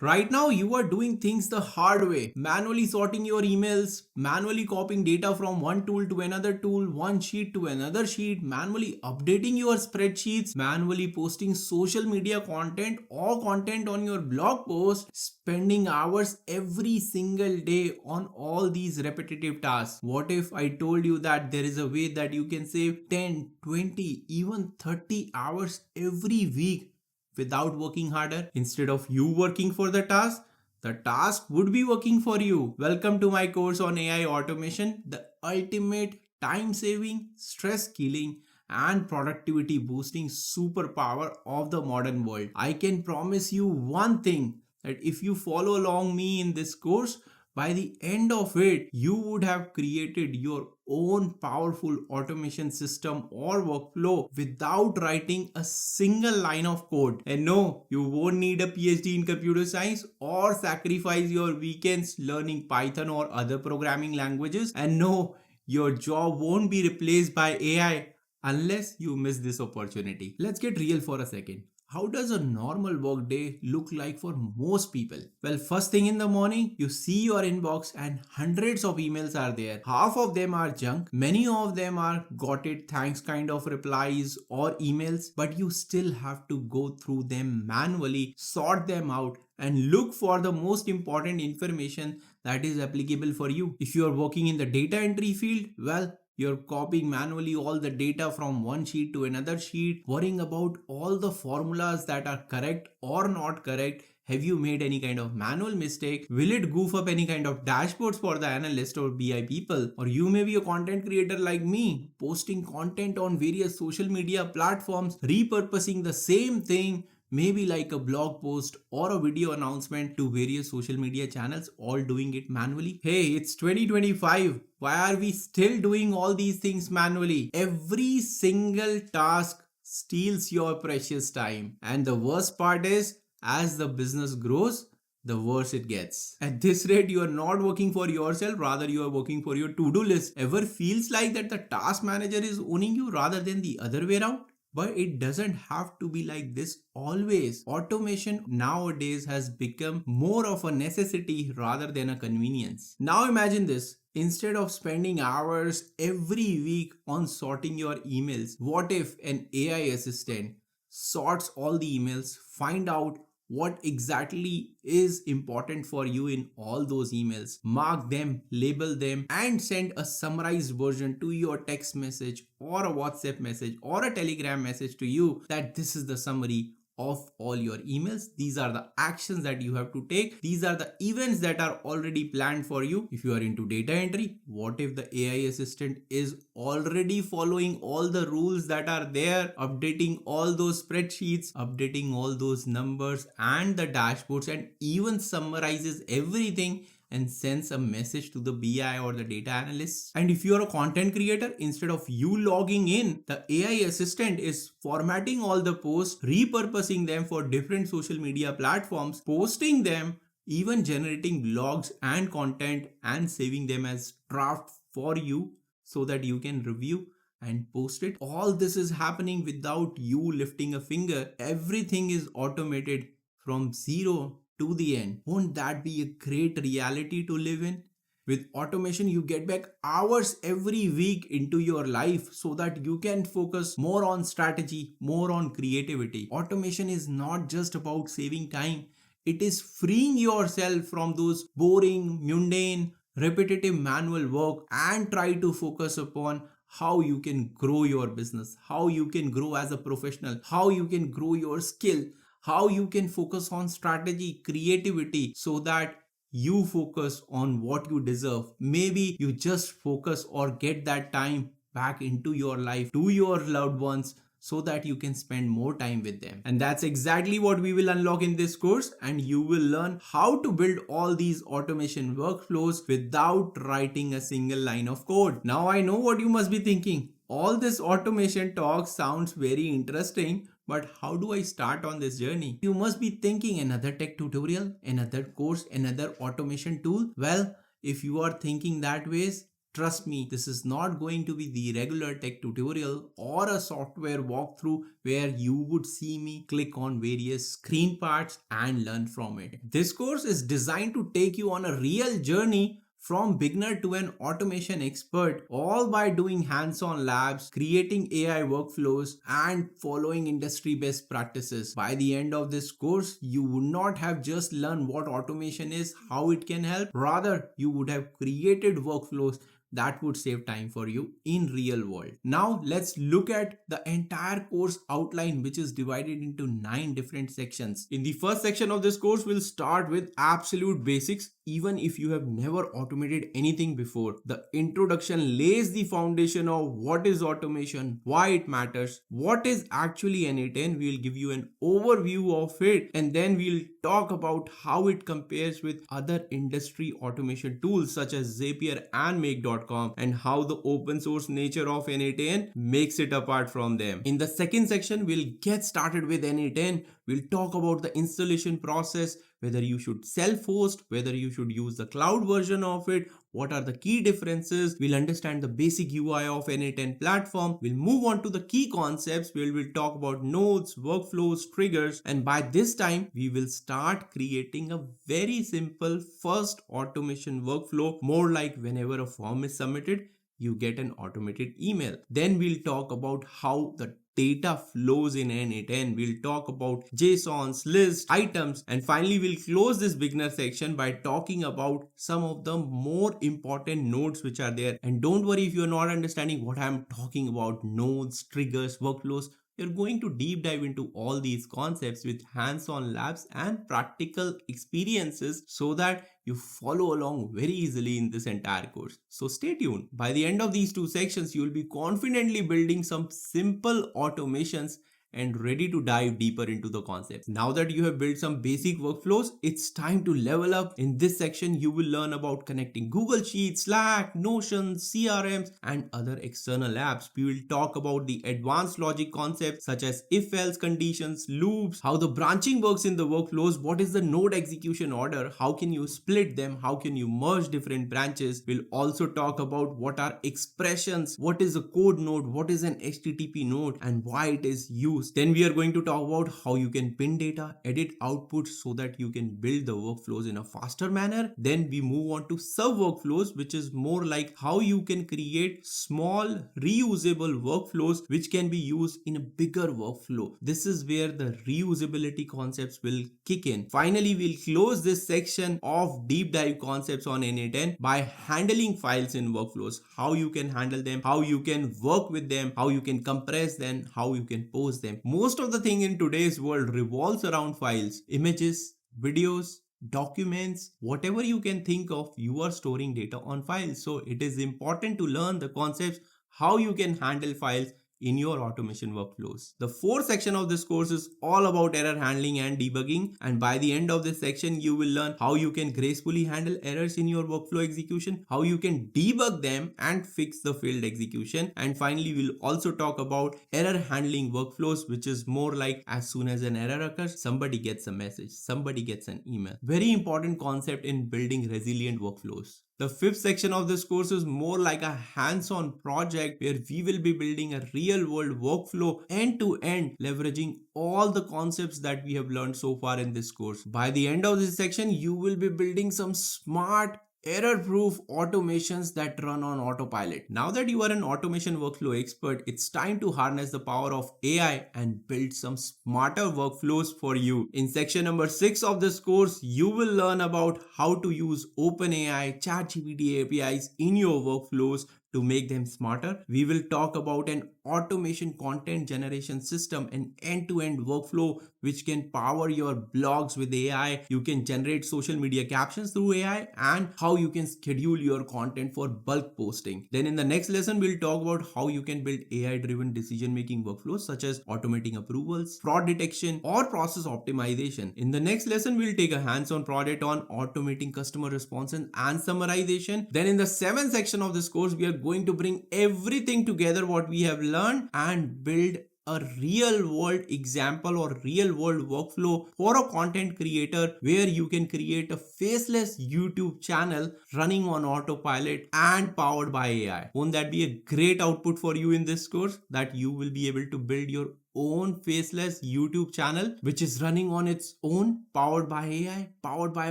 Right now, you are doing things the hard way, manually sorting your emails, manually copying data from one tool to another tool, one sheet to another sheet, manually updating your spreadsheets, manually posting social media content or content on your blog post, spending hours every single day on all these repetitive tasks. What if I told you that there is a way that you can save 10, 20, even 30 hours every week without working harder? Instead of you working for the task would be working for you. Welcome to my course on AI automation, the ultimate time saving, stress killing, and productivity boosting superpower of the modern world. I can promise you one thing, that if you follow along me in this course, by the end of it, you would have created your own powerful automation system or workflow without writing a single line of code. And no, you won't need a PhD in computer science or sacrifice your weekends learning Python or other programming languages. And no, your job won't be replaced by AI unless you miss this opportunity. Let's get real for a second. How does a normal work day look like for most people? Well, first thing in the morning, you see your inbox and hundreds of emails are there. Half of them are junk, many of them are got it thanks kind of replies or emails, but you still have to go through them manually, sort them out, and look for the most important information that is applicable for you. If you are working in the data entry field, well, you're copying manually all the data from one sheet to another sheet, worrying about all the formulas that are correct or not correct. Have you made any kind of manual mistake? Will it goof up any kind of dashboards for the analyst or BI people? Or you may be a content creator like me, posting content on various social media platforms, repurposing the same thing, maybe like a blog post or a video announcement, to various social media channels, all doing it manually. Hey, it's 2025. Why are we still doing all these things manually? Every single task steals your precious time. And the worst part is, as the business grows, the worse it gets. At this rate, you are not working for yourself, rather you are working for your to-do list. Ever feels like that the task manager is owning you rather than the other way around? But it doesn't have to be like this always. Automation nowadays has become more of a necessity rather than a convenience. Now imagine this. Instead of spending hours every week on sorting your emails, what if an AI assistant sorts all the emails, find out what exactly is important for you in all those emails, mark them, label them, and send a summarized version to your text message or a WhatsApp message or a Telegram message to you, that this is the summary of all your emails. These are the actions that you have to take. These are the events that are already planned for you. If you are into data entry, what if the AI assistant is already following all the rules that are there, updating all those spreadsheets, updating all those numbers and the dashboards, and even summarizes everything and sends a message to the BI or the data analysts? And if you are a content creator, instead of you logging in, the AI assistant is formatting all the posts, repurposing them for different social media platforms, posting them, even generating blogs and content and saving them as draft for you so that you can review and post it. All this is happening without you lifting a finger. Everything is automated from zero to the end. Won't that be a great reality to live in? With automation, you get back hours every week into your life so that you can focus more on strategy, more on creativity. Automation is not just about saving time, it is freeing yourself from those boring, mundane, repetitive manual work and try to focus upon how you can grow your business, how you can grow as a professional, how you can grow your skill, how you can focus on strategy, creativity, so that you focus on what you deserve. Maybe you just focus or get that time back into your life to your loved ones so that you can spend more time with them. And that's exactly what we will unlock in this course, and you will learn how to build all these automation workflows without writing a single line of code. Now I know what you must be thinking. All this automation talk sounds very interesting, but how do I start on this journey? You must be thinking, another tech tutorial, another course, another automation tool. Well, if you are thinking that ways, Trust me, this is not going to be the regular tech tutorial or a software walkthrough where you would see me click on various screen parts and learn from it. This course is designed to take you on a real journey from beginner to an automation expert, all by doing hands-on labs, creating AI workflows, and following industry best practices. By the end of this course, you would not have just learned what automation is, how it can help, rather you would have created workflows that would save time for you in real world. Now let's look at the entire course outline, which is divided into 9 different sections. In the first section of this course, we'll start with absolute basics. Even if you have never automated anything before, the introduction lays the foundation of what is automation, why it matters, what is actually n8n. We'll give you an overview of it, and then we'll talk about how it compares with other industry automation tools such as Zapier and make.com, and how the open source nature of n8n makes it apart from them. In the second section, we'll get started with n8n. We'll talk about the installation process, whether you should self-host, whether you should use the cloud version of it, what are the key differences. We'll understand the basic UI of n8n platform. We'll move on to the key concepts where we'll talk about nodes, workflows, triggers, and by this time we will start creating a very simple first automation workflow, more like whenever a form is submitted, you get an automated email. Then we'll talk about how the data flows in n8n. We'll talk about JSONs, lists, items, and finally we'll close this beginner section by talking about some of the more important nodes which are there. And don't worry if you're not understanding what I'm talking about, nodes, triggers, workflows. You're going to deep dive into all these concepts with hands-on labs and practical experiences so that you follow along very easily in this entire course. So stay tuned. By the end of these 2 sections, you will be confidently building some simple automations and ready to dive deeper into the concepts. Now that you have built some basic workflows, it's time to level up. In this section, you will learn about connecting Google Sheets, Slack, Notion, CRMs, and other external apps. We will talk about the advanced logic concepts such as if-else conditions, loops, how the branching works in the workflows, what is the node execution order, how can you split them, how can you merge different branches. We'll also talk about what are expressions, what is a code node, what is an HTTP node, and why it is used. Then we are going to talk about how you can pin data, edit outputs so that you can build the workflows in a faster manner. Then we move on to serve workflows, which is more like how you can create small reusable workflows which can be used in a bigger workflow. This is where the reusability concepts will kick in. Finally, we'll close this section of deep dive concepts on n8n by handling files in workflows, how you can handle them, how you can work with them, how you can compress them, how you can post them. Most of the thing in today's world revolves around files, images, videos, documents, whatever you can think of, you are storing data on files. So it is important to learn the concepts, how you can handle files in your automation workflows. The fourth section of this course is all about error handling and debugging, and by the end of this section you will learn how you can gracefully handle errors in your workflow execution, how you can debug them and fix the failed execution, and finally we'll also talk about error handling workflows, which is more like as soon as an error occurs, somebody gets a message, somebody gets an email. Very important concept in building resilient workflows. The fifth section of this course is more like a hands-on project where we will be building a real-world workflow end to end, leveraging all the concepts that we have learned so far in this course. By the end of this section, you will be building some smart error-proof automations that run on autopilot. Now that you are an automation workflow expert, it's time to harness the power of AI and build some smarter workflows for you. In section number 6 of this course, you will learn about how to use OpenAI, ChatGPT APIs in your workflows to make them smarter. We will talk about an automation content generation system, an end-to-end workflow which can power your blogs with AI. You can generate social media captions through AI, and how you can schedule your content for bulk posting. Then in the next lesson, we'll talk about how you can build AI-driven decision-making workflows such as automating approvals, fraud detection, or process optimization. In the next lesson, we'll take a hands-on project on automating customer responses and summarization. Then in the 7th section of this course, we are going to bring everything together what we have learned and build a real world example or real world workflow for a content creator where you can create a faceless YouTube channel running on autopilot and powered by AI. Won't that be a great output for you in this course, that you will be able to build your own faceless YouTube channel which is running on its own, powered by AI, powered by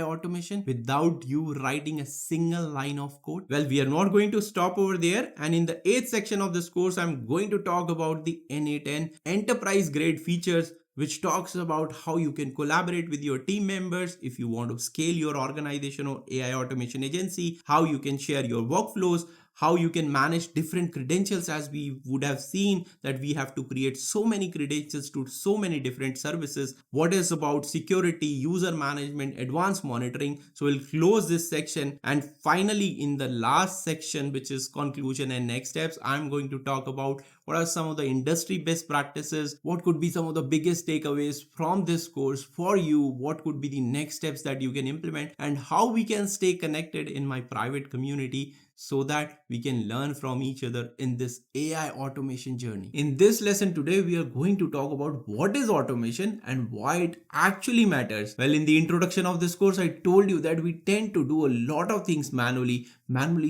automation, without you writing a single line of code? Well, we are not going to stop over there, and in the 8th section of this course I'm going to talk about the n8n enterprise grade features, which talks about how you can collaborate with your team members if you want to scale your organization or AI automation agency, how you can share your workflows, how you can manage different credentials, as we would have seen that we have to create so many credentials to so many different services, what is about security, user management, advanced monitoring. So we'll close this section, and finally in the last section, which is conclusion and next steps, I'm going to talk about what are some of the industry best practices, what could be some of the biggest takeaways from this course for you, what could be the next steps that you can implement, and how we can stay connected in my private community so that we can learn from each other in this AI automation journey. In this lesson today, we are going to talk about what is automation and why it actually matters. Well, in the introduction of this course, I told you that we tend to do a lot of things manually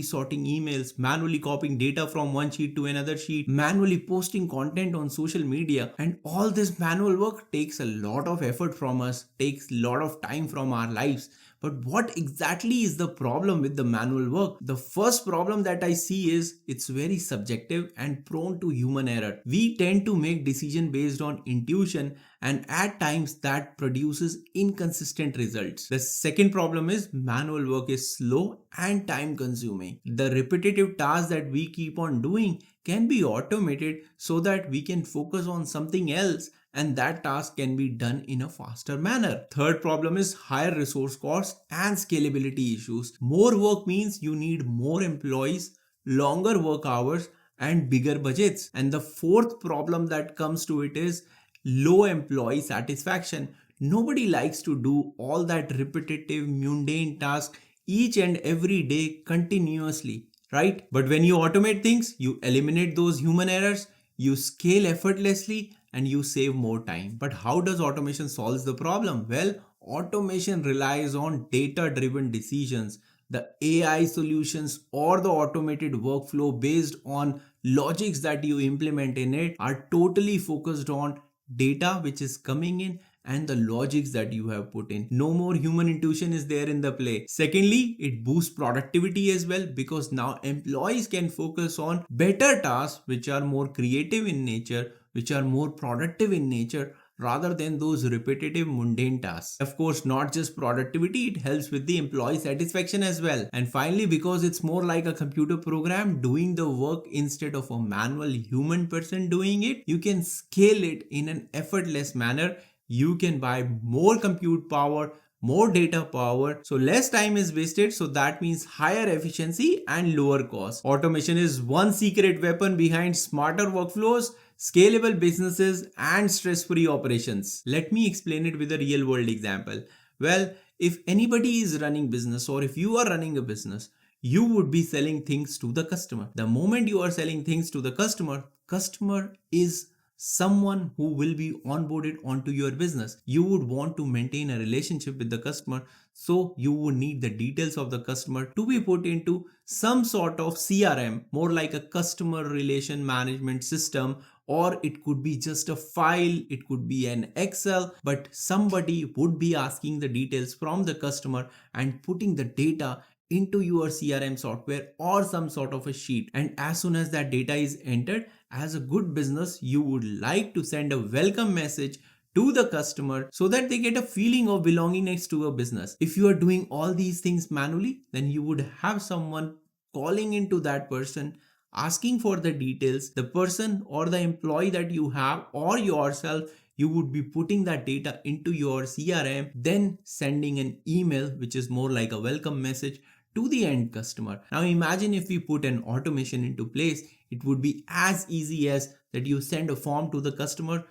sorting emails, manually copying data from one sheet to another sheet, manually posting content on social media. And all this manual work takes a lot of effort from us, takes a lot of time from our lives. But what exactly is the problem with the manual work? The first problem that I see is it's very subjective and prone to human error. We tend to make decisions based on intuition, and at times that produces inconsistent results. The second problem is manual work is slow and time consuming. The repetitive tasks that we keep on doing can be automated so that we can focus on something else, and that task can be done in a faster manner. Third problem is higher resource costs and scalability issues. More work means you need more employees, longer work hours, and bigger budgets. And the fourth problem that comes to it is low employee satisfaction. Nobody likes to do all that repetitive, mundane task each and every day continuously, right? But when you automate things, you eliminate those human errors, you scale effortlessly, and you save more time. But how does automation solve the problem? Well, automation relies on data-driven decisions. The AI solutions or the automated workflow based on logics that you implement in it are totally focused on data which is coming in and the logics that you have put in. No more human intuition is there in the play. Secondly, it boosts productivity as well, because now employees can focus on better tasks which are more creative in nature, which are more productive in nature, rather than those repetitive mundane tasks. Of course, not just productivity, it helps with the employee satisfaction as well. And finally, because it's more like a computer program doing the work instead of a manual human person doing it, you can scale it in an effortless manner. You can buy more compute power, more data power, so less time is wasted, so that means higher efficiency and lower cost. Automation is one secret weapon behind smarter workflows, scalable businesses, and stress-free operations. Let me explain it with a real world example. Well, if anybody is running business, or if you are running a business, you would be selling things to the customer. The moment you are selling things to the customer is someone who will be onboarded onto your business. You would want to maintain a relationship with the customer, so you would need the details of the customer to be put into some sort of CRM, more like a customer relation management system, or it could be just a file, it could be an Excel, but somebody would be asking the details from the customer and putting the data into your CRM software or some sort of a sheet. And as soon as that data is entered, as a good business, you would like to send a welcome message to the customer so that they get a feeling of belonging next to a business. If you are doing all these things manually, then you would have someone calling into that person, asking for the details. The person or the employee that you have or yourself, you would be putting that data into your CRM, then sending an email, which is more like a welcome message to the end customer. Now imagine if we put an automation into place, it would be as easy as that you send a form to the customer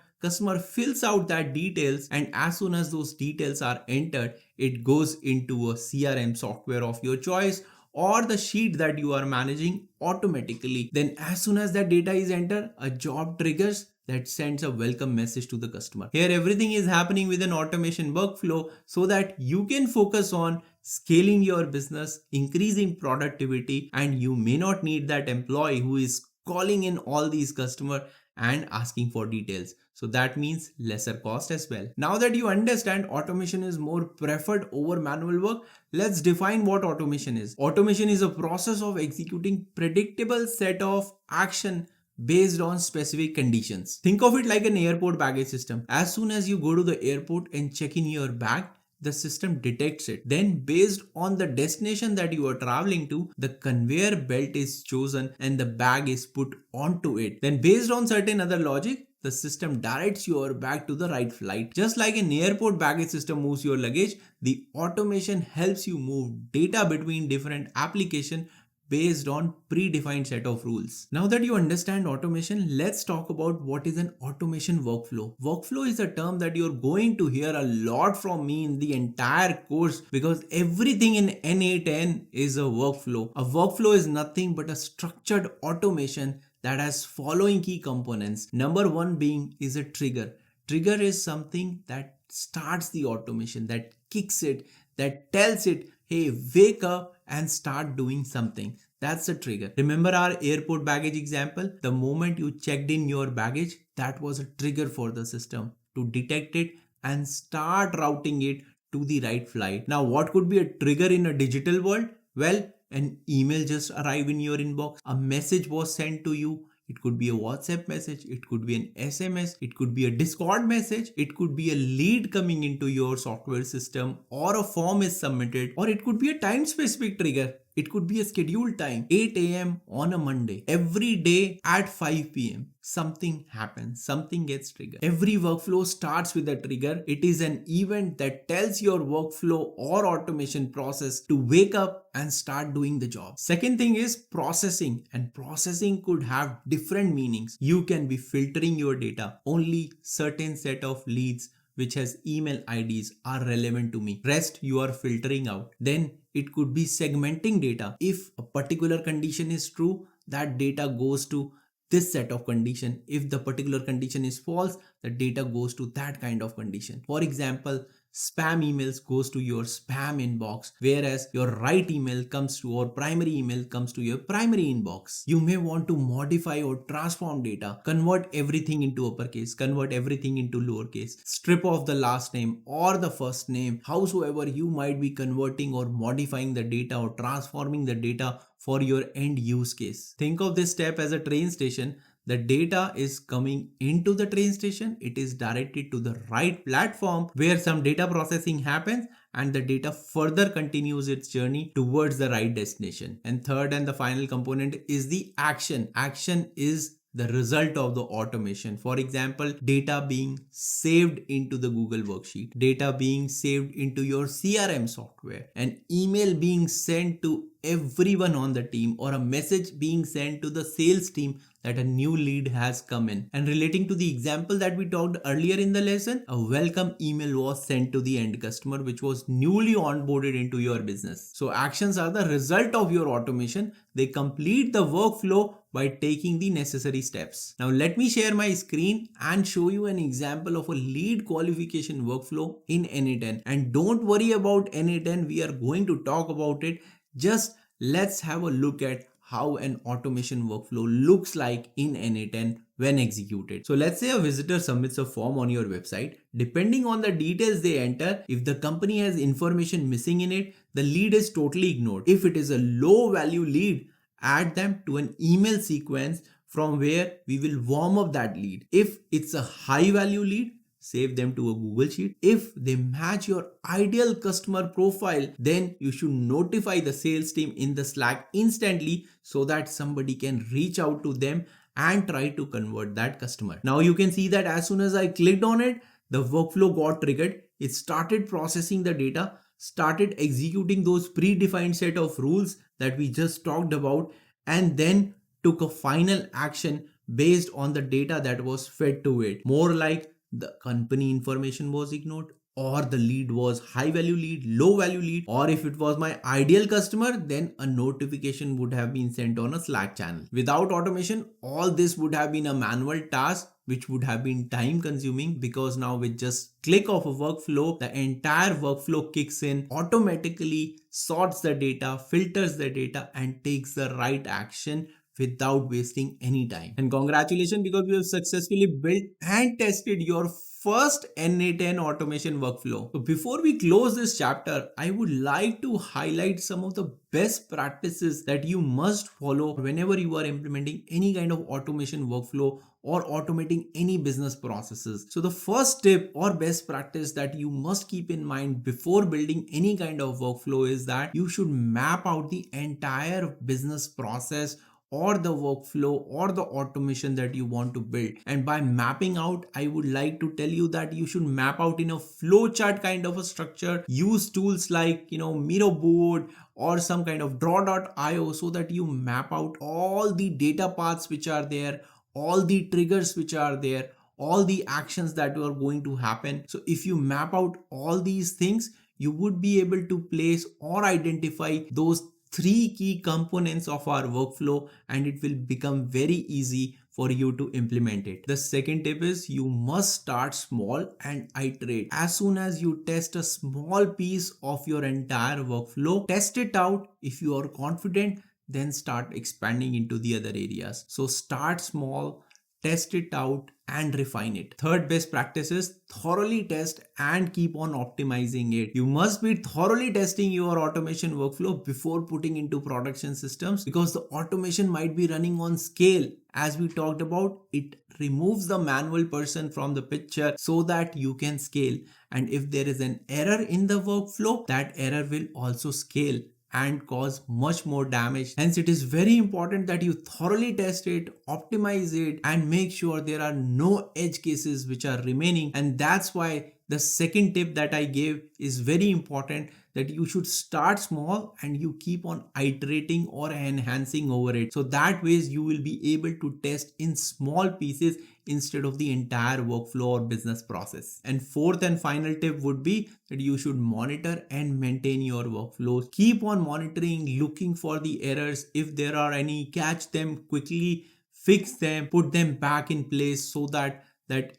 fills out that details, and as soon as those details are entered, it goes into a CRM software of your choice or the sheet that you are managing automatically. Then as soon as that data is entered, a job triggers, that sends a welcome message to the customer. Here everything is happening with an automation workflow so that you can focus on scaling your business, increasing productivity, and you may not need that employee who is calling in all these customers and asking for details. So that means lesser cost as well. Now that you understand automation is more preferred over manual work, let's define what automation is. Automation is a process of executing predictable set of action based on specific conditions. Think of it like an airport baggage system. As soon as you go to the airport and check in your bag, the system detects it. Then based on the destination that you are traveling to, the conveyor belt is chosen and the bag is put onto it. Then based on certain other logic, the system directs your bag to the right flight. Just like an airport baggage system moves your luggage, the automation helps you move data between different applications based on predefined set of rules. Now that you understand automation, let's talk about what is an automation workflow. Workflow is a term that you're going to hear a lot from me in the entire course because everything in n8n is a workflow. A workflow is nothing but a structured automation that has following key components. Number one being is a trigger. Trigger is something that starts the automation, that kicks it, that tells it, hey, wake up and start doing something. That's a trigger. Remember our airport baggage example? The moment you checked in your baggage, that was a trigger for the system to detect it and start routing it to the right flight. Now, what could be a trigger in a digital world? Well, an email just arrived in your inbox. A message was sent to you. It could be a WhatsApp message, it could be an SMS, it could be a Discord message, it could be a lead coming into your software system, or a form is submitted, or it could be a time specific trigger. It could be a scheduled time, 8 a.m. on a Monday. Every day at 5 p.m. something happens, something gets triggered. Every workflow starts with a trigger. It is an event that tells your workflow or automation process to wake up and start doing the job. Second thing is processing, and processing could have different meanings. You can be filtering your data. Only certain set of leads which has email IDs are relevant to me. Rest you are filtering out. Then it could be segmenting data. If a particular condition is true, that data goes to this set of condition. If the particular condition is false, the data goes to that kind of condition. For example, spam emails goes to your spam inbox, whereas your right email comes to, or primary email comes to your primary inbox. You may want to modify or transform data, convert everything into uppercase, convert everything into lowercase, strip off the last name or the first name, howsoever you might be converting or modifying the data or transforming the data for your end use case. Think of this step as a train station. The data is coming into the train station. It is directed to the right platform where some data processing happens and the data further continues its journey towards the right destination. And third and the final component is the action. Action is the result of the automation. For example, data being saved into the Google worksheet, data being saved into your CRM software, an email being sent to everyone on the team, or a message being sent to the sales team that a new lead has come in. And relating to the example that we talked earlier in the lesson, a welcome email was sent to the end customer which was newly onboarded into your business. So actions are the result of your automation. They complete the workflow by taking the necessary steps. Now let me share my screen and show you an example of a lead qualification workflow in n8n. And don't worry about n8n, we are going to talk about it. Just let's have a look at how an automation workflow looks like in n8n when executed. So let's say a visitor submits a form on your website. Depending on the details they enter, if the company has information missing in it, the lead is totally ignored. If it is a low value lead, add them to an email sequence from where we will warm up that lead. If it's a high value lead, save them to a Google Sheet. If they match your ideal customer profile, then you should notify the sales team in the Slack instantly so that somebody can reach out to them and try to convert that customer. Now you can see that as soon as I clicked on it, the workflow got triggered. It started processing the data, started executing those predefined set of rules that we just talked about, and then took a final action based on the data that was fed to it. More like the company information was ignored, or the lead was high value lead, low value lead, or if it was my ideal customer, then a notification would have been sent on a Slack channel. Without automation, all this would have been a manual task which would have been time consuming, because now with just click of a workflow, the entire workflow kicks in, automatically sorts the data, filters the data, and takes the right action without wasting any time. And congratulations, because you have successfully built and tested your first n8n automation workflow. So before we close this chapter, I would like to highlight some of the best practices that you must follow whenever you are implementing any kind of automation workflow or automating any business processes. So the first tip or best practice that you must keep in mind before building any kind of workflow is that you should map out the entire business process or the workflow or the automation that you want to build. And by mapping out, I would like to tell you that you should map out in a flowchart kind of a structure. Use tools like Miro board or some kind of draw.io, so that you map out all the data paths which are there, all the triggers which are there, all the actions that are going to happen. So if you map out all these things, you would be able to place or identify those three key components of our workflow, and it will become very easy for you to implement it. The second tip is you must start small and iterate. As soon as you test a small piece of your entire workflow, test it out. If you are confident, then start expanding into the other areas. So start small, test it out, and refine it. Third best practice is thoroughly test and keep on optimizing it. You must be thoroughly testing your automation workflow before putting into production systems, because the automation might be running on scale. As we talked about, it removes the manual person from the picture so that you can scale. And if there is an error in the workflow, that error will also scale and cause much more damage. Hence, it is very important that you thoroughly test it, optimize it, and make sure there are no edge cases which are remaining. And that's why the second tip that I gave is very important, that you should start small and you keep on iterating or enhancing over it. So that ways you will be able to test in small pieces instead of the entire workflow or business process. And fourth and final tip would be that you should monitor and maintain your workflows. Keep on monitoring, looking for the errors. If there are any, catch them quickly, fix them, put them back in place so that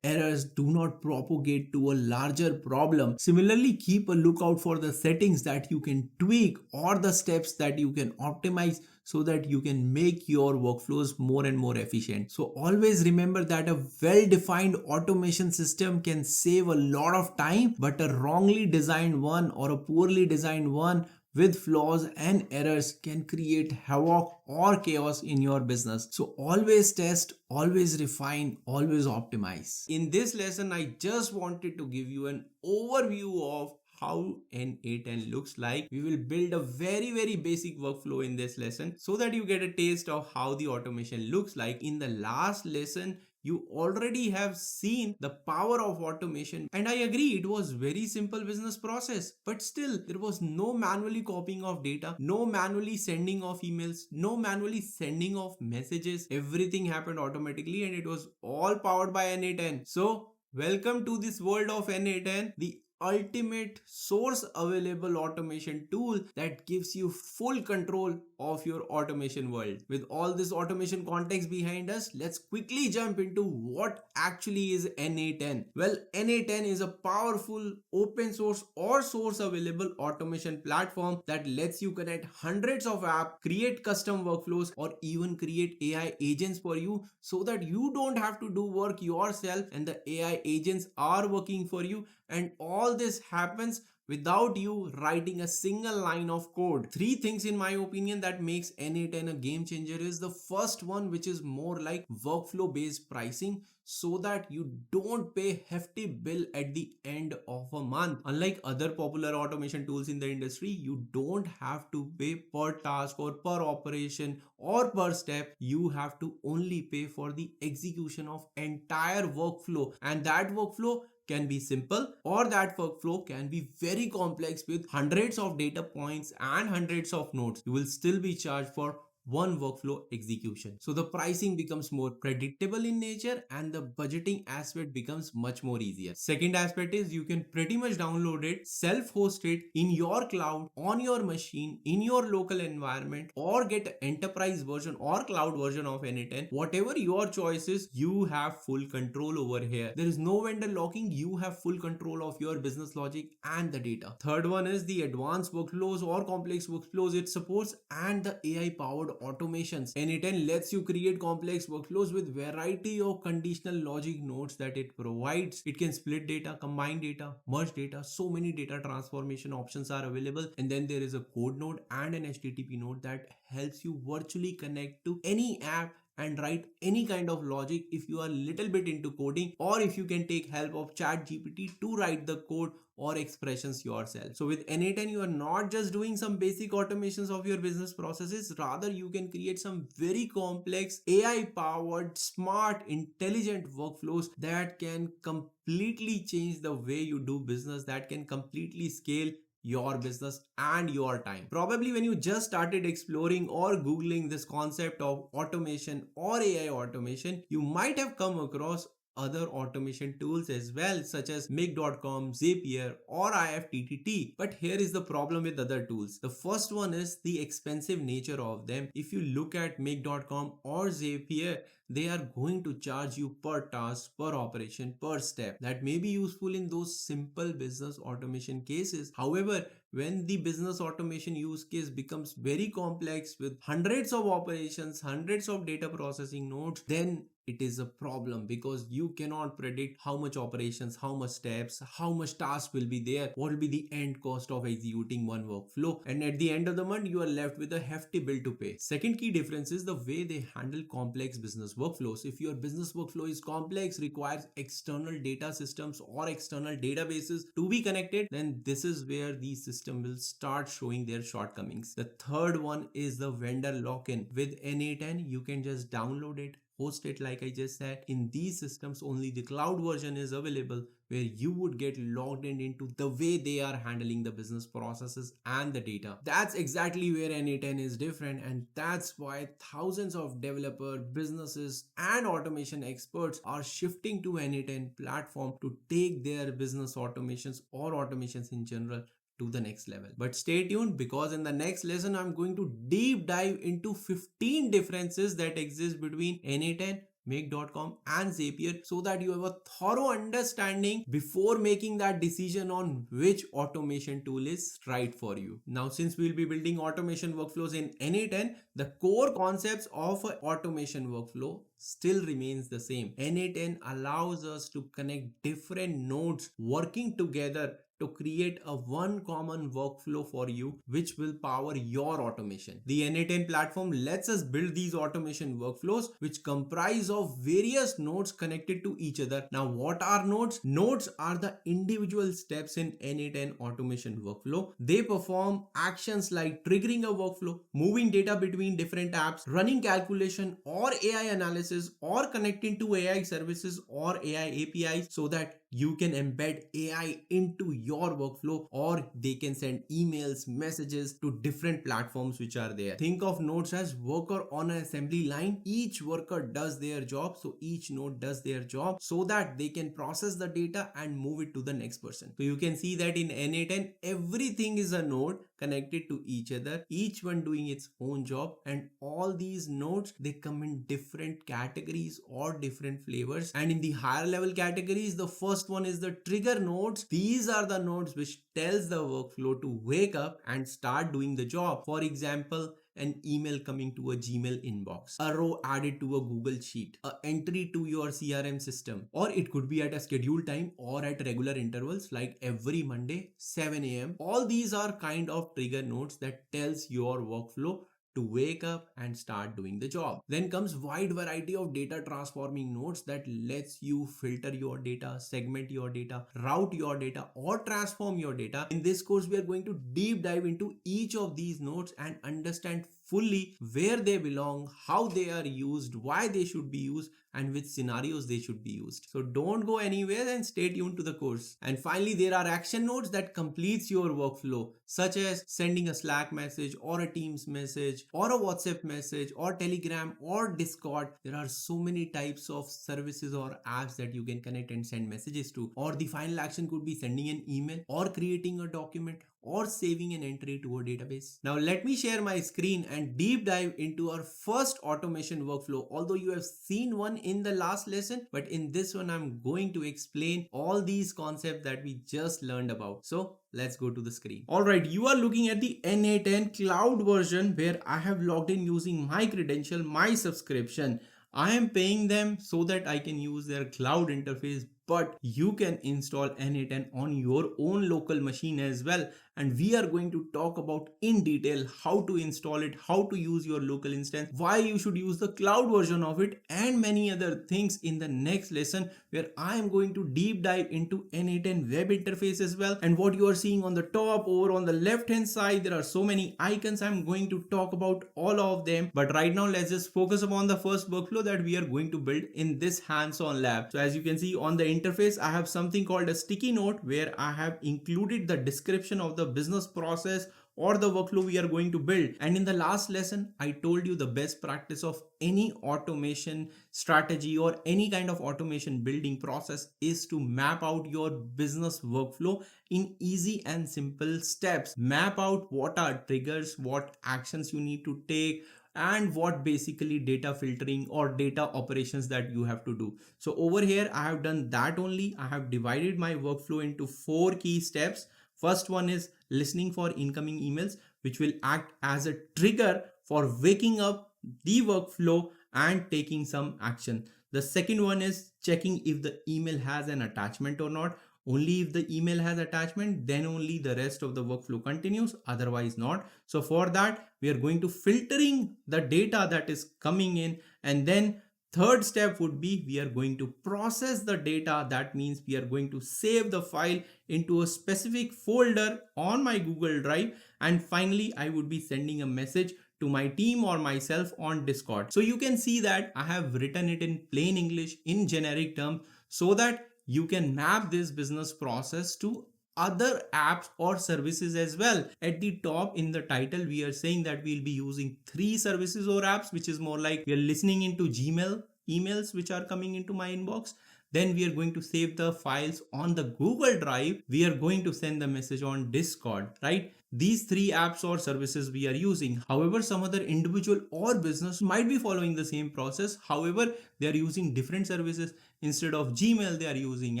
errors do not propagate to a larger problem. Similarly, keep a lookout for the settings that you can tweak or the steps that you can optimize so that you can make your workflows more and more efficient. So always remember that a well-defined automation system can save a lot of time, but a wrongly designed one or a poorly designed one with flaws and errors can create havoc or chaos in your business. So always test, always refine, always optimize. In this lesson, I just wanted to give you an overview of how n8n looks like. We will build a very basic workflow in this lesson so that you get a taste of how the automation looks like. In the last lesson, you already have seen the power of automation, and I agree it was very simple business process, but still there was no manually copying of data, no manually sending of emails, no manually sending of messages. Everything happened automatically and it was all powered by n8n. So welcome to this world of n8n, the ultimate source available automation tool that gives you full control of your automation world. With all this automation context behind us, let's quickly jump into what actually is n8n. Well, n8n is a powerful open source or source available automation platform that lets you connect hundreds of apps, create custom workflows, or even create AI agents for you, so that you don't have to do work yourself and the AI agents are working for you. And all this happens without you writing a single line of code. Three things in my opinion that makes n8n a game changer is the first one, which is more like workflow based pricing, so that you don't pay hefty bill at the end of a month. Unlike other popular automation tools in the industry, you don't have to pay per task or per operation or per step. You have to only pay for the execution of entire workflow, and that workflow can be simple or that workflow can be very complex with hundreds of data points and hundreds of nodes. You will still be charged for one workflow execution. So the pricing becomes more predictable in nature and the budgeting aspect becomes much more easier. Second aspect is you can pretty much download it, self-host it in your cloud, on your machine, in your local environment, or get enterprise version or cloud version of n8n. Whatever your choice is, you have full control over here. There is no vendor locking. You have full control of your business logic and the data. Third one is the advanced workflows or complex workflows it supports and the AI powered automations. n8n lets you create complex workflows with variety of conditional logic nodes that it provides. It can split data, combine data, merge data. So many data transformation options are available. And then there is a code node and an HTTP node that helps you virtually connect to any app and write any kind of logic if you are little bit into coding, or if you can take help of chat GPT to write the code or expressions yourself. So with n8n you are not just doing some basic automations of your business processes, rather you can create some very complex AI powered smart intelligent workflows that can completely change the way you do business, that can completely scale your business and your time. Probably when you just started exploring or googling this concept of automation or AI automation, you might have come across other automation tools as well, such as Make.com, Zapier, or IFTTT. But here is the problem with other tools. The first one is the expensive nature of them. If you look at Make.com or Zapier, they are going to charge you per task, per operation, per step. That may be useful in those simple business automation cases. However, when the business automation use case becomes very complex with hundreds of operations, hundreds of data processing nodes, then it is a problem, because you cannot predict how much operations, how much steps, how much tasks will be there, what will be the end cost of executing one workflow, and at the end of the month you are left with a hefty bill to pay. Second key difference is the way they handle complex business workflows. If your business workflow is complex, requires external data systems or external databases to be connected, then this is where the system will start showing their shortcomings. The third one is the vendor lock-in. With n8n you can just download it, host it like I just said. In these systems only the cloud version is available, where you would get logged in into the way they are handling the business processes and the data. That's exactly where n8n is different, and that's why thousands of developer businesses and automation experts are shifting to n8n platform to take their business automations or automations in general to the next level. But stay tuned, because in the next lesson I'm going to deep dive into 15 differences that exist between n8n, Make.com and Zapier, so that you have a thorough understanding before making that decision on which automation tool is right for you. Now, since we'll be building automation workflows in n8n, the core concepts of an automation workflow still remains the same. n8n allows us to connect different nodes working together to create a one common workflow for you, which will power your automation. The n8n platform lets us build these automation workflows which comprise of various nodes connected to each other. Now, what are nodes? Nodes are the individual steps in n8n automation workflow. They perform actions like triggering a workflow, moving data between different apps, running calculation or AI analysis, or connecting to AI services or AI APIs, so that you can embed AI into your workflow, or they can send emails, messages to different platforms which are there. Think of nodes as worker on an assembly line. Each worker does their job, so each node does their job so that they can process the data and move it to the next person. So you can see that in n8n everything is a node connected to each other, each one doing its own job, and all these nodes, they come in different categories or different flavors. And in the higher level categories, the first one is the trigger nodes. These are the nodes which tells the workflow to wake up and start doing the job. For example, an email coming to a Gmail inbox, a row added to a Google Sheet, a entry to your CRM system, or it could be at a scheduled time or at regular intervals like every Monday 7 a.m. All these are kind of trigger nodes that tells your workflow to wake up and start doing the job. Then comes wide variety of data transforming nodes that lets you filter your data, segment your data, route your data, or transform your data. In this course, we are going to deep dive into each of these nodes and understand fully where they belong, how they are used, why they should be used, and which scenarios they should be used. So don't go anywhere and stay tuned to the course. And finally, there are action notes that completes your workflow, such as sending a Slack message or a Teams message or a WhatsApp message or Telegram or Discord. There are so many types of services or apps that you can connect and send messages to. Or the final action could be sending an email or creating a document or saving an entry to a database. Now let me share my screen and deep dive into our first automation workflow. Although you have seen one in the last lesson, but in this one I'm going to explain all these concepts that we just learned about. So let's go to the screen. Alright, you are looking at the n8n cloud version where I have logged in using my credential, my subscription. I am paying them so that I can use their cloud interface, but you can install n8n on your own local machine as well. And we are going to talk about in detail how to install it, how to use your local instance, why you should use the cloud version of it, and many other things in the next lesson, where I am going to deep dive into n8n web interface as well. And what you are seeing on the top over on the left hand side, there are so many icons. I'm going to talk about all of them, but right now let's just focus upon the first workflow that we are going to build in this hands-on lab. So as you can see on the interface, I have something called a sticky note where I have included the description of the business process or the workflow we are going to build. And in the last lesson, I told you the best practice of any automation strategy or any kind of automation building process is to map out your business workflow in easy and simple steps. Map out what are triggers, what actions you need to take, and what basically data filtering or data operations that you have to do. So over here, I have done that only. I have divided my workflow into 4 key steps. First one is listening for incoming emails, which will act as a trigger for waking up the workflow and taking some action. The second one is checking if the email has an attachment or not. Only if the email has attachment, then only the rest of the workflow continues, otherwise not. So for that, we are going to filtering the data that is coming in, and then third step would be we are going to process the data. That means we are going to save the file into a specific folder on my Google Drive. And finally, I would be sending a message to my team or myself on Discord. So you can see that I have written it in plain English in generic terms so that you can map this business process to other apps or services as well. At the top in the title, we are saying that we'll be using 3 services or apps, which is more like we are listening into Gmail emails which are coming into my inbox. Then we are going to save the files on the Google Drive. We are going to send the message on Discord, right? These 3 apps or services we are using. However, some other individual or business might be following the same process. However, they are using different services. Instead of Gmail, they are using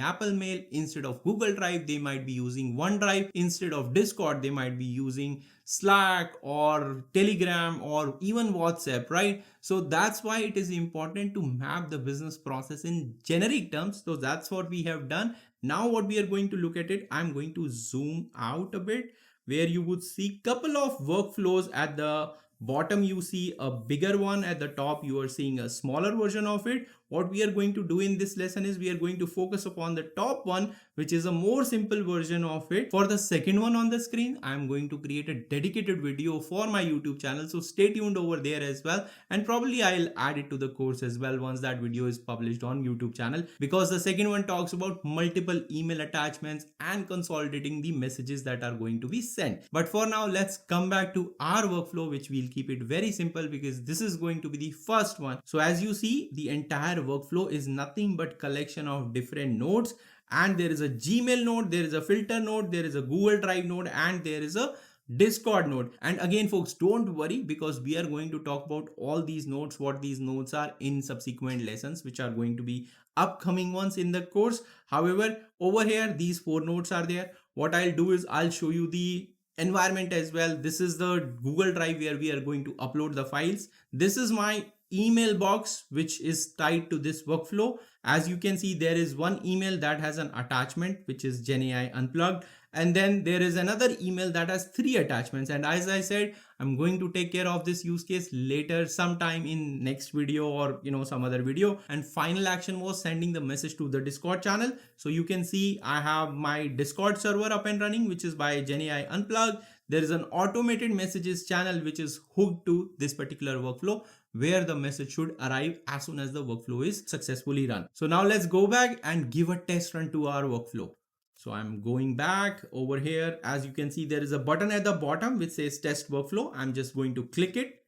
Apple Mail. Instead of Google Drive, they might be using OneDrive. Instead of Discord, they might be using Slack or Telegram or even WhatsApp, right? So that's why it is important to map the business process in generic terms. So that's what we have done. Now what we are going to look at it, I'm going to zoom out a bit, where you would see couple of workflows. At the bottom you see a bigger one, at the top you are seeing a smaller version of it. What we are going to do in this lesson is we are going to focus upon the top one, which is a more simple version of it. For the second one on the screen, I am going to create a dedicated video for my YouTube channel, so stay tuned over there as well, and probably I'll add it to the course as well once that video is published on YouTube channel, because the second one talks about multiple email attachments and consolidating the messages that are going to be sent. But for now, let's come back to our workflow, which we'll keep it very simple because this is going to be the first one. So as you see, the entire workflow is nothing but collection of different nodes, and there is a Gmail node, there is a filter node, there is a Google Drive node, and there is a Discord node. And again folks, don't worry, because we are going to talk about all these nodes, what these nodes are, in subsequent lessons, which are going to be upcoming ones in the course. However, over here these 4 nodes are there. What I'll do is I'll show you the environment as well. This is the Google Drive where we are going to upload the files. This is my email box which is tied to this workflow. As you can see, there is one email that has an attachment, which is GenAI Unplugged, and then there is another email that has 3 attachments. And as I said, I'm going to take care of this use case later sometime in next video or some other video. And final action was sending the message to the Discord channel. So you can see I have my Discord server up and running, which is by GenAI Unplugged. there is an automated messages channel which is hooked to this particular workflow, where the message should arrive as soon as the workflow is successfully run. So now let's go back and give a test run to our workflow. So I'm going back over here. As you can see, there is a button at the bottom which says test workflow. I'm just going to click it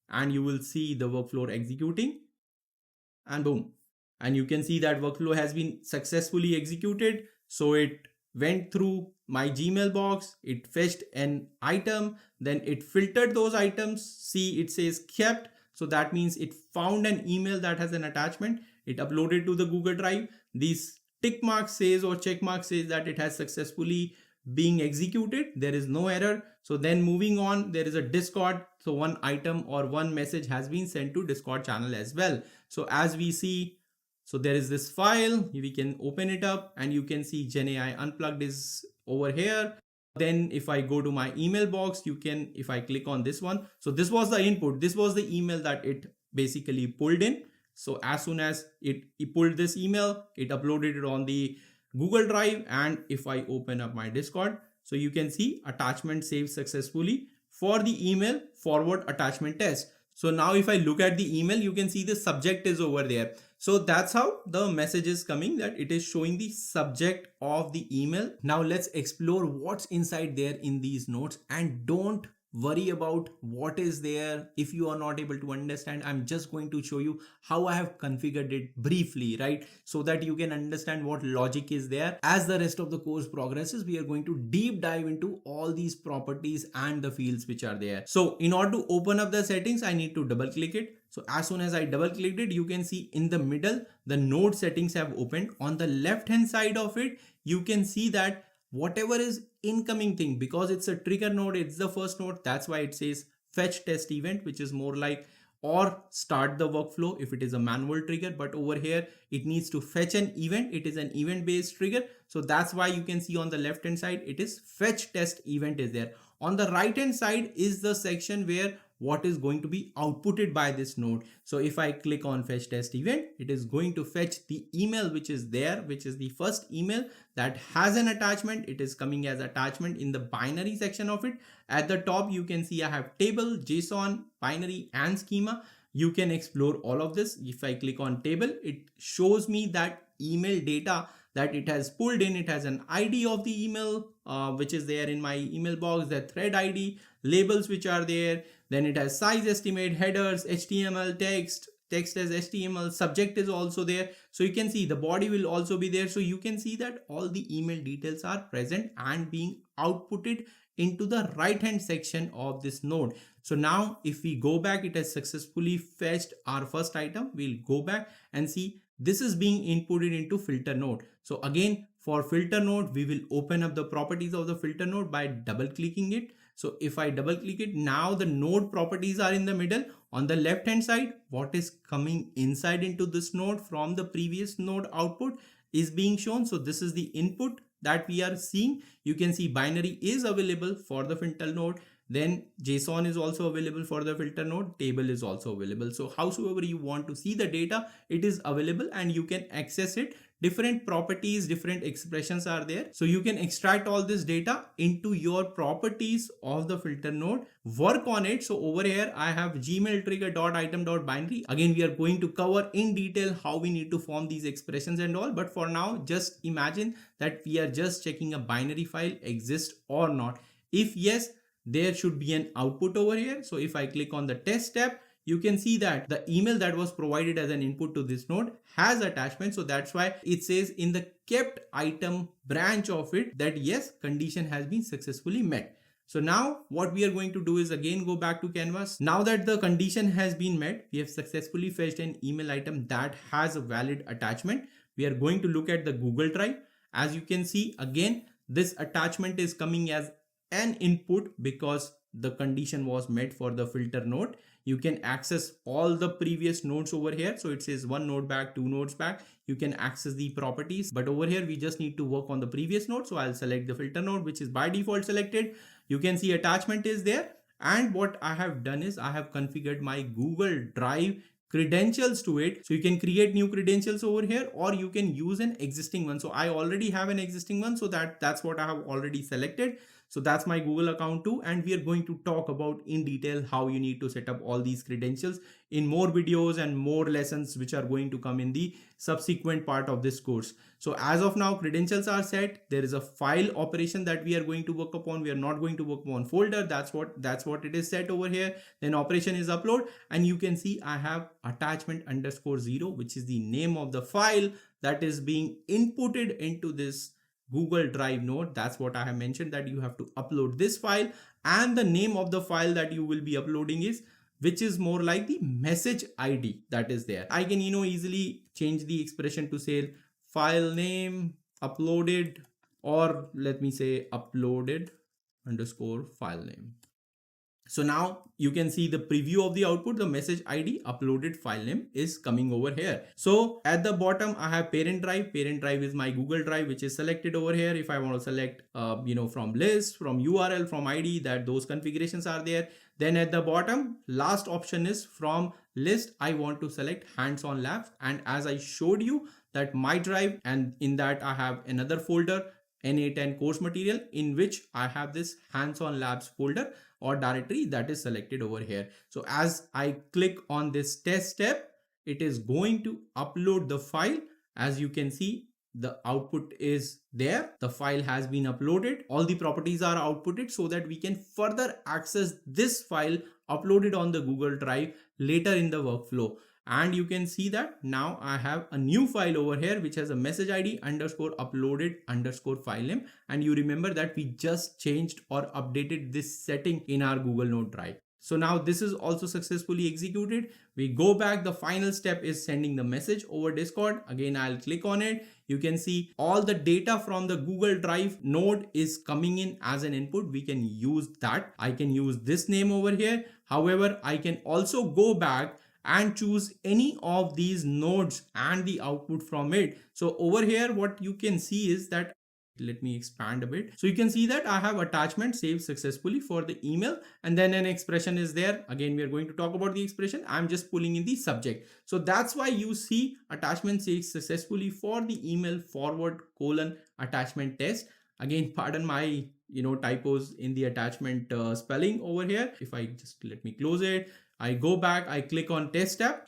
and you will see the workflow executing, and boom. And you can see that workflow has been successfully executed. So it went through my Gmail box, it fetched an item, then it filtered those items. See, it says kept. So that means it found an email that has an attachment. It uploaded to the Google Drive. This tick mark says, or check mark says, that it has successfully being executed. There is no error. So then moving on, there is a Discord. So one item or one message has been sent to Discord channel as well. So as we see, so there is this file, we can open it up and you can see GenAI Unplugged is over here. Then if I go to my email box, you can, if I click on this one, so this was the input, this was the email that it basically pulled in. So as soon as it pulled this email, it uploaded it on the Google Drive. And if I open up my Discord, so you can see attachment saved successfully for the email forward attachment test. So now if I look at the email, you can see the subject is over there. So that's how the message is coming, that it is showing the subject of the email. Now let's explore what's inside there in these notes, and don't worry about what is there if you are not able to understand. I'm just going to show you how I have configured it briefly, right? So that you can understand what logic is there. As the rest of the course progresses, we are going to deep dive into all these properties and the fields which are there. So in order to open up the settings, I need to double click it. So as soon as I double clicked it, you can see in the middle, the node settings have opened. On the left hand side of it, you can see that whatever is incoming thing, because it's a trigger node, it's the first node, that's why it says fetch test event, which is more like or start the workflow if it is a manual trigger. But over here, it needs to fetch an event. It is an event based trigger. So that's why you can see on the left hand side, it is fetch test event is there. On the right hand side is the section where what is going to be outputted by this node. So if I click on fetch test event, it is going to fetch the email which is there, which is the first email that has an attachment. It is coming as attachment in the binary section of it. At the top, you can see I have table, JSON, binary and schema. You can explore all of this. If I click on table, it shows me that email data that it has pulled in. It has an ID of the email, which is there in my email box, the thread ID, labels which are there. Then it has size estimate, headers, HTML, text as HTML, subject is also there. So you can see the body will also be there. So you can see that all the email details are present and being outputted into the right hand section of this node. So now if we go back, it has successfully fetched our first item. We'll go back and see this is being inputted into filter node. So again, for filter node, we will open up the properties of the filter node by double clicking it. So if I double click it, now the node properties are in the middle. On the left hand side, what is coming inside into this node from the previous node output is being shown. So this is the input that we are seeing. You can see binary is available for the filter node. Then JSON is also available for the filter node. Table is also available. So howsoever you want to see the data, it is available and you can access it. Different properties, different expressions are there. So you can extract all this data into your properties of the filter node, work on it. So over here, I have Gmail trigger.item.binary. Again, we are going to cover in detail how we need to form these expressions and all. But for now, just imagine that we are just checking a binary file exists or not. If yes, there should be an output over here. So if I click on the test tab, you can see that the email that was provided as an input to this node has attachment. So that's why it says in the kept item branch of it that yes, condition has been successfully met. So now what we are going to do is again go back to canvas. Now that the condition has been met, we have successfully fetched an email item that has a valid attachment. We are going to look at the Google Drive. As you can see, again, this attachment is coming as an input because the condition was met for the filter node. You can access all the previous nodes over here. So it says one node back, two nodes back. You can access the properties, but over here we just need to work on the previous node. So I'll select the filter node, which is by default selected. You can see attachment is there. And what I have done is I have configured my Google Drive credentials to it. So you can create new credentials over here, or you can use an existing one. So I already have an existing one. So that's what I have already selected. So that's my Google account too. And we are going to talk about in detail how you need to set up all these credentials in more videos and more lessons which are going to come in the subsequent part of this course. So as of now, credentials are set. There is a file operation that we are going to work upon. We are not going to work upon folder. That's what it is set over here. Then operation is upload, and you can see I have attachment_0, which is the name of the file that is being inputted into this Google Drive node. That's what I have mentioned, that you have to upload this file, and the name of the file that you will be uploading is, which is more like the message ID that is there. I can easily change the expression to say file name uploaded, or let me say uploaded underscore file name. So now you can see the preview of the output. The message ID uploaded file name is coming over here. So at the bottom, I have parent drive. Parent drive is my Google Drive, which is selected over here. If I want to select, from list, from URL, from ID, that those configurations are there. Then at the bottom, last option is from list. I want to select hands-on labs. And as I showed you that my drive, and in that I have another folder, n8n course material, in which I have this hands-on labs folder or directory that is selected over here. So as I click on this test step, it is going to upload the file. As you can see, the output is there. The file has been uploaded. All the properties are outputted so that we can further access this file uploaded on the Google Drive later in the workflow. And you can see that now I have a new file over here which has a message ID underscore uploaded underscore file name. And you remember that we just changed or updated this setting in our Google Node Drive. So now this is also successfully executed. We go back. The final step is sending the message over Discord. Again, I'll click on it. You can see all the data from the Google Drive node is coming in as an input. We can use that. I can use this name over here. However, I can also go back and choose any of these nodes and the output from it. So over here, what you can see is that, let me expand a bit. So you can see that I have attachment saved successfully for the email, and then an expression is there. Again, we are going to talk about the expression. I'm just pulling in the subject. So that's why you see attachment saved successfully for the email forward : attachment test. Again, pardon my typos in the attachment spelling over here. If I just let me close it, I go back, I click on test tab,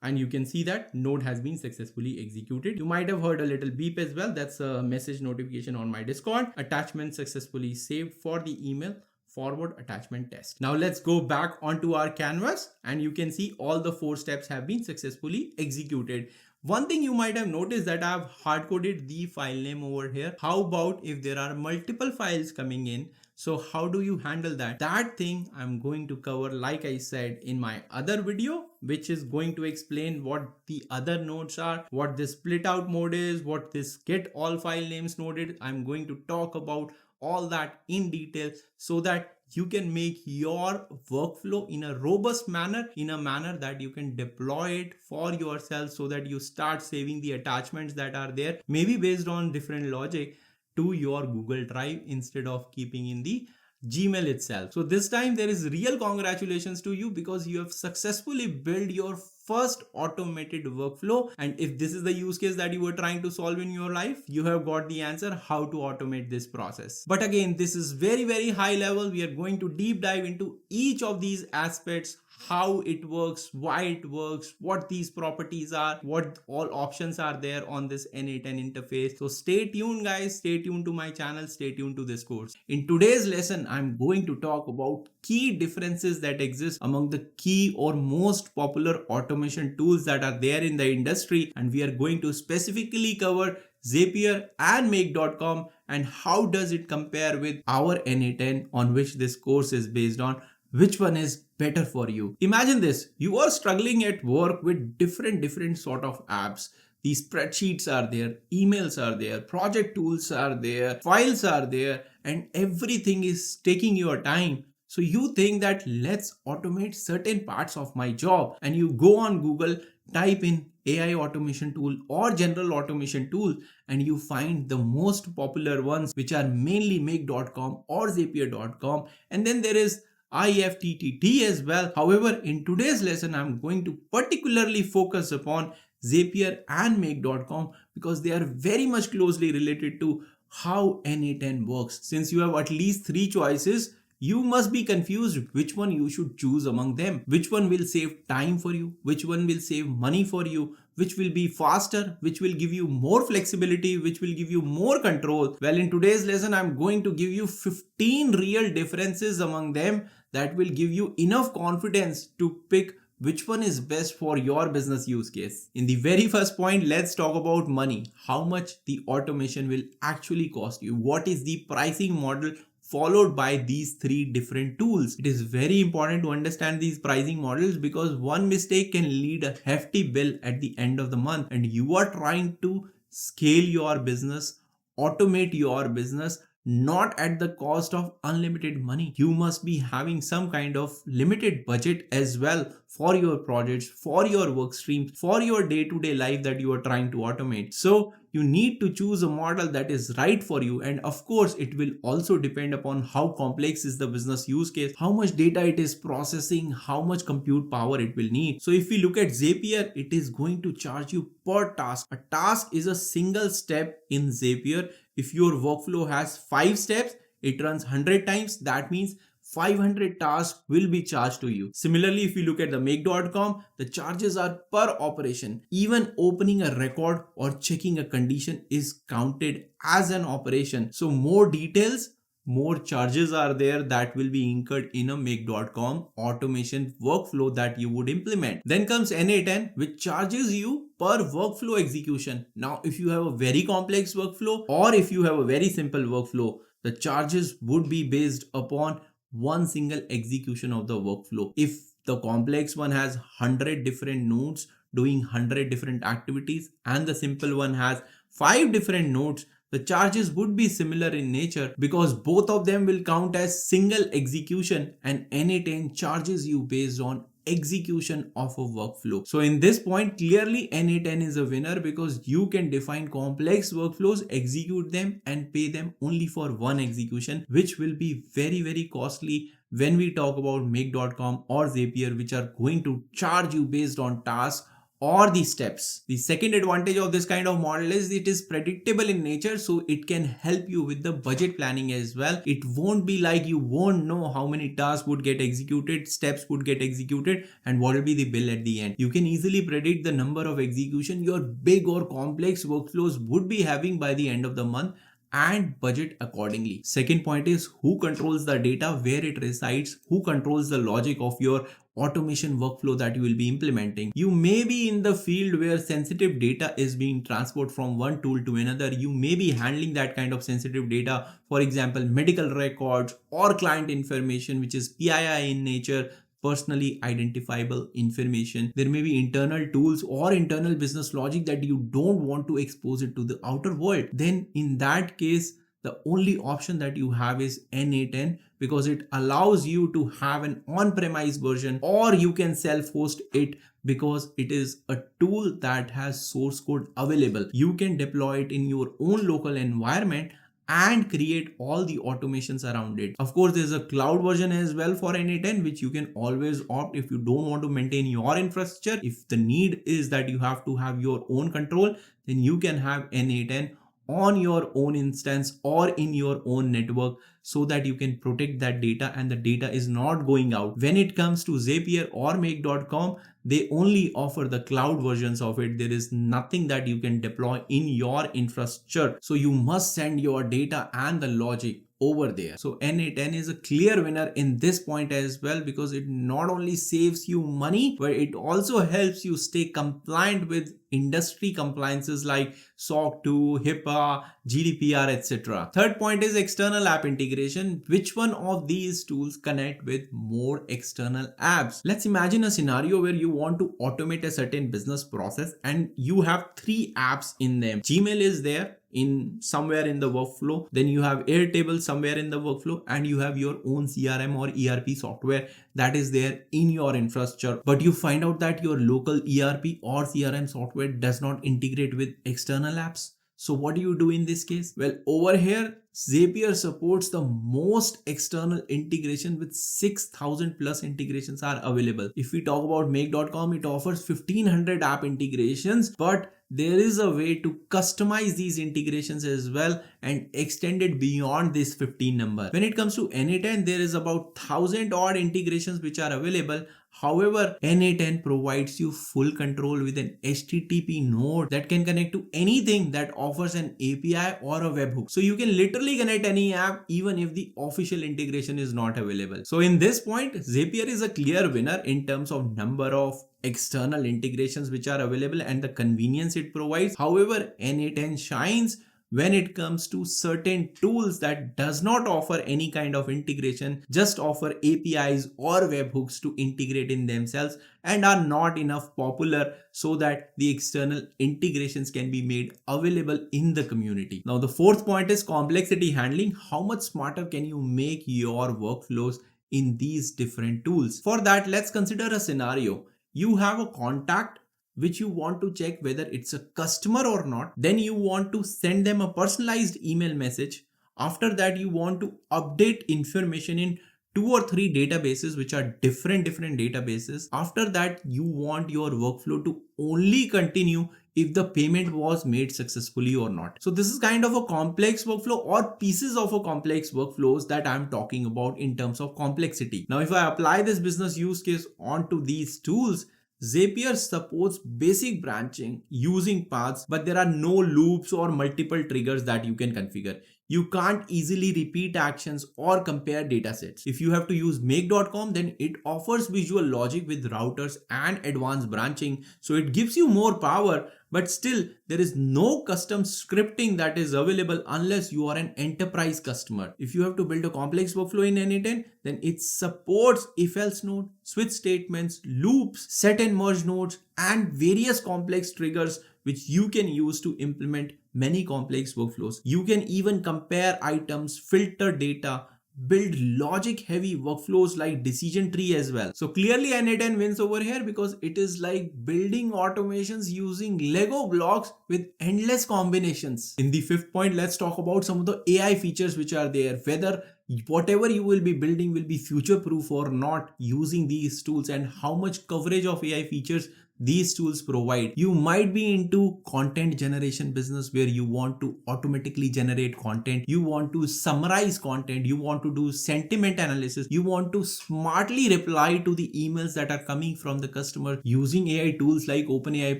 and you can see that node has been successfully executed. You might have heard a little beep as well. That's a message notification on my Discord. Attachment successfully saved for the email forward attachment test. Now let's go back onto our canvas, and you can see all the 4 steps have been successfully executed. One thing you might have noticed that I've hard-coded the file name over here. How about if there are multiple files coming in? So how do you handle that? That thing I'm going to cover, like I said, in my other video, which is going to explain what the other nodes are, what this split out mode is, what this get all file names node is. I'm going to talk about all that in detail so that you can make your workflow in a robust manner, in a manner that you can deploy it for yourself, so that you start saving the attachments that are there, maybe based on different logic, to your Google Drive instead of keeping in the Gmail itself. So this time there is real congratulations to you, because you have successfully built your first automated workflow. And if this is the use case that you were trying to solve in your life, you have got the answer how to automate this process. But again, this is very, very high level. We are going to deep dive into each of these aspects, how it works, why it works, what these properties are, what all options are there on this n8n interface. So stay tuned, guys. Stay tuned to my channel. Stay tuned to this course. In today's lesson, I'm going to talk about key differences that exist among the key or most popular automation tools that are there in the industry. And we are going to specifically cover Zapier and make.com and how does it compare with our n8n on which this course is based on. Which one is better for you? Imagine this. You are struggling at work with different sort of apps. These spreadsheets are there, emails are there, project tools are there, files are there, and everything is taking your time. So you think that let's automate certain parts of my job, and you go on Google, type in AI automation tool or general automation tool, and you find the most popular ones, which are mainly make.com or zapier.com, and then there is IFTTT as well. However, in today's lesson, I'm going to particularly focus upon Zapier and make.com because they are very much closely related to how n8n works. Since you have at least 3 choices, you must be confused which one you should choose among them. Which one will save time for you? Which one will save money for you? Which will be faster? Which will give you more flexibility? Which will give you more control? Well, in today's lesson, I'm going to give you 15 real differences among them that will give you enough confidence to pick which one is best for your business use case. In the very first point, let's talk about money. How much the automation will actually cost you? What is the pricing model followed by these 3 different tools? It is very important to understand these pricing models because one mistake can lead a hefty bill at the end of the month, and you are trying to scale your business, automate your business, not at the cost of unlimited money. You must be having some kind of limited budget as well for your projects, for your work streams, for your day-to-day life that you are trying to automate. So you need to choose a model that is right for you, and of course it will also depend upon how complex is the business use case, how much data it is processing, how much compute power it will need. So if we look at Zapier, it is going to charge you per task. A task is a single step in Zapier. If your workflow has 5 steps, it runs 100 times. That means 500 tasks will be charged to you. Similarly, if you look at the make.com, the charges are per operation. Even opening a record or checking a condition is counted as an operation. So more details, more charges are there that will be incurred in a make.com automation workflow that you would implement. Then comes n8n, which charges you per workflow execution. Now, if you have a very complex workflow or if you have a very simple workflow, the charges would be based upon one single execution of the workflow. If the complex one has 100 different nodes doing 100 different activities and the simple one has 5 different nodes, the charges would be similar in nature because both of them will count as single execution, and n8n charges you based on execution of a workflow. So in this point, clearly n8n is a winner because you can define complex workflows, execute them and pay them only for one execution, which will be very costly when we talk about make.com or Zapier, which are going to charge you based on tasks or the steps. The second advantage of this kind of model is it is predictable in nature, so it can help you with the budget planning as well. It won't be like you won't know how many tasks would get executed, steps would get executed, and what will be the bill at the end. You can easily predict the number of execution your big or complex workflows would be having by the end of the month and budget accordingly. Second point is who controls the data, where it resides, who controls the logic of your automation workflow that you will be implementing. You may be in the field where sensitive data is being transferred from one tool to another. You may be handling that kind of sensitive data, for example, medical records or client information, which is PII in nature, personally identifiable information. There may be internal tools or internal business logic that you don't want to expose it to the outer world. Then in that case, the only option that you have is n8n because it allows you to have an on-premise version, or you can self-host it because it is a tool that has source code available. You can deploy it in your own local environment and create all the automations around it. Of course, there's a cloud version as well for n8n, which you can always opt if you don't want to maintain your infrastructure. If the need is that you have to have your own control, then you can have n8n on your own instance or in your own network so that you can protect that data and the data is not going out. When it comes to Zapier or make.com, they only offer the cloud versions of it. There is nothing that you can deploy in your infrastructure. So you must send your data and the logic over there. So n8n is a clear winner in this point as well because it not only saves you money, but it also helps you stay compliant with industry compliances like SOC 2, HIPAA, GDPR, etc. Third point is external app integration. Which one of these tools connect with more external apps? Let's imagine a scenario where you want to automate a certain business process and you have 3 apps in them. Gmail is there in somewhere in the workflow, then you have Airtable somewhere in the workflow, and you have your own CRM or ERP software that is there in your infrastructure. But you find out that your local ERP or CRM software does not integrate with external apps. So what do you do in this case? Well, over here, Zapier supports the most external integration with 6,000 plus integrations are available. If we talk about make.com, it offers 1,500 app integrations, but there is a way to customize these integrations as well, and extended beyond this 15 number. When it comes to n8n, there is about 1000 odd integrations which are available. However, n8n provides you full control with an HTTP node that can connect to anything that offers an API or a webhook. So you can literally connect any app even if the official integration is not available. So in this point, Zapier is a clear winner in terms of number of external integrations which are available and the convenience it provides. However, n8n shines when it comes to certain tools that does not offer any kind of integration, just offer APIs or webhooks to integrate in themselves and are not enough popular so that the external integrations can be made available in the community. Now, the fourth point is complexity handling. How much smarter can you make your workflows in these different tools? For that, let's consider a scenario. You have a contact which you want to check whether it's a customer or not. Then you want to send them a personalized email message. After that, you want to update information in 2 or 3 databases which are different databases. After that, you want your workflow to only continue if the payment was made successfully or not. So this is kind of a complex workflow or pieces of a complex workflows that I'm talking about in terms of complexity. Now, if I apply this business use case onto these tools, Zapier supports basic branching using paths, but there are no loops or multiple triggers that you can configure. You can't easily repeat actions or compare datasets. If you have to use make.com, then it offers visual logic with routers and advanced branching. So it gives you more power, but still there is no custom scripting that is available unless you are an enterprise customer. If you have to build a complex workflow in n8n, then it supports if-else node, switch statements, loops, set and merge nodes, and various complex triggers which you can use to implement many complex workflows. You can even compare items, filter data, build logic heavy workflows like decision tree as well. So clearly n8n wins over here because it is like building automations using Lego blocks with endless combinations. In the fifth point, let's talk about some of the AI features which are there, whether whatever you will be building will be future proof or not using these tools, and how much coverage of AI features these tools provide. You might be into content generation business where you want to automatically generate content, you want to summarize content, you want to do sentiment analysis, you want to smartly reply to the emails that are coming from the customer using AI tools like OpenAI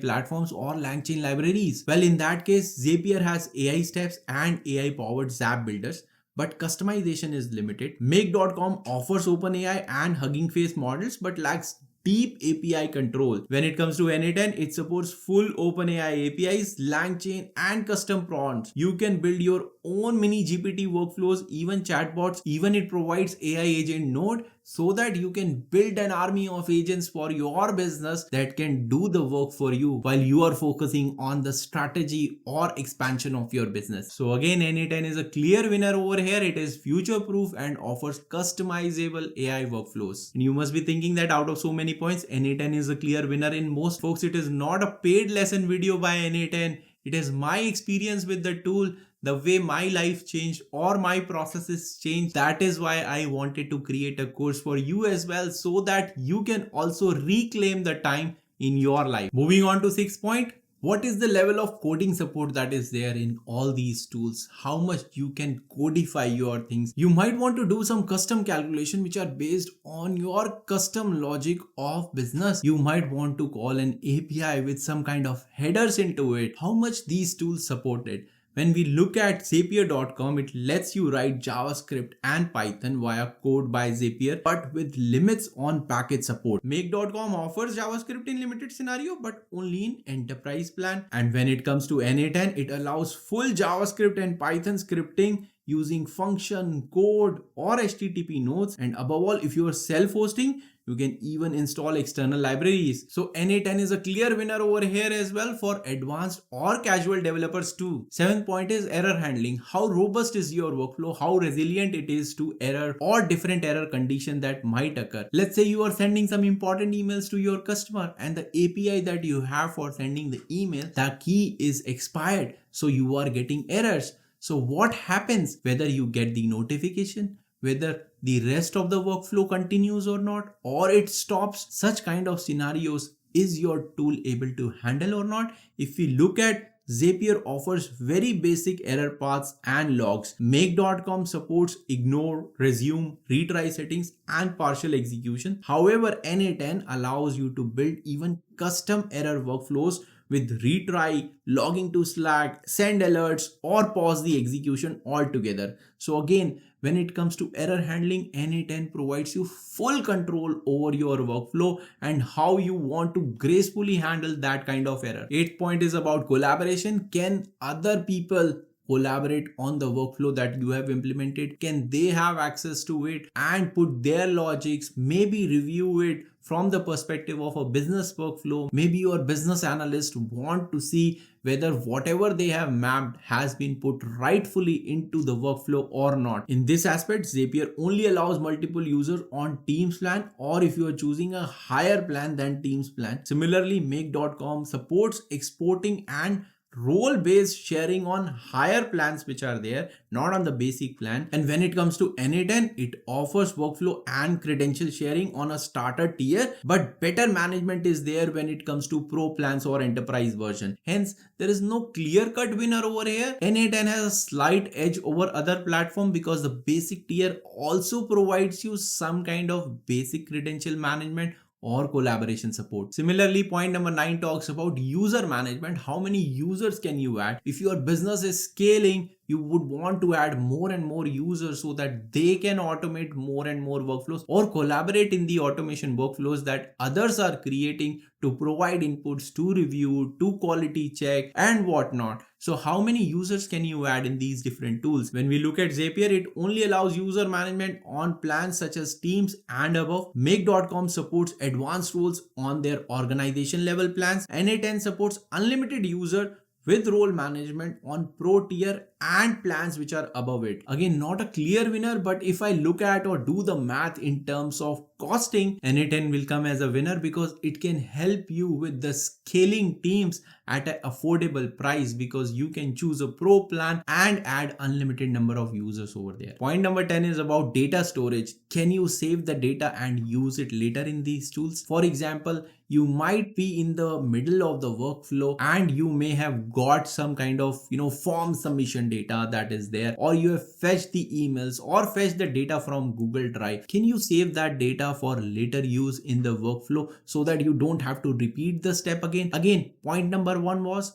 platforms or LangChain libraries. Well, in that case, Zapier has AI steps and AI powered Zap builders, but customization is limited. Make.com offers OpenAI and Hugging Face models but lacks deep API control. When it comes to n8n, it supports full OpenAI APIs, LangChain, and custom prompts. You can build your own mini GPT workflows, even chatbots. Even it provides AI agent node so that you can build an army of agents for your business that can do the work for you while you are focusing on the strategy or expansion of your business. So again, n8n is a clear winner over here. It is future proof and offers customizable AI workflows. And you must be thinking that out of so many points, n8n is a clear winner. In most folks, it is not a paid lesson video by n8n. It is my experience with the tool, the way my life changed or my processes changed. That is why I wanted to create a course for you as well, so that you can also reclaim the time in your life. Moving on to 6th point. What is the level of coding support that is there in all these tools? How much you can codify your things? You might want to do some custom calculation which are based on your custom logic of business. You might want to call an API with some kind of headers into it. How much these tools support it? When we look at Zapier.com, it lets you write JavaScript and Python via code by Zapier, but with limits on package support. Make.com offers JavaScript in limited scenario, but only in enterprise plan. And when it comes to n8n, it allows full JavaScript and Python scripting using function, code, or HTTP nodes. And above all, if you are self-hosting, you can even install external libraries. So n8n is a clear winner over here as well for advanced or casual developers too. 7th point is error handling. How robust is your workflow? How resilient it is to error or different error condition that might occur. Let's say you are sending some important emails to your customer and the API that you have for sending the email, the key is expired. So you are getting errors. So what happens whether you get the notification, whether the rest of the workflow continues or not, or it stops? Such kind of scenarios, is your tool able to handle or not? If we look at Zapier offers very basic error paths and logs. Make.com supports ignore, resume, retry settings and partial execution. However, n8n allows you to build even custom error workflows with retry, logging to Slack, send alerts, or pause the execution altogether. So again, when it comes to error handling, n8n provides you full control over your workflow and how you want to gracefully handle that kind of error. 8th point is about collaboration. Can other people collaborate on the workflow that you have implemented? Can they have access to it and put their logics, maybe review it from the perspective of a business workflow? Maybe your business analyst want to see whether whatever they have mapped has been put rightfully into the workflow or not. In this aspect, Zapier only allows multiple users on Teams plan, or if you are choosing a higher plan than Teams plan. Similarly, Make.com supports exporting and role-based sharing on higher plans which are there, not on the basic plan. And when it comes to n8n, it offers workflow and credential sharing on a starter tier, but better management is there when it comes to pro plans or enterprise version. Hence, there is no clear-cut winner over here. n8n has a slight edge over other platform because the basic tier also provides you some kind of basic credential management or collaboration support. Similarly, point number 9 talks about user management. How many users can you add? If your business is scaling, you would want to add more and more users so that they can automate more and more workflows or collaborate in the automation workflows that others are creating to provide inputs, to review, to quality check and whatnot. So how many users can you add in these different tools? When we look at Zapier, it only allows user management on plans such as Teams and above. Make.com supports advanced roles on their organization level plans. n8n supports unlimited user with role management on pro tier and plans which are above it. Again, not a clear winner, but if I look at or do the math in terms of costing, n8n will come as a winner because it can help you with the scaling teams at an affordable price, because you can choose a pro plan and add unlimited number of users over there. Point number 10 is about data storage. Can you save the data and use it later in these tools? For example, you might be in the middle of the workflow and you may have got some kind of form submission data that is there, or you have fetched the emails or fetched the data from Google Drive. Can you save that data for later use in the workflow so that you don't have to repeat the step again? Again, point number 1 was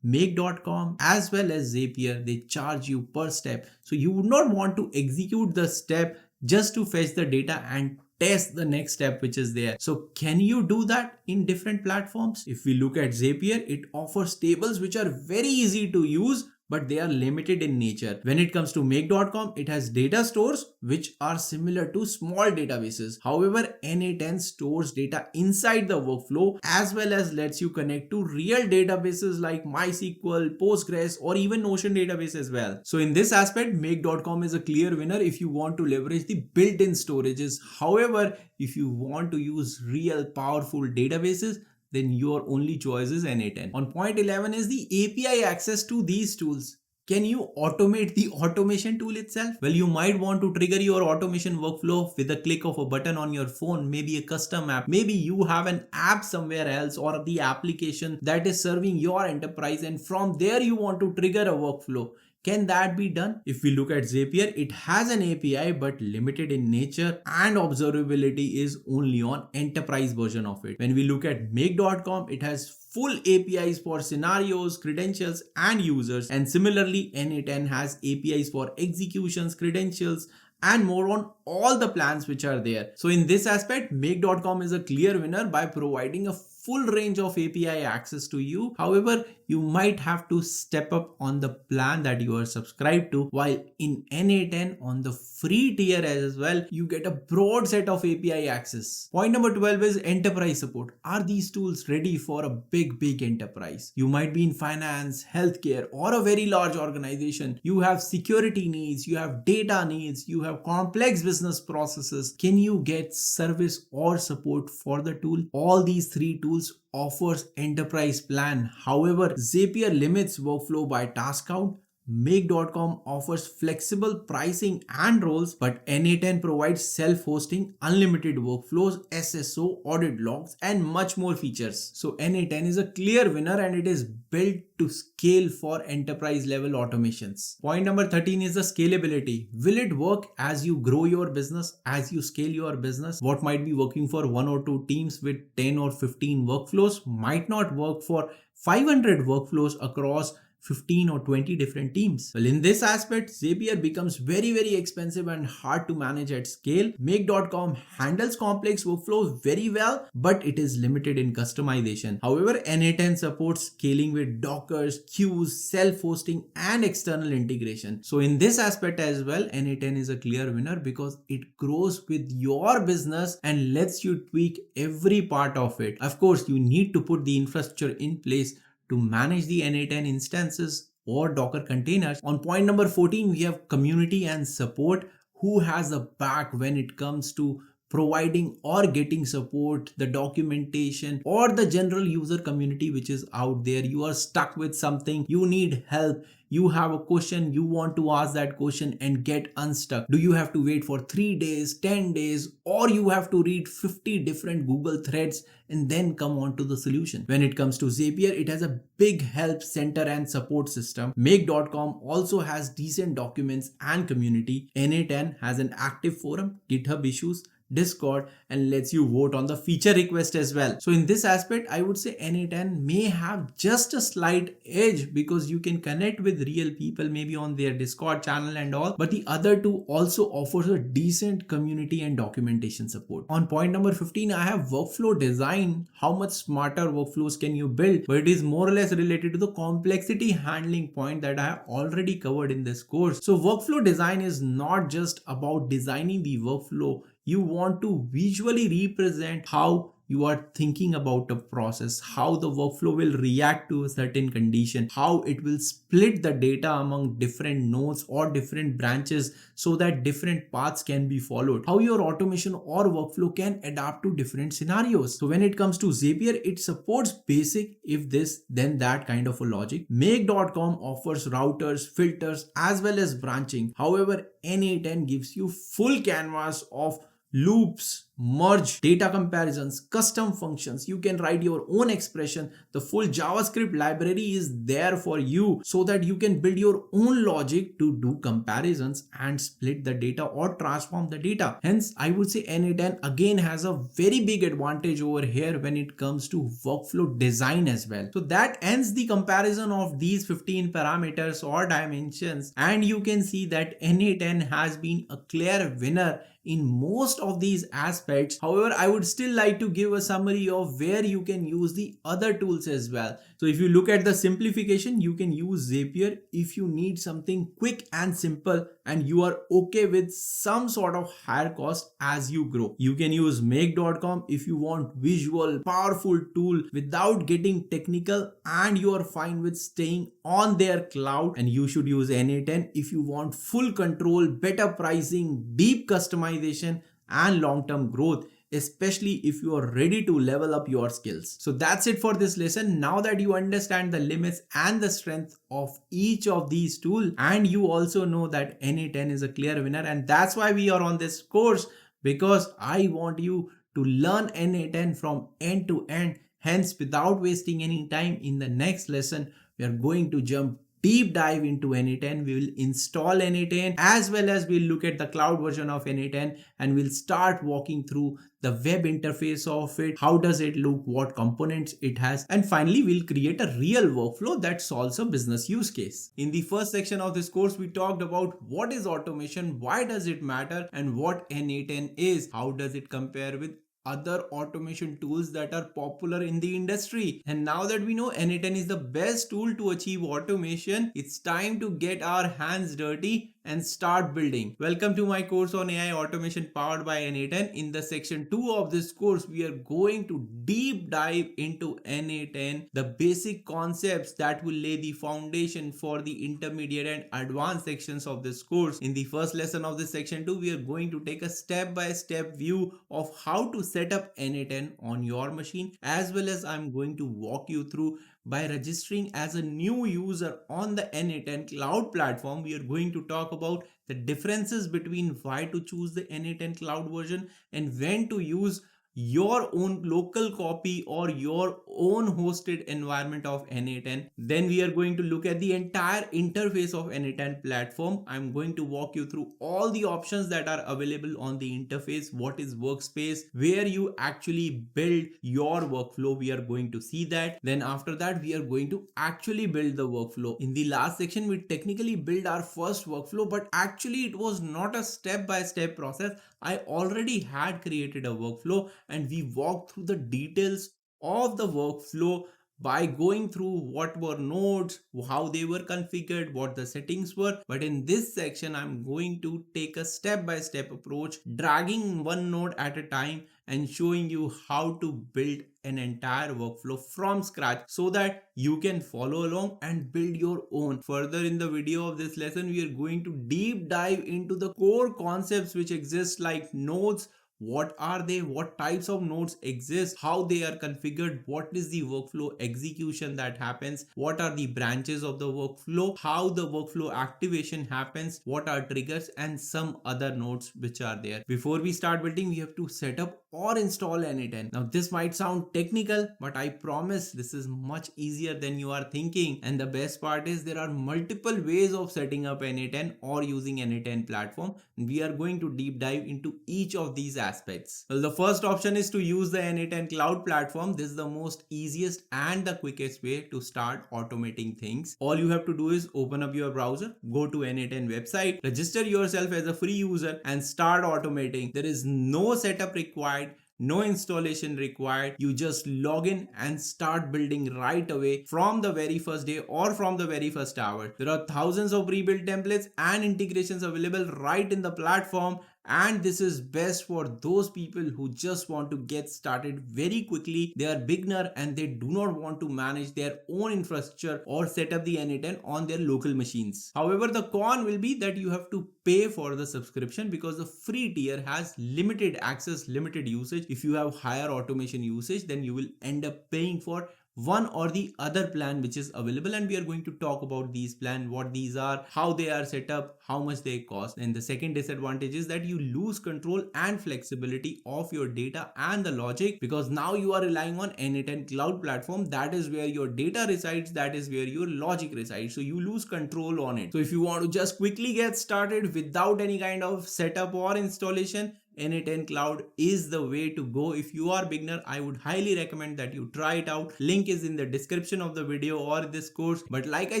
Make.com as well as Zapier, they charge you per step. So you would not want to execute the step just to fetch the data and test the next step which is there. So can you do that in different platforms? If we look at Zapier, it offers tables which are very easy to use, but they are limited in nature. When it comes to Make.com, it has data stores which are similar to small databases. However, n8n stores data inside the workflow as well as lets you connect to real databases like MySQL, Postgres, or even Notion database as well. So in this aspect, Make.com is a clear winner if you want to leverage the built-in storages. However, if you want to use real powerful databases, then your only choice is n8n. On point 11 is the API access to these tools. Can you automate the automation tool itself? Well, you might want to trigger your automation workflow with a click of a button on your phone, maybe a custom app. Maybe you have an app somewhere else or the application that is serving your enterprise, and from there you want to trigger a workflow. Can that be done? If we look at Zapier, it has an API but limited in nature, and observability is only on enterprise version of it. When we look at Make.com, it has full APIs for scenarios, credentials, and users. And similarly, n8n has APIs for executions, credentials, and more on all the plans which are there. So in this aspect, Make.com is a clear winner by providing a full range of API access to you. However, you might have to step up on the plan that you are subscribed to, while in n8n on the free tier as well, you get a broad set of API access. Point number 12 is enterprise support. Are these tools ready for a big enterprise? You might be in finance, healthcare, or a very large organization. You have security needs, you have data needs, you have complex business processes. Can you get service or support for the tool? All these three tools offers enterprise plan. However, Zapier limits workflow by task count, Make.com offers flexible pricing and roles, but n8n provides self-hosting, unlimited workflows, SSO, audit logs, and much more features. So n8n is a clear winner and it is built to scale for enterprise level automations. Point number 13 is the scalability. Will it work as you grow your business, as you scale your business? What might be working for one or two teams with 10 or 15 workflows might not work for 500 workflows across 15 or 20 different teams. Well, in this aspect, Zapier becomes very expensive and hard to manage at scale. Make.com handles complex workflows very well, but it is limited in customization. However, n8n supports scaling with Dockers, queues, self-hosting, and external integration. So in this aspect as well, n8n is a clear winner because it grows with your business and lets you tweak every part of it. Of course, you need to put the infrastructure in place to manage the n8n instances or Docker containers. On point number 14, we have community and support. Who has a back when it comes to providing or getting support, the documentation, or the general user community which is out there? You are stuck with something, you need help, you have a question, you want to ask that question and get unstuck. Do you have to wait for 3 days, 10 days, or you have to read 50 different Google threads and then come on to the solution? When it comes to Zapier, it has a big help center and support system. Make.com also has decent documents and community. n8n has an active forum, GitHub issues, Discord, and lets you vote on the feature request as well. So in this aspect, I would say n8n may have just a slight edge because you can connect with real people maybe on their Discord channel and all, but the other two also offers a decent community and documentation support. On point number 15, I have workflow design. How much smarter workflows can you build? But it is more or less related to the complexity handling point that I have already covered in this course. So workflow design is not just about designing the workflow. You want to visually represent how you are thinking about a process, how the workflow will react to a certain condition, how it will split the data among different nodes or different branches so that different paths can be followed, how your automation or workflow can adapt to different scenarios. So when it comes to Zapier, it supports basic if this then that kind of a logic. Make.com offers routers, filters, as well as branching. However, n8n gives you full canvas of loops, merge, data comparisons, custom functions. You can write your own expression. The full JavaScript library is there for you so that you can build your own logic to do comparisons and split the data or transform the data. Hence, I would say n8n again has a very big advantage over here when it comes to workflow design as well. So that ends the comparison of these 15 parameters or dimensions, and you can see that n8n has been a clear winner in most of these aspects. However, I would still like to give a summary of where you can use the other tools as well. So if you look at the simplification, you can use Zapier if you need something quick and simple and you are okay with some sort of higher cost as you grow. You can use Make.com if you want visual, powerful tool without getting technical and you are fine with staying on their cloud. And you should use n8n if you want full control, better pricing, deep customization, and long-term growth, especially if you are ready to level up your skills. So that's it for this lesson. Now that you understand the limits and the strength of each of these tools, and you also know that n8n is a clear winner, and that's why we are on this course, because I want you to learn n8n from end to end. Hence, without wasting any time, in the next lesson, we are going to jump deep dive into n8n. We will install n8n as well as we'll look at the cloud version of n8n, and we'll start walking through the web interface of it. How does it look? What components it has? And finally, we'll create a real workflow that solves a business use case. In the first section of this course, we talked about what is automation, why does it matter, and what n8n is. How does it compare with other automation tools that are popular in the industry? And now that we know n8n is the best tool to achieve automation, it's time to get our hands dirty and start building. Welcome to my course on AI automation powered by n8n. In the section 2 of this course, we are going to deep dive into n8n, the basic concepts that will lay the foundation for the intermediate and advanced sections of this course. In the first lesson of this section 2, we are going to take a step-by-step view of how to set up n8n on your machine, as well as I'm going to walk you through by registering as a new user on the n8n cloud platform, we are going to talk about the differences between why to choose the n8n cloud version and when to use your own local copy or your own hosted environment of n8n. Then we are going to look at the entire interface of n8n platform. I'm going to walk you through all the options that are available on the interface, what is workspace, where you actually build your workflow. We are going to see that. Then after that, we are going to actually build the workflow. In the last section, we technically build our first workflow, but actually it was not a step-by-step process. I already had created a workflow and we walked through the details of the workflow by going through what were nodes, how they were configured, what the settings were. But in this section, I'm going to take a step-by-step approach, dragging one node at a time and showing you how to build an entire workflow from scratch so that you can follow along and build your own. Further in the video of this lesson, we are going to deep dive into the core concepts which exist, like nodes. What are they? What types of nodes exist? How they are configured? What is the workflow execution that happens? What are the branches of the workflow? How the workflow activation happens? What are triggers and some other nodes which are there? Before we start building, we have to set up or install n8n. Now this might sound technical, but I promise this is much easier than you are thinking. And the best part is there are multiple ways of setting up n8n or using n8n platform. We are going to deep dive into each of these aspects. Well, the first option is to use the n8n cloud platform. This is the most easiest and the quickest way to start automating things. All you have to do is open up your browser, go to n8n website, register yourself as a free user and start automating. There is no setup required, no installation required. You just log in and start building right away from the very first day or from the very first hour. There are thousands of pre-built templates and integrations available right in the platform, and this is best for those people who just want to get started very quickly. They are beginner and they do not want to manage their own infrastructure or set up the n8n on their local machines. However, the con will be that you have to pay for the subscription because the free tier has limited access, limited usage. If you have higher automation usage, then you will end up paying for one or the other plan which is available, and we are going to talk about these plans, what these are, how they are set up, how much they cost. And the second disadvantage is that you lose control and flexibility of your data and the logic, because now you are relying on n8n cloud platform. That is where your data resides, that is where your logic resides, so you lose control on it. So if you want to just quickly get started without any kind of setup or installation, n8n cloud is the way to go. If you are beginner, I would highly recommend that you try it out. Link is in the description of the video or this course. But like I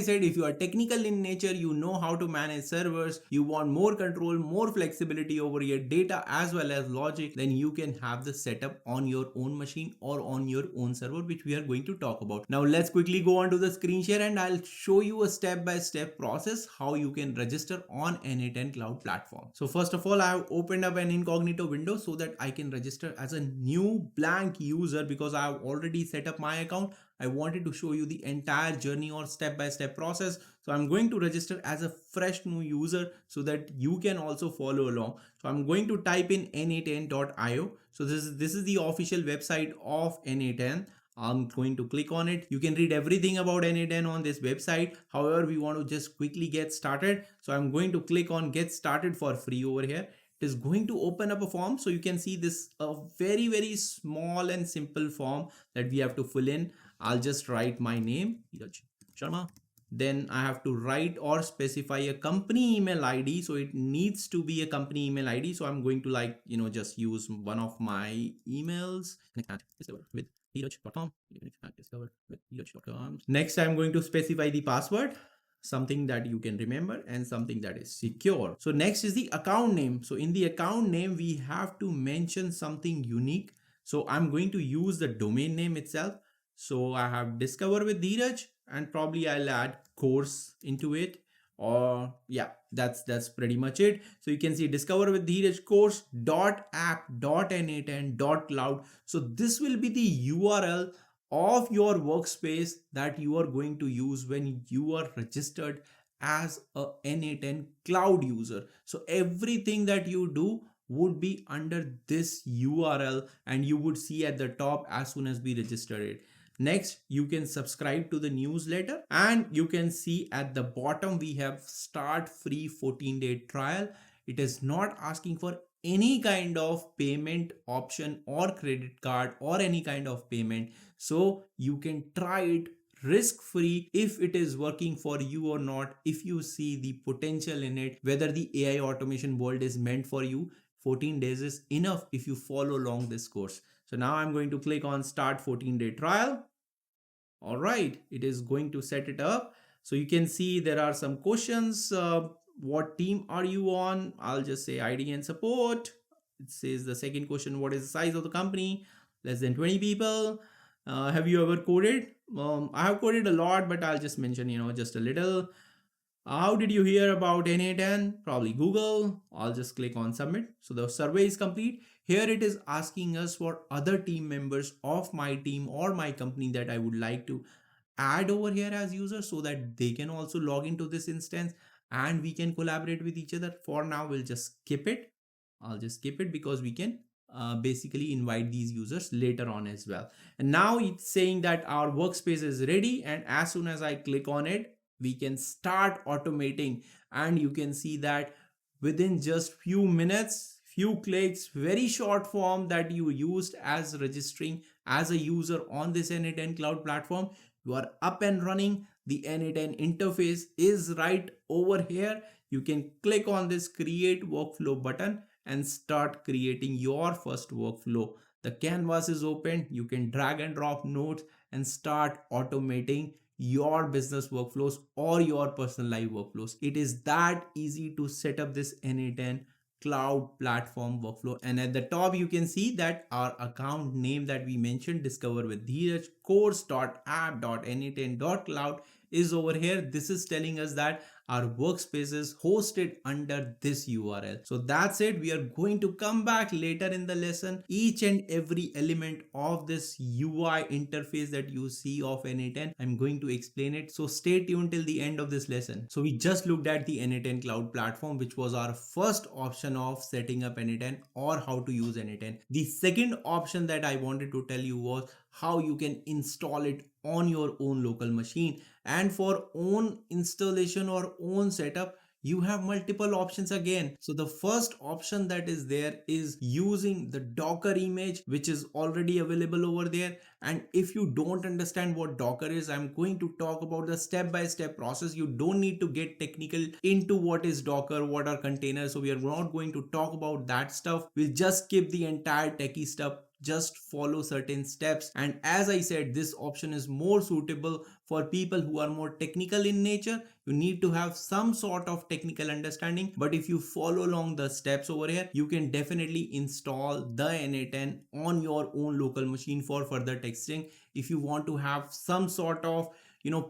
said, if you are technical in nature, you know how to manage servers, you want more control, more flexibility over your data as well as logic, then you can have the setup on your own machine or on your own server, which we are going to talk about. Now let's quickly go on to the screen share and I'll show you a step-by-step process how you can register on n8n cloud platform. So first of all, I have opened up an incognito window so that I can register as a new blank user because I have already set up my account. I wanted to show you the entire journey or step-by-step process. So I'm going to register as a fresh new user so that you can also follow along. So I'm going to type in n8n.io. So this is the official website of n8n. I'm going to click on it. You can read everything about n8n on this website. However, we want to just quickly get started. So I'm going to click on get started for free over here. It is going to open up a form. So you can see this a very small and simple form that we have to fill in. I'll just write my name, Sharma. Then I have to write or specify a company email ID. So it needs to be a company email ID. So I'm going to just use one of my emails with dheeraj.com. Next, I'm going to specify the password, something that you can remember and something that is secure. So next is the account name. So in the account name, we have to mention something unique. So I'm going to use the domain name itself. So I have discover with Dheeraj and probably I'll add course into it. Or yeah, that's pretty much it. So you can see discover with Dheeraj course .app.n8n.cloud. So this will be the URL of your workspace that you are going to use when you are registered as a n8n cloud user. So everything that you do would be under this URL and you would see at the top as soon as we register it. Next, you can subscribe to the newsletter, and you can see at the bottom we have start free 14-day trial. It is not asking for any kind of payment option or credit card or any kind of payment, so you can try it risk free if it is working for you or not, if you see the potential in it, whether the AI automation world is meant for you. 14 days is enough if you follow along this course. So now I'm going to click on start 14-day trial. All right, it is going to set it up. So you can see there are some questions. What team are you on? I'll just say ID and support. It says the second question, what is the size of the company? Less than 20 people. Have you ever coded? I have coded a lot, but I'll just mention, just a little. How did you hear about n8n? Probably Google. I'll just click on submit. So the survey is complete. Here it is asking us for other team members of my team or my company that I would like to add over here as users, so that they can also log into this instance and we can collaborate with each other. For now, we'll just skip it. I'll just skip it because we can basically invite these users later on as well. And now it's saying that our workspace is ready, and as soon as I click on it, we can start automating. And you can see that within just few minutes, few clicks, very short form that you used as registering as a user on this n8n cloud platform, you are up and running. The n8n interface is right over here. You can click on this create workflow button and start creating your first workflow. The canvas is open. You can drag and drop nodes and start automating your business workflows or your personal live workflows. It is that easy to set up this n8n cloud platform workflow. And at the top, you can see that our account name that we mentioned, discover with Dheeraj, course.app.n8n.cloud, is over here. This is telling us that our workspace is hosted under this URL. So that's it. We are going to come back later in the lesson. Each and every element of this UI interface that you see of n8n, I'm going to explain it. So stay tuned till the end of this lesson. So we just looked at the n8n cloud platform, which was our first option of setting up n8n or how to use n8n. The second option that I wanted to tell you was how you can install it on your own local machine. And for own installation or own setup, you have multiple options again. So the first option that is there is using the Docker image, which is already available over there. And if you don't understand what Docker is, I'm going to talk about the step-by-step process. You don't need to get technical into what is Docker, what are containers. So we are not going to talk about that stuff. We'll just skip the entire techie stuff, just follow certain steps. And as I said, this option is more suitable for people who are more technical in nature. You need to have some sort of technical understanding, but if you follow along the steps over here, you can definitely install the n8n on your own local machine for further testing. If you want to have some sort of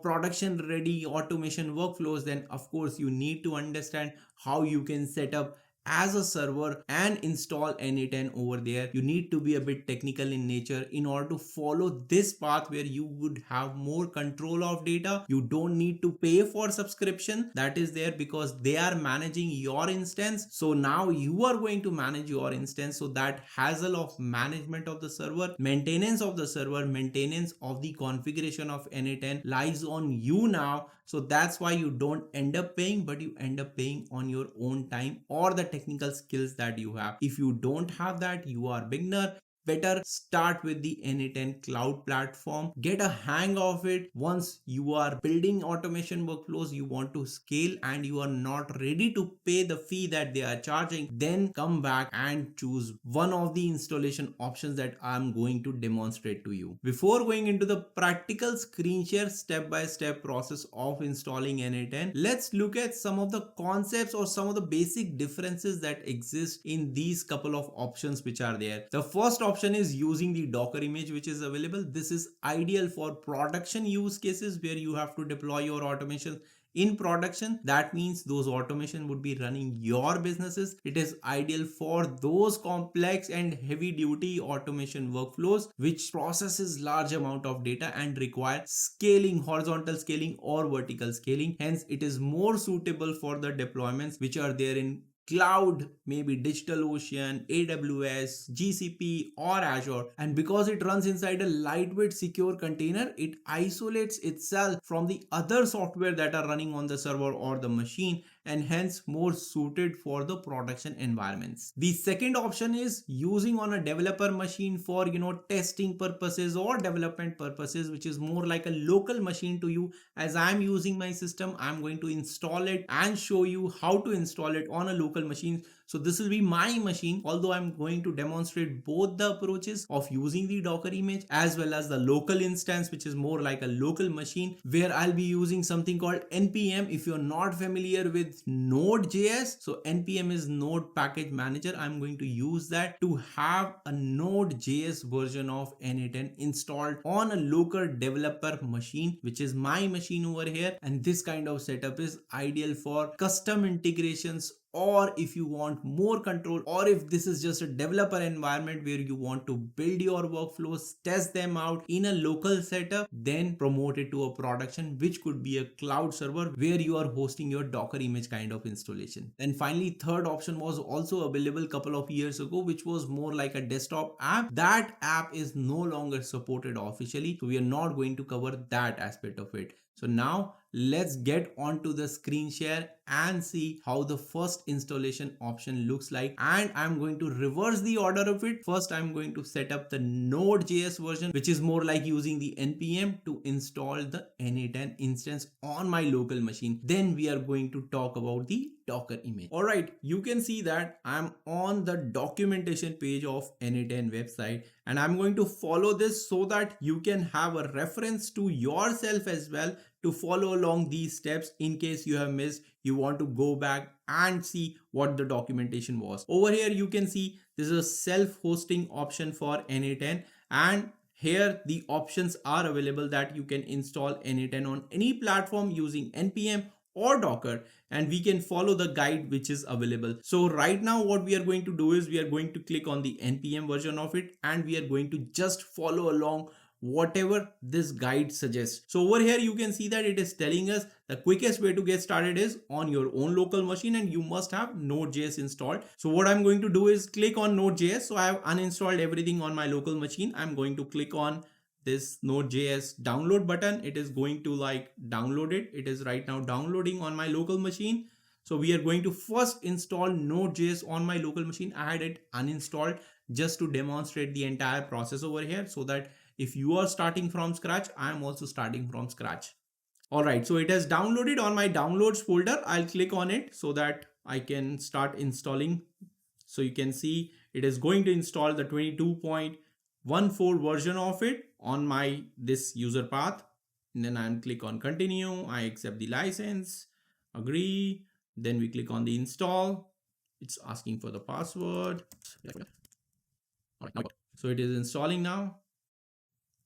production ready automation workflows, then of course you need to understand how you can set up as a server and install n8n over there. You need to be a bit technical in nature in order to follow this path where you would have more control of data. You don't need to pay for subscription that is there because they are managing your instance. So now you are going to manage your instance. So that hassle of management of the server, maintenance of the server, maintenance of the configuration of n8n lies on you now. So that's why you don't end up paying, but you end up paying on your own time or the technical skills that you have. If you don't have that, you are beginner, better start with the n8n cloud platform. Get a hang of it. Once you are building automation workflows, you want to scale and you are not ready to pay the fee that they are charging, then come back and choose one of the installation options that I'm going to demonstrate to you. Before going into the practical screen share step-by-step process of installing n8n, let's look at some of the concepts or some of the basic differences that exist in these couple of options which are there. The first option is using the Docker image which is available. This is ideal for production use cases where you have to deploy your automation in production. That means those automation would be running your businesses. It is ideal for those complex and heavy duty automation workflows which processes large amount of data and require scaling, horizontal scaling or vertical scaling. Hence it is more suitable for the deployments which are there in cloud, maybe DigitalOcean, AWS, GCP, or Azure. And because it runs inside a lightweight secure container, it isolates itself from the other software that are running on the server or the machine, and hence more suited for the production environments. The second option is using on a developer machine for testing purposes or development purposes, which is more like a local machine to you. As I'm using my system, I'm going to install it and show you how to install it on a local machine. So this will be my machine, although I'm going to demonstrate both the approaches of using the Docker image as well as the local instance, which is more like a local machine, where I'll be using something called npm. If you're not familiar with Node.js, so npm is Node Package Manager. I'm going to use that to have a Node.js version of n8n installed on a local developer machine, which is my machine over here. And this kind of setup is ideal for custom integrations, or if you want more control, or if this is just a developer environment where you want to build your workflows, test them out in a local setup, then promote it to a production, which could be a cloud server where you are hosting your Docker image kind of installation. And finally, third option was also available a couple of years ago, which was more like a desktop app. That app is no longer supported officially, so we are not going to cover that aspect of it. So now let's get onto the screen share and see how the first installation option looks like. And I'm going to reverse the order of it. First, I'm going to set up the Node.js version, which is more like using the npm to install the n8n instance on my local machine. Then we are going to talk about the Docker image. All right, you can see that I'm on the documentation page of n8n website, and I'm going to follow this so that you can have a reference to yourself as well to follow along these steps. In case you have missed, you want to go back and see what the documentation was. Over here you can see this is a self-hosting option for n8n, and here the options are available that you can install n8n on any platform using npm or Docker, and we can follow the guide which is available. So right now what we are going to do is we are going to click on the npm version of it, and we are going to just follow along whatever this guide suggests. So over here you can see that it is telling us the quickest way to get started is on your own local machine, and you must have Node.js installed. So what I'm going to do is click on Node.js. So I have uninstalled everything on my local machine. I'm going to click on this Node.js download button. It is going to download it. It is right now downloading on my local machine. So we are going to first install Node.js on my local machine. I had it uninstalled just to demonstrate the entire process over here, so that if you are starting from scratch, I am also starting from scratch. All right, so it has downloaded on my downloads folder. I'll click on it so that I can start installing. So you can see it is going to install the 22.14 version of it on my this user path. And then I'll click on continue. I accept the license, agree. Then we click on the install. It's asking for the password. All right, so it is installing now.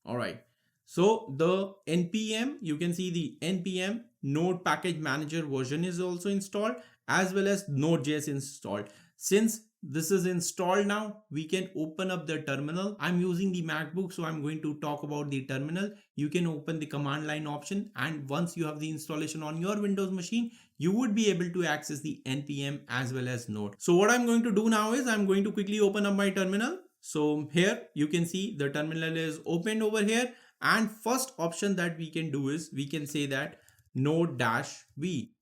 All right, so the npm, you can see the npm Node Package Manager version is also installed, as well as Node.js installed. Since this is installed now, we can open up the terminal. I'm using the MacBook, so I'm going to talk about the terminal. You can open the command line option, and once you have the installation on your Windows machine, you would be able to access the npm as well as Node. So what I'm going to do now is I'm going to quickly open up my terminal. So here you can see the terminal is opened over here, and first option that we can do is we can say that node-v.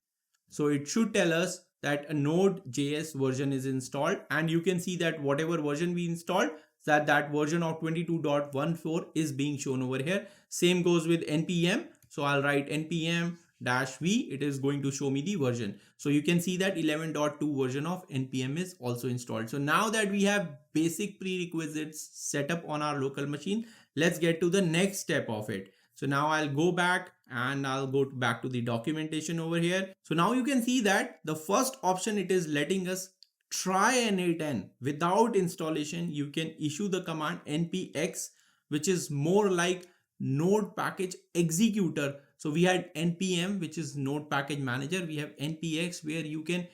So it should tell us that a Node.js version is installed, and you can see that whatever version we installed, that version of 22.14 is being shown over here. Same goes with npm. So I'll write npm -v, it is going to show me the version. So you can see that 11.2 version of npm is also installed. So now that we have basic prerequisites set up on our local machine, let's get to the next step of it. So now I'll go back and I'll go back to the documentation over here. So now you can see that the first option, it is letting us try n8n without installation. You can issue the command npx, which is more like Node Package Executor. So we had npm, which is Node Package Manager. We have npx, where you can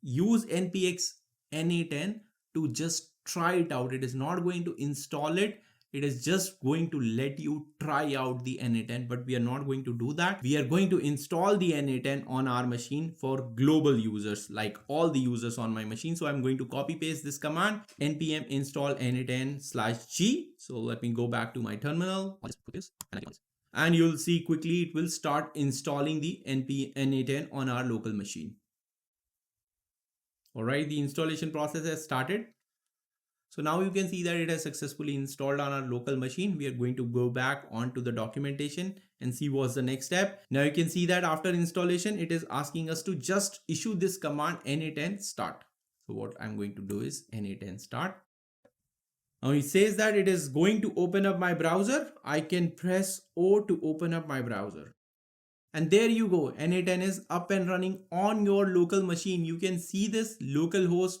use npx n8n to just try it out. It is not going to install it. It is just going to let you try out the n8n, but we are not going to do that. We are going to install the n8n on our machine for global users, like all the users on my machine. So I'm going to copy paste this command, npm install n8n/g. So let me go back to my terminal. I'll just put this and you'll see quickly it will start installing the n8n on our local machine. All right, the installation process has started. So now you can see that it has successfully installed on our local machine. We are going to go back onto the documentation and see what's the next step. Now you can see that after installation, it is asking us to just issue this command n8n start. So what I'm going to do is n8n start. Now it says that it is going to open up my browser. I can press O to open up my browser. And there you go, n8n is up and running on your local machine. You can see this localhost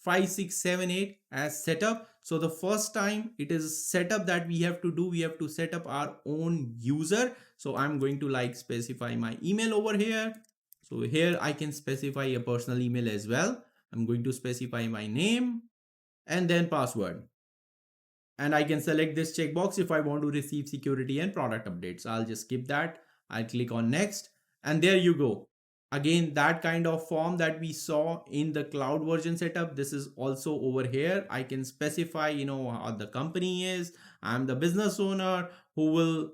5678 as setup. So the first time it is setup that we have to do, we have to set up our own user. So I'm going to like specify my email over here. So here I can specify a personal email as well. I'm going to specify my name and then password. And I can select this checkbox if I want to receive security and product updates. I'll just skip that. I'll click on next and there you go. Again, that kind of form that we saw in the cloud version setup, this is also over here. I can specify, how the company is. I'm the business owner. Who will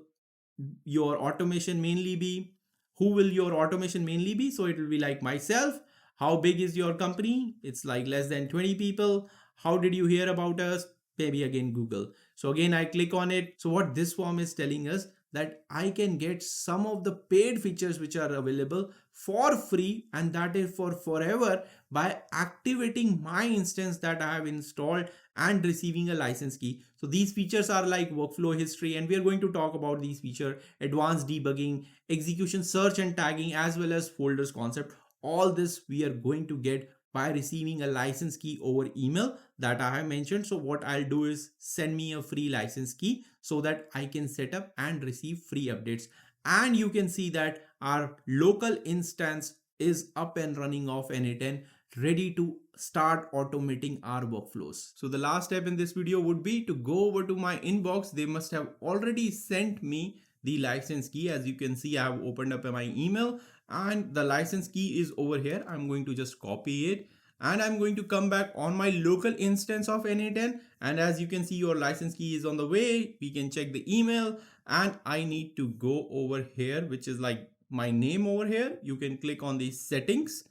your automation mainly be? So it will be like myself. How big is your company? It's like less than 20 people. How did you hear about us? Maybe again Google. So again I click on it. So what this form is telling us that I can get some of the paid features which are available for free, and that is for forever, by activating my instance that I have installed and receiving a license key. So these features are like workflow history, and we are going to talk about these features: advanced debugging, execution, search and tagging, as well as folders concept. All this we are going to get by receiving a license key over email that I have mentioned. So what I'll do is send me a free license key so that I can set up and receive free updates. And you can see that our local instance is up and running of n8n, ready to start automating our workflows. So the last step in this video would be to go over to my inbox. They must have already sent me the license key. As you can see, I have opened up my email and the license key is over here. I'm going to just copy it and I'm going to come back on my local instance of n8n, and as you can see, your license key is on the way. We can check the email, and I need to go over here, which is like my name over here. You can click on the settings,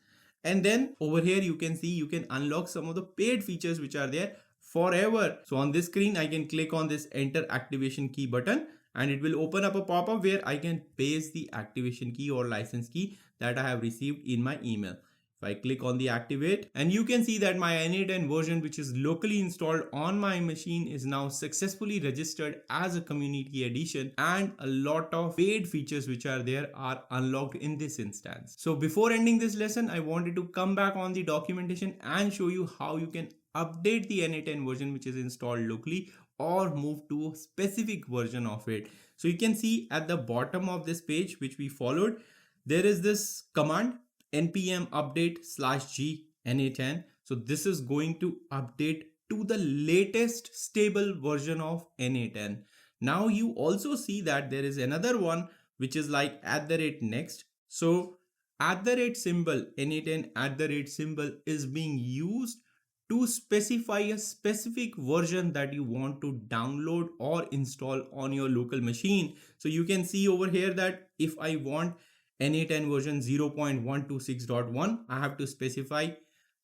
and then over here you can see you can unlock some of the paid features which are there forever. So on this screen I can click on this enter activation key button, and it will open up a pop-up where I can paste the activation key or license key that I have received in my email. If I click on the activate, and you can see that my n8n version, which is locally installed on my machine, is now successfully registered as a community edition, and a lot of paid features which are there are unlocked in this instance. So before ending this lesson, I wanted to come back on the documentation and show you how you can update the n8n version which is installed locally, or move to a specific version of it. So you can see at the bottom of this page which we followed, there is this command npm update/g n8n. So this is going to update to the latest stable version of n8n. Now you also see that there is another one which is like @next. So symbol n8n symbol is being used to specify a specific version that you want to download or install on your local machine. So you can see over here that if I want n8n version 0.126.1, I have to specify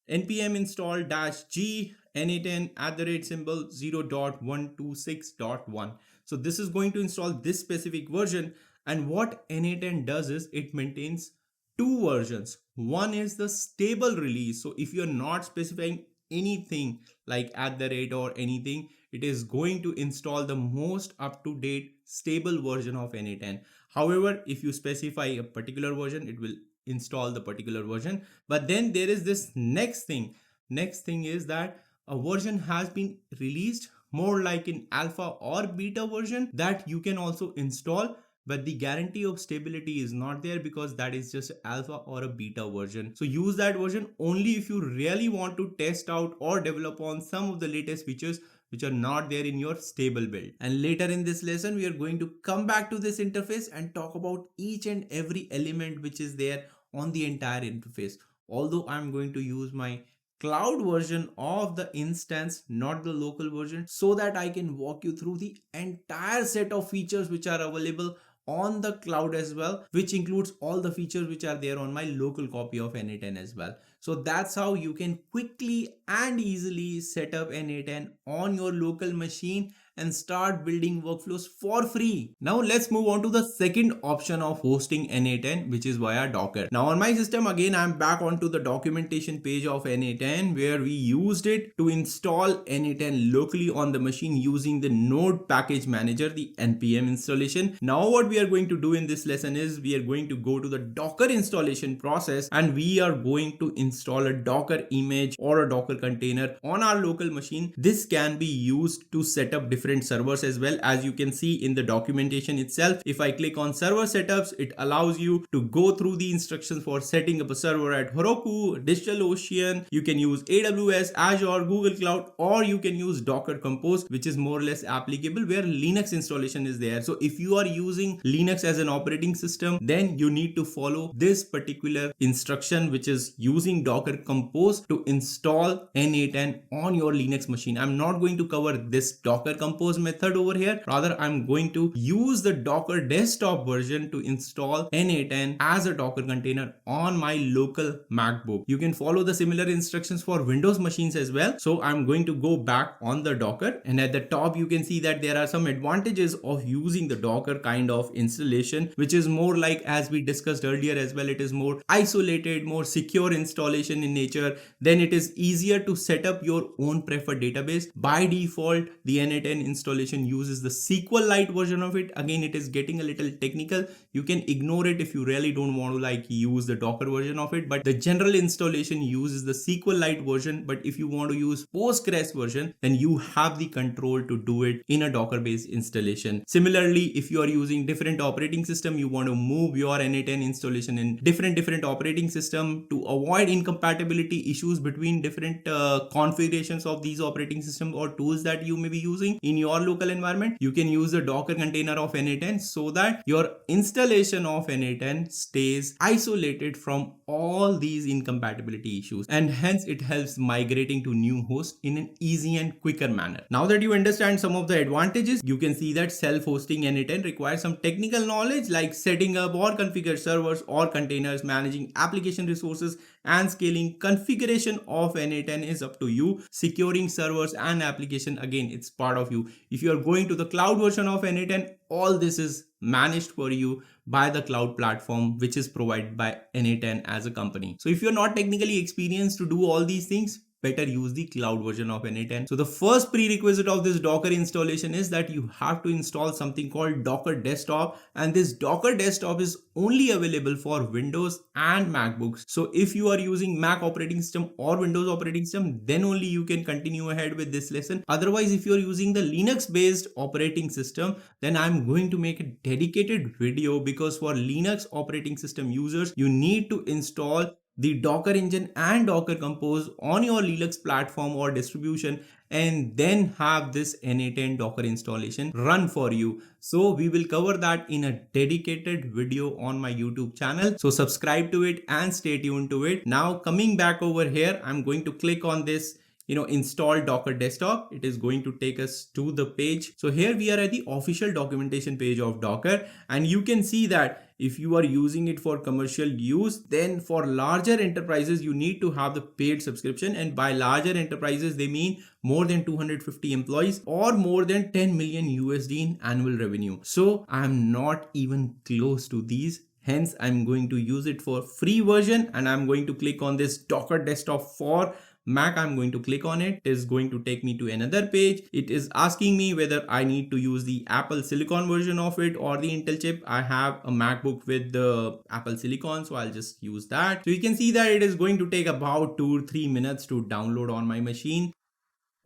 npm install -g n8n symbol 0.126.1. So this is going to install this specific version. And what n8n does is it maintains two versions. One is the stable release. So if you're not specifying anything like or anything, it is going to install the most up-to-date stable version of n8n. However, if you specify a particular version, it will install the particular version. But then there is this next thing. Next thing is that a version has been released, more like an alpha or beta version, that you can also install, but the guarantee of stability is not there because that is just alpha or a beta version. So use that version only if you really want to test out or develop on some of the latest features which are not there in your stable build. And later in this lesson, we are going to come back to this interface and talk about each and every element which is there on the entire interface. Although I'm going to use my cloud version of the instance, not the local version, so that I can walk you through the entire set of features which are available on the cloud as well, which includes all the features which are there on my local copy of n8n as well. So that's how you can quickly and easily set up n8n on your local machine and start building workflows for free. Now let's move on to the second option of hosting n8n, which is via Docker. Now on my system, again, I'm back onto the documentation page of n8n, where we used it to install n8n locally on the machine using the node package manager, the npm installation. Now what we are going to do in this lesson is we are going to go to the Docker installation process, and we are going to install a Docker image or a Docker container on our local machine. This can be used to set up different servers as well. As you can see in the documentation itself, if I click on server setups, it allows you to go through the instructions for setting up a server at Heroku, DigitalOcean. You can use AWS, Azure, Google Cloud, or you can use Docker Compose, which is more or less applicable where Linux installation is there. So if you are using Linux as an operating system, then you need to follow this particular instruction, which is using Docker Compose to install n8n on your Linux machine. I'm not going to cover this Docker Compose method over here. Rather, I'm going to use the Docker desktop version to install n8n as a Docker container on my local MacBook. You can follow the similar instructions for Windows machines as well. So I'm going to go back on the Docker, and at the top you can see that there are some advantages of using the Docker kind of installation, which is more like, as we discussed earlier as well, it is more isolated, more secure installation in nature. Then it is easier to set up your own preferred database. By default, the n8n installation uses the SQLite version of it. Again, it is getting a little technical. You can ignore it if you really don't want to like use the Docker version of it, but the general installation uses the SQLite version. But if you want to use Postgres version, then you have the control to do it in a Docker based installation. Similarly, if you are using different operating system, you want to move your n8n installation in different operating system to avoid incompatibility issues between different configurations of these operating system or tools that you may be using in your local environment, you can use the Docker container of n8n so that your installation of n8n stays isolated from all these incompatibility issues, and hence it helps migrating to new host in an easy and quicker manner. Now that you understand some of the advantages, you can see that self-hosting n8n requires some technical knowledge like setting up or configure servers or containers, managing application resources, and scaling. Configuration of n8n is up to you. Securing servers and application, again, it's part of you. If you are going to the cloud version of n8n, all this is managed for you by the cloud platform, which is provided by n8n as a company. So if you're not technically experienced to do all these things, better use the cloud version of n8n. So the first prerequisite of this Docker installation is that you have to install something called Docker Desktop, and this Docker Desktop is only available for Windows and MacBooks. So if you are using Mac operating system or Windows operating system, then only you can continue ahead with this lesson. Otherwise, if you're using the Linux based operating system, then I'm going to make a dedicated video, because for Linux operating system users, you need to install the Docker engine and Docker Compose on your Linux platform or distribution, and then have this n8n Docker installation run for you. So we will cover that in a dedicated video on my YouTube channel. So subscribe to it and stay tuned to it. Now coming back over here, I'm going to click on this install Docker Desktop. It is going to take us to the page. So here we are at the official documentation page of Docker, and you can see that if you are using it for commercial use, then for larger enterprises you need to have the paid subscription, and by larger enterprises they mean more than 250 employees or more than 10 million USD in annual revenue. So I'm not even close to these. Hence I'm going to use it for free version, and I'm going to click on this Docker Desktop for Mac. I'm going to click on it. It is going to take me to another page. It is asking me whether I need to use the Apple Silicon version of it or the Intel chip. I have a MacBook with the Apple Silicon, so I'll just use that. So you can see that it is going to take about 2 or 3 minutes to download on my machine.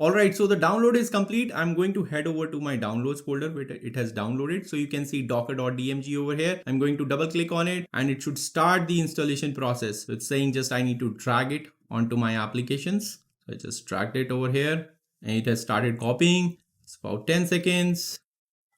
Alright, so the download is complete. I'm going to head over to my downloads folder where it has downloaded. So you can see docker.dmg over here. I'm going to double click on it and it should start the installation process. So it's saying just I need to drag it onto my applications. So I just dragged it over here. and it has started copying. It's about 10 seconds.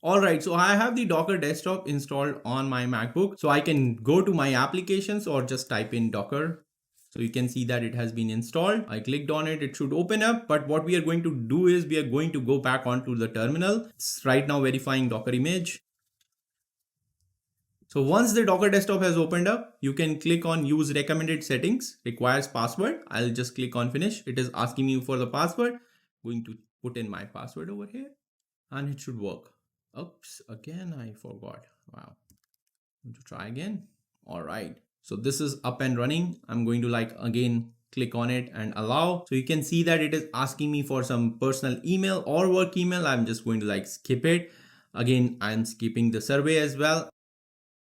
Alright, so I have the Docker desktop installed on my MacBook. So I can go to my applications or just type in Docker. So you can see that it has been installed. I clicked on it, it should open up. But what we are going to do is we are going to go back onto the terminal. It's right now verifying Docker image. So once the Docker desktop has opened up, you can click on use recommended settings, requires password. I'll just click on finish. It is asking me for the password. Going to put in my password over here and it should work. Oops, again I forgot. Wow. I'm going to try again. All right. So this is up and running. I'm going to again click on it and allow. So you can see that it is asking me for some personal email or work email. I'm just going to skip it. Again, I'm skipping the survey as well.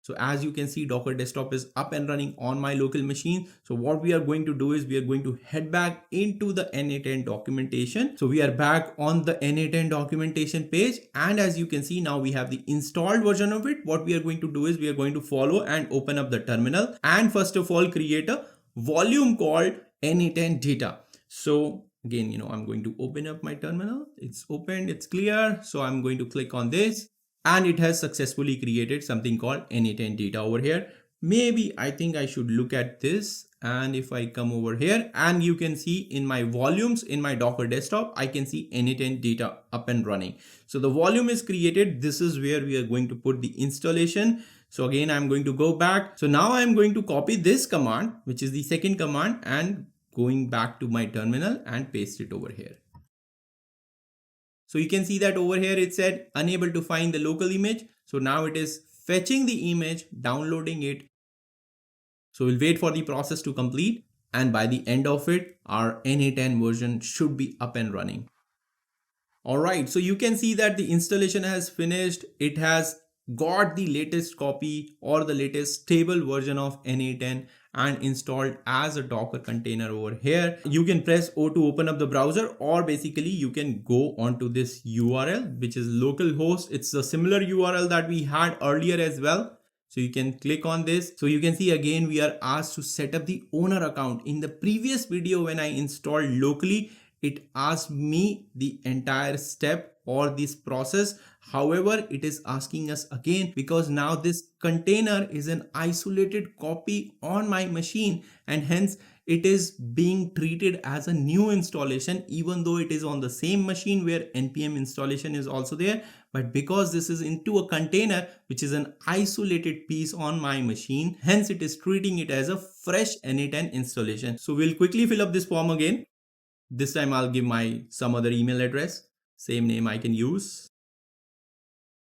So as you can see, Docker desktop is up and running on my local machine. So what we are going to do is we are going to head back into the n8n documentation. So we are back on the n8n documentation page. And as you can see, now we have the installed version of it. What we are going to do is we are going to follow and open up the terminal. And first of all, create a volume called n8n data. So again, I'm going to open up my terminal. It's opened, it's clear. So I'm going to click on this. And it has successfully created something called n8n data over here. Maybe I think I should look at this. And if I come over here and you can see in my volumes in my Docker desktop, I can see n8n data up and running. So the volume is created. This is where we are going to put the installation. So again, I'm going to go back. So now I'm going to copy this command, which is the second command, and going back to my terminal and paste it over here. So you can see that over here it said unable to find the local image. So now it is fetching the image, downloading it. So we'll wait for the process to complete. And by the end of it, our n8n version should be up and running. All right, so you can see that the installation has finished. It has got the latest copy or the latest stable version of n8n and installed as a Docker container over here. You can press O to open up the browser, or basically you can go onto this URL, which is localhost. It's a similar URL that we had earlier as well. So you can click on this. So you can see again, we are asked to set up the owner account. In the previous video, when I installed locally, it asked me the entire step or this process. However, it is asking us again because now this container is an isolated copy on my machine, and hence it is being treated as a new installation, even though it is on the same machine where npm installation is also there. But because this is into a container, which is an isolated piece on my machine, hence it is treating it as a fresh n8n installation. So we'll quickly fill up this form again. This time I'll give my some other email address, same name I can use.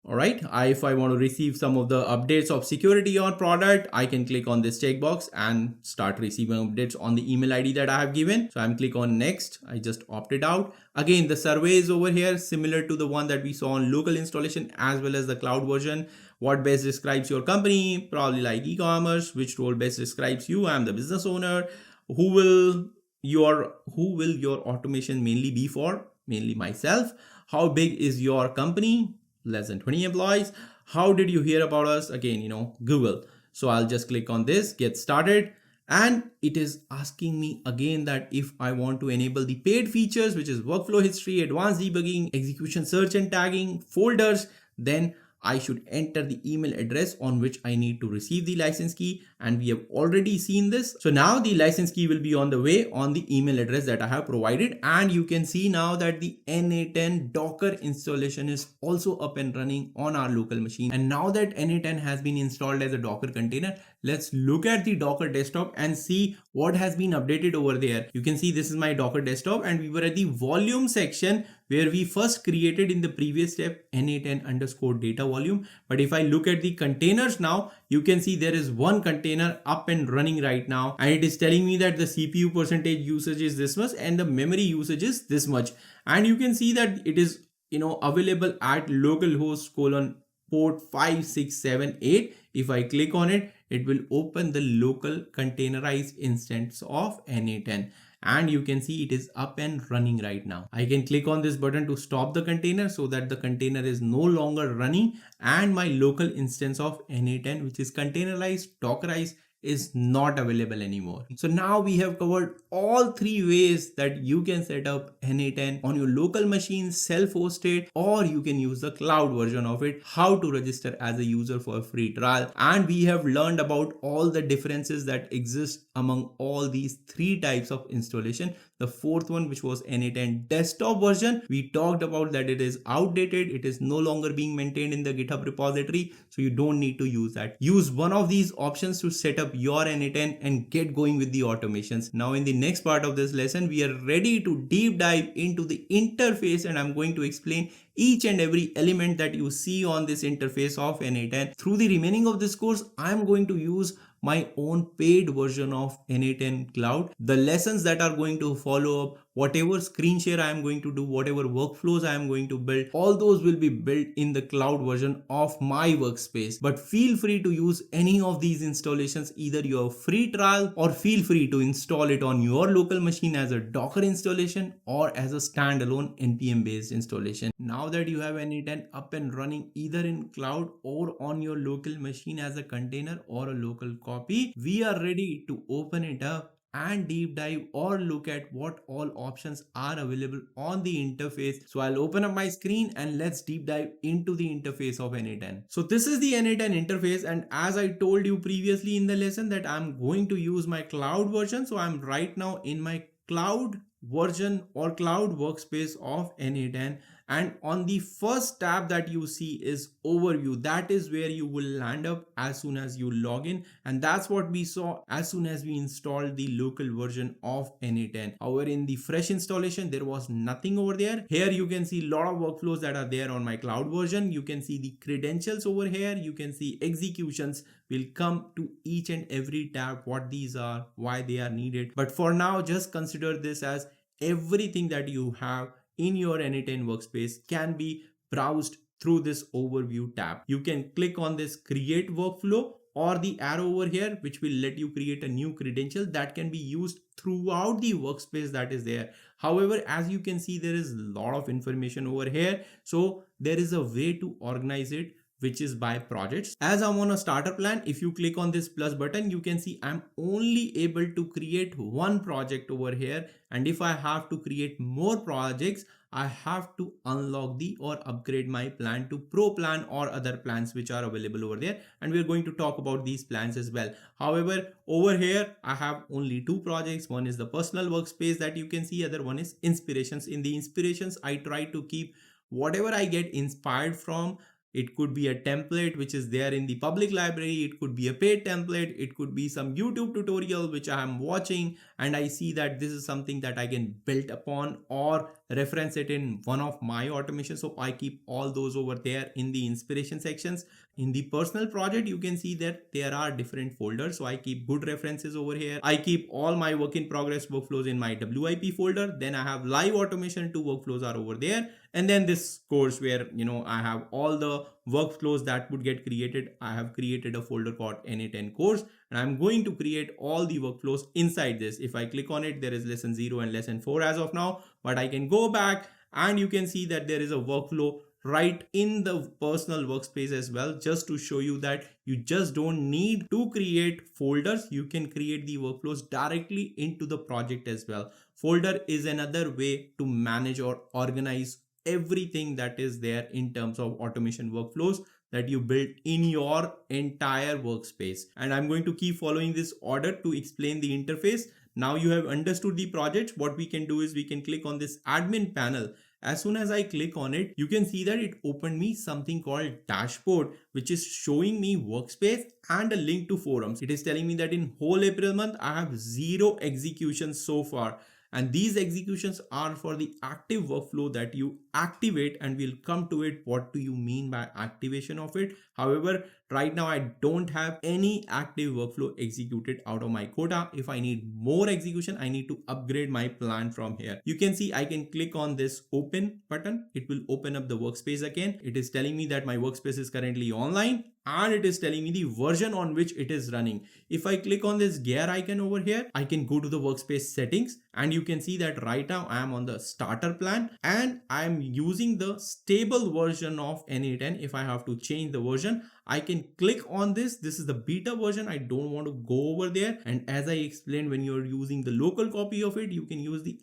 All right, if I want to receive some of the updates of security on product, I can click on this checkbox and start receiving updates on the email ID that I have given. So I'm click on next. I just opted out. Again, the survey is over here, similar to the one that we saw on local installation as well as the cloud version. What best describes your company? Probably like e-commerce. Which role best describes you? I'm the business owner. Who will your automation mainly be for? Mainly myself. How big is your company? Less than 20 employees. How did you hear about us? Again, Google. So I'll just click on this, get started. And it is asking me again that if I want to enable the paid features, which is workflow history, advanced debugging, execution search and tagging, folders, then I should enter the email address on which I need to receive the license key, and we have already seen this. So now the license key will be on the way on the email address that I have provided, and you can see now that the n8n Docker installation is also up and running on our local machine. And now that n8n has been installed as a Docker container, let's look at the Docker desktop and see what has been updated over there. You can see this is my Docker desktop, and we were at the volume section where we first created in the previous step n8n data volume. But if I look at the containers now, you can see there is one container up and running right now, and it is telling me that the CPU percentage usage is this much and the memory usage is this much. And you can see that it is available at localhost port 5678. If I click on it, it will open the local containerized instance of n8n. And you can see it is up and running right now. I can click on this button to stop the container so that the container is no longer running, and my local instance of n8n, which is containerized, dockerized, is not available anymore. So now we have covered all three ways that you can set up n8n on your local machine, self-hosted, or you can use the cloud version of it, how to register as a user for a free trial. And we have learned about all the differences that exist among all these three types of installation. The fourth one, which was n8n desktop version, we talked about that it is outdated, it is no longer being maintained in the GitHub repository, so you don't need to use that. Use one of these options to set up your n8n and get going with the automations. Now in the next part of this lesson, we are ready to deep dive into the interface, and I'm going to explain each and every element that you see on this interface of n8n. Through the remaining of this course, I'm going to use my own paid version of n8n cloud. The lessons that are going to follow up, whatever screen share I am going to do, whatever workflows I am going to build, all those will be built in the cloud version of my workspace. But feel free to use any of these installations, either your free trial, or feel free to install it on your local machine as a Docker installation or as a standalone npm based installation. Now that you have n8n up and running either in cloud or on your local machine as a container or a local copy, we are ready to open it up and deep dive or look at what all options are available on the interface. So I'll open up my screen and let's deep dive into the interface of n8n. So this is the n8n interface, and as I told you previously in the lesson that I'm going to use my cloud version, so I'm right now in my cloud version or cloud workspace of n8n. And on the first tab that you see is overview. That is where you will land up as soon as you log in, and that's what we saw as soon as we installed the local version of n8n. However, in the fresh installation there was nothing over there. Here you can see a lot of workflows that are there on my cloud version. You can see the credentials over here, you can see executions. We'll come to each and every tab, what these are, why they are needed, but for now just consider this as everything that you have in your n8n workspace can be browsed through this overview tab. You can click on this create workflow or the arrow over here, which will let you create a new credential that can be used throughout the workspace that is there. However, as you can see, there is a lot of information over here, so there is a way to organize it, which is by projects. As I'm on a starter plan, if you click on this plus button, you can see I'm only able to create one project over here, and if I have to create more projects, I have to unlock the or upgrade my plan to pro plan or other plans which are available over there, and we're going to talk about these plans as well. However, over here I have only two projects. One is the personal workspace that you can see, other one is inspirations. In the inspirations, I try to keep whatever I get inspired from. It could be a template which is there in the public library, it could be a paid template, it could be some YouTube tutorial which I am watching and I see that this is something that I can build upon or reference it in one of my automations. So I keep all those over there in the inspiration sections. In the personal project, you can see that there are different folders. So I keep good references over here. I keep all my work in progress workflows in my WIP folder. Then I have live automation 2 workflows are over there. And then this course where, I have all the workflows that would get created. I have created a folder called n8n course, and I'm going to create all the workflows inside this. If I click on it, there is lesson 0 and lesson 4 as of now, but I can go back and you can see that there is a workflow right in the personal workspace as well, just to show you that you just don't need to create folders. You can create the workflows directly into the project as well. Folder is another way to manage or organize everything that is there in terms of automation workflows that you build in your entire workspace. And I'm going to keep following this order to explain the interface. Now you have understood the project. What we can do is we can click on this admin panel. As soon as I click on it, you can see that it opened me something called dashboard, which is showing me workspace and a link to forums. It is telling me that in whole April month, I have 0 executions so far. And these executions are for the active workflow that you activate, and we'll come to it. What do you mean by activation of it? However, right now I don't have any active workflow executed out of my quota. If I need more execution, I need to upgrade my plan from here. You can see I can click on this open button. It will open up the workspace again. It is telling me that my workspace is currently online and it is telling me the version on which it is running. If I click on this gear icon over here, I can go to the workspace settings, and you can see that right now I am on the starter plan and I am using the stable version of n8n. If I have to change the version, I can click on this. This is the beta version. I don't want to go over there. And as I explained, when you're using the local copy of it, you can use the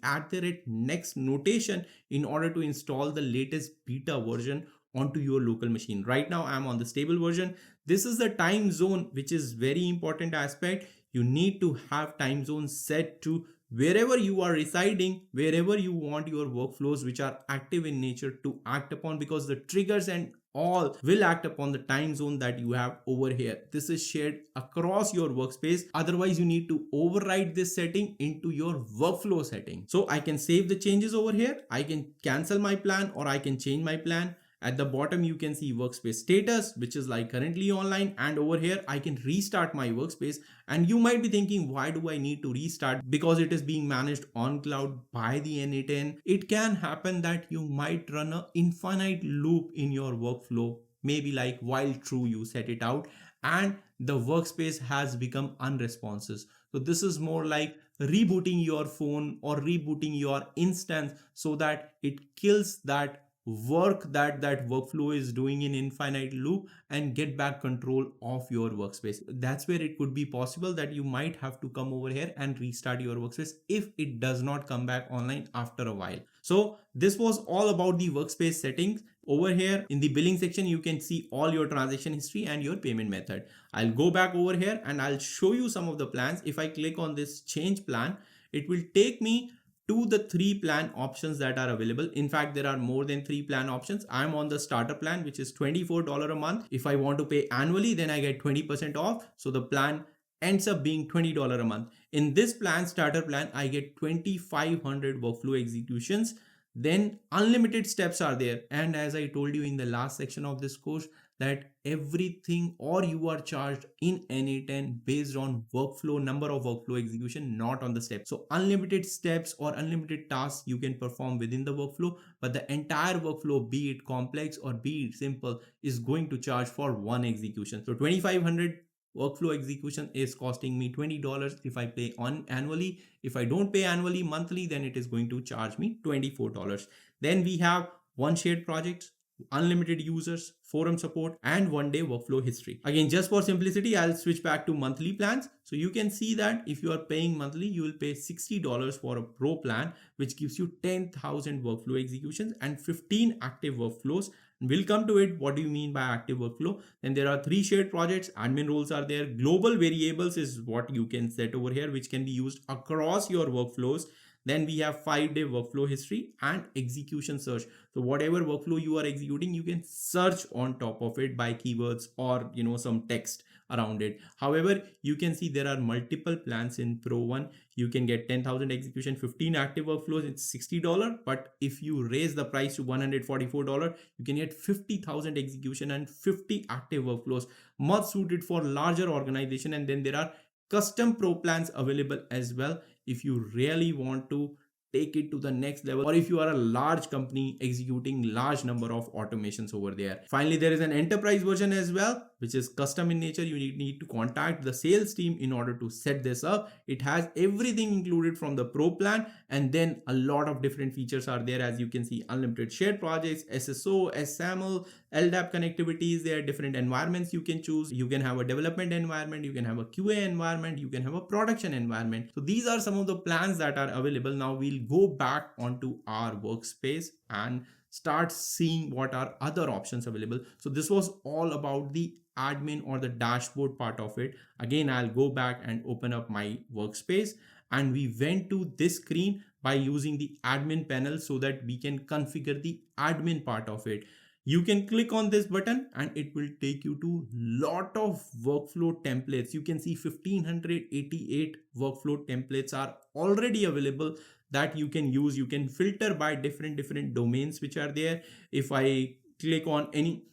@next notation in order to install the latest beta version onto your local machine. Right now I'm on the stable version. This is the time zone, which is very important aspect. You need to have time zone set to wherever you are residing, wherever you want your workflows which are active in nature to act upon, because the triggers and all will act upon the time zone that you have over here. This is shared across your workspace. Otherwise, you need to override this setting into your workflow setting. So I can save the changes over here. I can cancel my plan or I can change my plan. At the bottom, you can see workspace status, which is like currently online. And over here, I can restart my workspace. And you might be thinking, why do I need to restart? Because it is being managed on cloud by the n8n. It can happen that you might run an infinite loop in your workflow. Maybe like while true, you set it out and the workspace has become unresponsive. So this is more like rebooting your phone or rebooting your instance so that it kills that work that workflow is doing in infinite loop and get back control of your workspace. That's where it could be possible that you might have to come over here and restart your workspace if it does not come back online after a while. So this was all about the workspace settings. Over here in the billing section, you can see all your transaction history and your payment method. I'll go back over here and I'll show you some of the plans. If I click on this change plan, it will take me to the 3 plan options that are available. In fact, there are more than 3 plan options. I'm on the starter plan, which is $24 a month. If I want to pay annually, then I get 20% off. So the plan ends up being $20 a month. In this plan, starter plan, I get 2,500 workflow executions. Then unlimited steps are there. And as I told you in the last section of this course, that everything or you are charged in n8n based on workflow, number of workflow execution, not on the steps. So unlimited steps or unlimited tasks you can perform within the workflow, but the entire workflow, be it complex or be it simple, is going to charge for one execution. So 2,500 workflow execution is costing me $20 if I pay on annually. If I don't pay annually, monthly, then it is going to charge me $24. Then we have one shared project, unlimited users, forum support, and 1-day workflow history. Again, just for simplicity, I'll switch back to monthly plans. So you can see that if you are paying monthly, you will pay $60 for a pro plan, which gives you 10,000 workflow executions and 15 active workflows. We'll come to it. What do you mean by active workflow? Then there are 3 shared projects, admin roles are there. Global variables is what you can set over here, which can be used across your workflows. Then we have 5-day workflow history and execution search. So whatever workflow you are executing, you can search on top of it by keywords or some text around it. However, you can see there are multiple plans in Pro 1. You can get 10,000 execution, 15 active workflows. It's $60. But if you raise the price to $144, you can get 50,000 execution and 50 active workflows, much suited for larger organization. And then there are custom pro plans available as well if you really want to take it to the next level, or if you are a large company executing large number of automations over there. Finally, there is an enterprise version as well, which is custom in nature. You need to contact the sales team in order to set this up. It has everything included from the pro plan, and then a lot of different features are there. As you can see, unlimited shared projects, SSO, SAML, LDAP connectivities. There are different environments you can choose. You can have a development environment, you can have a QA environment, you can have a production environment. So these are some of the plans that are available. Now we'll go back onto our workspace and start seeing what are other options available. So this was all about the admin or the dashboard part of it. Again, I'll go back and open up my workspace, and we went to this screen by using the admin panel so that we can configure the admin part of it. You can click on this button and it will take you to lot of workflow templates. You can see 1588 workflow templates are already available that you can use. You can filter by different domains which are there. If I click on any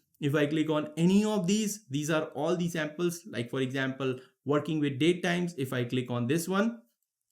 of these are all the samples. Like for example, working with date times. If I click on this one,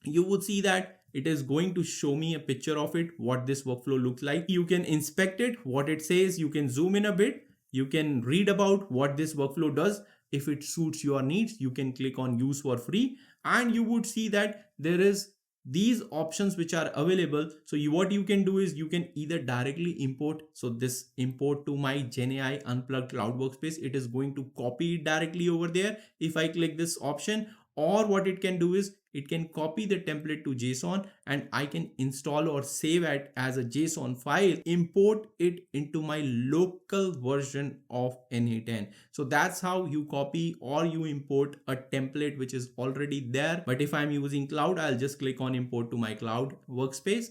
you would see that it is going to show me a picture of it, what this workflow looks like. You can inspect it, what it says. You can zoom in a bit. You can read about what this workflow does. If it suits your needs, you can click on use for free, and you would see that there is these options which are available. So what you can do is you can either directly import. So this import to my GenAI Unplugged Cloud Workspace, it is going to copy it directly over there if I click this option. Or what it can do is it can copy the template to JSON, and I can install or save it as a JSON file, import it into my local version of n8n. So that's how you copy or you import a template which is already there. But if I'm using cloud, I'll just click on import to my cloud workspace,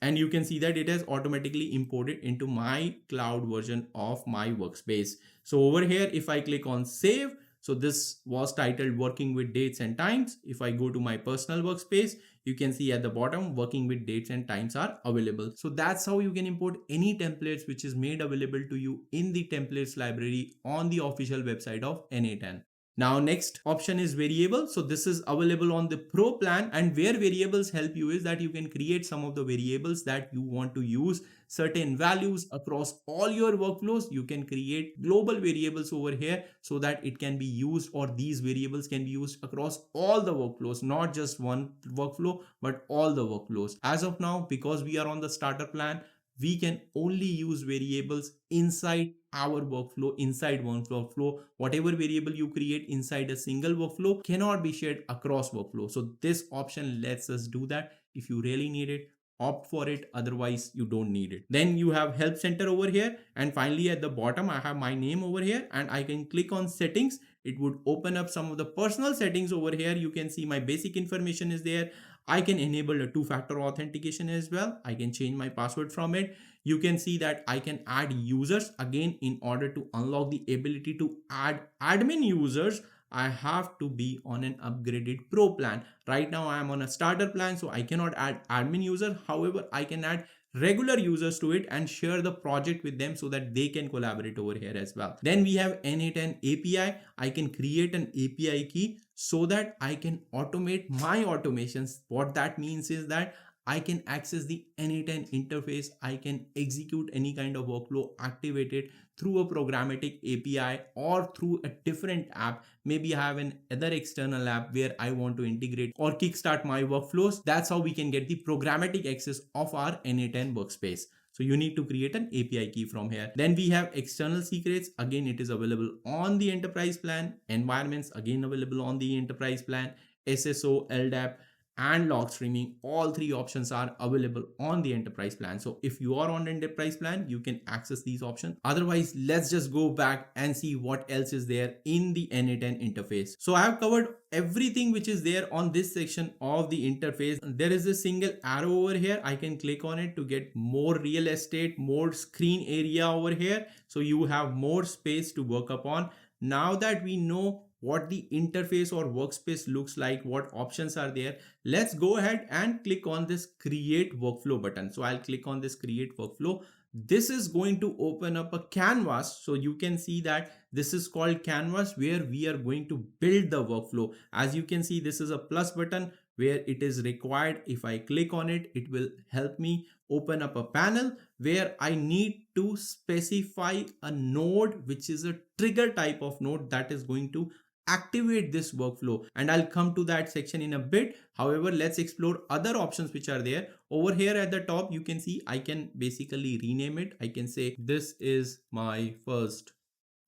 and you can see that it has automatically imported into my cloud version of my workspace. So over here, if I click on save, so this was titled working with dates and times. If I go to my personal workspace, you can see at the bottom working with dates and times are available. So that's how you can import any templates which is made available to you in the templates library on the official website of n8n. Now next option is variable. So this is available on the pro plan, and where variables help you is that you can create some of the variables that you want to use certain values across all your workflows. You can create global variables over here so that it can be used, or these variables can be used across all the workflows, not just one workflow, but all the workflows. As of now, because we are on the starter plan, we can only use variables inside our workflow, inside one workflow. Whatever variable you create inside a single workflow cannot be shared across workflow. So this option lets us do that. If you really need it, opt for it, otherwise you don't need it. Then you have help center over here, and finally at the bottom I have my name over here, and I can click on settings. It would open up some of the personal settings over here. You can see my basic information is there. I can enable a two-factor authentication as well. I can change my password from it. You can see that I can add users. Again, in order to unlock the ability to add admin users, I have to be on an upgraded pro plan. Right now I am on a starter plan, so I cannot add admin user. However, I can add regular users to it and share the project with them so that they can collaborate over here as well. Then we have n8n API. I can create an API key so that I can automate my automations. What that means is that I can access the n8n interface. I can execute any kind of workflow, activate it through a programmatic API or through a different app. Maybe I have an other external app where I want to integrate or kickstart my workflows. That's how we can get the programmatic access of our n8n workspace. So you need to create an API key from here. Then we have external secrets. Again, it is available on the enterprise plan. Environments, again available on the enterprise plan. SSO, LDAP, and log streaming, all three options are available on the enterprise plan. So if you are on the enterprise plan, you can access these options. Otherwise, let's just go back and see what else is there in the n8n interface. So I have covered everything which is there on this section of the interface. There is a single arrow over here. I can click on it to get more real estate, more screen area over here. So you have more space to work upon. Now that we know what the interface or workspace looks like, what options are there, let's go ahead and click on this create workflow button. So I'll click on this create workflow. This is going to open up a canvas. So you can see that this is called canvas, where we are going to build the workflow. As you can see, this is a plus button where it is required. If I click on it, it will help me open up a panel where I need to specify a node, which is a trigger type of node that is going to activate this workflow, and I'll come to that section in a bit. However, let's explore other options which are there. Over here at the top, you can see I can basically rename it. I can say this is my first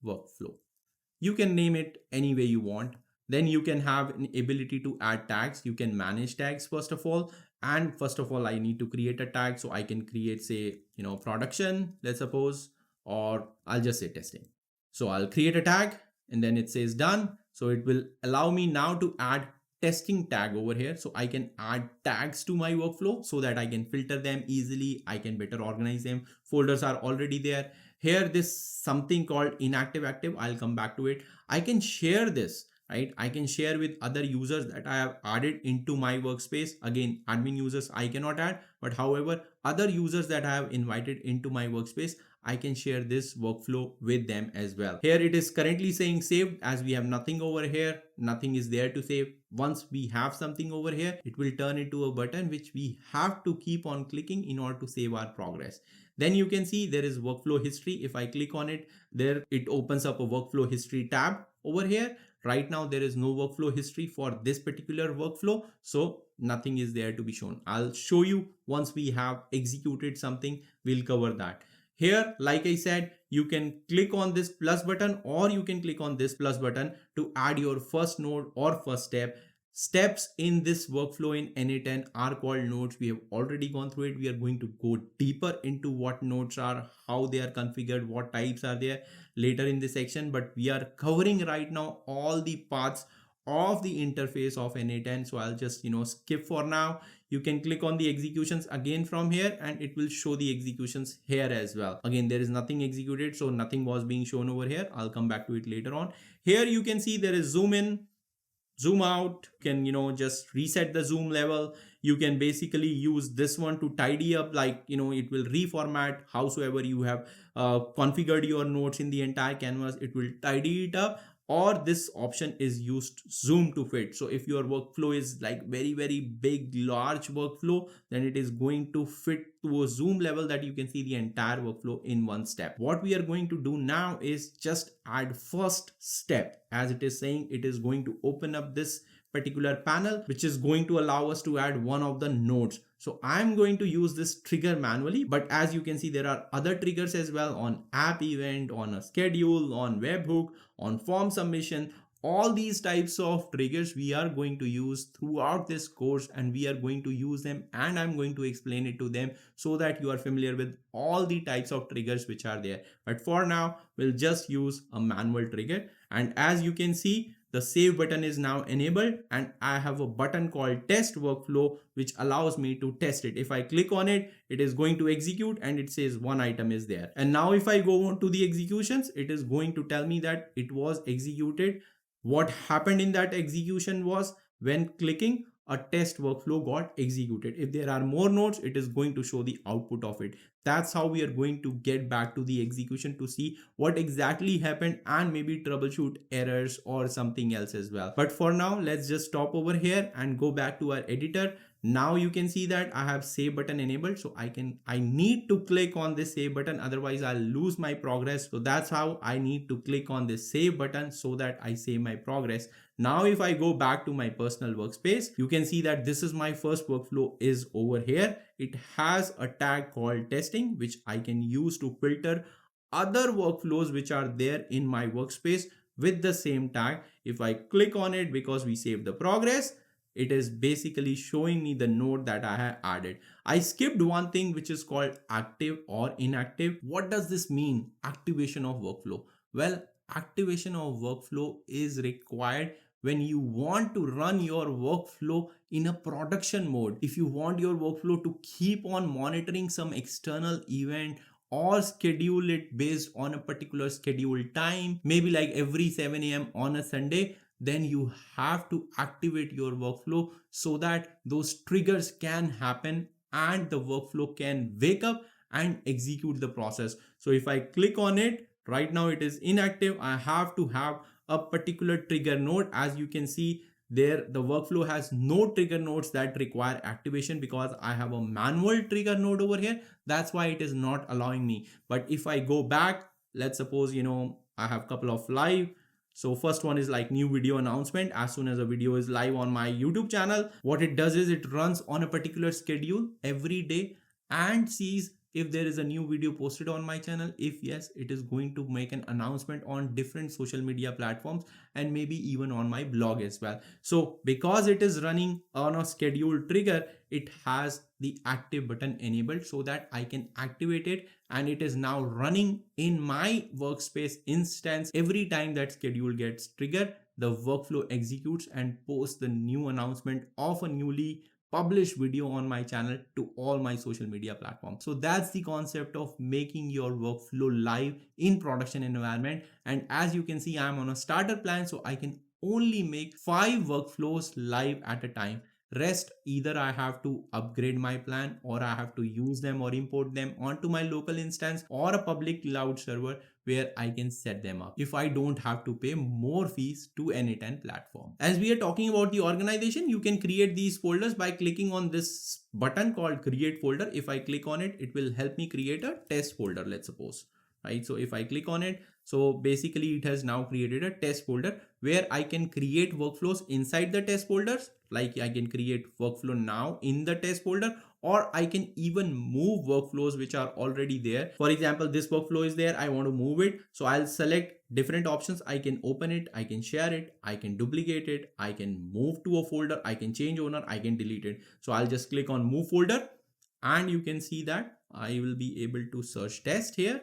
workflow. You can name it any way you want. Then you can have an ability to add tags. You can manage tags first of all. And first of all, I need to create a tag. So I can create, say, production, let's suppose, or I'll just say testing. So I'll create a tag and then it says done. So it will allow me now to add testing tag over here. So I can add tags to my workflow so that I can filter them easily. I can better organize them. Folders are already there. Here, this something called inactive active. I'll come back to it. I can share this, right? I can share with other users that I have added into my workspace. Again, admin users I cannot add, but however, other users that I have invited into my workspace, I can share this workflow with them as well. Here it is currently saying saved, as we have nothing over here. Nothing is there to save. Once we have something over here, it will turn into a button which we have to keep on clicking in order to save our progress. Then you can see there is workflow history. If I click on it, there it opens up a workflow history tab over here. Right now there is no workflow history for this particular workflow, so nothing is there to be shown. I'll show you once we have executed something, we'll cover that. Here, like I said, you can click on this plus button, or you can click on this plus button to add your first node or first step. Steps in this workflow in n8n are called nodes. We have already gone through it. We are going to go deeper into what nodes are, how they are configured, what types are there later in this section, but we are covering right now all the parts of the interface of n8n. So I'll just skip for now. You can click on the executions again from here, and it will show the executions here as well. Again, there is nothing executed, so nothing was being shown over here. I'll come back to it later on. Here you can see there is zoom in, zoom out. You can just reset the zoom level. You can basically use this one to tidy up, like it will reformat howsoever you have configured your nodes in the entire canvas. It will tidy it up. Or this option is used zoom to fit. So if your workflow is like very, very big, large workflow, then it is going to fit to a zoom level that you can see the entire workflow in one step. What we are going to do now is just add first step. As it is saying, it is going to open up this particular panel, which is going to allow us to add one of the nodes. So I'm going to use this trigger manually, but as you can see, there are other triggers as well on app event, on a schedule, on webhook, on form submission. All these types of triggers we are going to use throughout this course, and we are going to use them, and I'm going to explain it to them so that you are familiar with all the types of triggers which are there. But for now, we'll just use a manual trigger. And as you can see, the save button is now enabled, and I have a button called test workflow, which allows me to test it. If I click on it, it is going to execute, and it says one item is there. And now if I go on to the executions, it is going to tell me that it was executed. What happened in that execution was, when clicking, a test workflow got executed. If there are more nodes, it is going to show the output of it. That's how we are going to get back to the execution to see what exactly happened, and maybe troubleshoot errors or something else as well. But for now, let's just stop over here and go back to our editor. Now you can see that I have save button enabled, so I need to click on this save button, otherwise I'll lose my progress. So that's how I need to click on this save button so that I save my progress. Now if I go back to my personal workspace, you can see that this is my first workflow is over here. It has a tag called testing, which I can use to filter other workflows which are there in my workspace with the same tag. If I click on it, because we saved the progress, it is basically showing me the node that I have added. I skipped one thing, which is called active or inactive. What does this mean? Activation of workflow. Well, activation of workflow is required when you want to run your workflow in a production mode. If you want your workflow to keep on monitoring some external event, or schedule it based on a particular scheduled time, maybe like every 7 a.m. on a Sunday, then you have to activate your workflow so that those triggers can happen and the workflow can wake up and execute the process. So if I click on it, right now it is inactive. I have to have a particular trigger node. As you can see there, the workflow has no trigger nodes that require activation because I have a manual trigger node over here. That's why it is not allowing me. But if I go back, let's suppose I have a couple of live. So first one is like new video announcement. As soon as a video is live on my YouTube channel, what it does is it runs on a particular schedule every day and sees if there is a new video posted on my channel. If yes, it is going to make an announcement on different social media platforms and maybe even on my blog as well. So because it is running on a scheduled trigger, it has the active button enabled so that I can activate it, and it is now running in my workspace instance. Every time that schedule gets triggered, the workflow executes and posts the new announcement of a newly publish video on my channel to all my social media platforms. So that's the concept of making your workflow live in production environment. And as you can see, I'm on a starter plan, so I can only make 5 workflows live at a time. Rest, either I have to upgrade my plan, or I have to use them or import them onto my local instance or a public cloud server where I can set them up if I don't have to pay more fees to n8n platform. As we are talking about the organization, you can create these folders by clicking on this button called create folder. If I click on it, it will help me create a test folder, let's suppose, right? So if I click on it, so basically it has now created a test folder where I can create workflows inside the test folders. Like I can create workflow now in the test folder, or I can even move workflows which are already there. For example, this workflow is there, I want to move it. So I'll select different options. I can open it, I can share it, I can duplicate it, I can move to a folder, I can change owner, I can delete it. So I'll just click on move folder, and you can see that I will be able to search test here.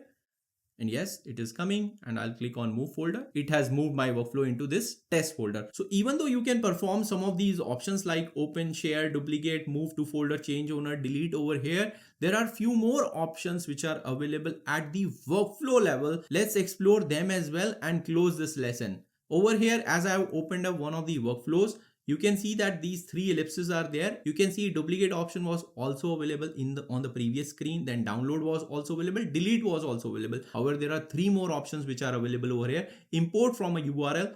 And yes, it is coming, and I'll click on move folder. It has moved my workflow into this test folder. So even though you can perform some of these options like open, share, duplicate, move to folder, change owner, delete over here, there are few more options which are available at the workflow level. Let's explore them as well and close this lesson. Over here, as I have opened up one of the workflows, you can see that these three ellipses are there. You can see duplicate option was also available on the previous screen. Then download was also available. Delete was also available. However, there are three more options which are available over here. Import from a URL.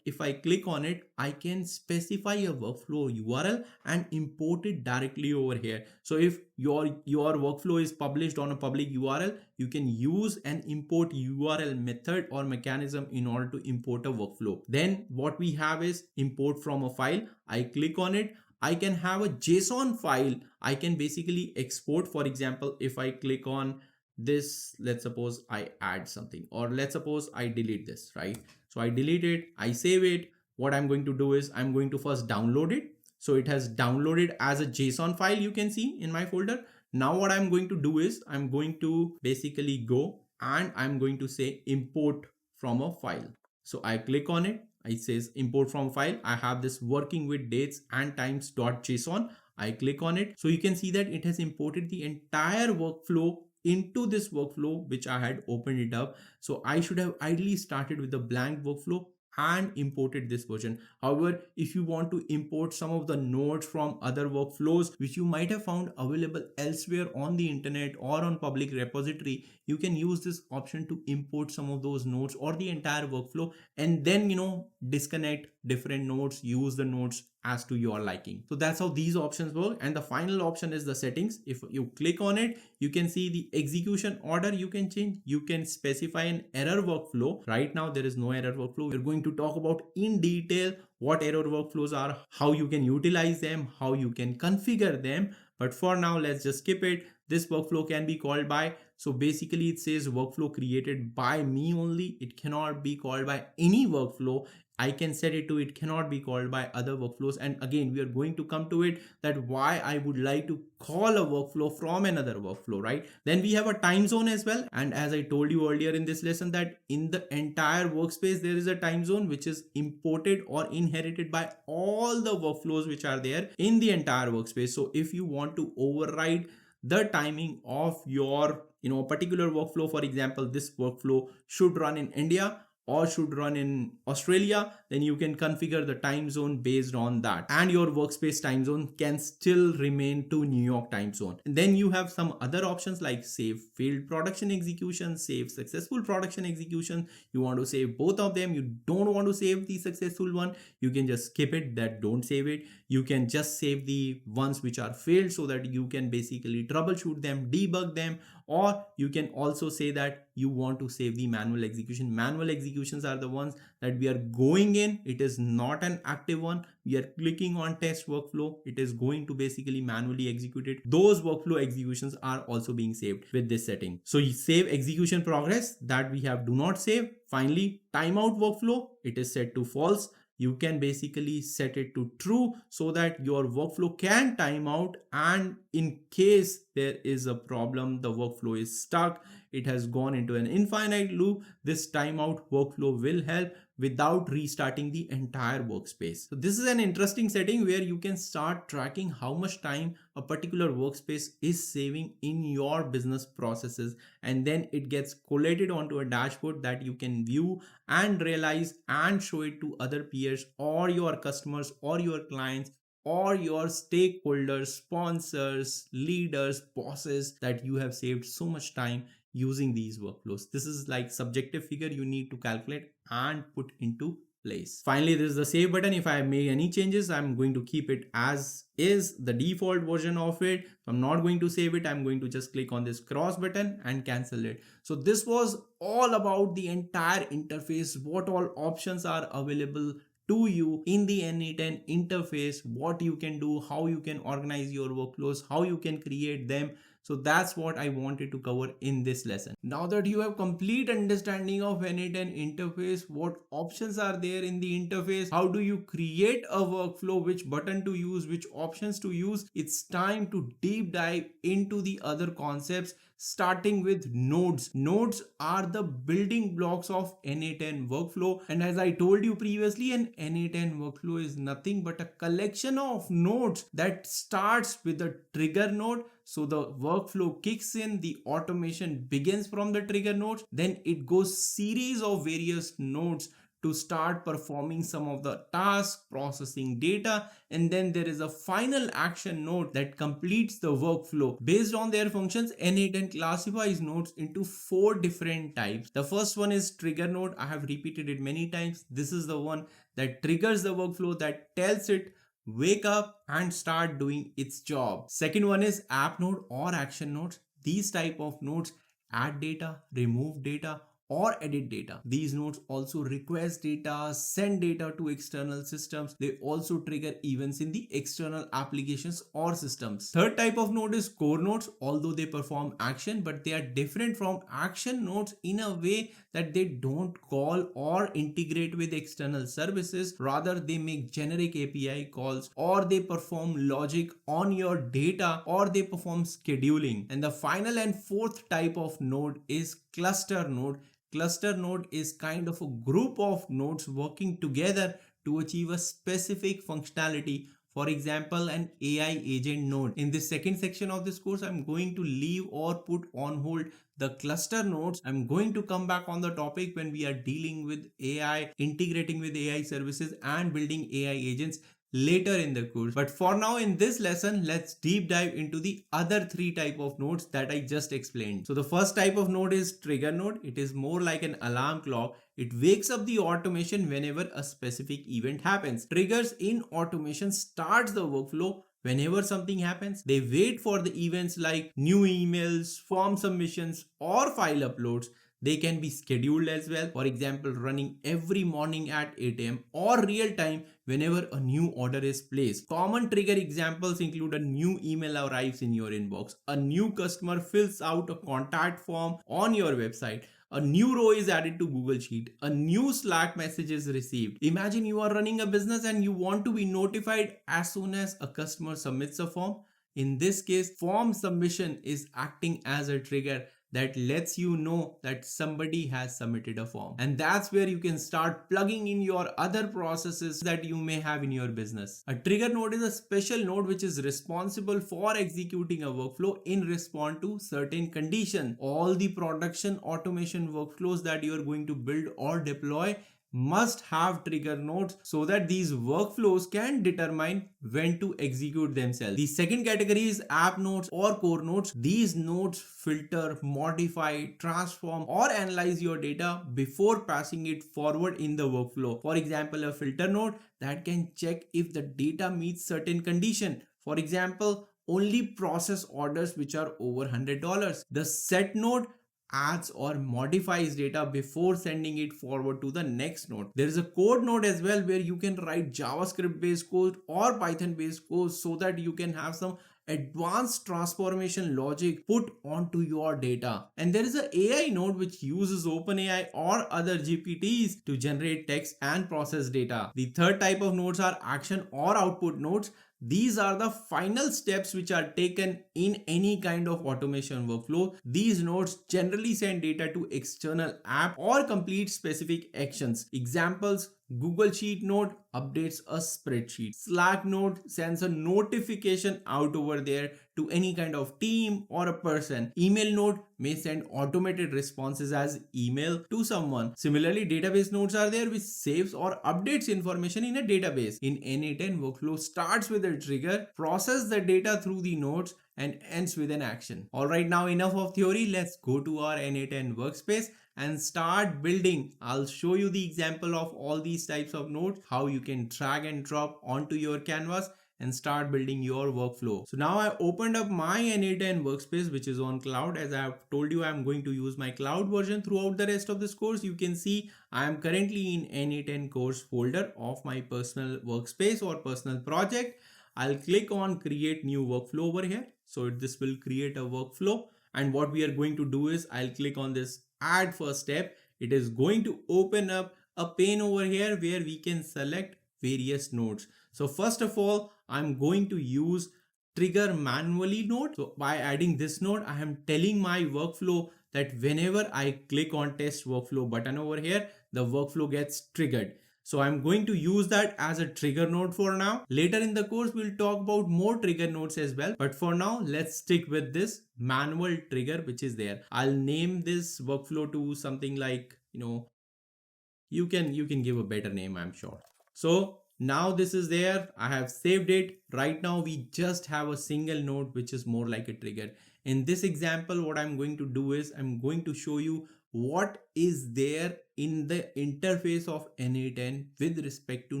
If I click on it, I can specify a workflow URL and import it directly over here. So if your workflow is published on a public URL, you can use an import URL method or mechanism in order to import a workflow. Then what we have is import from a file. I click on it. I can have a JSON file. I can basically export. For example, if I click on this, let's suppose I add something, or let's suppose I delete this, right? So I delete it, I save it. What I'm going to do is I'm going to first download it. So it has downloaded as a JSON file, you can see in my folder. Now what I'm going to do is I'm going to basically go and I'm going to say import from a file. So I click on it. It says import from file. I have this working with dates and times.json. I click on it. So you can see that it has imported the entire workflow into this workflow which I had opened it up. So I should have ideally started with the blank workflow and imported this version. However, if you want to import some of the nodes from other workflows which you might have found available elsewhere on the internet or on public repository, you can use this option to import some of those nodes or the entire workflow, and then disconnect different nodes, use the nodes as to your liking. So that's how these options work. And the final option is the settings. If you click on it, you can see the execution order you can change. You can specify an error workflow. Right now there is no error workflow. We're going to talk about in detail what error workflows are, how you can utilize them, how you can configure them. But for now, let's just skip it. This workflow can be called by, so basically it says workflow created by me only. It cannot be called by any workflow. I can set it to it cannot be called by other workflows. And again, we are going to come to it that why I would like to call a workflow from another workflow, right? Then we have a time zone as well. And as I told you earlier in this lesson, that in the entire workspace, there is a time zone which is imported or inherited by all the workflows which are there in the entire workspace. So if you want to override the timing of your particular workflow, for example, this workflow should run in India or should run in Australia, then you can configure the time zone based on that, and your workspace time zone can still remain to New York time zone. And then you have some other options like save failed production execution, save successful production execution. You want to save both of them, you don't want to save the successful one, you can just skip it, that don't save it. You can just save the ones which are failed so that you can basically troubleshoot them, debug them. Or you can also say that you want to save the manual execution. Manual executions are the ones that we are going in. It is not an active one. We are clicking on test workflow. It is going to basically manually execute it. Those workflow executions are also being saved with this setting. So you save execution progress, that we have do not save. Finally, timeout workflow, it is set to false. You can basically set it to true so that your workflow can time out, and in case there is a problem, the workflow is stuck, it has gone into an infinite loop, this timeout workflow will help without restarting the entire workspace. So this is an interesting setting where you can start tracking how much time a particular workspace is saving in your business processes, and then it gets collated onto a dashboard that you can view and realize and show it to other peers or your customers or your clients or your stakeholders, sponsors, leaders, bosses, that you have saved so much time using these workflows. This is like subjective figure you need to calculate and put into place. Finally, there is the save button. If I make any changes, I'm going to keep it as is, the default version of it. I'm not going to save it. I'm going to just click on this cross button and cancel it. So this was all about the entire interface, what all options are available to you in the n8n interface, what you can do, how you can organize your workflows, how you can create them. So that's what I wanted to cover in this lesson. Now that you have complete understanding of n8n interface, what options are there in the interface, how do you create a workflow, which button to use, which options to use, it's time to deep dive into the other concepts, starting with nodes. Nodes are the building blocks of n8n workflow, and as I told you previously, an n8n workflow is nothing but a collection of nodes that starts with a trigger node. So the workflow kicks in, the automation begins from the trigger nodes, then it goes series of various nodes to start performing some of the tasks, processing data, and then there is a final action node that completes the workflow. Based on their functions, n8n classifies nodes into 4 different types. The first one is trigger node. I have repeated it many times. This is the one that triggers the workflow, that tells it wake up and start doing its job. Second one is app node or action nodes. These type of nodes add data, remove data, or edit data. These nodes also request data, send data to external systems. They also trigger events in the external applications or systems. Third type of node is core nodes. Although they perform action, but they are different from action nodes in a way that they don't call or integrate with external services. Rather, they make generic API calls, or they perform logic on your data, or they perform scheduling. And the final and fourth type of node is cluster node. Cluster node is kind of a group of nodes working together to achieve a specific functionality. For example, an AI agent node. In this second section of this course, I'm going to leave or put on hold the cluster nodes. I'm going to come back on the topic when we are dealing with AI, integrating with AI services and building AI agents later in the course. But for now, in this lesson, let's deep dive into the other 3 type of nodes that I just explained. So the first type of node is trigger node. It is more like an alarm clock. It wakes up the automation whenever a specific event happens. Triggers in automation starts the workflow whenever something happens. They wait for the events like new emails, form submissions, or file uploads. They can be scheduled as well. For example, running every morning at 8 a.m. or real time whenever a new order is placed. Common trigger examples include a new email arrives in your inbox, a new customer fills out a contact form on your website, a new row is added to Google Sheet, a new Slack message is received. Imagine you are running a business and you want to be notified as soon as a customer submits a form. In this case, form submission is acting as a trigger that lets you know that somebody has submitted a form. And that's where you can start plugging in your other processes that you may have in your business. A trigger node is a special node which is responsible for executing a workflow in response to certain condition. All the production automation workflows that you are going to build or deploy must have trigger nodes so that these workflows can determine when to execute themselves. The second category is app nodes or core nodes. These nodes filter, modify, transform, or analyze your data before passing it forward in the workflow. For example, a filter node that can check if the data meets certain condition. For example, only process orders which are over $100. The set node adds or modifies data before sending it forward to the next node. There is a code node as well where you can write JavaScript based code or Python based code so that you can have some advanced transformation logic put onto your data. And there is an AI node which uses OpenAI or other GPTs to generate text and process data. The third type of nodes are action or output nodes. These are the final steps which are taken in any kind of automation workflow. These nodes generally send data to external app or complete specific actions. Examples: Google Sheet node updates a spreadsheet. Slack node sends a notification out over there to any kind of team or a person. Email node may send automated responses as email to someone. Similarly, database nodes are there which saves or updates information in a database. In n8n, workflow starts with a trigger, process the data through the nodes, and ends with an action. Alright, now enough of theory. Let's go to our n8n workspace and start building. I'll show you the example of all these types of nodes, how you can drag and drop onto your canvas and start building your workflow. So now I opened up my n8n workspace, which is on cloud. As I have told you, I'm going to use my cloud version throughout the rest of this course. You can see I am currently in n8n course folder of my personal workspace or personal project. I'll click on create new workflow over here. So this will create a workflow. And what we are going to do is I'll click on this add first step. It is going to open up a pane over here where we can select various nodes. So first of all, I'm going to use trigger manually node. So by adding this node, I am telling my workflow that whenever I click on test workflow button over here, the workflow gets triggered. So I'm going to use that as a trigger node for now. Later in the course, we'll talk about more trigger nodes as well. But for now, let's stick with this manual trigger, which is there. I'll name this workflow to something like, you can give a better name, I'm sure. So now this is there. I have saved it. Right now, we just have a single node, which is more like a trigger. In this example, what I'm going to do is I'm going to show you what is there in the interface of n8n with respect to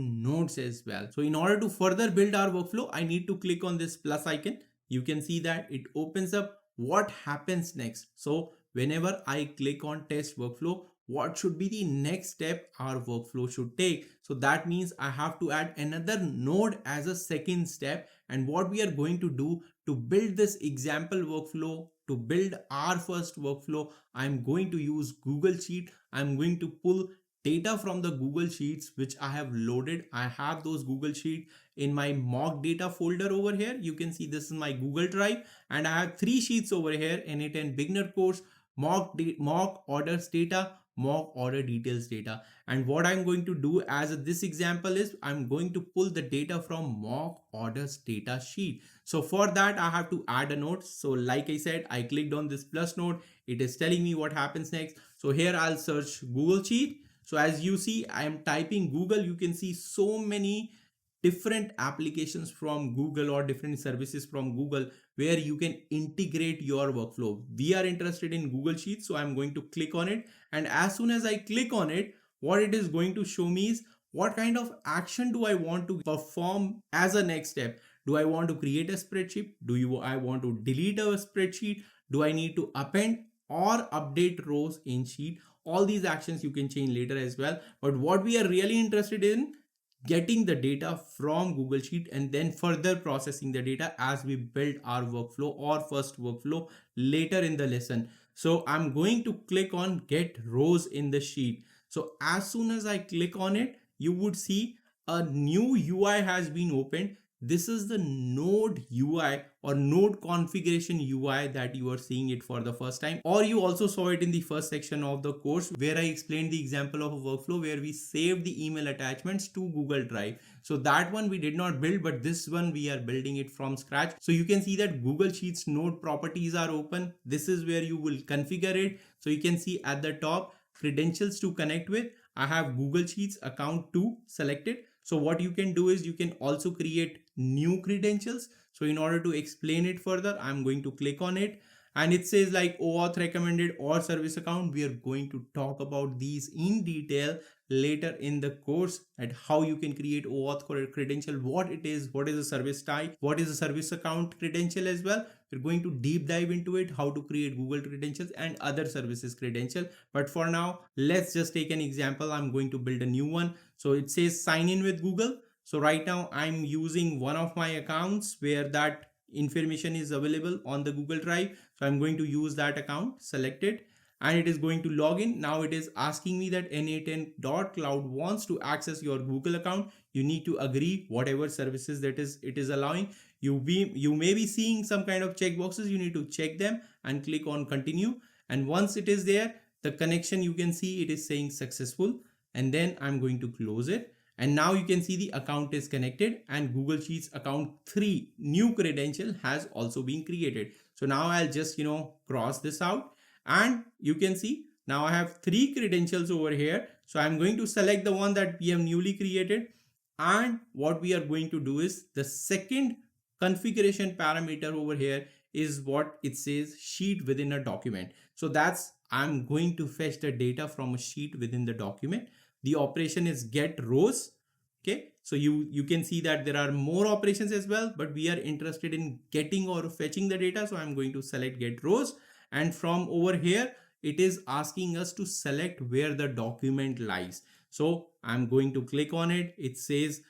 nodes as well. So in order to further build our workflow, I need to click on this plus icon. You can see that it opens up what happens next. So whenever I click on test workflow, what should be the next step our workflow should take. So that means I have to add another node as a second step. And what we are going to do to build this example workflow, to build our first workflow, I'm going to use Google Sheet. I'm going to pull data from the Google Sheets, which I have loaded. I have those Google Sheet in my mock data folder over here. You can see this is my Google Drive, and I have 3 sheets over here: n8n beginner course, mock orders data, mock order details data. And what I'm going to do as this example is I'm going to pull the data from mock orders data sheet. So for that, I have to add a node. So like I said, I clicked on this plus node. It is telling me what happens next. So here I'll search Google Sheet. So as you see, I am typing Google. You can see so many different applications from Google or different services from Google where you can integrate your workflow. We are interested in Google Sheets, so I'm going to click on it. And as soon as I click on it, what it is going to show me is what kind of action do I want to perform as a next step. Do I want to create a spreadsheet? I want to delete a spreadsheet? Do I need to append or update rows in sheet? All these actions you can change later as well. But what we are really interested in, getting the data from Google Sheet and then further processing the data as we build our workflow or first workflow later in the lesson. So I'm going to click on get rows in the sheet. So as soon as I click on it, you would see a new UI has been opened. This is the node UI or node configuration UI that you are seeing it for the first time, or you also saw it in the first section of the course where I explained the example of a workflow where we saved the email attachments to Google Drive. So that one we did not build, but this one we are building it from scratch. So you can see that Google Sheets node properties are open. This is where you will configure it. So you can see at the top, credentials to connect with. I have Google Sheets account 2 selected. So what you can do is you can also create new credentials. So in order to explain it further, I'm going to click on it and it says like OAuth recommended or service account. We are going to talk about these in detail later in the course at how you can create OAuth credential, what it is, what is a service type, what is a service account credential as well. We're going to deep dive into it, how to create Google credentials and other services credential. But for now, let's just take an example. I'm going to build a new one. So it says sign in with Google. So right now I'm using one of my accounts where that information is available on the Google Drive. So I'm going to use that account, select it, and it is going to log in. Now it is asking me that n8n.cloud wants to access your Google account. You need to agree whatever services that it is allowing. You may be seeing some kind of checkboxes. You need to check them and click on continue. And once it is there, the connection, you can see it is saying successful. and then I'm going to close it. And now you can see the account is connected and Google Sheets account 3 new credential has also been created. So now I'll just, cross this out, and you can see now I have 3 credentials over here. So I'm going to select the one that we have newly created. And what we are going to do is the second configuration parameter over here is what it says, sheet within a document. So that's, I'm going to fetch the data from a sheet within the document. The operation is get rows. Okay, so you can see that there are more operations as well, but we are interested in getting or fetching the data. So I'm going to select get rows, and from over here it is asking us to select where the document lies. So I'm going to click on it. It says,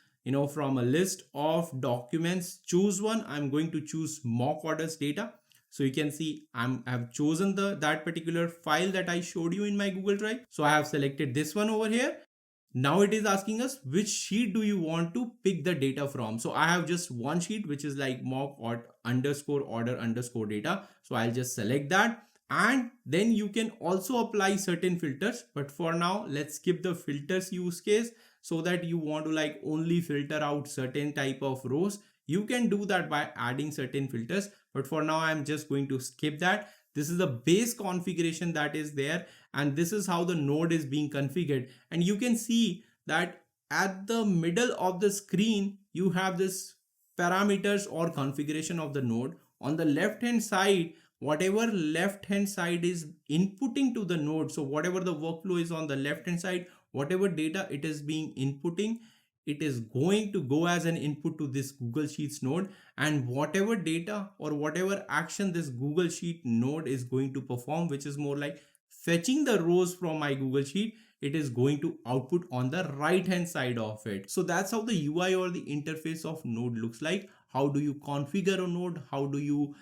from a list of documents, choose one. I'm going to choose mock orders data. So you can see I've chosen that particular file that I showed you in my Google Drive. So I have selected this one over here. Now it is asking us which sheet do you want to pick the data from. So I have just one sheet, which is like mock or underscore order underscore data. So I'll just select that. And then you can also apply certain filters, but for now let's skip the filters use case, so that you want to like only filter out certain type of rows. You can do that by adding certain filters, but for now I'm just going to skip that. This is the base configuration that is there, and this is how the node is being configured. And you can see that at the middle of the screen you have this parameters or configuration of the node. On the left hand side, whatever left hand side is inputting to the node, so whatever the workflow is on the left hand side, whatever data it is being inputting, it is going to go as an input to this Google Sheets node. And whatever data or whatever action this Google Sheet node is going to perform, which is more like fetching the rows from my Google Sheet, it is going to output on the right hand side of it. So that's how the UI or the interface of node looks like. How do you configure a node? How do you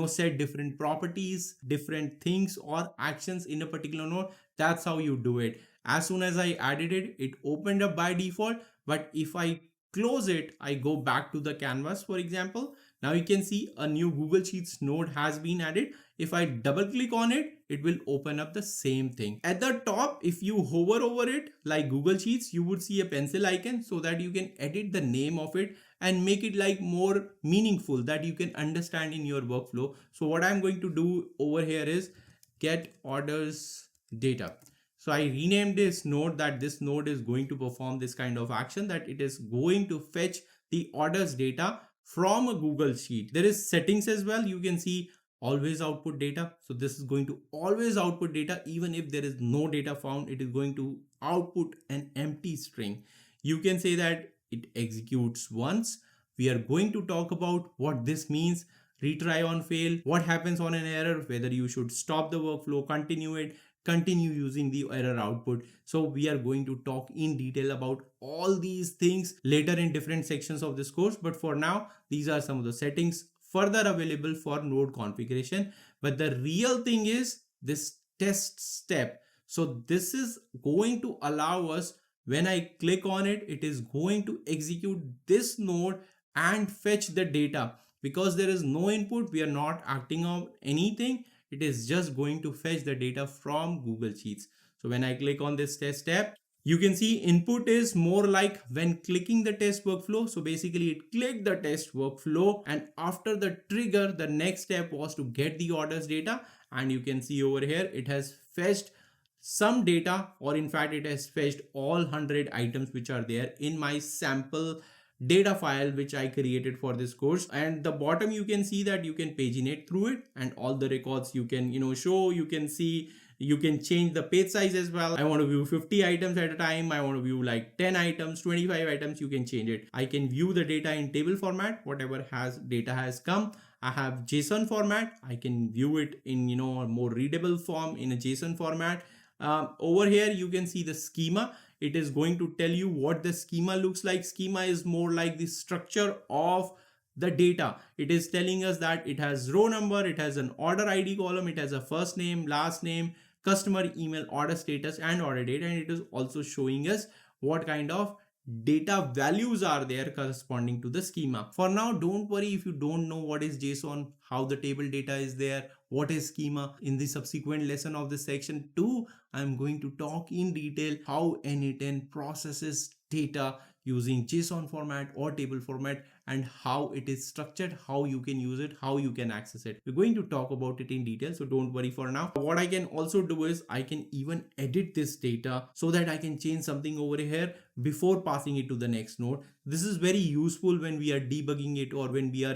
set different properties, different things or actions in a particular node? That's how you do it. As soon as I added it, it opened up by default. But if I close it, I go back to the canvas, for example. Now you can see a new Google Sheets node has been added. If I double click on it, it will open up the same thing. At the top, if you hover over it like Google Sheets, you would see a pencil icon, so that you can edit the name of it and make it like more meaningful, that you can understand in your workflow. So what I'm going to do over here is get orders data. So I renamed this node, that this node is going to perform this kind of action, that it is going to fetch the orders data from a Google Sheet. There is settings as well. You can see always output data. So this is going to always output data. Even if there is no data found, it is going to output an empty string. You can say that it executes once. We are going to talk about what this means. Retry on fail, what happens on an error, whether you should stop the workflow, continue it, continue using the error output. So we are going to talk in detail about all these things later in different sections of this course. But for now, these are some of the settings further available for node configuration. But the real thing is this test step. So this is going to allow us, when I click on it, it is going to execute this node and fetch the data. Because there is no input, we are not acting on anything. It is just going to fetch the data from Google Sheets. So when I click on this test tab, you can see input is more like when clicking the test workflow. So basically it clicked the test workflow, and after the trigger, the next step was to get the orders data. And you can see over here, it has fetched some data, or in fact, it has fetched all 100 items which are there in my sample data file which I created for this course. And the bottom, you can see that you can paginate through it, and all the records you can show. You can see, you can change the page size as well. I want to view 50 items at a time. I want to view like 10 items, 25 items. You can change it. I can view the data in table format, whatever data has come. I have JSON format. I can view it in a more readable form in a JSON format. Over here you can see the schema. It is going to tell you what the schema looks like. Schema is more like the structure of the data. It is telling us that it has row number, it has an order ID column, it has a first name, last name, customer email, order status, and order date. And it is also showing us what kind of data values are there corresponding to the schema. For now, don't worry if you don't know what is JSON, how the table data is there, what is schema. In the subsequent lesson of this section 2, I'm going to talk in detail how n8n processes data using JSON format or table format, and how it is structured, how you can use it, how you can access it. We're going to talk about it in detail, so don't worry for now. What I can also do is I can even edit this data so that I can change something over here before passing it to the next node. This is very useful when we are debugging it, or when we are,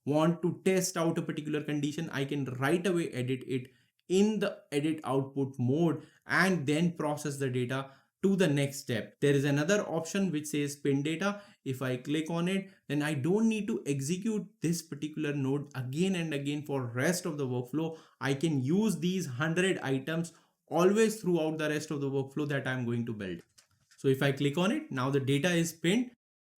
want to test out a particular condition. I can right away edit it in the edit output mode and then process the data to the next step. There is another option which says pin data. If I click on it, then I don't need to execute this particular node again and again for rest of the workflow. I can use these 100 items always throughout the rest of the workflow that I'm going to build. So if I click on it, now the data is pinned,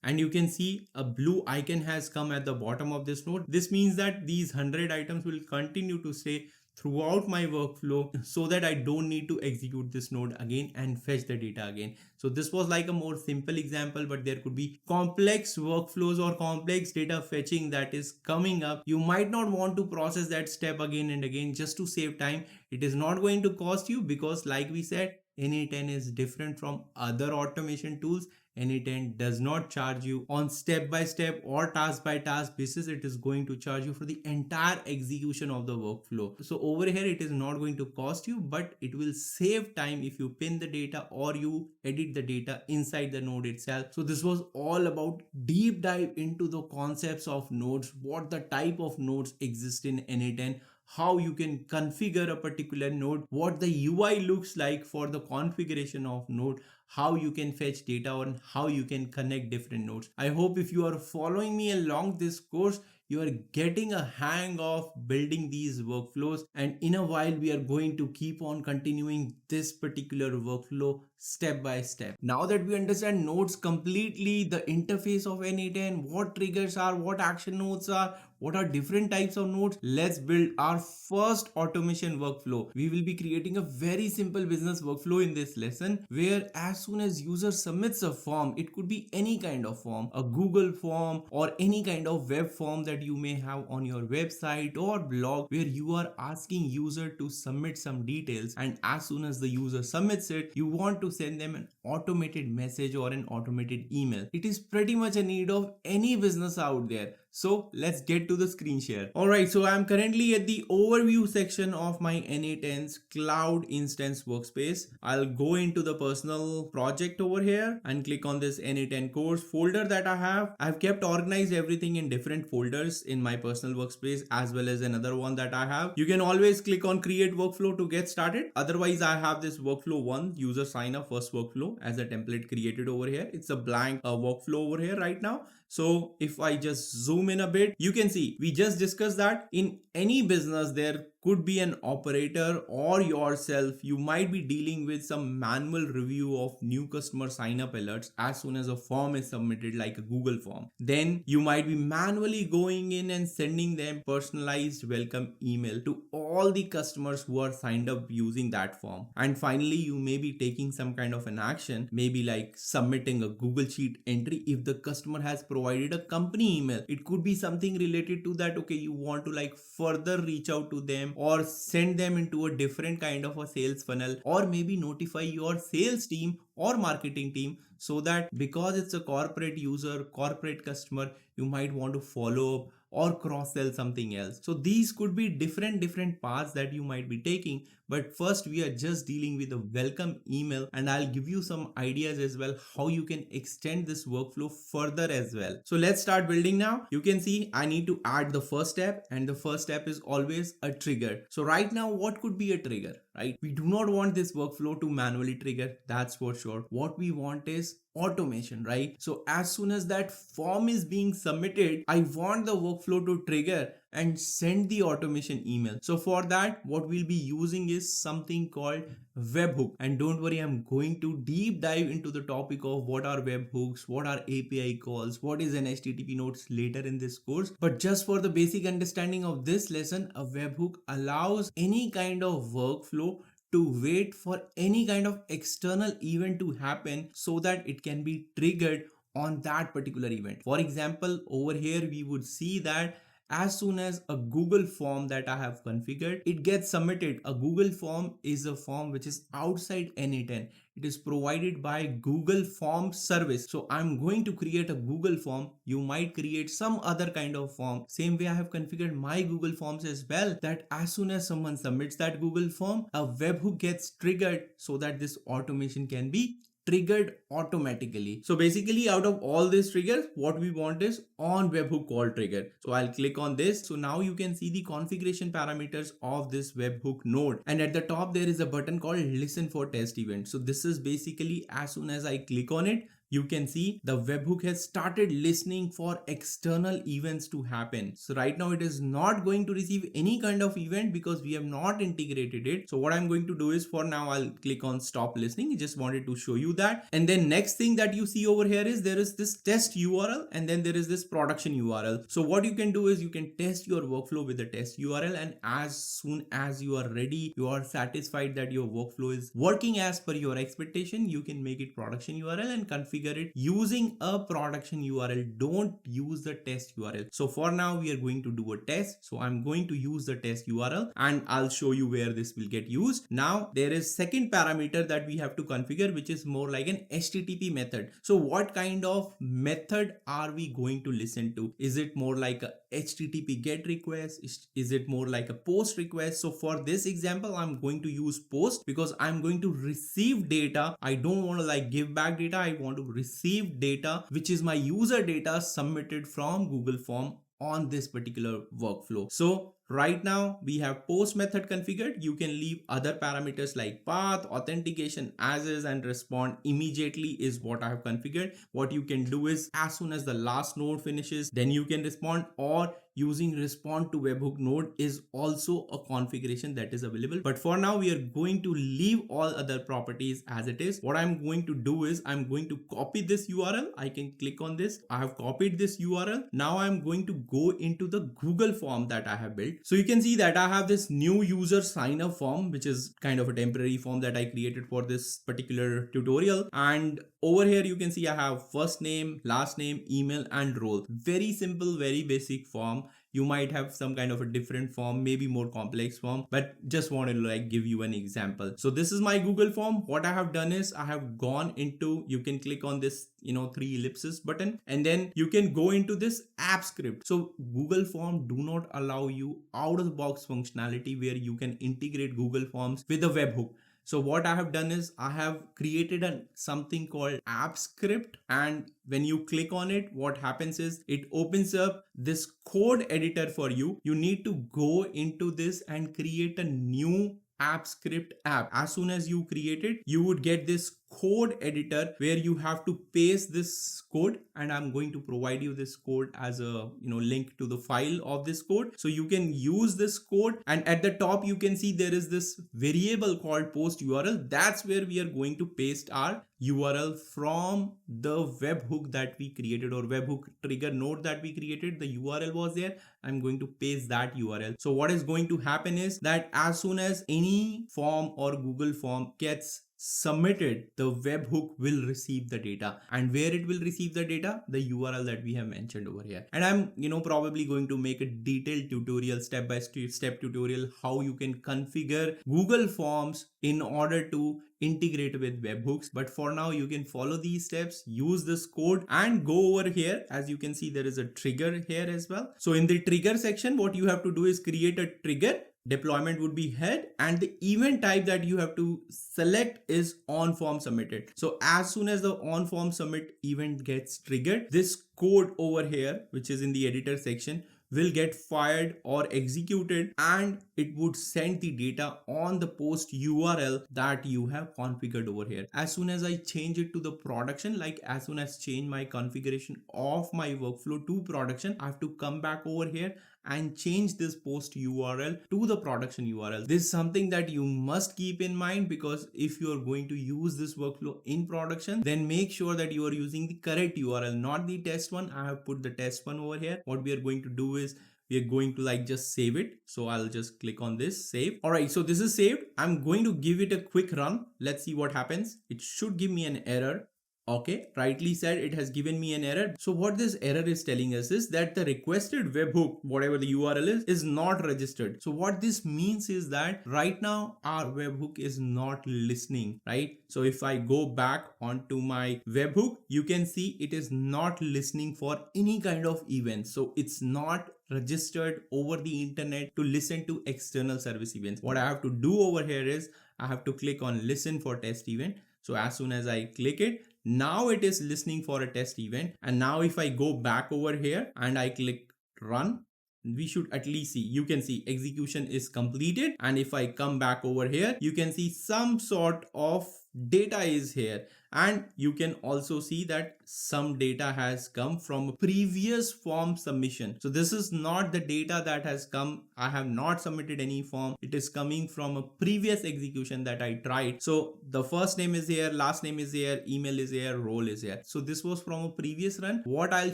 and you can see a blue icon has come at the bottom of this node. This means that these 100 items will continue to stay throughout my workflow, so that I don't need to execute this node again and fetch the data again. So this was like a more simple example, but there could be complex workflows or complex data fetching that is coming up. You might not want to process that step again and again just to save time. It is not going to cost you, because like we said, n8n is different from other automation tools. n8n does not charge you on step by step or task by task basis. It is going to charge you for the entire execution of the workflow. So over here it is not going to cost you, but it will save time if you pin the data or you edit the data inside the node itself. So this was all about deep dive into the concepts of nodes, what the type of nodes exist in n8n, how you can configure a particular node, what the UI looks like for the configuration of node, how you can fetch data, and how you can connect different nodes. I hope if you are following me along this course, you are getting a hang of building these workflows, and in a while we are going to keep on continuing this particular workflow step by step. Now that we understand nodes completely, the interface of n8n, what triggers are, what action nodes are, what are different types of nodes, let's build our first automation workflow. We will be creating a very simple business workflow in this lesson, where as soon as user submits a form, it could be any kind of form, a Google form or any kind of web form that you may have on your website or blog, where you are asking user to submit some details, and as soon as the user submits it, you want to send them an automated message or an automated email. It is pretty much a need of any business out there. So let's get to the screen share. Alright, so I'm currently at the overview section of my n8n's cloud instance workspace. I'll go into the personal project over here and click on this n8n course folder that I have. I've kept organized everything in different folders in my personal workspace, as well as another one that I have. You can always click on create workflow to get started. Otherwise, I have this workflow 1 user sign up first workflow as a template created over here. It's a blank workflow over here right now. So if I just zoom in a bit, you can see we just discussed that in any business there could be an operator or yourself. You might be dealing with some manual review of new customer sign up alerts as soon as a form is submitted, like a Google form. Then you might be manually going in and sending them personalized welcome email to all the customers who are signed up using that form. And finally, you may be taking some kind of an action, maybe like submitting a Google Sheet entry if the customer has provided a company email. It could be something related to that. Okay, you want to like further reach out to them or send them into a different kind of a sales funnel, or maybe notify your sales team or marketing team, so that because it's a corporate user, corporate customer, you might want to follow up or cross sell something else. So these could be different paths that you might be taking. But first we are just dealing with a welcome email, and I'll give you some ideas as well how you can extend this workflow further as well. So let's start building now. You can see I need to add the first step, and the first step is always a trigger. So right now, what could be a trigger, right? We do not want this workflow to manually trigger, that's for sure. What we want is automation, right? So as soon as that form is being submitted, I want the workflow to trigger and send the automation email. So for that, what we'll be using is something called Webhook. And don't worry, I'm going to deep dive into the topic of what are webhooks, what are API calls, what is an HTTP nodes later in this course. But just for the basic understanding of this lesson, a webhook allows any kind of workflow to wait for any kind of external event to happen so that it can be triggered on that particular event. For example, over here we would see that as soon as a Google form that I have configured, it gets submitted. A Google form is a form which is outside n8n. It is provided by Google Form service. So I'm going to create a Google form. You might create some other kind of form. Same way I have configured my Google Forms as well, that as soon as someone submits that Google form, a webhook gets triggered so that this automation can be triggered automatically. So basically out of all these triggers, what we want is on webhook call trigger. So I'll click on this. So now you can see the configuration parameters of this webhook node, and at the top there is a button called listen for test event. So this is basically as soon as I click on it, you can see the webhook has started listening for external events to happen. So right now it is not going to receive any kind of event because we have not integrated it. So what I'm going to do is, for now I'll click on stop listening. I just wanted to show you that. And then next thing that you see over here is there is this test URL and then there is this production URL. So what you can do is you can test your workflow with the test URL, and as soon as you are ready, you are satisfied that your workflow is working as per your expectation, you can make it production URL and configure it using a production URL. Don't use the test URL. So for now we are going to do a test. So I'm going to use the test URL and I'll show you where this will get used. Now there is second parameter that we have to configure, which is more like an HTTP method. So what kind of method are we going to listen to? Is it more like a HTTP GET request? Is it more like a POST request? So for this example, I'm going to use POST because I'm going to receive data. I don't want to like give back data. I want to receive data, which is my user data submitted from Google Form on this particular workflow. So right now we have post method configured. You can leave other parameters like path, authentication as is, and respond immediately is what I have configured. What you can do is as soon as the last node finishes, then you can respond, or using respond to webhook node is also a configuration that is available. But for now we are going to leave all other properties as it is. What I'm going to do is I'm going to copy this URL. I can click on this. I have copied this URL. Now I'm going to go into the Google form that I have built. So you can see that I have this new user sign up form, which is kind of a temporary form that I created for this particular tutorial. And over here you can see I have first name, last name, email, and role. Very simple, very basic form. You might have some kind of a different form, maybe more complex form, but just wanted to like give you an example. So this is my Google form. What I have done is I have gone into, you can click on this, three ellipses button, and then you can go into this app script. So Google form do not allow you out of the box functionality where you can integrate Google Forms with a webhook. So what I have done is I have created something called app script, and when you click on it, what happens is it opens up this code editor for you. You need to go into this and create a new app script app. As soon as you create it, you would get this code editor where you have to paste this code, and I'm going to provide you this code as a link to the file of this code, so you can use this code. And at the top you can see there is this variable called post URL. That's where we are going to paste our URL from the webhook that we created, or webhook trigger node that we created. The URL was there. I'm going to paste that URL. So what is going to happen is that as soon as any form or Google form gets submitted, the webhook will receive the data. And where it will receive the data? The URL that we have mentioned over here. And I'm probably going to make a detailed tutorial, step-by-step tutorial, how you can configure Google Forms in order to integrate with webhooks. But for now you can follow these steps, use this code, and go over here. As you can see, there is a trigger here as well. So in the trigger section, what you have to do is create a trigger. Deployment would be head, and the event type that you have to select is on form submitted. So as soon as the on form submit event gets triggered, this code over here, which is in the editor section, will get fired or executed, and it would send the data on the post URL that you have configured over here. As soon as I change it to the production, like as soon as change my configuration of my workflow to production, I have to come back over here and change this post URL to the production URL. This is something that you must keep in mind, because if you are going to use this workflow in production, then make sure that you are using the correct URL, not the test one. I have put the test one over here. What we are going to do is we are going to like just save it. So I'll just click on this save. All right, so this is saved. I'm going to give it a quick run. Let's see what happens. It should give me an error. Okay, rightly said, it has given me an error. So what this error is telling us is that the requested webhook, whatever the URL is not registered. So what this means is that right now our webhook is not listening, right? So if I go back onto my webhook, you can see it is not listening for any kind of event. So it's not registered over the internet to listen to external service events. What I have to do over here is I have to click on listen for test event. So as soon as I click it, now it is listening for a test event. And now if I go back over here and I click run, we should at least see, you can see execution is completed. And if I come back over here, you can see some sort of data is here. And you can also see that some data has come from a previous form submission. So this is not the data that has come. I have not submitted any form. It is coming from a previous execution that I tried. So the first name is here, last name is here, email is here, role is here. So this was from a previous run. What I'll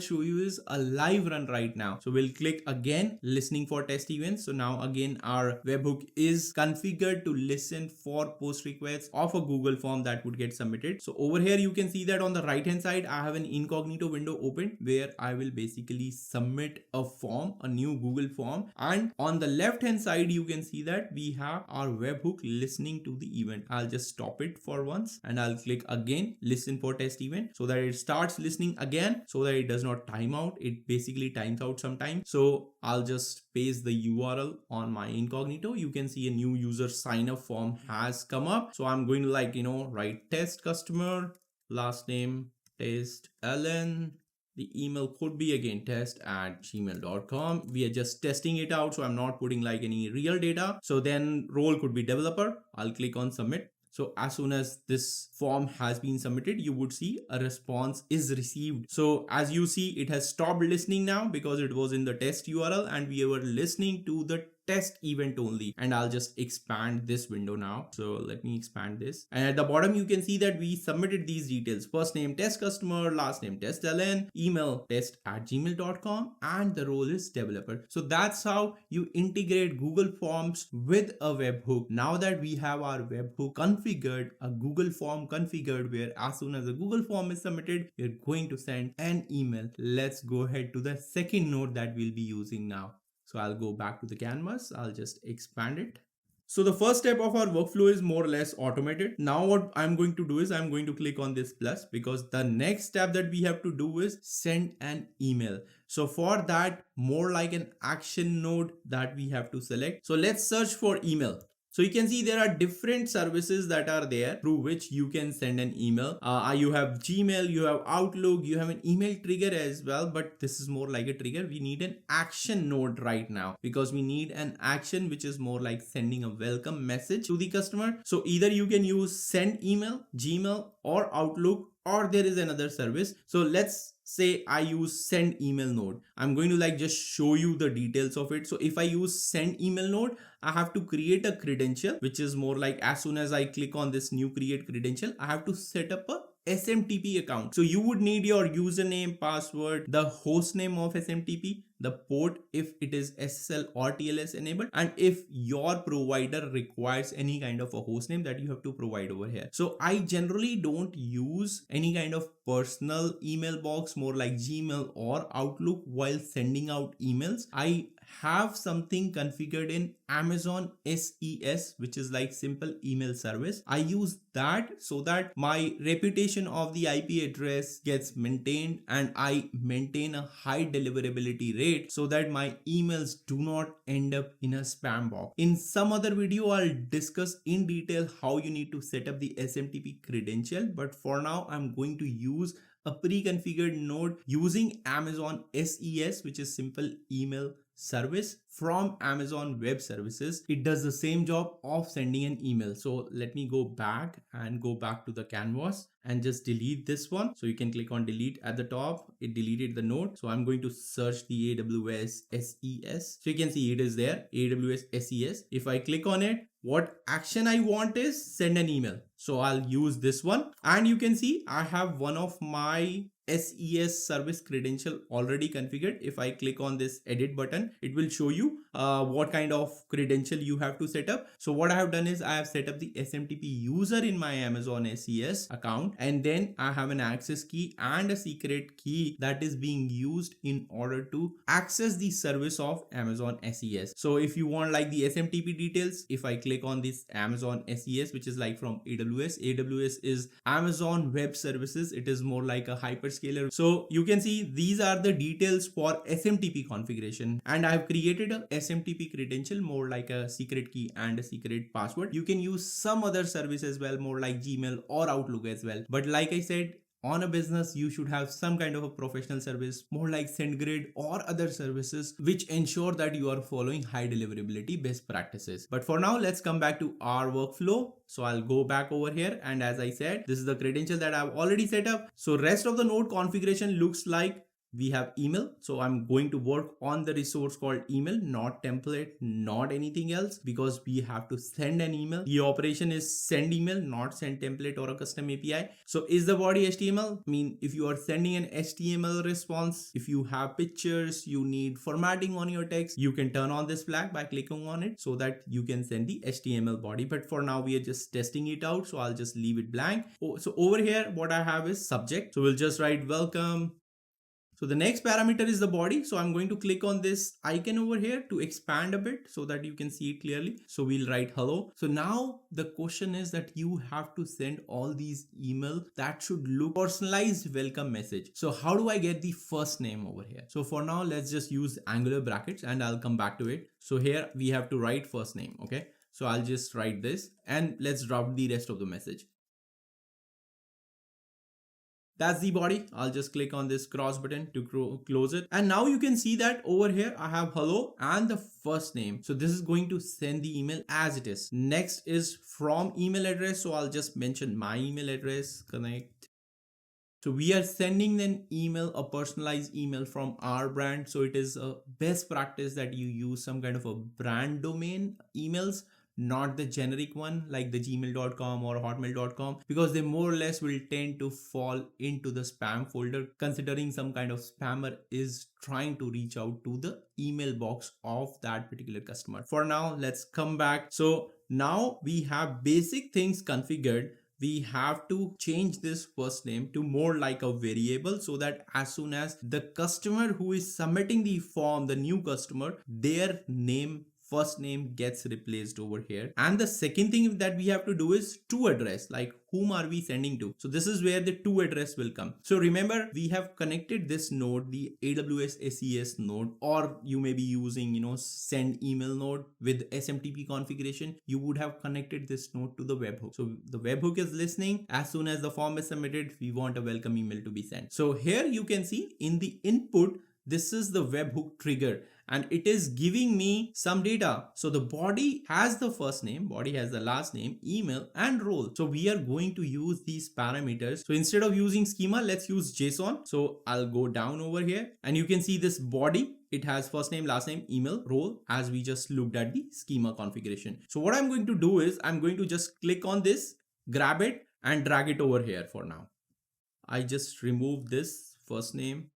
show you is a live run right now. So we'll click again, listening for test events. So now again, our webhook is configured to listen for post requests of a Google form that would get submitted. So over here, you can see that on the right hand side, I have an incognito window open where I will basically submit a form, a new Google form. And on the left hand side, you can see that we have our webhook listening to the event. I'll just stop it for once and I'll click again, listen for test event, so that it starts listening again, so that it does not time out. It basically times out sometimes. So I'll just paste the URL on my incognito. You can see a new user sign up form has come up. So I'm going to like, write test customer, last name test Ellen. The email could be again test@gmail.com. We are just testing it out. So I'm not putting like any real data. So then role could be developer. I'll click on submit. So as soon as this form has been submitted, you would see a response is received. So as you see, it has stopped listening now because it was in the test URL and we were listening to the test event only. And I'll just expand this window now. So let me expand this. And at the bottom, you can see that we submitted these details. First name, test customer, last name, test LN, email, test@gmail.com, and the role is developer. So that's how you integrate Google Forms with a webhook. Now that we have our webhook configured, a Google form configured, where as soon as a Google form is submitted, you're going to send an email. Let's go ahead to the second node that we'll be using now. So I'll go back to the canvas. I'll just expand it. So the first step of our workflow is more or less automated. Now what I'm going to do is I'm going to click on this plus, because the next step that we have to do is send an email. So for that, more like an action node that we have to select. So let's search for email. So you can see there are different services that are there through which you can send an email. You have Gmail, you have Outlook, you have an email trigger as well, but this is more like a trigger. We need an action node right now because we need an action which is more like sending a welcome message to the customer. So either you can use send email, Gmail, or Outlook, or there is another service. So let's say I use send email node. I'm going to like just show you the details of it. So if I use send email node, I have to create a credential, which is more like as soon as I click on this new create credential, I have to set up a SMTP account. So you would need your username, password, the host name of SMTP, the port if it is SSL or TLS enabled, and if your provider requires any kind of a host name that you have to provide over here. So I generally don't use any kind of personal email box, more like Gmail or Outlook, while sending out emails. I have something configured in Amazon SES, which is like simple email service. I use that so that my reputation of the IP address gets maintained and I maintain a high deliverability rate so that my emails do not end up in a spam box. In some other video, I'll discuss in detail how you need to set up the SMTP credential, but for now, I'm going to use a pre-configured node using Amazon SES, which is simple email service from Amazon Web Services. It does the same job of sending an email. So let me go back to the canvas and just delete this one. So you can click on delete at the top. It deleted the node. So I'm going to search the AWS SES. So you can see it is there, AWS SES. If I click on it, what action I want is send an email. So I'll use this one, and you can see I have one of my SES service credential already configured. If I click on this edit button, it will show you what kind of credential you have to set up. So what I have done is I have set up the SMTP user in my Amazon SES account, and then I have an access key and a secret key that is being used in order to access the service of Amazon SES. So if you want like the SMTP details, if I click on this Amazon SES, which is like from AWS is Amazon Web Services. It is more like a hyperscaler. So you can see these are the details for SMTP configuration, and I have created a SMTP credential more like a secret key and a secret password. You can use some other service as well, more like Gmail or Outlook as well. But like I said, on a business, you should have some kind of a professional service, more like SendGrid or other services, which ensure that you are following high deliverability best practices. But for now, let's come back to our workflow. So I'll go back over here, and as I said, this is the credential that I've already set up. So rest of the node configuration looks like we have email. So I'm going to work on the resource called email, not template, not anything else, because we have to send an email. The operation is send email, not send template or a custom API. So is the body HTML? I mean, if you are sending an HTML response, if you have pictures, you need formatting on your text, you can turn on this flag by clicking on it so that you can send the HTML body. But for now, we are just testing it out. So I'll just leave it blank. So over here, what I have is subject. So we'll just write welcome. So the next parameter is the body. So I'm going to click on this icon over here to expand a bit so that you can see it clearly. So we'll write hello. So now the question is that you have to send all these emails that should look personalized welcome message. So how do I get the first name over here? So for now, let's just use angular brackets and I'll come back to it. So here we have to write first name. Okay. So I'll just write this and let's drop the rest of the message. That's the body. I'll just click on this cross button to close it. And now you can see that over here, I have hello and the first name. So this is going to send the email as it is. Next is from email address. So I'll just mention my email address, connect. So we are sending an email, a personalized email from our brand. So it is a best practice that you use some kind of a brand domain emails, not the generic one like the gmail.com or hotmail.com, because they more or less will tend to fall into the spam folder, considering some kind of spammer is trying to reach out to the email box of that particular customer. For now, let's come back. So now we have basic things configured. We have to change this first name to more like a variable so that as soon as the customer who is submitting the form, the new customer, their name, first name gets replaced over here. And the second thing that we have to do is to address, like whom are we sending to? So this is where the to address will come. So remember, we have connected this node, the AWS SES node, or you may be using, send email node with SMTP configuration. You would have connected this node to the webhook. So the webhook is listening. As soon as the form is submitted, we want a welcome email to be sent. So here you can see in the input, this is the webhook trigger and it is giving me some data. So the body has the first name, body has the last name, email and role. So we are going to use these parameters. So instead of using schema, let's use JSON. So I'll go down over here and you can see this body. It has first name, last name, email, role, as we just looked at the schema configuration. So what I'm going to do is I'm going to just click on this, grab it and drag it over here for now. I just remove this first name.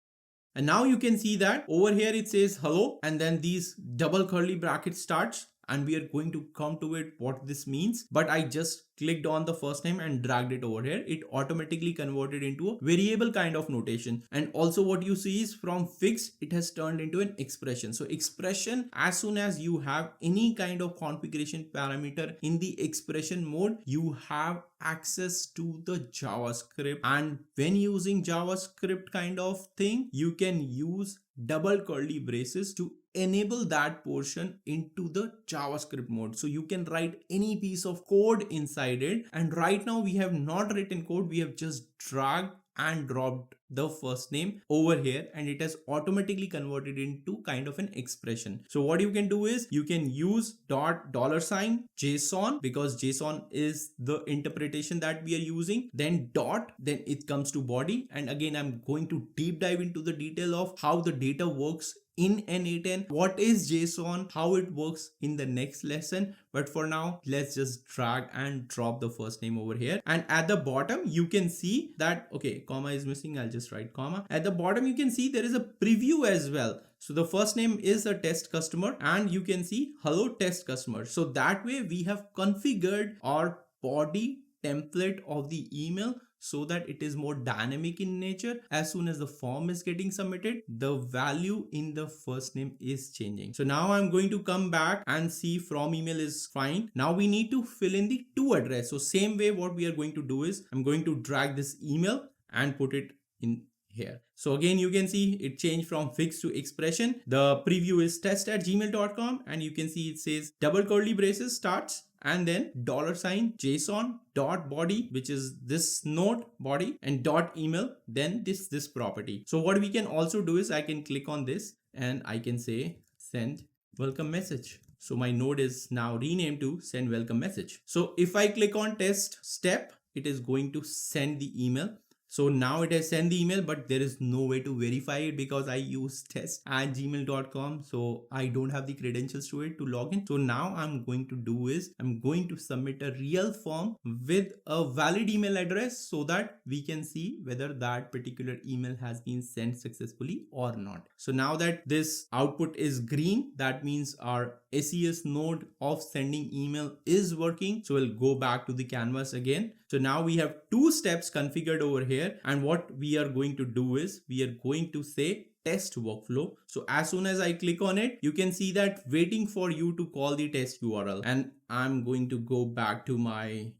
And now you can see that over here it says hello and then these double curly brackets starts, and we are going to come to it what this means. But I just clicked on the first name and dragged it over here. It automatically converted into a variable kind of notation. And also what you see is from fixed, it has turned into an expression. So expression, as soon as you have any kind of configuration parameter in the expression mode, you have access to the JavaScript. And when using JavaScript kind of thing, you can use double curly braces to enable that portion into the JavaScript mode. So you can write any piece of code inside it. And right now we have not written code. We have just dragged and dropped the first name over here, and it has automatically converted into kind of an expression. So what you can do is you can use $sign JSON, because JSON is the interpretation that we are using, then dot, then it comes to body. And again, I'm going to deep dive into the detail of how the data works in n8n, what is JSON, how it works in the next lesson. But for now, let's just drag and drop the first name over here. And at the bottom, you can see that, okay, comma is missing. I'll just write comma. At the bottom, you can see there is a preview as well. So the first name is a test customer, and you can see hello test customer. So that way we have configured our body template of the email so that it is more dynamic in nature. As soon as the form is getting submitted, the value in the first name is changing. So now I'm going to come back and see from email is fine. Now we need to fill in the to address. So same way, what we are going to do is I'm going to drag this email and put it in here. So again, you can see it changed from fixed to expression. The preview is test@gmail.com, and you can see it says double curly braces starts, and then $sign JSON dot body, which is this node body, and dot email, then this property. So what we can also do is I can click on this and I can say send welcome message. So my node is now renamed to send welcome message. So if I click on test step, it is going to send the email. So now it has sent the email, but there is no way to verify it because I use test@gmail.com. So I don't have the credentials to it to log in. So now I'm going to do is I'm going to submit a real form with a valid email address so that we can see whether that particular email has been sent successfully or not. So now that this output is green, that means our SES node of sending email is working. So we'll go back to the canvas again. So now we have two steps configured over here, and what we are going to do is we are going to say test workflow. So as soon as I click on it, you can see that waiting for you to call the test URL, and I'm going to go back to my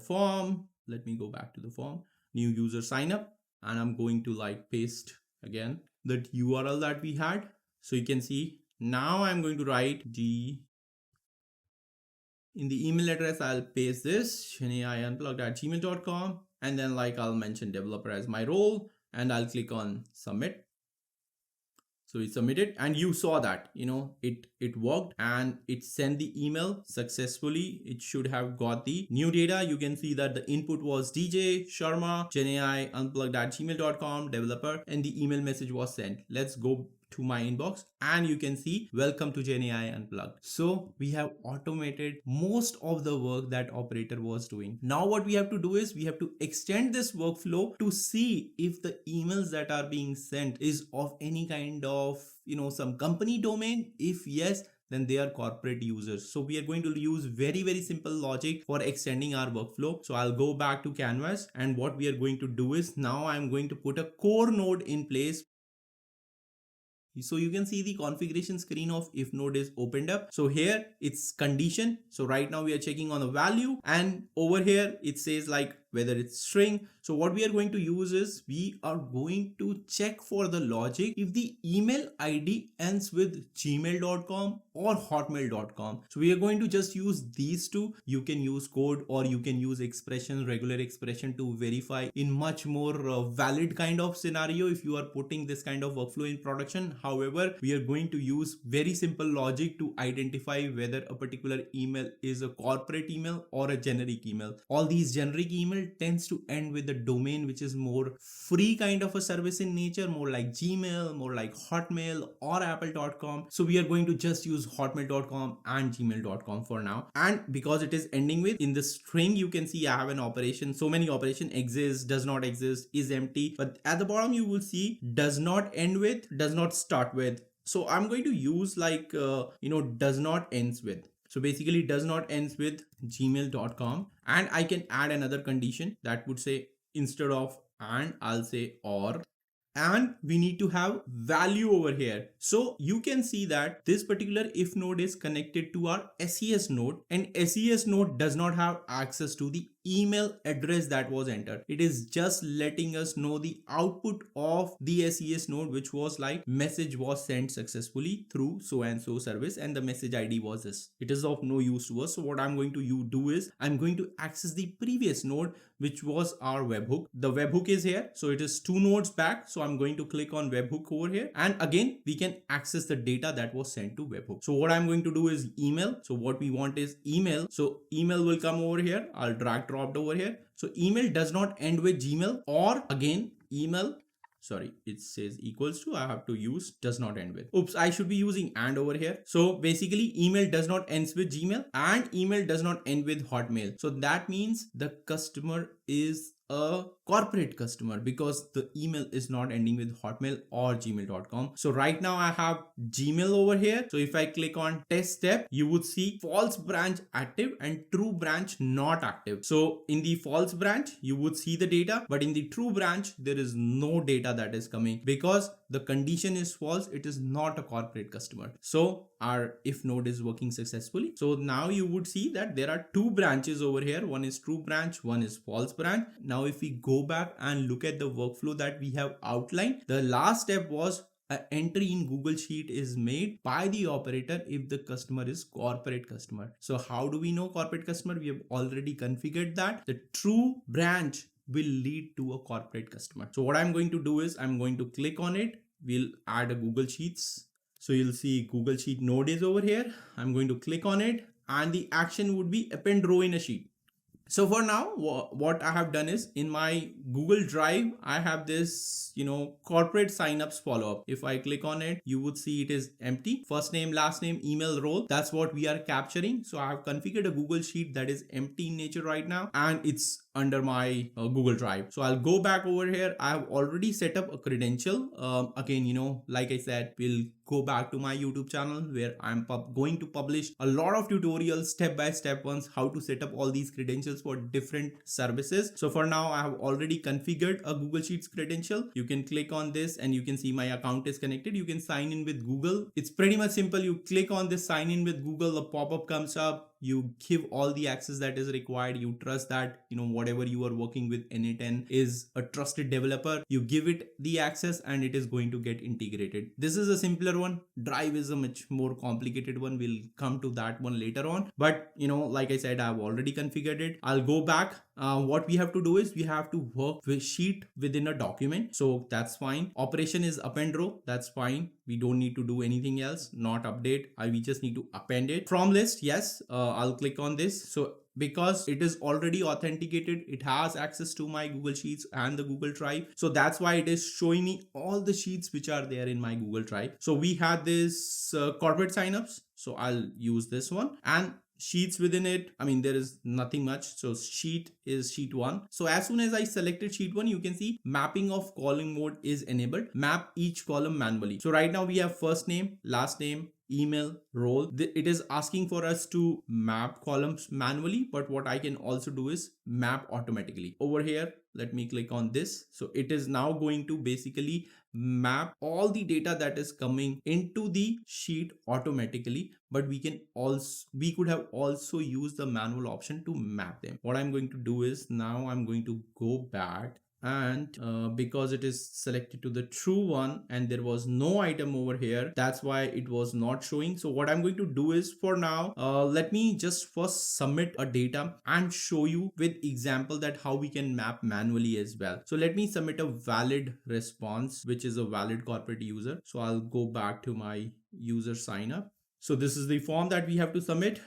form. Let me go back to the form, new user sign up, and I'm going to paste again that URL that we had. So you can see now I'm going to write in the email address, I'll paste this GenAI Unplugged@gmail.com, and then I'll mention developer as my role, and I'll click on submit. So it's submitted, and you saw that it worked and it sent the email successfully. It should have got the new data. You can see that the input was DJ Sharma GenAI Unplugged@gmail.com developer, and the email message was sent. Let's go to my inbox, and you can see welcome to GenAI Unplugged. So we have automated most of the work that operator was doing. Now what we have to do is we have to extend this workflow to see if the emails that are being sent is of any kind of some company domain. If yes, then they are corporate users. So we are going to use very simple logic for extending our workflow. So I'll go back to canvas, and what we are going to do is now I'm going to put a core node in place. So you can see the configuration screen of if node is opened up. So here it's condition. So right now we are checking on a value, and over here it says whether it's string. So what we are going to use is we are going to check for the logic if the email ID ends with gmail.com or hotmail.com. So we are going to just use these two. You can use code or you can use expression, regular expression, to verify in much more valid kind of scenario if you are putting this kind of workflow in production. However, we are going to use very simple logic to identify whether a particular email is a corporate email or a generic email. All these generic email tends to end with the domain which is more free kind of a service in nature, more like Gmail, more like Hotmail or apple.com. So we are going to just use hotmail.com and gmail.com for now. And because it is ending with, in the string you can see I have an operation, so many operation, exists, does not exist, is empty, but at the bottom you will see does not end with, does not start with. So I'm going to use does not ends with. So basically does not ends with gmail.com, and I can add another condition that would say instead of and I'll say or, and we need to have value over here. So you can see that this particular if node is connected to our SES node, and SES node does not have access to the email address that was entered. It is just letting us know the output of the SES node, which was like message was sent successfully through so and so service, and the message ID was this. It is of no use to us. So what I'm going to do is I'm going to access the previous node, which was our webhook. The webhook is here, so it is 2 nodes back. So I'm going to click on webhook over here, and again we can access the data that was sent to webhook. So what I'm going to do is email. So what we want is email. So email will come over here. I'll drag dropped over here. So email does not end with Gmail, or again email, sorry, it says equals to, I have to use does not end with. Oops, I should be using and over here. So basically email does not end with Gmail and email does not end with Hotmail. So that means the customer is a corporate customer because the email is not ending with Hotmail or gmail.com. So right now I have Gmail over here. So if I click on test step, you would see false branch active and true branch not active. So in the false branch, you would see the data, but in the true branch, there is no data that is coming because the condition is false. It is not a corporate customer. So our if node is working successfully. So now you would see that there are 2 branches over here. One is true branch, one is false branch. Now if we go back and look at the workflow that we have outlined, the last step was an entry in Google Sheet is made by the operator if the customer is corporate customer. So how do we know corporate customer? We have already configured that. The true branch will lead to a corporate customer. So what I'm going to do is I'm going to click on it. We'll add a Google Sheets. So you'll see Google Sheet node is over here. I'm going to click on it and the action would be append row in a sheet. So for now, what I have done is in my Google Drive, I have this, corporate signups follow-up. If I click on it, you would see it is empty. First name, last name, email, role. That's what we are capturing. So I have configured a Google Sheet that is empty in nature right now, and it's under my Google Drive. So I'll go back over here. I have already set up a credential. Again, like I said, we'll go back to my YouTube channel where I'm going to publish a lot of tutorials, step-by-step ones, how to set up all these credentials for different services. So for now, I have already configured a Google Sheets credential. You can click on this and you can see my account is connected. You can sign in with Google. It's pretty much simple. You click on this sign in with Google, a pop-up comes up. You give all the access that is required. You trust that, whatever you are working with n8n is a trusted developer. You give it the access and it is going to get integrated. This is a simpler one. Drive is a much more complicated one. We'll come to that one later on. But, like I said, I've already configured it. I'll go back. What we have to do is we have to work with sheet within a document. So that's fine. Operation is append row. That's fine. We don't need to do anything else. Not update. We just need to append it. From list, yes. I'll click on this. So because it is already authenticated, it has access to my Google Sheets and the Google Drive. So that's why it is showing me all the sheets which are there in my Google Drive. So we had this corporate signups. So I'll use this one, and sheets within it, there is nothing much. So sheet is sheet 1. So as soon as I selected sheet 1, you can see mapping of column mode is enabled. Map each column manually. So right now we have first name, last name, email, role. It is asking for us to map columns manually, but what I can also do is map automatically. Over here, let me click on this. So it is now going to basically map all the data that is coming into the sheet automatically, but we could have also used the manual option to map them. What I'm going to do is now I'm going to go back, and because it is selected to the true one and there was no item over here, that's why it was not showing. So what I'm going to do is for now, let me just first submit a data and show you with example that how we can map manually as well. So let me submit a valid response, which is a valid corporate user. So I'll go back to my user sign up. So this is the form that we have to submit.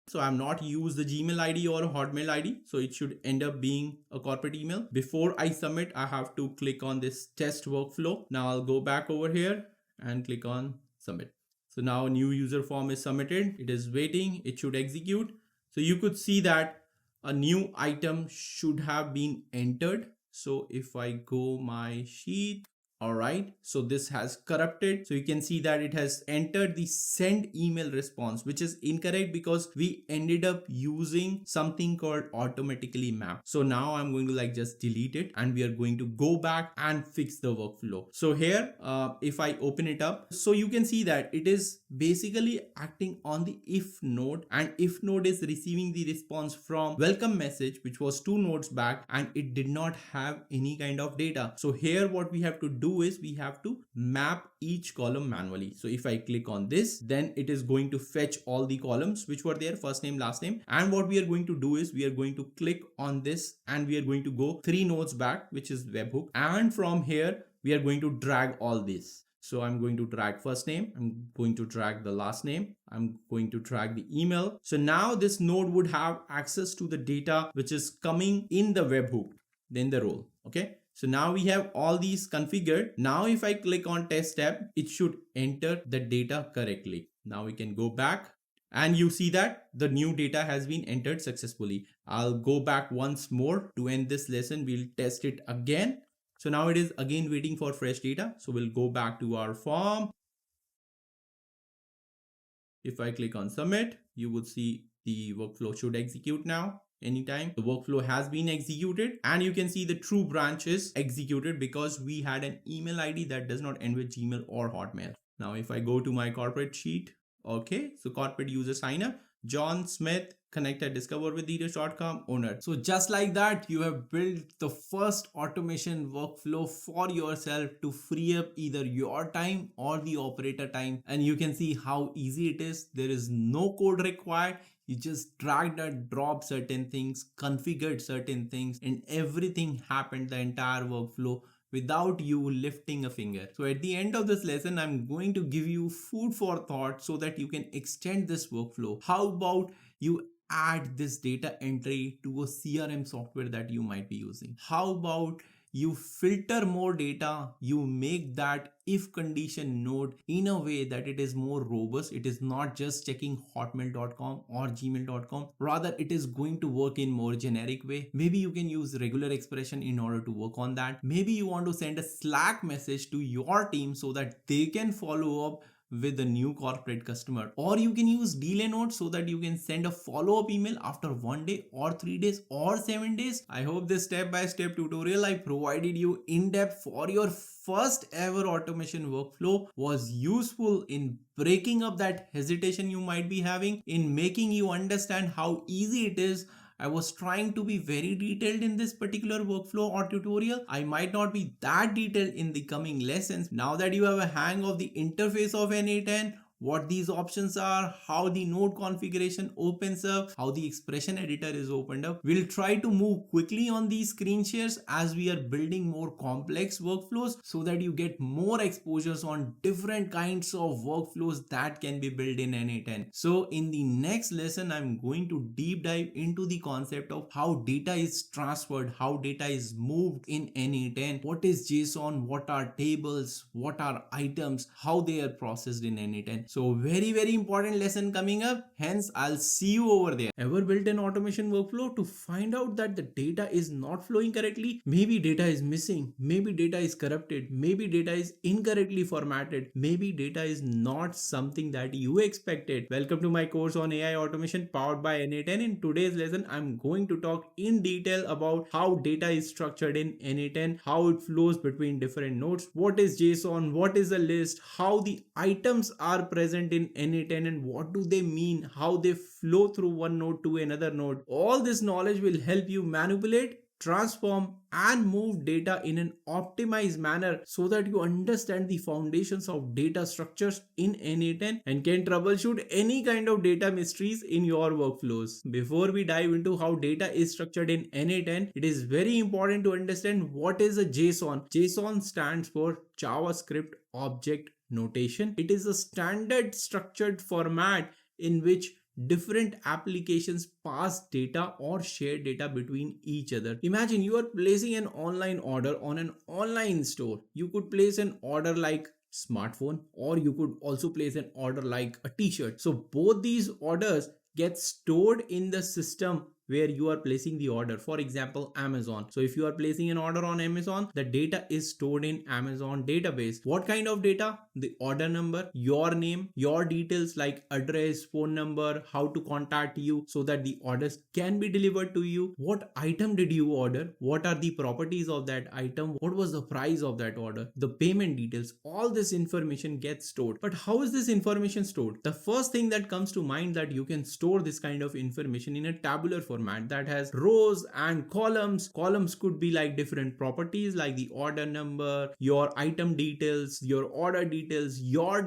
So I'm not use the Gmail ID or Hotmail ID. So it should end up being a corporate email. Before I submit, I have to click on this test workflow. Now I'll go back over here and click on submit. So now a new user form is submitted. It is waiting. It should execute. So you could see that a new item should have been entered. So if I go my sheet, All right, so this has corrupted. So you can see that it has entered the send email response, which is incorrect because we ended up using something called automatically map. So now I'm going to like just delete it and we are going to go back and fix the workflow. So here, if I open it up, so you can see that it is basically acting on the if node, and if node is receiving the response from welcome message, which was 2 nodes back, and it did not have any kind of data. So here what we have to do is we have to map each column manually. So if I click on this, then it is going to fetch all the columns which were there, first name, last name. And what we are going to do is we are going to click on this and we are going to go 3 nodes back, which is webhook. And from here, we are going to drag all this. So I'm going to drag first name, I'm going to drag the last name, I'm going to drag the email. So now this node would have access to the data which is coming in the webhook, then the role. Okay. So now we have all these configured. Now if I click on test tab, it should enter the data correctly. Now we can go back and you see that the new data has been entered successfully. I'll go back once more to end this lesson. We'll test it again. So now it is again waiting for fresh data. So we'll go back to our form. If I click on submit, you would see the workflow should execute now. Anytime the workflow has been executed, and you can see the true branch is executed because we had an email ID that does not end with Gmail or Hotmail. Now if I go to my corporate sheet, okay, so corporate user sign up, John Smith, connect at discoverwithleaders.com owner. So just like that, you have built the first automation workflow for yourself to free up either your time or the operator time. And you can see how easy it is. There is no code required. You just dragged and dropped certain things, configured certain things, and everything happened, the entire workflow, without you lifting a finger. So at the end of this lesson, I'm going to give you food for thought so that you can extend this workflow. How about you add this data entry to a CRM software that you might be using? How about you filter more data, you make that if condition node in a way that it is more robust. It is not just checking hotmail.com or gmail.com. Rather, it is going to work in more generic way. Maybe you can use regular expression in order to work on that. Maybe you want to send a Slack message to your team so that they can follow up with a new corporate customer, or you can use delay notes so that you can send a follow-up email after 1 day or 3 days or 7 days. I hope this step-by-step tutorial I provided you in depth for your first ever automation workflow was useful in breaking up that hesitation you might be having, in making you understand how easy it is. I was trying to be very detailed in this particular workflow or tutorial. I might not be that detailed in the coming lessons. Now that you have a hang of the interface of n8n, what these options are, how the node configuration opens up, how the expression editor is opened up, we'll try to move quickly on these screen shares as we are building more complex workflows so that you get more exposures on different kinds of workflows that can be built in n8n. So in the next lesson, I'm going to deep dive into the concept of how data is transferred, how data is moved in n8n, what is JSON, what are tables, what are items, how they are processed in n8n. So very important lesson coming up. Hence, I'll see you over there. Ever built an automation workflow to find out that the data is not flowing correctly? Maybe data is missing. Maybe data is corrupted. Maybe data is incorrectly formatted. Maybe data is not something that you expected. Welcome to my course on AI automation powered by n8n. In today's lesson, I'm going to talk in detail about how data is structured in n8n, how it flows between different nodes, what is JSON, what is a list, how the items are present in n8n and what do they mean, how they flow through one node to another node. All this knowledge will help you manipulate, transform and move data in an optimized manner so that you understand the foundations of data structures in n8n and can troubleshoot any kind of data mysteries in your workflows. Before we dive into how data is structured in n8n, it is very important to understand what is a JSON. JSON stands for JavaScript Object Notation. It is a standard structured format in which different applications pass data or share data between each other. Imagine you are placing an online order on an online store. You could place an order like smartphone, or you could also place an order like a t-shirt. So both these orders get stored in the system where you are placing the order. For example, Amazon. So if you are placing an order on Amazon, the data is stored in Amazon database. What kind of data? The order number, your name, your details like address, phone number, how to contact you so that the orders can be delivered to you. What item did you order? What are the properties of that item? What was the price of that order? The payment details. All this information gets stored. But how is this information stored? The first thing that comes to mind that you can store this kind of information in a tabular format that has rows and columns. Columns could be like different properties like the order number, your item details, your order details, your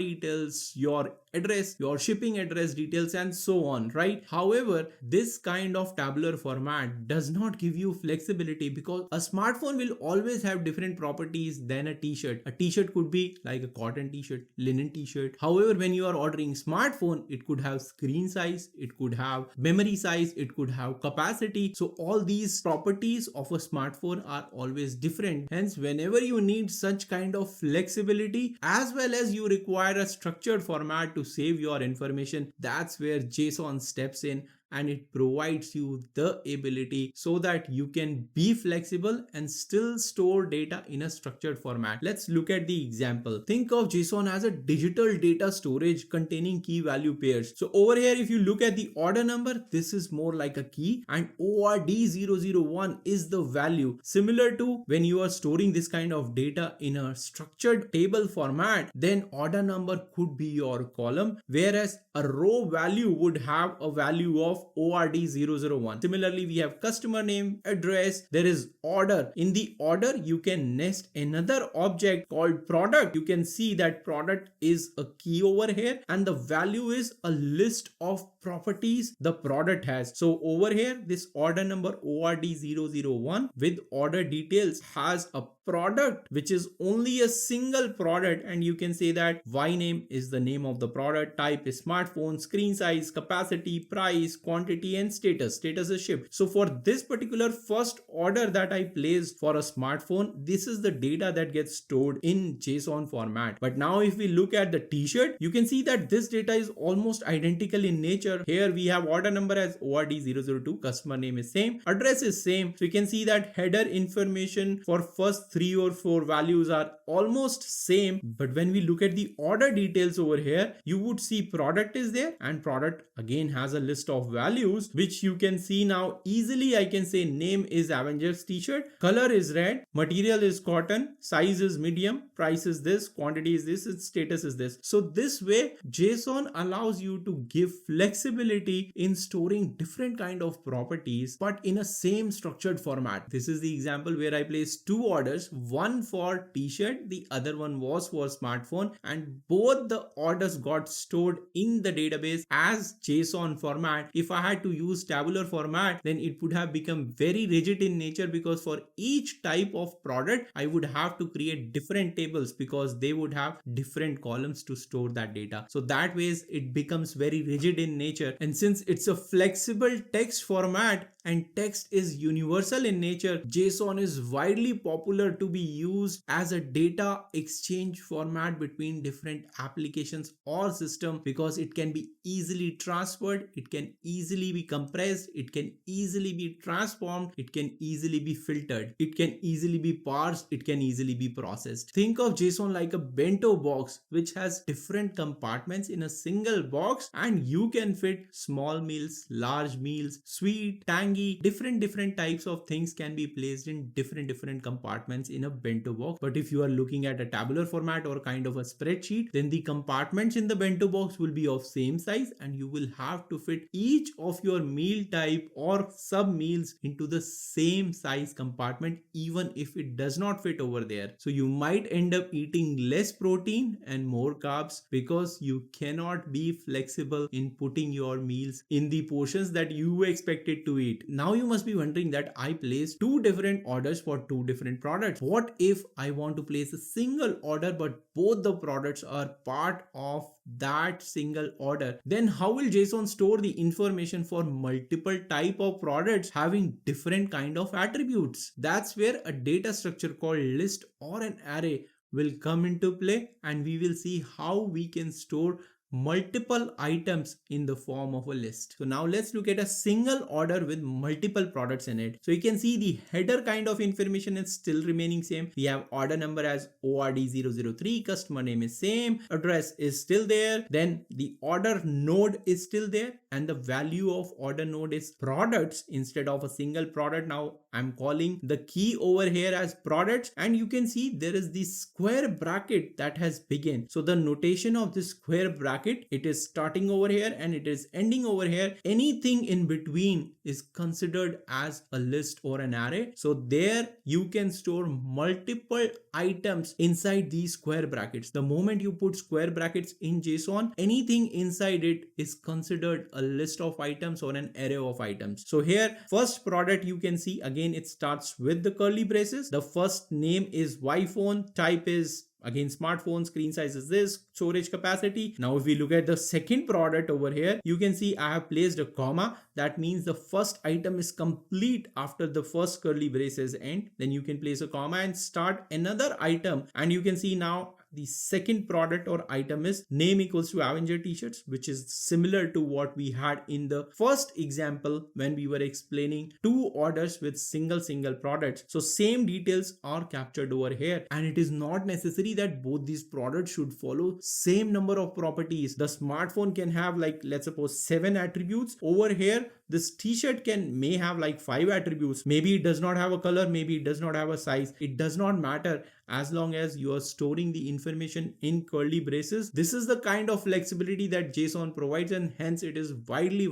address, your shipping address details, and so on, right? However, this kind of tabular format does not give you flexibility because a smartphone will always have different properties than a t-shirt. A t-shirt could be like a cotton t-shirt, linen t-shirt. However, when you are ordering smartphone, it could have screen size, it could have memory size, it could have capacity. So all these properties of a smartphone are always different. Hence, whenever you need such kind of flexibility as well as you require a structured format to save your information, that's where JSON steps in and it provides you the ability so that you can be flexible and still store data in a structured format. Let's look at the example. Think of JSON as a digital data storage containing key value pairs. So over here, if you look at the order number, this is more like a key, and ORD001 is the value. Similar to when you are storing this kind of data in a structured table format, then order number could be your column, whereas a row value would have a value of ORD001. Similarly, we have customer name, address, there is order. In the order, you can nest another object called product. You can see that product is a key over here and the value is a list of properties the product has. So over here, this order number ORD001 with order details has a product which is only a single product, and you can say that Y name is the name of the product, type is smartphone, screen size, capacity, price, quantity, and status. Status is shipped. So for this particular first order that I placed for a smartphone, this is the data that gets stored in JSON format. But now if we look at the t-shirt, you can see that this data is almost identical in nature. Here we have order number as ORD002, customer name is same, address is same. So you can see that header information for first 3 or 4 values are almost same. But when we look at the order details over here, you would see product is there, and product again has a list of values which you can see now easily. I can say name is Avengers t-shirt, color is red, material is cotton, size is medium, price is this, quantity is this, its status is this. So this way JSON allows you to give flexibility in storing different kind of properties but in a same structured format. This is the example where I placed 2 orders, one for t-shirt, the other one was for smartphone, and both the orders got stored in the database as JSON format. If I had to use tabular format, then it would have become very rigid in nature, because for each type of product I would have to create different tables because they would have different columns to store that data. So that ways it becomes very rigid in nature. And since it's a flexible text format and text is universal in nature, JSON is widely popular to be used as a data exchange format between different applications or systems, because it can be easily transferred, it can easily be compressed, it can easily be transformed, it can easily be filtered, it can easily be parsed, it can easily be processed. Think of JSON like a bento box which has different compartments in a single box, and you can fit small meals, large meals, sweet, tangy, different types of things can be placed in different compartments in a bento box. But if you are looking at a tabular format or kind of a spreadsheet, then the compartments in the bento box will be of same size, and you will have to fit each of your meal type or sub meals into the same size compartment, even if it does not fit over there. So you might end up eating less protein and more carbs because you cannot be flexible in putting your meals in the portions that you expected to eat. Now you must be wondering that I placed 2 different orders for 2 different products. What if I want to place a single order but both the products are part of that single order? Then how will JSON store the information for multiple type of products having different kind of attributes? That's where a data structure called list or an array will come into play, and we will see how we can store multiple items in the form of a list. So now let's look at a single order with multiple products in it. So you can see the header kind of information is still remaining same. We have order number as ORD003, customer name is same, address is still there, then the order node is still there, and the value of order node is products instead of a single product. Now I'm calling the key over here as products, and you can see there is this square bracket that has begun. So the notation of this square bracket, it is starting over here and it is ending over here. Anything in between is considered as a list or an array. So there you can store multiple items inside these square brackets. The moment you put square brackets in JSON, anything inside it is considered a list of items or an array of items. So here, first product, you can see again it starts with the curly braces. The first name is iPhone, type is again smartphone, screen size is this, storage capacity. Now if we look at the second product over here, you can see I have placed a comma. That means the first item is complete after the first curly braces end. Then you can place a comma and start another item, and you can see now the second product or item is name equals to Avenger t-shirts, which is similar to what we had in the first example when we were explaining two orders with single products. So same details are captured over here, and it is not necessary that both these products should follow same number of properties. The smartphone can have, like, let's suppose 7 attributes. Over here this t-shirt may have like 5 attributes. Maybe it does not have a color, maybe it does not have a size. It does not matter as long as you are storing the information in curly braces. This is the kind of flexibility that JSON provides, and hence it is widely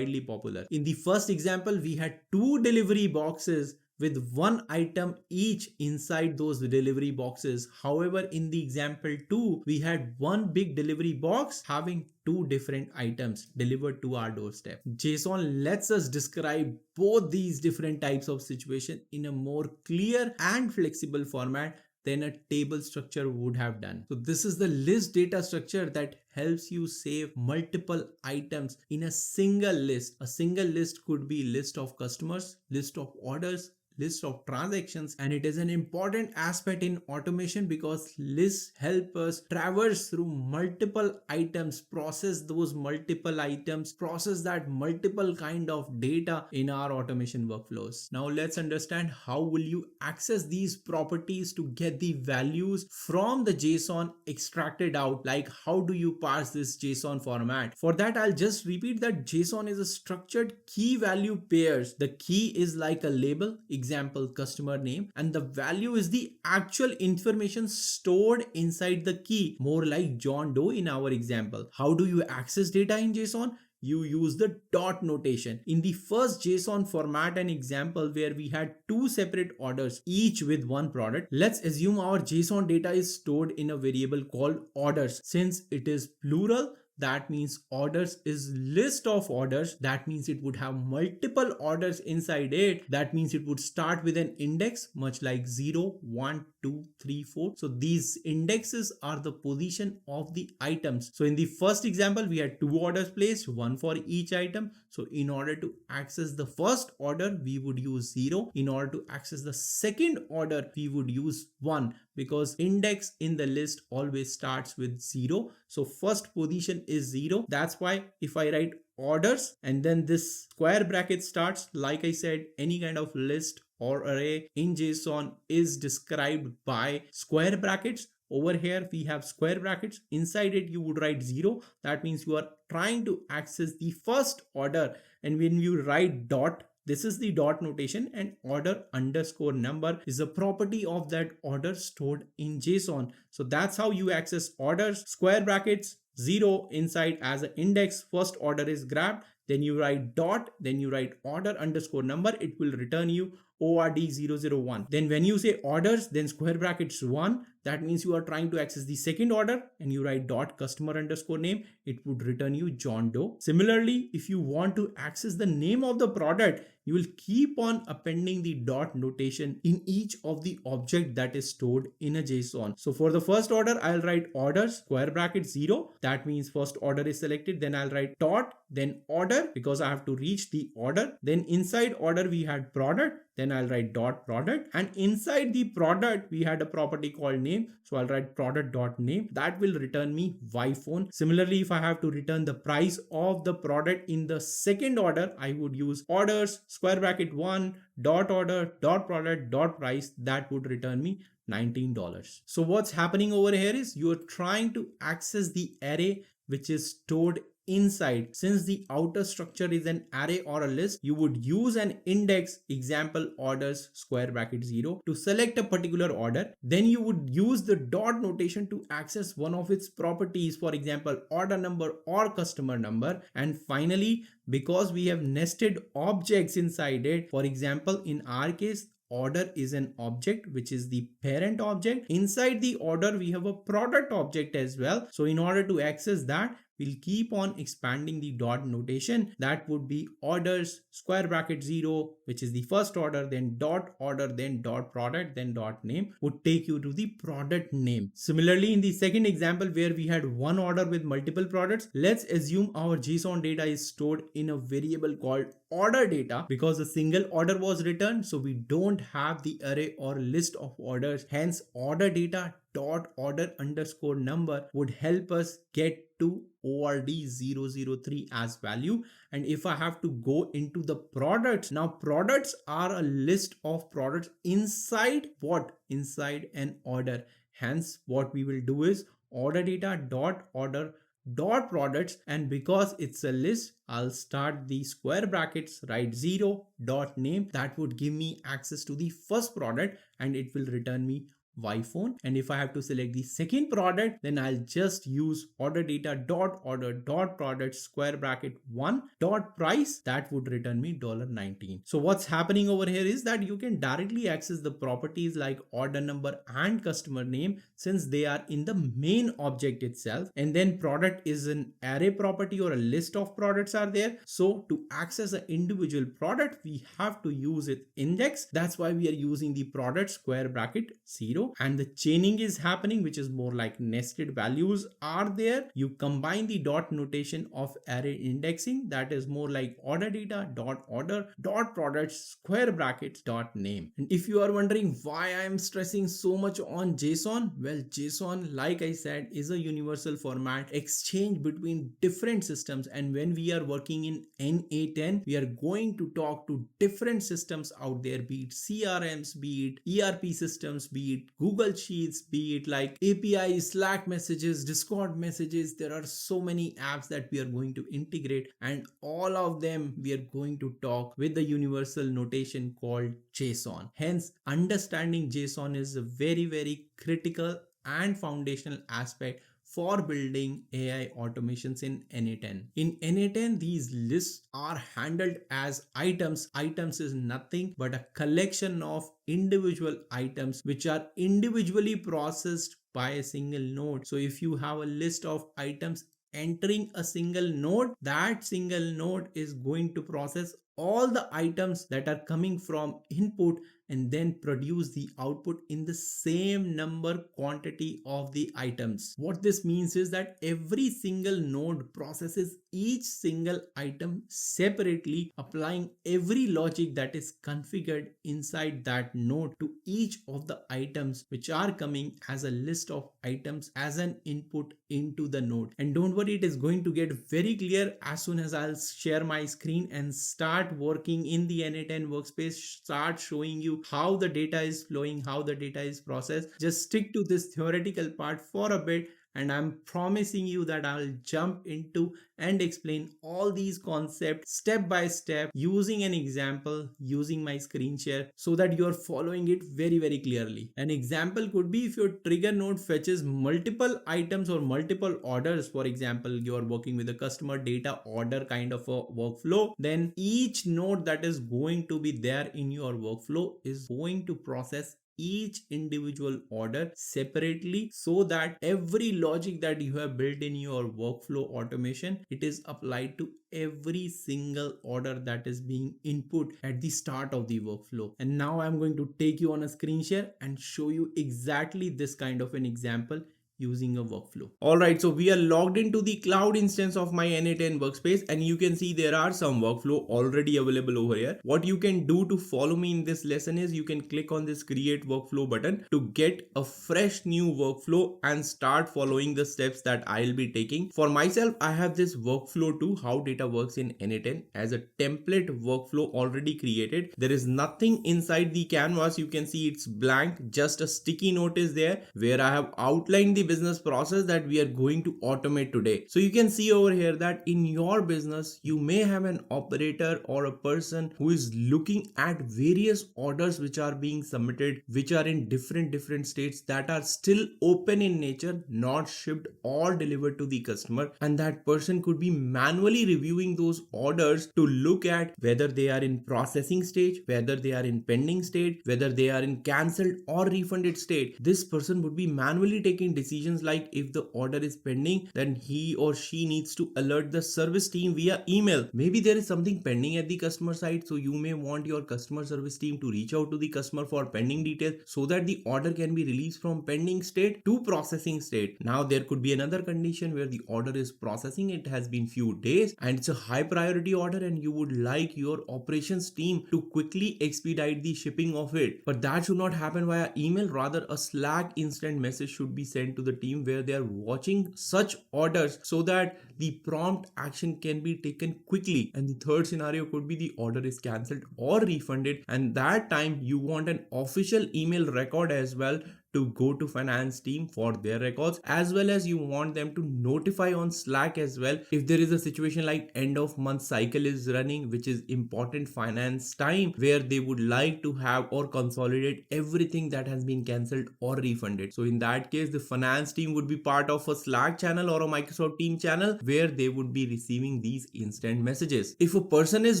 popular. In the first example, we had 2 delivery boxes with 1 item each inside those delivery boxes. However, in the example 2, we had 1 big delivery box having 2 different items delivered to our doorstep. JSON lets us describe both these different types of situation in a more clear and flexible format than a table structure would have done. So this is the list data structure that helps you save multiple items in a single list. A single list could be list of customers, list of orders, list of transactions, and it is an important aspect in automation because lists help us traverse through multiple items, process those multiple items, process that multiple kind of data in our automation workflows. Now let's understand how will you access these properties to get the values from the JSON extracted out. Like, how do you parse this JSON format? For that, I'll just repeat that JSON is a structured key value pairs. The key is like a label, example customer name, and the value is the actual information stored inside the key, more like John Doe in our example. How do you access data in JSON? You use the dot notation. In the first JSON format and example where we had 2 separate orders, each with 1 product, let's assume our JSON data is stored in a variable called orders. Since it is plural, that means orders is list of orders. That means it would have multiple orders inside it. That means it would start with an index, much like 0, 1, 2, 3, 4. So these indexes are the position of the items. So in the first example, we had 2 orders placed, 1 for each item. So in order to access the first order, we would use 0. In order to access the second order, we would use 1, because index in the list always starts with 0. So first position is 0. That's why if I write orders and then this square bracket starts, like I said, any kind of list or array in JSON is described by square brackets. Over here we have square brackets. Inside it you would write 0. That means you are trying to access the first order, and when you write dot, this is the dot notation, and order underscore number is a property of that order stored in JSON. So that's how you access orders. Square brackets, 0 inside as an index, first order is grabbed, then you write dot, then you write order underscore number, it will return you ORD001. Then when you say orders, then square brackets 1, that means you are trying to access the second order, and you write dot customer underscore name, it would return you John Doe. Similarly, if you want to access the name of the product, you will keep on appending the dot notation in each of the object that is stored in a JSON. So for the first order, I'll write orders, square bracket 0. That means first order is selected. Then I'll write dot, then order, because I have to reach the order. Then inside order, we had product. then I'll write dot product, and inside the product we had a property called name, so I'll write product dot name. That will return me iPhone. Similarly, if I have to return the price of the product in the second order, I would use orders square bracket 1 dot order dot product dot price. That would return me $19. So what's happening over here is you're trying to access the array which is stored inside. Since the outer structure is an array or a list, you would use an index, example orders square bracket 0, to select a particular order. Then you would use the dot notation to access one of its properties, for example order number or customer number. And finally, because we have nested objects inside it, for example in our case order is an object which is the parent object. Inside the order we have a product object as well. So in order to access that, we'll keep on expanding the dot notation. That would be orders square bracket 0, which is the first order, then dot order, then dot product, then dot name, would take you to the product name. Similarly, in the second example where we had one order with multiple products, let's assume our JSON data is stored in a variable called order data, because a single order was returned, so we don't have the array or list of orders. Hence order data dot order underscore number would help us get to ORD003 as value. And if I have to go into the products, now products are a list of products inside what? Inside an order. Hence what we will do is order data dot order dot products, and because it's a list, I'll start the square brackets, write 0 dot name. That would give me access to the first product and it will return me iPhone. And if I have to select the second product, then I'll just use order data dot order dot product square bracket 1 dot price. That would return me $19. So what's happening over here is that you can directly access the properties like order number and customer name, since they are in the main object itself. And then product is an array property or a list of products are there. So to access an individual product, we have to use its index. That's why we are using the product square bracket 0. And the chaining is happening, which is more like nested values are there. You combine the dot notation of array indexing, that is more like order data dot order dot product square brackets dot name. And if you are wondering why I am stressing so much on JSON, well, JSON, like I said, is a universal format exchange between different systems. And when we are working in n8n, we are going to talk to different systems out there, be it CRMs, be it ERP systems, be it Google Sheets, be it like API, Slack messages, Discord messages. There are so many apps that we are going to integrate, and all of them we are going to talk with the universal notation called JSON. Hence, understanding JSON is a very, very critical and foundational aspect for building AI automations in n8n. In n8n, these lists are handled as items. Items is nothing but a collection of individual items which are individually processed by a single node. So if you have a list of items entering a single node, that single node is going to process all the items that are coming from input and then produce the output in the same number quantity of the items. What this means is that every single node processes each single item separately, applying every logic that is configured inside that node to each of the items which are coming as a list of items as an input into the node. And don't worry, it is going to get very clear as soon as I'll share my screen and start working in the n8n workspace, start showing you how the data is flowing, how the data is processed. Just stick to this theoretical part for a bit, and I'm promising you that I'll jump into and explain all these concepts step by step using an example, using my screen share, so that you're following it very, very clearly. An example could be if your trigger node fetches multiple items or multiple orders. For example, you're working with a customer data order kind of a workflow, then each node that is going to be there in your workflow is going to process each individual order separately, so that every logic that you have built in your workflow automation, it is applied to every single order that is being input at the start of the workflow. And now I'm going to take you on a screen share and show you exactly this kind of an example using a workflow. Alright, so we are logged into the cloud instance of my n8n workspace, and you can see there are some workflow already available over here. What you can do to follow me in this lesson is you can click on this create workflow button to get a fresh new workflow and start following the steps that I'll be taking. For myself, I have this workflow to how data works in n8n as a template workflow already created. There is nothing inside the canvas. You can see it's blank, just a sticky note is there where I have outlined the business process that we are going to automate today. So you can see over here that in your business you may have an operator or a person who is looking at various orders which are being submitted, which are in different states, that are still open in nature, not shipped or delivered to the customer, and that person could be manually reviewing those orders to look at whether they are in processing stage, whether they are in pending state, whether they are in cancelled or refunded state. This person would be manually taking decisions like if the order is pending, then he or she needs to alert the service team via email. Maybe there is something pending at the customer side, so you may want your customer service team to reach out to the customer for pending details so that the order can be released from pending state to processing state. Now there could be another condition where the order is processing, it has been few days and it's a high priority order and you would like your operations team to quickly expedite the shipping of it, but that should not happen via email. Rather, a Slack instant message should be sent to the team where they are watching such orders so that the prompt action can be taken quickly. And the third scenario could be the order is cancelled or refunded, and that time you want an official email record as well to go to finance team for their records, as well as you want them to notify on Slack as well if there is a situation like end of month cycle is running, which is important finance time where they would like to have or consolidate everything that has been cancelled or refunded. So in that case, the finance team would be part of a Slack channel or a Microsoft Team channel where they would be receiving these instant messages. If a person is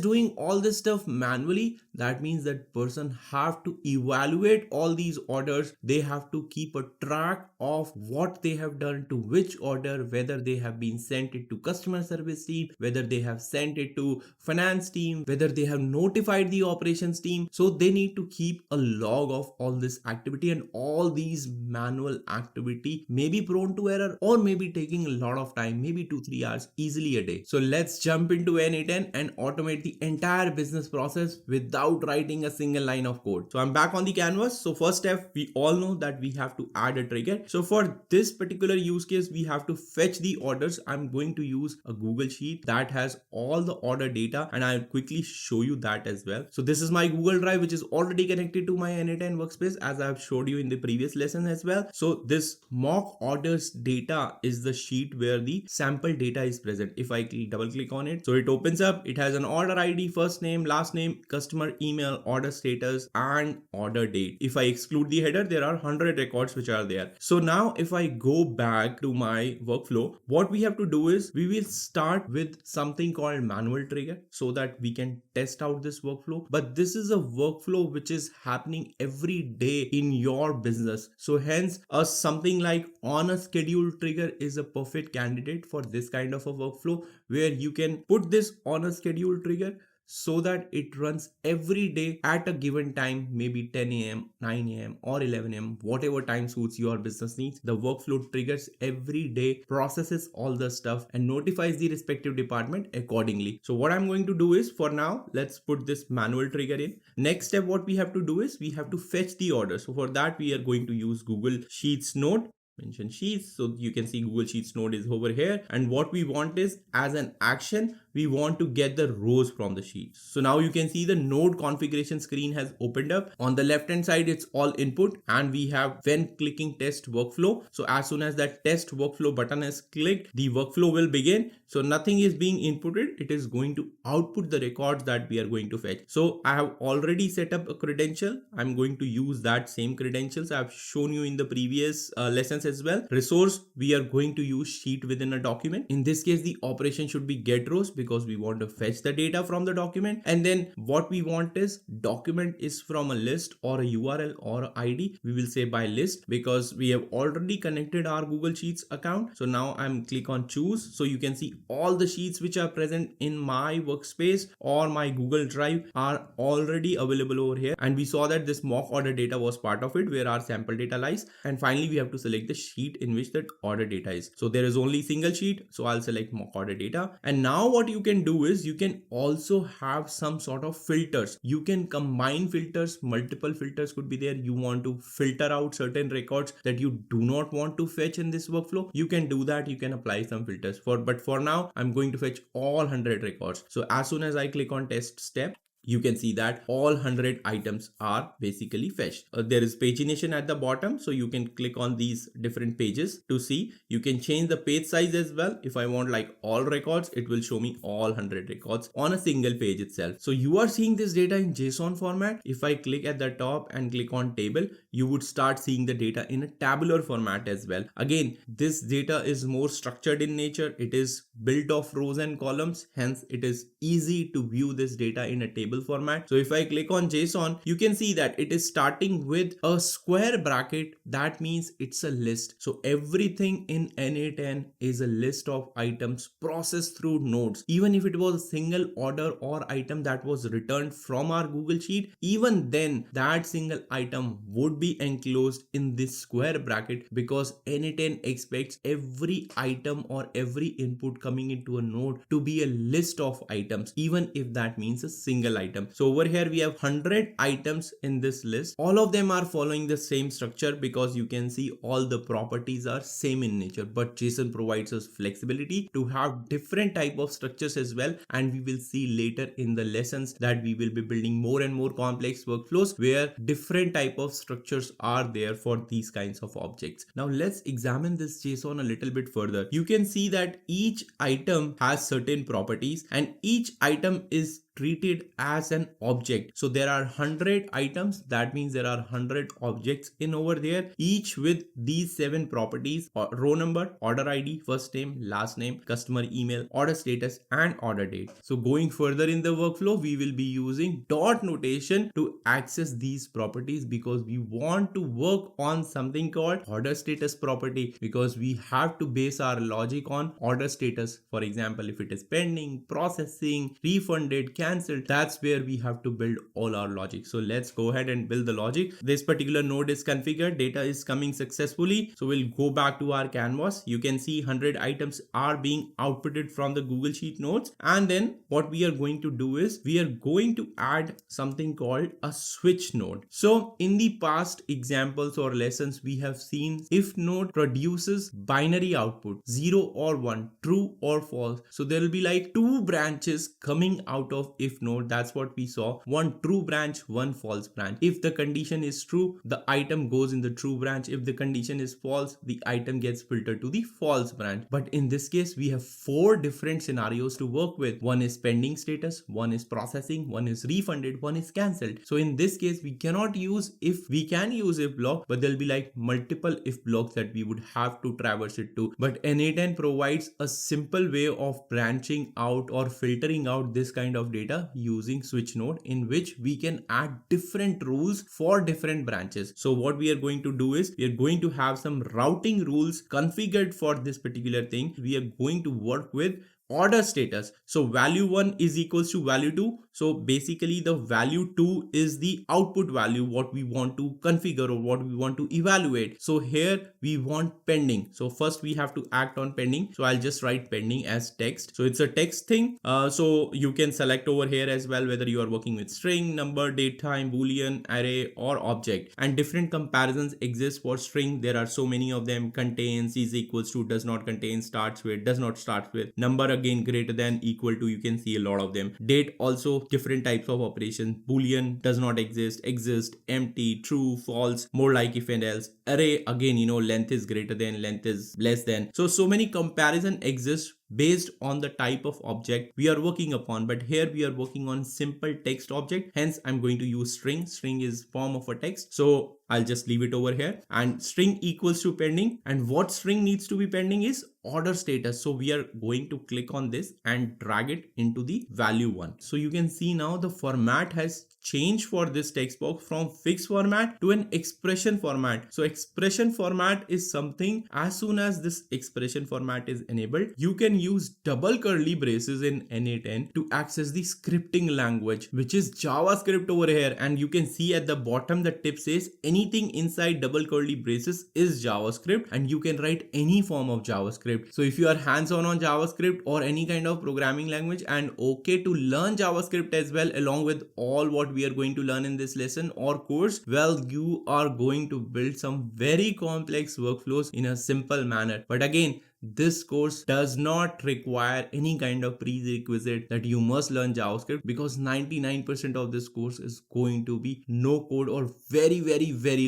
doing all this stuff manually, that means that person have to evaluate all these orders. They have to keep a track of what they have done to which order, whether they have been sent it to customer service team, whether they have sent it to finance team, whether they have notified the operations team. So they need to keep a log of all this activity, and all these manual activity may be prone to error or may be taking a lot of time, maybe 2-3 hours easily a day. So let's jump into n8n and automate the entire business process without writing a single line of code. So I'm back on the canvas. So first step, we all know that we have to add a trigger. So for this particular use case, we have to fetch the orders. I'm going to use a Google Sheet that has all the order data, and I'll quickly show you that as well. So this is my Google Drive, which is already connected to my n8n workspace, as I've showed you in the previous lesson as well. So this mock orders data is the sheet where the sample data is present. If I double click on it, so it opens up. It has an order ID, first name, last name, customer email, order status, and order date. If I exclude the header, there are 100 records which are there. So now if I go back to my workflow, what we have to do is we will start with something called manual trigger so that we can test out this workflow. But this is a workflow which is happening every day in your business. So hence something like on a schedule trigger is a perfect candidate for this kind of a workflow where you can put this on a schedule trigger so that it runs every day at a given time, maybe 10 a.m., 9 a.m. or 11 a.m., whatever time suits your business needs. The workflow triggers every day, processes all the stuff and notifies the respective department accordingly. So what I'm going to do is, for now, let's put this manual trigger in. Next step, what we have to do is we have to fetch the order. So for that, we are going to use Google Sheets node. Mention sheets, so you can see Google Sheets node is over here, and what we want is, as an action, we want to get the rows from the sheet. So now you can see the node configuration screen has opened up. On the left hand side, it's all input, and we have when clicking test workflow. So as soon as that test workflow button is clicked, the workflow will begin. So nothing is being inputted, it is going to output the records that we are going to fetch. So I have already set up a credential. I'm going to use that same credentials I've shown you in the previous lessons as well. Resource, we are going to use sheet within a document. In this case, the operation should be get rows, because we want to fetch the data from the document. And then what we want is document is from a list or a URL or a ID. We will say by list because we have already connected our Google Sheets account. So now I'm click on choose. So you can see all the sheets which are present in my workspace or my Google Drive are already available over here. And we saw that this mock order data was part of it where our sample data lies. And finally, we have to select the sheet in which that order data is. So there is only single sheet. So I'll select mock order data. And now what you can do is you can also have some sort of filters. You can combine filters, multiple filters could be there. You want to filter out certain records that you do not want to fetch in this workflow. You can do that. You can apply some filters but for now, I'm going to fetch all 100 records. So as soon as I click on test step, you can see that all 100 items are basically fetched. There is pagination at the bottom, so you can click on these different pages to see. You can change the page size as well. If I want like all records, it will show me all 100 records on a single page itself. So you are seeing this data in JSON format. If I click at the top and click on table, you would start seeing the data in a tabular format as well. Again, this data is more structured in nature. It is built of rows and columns. Hence, it is easy to view this data in a table format. So if I click on JSON, you can see that it is starting with a square bracket. That means it's a list. So everything in n8n is a list of items processed through nodes. Even if it was a single order or item that was returned from our Google Sheet, even then that single item would be enclosed in this square bracket because n8n expects every item or every input coming into a node to be a list of items, even if that means a single item. So over here we have 100 items in this list. All of them are following the same structure because you can see all the properties are same in nature, but JSON provides us flexibility to have different type of structures as well. And we will see later in the lessons that we will be building more and more complex workflows where different type of structures are there for these kinds of objects. Now let's examine this JSON a little bit further. You can see that each item has certain properties and each item is treated as an object. So there are 100 items. That means there are 100 objects in over there, each with these 7 properties: row number, order ID, first name, last name, customer email, order status, and order date. So going further in the workflow, we will be using dot notation to access these properties because we want to work on something called order status property because we have to base our logic on order status. For example, if it is pending, processing, refunded, cancelled, that's where we have to build all our logic. So let's go ahead and build the logic. This particular node is configured, data is coming successfully. So we'll go back to our canvas. You can see 100 items are being outputted from the Google Sheet nodes. And then what we are going to do is we are going to add something called a switch node. So in the past examples or lessons, we have seen if node produces binary output 0 or 1, true or false. So there will be like 2 branches coming out of if node. That's what we saw: one true branch, one false branch. If the condition is true, the item goes in the true branch. If the condition is false, the item gets filtered to the false branch. But in this case, we have 4 different scenarios to work with. One is pending status, one is processing, one is refunded, one is cancelled. So in this case, we cannot use if. We can use if block, but there'll be like multiple if blocks that we would have to traverse it to. But n8n provides a simple way of branching out or filtering out this kind of data using switch node, in which we can add different rules for different branches. So what we are going to do is we are going to have some routing rules configured for this particular thing. We are going to work with order status. So value 1 is equals to value 2. So basically the value 2 is the output value, what we want to configure or what we want to evaluate. So here we want pending. So first we have to act on pending. So I'll just write pending as text. So it's a text thing. So you can select over here as well whether you are working with string, number, date, time, boolean, array, or object. And different comparisons exist for string. There are so many of them: contains, is equals to, does not contain, starts with, does not start with, number again greater than, equal to. You can see a lot of them. Date also different types of operations: boolean, does not exist, exist, empty, true, false, more like, if and else, array, again, length is greater than, length is less than. So many comparison exist based on the type of object we are working upon. But here we are working on simple text object, hence I'm going to use string. String is form of a text, so I'll just leave it over here, and string equals to pending. And what string needs to be pending is order status. So we are going to click on this and drag it into the value 1. So you can see now the format has changed for this text box from fixed format to an expression format. So expression format is something, as soon as this expression format is enabled, you can use double curly braces in n8n to access the scripting language, which is JavaScript over here. And you can see at the bottom the tip says anything inside double curly braces is JavaScript, and you can write any form of JavaScript. So if you are hands-on on JavaScript or any kind of programming language and okay to learn JavaScript as well along with all what we are going to learn in this lesson or course, well, you are going to build some very complex workflows in a simple manner. But again, this course does not require any kind of prerequisite that you must learn JavaScript, because 99% of this course is going to be no code or very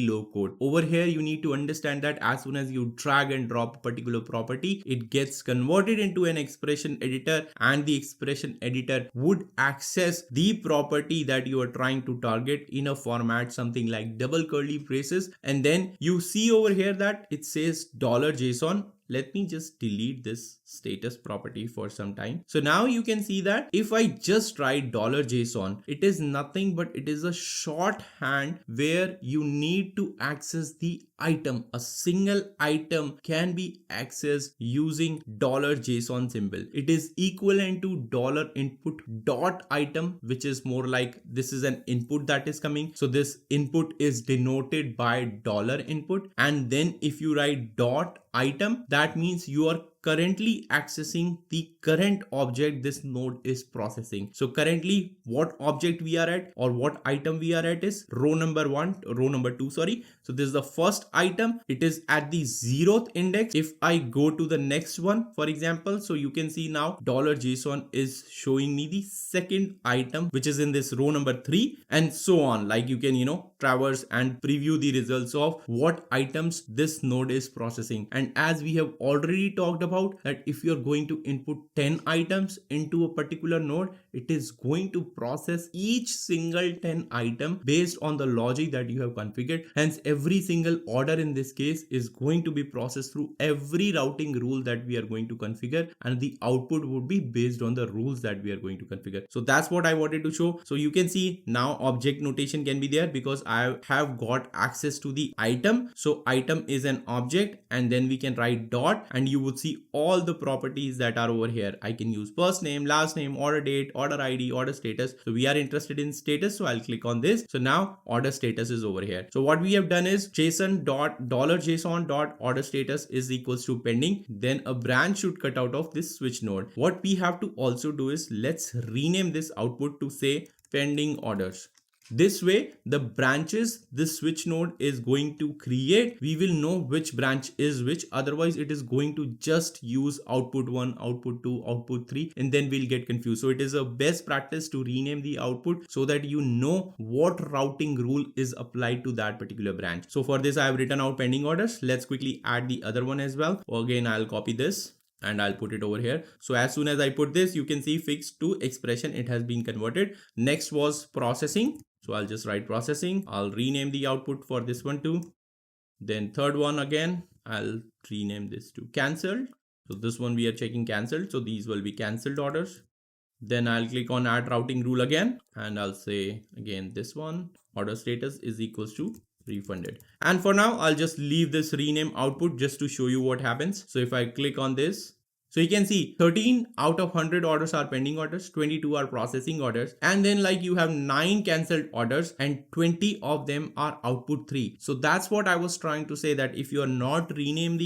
low code. Over here, you need to understand that as soon as you drag and drop a particular property, it gets converted into an expression editor, and the expression editor would access the property that you are trying to target in a format something like double curly braces. And then you see over here that it says $JSON. Let me just delete this status property for some time. So now you can see that if I just write $JSON, it is nothing but it is a shorthand where you need to access the item. A single item can be accessed using $JSON symbol. It is equivalent to $input dot item, which is more like this is an input that is coming. So this input is denoted by $input. And then if you write dot item, that means you are currently accessing the current object this node is processing. So currently what object we are at or what item we are at is row number 2, sorry. So this is the first item. It is at the 0th index. If I go to the next one, for example, so you can see now $JSON is showing me the second item, which is in this row number 3, and so on. Like you can, traverse and preview the results of what items this node is processing. And as we have already talked about, that if you're going to input 10 items into a particular node, it is going to process each single 10 item based on the logic that you have configured. Hence, every single order in this case is going to be processed through every routing rule that we are going to configure, and the output would be based on the rules that we are going to configure. So that's what I wanted to show. So you can see now object notation can be there because I have got access to the item. So item is an object, and then we can write dot, and you would see all the properties that are over here. I can use first name, last name, order date, order ID, order status. So we are interested in status, so I'll click on this. So now order status is over here. So what we have done is JSON dot $JSON dot order status is equals to pending. Then a branch should cut out of this switch node. What we have to also do is let's rename this output to say pending orders. This way, the branches this switch node is going to create, we will know which branch is which. Otherwise, it is going to just use output 1, output 2, output 3, and then we'll get confused. So it is a best practice to rename the output so that you know what routing rule is applied to that particular branch. So for this, I have written out pending orders. Let's quickly add the other one as well. Again, I'll copy this and I'll put it over here. So as soon as I put this, you can see fixed to expression, it has been converted. Next was processing. So I'll just write processing. I'll rename the output for this one too. Then third one again, I'll rename this to cancelled. So this one we are checking cancelled. So these will be cancelled orders. Then I'll click on add routing rule again, and I'll say again this one order status is equals to refunded. And for now, I'll just leave this rename output just to show you what happens. So if I click on this, so you can see 13 out of 100 orders are pending orders, 22 are processing orders, and then like you have 9 cancelled orders and 20 of them are output 3. So that's what I was trying to say, that if you are not renaming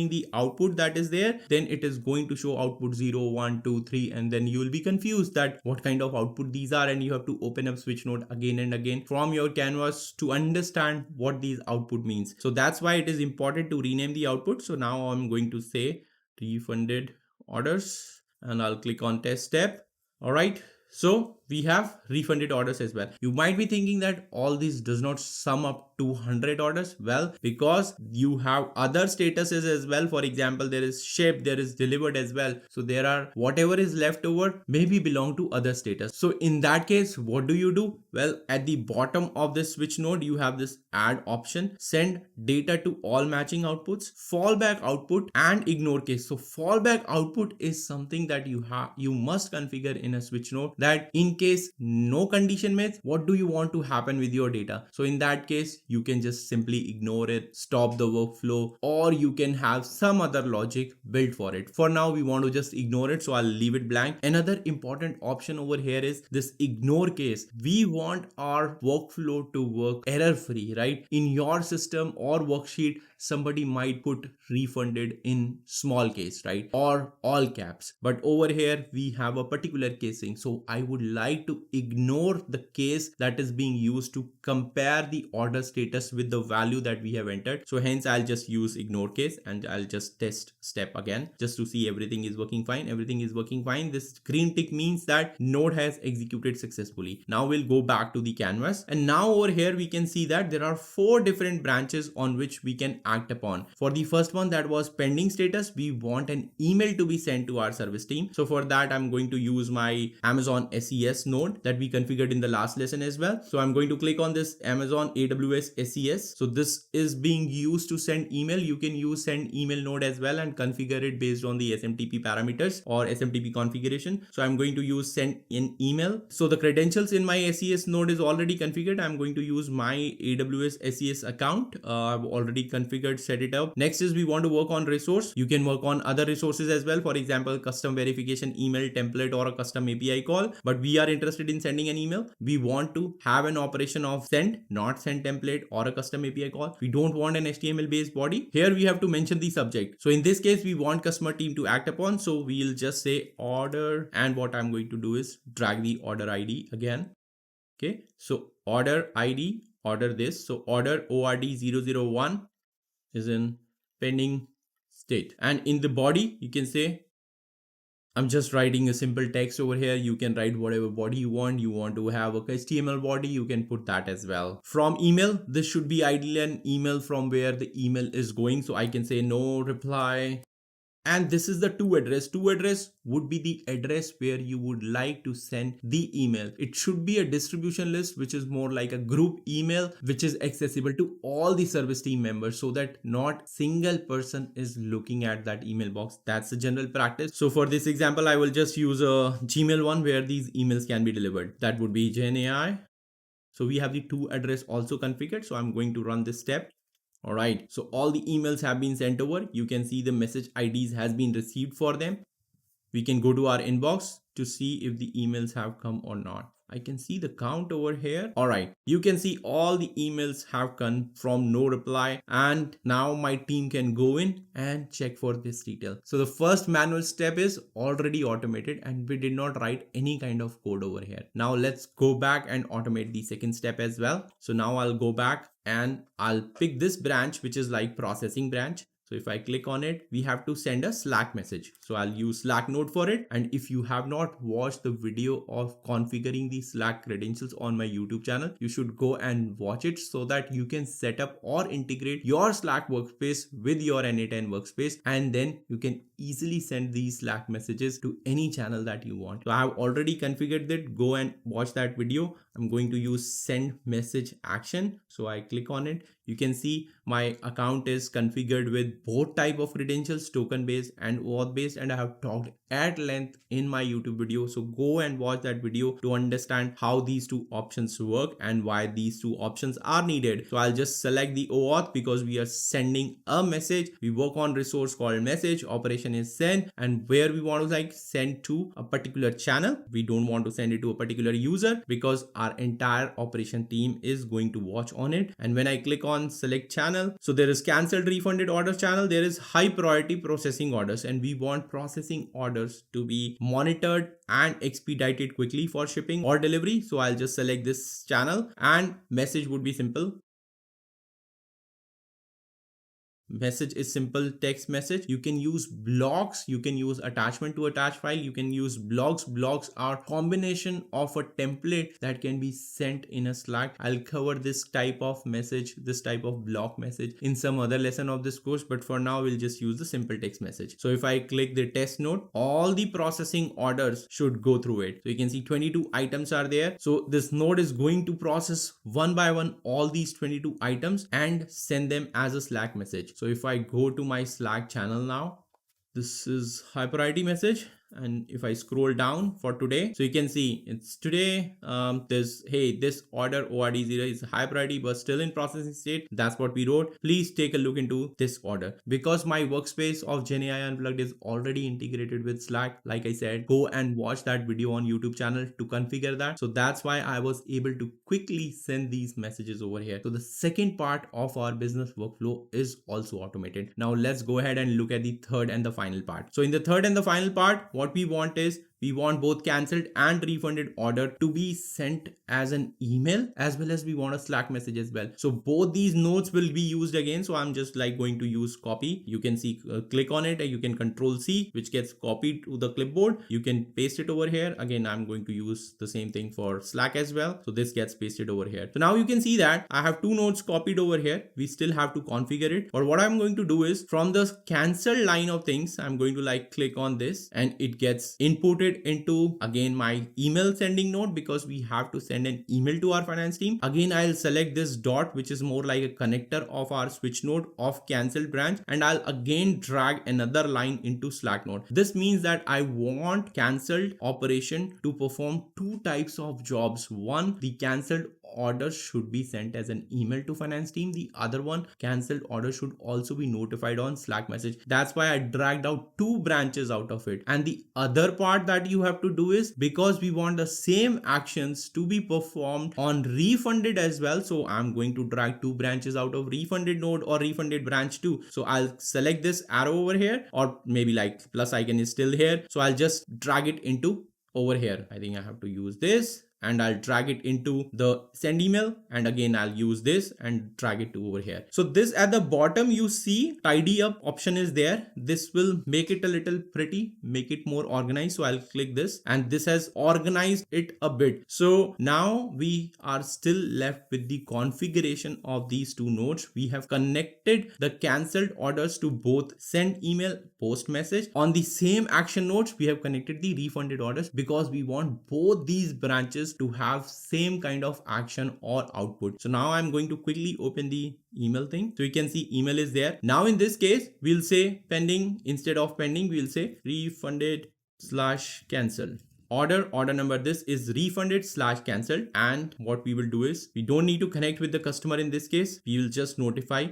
the output that is there, then it is going to show output 0, 1, 2, 3, and then you will be confused that what kind of output these are, and you have to open up switch node again and again from your canvas to understand what these output means. So that's why it is important to rename the output. So now I'm going to say refunded orders, and I'll click on test step. All right, so we have refunded orders as well. You might be thinking that all this does not sum up to 100 orders. Well, because you have other statuses as well. For example, there is shipped, there is delivered as well. So there are whatever is left over maybe belong to other status. So in that case, what do? Well, at the bottom of this switch node, you have this add option, send data to all matching outputs, fallback output, and ignore case. So fallback output is something that you must configure in a switch node, that in case no condition met, what do you want to happen with your data? So in that case, you can just simply ignore it, stop the workflow, or you can have some other logic built for it. For now, we want to just ignore it, so I'll leave it blank. Another important option over here is this ignore case. We want our workflow to work error free, right? In your system or worksheet, somebody might put refunded in small case, right, or all caps, but over here we have a particular casing. So I would like to ignore the case that is being used to compare the order status with the value that we have entered. So hence I'll just use ignore case, and I'll just test step again just to see everything is working fine. Everything is working fine. This green tick means that node has executed successfully. Now we'll go back to the canvas, and now over here we can see that there are 4 different branches on which we can act upon. For the first one, that was pending status, we want an email to be sent to our service team. So for that, I'm going to use my Amazon SES node that we configured in the last lesson as well. So I'm going to click on this Amazon AWS SES. So this is being used to send email. You can use send email node as well and configure it based on the SMTP parameters or SMTP configuration. So I'm going to use send an email. So the credentials in my SES node is already configured. I'm going to use my AWS SES account. I've already configured, set it up. Next is we want to work on resource. You can work on other resources as well. For example, custom verification email template or a custom API call, but we are interested in sending an email. We want to have an operation of send, not send template or a custom API call. We don't want an HTML based body. Here we have to mention the subject. So in this case, we want customer team to act upon. So we'll just say order, and what I'm going to do is drag the order ID again. Okay, so order ID, order this. So order ORD001 is in pending state, and in the body you can say, I'm just writing a simple text over here. You can write whatever body you want. You want to have a HTML body, you can put that as well. From email, this should be ideally an email from where the email is going. So I can say no reply. And this is the to address. To address would be the address where you would like to send the email. It should be a distribution list, which is more like a group email, which is accessible to all the service team members, so that not single person is looking at that email box. That's the general practice. So for this example, I will just use a Gmail one where these emails can be delivered. That would be GenAI. So we have the to address also configured. So I'm going to run this step. All right, so all the emails have been sent over. You can see the message IDs has been received for them. We can go to our inbox to see if the emails have come or not. I can see the count over here. All right, you can see all the emails have come from no reply, and now my team can go in and check for this detail. So the first manual step is already automated, and we did not write any kind of code over here. Now let's go back and automate the second step as well. So now I'll go back and I'll pick this branch, which is like processing branch. So if I click on it, we have to send a Slack message. So I'll use Slack node for it. And if you have not watched the video of configuring the Slack credentials on my YouTube channel, you should go and watch it so that you can set up or integrate your Slack workspace with your n8n workspace. And then you can easily send these Slack messages to any channel that you want. So I have already configured that. Go and watch that video. I'm going to use send message action. So I click on it. You can see my account is configured with both type of credentials, token based and OAuth based, and I have talked at length in my YouTube video. So go and watch that video to understand how these two options work and why these two options are needed. So I'll just select the OAuth because we are sending a message. We work on resource called message, operation is send, and where we want to like send to a particular channel. We don't want to send it to a particular user because our entire operation team is going to watch on it. And when I click on select channel, so there is cancelled refunded orders channel, there is high priority processing orders, and we want processing orders to be monitored and expedited quickly for shipping or delivery. So I'll just select this channel, and message would be simple. message is simple text message. You can use blocks, you can use attachment to attach file, you can use blocks. Blocks are combination of a template that can be sent in a Slack. I'll cover this type of message, this type of block message in some other lesson of this course, but for now we'll just use the simple text message. So if I click the test node, all the processing orders should go through it. So you can see 22 items are there. So this node is going to process one by one all these 22 items and send them as a Slack message. So if I go to my Slack channel now, this is high priority message. And if I scroll down for today, so you can see it's today, this order ORD0 is high priority but still in processing state. That's what we wrote. Please take a look into this order. Because my workspace of GenAI Unplugged is already integrated with Slack, like I said, go and watch that video on YouTube channel to configure that. So that's why I was able to quickly send these messages over here. So the second part of our business workflow is also automated. Now let's go ahead and look at the third and the final part. So in the third and the final part, what we want is we want both cancelled and refunded order to be sent as an email, as well as we want a Slack message as well. So both these nodes will be used again. So I'm just like going to use copy. You can see click on it and you can control C, which gets copied to the clipboard. You can paste it over here. Again, I'm going to use the same thing for Slack as well. So this gets pasted over here. So now you can see that I have two nodes copied over here. We still have to configure it. But what I'm going to do is from the cancel line of things, I'm going to like click on this and it gets inputted into again my email sending node, because we have to send an email to our finance team. Again, I'll select this dot, which is more like a connector of our switch node of cancelled branch, and I'll again drag another line into Slack node. This means that I want cancelled operation to perform two types of jobs. One, the cancelled order should be sent as an email to finance team. The other one, cancelled order should also be notified on Slack message. That's why I dragged out two branches out of it. And the other part that you have to do is, because we want the same actions to be performed on refunded as well, so I'm going to drag two branches out of refunded node or refunded branch too. So I'll select this arrow over here, or maybe like plus icon is still here, so I'll just drag it into over here. I think I have to use this, and I'll drag it into the send email, and again I'll use this and drag it to over here. So this at the bottom you see tidy up option is there. This will make it a little pretty, make it more organized. So I'll click this and this has organized it a bit. So now we are still left with the configuration of these two nodes. We have connected the cancelled orders to both send email, post message. On the same action nodes, we have connected the refunded orders because we want both these branches to have same kind of action or output. So now I'm going to quickly open the email thing. So you can see email is there. Now in this case, we'll say pending. Instead of pending, we'll say refunded / cancel. Order number, this is refunded / cancelled. And what we will do is, we don't need to connect with the customer in this case. We will just notify.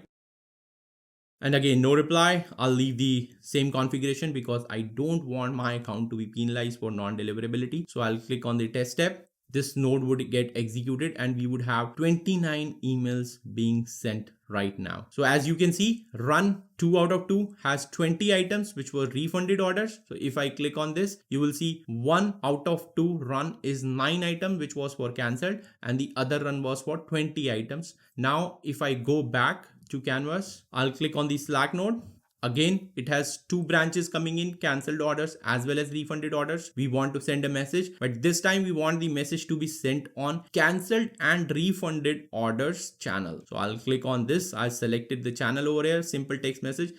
And again, no reply. I'll leave the same configuration because I don't want my account to be penalized for non-deliverability. So I'll click on the test tab. This node would get executed and we would have 29 emails being sent right now. So as you can see, run 2 out of 2 has 20 items which were refunded orders. So if I click on this, you will see 1 out of 2 run is 9 items which was for cancelled, and the other run was for 20 items. Now if I go back to canvas, I'll click on the Slack node. Again, it has 2 branches coming in, cancelled orders as well as refunded orders. We want to send a message, but this time we want the message to be sent on cancelled and refunded orders channel. So I'll click on this. I selected the channel over here, simple text message.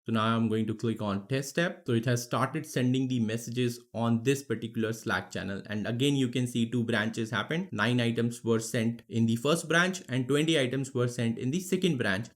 So now I'm going to click on test tab. So it has started sending the messages on this particular Slack channel. And again, you can see 2 branches happened. 9 items were sent in the first branch and 20 items were sent in the second branch.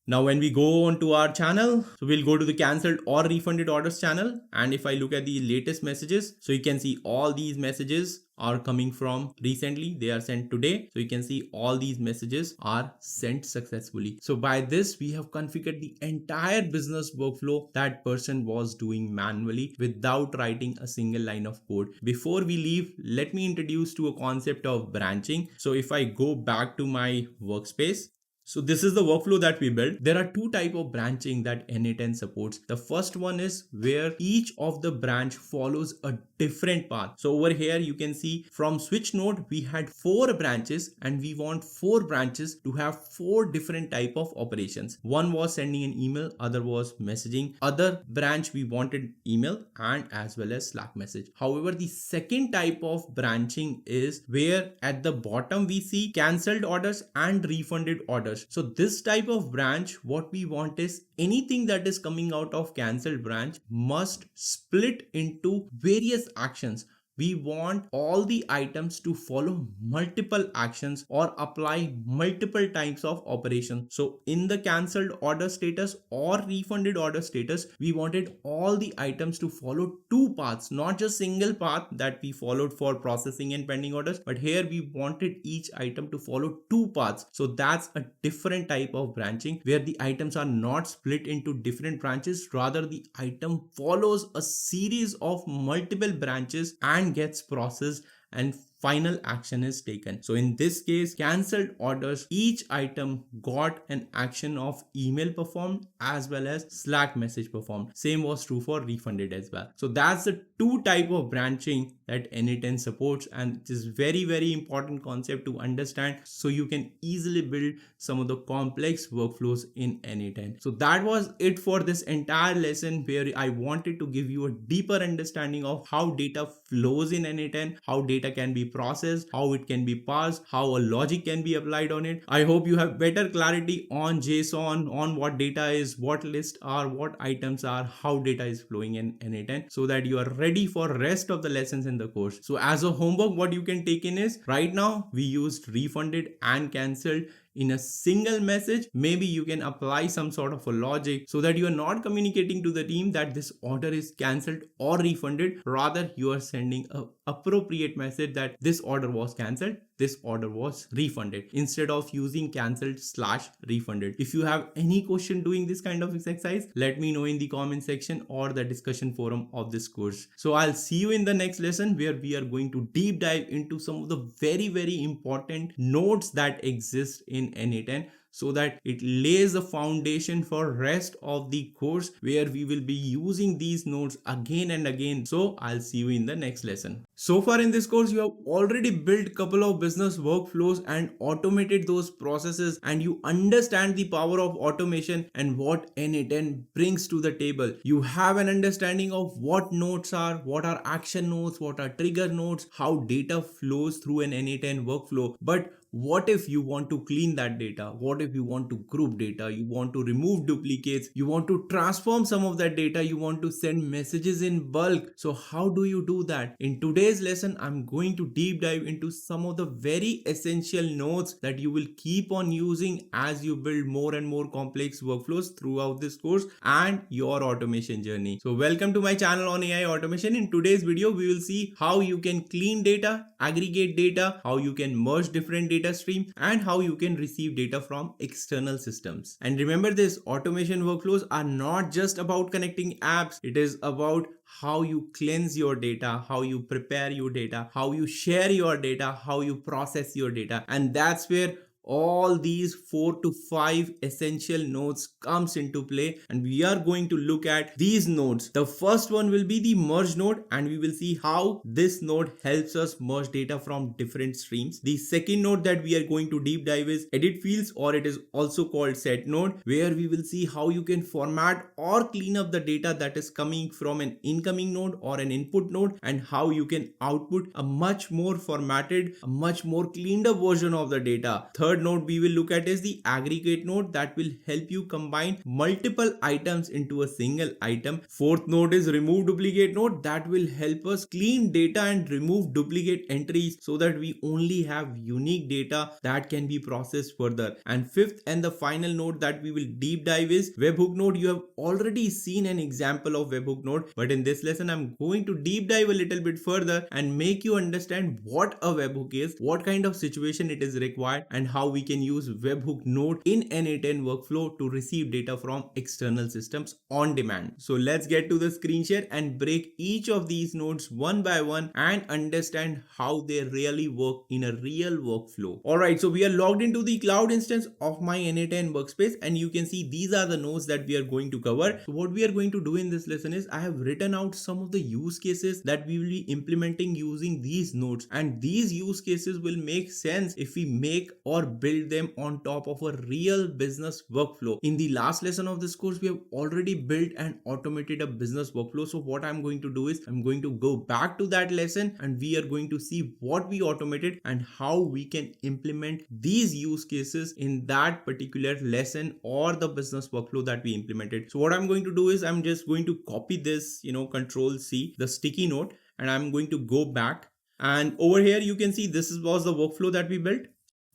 Now, when we go on to our channel, so we'll go to the cancelled or refunded orders channel. And if I look at the latest messages, so you can see all these messages are coming from recently. They are sent today. So you can see all these messages are sent successfully. So by this, we have configured the entire business workflow that person was doing manually without writing a single line of code. Before we leave, let me introduce to a concept of branching. So if I go back to my workspace, So this is the workflow that we built. There are two types of branching that n8n supports. The first one is where each of the branch follows a different path. So over here you can see from switch node we had 4 branches and we want 4 branches to have 4 different type of operations. One was sending an email, other was messaging, other branch we wanted email and as well as Slack message. However, the second type of branching is where at the bottom we see cancelled orders and refunded orders. So this type of branch, what we want is anything that is coming out of cancelled branch must split into various actions. We want all the items to follow multiple actions or apply multiple types of operations. So in the cancelled order status or refunded order status, we wanted all the items to follow 2 paths, not just single path that we followed for processing and pending orders, but here we wanted each item to follow 2 paths. So that's a different type of branching where the items are not split into different branches, rather the item follows a series of multiple branches and gets processed and final action is taken. So in this case, cancelled orders, each item got an action of email performed as well as Slack message performed. Same was true for refunded as well. So that's the two type of branching that n8n supports, and it is very important concept to understand so you can easily build some of the complex workflows in n8n. So that was it for this entire lesson where I wanted to give you a deeper understanding of how data flows in n8n, how data can be processed, how it can be parsed, how a logic can be applied on it. I hope you have better clarity on JSON, on what data is, what lists are, what items are, how data is flowing in n8n, so that you are ready for rest of the lessons in the course. So as a homework, what you can take in is, right now we used refunded and cancelled in a single message. Maybe you can apply some sort of a logic so that you are not communicating to the team that this order is cancelled or refunded. Rather, you are sending an appropriate message that this order was cancelled, this order was refunded, instead of using cancelled/refunded. If you have any question doing this kind of exercise, let me know in the comment section or the discussion forum of this course. So I'll see you in the next lesson where we are going to deep dive into some of the very important nodes that exist in n8n, so that it lays the foundation for rest of the course where we will be using these nodes again and again. So I'll see you in the next lesson. So far in this course, you have already built a couple of business workflows and automated those processes, and you understand the power of automation and what n8n brings to the table. You have an understanding of what nodes are, what are action nodes, what are trigger nodes, how data flows through an n8n workflow. But what if you want to clean that data? What if you want to group data? You want to remove duplicates? You want to transform some of that data? You want to send messages in bulk? So how do you do that? In today's lesson, I'm going to deep dive into some of the very essential nodes that you will keep on using as you build more and more complex workflows throughout this course and your automation journey. So welcome to my channel on AI automation. In today's video, we will see how you can clean data, aggregate data, how you can merge different data stream, and how you can receive data from external systems. And remember this, automation workflows are not just about connecting apps. It is about how you cleanse your data, how you prepare your data, how you share your data, how you process your data. And that's where all these 4 to 5 essential nodes comes into play, and we are going to look at these nodes. The first one will be the merge node, and we will see how this node helps us merge data from different streams. The second node that we are going to deep dive is edit fields, or it is also called set node, where we will see how you can format or clean up the data that is coming from an incoming node or an input node, and how you can output a much more formatted, a much more cleaned up version of the data. Third node we will look at is the aggregate node that will help you combine multiple items into a single item. Fourth node is remove duplicate node that will help us clean data and remove duplicate entries so that we only have unique data that can be processed further. And fifth and the final node that we will deep dive is webhook node. You have already seen an example of webhook node, but in this lesson I'm going to deep dive a little bit further and make you understand what a webhook is, what kind of situation it is required, and how how we can use Webhook node in n8n workflow to receive data from external systems on demand. So let's get to the screen share and break each of these nodes one by one and understand how they really work in a real workflow. Alright, so we are logged into the cloud instance of my n8n workspace, and you can see these are the nodes that we are going to cover. So what we are going to do in this lesson is I have written out some of the use cases that we will be implementing using these nodes, and these use cases will make sense if we make or build them on top of a real business workflow. In the last lesson of this course, we have already built and automated a business workflow. So what I'm going to do is I'm going to go back to that lesson and we are going to see what we automated and how we can implement these use cases in that particular lesson or the business workflow that we implemented. So what I'm going to do is I'm just going to copy this, Control C, the sticky note, and I'm going to go back, and over here you can see this was the workflow that we built.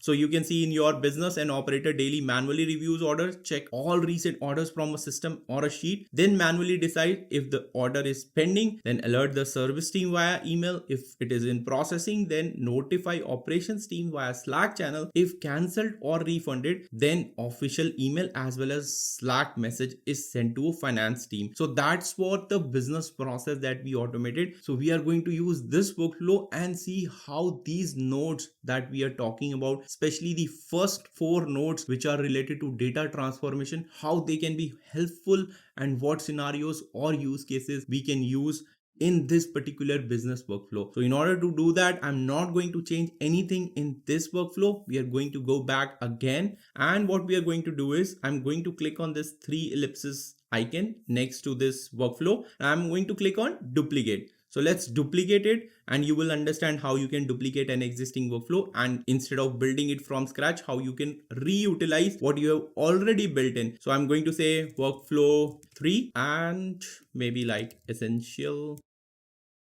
So you can see in your business, an operator daily manually reviews orders, check all recent orders from a system or a sheet, then manually decide if the order is pending, then alert the service team via email. If it is in processing, then notify operations team via Slack channel. If cancelled or refunded, then official email as well as Slack message is sent to a finance team. So that's what the business process that we automated. So we are going to use this workflow and see how these nodes that we are talking about, especially the first 4 nodes which are related to data transformation, how they can be helpful and what scenarios or use cases we can use in this particular business workflow. So in order to do that, I'm not going to change anything in this workflow. We are going to go back again, and what we are going to do is I'm going to click on this 3 ellipses icon next to this workflow, and I'm going to click on duplicate. So let's duplicate it, and you will understand how you can duplicate an existing workflow, and instead of building it from scratch, how you can reutilize what you have already built in. So I'm going to say workflow 3 and maybe like essential.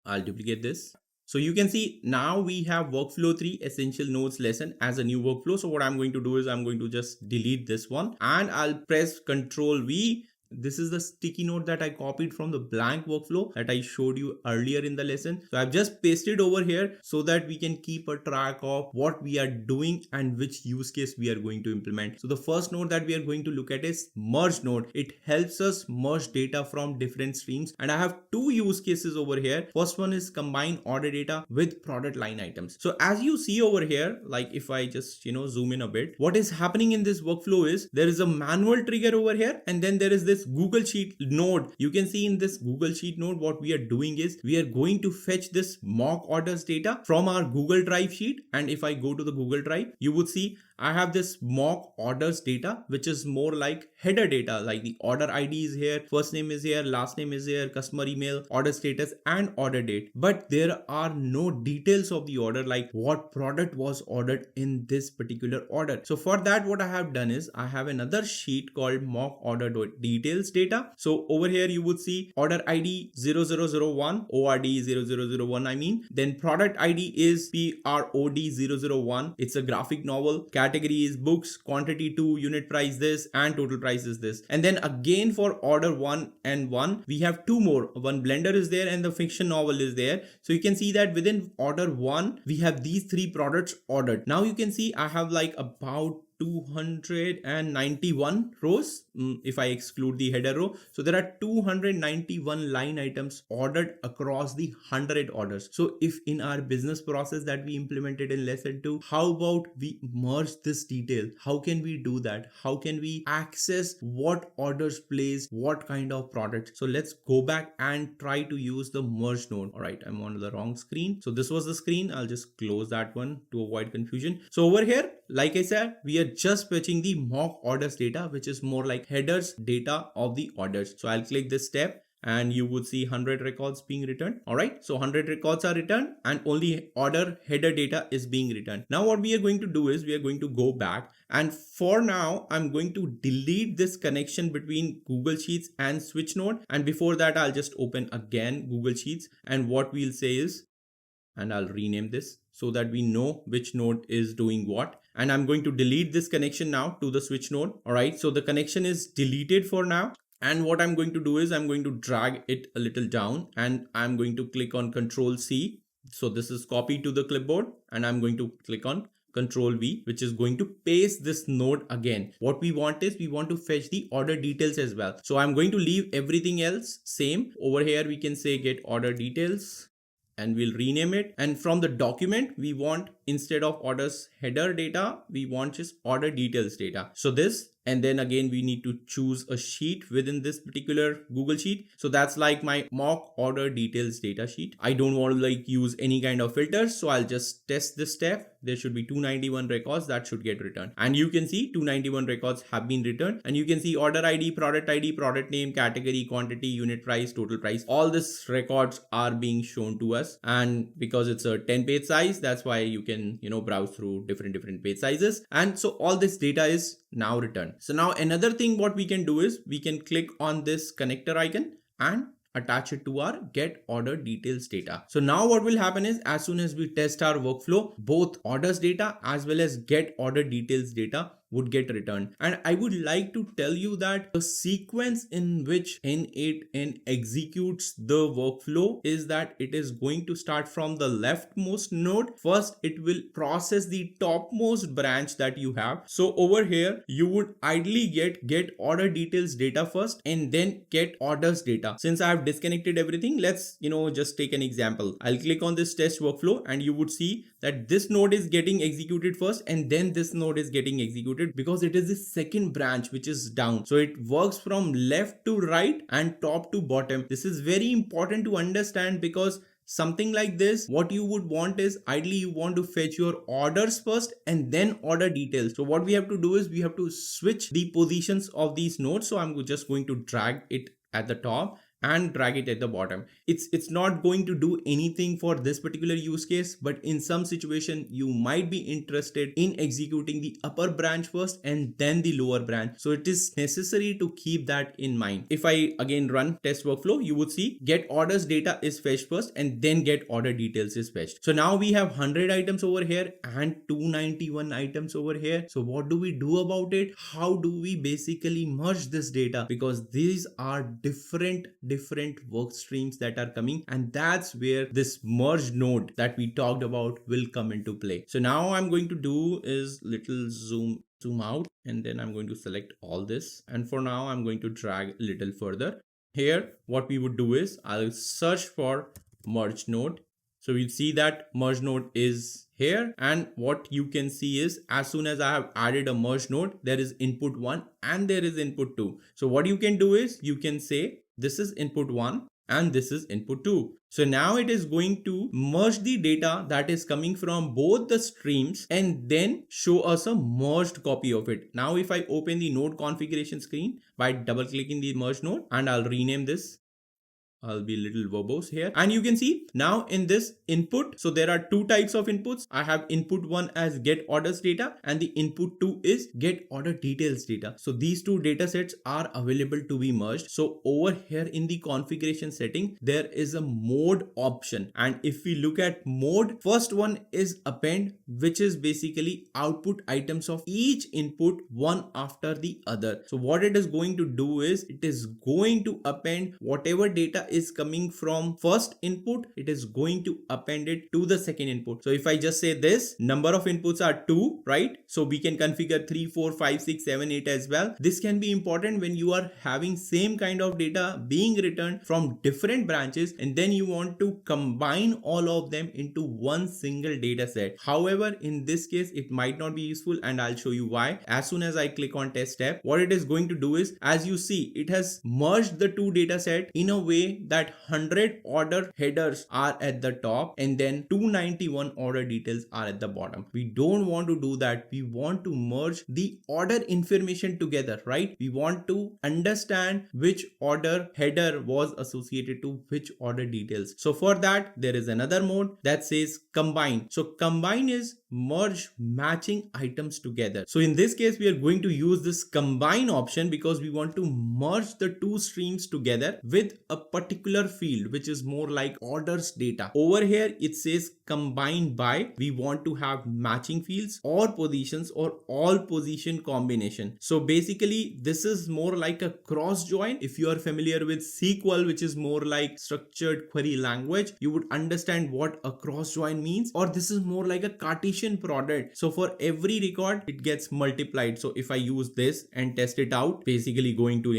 I'll duplicate this. So you can see now we have workflow 3 essential nodes lesson as a new workflow. So what I'm going to do is I'm going to just delete this one and I'll press Ctrl V. This is the sticky note that I copied from the blank workflow that I showed you earlier in the lesson. So I've just pasted over here so that we can keep a track of what we are doing and which use case we are going to implement. So the first node that we are going to look at is merge node. It helps us merge data from different streams, and I have 2 use cases over here. First one is combine order data with product line items. So as you see over here, like if I just zoom in a bit, what is happening in this workflow is there is a manual trigger over here, and then there is this Google Sheet node. You can see in this Google Sheet node, what we are doing is we are going to fetch this mock orders data from our Google Drive sheet. And if I go to the Google Drive, you would see I have this mock orders data, which is more like header data, like the order ID is here, first name is here, last name is here, customer email, order status, and order date. But there are no details of the order, like what product was ordered in this particular order. So for that, what I have done is I have another sheet called mock order details data. So over here, you would see order ID 0001, ORD 0001, I mean, then product ID is PROD 001. It's a graphic novel. Category is books, quantity 2, unit price this, and total price is this. And then again for order 1 and 1, we have 2 more. One blender is there and the fiction novel is there. So you can see that within order 1, we have these 3 products ordered. Now you can see I have like about 291 rows if I exclude the header row. So there are 291 line items ordered across the 100 orders. So if in our business process that we implemented in lesson 2, how about we merge this detail? How can we do that? How can we access what orders placed, what kind of product? So let's go back and try to use the merge node. All right, I'm on the wrong screen. So this was the screen. I'll just close that one to avoid confusion. So over here, like I said, we are just fetching the mock orders data, which is more like headers data of the orders. So I'll click this tab and you would see 100 records being returned. All right, so 100 records are returned and only order header data is being returned. Now what we are going to do is we are going to go back, and for now I'm going to delete this connection between Google Sheets and Switch node. And before that, I'll just open again Google Sheets, and what we'll say is, and I'll rename this so that we know which node is doing what. And I'm going to delete this connection now to the switch node. All right, so the connection is deleted for now. And what I'm going to do is I'm going to drag it a little down and I'm going to click on Control C. So this is copied to the clipboard, and I'm going to click on Control V, which is going to paste this node again. What we want is we want to fetch the order details as well. So I'm going to leave everything else same. Over here we can say get order details, and we'll rename it. And from the document, we want, instead of orders header data, we want just order details data. So this, and then again, we need to choose a sheet within this particular Google Sheet. So that's like my mock order details data sheet. I don't want to like use any kind of filters. So I'll just test this step. There should be 291 records that should get returned. And you can see 291 records have been returned. And you can see order ID, product name, category, quantity, unit price, total price. All these records are being shown to us. And because it's a 10-page size, that's why you can, browse through different page sizes. And so all this data is now returned. So now another thing what we can do is we can click on this connector icon and attach it to our get order details data. So now what will happen is as soon as we test our workflow, both orders data as well as get order details data would get returned. And I would like to tell you that the sequence in which n8n executes the workflow is that it is going to start from the leftmost node. First, it will process the topmost branch that you have. So over here, you would ideally get order details data first and then get orders data. Since I have disconnected everything, let's, just take an example. I'll click on this test workflow and you would see that this node is getting executed first and then this node is getting executed because it is the second branch which is down. So it works from left to right and top to bottom. This is very important to understand because something like this, what you would want is ideally you want to fetch your orders first and then order details. So what we have to do is we have to switch the positions of these nodes. So I'm just going to drag it at the top and drag it at the bottom. It's not going to do anything for this particular use case, but in some situation you might be interested in executing the upper branch first and then the lower branch. So it is necessary to keep that in mind. If I again run test workflow, you would see get orders data is fetched first and then get order details is fetched. So now we have 100 items over here and 291 items over here. So what do we do about it? How do we basically merge this data? Because these are different work streams that are coming, and that's where this merge node that we talked about will come into play. So now I'm going to do is little zoom out, and then I'm going to select all this, and for now I'm going to drag a little further. Here what we would do is I'll search for merge node. So we'll see that merge node is here, and what you can see is as soon as I have added a merge node, there is input 1 and there is input 2. So what you can do is you can say this is input 1 and this is input 2. So now it is going to merge the data that is coming from both the streams and then show us a merged copy of it. Now if I open the node configuration screen by double clicking the merge node, and I'll rename this, I'll be a little verbose here, and you can see now in this input, so there are two types of inputs. I have input 1 as get orders data and the input 2 is get order details data. So these two data sets are available to be merged. So over here in the configuration setting, there is a mode option, and if we look at mode, first one is append, which is basically output items of each input one after the other. So what it is going to do is it is going to append whatever data is coming from first input, it is going to append it to the second input. So if I just say this number of inputs are 2, right? So we can configure 3, 4, 5, 6, 7, 8 as well. This can be important when you are having same kind of data being returned from different branches and then you want to combine all of them into one single data set. However, in this case, it might not be useful, and I'll show you why. As soon as I click on test tab, what it is going to do is, as you see, it has merged the two data set in a way that 100 order headers are at the top and then 291 order details are at the bottom. We don't want to do that. We want to merge the order information together, right? We want to understand which order header was associated to which order details. So for that, there is another mode that says combine. So combine is merge matching items together. So in this case, we are going to use this combine option because we want to merge the two streams together with a particular particular field which is more like orders data. Over here it says combined by, we want to have matching fields or positions or all position combination. So basically this is more like a cross join. If you are familiar with SQL, which is more like structured query language, you would understand what a cross join means. Or this is more like a Cartesian product. So for every record it gets multiplied. So if I use this and test it out, basically going to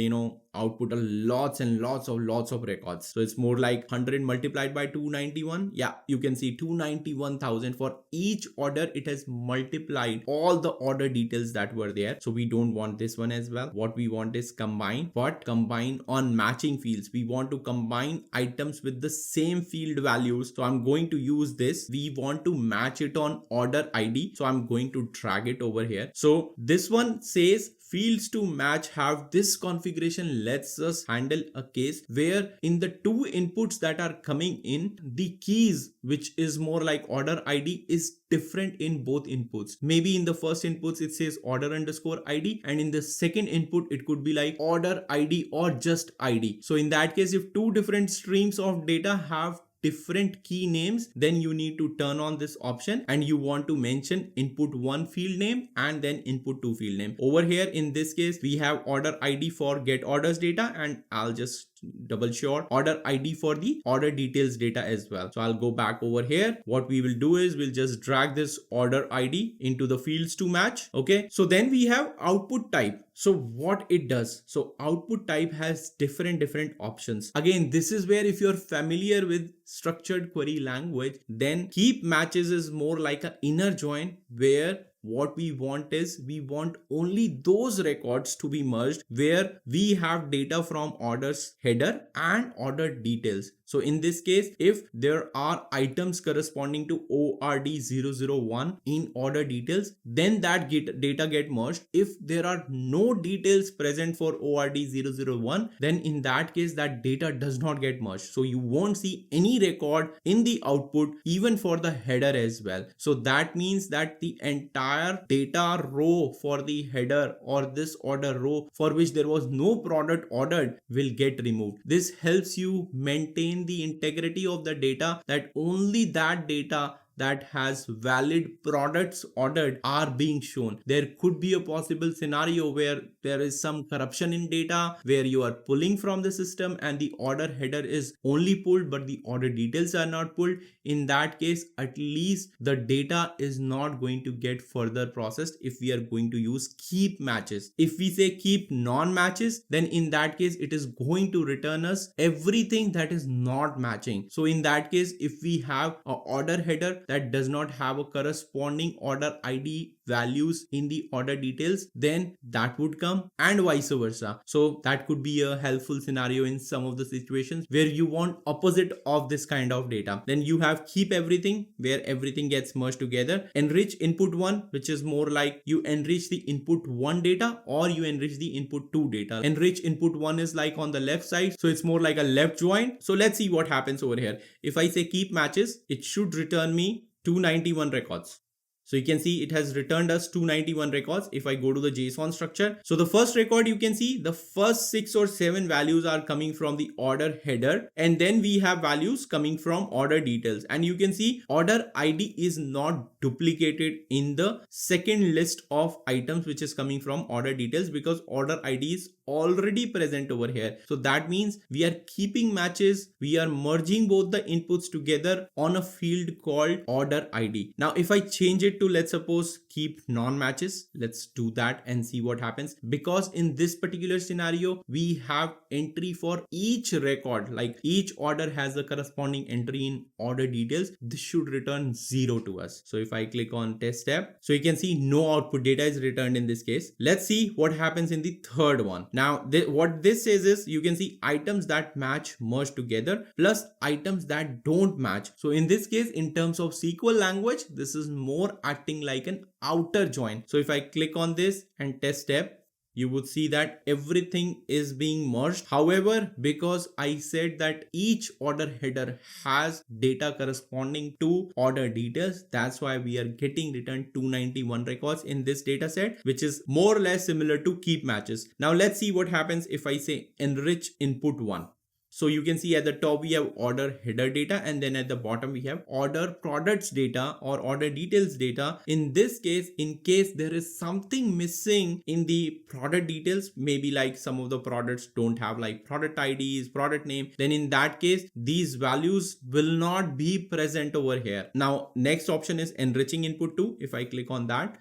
output a lots of records. So it's more like 100 multiplied by 291. Yeah, you can see 291,000 for each order. It has multiplied all the order details that were there. So we don't want this one as well. What we want is combine, but combine on matching fields. We want to combine items with the same field values. So I'm going to use this. We want to match it on order ID. So I'm going to drag it over here. So this one says fields to match have this configuration lets us handle a case where in the two inputs that are coming in, the keys, which is more like order ID, is different in both inputs. Maybe in the first inputs it says order underscore ID, and in the second input it could be like order ID or just ID. So in that case, if two different streams of data have different key names, then you need to turn on this option and you want to mention input 1 field name and then input 2 field name. Over here in this case we have order ID for get orders data, and I'll just double sure order ID for the order details data as well. So I'll go back over here. What we will do is we'll just drag this order ID into the fields to match. Okay, so then we have output type. So what it does, so output type has different options. Again, this is where if you're familiar with structured query language, then keep matches is more like an inner join, where what we want is we want only those records to be merged where we have data from orders header and order details. So in this case, if there are items corresponding to ORD001 in order details, then that data get merged. If there are no details present for ORD001, then in that case that data does not get merged. So you won't see any record in the output even for the header as well. So that means that the entire data row for the header or this order row for which there was no product ordered will get removed. This helps you maintain the integrity of the data, that only that data that has valid products ordered are being shown. There could be a possible scenario where there is some corruption in data, where you are pulling from the system and the order header is only pulled but the order details are not pulled. In that case, at least the data is not going to get further processed if we are going to use keep matches. If we say keep non-matches, then in that case it is going to return us everything that is not matching. So in that case, if we have an order header that does not have a corresponding order ID values in the order details, then that would come, and vice versa. So that could be a helpful scenario in some of the situations where you want opposite of this kind of data. Then you have keep everything, where everything gets merged together. Enrich input 1, which is more like you enrich the input 1 data or you enrich the input 2 data. Enrich input 1 is like on the left side, so it's more like a left join. So let's see what happens over here. If I say keep matches, it should return me 291 records. So you can see it has returned us 291 records. If I go to the JSON structure, so the first record, you can see the first 6 or 7 values are coming from the order header, and then we have values coming from order details, and you can see order ID is not duplicated in the second list of items which is coming from order details, because order ID is already present over here. So that means we are keeping matches, we are merging both the inputs together on a field called order ID. Now if I change it to, let's suppose, keep non-matches, let's do that and see what happens. Because in this particular scenario we have entry for each record, like each order has a corresponding entry in order details, this should return 0 to us. So if I click on test tab, so you can see no output data is returned in this case. Let's see what happens in the third one. Now what this says is, you can see items that match merge together plus items that don't match. So in this case, in terms of SQL language, this is more acting like an outer join. So if I click on this and test tab, you would see that everything is being merged. However, because I said that each order header has data corresponding to order details, that's why we are getting returned 291 records in this data set, which is more or less similar to keep matches. Now let's see what happens if I say enrich input 1. So you can see at the top we have order header data, and then at the bottom we have order products data or order details data. In this case, in case there is something missing in the product details, maybe like some of the products don't have like product IDs, product name, then in that case these values will not be present over here. Now next option is enriching input to. If I click on that,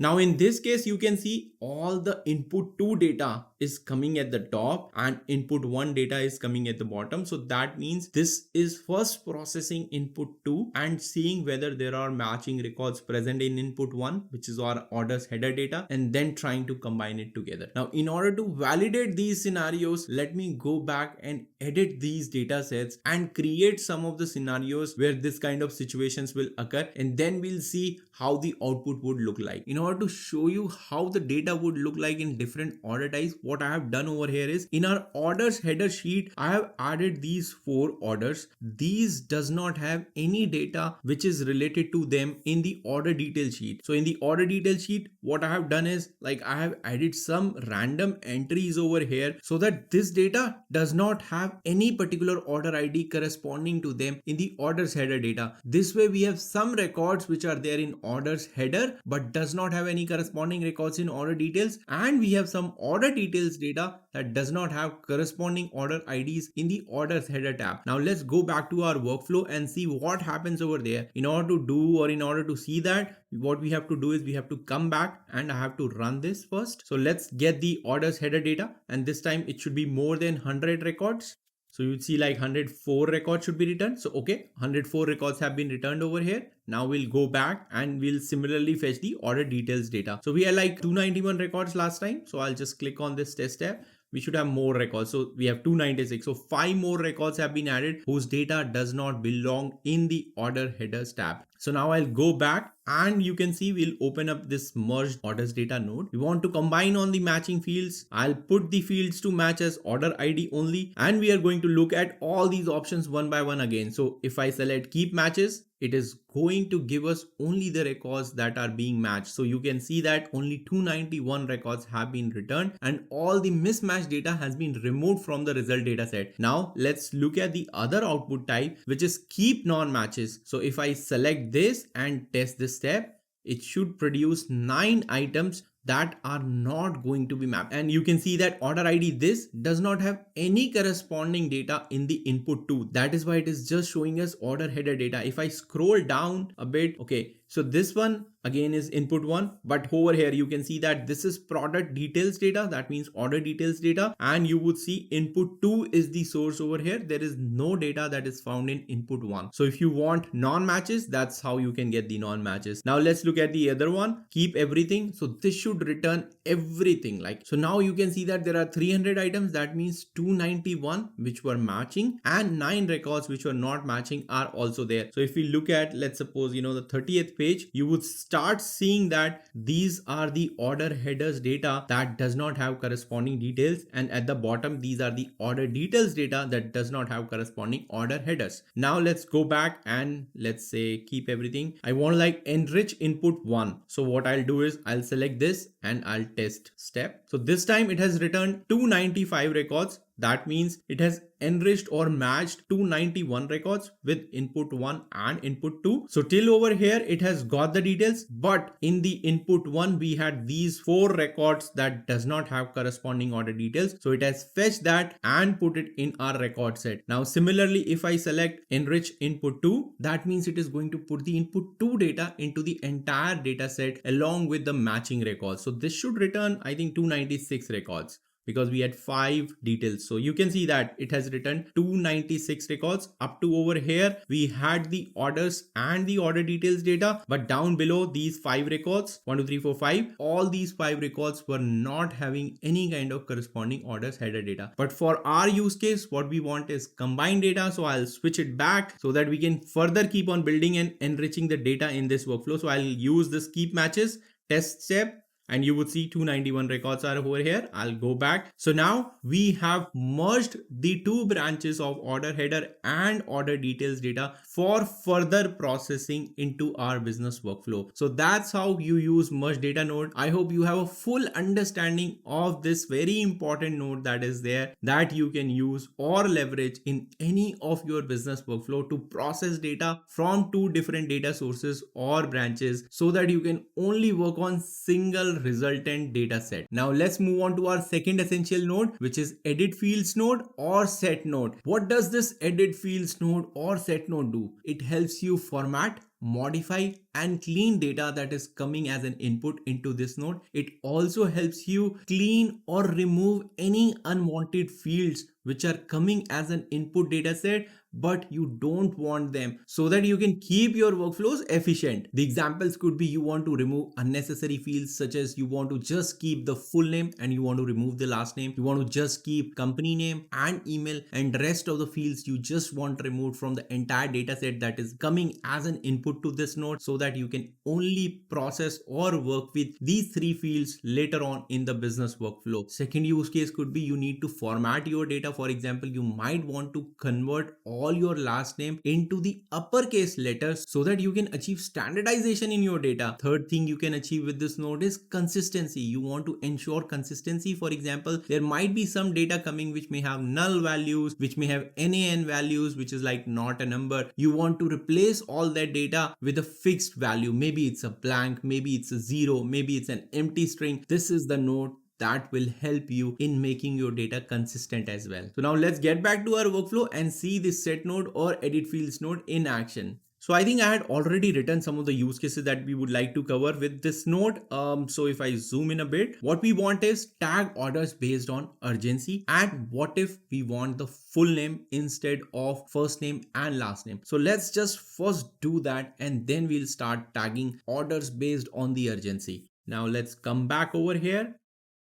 now in this case, you can see all the input 2 data is coming at the top and input 1 data is coming at the bottom. So that means this is first processing input 2 and seeing whether there are matching records present in input 1, which is our orders header data, and then trying to combine it together. Now, in order to validate these scenarios, let me go back and edit these data sets and create some of the scenarios where this kind of situations will occur, and then we'll see how the output would look like. In order to show you how the data would look like in different order types, what I have done over here is in our orders header sheet, I have added these 4 orders. These does not have any data which is related to them in the order detail sheet. So in the order detail sheet, what I have done is like I have added some random entries over here so that this data does not have any particular order ID corresponding to them in the orders header data. This way we have some records which are there in orders header but does not have any corresponding records in order details, and we have some order details data that does not have corresponding order IDs in the orders header tab. Now let's go back to our workflow and see what happens over there. In order to do or in order to see that, what we have to do is we have to come back and I have to run this first. So let's get the orders header data, and this time it should be more than 100 records. So you'd see like 104 records should be returned. So okay, 104 records have been returned over here. Now we'll go back and we'll similarly fetch the order details data. So we had like 291 records last time. So I'll just click on this test tab. We should have more records. So we have 296. So 5 more records have been added whose data does not belong in the order headers tab. So now I'll go back and you can see we'll open up this merged orders data node. We want to combine on the matching fields. I'll put the fields to match as order ID only, and we are going to look at all these options one by one again. So if I select keep matches, it is going to give us only the records that are being matched. So you can see that only 291 records have been returned and all the mismatched data has been removed from the result data set. Now let's look at the other output type, which is keep non-matches. So if I select this and test this step, it should produce 9 items that are not going to be mapped, and you can see that order ID this does not have any corresponding data in the input 2. That is why it is just showing us order header data. If I scroll down a bit, okay, so this one again is input 1, but over here you can see that this is product details data, that means order details data, and you would see input 2 is the source over here. There is no data that is found in input 1. So if you want non-matches, that's how you can get the non-matches. Now let's look at the other one, keep everything. So this should return everything. Like, so now you can see that there are 300 items, that means 291 which were matching and 9 records which were not matching are also there. So if we look at, let's suppose, the 30th page, you would start seeing that these are the order headers data that does not have corresponding details, and at the bottom these are the order details data that does not have corresponding order headers. Now let's go back and let's say keep everything. I want to like enrich input 1. So what I'll do is I'll select this and I'll test step. So this time it has returned 295 records. That means it has enriched or matched 291 records with input 1 and input 2. So till over here it has got the details, but in the input 1 we had these 4 records that does not have corresponding order details. So it has fetched that and put it in our record set. Now similarly, if I select enrich input 2, that means it is going to put the input 2 data into the entire data set along with the matching records. So this should return, I think, 296 records, because we had 5 details. So you can see that it has returned 296 records. Up to over here, we had the orders and the order details data, but down below these 5 records, 1, 2, 3, 4, 5, all these 5 records were not having any kind of corresponding orders header data. But for our use case, what we want is combined data. So I'll switch it back so that we can further keep on building and enriching the data in this workflow. So I'll use this keep matches test step. and you would see 291 records are over here. I'll go back. So now we have merged the two branches of order header and order details data for further processing into our business workflow. So that's how you use merge data node. I hope you have a full understanding of this very important node that is there that you can use or leverage in any of your business workflow to process data from two different data sources or branches so that you can only work on single resultant data set. Now let's move on to our second essential node, which is edit fields node or set node. What does this edit fields node or set node do? It helps you format, modify and clean data that is coming as an input into this node. It also helps you clean or remove any unwanted fields which are coming as an input data set but you don't want them, so that you can keep your workflows efficient. The examples could be you want to remove unnecessary fields, such as you want to just keep the full name and you want to remove the last name. You want to just keep company name and email, and rest of the fields you just want removed from the entire data set that is coming as an input to this node, so that you can only process or work with these three fields later on in the business workflow. Second use case could be you need to format your data. For example, you might want to convert all your last name into the uppercase letters so that you can achieve standardization in your data. Third thing you can achieve with this node is consistency. You want to ensure consistency. For example, there might be some data coming which may have null values, which may have n8n values, which is like not a number. You want to replace all that data with a fixed value. Maybe it's a blank, maybe it's a zero, maybe it's an empty string. This is the node that will help you in making your data consistent as well. So now let's get back to our workflow and see this set node or edit fields node in action. So I think I had already written some of the use cases that we would like to cover with this node. So if I zoom in a bit, what we want is tag orders based on urgency. And what if we want the full name instead of first name and last name? So let's just first do that and then we'll start tagging orders based on the urgency. Now let's come back over here.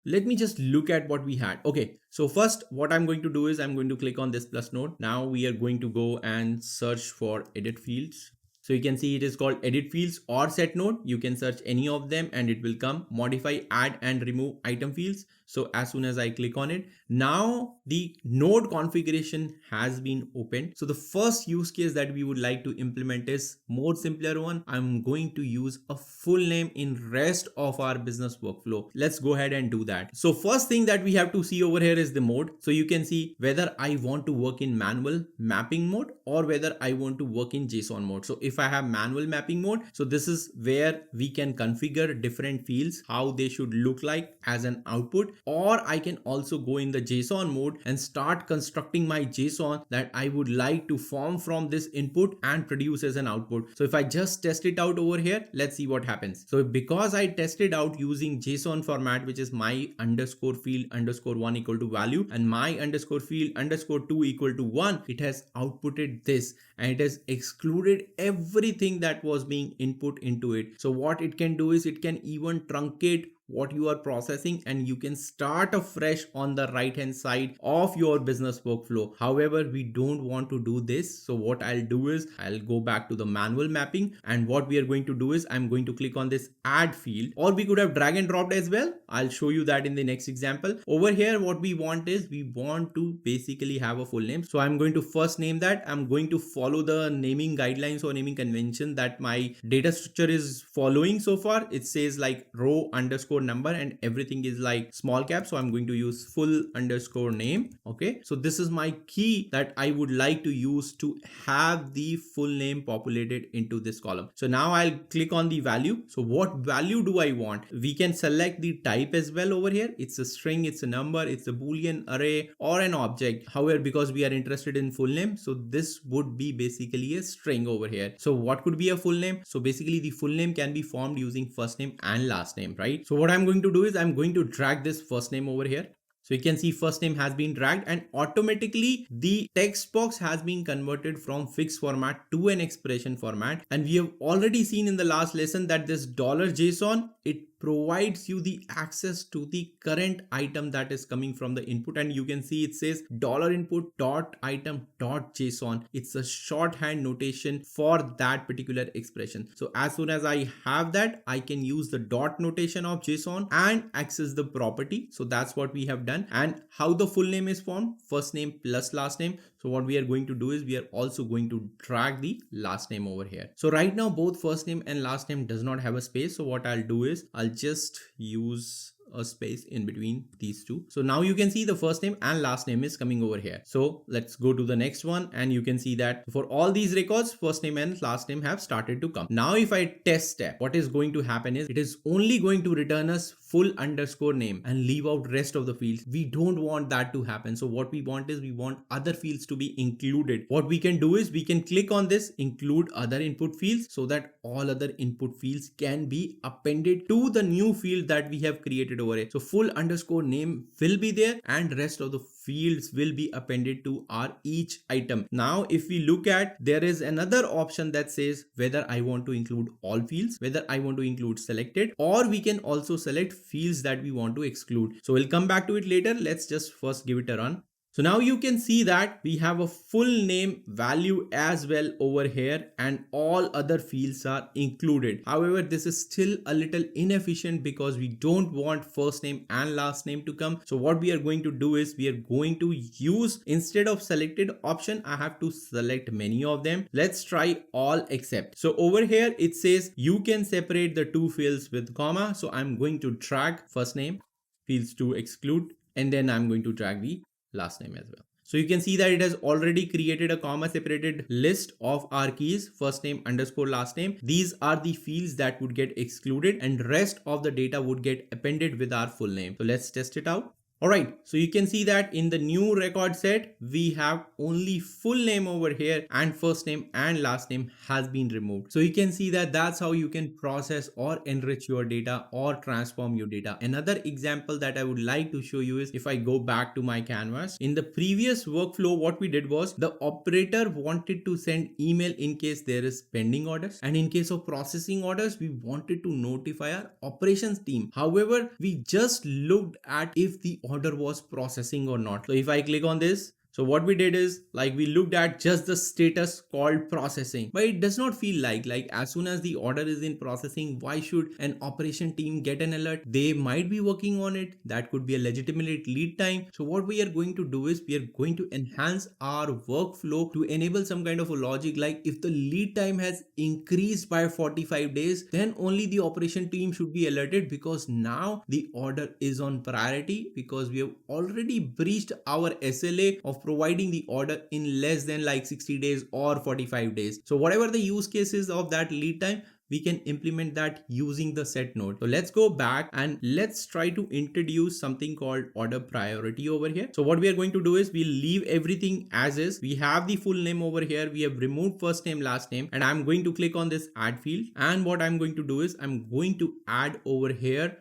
Let me just look at what we had. Okay, so first what I'm going to do is I'm going to click on this plus node. Now we are going to go and search for edit fields. So you can see it is called edit fields or set node. You can search any of them and it will come. Modify, add and remove item fields. So as soon as I click on it, now the node configuration has been opened. So the first use case that we would like to implement is more simpler one. I'm going to use a full name in rest of our business workflow. Let's go ahead and do that. So first thing that we have to see over here is the mode. So you can see whether I want to work in manual mapping mode or whether I want to work in JSON mode. So if I have manual mapping mode, so this is where we can configure different fields, how they should look like as an output. Or I can also go in the JSON mode and start constructing my JSON that I would like to form from this input and produce as an output. So if I just test it out over here, let's see what happens. So because I tested out using JSON format, which is my underscore field underscore 1 equal to value and my underscore field underscore 2 equal to 1, it has outputted this and it has excluded everything that was being input into it. So what it can do is it can even truncate what you are processing and you can start afresh on the right hand side of your business workflow. However, we don't want to do this. So what I'll do is I'll go back to the manual mapping, and what we are going to do is I'm going to click on this add field, or we could have drag and dropped as well. I'll show you that in the next example. Over here, what we want is we want to basically have a full name. So I'm going to first name that. I'm going to follow the naming guidelines or naming convention that my data structure is following so far. It says like row underscore number and everything is like small cap. So I'm going to use full underscore name. Okay, so this is my key that I would like to use to have the full name populated into this column. So now I'll click on the value. So what value do I want? We can select the type as well over here. It's a string, it's a number, it's a boolean array or an object. However, because we are interested in full name, so this would be basically a string over here. So what could be a full name? So basically the full name can be formed using first name and last name, right? So what I'm going to do is I'm going to drag this first name over here. So you can see first name has been dragged and automatically the text box has been converted from fixed format to an expression format. And we have already seen in the last lesson that this $JSON, it provides you the access to the current item that is coming from the input. And you can see it says $input dot item dot JSON. It's a shorthand notation for that particular expression. So as soon as I have that, I can use the dot notation of JSON and access the property. So that's what we have done. And how the full name is formed: first name plus last name. So what we are going to do is we are also going to drag the last name over here. So right now both first name and last name does not have a space. So what I'll do is I'll just use a space in between these two. So now you can see the first name and last name is coming over here. So let's go to the next one, and you can see that for all these records, first name and last name have started to come. Now if I test step, what is going to happen is it is only going to return us full underscore name and leave out rest of the fields. We don't want that to happen. So what we want is we want other fields to be included. What we can do is we can click on this include other input fields, so that all other input fields can be appended to the new field that we have created over it. So full underscore name will be there and rest of the fields will be appended to our each item. Now if we look at, there is another option that says whether I want to include all fields, whether I want to include selected, or we can also select fields that we want to exclude. So we'll come back to it later. Let's just first give it a run. So now you can see that we have a full name value as well over here, and all other fields are included. However, this is still a little inefficient because we don't want first name and last name to come. So what we are going to do is we are going to use, instead of selected option, I have to select many of them. Let's try all except. So over here it says you can separate the two fields with comma. So I'm going to drag first name fields to exclude, and then I'm going to drag the last name as well. So you can see that it has already created a comma separated list of our keys, first name underscore last name. These are the fields that would get excluded and rest of the data would get appended with our full name. So let's test it out. Alright, so you can see that in the new record set, we have only full name over here and first name and last name has been removed. So you can see that that's how you can process or enrich your data or transform your data. Another example that I would like to show you is if I go back to my canvas. In the previous workflow, what we did was the operator wanted to send email in case there is pending orders. And in case of processing orders, we wanted to notify our operations team. However, we just looked at if the order was processing or not. So if I click on this, so what we did is like we looked at just the status called processing, but it does not feel like as soon as the order is in processing, why should an operation team get an alert? They might be working on it. That could be a legitimate lead time. So what we are going to do is we are going to enhance our workflow to enable some kind of a logic, like if the lead time has increased by 45 days, then only the operation team should be alerted, because now the order is on priority, because we have already breached our SLA of providing the order in less than 60 days or 45 days. So whatever the use cases of that lead time, we can implement that using the set node. So let's go back and let's try to introduce something called order priority over here. So what we are going to do is we'll leave everything as is. We have the full name over here. We have removed first name, last name, and I'm going to click on this add field. And what I'm going to do is I'm going to add over here.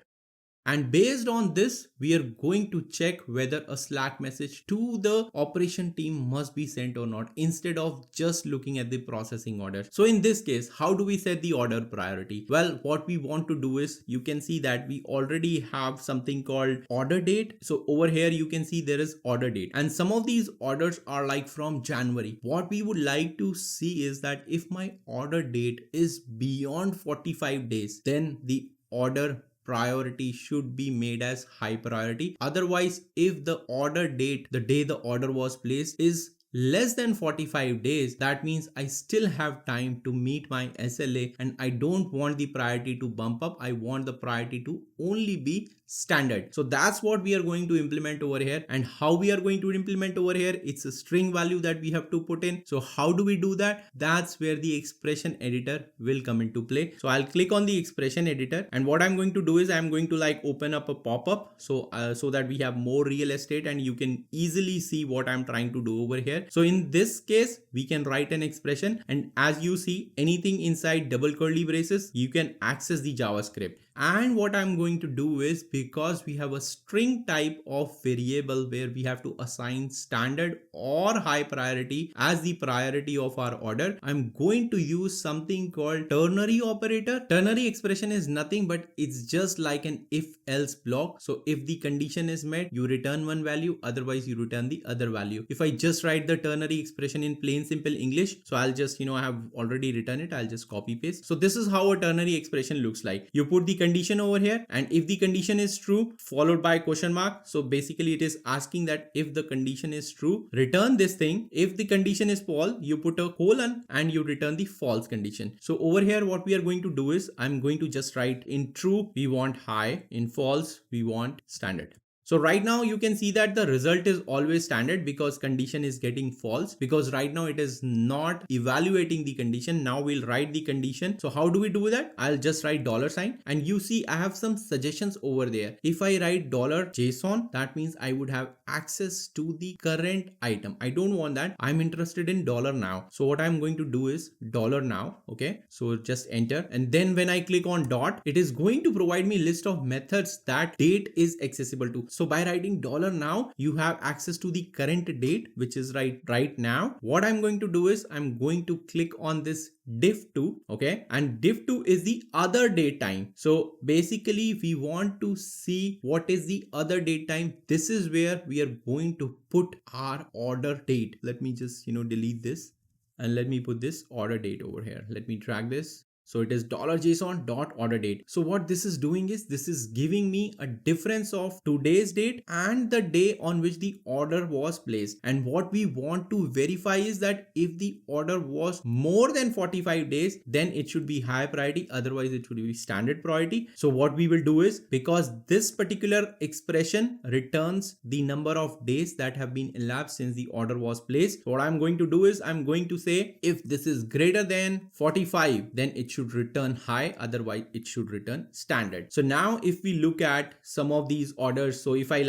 And based on this, we are going to check whether a Slack message to the operation team must be sent or not, instead of just looking at the processing order. So in this case, how do we set the order priority? Well, what we want to do is, you can see that we already have something called order date. So over here, you can see there is order date, and some of these orders are like from January. What we would like to see is that if my order date is beyond 45 days, then the order priority should be made as high priority. Otherwise, if the order date, the day the order was placed, is less than 45 days, that means I still have time to meet my SLA, and I don't want the priority to bump up. I want the priority to only be standard. So that's what we are going to implement over here. And how we are going to implement over here, it's a string value that we have to put in. So how do we do that? That's where the expression editor will come into play. So I'll click on the expression editor, and what I'm going to do is I'm going to open up a pop-up so that we have more real estate and you can easily see what I'm trying to do over here. So in this case, we can write an expression, and as you see, anything inside double curly braces, you can access the JavaScript. And what I'm going to do is, because we have a string type of variable where we have to assign standard or high priority as the priority of our order, I'm going to use something called ternary operator. Ternary expression is nothing but it's just like an if else block. So if the condition is met, you return one value, otherwise you return the other value. If I just write the ternary expression in plain simple English, so I'll just, I have already written it, I'll just copy paste. So this is how a ternary expression looks like. You put the condition over here, and if the condition is true followed by question mark, so basically it is asking that if the condition is true, return this thing. If the condition is false, you put a colon and you return the false condition. So over here what we are going to do is, I'm going to just write in true we want high, in false we want standard. So right now you can see that the result is always standard because condition is getting false, because right now it is not evaluating the condition. Now we'll write the condition. So how do we do that? I'll just write $sign, and you see I have some suggestions over there. If I write $JSON, that means I would have access to the current item. I don't want that. I'm interested in $now. So what I'm going to do is $now. Okay. So just enter. And then when I click on dot, it is going to provide me list of methods that date is accessible to. So by writing $now, you have access to the current date, which is right now. What I'm going to do is, I'm going to click on this div2. Okay. And div2 is the other date time. So basically we want to see what is the other date time. This is where we are going to put our order date. Let me just, delete this, and let me put this order date over here. Let me drag this. So it is $JSON dot order date. So what this is doing is, this is giving me a difference of today's date and the day on which the order was placed. And what we want to verify is that if the order was more than 45 days, then it should be high priority. Otherwise it should be standard priority. So what we will do is, because this particular expression returns the number of days that have been elapsed since the order was placed. So what I'm going to do is, I'm going to say if this is greater than 45, then it should return high, otherwise it should return standard. So now if we look at some of these orders, so if I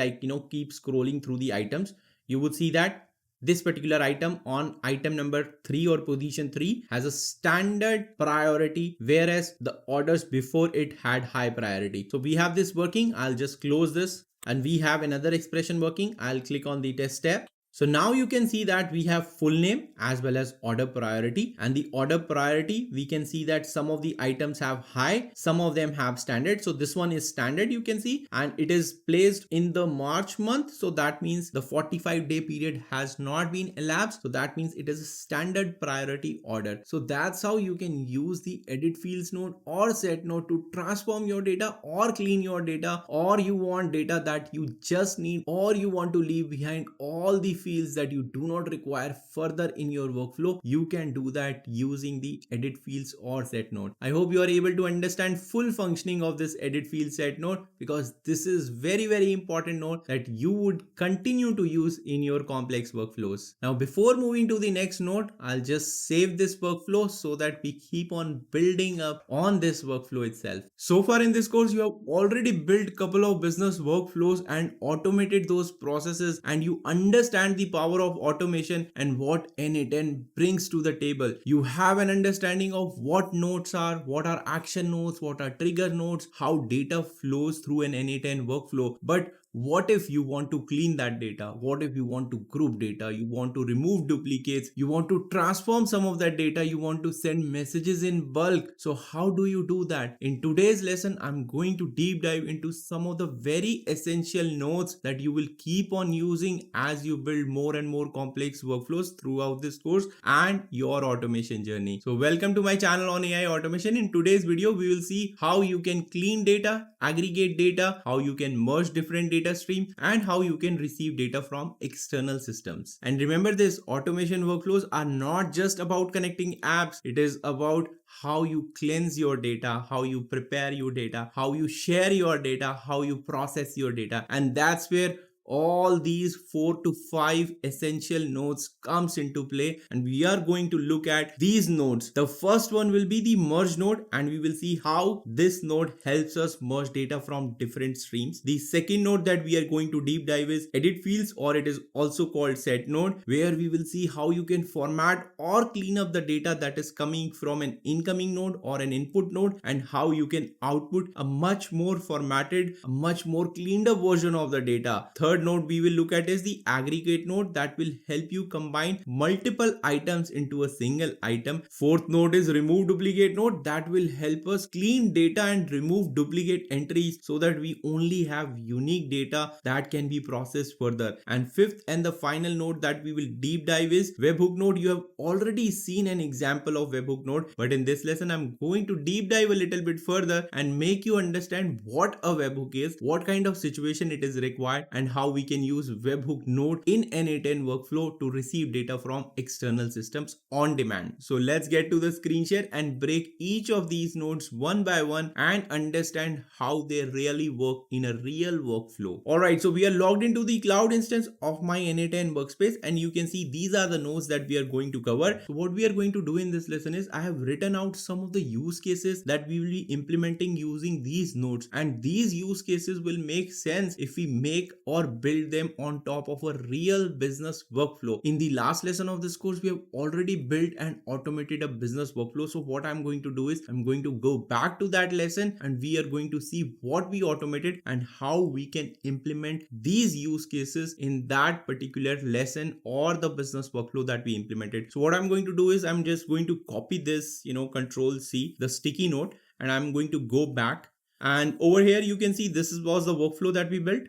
keep scrolling through the items, you would see that this particular item on item number 3 or position 3 has a standard priority, whereas the orders before it had high priority. So we have this working. I'll just close this, and we have another expression working. I'll click on the test tab. So now you can see that we have full name as well as order priority, and the order priority, we can see that some of the items have high, some of them have standard. So this one is standard, you can see, and it is placed in the March month. So that means the 45-day period has not been elapsed. So that means it is a standard priority order. So that's how you can use the edit fields node or set node to transform your data or clean your data, or you want data that you just need, or you want to leave behind all the fields that you do not require further in your workflow. You can do that using the edit fields or set node. I hope you are able to understand full functioning of this edit field set node, because this is very important node that you would continue to use in your complex workflows. Now before moving to the next node, I'll just save this workflow so that we keep on building up on this workflow itself. So far in this course, you have already built a couple of business workflows and automated those processes, and you understand the power of automation and what n8n brings to the table. You have an understanding of what nodes are, what are action nodes, what are trigger nodes, how data flows through an n8n workflow. But what if you want to clean that data? What if you want to group data? You want to remove duplicates? You want to transform some of that data? You want to send messages in bulk? So how do you do that? In today's lesson, I'm going to deep dive into some of the very essential nodes that you will keep on using as you build more and more complex workflows throughout this course and your automation journey. So welcome to my channel on AI automation. In today's video, we will see how you can clean data, aggregate data, how you can merge different data stream, and how you can receive data from external systems. And remember this, automation workflows are not just about connecting apps. It is about how you cleanse your data, how you prepare your data, how you share your data, how you process your data. And that's where all these 4 to 5 essential nodes comes into play, and we are going to look at these nodes. The first one will be the merge node, and we will see how this node helps us merge data from different streams. The second node that we are going to deep dive is edit fields, or it is also called set node, where we will see how you can format or clean up the data that is coming from an incoming node or an input node, and how you can output a much more formatted, a much more cleaned up version of the data. Third node we will look at is the aggregate node that will help you combine multiple items into a single item. Fourth node is remove duplicate node that will help us clean data and remove duplicate entries so that we only have unique data that can be processed further. And fifth and the final node that we will deep dive is webhook node. You have already seen an example of webhook node, but in this lesson I'm going to deep dive a little bit further and make you understand what a webhook is, what kind of situation it is required, and how we can use webhook node in n8n workflow to receive data from external systems on demand. So let's get to the screen share and break each of these nodes one by one and understand how they really work in a real workflow. Alright, so we are logged into the cloud instance of my n8n workspace, and you can see these are the nodes that we are going to cover. So what we are going to do in this lesson is I have written out some of the use cases that we will be implementing using these nodes, and these use cases will make sense if we make or build them on top of a real business workflow. In the last lesson of this course, we have already built and automated a business workflow. So what I'm going to do is I'm going to go back to that lesson, and we are going to see what we automated and how we can implement these use cases in that particular lesson or the business workflow that we implemented. So what I'm going to do is I'm just going to copy this, Control C, the sticky note, and I'm going to go back, and over here you can see this was the workflow that we built.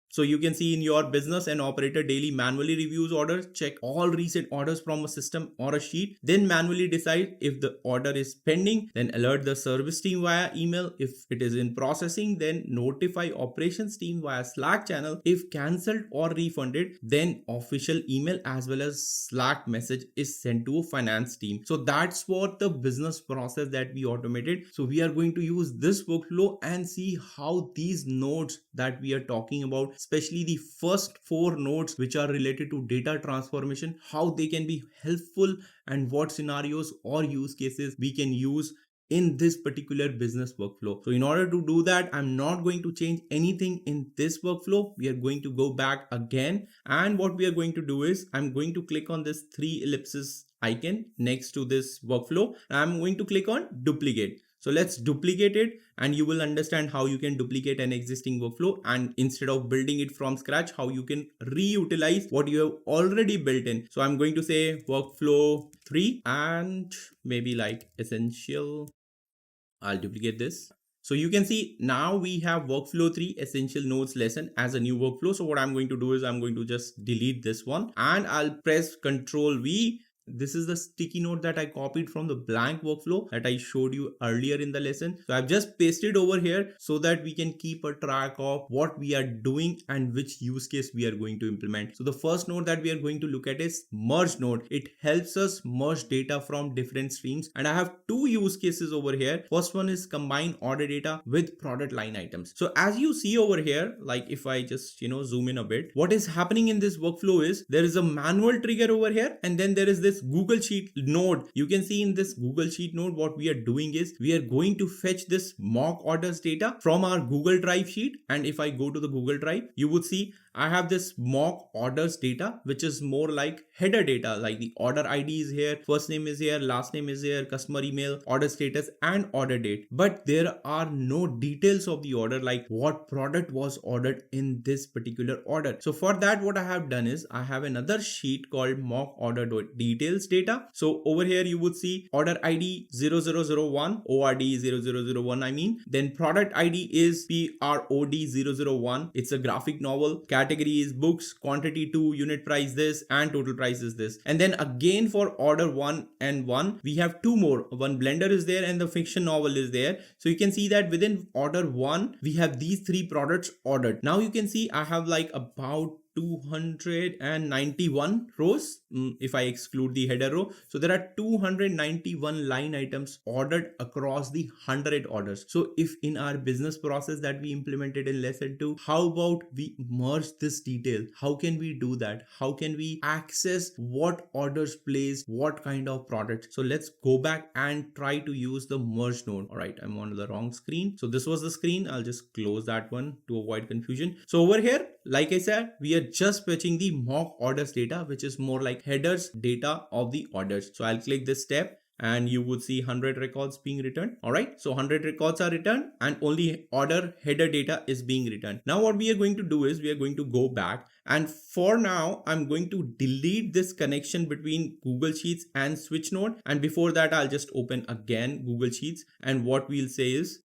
So you can see in your business, an operator daily manually reviews orders, check all recent orders from a system or a sheet, then manually decide if the order is pending, then alert the service team via email. If it is in processing, then notify operations team via Slack channel. If cancelled or refunded, then official email as well as Slack message is sent to a finance team. So that's what the business process that we automated. So we are going to use this workflow and see how these nodes that we are talking about, especially the first 4 nodes which are related to data transformation, how they can be helpful and what scenarios or use cases we can use in this particular business workflow. So in order to do that, I'm not going to change anything in this workflow. We are going to go back again, and what we are going to do is I'm going to click on this 3 ellipses icon next to this workflow. I'm going to click on duplicate. So let's duplicate it, and you will understand how you can duplicate an existing workflow, and instead of building it from scratch, how you can reutilize what you have already built in. So I'm going to say workflow 3 and maybe like essential. I'll duplicate this. So you can see now we have workflow 3 essential nodes lesson as a new workflow. So what I'm going to do is I'm going to just delete this one, and I'll press Ctrl V. This is the sticky note that I copied from the blank workflow that I showed you earlier in the lesson. So I've just pasted over here so that we can keep a track of what we are doing and which use case we are going to implement. So the first node that we are going to look at is merge node. It helps us merge data from different streams, and I have 2 use cases over here. First one is combine order data with product line items. So as you see over here, like if I just zoom in a bit, what is happening in this workflow is there is a manual trigger over here, and then there is this Google Sheet node. You can see in this Google Sheet node, what we are doing is we are going to fetch this mock orders data from our Google Drive sheet. And if I go to the Google Drive, you would see I have this mock orders data, which is more like header data, like the order ID is here, first name is here, last name is here, customer email, order status, and order date. But there are no details of the order, like what product was ordered in this particular order. So for that, what I have done is I have another sheet called mock order details data. So over here, you would see order ID 0001, ORD 0001, I mean, then product ID is PROD 001. It's a graphic novel. Category is books, quantity 2, unit price this, and total price is this. And then again for order 1 and 1, we have 2 more. One blender is there and the fiction novel is there. So you can see that within order 1, we have these 3 products ordered. Now you can see I have like about 291 rows if I exclude the header row. So there are 291 line items ordered across the 100 orders. So if in our business process that we implemented in lesson 2, how about we merge this detail? How can we do that? How can we access what orders placed, what kind of product? So let's go back and try to use the merge node. All right, I'm on the wrong screen. So this was the screen. I'll just close that one to avoid confusion. So over here, like I said, we are just fetching the mock orders data, which is more like headers data of the orders. So I'll click this step and you would see 100 records being returned. All right, so 100 records are returned and only order header data is being returned. Now what we are going to do is we are going to go back, and for now I'm going to delete this connection between Google Sheets and Switch node, and before that I'll just open again Google Sheets, and what we'll say is,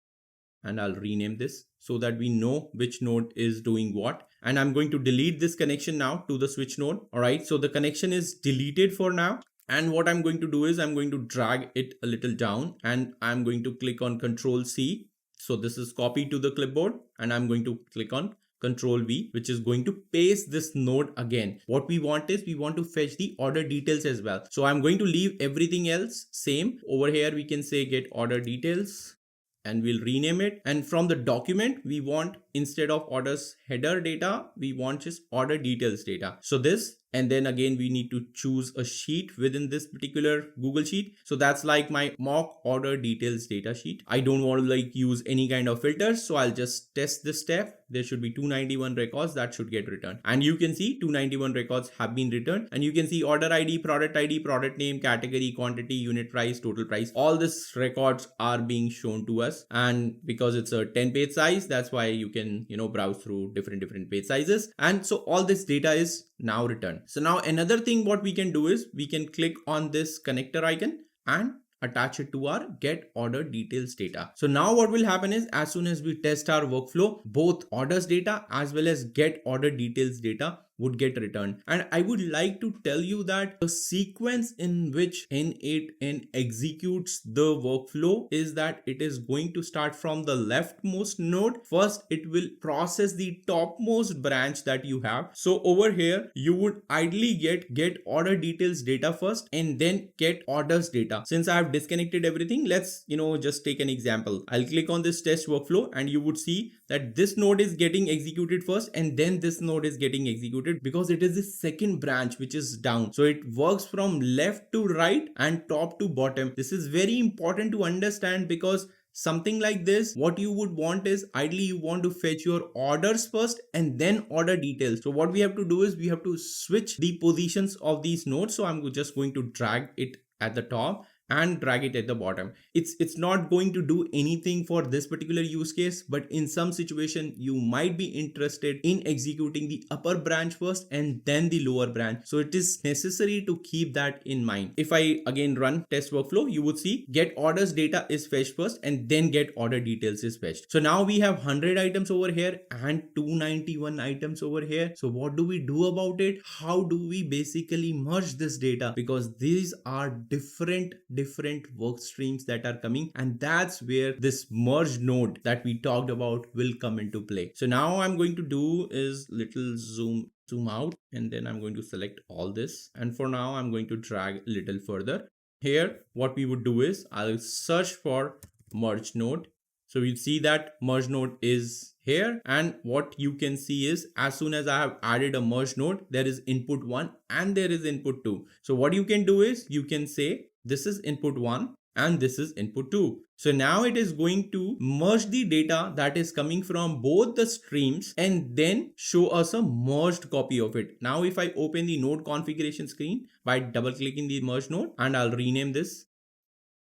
and I'll rename this so that we know which node is doing what. And I'm going to delete this connection now to the Switch node. All right, so the connection is deleted for now. And what I'm going to do is I'm going to drag it a little down and I'm going to click on Control C. So this is copied to the clipboard, and I'm going to click on Control V, which is going to paste this node again. What we want is we want to fetch the order details as well. So I'm going to leave everything else same. Over here we can say get order details, and we'll rename it. And from the document, we want, instead of orders header data, we want just order details data. So this, and then again, we need to choose a sheet within this particular Google Sheet. So that's like my mock order details data sheet. I don't want to like use any kind of filters. So I'll just test this step. There should be 291 records that should get returned. And you can see 291 records have been returned. And you can see order ID, product name, category, quantity, unit price, total price. All these records are being shown to us. And because it's a 10-page size, that's why you can, browse through different page sizes. And so all this data is now returned. So now another thing what we can do is we can click on this connector icon and attach it to our get order details data. So now what will happen is as soon as we test our workflow, both orders data as well as get order details data would get returned. And I would like to tell you that the sequence in which n8n executes the workflow is that it is going to start from the leftmost node. First, it will process the topmost branch that you have. So over here, you would ideally get order details data first and then get orders data. Since I have disconnected everything, let's, just take an example. I'll click on this test workflow and you would see that this node is getting executed first and then this node is getting executed because it is the second branch which is down. So it works from left to right and top to bottom. This is very important to understand because something like this, what you would want is ideally you want to fetch your orders first and then order details. So what we have to do is we have to switch the positions of these nodes. So I'm just going to drag it at the top and drag it at the bottom. It's not going to do anything for this particular use case, but in some situation you might be interested in executing the upper branch first and then the lower branch. So it is necessary to keep that in mind. If I again run test workflow, you would see get orders data is fetched first and then get order details is fetched. So now we have 100 items over here and 291 items over here. So what do we do about it? How do we basically merge this data? Because these are different work streams that are coming, and that's where this merge node that we talked about will come into play. So now I'm going to do is little zoom out, and then I'm going to select all this, and for now I'm going to drag a little further. Here what we would do is I'll search for merge node. So you see that merge node is here, and what you can see is as soon as I have added a merge node, there is input 1 and there is input 2. So what you can do is you can say this is input 1 and this is input 2. So now it is going to merge the data that is coming from both the streams and then show us a merged copy of it. Now if I open the node configuration screen by double clicking the merge node, and I'll rename this,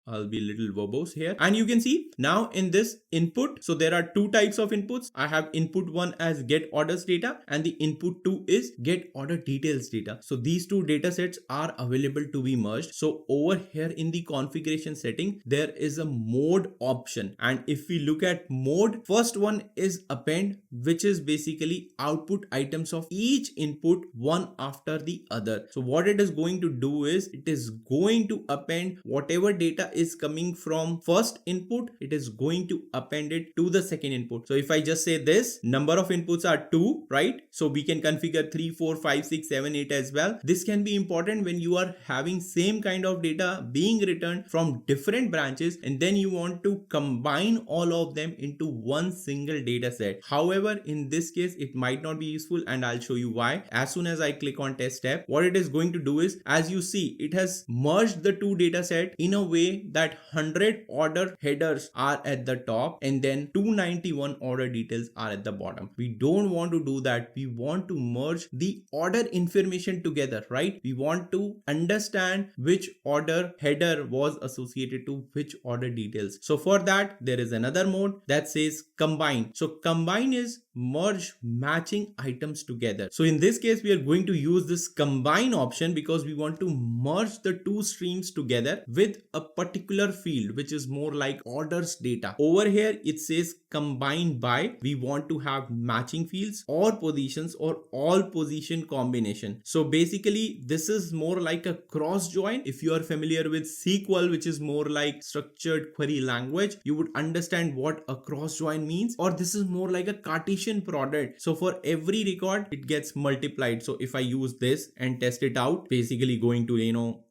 I'll be a little verbose here, and you can see now in this input, so there are two types of inputs. I have input 1 as get orders data and the input 2 is get order details data. So these two data sets are available to be merged. So over here in the configuration setting, there is a mode option, and if we look at mode, first one is append, which is basically output items of each input one after the other. So what it is going to do is it is going to append whatever data is coming from first input, it is going to append it to the second input. So if I just say this number of inputs are 2, right? So we can configure 3, 4, 5, 6, 7, 8 as well. This can be important when you are having same kind of data being returned from different branches, and then you want to combine all of them into one single data set. However, in this case, it might not be useful, and I'll show you why. As soon as I click on test tab, what it is going to do is, as you see, it has merged the two data set in a way that 100 order headers are at the top and then 291 order details are at the bottom. We don't want to do that. We want to merge the order information together, right? We want to understand which order header was associated to which order details. So for that, there is another mode that says combine. So combine is merge matching items together. So in this case, we are going to use this combine option because we want to merge the two streams together with a particular field, which is more like orders data. Over here, it says combine by. We want to have matching fields or positions or all position combination. So basically, this is more like a cross join. If you are familiar with SQL, which is more like structured query language, you would understand what a cross join means. Or this is more like a Cartesian product. So for every record, it gets multiplied. So if I use this and test it out, basically going to,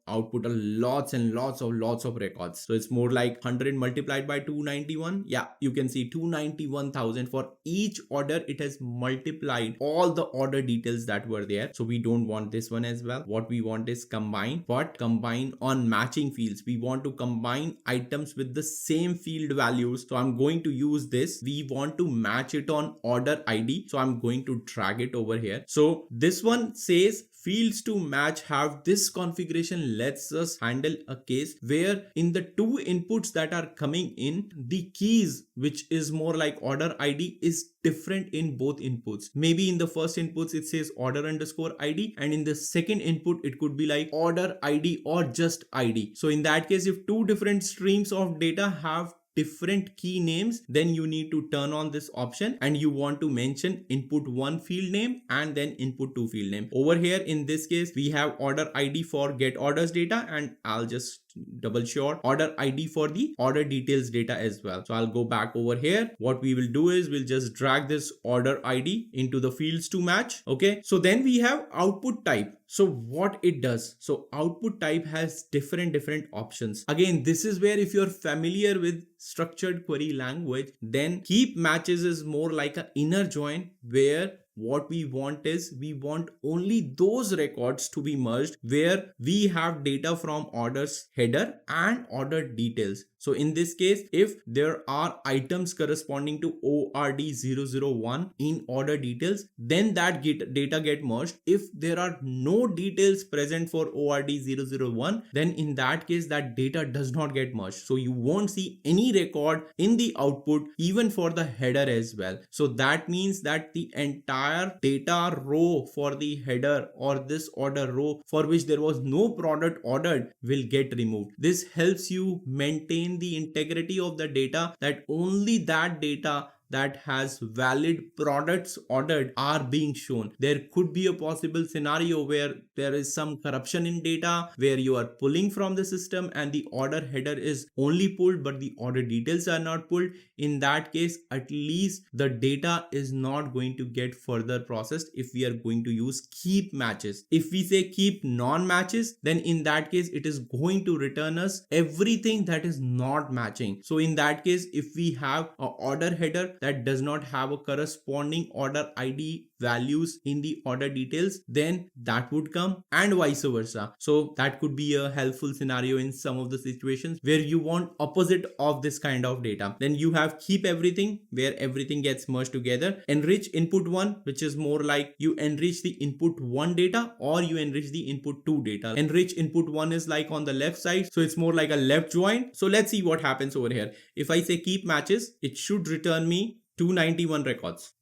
output a lots and lots of records. So it's more like 100 multiplied by 291. Yeah, you can see 291,000 for each order. It has multiplied all the order details that were there. So we don't want this one as well. What we want is combine, but combine on matching fields. We want to combine items with the same field values. So I'm going to use this. We want to match it on order ID. So I'm going to drag it over here. So this one says fields to match have this configuration lets us handle a case where in the two inputs that are coming in, the keys, which is more like order ID, is different in both inputs. Maybe in the first inputs it says order underscore ID, and in the second input it could be like order ID or just ID. So in that case, if two different streams of data have different key names, then you need to turn on this option and you want to mention input 1 field name and then input 2 field name. Over here in this case, we have order ID for get orders data, and I'll just double sure order ID for the order details data as well. So I'll go back over here. What we will do is we'll just drag this order ID into the fields to match. Okay, so then we have output type. So what it does, so output type has different options. Again, this is where if you're familiar with structured query language, then keep matches is more like an inner join, where what we want is we want only those records to be merged where we have data from orders header and order details. So in this case, if there are items corresponding to ORD001 in order details, then that data get merged. If there are no details present for ORD001, then in that case, that data does not get merged. So you won't see any record in the output, even for the header as well. So that means that the entire data row for the header or this order row for which there was no product ordered will get removed. This helps you maintain the integrity of the data, that only that data that has valid products ordered are being shown. There could be a possible scenario where there is some corruption in data, where you are pulling from the system and the order header is only pulled but the order details are not pulled. In that case, at least the data is not going to get further processed if we are going to use keep matches. If we say keep non-matches, then in that case it is going to return us everything that is not matching. So in that case, if we have an order header that does not have a corresponding order ID values in the order details, then that would come, and vice versa. So that could be a helpful scenario in some of the situations where you want opposite of this kind of data. Then you have keep everything, where everything gets merged together. Enrich input 1, which is more like you enrich the input 1 data or you enrich the input 2 data. Enrich input 1 is like on the left side, so it's more like a left join. So let's see what happens over here. If I say keep matches, it should return me 291 records.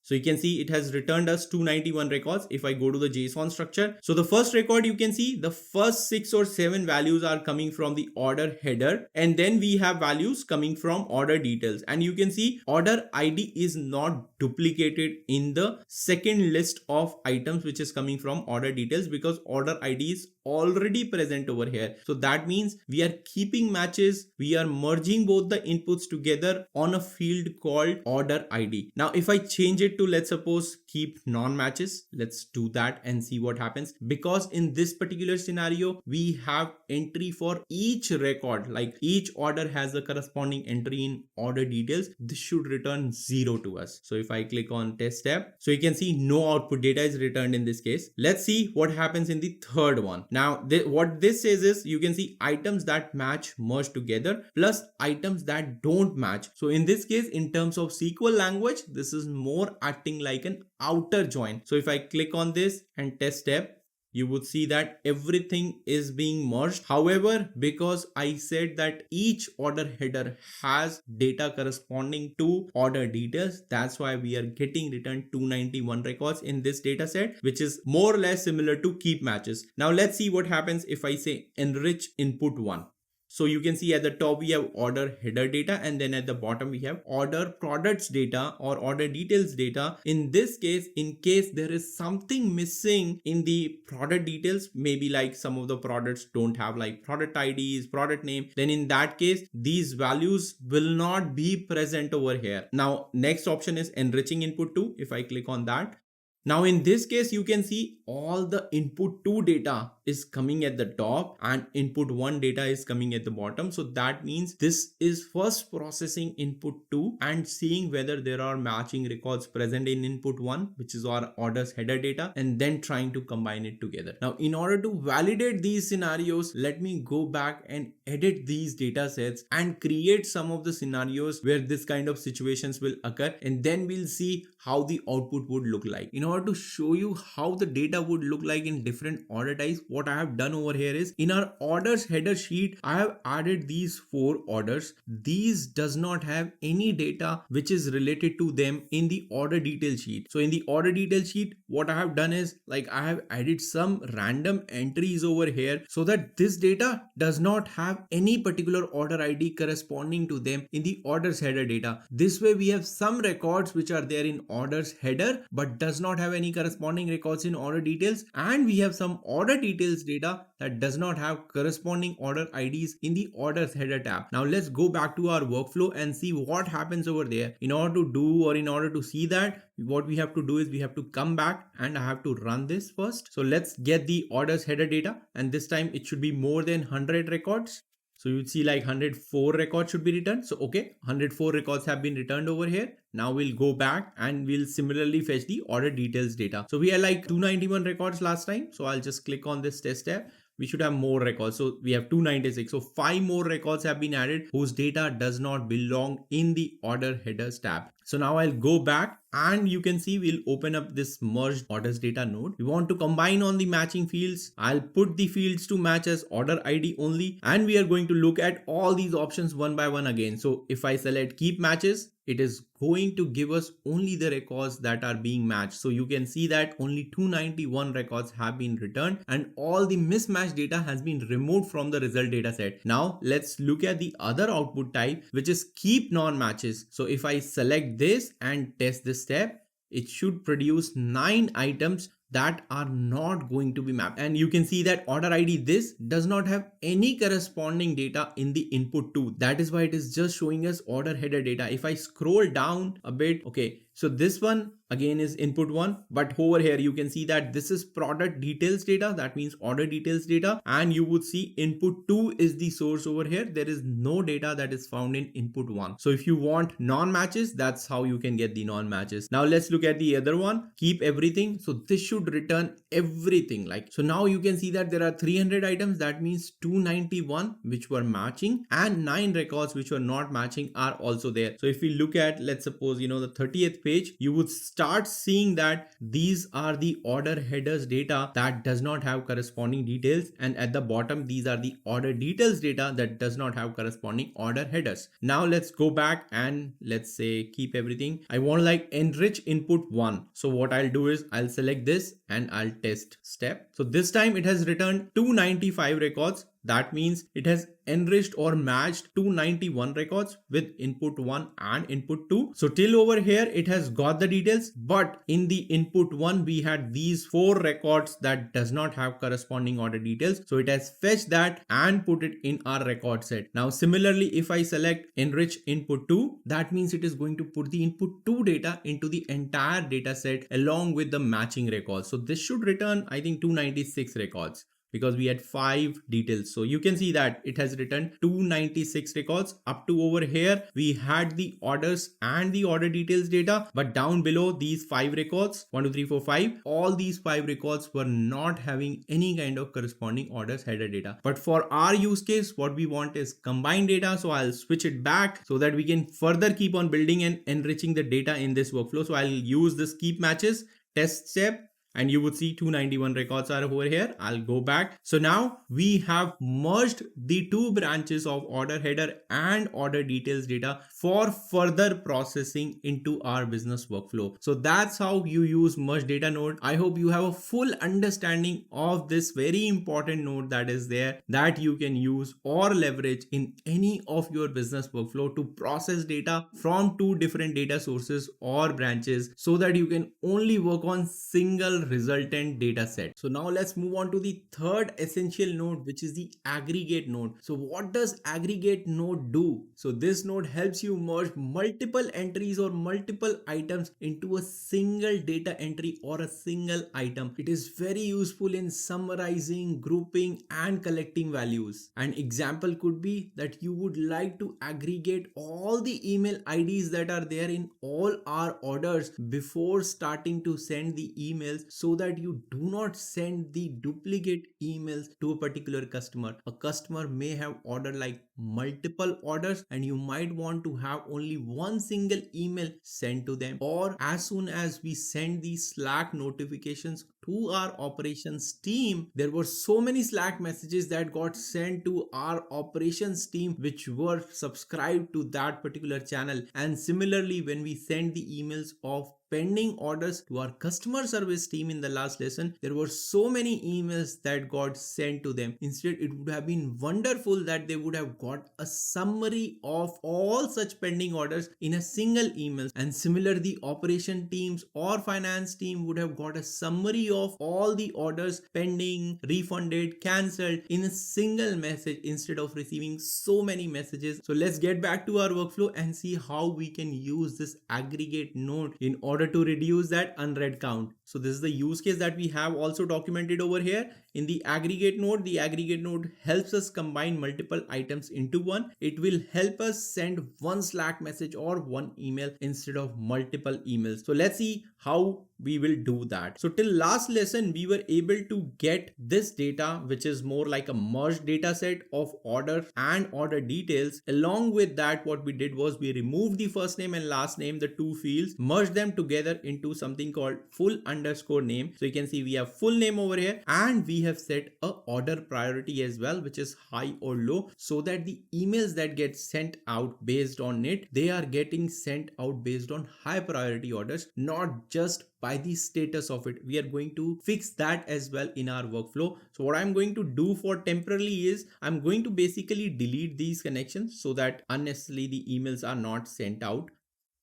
So you can see it has returned us 291 records. If I go to the JSON structure, so the first record, you can see the first 6 or 7 values are coming from the order header, and then we have values coming from order details, and you can see order ID is not duplicated in the second list of items which is coming from order details, because order ID is already present over here. So that means we are keeping matches, we are merging both the inputs together on a field called order ID. Now if I change it to, let's suppose, keep non-matches, let's do that and see what happens. Because in this particular scenario we have entry for each record, like each order has a corresponding entry in order details, this should return 0 to us. So if I click on test tab, so you can see no output data is returned in this case. Let's see what happens in the third one. Now what this says is, you can see items that match merge together plus items that don't match. So in this case, in terms of SQL language, this is more acting like an outer join. So if I click on this and test tab, you would see that everything is being merged. However, because I said that each order header has data corresponding to order details, that's why we are getting returned 291 records in this data set, which is more or less similar to keep matches. Now let's see what happens if I say enrich input 1. So you can see at the top we have order header data, and then at the bottom we have order products data or order details data. In this case, in case there is something missing in the product details, maybe like some of the products don't have like product IDs, product name, then in that case these values will not be present over here. Now next option is enriching input 2. If I click on that, now in this case you can see all the input 2 data is coming at the top and input 1 data is coming at the bottom. So that means this is first processing input 2 and seeing whether there are matching records present in input 1, which is our orders header data, and then trying to combine it together. Now in order to validate these scenarios, let me go back and edit these data sets and create some of the scenarios where this kind of situations will occur, and then we'll see how the output would look like. In order to show you how the data would look like in different order types, what I have done over here is, in our orders header sheet, I have added these 4 orders. These does not have any data which is related to them in the order detail sheet. So in the order detail sheet, what I have done is, like, I have added some random entries over here so that this data does not have any particular order ID corresponding to them in the orders header data. This way we have some records which are there in orders header but does not have any corresponding records in order details, and we have some order details data that does not have corresponding order IDs in the orders header tab. Now let's go back to our workflow and see what happens over there. In order to see that, what we have to do is we have to come back and I have to run this first. So let's get the orders header data, and this time it should be more than 100 records. So you'd see like 104 records should be returned. So okay, 104 records have been returned over here. Now we'll go back and we'll similarly fetch the order details data. So we had like 291 records last time. So I'll just click on this test tab. We should have more records. So we have 296. So 5 more records have been added whose data does not belong in the order headers tab. So now I'll go back and you can see we'll open up this merged orders data node. We want to combine on the matching fields. I'll put the fields to match as order ID only, and we are going to look at all these options one by one again. So if I select keep matches, it is going to give us only the records that are being matched. So you can see that only 291 records have been returned and all the mismatched data has been removed from the result data set. Now let's look at the other output type, which is keep non-matches. So if I select this and test this step, it should produce 9 items that are not going to be mapped. And you can see that order ID this does not have any corresponding data in the input 2. That is why it is just showing us order header data. If I scroll down a bit, okay, so this one again is input 1, but over here you can see that this is product details data, that means order details data, and you would see input 2 is the source over here. There is no data that is found in input 1. So if you want non-matches, that's how you can get the non-matches. Now let's look at the other one, keep everything. So this should return everything. Like, so now you can see that there are 300 items, that means 291 which were matching and 9 records which were not matching are also there. So if we look at, let's suppose, the 30th page, page, you would start seeing that these are the order headers data that does not have corresponding details, and at the bottom these are the order details data that does not have corresponding order headers. Now let's go back and let's say keep everything. I want like enrich input 1. So what I'll do is I'll select this and I'll test step. So this time it has returned 295 records. That means it has enriched or matched 291 records with input 1 and input 2. So till over here it has got the details, but in the input 1 we had these 4 records that does not have corresponding order details. So it has fetched that and put it in our record set. Now similarly, if I select enrich input 2, that means it is going to put the input 2 data into the entire data set along with the matching records. So this should return, I think, 296 records, because we had 5 details. So you can see that it has returned 296 records. Up to over here we had the orders and the order details data, but down below these 5 records, 1 2 3 4 5, all these 5 records were not having any kind of corresponding orders header data. But for our use case, what we want is combined data. So I'll switch it back so that we can further keep on building and enriching the data in this workflow. So I'll use this keep matches test step, and you would see 291 records are over here. I'll go back. So now we have merged the 2 branches of order header and order details data for further processing into our business workflow. So that's how you use merge data node. I hope you have a full understanding of this very important node that is there that you can use or leverage in any of your business workflow to process data from 2 different data sources or branches, so that you can only work on single resultant data set. So now let's move on to the third essential node, which is the aggregate node. So what does aggregate node do? So this node helps you merge multiple entries or multiple items into a single data entry or a single item. It is very useful in summarizing, grouping and collecting values. An example could be that you would like to aggregate all the email IDs that are there in all our orders before starting to send the emails, so that you do not send the duplicate emails to a particular customer. A customer may have ordered like multiple orders and you might want to have only one single email sent to them. Or as soon as we send these Slack notifications to our operations team, there were so many Slack messages that got sent to our operations team which were subscribed to that particular channel. And similarly, when we send the emails of pending orders to our customer service team in the last lesson, there were so many emails that got sent to them. Instead, it would have been wonderful that they would have got a summary of all such pending orders in a single email. And similar, the operation teams or finance team would have got a summary of all the orders pending, refunded, cancelled in a single message instead of receiving so many messages. So let's get back to our workflow and see how we can use this aggregate node in order to reduce that unread count. So this is the use case that we have also documented over here. In the aggregate node helps us combine multiple items into one. It will help us send one Slack message or one email instead of multiple emails. So let's see how we will do that. So till last lesson, we were able to get this data, which is more like a merged data set of order and order details. Along with that, what we did was we removed the first name and last name, the 2 fields, merged them together into something called full underscore name. So you can see we have full name over here, and we have set a order priority as well, which is high or low, so that the emails that get sent out based on it, they are getting sent out based on high priority orders, not just by the status of it. We are going to fix that as well in our workflow. So what I'm going to do for temporarily is I'm going to basically delete these connections so that unnecessarily the emails are not sent out.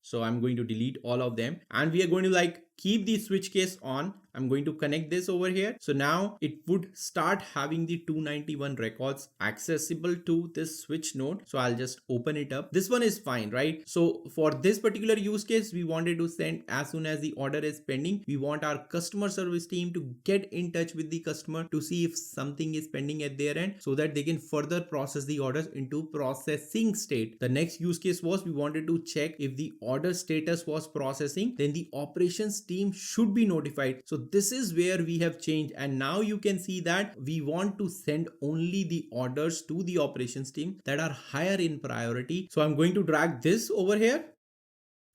So I'm going to delete all of them, and we are going to like keep the switch case on. I'm going to connect this over here. So now it would start having the 291 records accessible to this switch node. So I'll just open it up. This one is fine, right? So for this particular use case, we wanted to send as soon as the order is pending. We want our customer service team to get in touch with the customer to see if something is pending at their end, so that they can further process the orders into processing state. The next use case was we wanted to check if the order status was processing, then the operations team should be notified. So this is where we have changed, and now you can see that we want to send only the orders to the operations team that are higher in priority. So I'm going to drag this over here.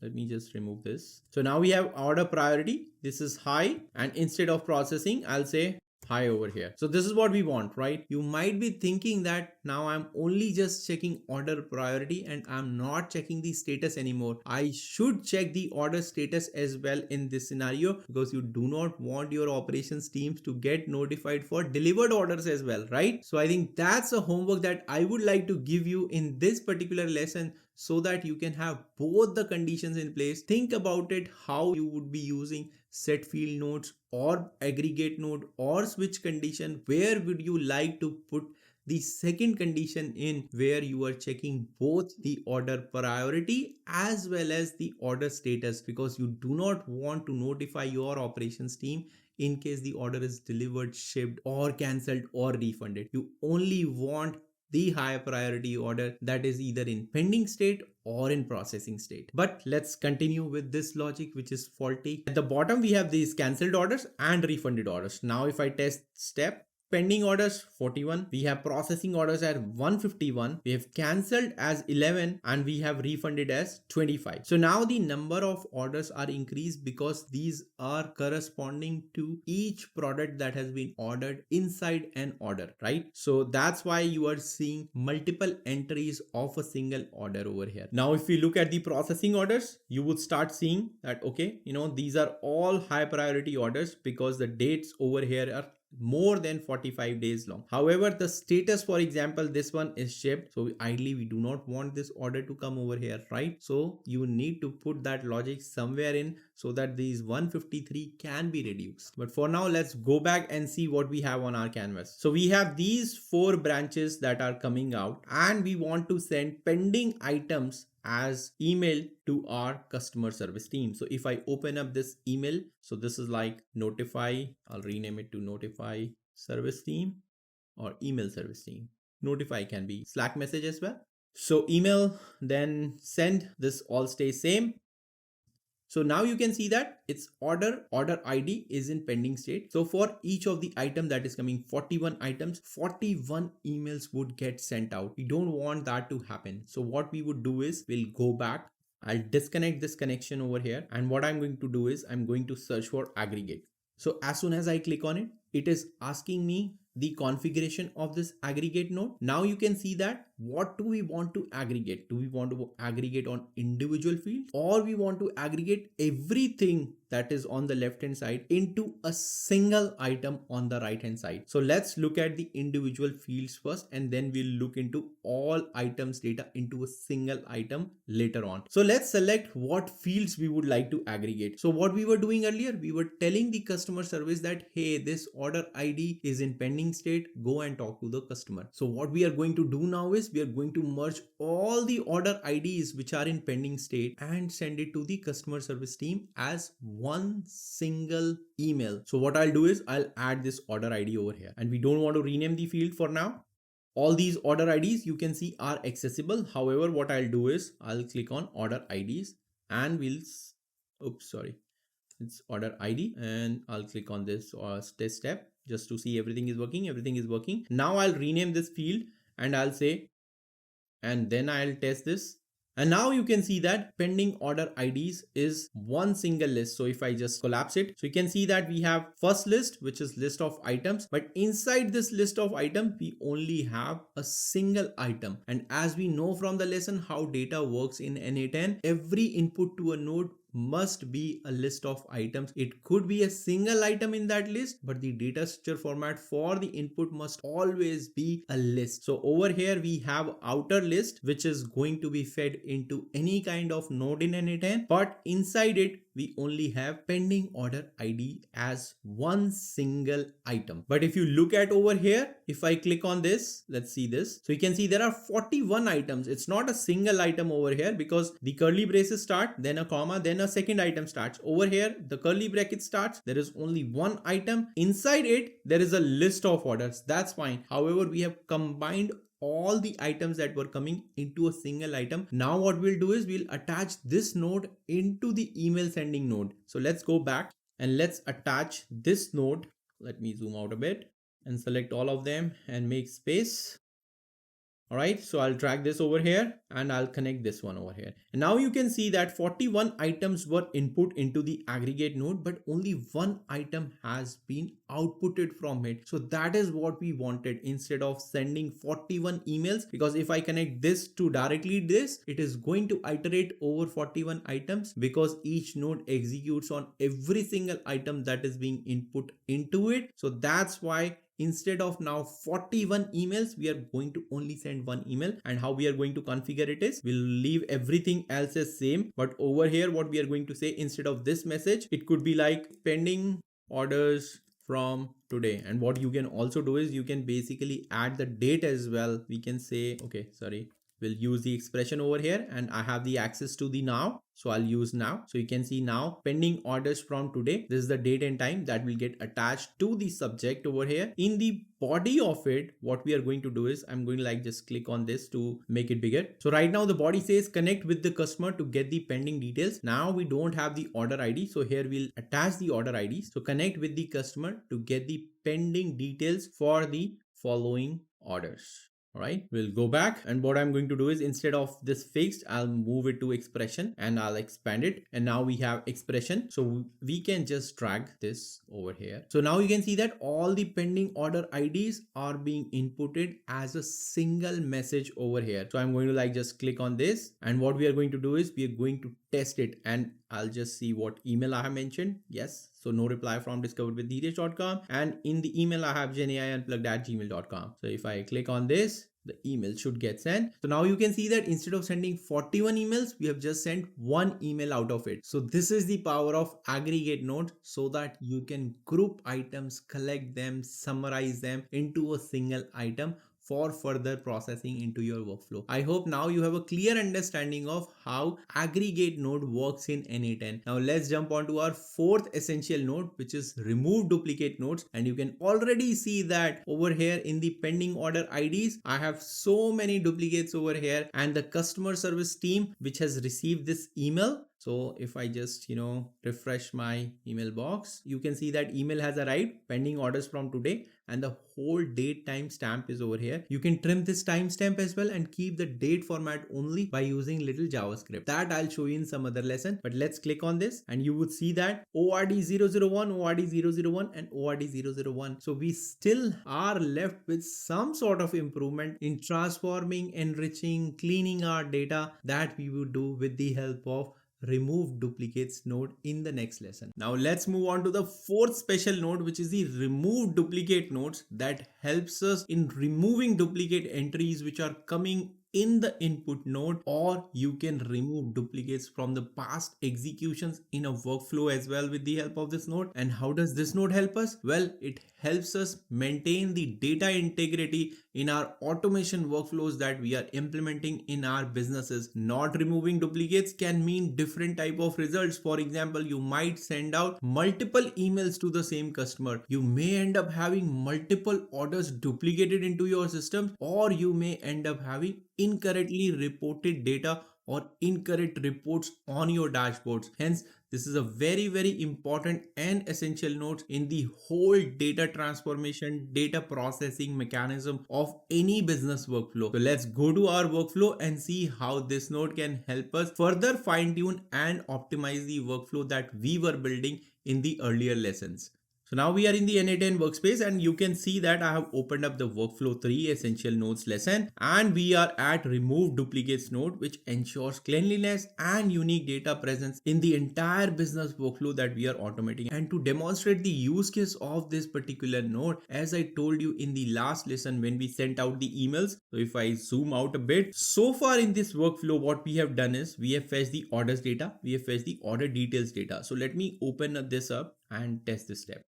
Let me just remove this. So now we have order priority. This is high, and instead of processing, I'll say high over here. So this is what we want, right? You might be thinking that now I'm only just checking order priority and I'm not checking the status anymore. I should check the order status as well in this scenario, because you do not want your operations teams to get notified for delivered orders as well, right? So I think that's a homework that I would like to give you in this particular lesson, so that you can have both the conditions in place. Think about it, how you would be using set field nodes or aggregate node or switch condition. Where would you like to put the second condition in, where you are checking both the order priority as well as the order status, because you do not want to notify your operations team in case the order is delivered, shipped, or cancelled or refunded. You only want the high priority order that is either in pending state or in processing state. But let's continue with this logic, which is faulty. At the bottom, we have these cancelled orders and refunded orders. Now, if I test step, pending orders 41, we have processing orders at 151, we have cancelled as 11, and we have refunded as 25. So now the number of orders are increased because these are corresponding to each product that has been ordered inside an order, right? So that's why you are seeing multiple entries of a single order over here. Now if we look at the processing orders, you would start seeing that, okay, these are all high priority orders because the dates over here are more than 45 days long. However, the status, for example, this one is shipped, so ideally we do not want this order to come over here, right? So you need to put that logic somewhere in, so that these 153 can be reduced. But for now, let's go back and see what we have on our canvas. So we have these 4 branches that are coming out, and we want to send pending items as email to our customer service team. So if I open up this email, so this is like notify, I'll rename it to notify service team or email service team. Notify can be Slack message as well. So email, then send, this all stays same. So now you can see that its order ID is in pending state. So for each of the item that is coming, 41 items, 41 emails would get sent out. We don't want that to happen. So what we would do is we'll go back. I'll disconnect this connection over here. And what I'm going to do is I'm going to search for aggregate. So as soon as I click on it, it is asking me the configuration of this aggregate node. Now you can see that what do we want to aggregate? Do we want to aggregate on individual fields, or we want to aggregate everything that is on the left hand side into a single item on the right hand side? So let's look at the individual fields first, and then we'll look into all items data into a single item later on. So let's select what fields we would like to aggregate. So what we were doing earlier, we were telling the customer service that, hey, this order ID is in pending state, go and talk to the customer. So what we are going to do now is we are going to merge all the order IDs which are in pending state and send it to the customer service team as one single email. So what I'll do is I'll add this order ID over here, and we don't want to rename the field for now. All these order IDs you can see are accessible. However, what I'll do is I'll click on order IDs and it's order ID, and I'll click on this test step just to see everything is working. Everything is working. Now I'll rename this field and I'll say, and then I'll test this. And now you can see that pending order IDs is one single list. So if I just collapse it, so you can see that we have first list, which is list of items, but inside this list of items, we only have a single item. And as we know from the lesson how data works in n8n, every input to a node must be a list of items. It could be a single item in that list, but the data structure format for the input must always be a list. So over here we have outer list, which is going to be fed into any kind of node in n8n, but inside it we only have pending order ID as one single item. But if you look at over here, if I click on this, let's see this. So you can see there are 41 items. It's not a single item over here because the curly braces start, then a comma, then a second item starts. Over here, the curly bracket starts. There is only one item. Inside it, there is a list of orders. That's fine. However, we have combined all the items that were coming into a single item. Now what we'll do is we'll attach this node into the email sending node. So let's go back and let's attach this node. Let me zoom out a bit and select all of them and make space. All right, so I'll drag this over here and I'll connect this one over here. And now you can see that 41 items were input into the aggregate node, but only one item has been outputted from it. So that is what we wanted instead of sending 41 emails, because if I connect this to directly this, it is going to iterate over 41 items because each node executes on every single item that is being input into it. So that's why instead of now 41 emails, we are going to only send one email. And how we are going to configure it is, we'll leave everything else as same, but over here what we are going to say, instead of this message, it could be like pending orders from today. And what you can also do is you can basically add the date as well. We can say, okay, sorry, we'll use the expression over here, and I have the access to the now. So I'll use now. So you can see now pending orders from today. This is the date and time that will get attached to the subject over here. In the body of it, what we are going to do is I'm going to like just click on this to make it bigger. So right now the body says connect with the customer to get the pending details. Now we don't have the order ID. So here we'll attach the order ID. So connect with the customer to get the pending details for the following orders. All right, we'll go back, and what I'm going to do is instead of this fixed, I'll move it to expression and I'll expand it. And now we have expression. So we can just drag this over here. So now you can see that all the pending order IDs are being inputted as a single message over here. So I'm going to like just click on this, and what we are going to do is we are going to test it, and I'll just see what email I have mentioned. Yes. So no reply from discoveredwithDheeraj.com, and in the email I have GenAI unplugged@gmail.com. So if I click on this, the email should get sent. So now you can see that instead of sending 41 emails, we have just sent one email out of it. So this is the power of aggregate node, so that you can group items, collect them, summarize them into a single item for further processing into your workflow. I hope now you have a clear understanding of how aggregate node works in n8n. Now let's jump on to our fourth essential node, which is remove duplicate nodes. And you can already see that over here in the pending order IDs, I have so many duplicates over here, and the customer service team which has received this email. So if I just, refresh my email box, you can see that email has arrived, pending orders from today, and the whole date timestamp is over here. You can trim this timestamp as well and keep the date format only by using little JavaScript. That I'll show you in some other lesson, but let's click on this and you would see that ORD001, ORD001 and ORD001. So we still are left with some sort of improvement in transforming, enriching, cleaning our data that we would do with the help of remove duplicates node in the next lesson. Now let's move on to the fourth special node, which is the remove duplicate nodes, that helps us in removing duplicate entries which are coming in the input node, or you can remove duplicates from the past executions in a workflow as well with the help of this node. And how does this node help us? Well, it helps us maintain the data integrity in our automation workflows that we are implementing in our businesses. Not removing duplicates can mean different type of results. For example, you might send out multiple emails to the same customer. You may end up having multiple orders duplicated into your system, or you may end up having incorrectly reported data or incorrect reports on your dashboards. Hence, this is a very, very important and essential node in the whole data transformation, data processing mechanism of any business workflow. So let's go to our workflow and see how this node can help us further fine tune and optimize the workflow that we were building in the earlier lessons. So now we are in the n8n workspace, and you can see that I have opened up the workflow 3 essential nodes lesson, and we are at remove duplicates node, which ensures cleanliness and unique data presence in the entire business workflow that we are automating. And to demonstrate the use case of this particular node, as I told you in the last lesson when we sent out the emails, so if I zoom out a bit, so far in this workflow, what we have done is we have fetched the orders data, we have fetched the order details data. So let me open this up and test this step.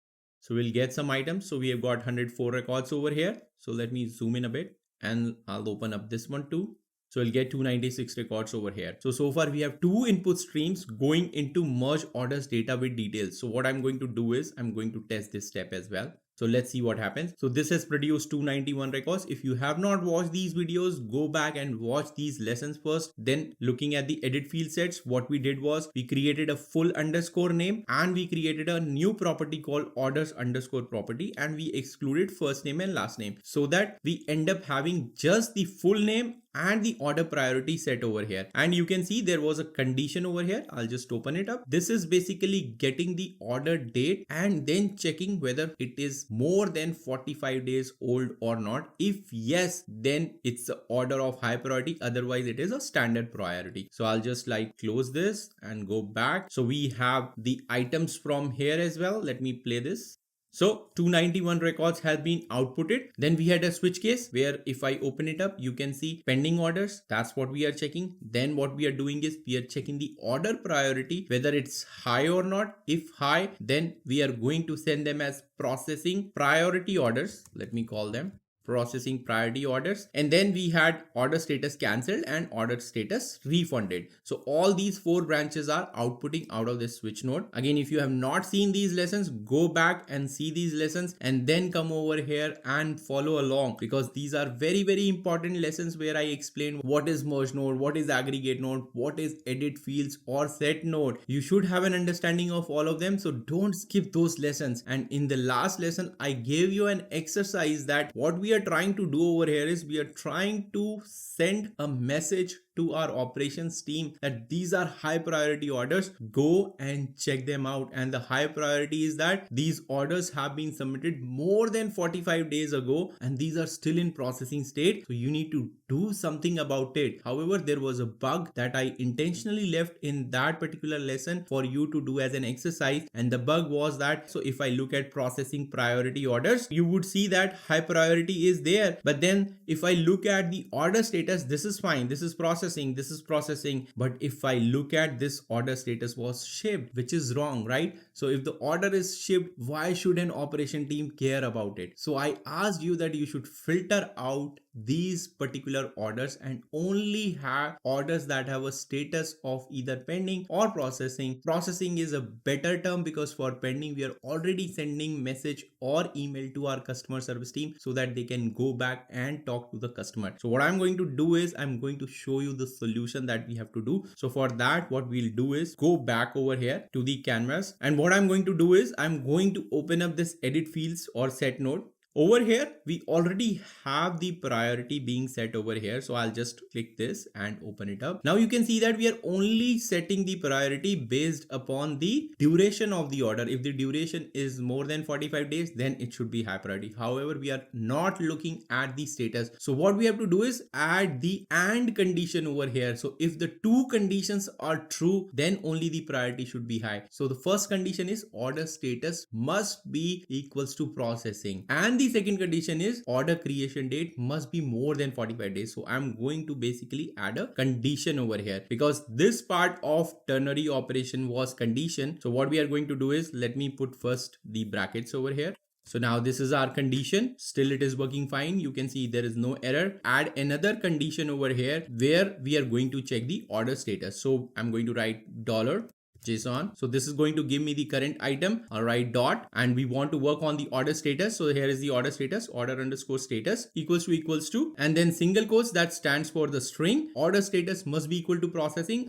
So we'll get some items. So we have got 104 records over here. So let me zoom in a bit and I'll open up this one too. So we'll get 296 records over here. So far we have two input streams going into merge orders data with details. So what I'm going to do is I'm going to test this step as well. So let's see what happens. So this has produced 291 records. If you have not watched these videos, go back and watch these lessons first. Then looking at the edit field sets, what we did was we created a full underscore name and we created a new property called orders underscore property, and we excluded first name and last name so that we end up having just the full name and the order priority set over here. And you can see there was a condition over here. I'll just open it up. This is basically getting the order date and then checking whether it is more than 45 days old or not. If yes, then it's the order of high priority, otherwise it is a standard priority. So I'll just like close this and go back. So we have the items from here as well. Let me play this. So 291 records has been outputted. Then we had a switch case where if I open it up, you can see pending orders. That's what we are checking. Then what we are doing is we are checking the order priority, whether it's high or not. If high, then we are going to send them as processing priority orders. Let me call them processing priority orders. And then we had order status cancelled and order status refunded. So all these 4 branches are outputting out of this switch node. Again, if you have not seen these lessons, go back and see these lessons and then come over here and follow along, because these are very, very important lessons where I explain what is merge node, what is aggregate node, what is edit fields or set node. You should have an understanding of all of them, so don't skip those lessons. And in the last lesson, I gave you an exercise that what we are trying to do over here is we are trying to send a message to our operations team that these are high priority orders. Go and check them out. And the high priority is that these orders have been submitted more than 45 days ago and these are still in processing state. So you need to do something about it. However, there was a bug that I intentionally left in that particular lesson for you to do as an exercise. And the bug was that, so if I look at processing priority orders, you would see that high priority is there. But then if I look at the order status, this is fine. This is processing. This is processing. But if I look at this order status was shipped, which is wrong, right? So if the order is shipped, why should an operation team care about it? So I asked you that you should filter out these particular orders and only have orders that have a status of either pending or processing. Processing is a better term because for pending, we are already sending message or email to our customer service team so that they can go back and talk to the customer. So what I'm going to do is I'm going to show you the solution that we have to do. So for that, what we'll do is go back over here to the canvas. And what I'm going to do is I'm going to open up this edit fields or set node. Over here, we already have the priority being set over here. So I'll just click this and open it up. Now you can see that we are only setting the priority based upon the duration of the order. If the duration is more than 45 days, then it should be high priority. However, we are not looking at the status. So what we have to do is add the AND condition over here. So if the 2 conditions are true, then only the priority should be high. So the first condition is order status must be equals to processing. And the second condition is order creation date must be more than 45 days. So I'm going to basically add a condition over here because this part of ternary operation was condition. So what we are going to do is let me put first the brackets over here. So now this is our condition. Still it is working fine. You can see there is no error. Add another condition over here where we are going to check the order status. So I'm going to write $JSON. So this is going to give me the current item. I'll write dot and we want to work on the order status. So here is the order status, order underscore status equals to, and then single quotes that stands for the string. Order status must be equal to processing.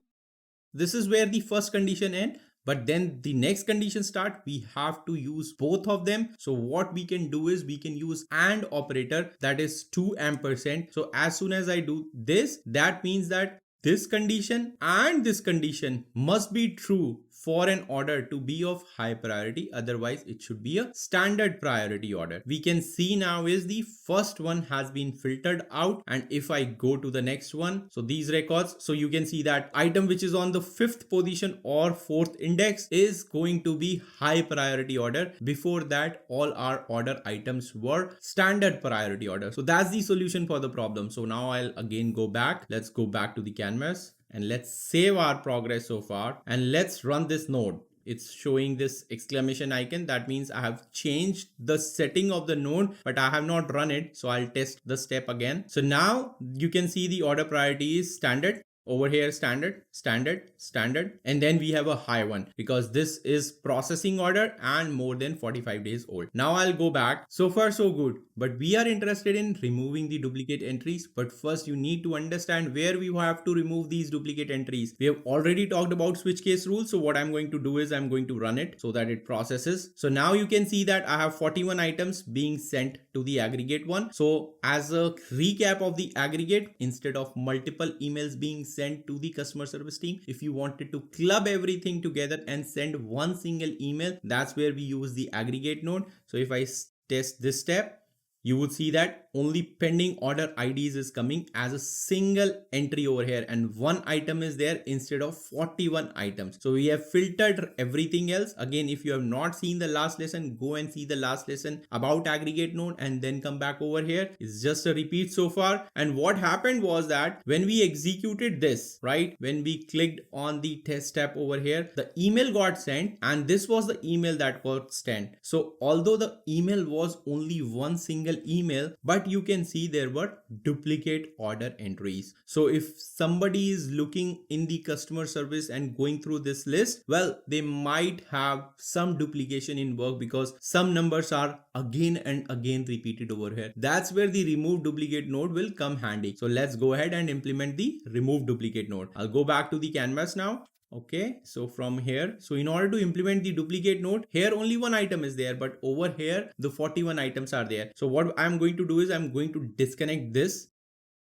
This is where the first condition ends. But then the next condition start, we have to use both of them. So what we can do is we can use AND operator, that is 2 ampersand. So as soon as I do this, that means that this condition and this condition must be true for an order to be of high priority. Otherwise, it should be a standard priority order. We can see now is the first one has been filtered out. And if I go to the next one, so these records, so you can see that item which is on the 5th position or 4th index is going to be high priority order. Before that, all our order items were standard priority order. So that's the solution for the problem. So now I'll again go back. Let's go back to the canvas. And let's save our progress so far and let's run this node. It's showing this exclamation icon. That means I have changed the setting of the node, but I have not run it. So I'll test the step again. So now you can see the order priority is standard. Over here, standard, standard, standard, and then we have a high one because this is processing order and more than 45 days old. Now I'll go back. So far so good, but we are interested in removing the duplicate entries. But first you need to understand where we have to remove these duplicate entries. We have already talked about switch case rule. So what I'm going to do is I'm going to run it so that it processes. So now you can see that I have 41 items being sent to the aggregate one. So as a recap of the aggregate, instead of multiple emails being sent to the customer service team, if you wanted to club everything together and send one single email, that's where we use the aggregate node. So if I test this step, you would see that only pending order IDs is coming as a single entry over here, and one item is there instead of 41 items. So we have filtered everything else. Again, if you have not seen the last lesson, go and see the last lesson about aggregate node and then come back over here. It's just a repeat so far. And what happened was that when we executed this, right, when we clicked on the test tab over here, the email got sent and this was the email that got sent. So although the email was only one single email, but you can see there were duplicate order entries. So if somebody is looking in the customer service and going through this list, well, they might have some duplication in work because some numbers are again and again repeated over here. That's where the remove duplicate node will come handy. So let's go ahead and implement the remove duplicate node. I'll go back to the canvas now. Okay, so from here, so in order to implement the duplicate node, here only one item is there, but over here the 41 items are there. So what I'm going to do is I'm going to disconnect this.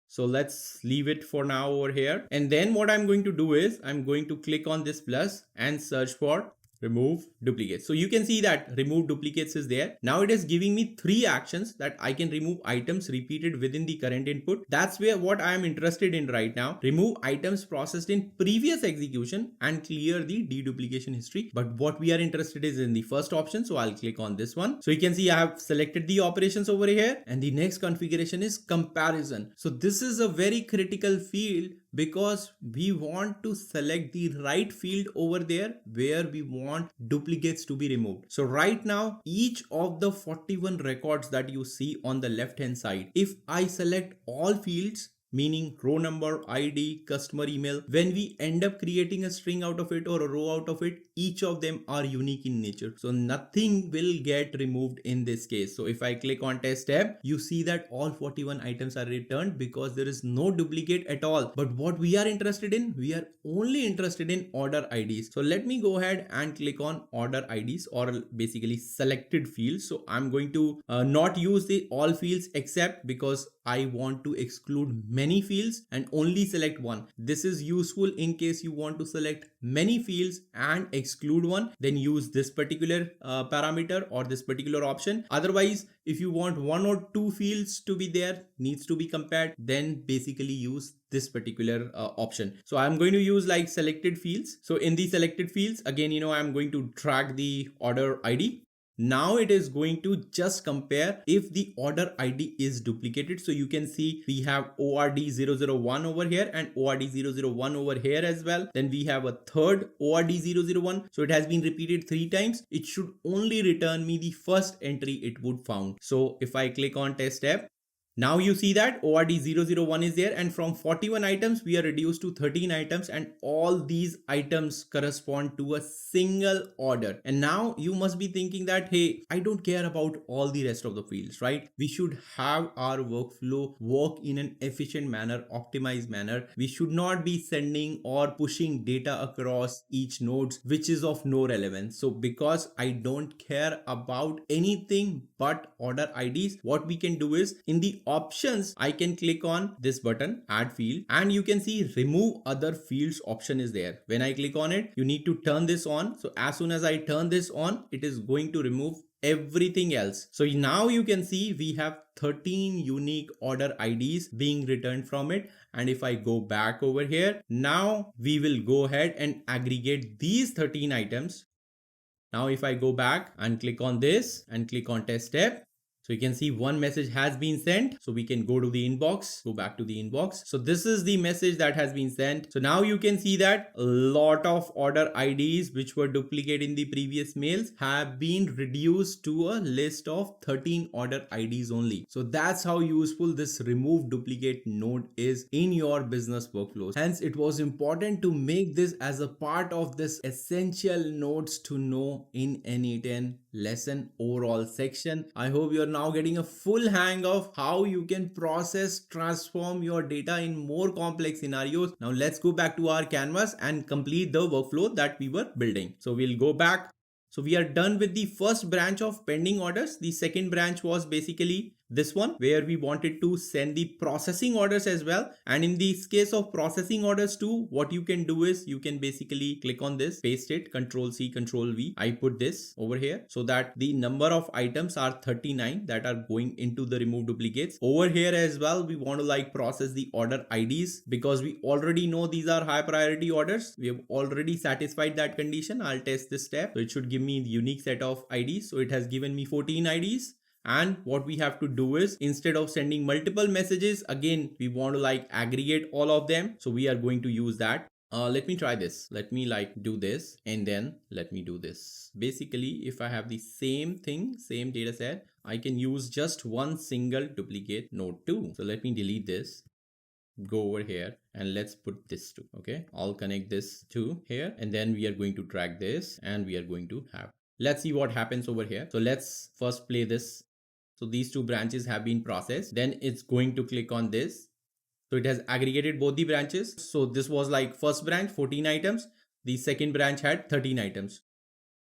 So let's leave it for now over here. And then what I'm going to do is I'm going to click on this plus and search for remove duplicates. So you can see that remove duplicates is there. Now it is giving me 3 actions that I can remove items repeated within the current input. That's where what I am interested in right now. Remove items processed in previous execution and clear the deduplication history. But what we are interested is in the first option. So I'll click on this one. So you can see I have selected the operations over here, and the next configuration is comparison. So this is a very critical field because we want to select the right field over there where we want duplicates to be removed. So right now, each of the 41 records that you see on the left hand side, if I select all fields, meaning row number, ID, customer email, when we end up creating a string out of it or a row out of it, each of them are unique in nature. So nothing will get removed in this case. So if I click on test tab, you see that all 41 items are returned because there is no duplicate at all. But what we are interested in, we are only interested in order IDs. So let me go ahead and click on order IDs, or basically selected fields. So I'm going to not use the all fields except, because I want to exclude many fields and only select one. This is useful in case you want to select many fields and exclude one, then use this particular parameter or this particular option. Otherwise, if you want 1 or 2 fields to be there, needs to be compared, then basically use this particular option. So I'm going to use like selected fields. So in the selected fields, again, I'm going to drag the order ID. Now it is going to just compare if the order ID is duplicated. So you can see we have ORD001 over here and ORD001 over here as well. Then we have a third ORD001. So it has been repeated 3 times. It should only return me the first entry it would found. So if I click on test tab, now you see that ORD001 is there, and from 41 items we are reduced to 13 items, and all these items correspond to a single order. And now you must be thinking that, hey, I don't care about all the rest of the fields, right? We should have our workflow work in an efficient manner, optimized manner. We should not be sending or pushing data across each nodes, which is of no relevance. So because I don't care about anything but order IDs, what we can do is in the options, I can click on this button, add field, and you can see remove other fields option is there. When I click on it, you need to turn this on. So as soon as I turn this on, it is going to remove everything else. So now you can see we have 13 unique order IDs being returned from it. And if I go back over here, now we will go ahead and aggregate these 13 items. Now if I go back and click on this and click on test tab, So you can see one message has been sent. So we can go to the inbox, go back to the inbox. So this is the message that has been sent. So now you can see that a lot of order IDs which were duplicate in the previous mails have been reduced to a list of 13 order IDs only. So that's how useful this remove duplicate node is in your business workflows. Hence, it was important to make this as a part of this essential nodes to know in n8n lesson overall section. I hope you're now getting a full hang of how you can process, transform your data in more complex scenarios. Now let's go back to our canvas and complete the workflow that we were building. So we'll go back. So we are done with the first branch of pending orders. The second branch was basically this one where we wanted to send the processing orders as well. And in this case of processing orders too, what you can do is you can basically click on this, paste it, Control C, Control V. I put this over here so that the number of items are 39 that are going into the remove duplicates. Over here as well, we want to like process the order IDs because we already know these are high priority orders. We have already satisfied that condition. I'll test this step. So it should give me the unique set of IDs. So it has given me 14 IDs. And what we have to do is instead of sending multiple messages, again, we want to like aggregate all of them. So we are going to use that. Let me try this. Let me like do this and then let me do this. Basically, if I have the same thing, same data set, I can use just one single duplicate node too. So let me delete this. Go over here and let's put this too. Okay, I'll connect this to here and then we are going to drag this and we are going to have. Let's see what happens over here. So let's first play this. So these two branches have been processed. Then it's going to click on this. So it has aggregated both the branches. So this was like first branch, 14 items. The second branch had 13 items.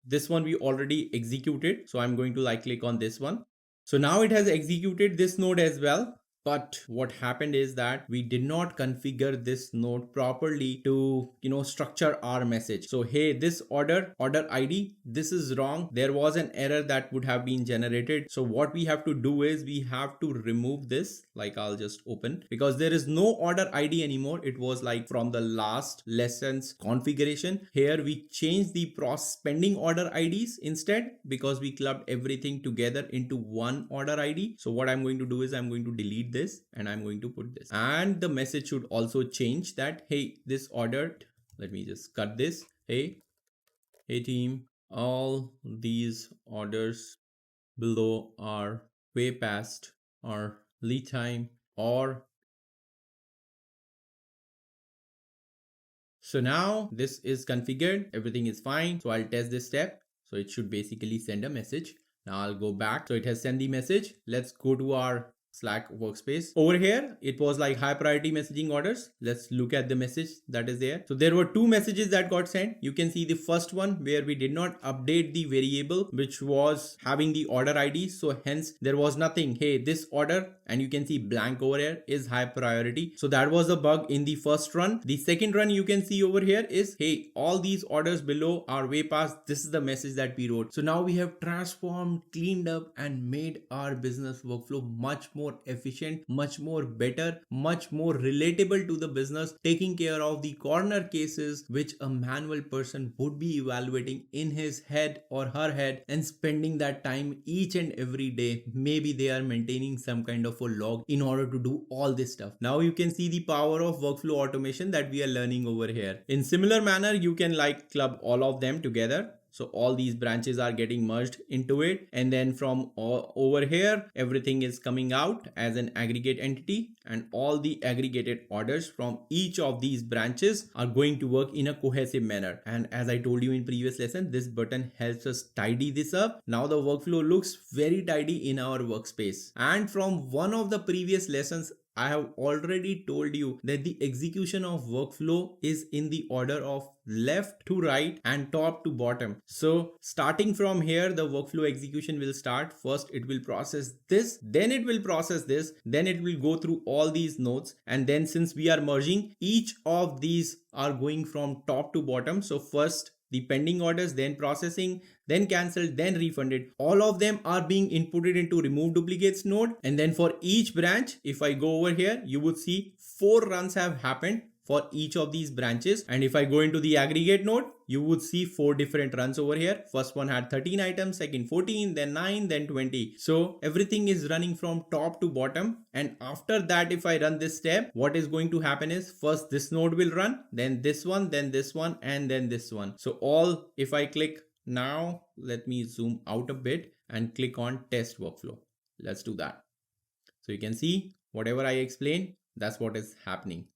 This one we already executed. So I'm going to like click on this one. So now it has executed this node as well. But what happened is that we did not configure this node properly to, structure our message. So, hey, this order ID, this is wrong. There was an error that would have been generated. So what we have to do is we have to remove this. Like I'll just open because there is no order ID anymore. It was like from the last lesson's configuration. Here we change the pending order IDs instead because we clubbed everything together into one order ID. So what I'm going to do is I'm going to delete this and I'm going to put this, and the message should also change that, hey, this ordered, let me just cut this. Hey team, all these orders below are way past our lead time or. So now this is configured, everything is fine. So I'll test this step. So it should basically send a message. Now I'll go back. So it has sent the message. Let's go to our Slack workspace. Over here, it was like high priority messaging orders. Let's look at the message that is there. So there were two messages that got sent. You can see the first one where we did not update the variable, which was having the order ID. So hence there was nothing. Hey, this order, and you can see blank over here, is high priority. So that was a bug in the first run. The second run you can see over here is, hey, all these orders below are way past. This is the message that we wrote. So now we have transformed, cleaned up, and made our business workflow much more efficient, much more better, much more relatable to the business, taking care of the corner cases which a manual person would be evaluating in his head or her head and spending that time each and every day. Maybe they are maintaining some kind of a log in order to do all this stuff. Now you can see the power of workflow automation that we are learning over here. In similar manner, you can like club all of them together. So all these branches are getting merged into it. And then from over here, everything is coming out as an aggregate entity, and all the aggregated orders from each of these branches are going to work in a cohesive manner. And as I told you in previous lesson, this button helps us tidy this up. Now the workflow looks very tidy in our workspace. And from one of the previous lessons, I have already told you that the execution of workflow is in the order of left to right and top to bottom. So starting from here, the workflow execution will start. First, it will process this, then it will process this, then it will go through all these nodes. And then since we are merging, each of these are going from top to bottom. So first, the pending orders, then processing, then cancelled, then refunded. All of them are being inputted into remove duplicates node. And then for each branch, if I go over here, you would see 4 runs have happened for each of these branches. And if I go into the aggregate node, you would see 4 different runs over here. First one had 13 items, second 14, then 9, then 20. So everything is running from top to bottom. And after that, if I run this step, what is going to happen is first this node will run, then this one, and then this one. So all, if I click now, let me zoom out a bit and click on test workflow. Let's do that. So you can see whatever I explained, that's what is happening.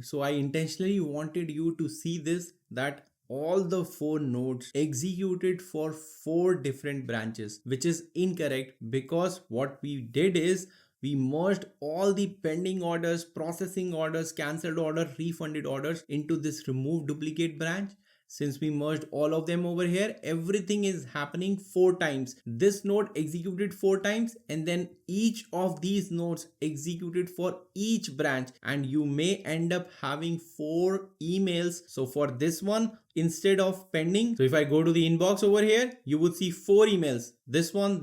So I intentionally wanted you to see this, that all the 4 nodes executed for 4 different branches, which is incorrect, because what we did is we merged all the pending orders, processing orders, cancelled order, refunded orders into this remove duplicate branch. Since we merged all of them over here, everything is happening 4 times. This node executed 4 times, and then each of these nodes executed for each branch, and you may end up having 4 emails. So for this one, instead of pending, so if I go to the inbox over here, you would see 4 emails, this one,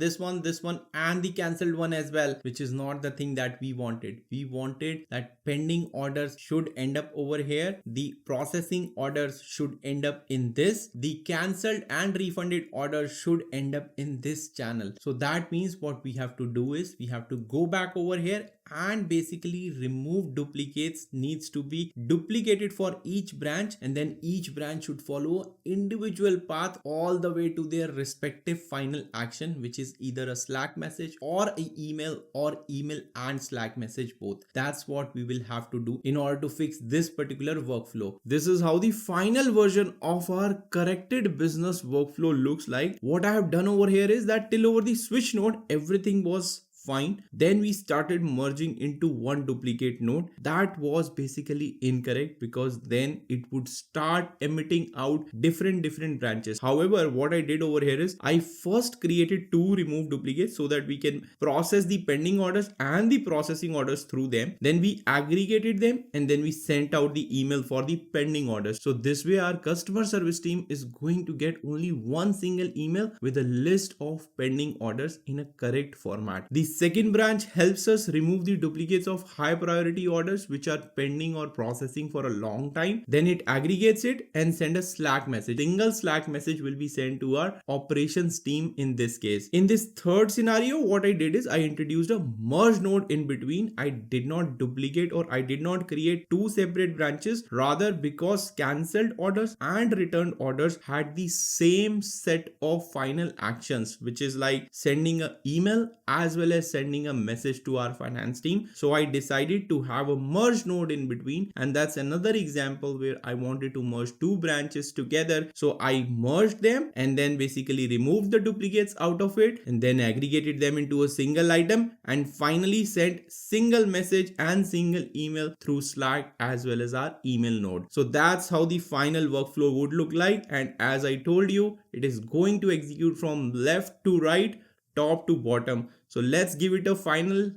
and the cancelled one as well, which is not the thing that we wanted. We wanted that pending orders should end up over here, the processing orders should end up in this, the cancelled and refunded orders should end up in this channel. So that means what we have to do is we have to go back over here and basically remove duplicates. Needs to be duplicated for each branch, and then each branch should follow individual path all the way to their respective final action, which is either a Slack message or an email, or email and Slack message both. That's what we will have to do in order to fix this particular workflow. This is how the final version of our corrected business workflow looks like. What I have done over here is that till over the switch node, everything was fine. Then we started merging into one duplicate node. That was basically incorrect, because then it would start emitting out different branches. However, what I did over here is I first created 2 remove duplicates so that we can process the pending orders and the processing orders through them. Then we aggregated them, and then we sent out the email for the pending orders. So this way our customer service team is going to get only one single email with a list of pending orders in a correct format. The second branch helps us remove the duplicates of high priority orders which are pending or processing for a long time. Then it aggregates it and send a Slack message. Single Slack message will be sent to our operations team in this case. In this third scenario, what I did is I introduced a merge node in between. I did not duplicate, or I did not create 2 separate branches. Rather, because cancelled orders and returned orders had the same set of final actions, which is like sending an email as well as sending a message to our finance team. So I decided to have a merge node in between, and that's another example where I wanted to merge 2 branches together. So I merged them and then basically removed the duplicates out of it, and then aggregated them into a single item, and finally sent single message and single email through Slack as well as our email node. So that's how the final workflow would look like. And as I told you, it is going to execute from left to right, top to bottom. So let's give it a final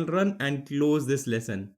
run and close this lesson.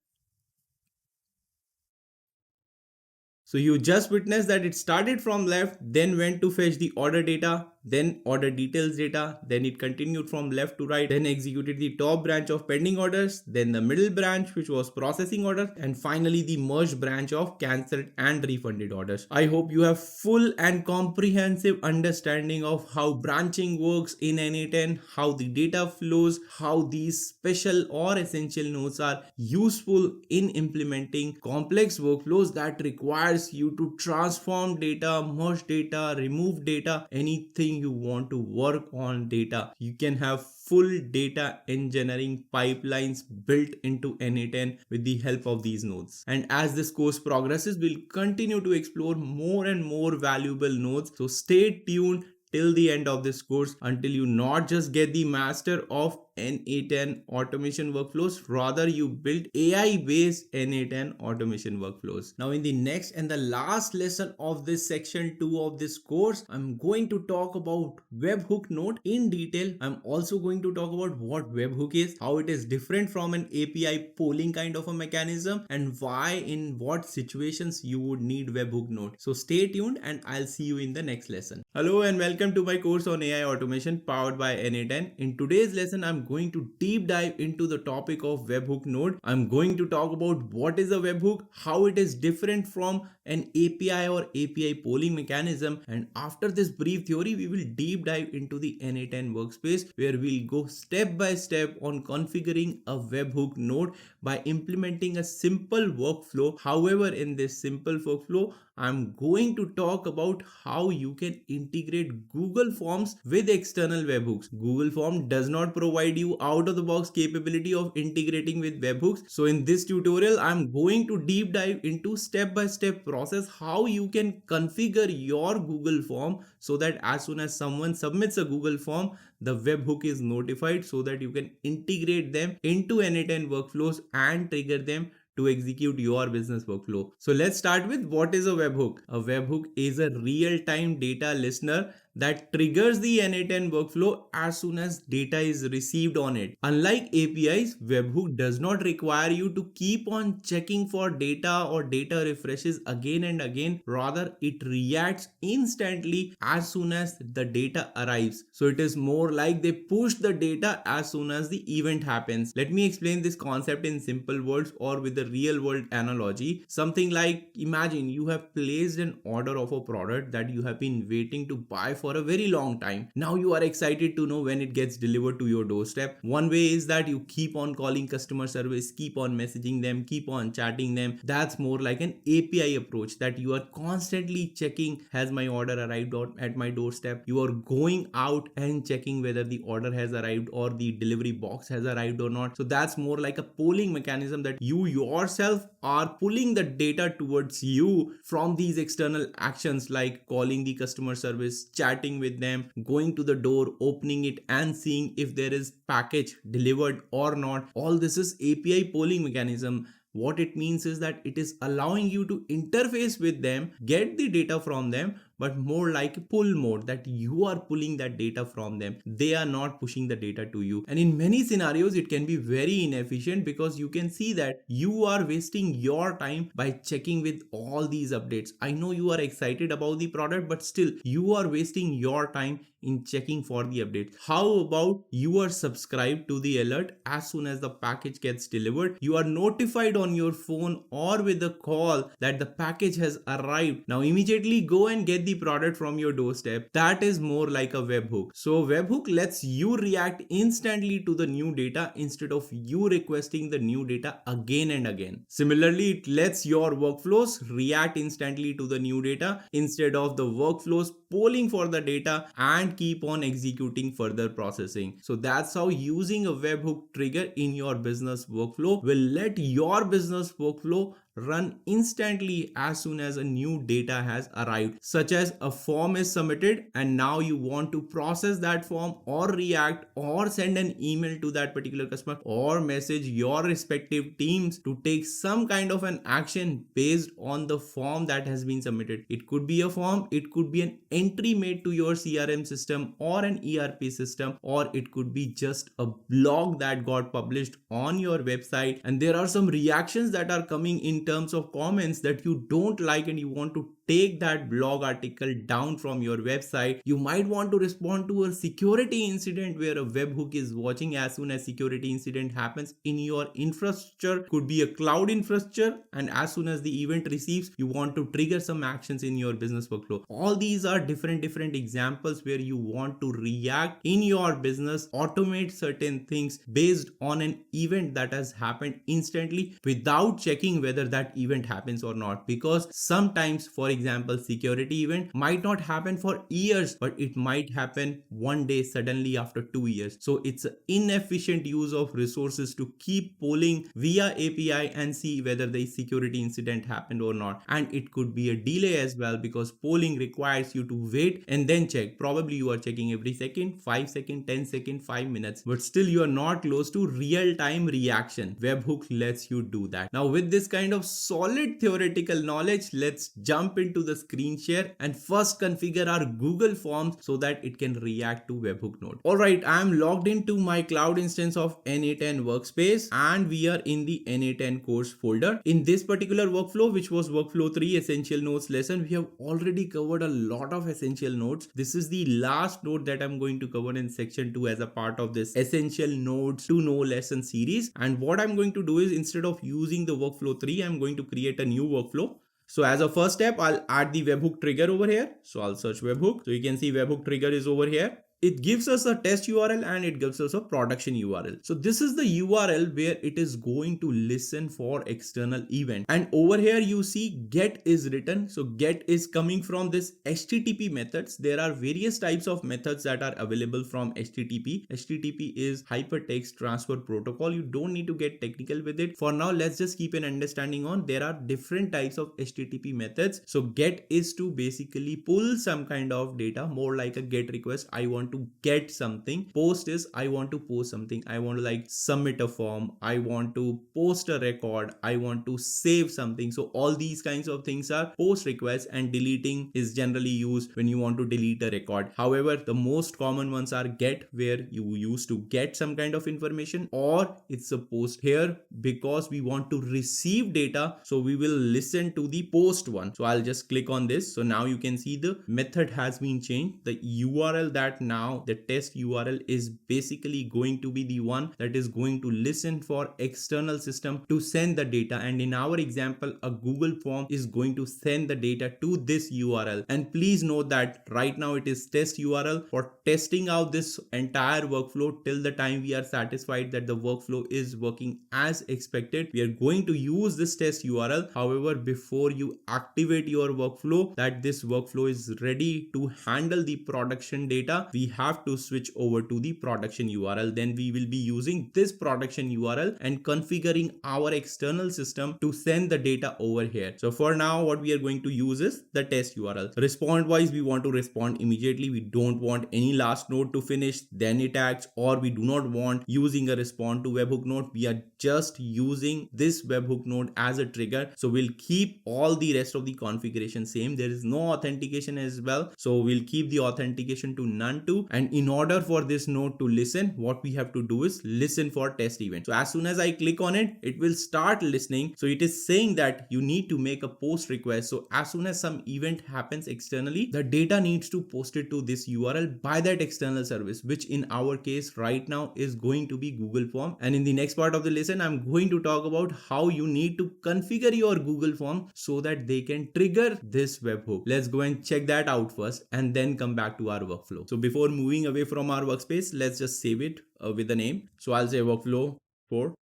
So you just witnessed that it started from left, then went to fetch the order data, then order details data, then it continued from left to right, then executed the top branch of pending orders, then the middle branch which was processing orders, and finally the merged branch of cancelled and refunded orders. I hope you have full and comprehensive understanding of how branching works in n8n, how the data flows, how these special or essential nodes are useful in implementing complex workflows that requires you to transform data, merge data, remove data, anything you want to work on data. You can have full data engineering pipelines built into n8n with the help of these nodes. And as this course progresses, we'll continue to explore more and more valuable nodes. So stay tuned till the end of this course until you not just get the master of n8n automation workflows, rather you build AI based n8n automation workflows. Now in the next and the last lesson of this section 2 of this course, I'm going to talk about webhook node in detail. I'm also going to talk about what webhook is, how it is different from an API polling kind of a mechanism, and why in what situations you would need webhook node. So stay tuned and I'll see you in the next lesson. Hello and welcome to my course on AI automation powered by n8n. In today's lesson, I'm going to deep dive into the topic of webhook node. I'm going to talk about what is a webhook, how it is different from an API or API polling mechanism, and after this brief theory, we will deep dive into the n8n workspace where we'll go step by step on configuring a webhook node by implementing a simple workflow. However, in this simple workflow, I'm going to talk about how you can integrate Google Forms with external webhooks. Google Form does not provide you out of the box capability of integrating with webhooks. So in this tutorial, I'm going to deep dive into step-by-step process how you can configure your Google Form so that as soon as someone submits a Google Form, the webhook is notified so that you can integrate them into n8n workflows and trigger them to execute your business workflow. So let's start with what is a webhook. A webhook is a real-time data listener that triggers the n8n workflow as soon as data is received on it. Unlike APIs, webhook does not require you to keep on checking for data or data refreshes again and again. Rather, it reacts instantly as soon as the data arrives. So it is more like they push the data as soon as the event happens. Let me explain this concept in simple words or with a real world analogy. Something like, imagine you have placed an order of a product that you have been waiting to buy for a very long time. Now you are excited to know when it gets delivered to your doorstep. One way is that you keep on calling customer service, keep on messaging them, keep on chatting them. That's more like an API approach, that you are constantly checking, has my order arrived at my doorstep? You are going out and checking whether the order has arrived or the delivery box has arrived or not. So that's more like a polling mechanism, that you yourself are pulling the data towards you from these external actions like calling the customer service, chatting with them, going to the door, opening it and seeing if there is package delivered or not. All this is API polling mechanism. What it means is that it is allowing you to interface with them, get the data from them, but more like pull mode, that you are pulling that data from them. They are not pushing the data to you. And in many scenarios, it can be very inefficient because you can see that you are wasting your time by checking with all these updates. I know you are excited about the product, but still you are wasting your time in checking for the updates. How about you are subscribed to the alert as soon as the package gets delivered? You are notified on your phone or with a call that the package has arrived. Now immediately go and get the product from your doorstep. That is more like a webhook. So webhook lets you react instantly to the new data instead of you requesting the new data again and again. Similarly, it lets your workflows react instantly to the new data instead of the workflows polling for the data and keep on executing further processing. So that's how using a webhook trigger in your business workflow will let your business workflow run instantly as soon as a new data has arrived, such as a form is submitted and now you want to process that form or react or send an email to that particular customer or message your respective teams to take some kind of an action based on the form that has been submitted. It could be a form, it could be an entry made to your CRM system or an ERP system, or it could be just a blog that got published on your website and there are some reactions that are coming in terms of comments that you don't like and you want to take that blog article down from your website. You might want to respond to a security incident where a webhook is watching as soon as security incident happens in your infrastructure. Could be a cloud infrastructure, and as soon as the event receives, you want to trigger some actions in your business workflow. All these are different examples where you want to react in your business, automate certain things based on an event that has happened instantly without checking whether that event happens or not. Because sometimes, for example, security event might not happen for years, but it might happen one day suddenly after 2 years. So it's an inefficient use of resources to keep polling via API and see whether the security incident happened or not. And it could be a delay as well, because polling requires you to wait and then check. Probably you are checking every second, 5 seconds, 10 seconds, 5 minutes, but still you are not close to real-time reaction. Webhook lets you do that. Now with this kind of solid theoretical knowledge, let's jump into into the screen share and first configure our Google Forms so that it can react to Webhook node. Alright, I am logged into my cloud instance of n8n workspace and we are in the n8n course folder. In this particular workflow, which was workflow 3 essential notes lesson, we have already covered a lot of essential notes. This is the last note that I'm going to cover in section 2 as a part of this essential notes to know lesson series. And what I'm going to do is, instead of using the workflow 3, I'm going to create a new workflow. So as a first step, I'll add the webhook trigger over here. So I'll search webhook. So you can see webhook trigger is over here. It gives us a test URL and it gives us a production URL. So this is the URL where it is going to listen for external event. And over here you see get is written. So get is coming from this HTTP methods. There are various types of methods that are available from HTTP. HTTP is hypertext transfer protocol. You don't need to get technical with it. For now, let's just keep an understanding on there are different types of HTTP methods. So get is to basically pull some kind of data, more like a get request. I want to get something. Post is I want to post something. I want to like submit a form. I want to post a record. I want to save something. So all these kinds of things are post requests, and deleting is generally used when you want to delete a record. However, the most common ones are get, where you use to get some kind of information, or it's a post. Here, because we want to receive data, so we will listen to the post one. So I'll just click on this. So now you can see the method has been changed. The URL that now the test URL is basically going to be the one that is going to listen for external system to send the data. And in our example, a Google form is going to send the data to this URL. And please note that right now it is test URL for testing out this entire workflow till the time we are satisfied that the workflow is working as expected. We are going to use this test URL. However, before you activate your workflow, that this workflow is ready to handle the production data, we have to switch over to the production URL. Then we will be using this production URL and configuring our external system to send the data over here. So for now, what we are going to use is the test URL. Respond wise, we want to respond immediately. We don't want any last node to finish, then it acts, or we do not want using a respond to webhook node. We are just using this webhook node as a trigger. So we'll keep all the rest of the configuration same. There is no authentication as well. So we'll keep the authentication to none too. And in order for this node to listen, what we have to do is listen for test event. So as soon as I click on it, it will start listening. So it is saying that you need to make a post request. So as soon as some event happens externally, the data needs to post it to this URL by that external service, which in our case right now is going to be Google Form. And in the next part of the lesson, I'm going to talk about how you need to configure your Google Form so that they can trigger this webhook. Let's go and check that out first and then come back to our workflow. So before moving away from our workspace, let's just save it with a name. So I'll say workflow for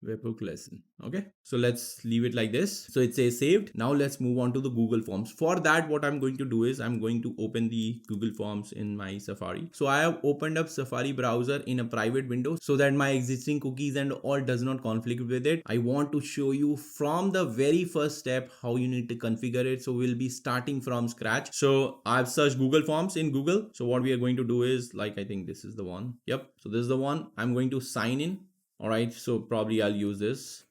webhook lesson. Okay, so let's leave it like this. So it says saved. Now let's move on to the Google Forms. For that, what I'm going to do is I'm going to open the Google Forms in my Safari. So I have opened up Safari browser in a private window so that my existing cookies and all does not conflict with it. I want to show you from the very first step how you need to configure it. So we'll be starting from scratch. So I've searched Google Forms in Google. So what we are going to do is, like, I think this is the one. Yep. So this is the one. I'm going to sign in. All right, so probably I'll use this.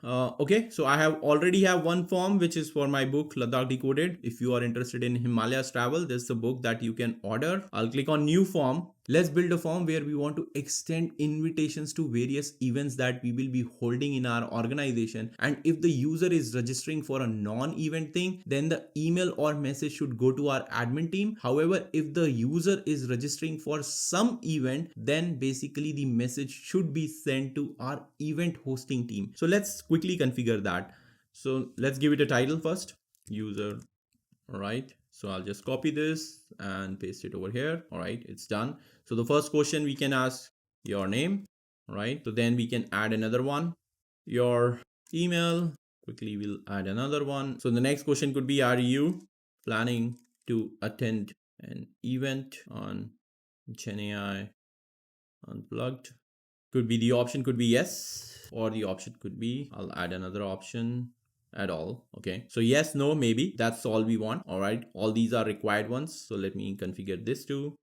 Okay, so I already have one form, which is for my book Ladakh Decoded. If you are interested in Himalayas travel, this is the book that you can order. I'll click on new form. Let's build a form where we want to extend invitations to various events that we will be holding in our organization. And if the user is registering for a non-event thing, then the email or message should go to our admin team. However, if the user is registering for some event, then basically the message should be sent to our event hosting team. So let's quickly configure that. So let's give it a title first, user. All right, so I'll just copy this and paste it over here. All right, it's done. So the first question we can ask your name. All right, so then we can add another one, your email. Quickly we'll add another one. So the next question could be, are you planning to attend an event on GenAI Unplugged? Could be, the option could be yes, or the option could be, I'll add another option, at all. Okay, so yes, no, maybe. That's all we want. All right, all these are required ones. So let me configure this too.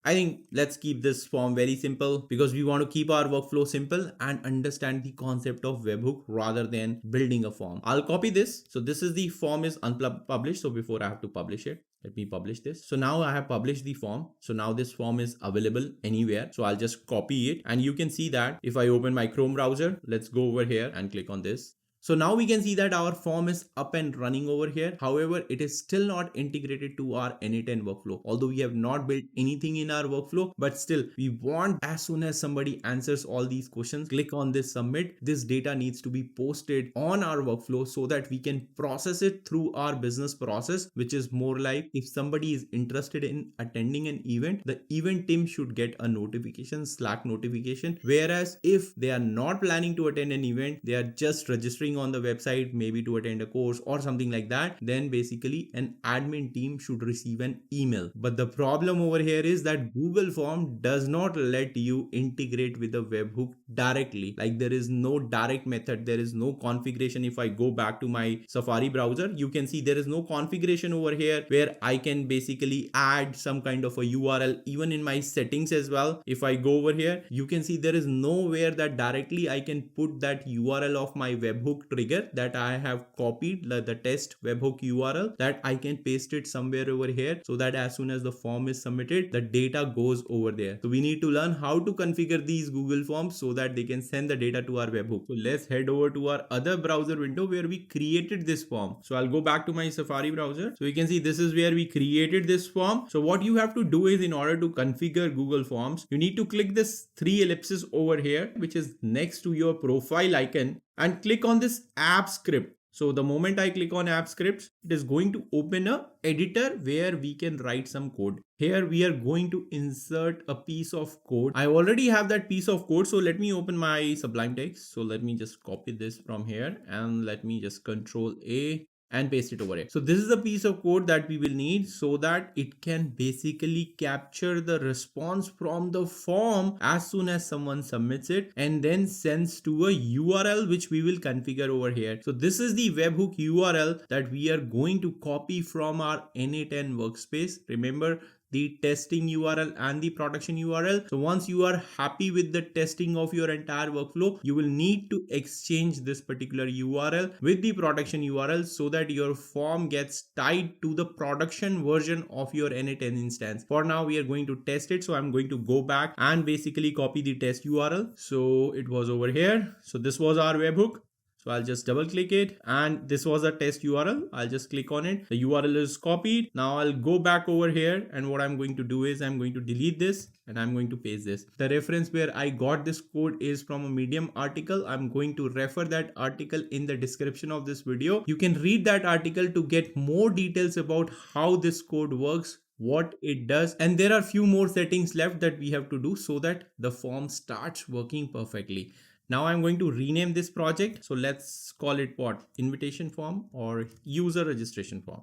I think let's keep this form very simple because we want to keep our workflow simple and understand the concept of webhook rather than building a form. I'll copy this. So this is the form is unpublished. So before I have to publish it, let me publish this. So now I have published the form. So now this form is available anywhere. So I'll just copy it and you can see that if I open my Chrome browser, let's go over here and click on this. So now we can see that our form is up and running over here. However, it is still not integrated to our n8n workflow. Although we have not built anything in our workflow, but still we want as soon as somebody answers all these questions, click on this submit. This data needs to be posted on our workflow so that we can process it through our business process, which is more like if somebody is interested in attending an event, the event team should get a notification, Slack notification. Whereas if they are not planning to attend an event, they are just registering on the website maybe to attend a course or something like that, then basically an admin team should receive an email. But the problem over here is that Google Form does not let you integrate with the webhook directly. Like there is no direct method, there is no configuration. If I go back to my Safari browser, you can see there is no configuration over here where I can basically add some kind of a URL. Even in my settings as well, if I go over here, you can see there is nowhere that directly I can put that URL of my webhook trigger that I have copied, the test webhook URL, that I can paste it somewhere over here so that as soon as the form is submitted, the data goes over there. So we need to learn how to configure these Google Forms so that they can send the data to our webhook. So let's head over to our other browser window where we created this form. So I'll go back to my Safari browser. So you can see this is where we created this form. So what you have to do is, in order to configure Google Forms, you need to click this 3 ellipses over here, which is next to your profile icon, and click on this app script. So the moment I click on app scripts, it is going to open a editor where we can write some code. Here we are going to insert a piece of code. I already have that piece of code. So let me open my Sublime Text. So let me just copy this from here and let me just Control A and paste it over here. So this is a piece of code that we will need so that it can basically capture the response from the form as soon as someone submits it and then sends to a URL which we will configure over here. So this is the webhook URL that we are going to copy from our n8n workspace. Remember, the testing URL and the production URL. So once you are happy with the testing of your entire workflow, you will need to exchange this particular URL with the production URL so that your form gets tied to the production version of your n8n instance. For now, we are going to test it. So I'm going to go back and basically copy the test URL. So it was over here. So this was our webhook. So I'll just double click it and this was a test URL. I'll just click on it. The URL is copied. Now I'll go back over here and what I'm going to do is I'm going to delete this and I'm going to paste this. The reference where I got this code is from a Medium article. I'm going to refer that article in the description of this video. You can read that article to get more details about how this code works, what it does, and there are few more settings left that we have to do so that the form starts working perfectly. Now I'm going to rename this project. So let's call it what? Invitation form or user registration form.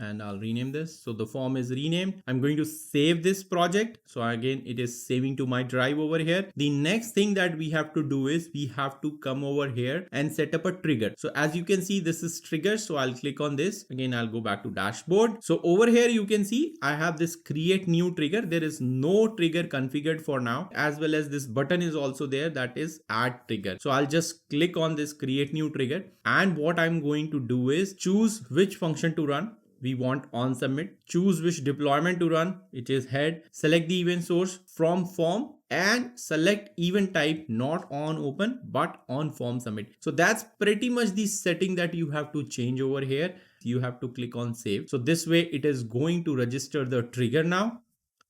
And I'll rename this. So the form is renamed. I'm going to save this project. So again, it is saving to my drive over here. The next thing that we have to do is we have to come over here and set up a trigger. So as you can see, this is trigger. So I'll click on this. Again, I'll go back to dashboard. So over here, you can see I have this create new trigger. There is no trigger configured for now, as well as this button is also there, that is add trigger. So I'll just click on this create new trigger. And what I'm going to do is choose which function to run. We want on submit, choose which deployment to run, it is head, select the event source from form and select event type, not on open, but on form submit. So that's pretty much the setting that you have to change over here. You have to click on save. So this way it is going to register the trigger now.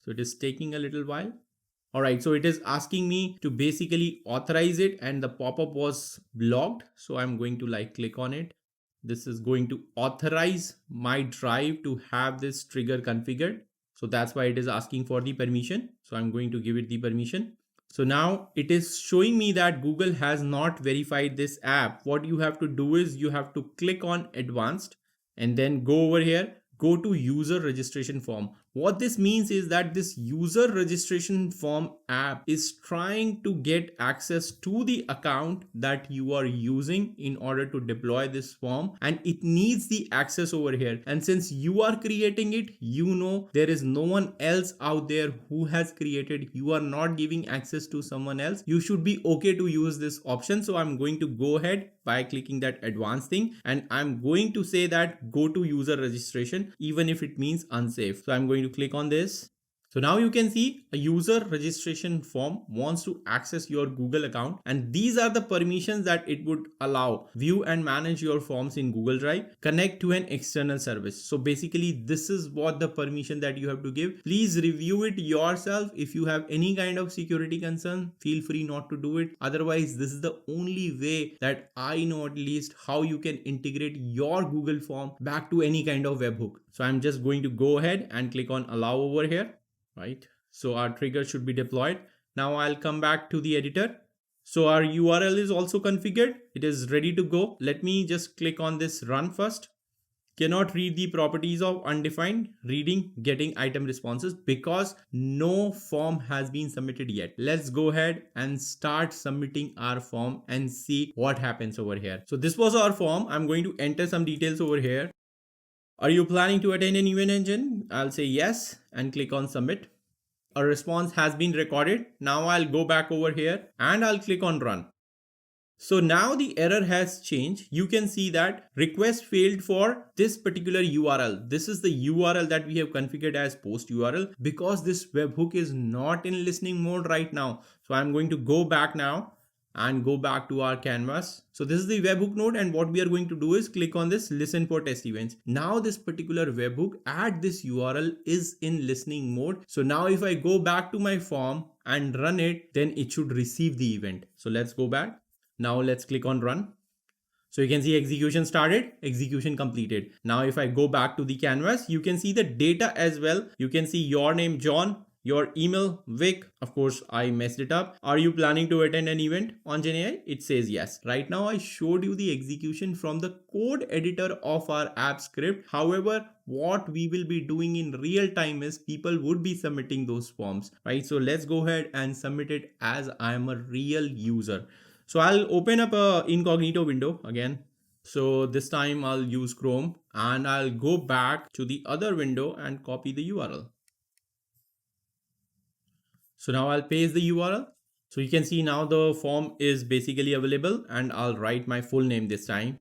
So it is taking a little while. All right, so it is asking me to basically authorize it and the pop-up was blocked. So I'm going to click on it. This is going to authorize my drive to have this trigger configured. So that's why it is asking for the permission. So I'm going to give it the permission. So now it is showing me that Google has not verified this app. What you have to do is you have to click on advanced and then go over here, go to user registration form. What this means is that this user registration form app is trying to get access to the account that you are using in order to deploy this form, and it needs the access over here. And since you are creating it, you know there is no one else out there who has created, you are not giving access to someone else, you should be okay to use this option. So I'm going to go ahead by clicking that advanced thing, and I'm going to say that go to user registration even if it means unsafe. So I'm going to click on this. So now you can see a user registration form wants to access your Google account, and these are the permissions that it would allow: view and manage your forms in Google Drive, connect to an external service. So basically this is what the permission that you have to give. Please review it yourself. If you have any kind of security concern, feel free not to do it. Otherwise, this is the only way that I know at least how you can integrate your Google form back to any kind of webhook. So I'm just going to go ahead and click on allow over here. Right, so our trigger should be deployed. Now I'll come back to the editor. So our URL is also configured, it is ready to go. Let me just click on this run first. Cannot read the properties of undefined, reading getting item responses because no form has been submitted yet. Let's go ahead and start submitting our form and see what happens over here. So this was our form. I'm going to enter some details over here. Are you planning to attend an event engine? I'll say yes and click on submit. A response has been recorded. Now I'll go back over here and I'll click on run. So now the error has changed. You can see that request failed for this particular URL. This is the URL that we have configured as post URL because this webhook is not in listening mode right now. So I'm going to go back now and go back to our canvas. So this is the webhook node, and what we are going to do is click on this listen for test events. Now this particular webhook at this URL is in listening mode. So now if I go back to my form and run it, then it should receive the event. So let's go back. Now let's click on run. So you can see execution started, execution completed. Now if I go back to the canvas, you can see the data as well. You can see your name John, your email Vic. Of course I messed it up. Are you planning to attend an event on GenAI? It says yes. Right now I showed you the execution from the code editor of our app script. However, what we will be doing in real time is people would be submitting those forms, right? So let's go ahead and submit it as I am a real user. So I'll open up a incognito window again. So this time I'll use Chrome and I'll go back to the other window and copy the URL. So now I'll paste the URL. So you can see now the form is basically available, and I'll write my full name this time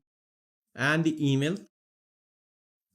and the email.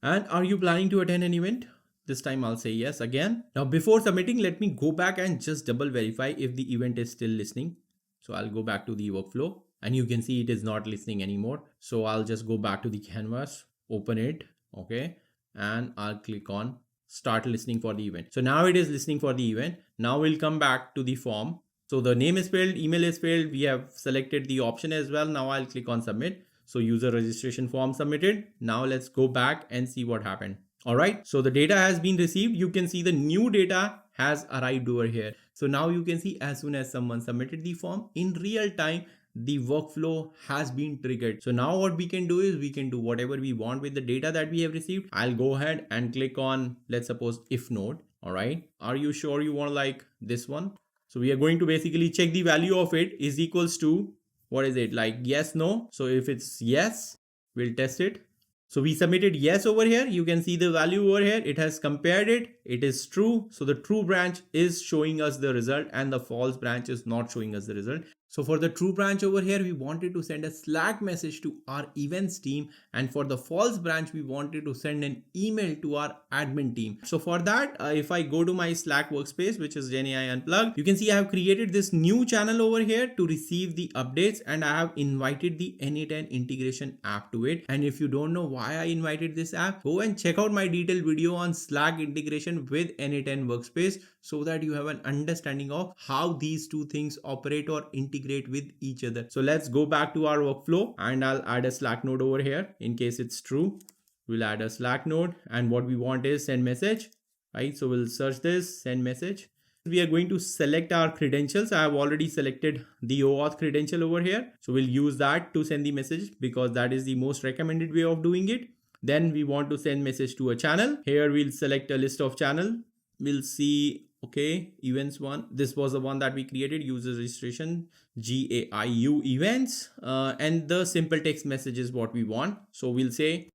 And are you planning to attend an event? This time I'll say yes again. Now before submitting, let me go back and just double verify if the event is still listening. So I'll go back to the workflow and you can see it is not listening anymore. So I'll just go back to the canvas, open it, okay, and I'll click on start listening for the event. So now it is listening for the event. Now we'll come back to the form. So the name is filled, email is filled. We have selected the option as well. Now I'll click on submit. So user registration form submitted. Now let's go back and see what happened. All right. So the data has been received. You can see the new data has arrived over here. So now you can see as soon as someone submitted the form in real time, the workflow has been triggered. So now what we can do is we can do whatever we want with the data that we have received. I'll go ahead and click on, let's suppose, if node. All right. Are you sure you want like this one? So we are going to basically check the value of it is equals to, what is it, like yes, no. So if it's yes, we'll test it. So we submitted yes over here. You can see the value over here. It has compared it. It is true. So the true branch is showing us the result and the false branch is not showing us the result. So for the true branch over here, we wanted to send a Slack message to our events team. And for the false branch, we wanted to send an email to our admin team. So for that, if I go to my Slack workspace, which is GenAI Unplugged, you can see I have created this new channel over here to receive the updates, and I have invited the n8n integration app to it. And if you don't know why I invited this app, go and check out my detailed video on Slack integration with n8n workspace so that you have an understanding of how these two things operate or integrate with each other. So let's go back to our workflow and I'll add a Slack node over here. In case it's true, we'll add a Slack node, and what we want is send message, right? So we'll search this, send message. We are going to select our credentials. I have already selected the OAuth credential over here. So we'll use that to send the message because that is the most recommended way of doing it. Then we want to send message to a channel. Here we'll select a list of channel. we'll see, okay, events one. This was the one that we created, user registration, GAIU events, and the simple text message is what we want. So we'll say,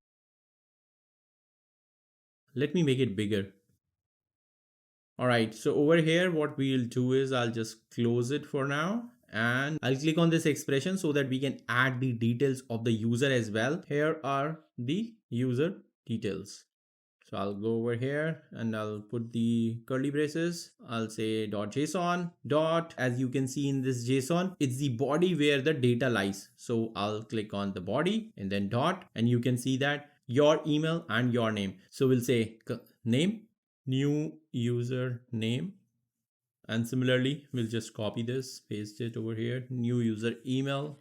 let me make it bigger. All right, so over here, what we'll do is I'll just close it for now. And I'll click on this expression so that we can add the details of the user as well. Here are the user details. So I'll go over here and I'll put the curly braces. I'll say .json dot, as you can see in this JSON, it's the body where the data lies. So I'll click on the body and then dot, and you can see that your email and your name. So we'll say name, new user name. And similarly, we'll just copy this, paste it over here, new user email.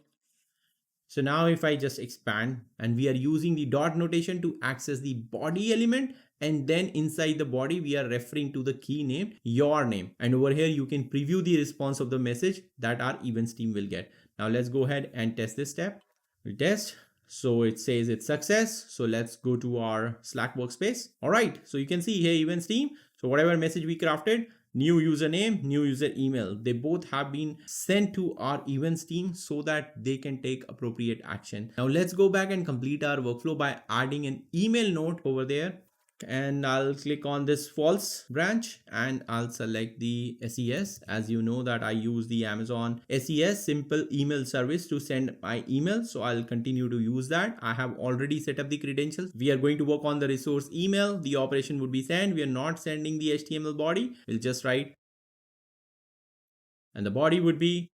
So now if I just expand, and we are using the dot notation to access the body element, and then inside the body, we are referring to the key name, your name. And over here, you can preview the response of the message that our events team will get. Now let's go ahead and test this step. We'll test. So it says it's success. So let's go to our Slack workspace. All right. So you can see here events team. So whatever message we crafted, new username, new user email, they both have been sent to our events team so that they can take appropriate action. Now let's go back and complete our workflow by adding an email note over there. And I'll click on this false branch and I'll select the SES. As you know that I use the Amazon SES simple email service to send my email. So I'll continue to use that. I have already set up the credentials. We are going to work on the resource email. The operation would be send. We are not sending the HTML body. We'll just write. And the body would be,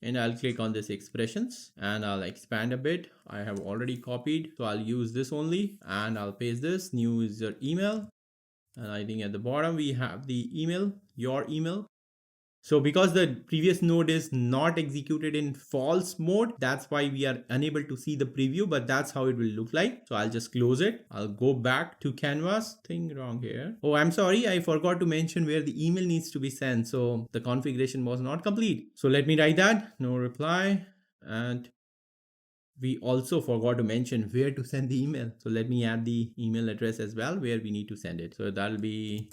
and I'll click on this expressions and I'll expand a bit. I have already copied, so I'll use this only and I'll paste this new user email. And I think at the bottom we have the email, your email. So because the previous node is not executed in false mode, that's why we are unable to see the preview, but that's how it will look like. So I'll just close it. I'll go back to Canvas. Thing wrong here. Oh, I'm sorry. I forgot to mention where the email needs to be sent. So the configuration was not complete. So let me write that. No reply. And we also forgot to mention where to send the email. So let me add the email address as well where we need to send it. So that'll be,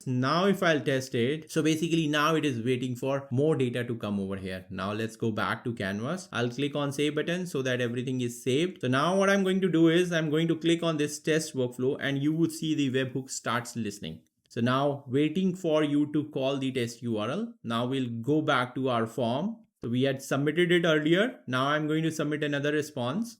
now if I'll test it, so basically now it is waiting for more data to come over here. Now let's go back to Canvas. I'll click on save button so that everything is saved. So now what I'm going to do is I'm going to click on this test workflow and you would see the webhook starts listening. So now waiting for you to call the test URL. Now we'll go back to our form. So we had submitted it earlier. Now I'm going to submit another response.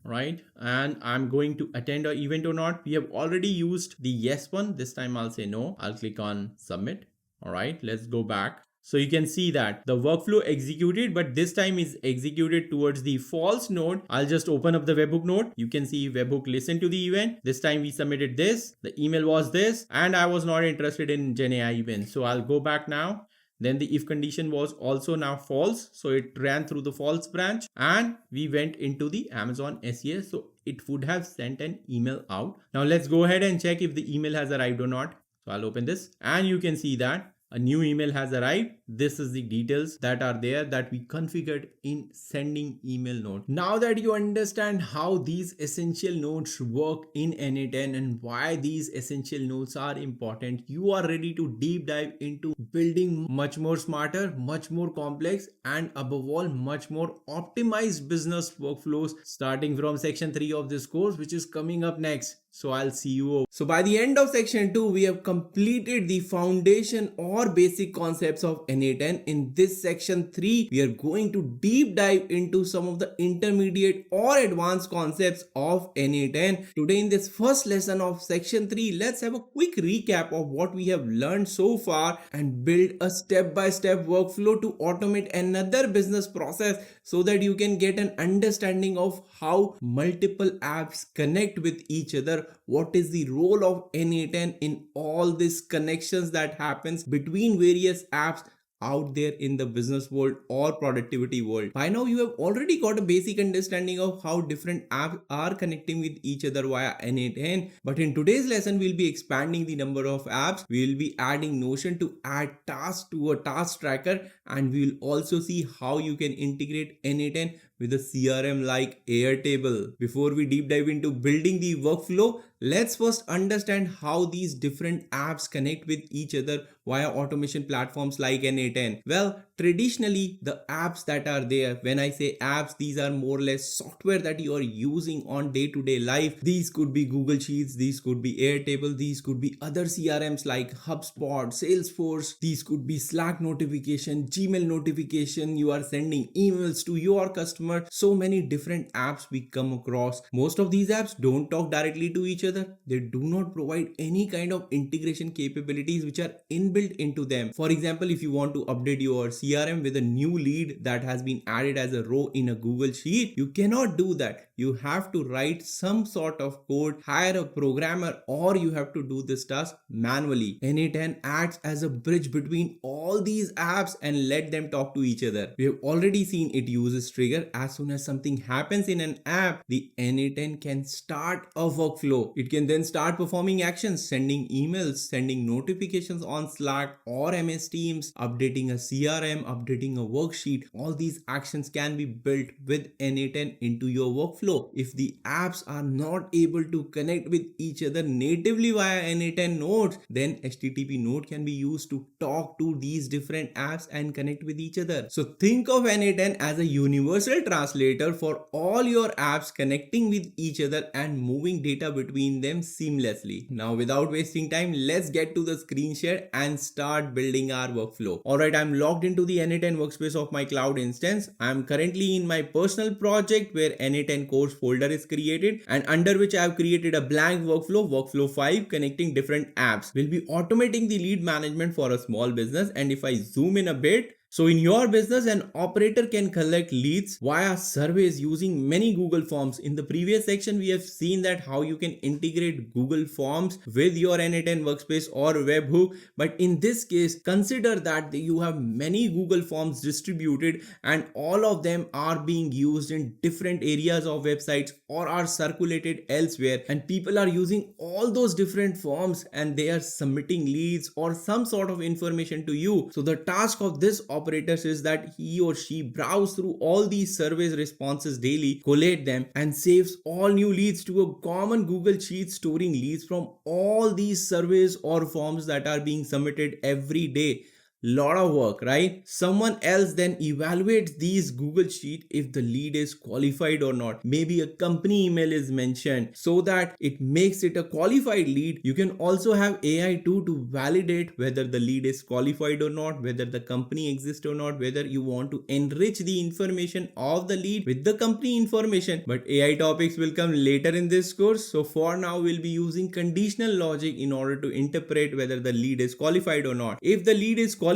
Right, and I'm going to attend an event or not. We have already used the yes one. This time I'll say no. I'll click on submit. All right, let's go back. So you can see that the workflow executed, but this time is executed towards the false node. I'll just open up the webhook node. You can see webhook listen to the event. This time we submitted this. The email was this, and I was not interested in GenAI event. So I'll go back now. Then the if condition was also now false. So it ran through the false branch and we went into the Amazon SES. So it would have sent an email out. Now let's go ahead and check if the email has arrived or not. So I'll open this and you can see that a new email has arrived. This is the details that are there that we configured in sending email node. Now that you understand how these essential nodes work in n8n and why these essential nodes are important, you are ready to deep dive into building much more smarter, much more complex, and above all, much more optimized business workflows starting from section 3 of this course, which is coming up next. So I'll see you over. So by the end of section 2, we have completed the foundation or basic concepts of n8n. In this section 3, we are going to deep dive into some of the intermediate or advanced concepts of n8n. Today in this first lesson of section 3, let's have a quick recap of what we have learned so far and build a step-by-step workflow to automate another business process so that you can get an understanding of how multiple apps connect with each other. What is the role of n8n in all these connections that happens between various apps out there in the business world or productivity world. By now you have already got a basic understanding of how different apps are connecting with each other via n8n, but in today's lesson we'll be expanding the number of apps. We'll be adding Notion to add tasks to a task tracker, and we will also see how you can integrate n8n with a CRM like Airtable. Before we deep dive into building the workflow, let's first understand how these different apps connect with each other via automation platforms like n8n. Well, traditionally, the apps that are there, when I say apps, these are more or less software that you are using on day-to-day life. These could be Google Sheets, these could be Airtable, these could be other CRMs like HubSpot, Salesforce, these could be Slack notification, Gmail notification, you are sending emails to your customer. So many different apps we come across. Most of these apps don't talk directly to each other. They do not provide any kind of integration capabilities which are inbuilt into them. For example, if you want to update your CRM with a new lead that has been added as a row in a Google Sheet, you cannot do that. You have to write some sort of code, hire a programmer, or you have to do this task manually. n8n acts as a bridge between all these apps and let them talk to each other. We have already seen it uses trigger. As soon as something happens in an app, the n8n can start a workflow. It can then start performing actions, sending emails, sending notifications on Slack or MS Teams, updating a CRM, updating a worksheet. All these actions can be built with n8n into your workflow. If the apps are not able to connect with each other natively via n8n nodes, then HTTP node can be used to talk to these different apps and connect with each other. So think of n8n as a universal translator for all your apps connecting with each other and moving data between them seamlessly. Now, without wasting time, let's get to the screen share and start building our workflow. Alright, I'm logged into the n8n workspace of my cloud instance. I'm currently in my personal project where n8n course folder is created, and under which I have created a blank workflow 5, connecting different apps. We'll be automating the lead management for a small business, and if I zoom in a bit, so in your business, an operator can collect leads via surveys using many Google Forms. In the previous section, we have seen that how you can integrate Google Forms with your n8n workspace or Webhook. But in this case, consider that you have many Google Forms distributed and all of them are being used in different areas of websites or are circulated elsewhere. And people are using all those different forms and they are submitting leads or some sort of information to you. So the task of this operators is that he or she browse through all these surveys responses daily, collate them, and saves all new leads to a common Google Sheet, storing leads from all these surveys or forms that are being submitted every day. Lot of work, right? Someone else then evaluates these Google Sheet if the lead is qualified or not. Maybe a company email is mentioned so that it makes it a qualified lead. You can also have AI too to validate whether the lead is qualified or not, whether the company exists or not, whether you want to enrich the information of the lead with the company information. But AI topics will come later in this course. So for now, we'll be using conditional logic in order to interpret whether the lead is qualified or not. If the lead is qualified,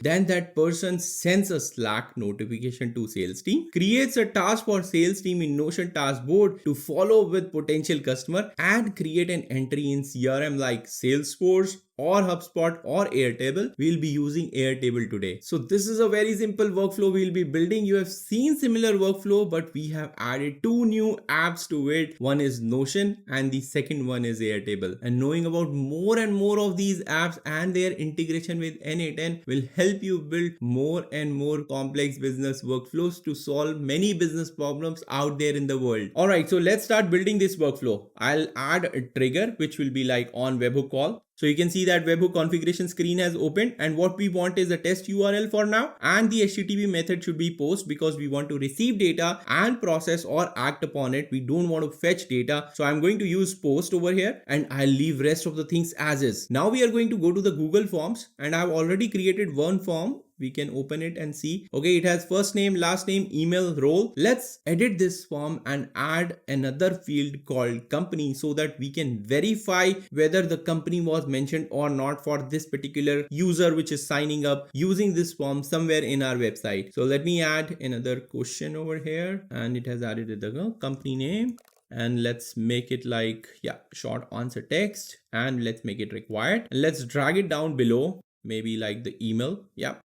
then that person sends a Slack notification to sales team, creates a task for sales team in Notion task board to follow with potential customer, and create an entry in CRM like Salesforce or HubSpot or Airtable. We'll be using Airtable today. So this is a very simple workflow we'll be building. You have seen similar workflow, but we have added two new apps to it. One is Notion and the second one is Airtable. And knowing about more and more of these apps and their integration with n8n will help you build more and more complex business workflows to solve many business problems out there in the world. Alright, so let's start building this workflow. I'll add a trigger which will be like on webhook call. So you can see that Webhook configuration screen has opened, and what we want is a test URL for now, and the HTTP method should be post because we want to receive data and process or act upon it. We don't want to fetch data. So I'm going to use post over here and I'll leave rest of the things as is. Now we are going to go to the Google Forms, and I've already created one form. We can open it and see. Okay, it has first name, last name, email, role. Let's edit this form and add another field called company so that we can verify whether the company was mentioned or not for this particular user which is signing up using this form somewhere in our website. So let me add another question over here, and it has added the company name. And let's make it like, short answer text, and let's make it required. And let's drag it down below. Maybe like the email.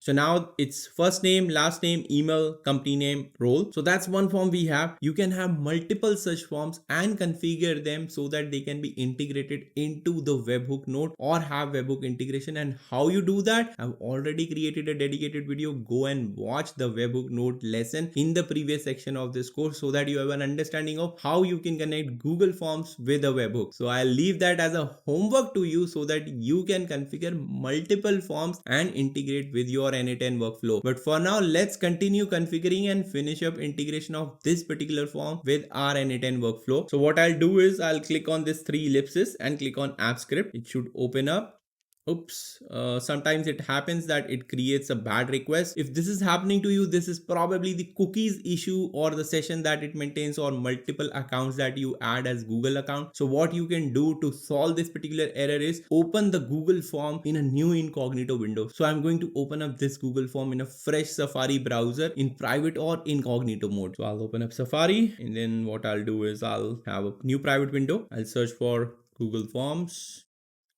So now it's first name, last name, email, company name, role. So that's one form we have. You can have multiple such forms and configure them so that they can be integrated into the webhook node or have webhook integration. And how you do that, I've already created a dedicated video. Go and watch the webhook node lesson in the previous section of this course so that you have an understanding of how you can connect Google Forms with a webhook. So I'll leave that as a homework to you so that you can configure multiple forms and integrate with your n8n workflow. But for now, let's continue configuring and finish up integration of this particular form with our n8n workflow. So what I'll do is I'll click on this three ellipses and click on app script. It should open up. Oops, sometimes it happens that it creates a bad request. If this is happening to you, this is probably the cookies issue or the session that it maintains or multiple accounts that you add as Google account. So what you can do to solve this particular error is open the Google form in a new incognito window. So I'm going to open up this Google form in a fresh Safari browser in private or incognito mode. So I'll open up Safari, and then what I'll do is I'll have a new private window. I'll search for Google Forms.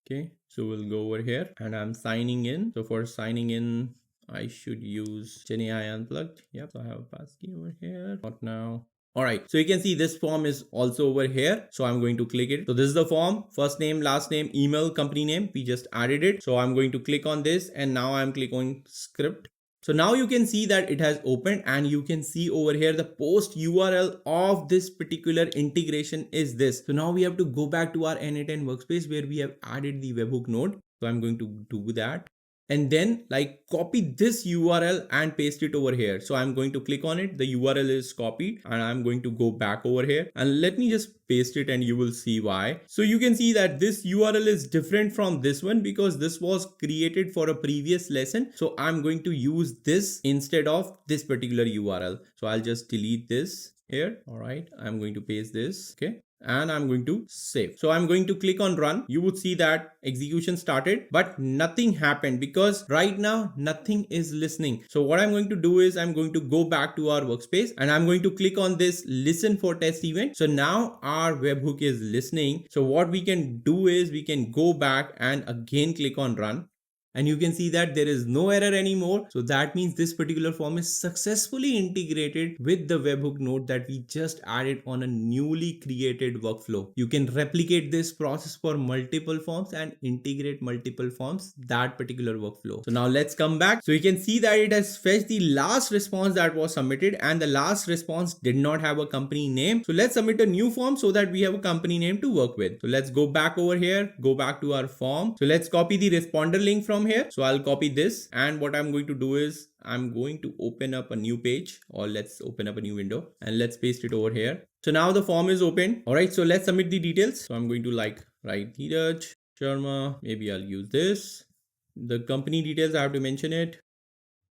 Okay, so we'll go over here and I'm signing in. So for signing in, I should use GenAI Unplugged. Yep, so I have a passkey over here. Not now. All right, so you can see this form is also over here. So I'm going to click it. So this is the form, first name, last name, email, company name. We just added it. So I'm going to click on this and now I'm clicking on script. So now you can see that it has opened and you can see over here the post URL of this particular integration is this. So now we have to go back to our n8n workspace where we have added the webhook node. So I'm going to do that. And then like copy this URL and paste it over here. So I'm going to click on it. The URL is copied and I'm going to go back over here and let me just paste it and you will see why. So you can see that this URL is different from this one because this was created for a previous lesson. So I'm going to use this instead of this particular URL. So I'll just delete this here. All right, I'm going to paste this. Okay, and I'm going to save. So I'm going to click on run. You would see that execution started, but nothing happened because right now nothing is listening. So what I'm going to do is I'm going to go back to our workspace and I'm going to click on this listen for test event. So now our webhook is listening. So what we can do is we can go back and again click on run. And you can see that there is no error anymore. So that means this particular form is successfully integrated with the webhook node that we just added on a newly created workflow. You can replicate this process for multiple forms and integrate multiple forms that particular workflow. So now let's come back. So you can see that it has fetched the last response that was submitted and the last response did not have a company name. So let's submit a new form so that we have a company name to work with. So let's go back over here, go back to our form. So let's copy the responder link from here. So I'll copy this and what I'm going to do is I'm going to open up a new page, or let's open up a new window and let's paste it over here. So now the form is open. All right, so let's submit the details. So I'm going to write Dheeraj Sharma. Maybe I'll use this. The company details, I have to mention it.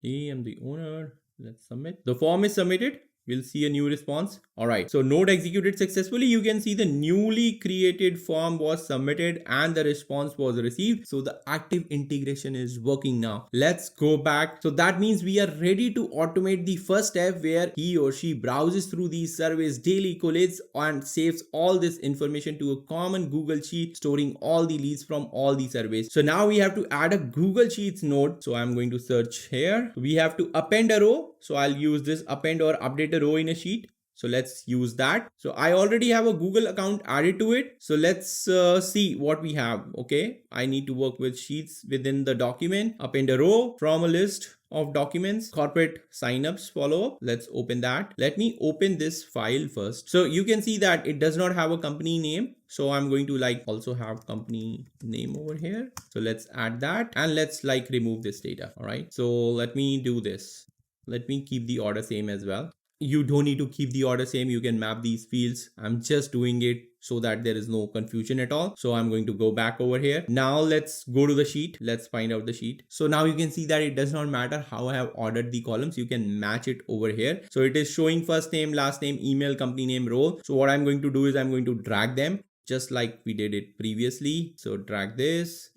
I am the owner. Let's submit. The form is submitted. We'll see a new response. All right, so node executed successfully. You can see the newly created form was submitted and the response was received. So the active integration is working now. Let's go back. So that means we are ready to automate the first step where he or she browses through these surveys daily, collates and saves all this information to a common Google Sheet, storing all the leads from all the surveys. So now we have to add a Google Sheets node. So I'm going to search here. We have to append a row. So I'll use this append or update a row in a sheet. So let's use that. So I already have a Google account added to it. So let's see what we have. Okay, I need to work with sheets within the document. Append a row from a list of documents, corporate signups follow up. Let's open that. Let me open this file first. So you can see that it does not have a company name. So I'm going to also have company name over here. So let's add that and let's remove this data. All right. So let me do this. Let me keep the order same as well. You don't need to keep the order same. You can map these fields. I'm just doing it so that there is no confusion at all. So I'm going to go back over here. Now let's go to the sheet. Let's find out the sheet. So now you can see that it does not matter how I have ordered the columns. You can match it over here. So it is showing first name, last name, email, company name, role. So what I'm going to do is I'm going to drag them just like we did it previously. So drag this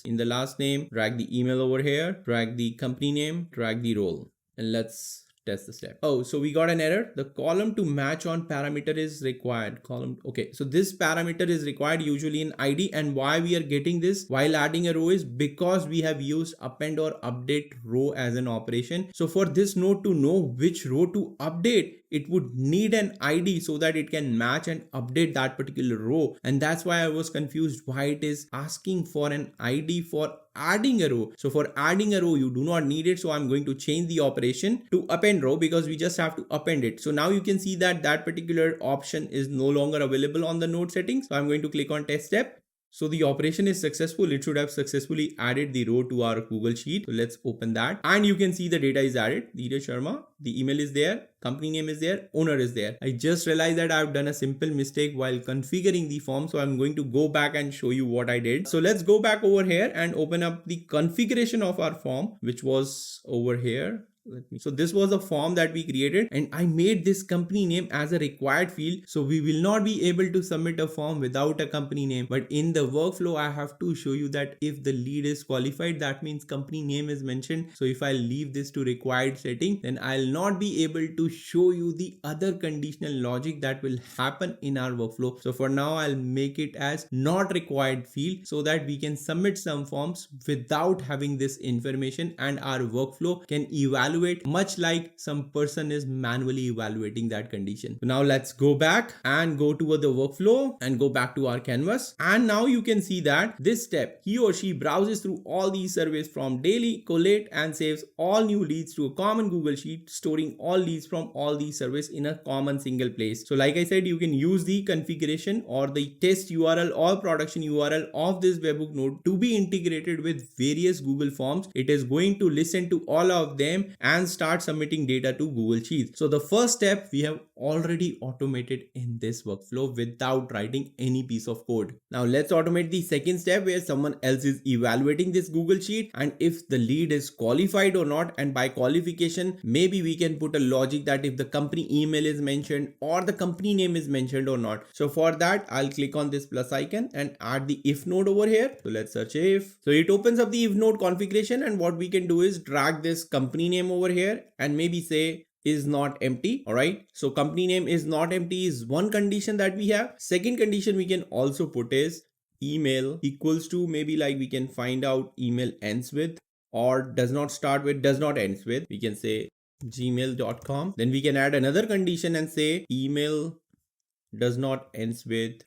in the last name, drag the email over here, drag the company name, drag the role. And let's test the step. Oh, so we got an error. The column to match on parameter is required. Column. Okay, so this parameter is required usually in ID, and why we are getting this while adding a row is because we have used append or update row as an operation. So for this node to know which row to update, it would need an ID so that it can match and update that particular row. And that's why I was confused why it is asking for an ID for adding a row. So for adding a row, you do not need it. So I'm going to change the operation to append row because we just have to append it. So now you can see that that particular option is no longer available on the node settings. So I'm going to click on test step. So the operation is successful. It should have successfully added the row to our Google Sheet. So let's open that. And you can see the data is added. Dheeraj Sharma, the email is there, company name is there, owner is there. I just realized that I've done a simple mistake while configuring the form. So I'm going to go back and show you what I did. So let's go back over here and open up the configuration of our form, which was over here. So this was a form that we created, and I made this company name as a required field. So we will not be able to submit a form without a company name. But in the workflow, I have to show you that if the lead is qualified, that means company name is mentioned. So if I leave this to required setting, then I'll not be able to show you the other conditional logic that will happen in our workflow. So for now, I'll make it as not required field so that we can submit some forms without having this information, and our workflow can evaluate much like some person is manually evaluating that condition. So now let's go back and go to the workflow and go back to our canvas. And now you can see that this step, he or she browses through all these surveys from daily, collate and saves all new leads to a common Google Sheet, storing all leads from all these surveys in a common single place. So like I said, you can use the configuration or the test URL or production URL of this webhook node to be integrated with various Google Forms. It is going to listen to all of them and start submitting data to Google Sheets. So the first step we have already automated in this workflow without writing any piece of code. Now let's automate the second step where someone else is evaluating this Google Sheet, and if the lead is qualified or not, and by qualification maybe we can put a logic that if the company email is mentioned or the company name is mentioned or not. So for that I'll click on this plus icon and add the if node over here. So let's search if. So it opens up the if node configuration, and what we can do is drag this company name over here and maybe say is not empty. All right, so company name is not empty is one condition that we have. Second condition we can also put is email equals to, maybe like we can find out email ends with or does not start with, does not ends with. We can say gmail.com. Then we can add another condition and say email does not ends with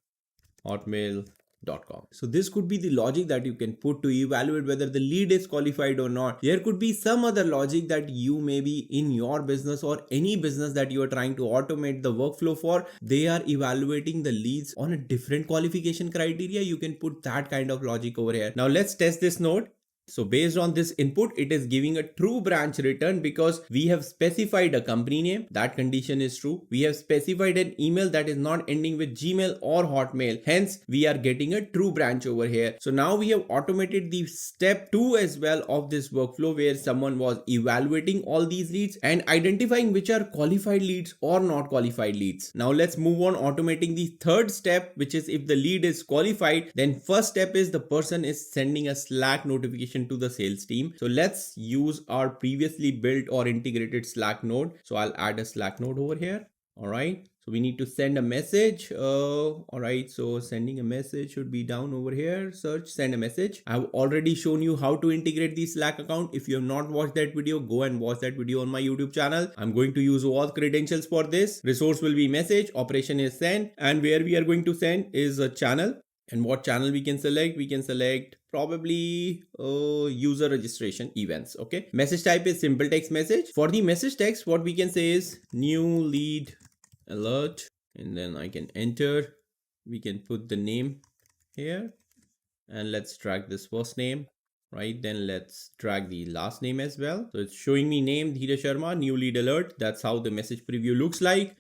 hotmail.com. So this could be the logic that you can put to evaluate whether the lead is qualified or not. There could be some other logic that you may be in your business or any business that you are trying to automate the workflow for. They are evaluating the leads on a different qualification criteria. You can put that kind of logic over here. Now let's test this node. So based on this input, it is giving a true branch return because we have specified a company name. That condition is true. We have specified an email that is not ending with Gmail or Hotmail. Hence, we are getting a true branch over here. So now we have automated the step 2 as well of this workflow where someone was evaluating all these leads and identifying which are qualified leads or not qualified leads. Now let's move on automating the third step, which is if the lead is qualified, then first step is the person is sending a Slack notification to the sales team. So let's use our previously built or integrated Slack node. So I'll add a Slack node over here. All right. So we need to send a message. All right. So sending a message should be down over here. Search, send a message. I've already shown you how to integrate the Slack account. If you have not watched that video, go and watch that video on my YouTube channel. I'm going to use all credentials for this. Resource will be message, operation is send, and where we are going to send is a channel. And what channel we can select? We can select probably user registration events. Okay. Message type is simple text message. For the message text, what we can say is new lead alert, and then I can enter. We can put the name here and let's drag this first name. Right, then let's drag the last name as well. So it's showing me name Dheeraj Sharma, new lead alert. That's how the message preview looks like.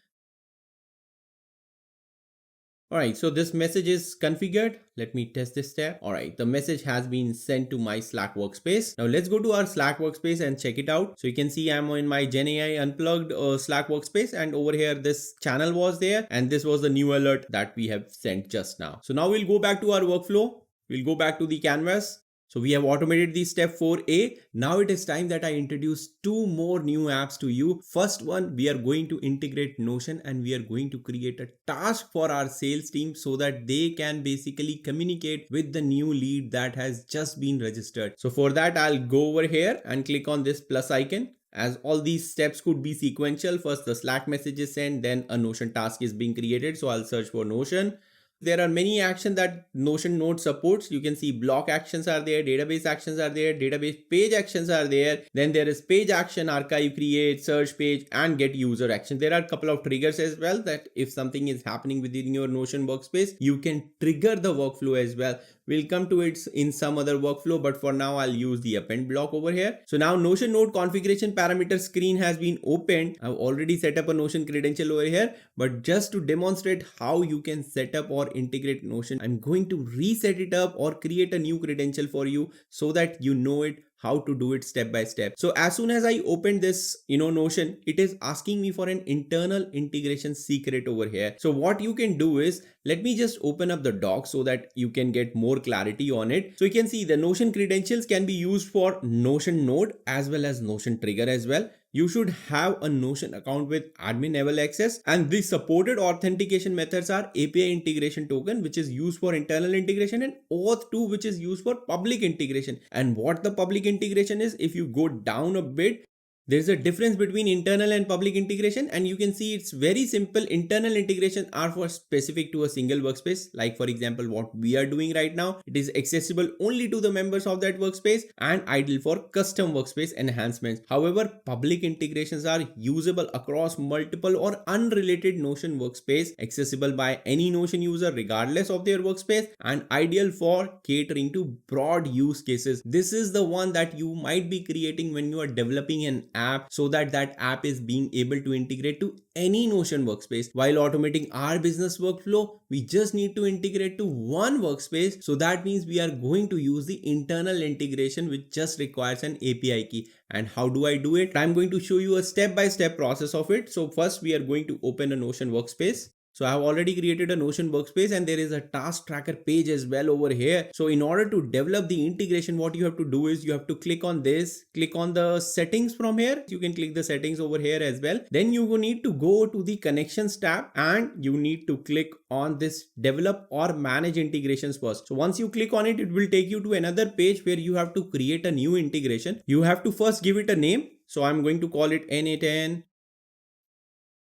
All right, so this message is configured. Let me test this step. All right, the message has been sent to my Slack workspace. Now let's go to our Slack workspace and check it out. So you can see I'm in my GenAI Unplugged Slack workspace, and over here this channel was there, and this was the new alert that we have sent just now. So now we'll go back to our workflow. We'll go back to the canvas. So we have automated the step 4A. Now it is time that I introduce two more new apps to you. First one, we are going to integrate Notion and we are going to create a task for our sales team so that they can basically communicate with the new lead that has just been registered. So for that, I'll go over here and click on this plus icon. As all these steps could be sequential, first the Slack message is sent, then a Notion task is being created. So I'll search for Notion. There are many actions that Notion Node supports. You can see block actions are there, database actions are there, database page actions are there. Then there is page action, archive, create, search page, and get user action. There are a couple of triggers as well that if something is happening within your Notion workspace, you can trigger the workflow as well. We'll come to it in some other workflow, but for now I'll use the append block over here. So now Notion Node configuration parameter screen has been opened. I've already set up a Notion credential over here, but just to demonstrate how you can set up or integrate Notion, I'm going to reset it up or create a new credential for you so that you know it how to do it step by step. So as soon as I open this, Notion, it is asking me for an internal integration secret over here. So what you can do is, let me just open up the doc so that you can get more clarity on it. So you can see the Notion credentials can be used for Notion Node as well as Notion Trigger as well. You should have a Notion account with admin level access, and the supported authentication methods are API integration token, which is used for internal integration, and auth2, which is used for public integration. And what the public integration is, if you go down a bit, there's a difference between internal and public integration, and you can see it's very simple. Internal integration are for specific to a single workspace, like for example what we are doing right now. It is accessible only to the members of that workspace and ideal for custom workspace enhancements. However, public integrations are usable across multiple or unrelated Notion workspace, accessible by any Notion user regardless of their workspace, and ideal for catering to broad use cases. This is the one that you might be creating when you are developing an app, so that app is being able to integrate to any Notion workspace. While automating our business workflow, we just need to integrate to one workspace. So that means we are going to use the internal integration, which just requires an API key. And how do I do it? I'm going to show you a step-by-step process of it. So first we are going to open a Notion workspace. So I have already created a Notion workspace and there is a task tracker page as well over here. So in order to develop the integration, what you have to do is you have to click on this, click on the settings from here. You can click the settings over here as well. Then you will need to go to the connections tab and you need to click on this develop or manage integrations first. So once you click on it, it will take you to another page where you have to create a new integration. You have to first give it a name. So I'm going to call it n8n.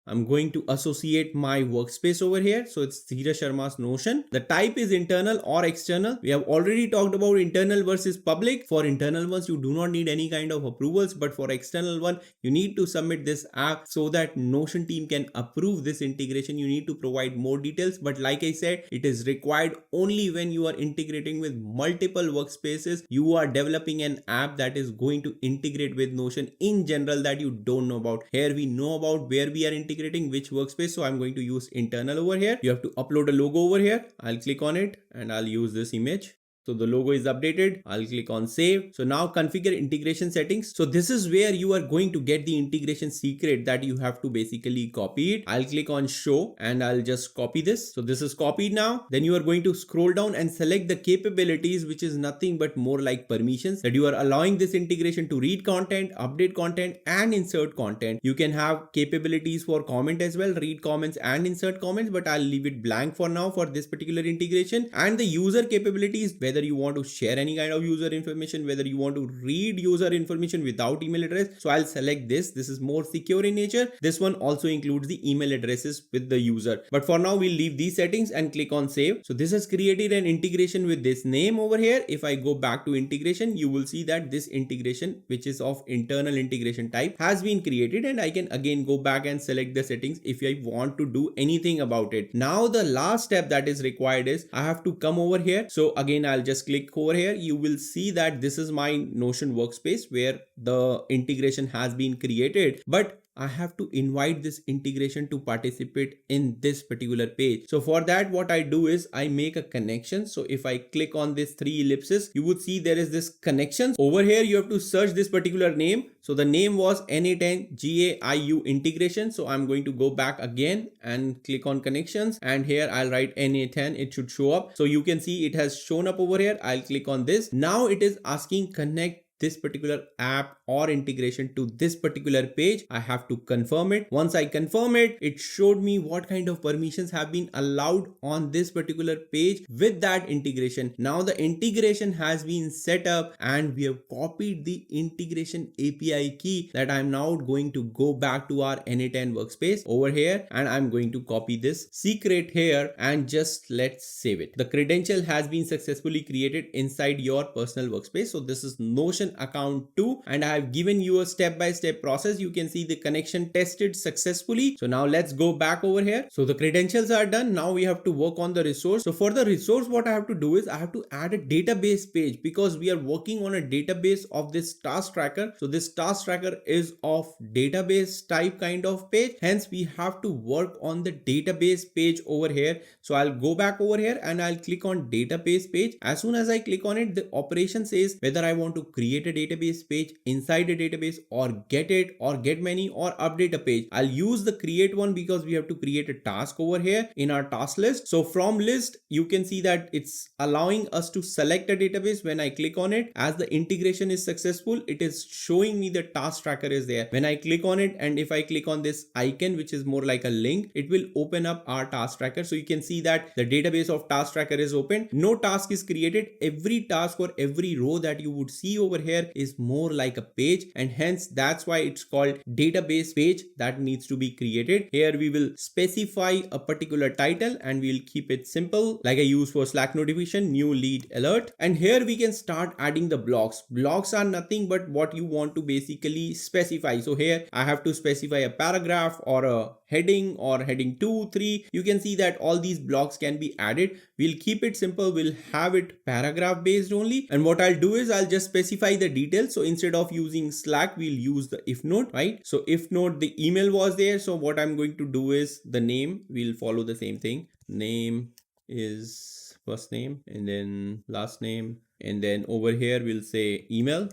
I'm going to associate my workspace over here. So it's Dheeraj Sharma's Notion. The type is internal or external. We have already talked about internal versus public. For internal ones, you do not need any kind of approvals, but for external one, you need to submit this app so that Notion team can approve this integration. You need to provide more details, but like I said, it is required only when you are integrating with multiple workspaces. You are developing an app that is going to integrate with Notion in general that you don't know about. Here we know about where we are integrating which workspace. So I'm going to use internal over here. You have to upload a logo over here. I'll click on it and I'll use this image. So the logo is updated. I'll click on save. So now configure integration settings. So this is where you are going to get the integration secret that you have to basically copy it. I'll click on show and I'll just copy this. So this is copied now. Then you are going to scroll down and select the capabilities, which is nothing but more like permissions, that you are allowing this integration to read content, update content, and insert content. You can have capabilities for comment as well, read comments and insert comments, but I'll leave it blank for now for this particular integration. And the user capabilities, whether you want to share any kind of user information, whether you want to read user information without email address. So I'll select this. This is more secure in nature. This one also includes the email addresses with the user. But for now, we'll leave these settings and click on save. So this has created an integration with this name over here. If I go back to integration, you will see that this integration, which is of internal integration type, has been created, and I can again go back and select the settings if I want to do anything about it. Now the last step that is required is I have to come over here. So again, I'll just click over here. You will see that this is my Notion workspace where the integration has been created, but I have to invite this integration to participate in this particular page. So for that, what I do is I make a connection. So if I click on this three ellipses, you would see there is this connection. Over here, you have to search this particular name. So the name was n8n GAIU integration. So I'm going to go back again and click on connections. And here I'll write n8n. It should show up. So you can see it has shown up over here. I'll click on this. Now it is asking connect this particular app or integration to this particular page. I have to confirm it. Once I confirm it, it showed me what kind of permissions have been allowed on this particular page with that integration. Now the integration has been set up and we have copied the integration API key that I'm now going to go back to our n8n workspace over here, and I'm going to copy this secret here and just let's save it. The credential has been successfully created inside your personal workspace. So this is Notion account 2, and I have given you a step-by-step process. You can see the connection tested successfully. So now let's go back over here. So the credentials are done. Now we have to work on the resource. So for the resource, what I have to do is I have to add a database page because we are working on a database of this task tracker. So this task tracker is of database type kind of page. Hence we have to work on the database page over here. So I'll go back over here and I'll click on database page. As soon as I click on it, the operation says whether I want to create a database page inside a database or get it or get many or update a page. I'll use the create one because we have to create a task over here in our task list. So from list, you can see that it's allowing us to select a database. When I click on it, as the integration is successful, it is showing me the task tracker is there. When I click on it, and if I click on this icon, which is more like a link, it will open up our task tracker. So you can see that the database of task tracker is open. No task is created. Every task or every row that you would see over here is more like a page, and hence that's why it's called database page that needs to be created. Here we will specify a particular title and we'll keep it simple like I use for Slack notification, new lead alert. And here we can start adding the blocks. Blocks are nothing but what you want to basically specify. So here I have to specify a paragraph or a heading or heading 2, 3. You can see that all these blocks can be added. We'll keep it simple. We'll have it paragraph based only. And what I'll do is I'll just specify the details. So instead of using Slack, we'll use the if node, right? So if node, the email was there. So what I'm going to do is the name, we'll follow the same thing. Name is first name and then last name. And then over here, we'll say email.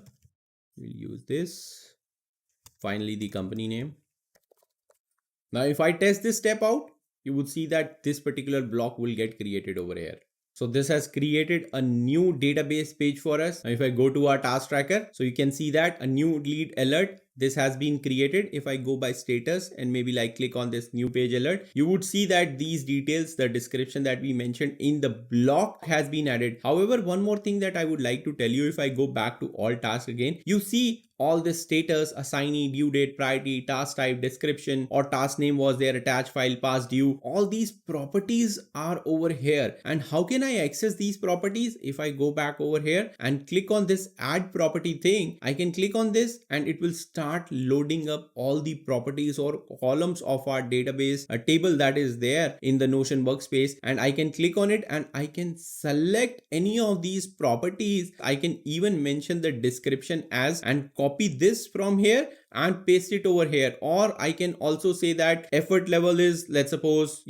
We'll use this. Finally, the company name. Now, if I test this step out, you would see that this particular block will get created over here. So this has created a new database page for us. Now, if I go to our task tracker, so you can see that a new lead alert, this has been created. If I go by status and maybe like click on this new page alert, you would see that these details, the description that we mentioned in the block has been added. However, one more thing that I would like to tell you, if I go back to all tasks again, you see all this status, assignee, due date, priority, task type, description, or task name was there, attached file, past due. All these properties are over here. And how can I access these properties? If I go back over here and click on this add property thing, I can click on this and it will start loading up all the properties or columns of our database, a table that is there in the Notion workspace. And I can click on it and I can select any of these properties. I can even mention the description as and copy this from here and paste it over here. Or I can also say that effort level is, let's suppose,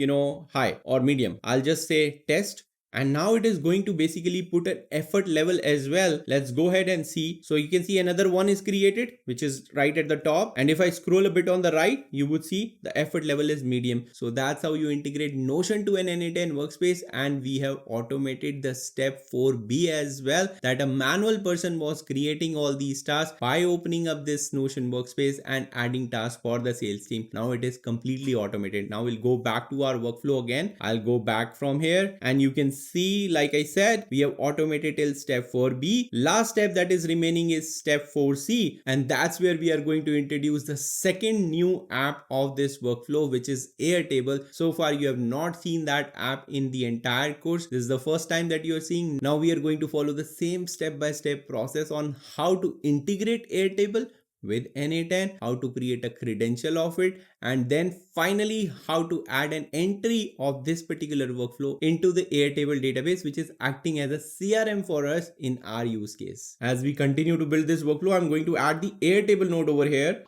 high or medium. I'll just say test. And now it is going to basically put an effort level as well. Let's go ahead and see. So you can see another one is created, which is right at the top. And if I scroll a bit on the right, you would see the effort level is medium. So that's how you integrate Notion to an n8n workspace. And we have automated the step 4B as well, that a manual person was creating all these tasks by opening up this Notion workspace and adding tasks for the sales team. Now it is completely automated. Now we'll go back to our workflow again. I'll go back from here and you can see, like I said, we have automated till step 4B. Last step that is remaining is step 4C, and that's where we are going to introduce the second new app of this workflow, which is Airtable. So far you have not seen that app in the entire course. This is the first time that you are seeing. Now we are going to follow the same step-by-step process on how to integrate Airtable with n8n, how to create a credential of it, and then finally how to add an entry of this particular workflow into the Airtable database, which is acting as a CRM for us in our use case. As we continue to build this workflow, I'm going to add the Airtable node over here.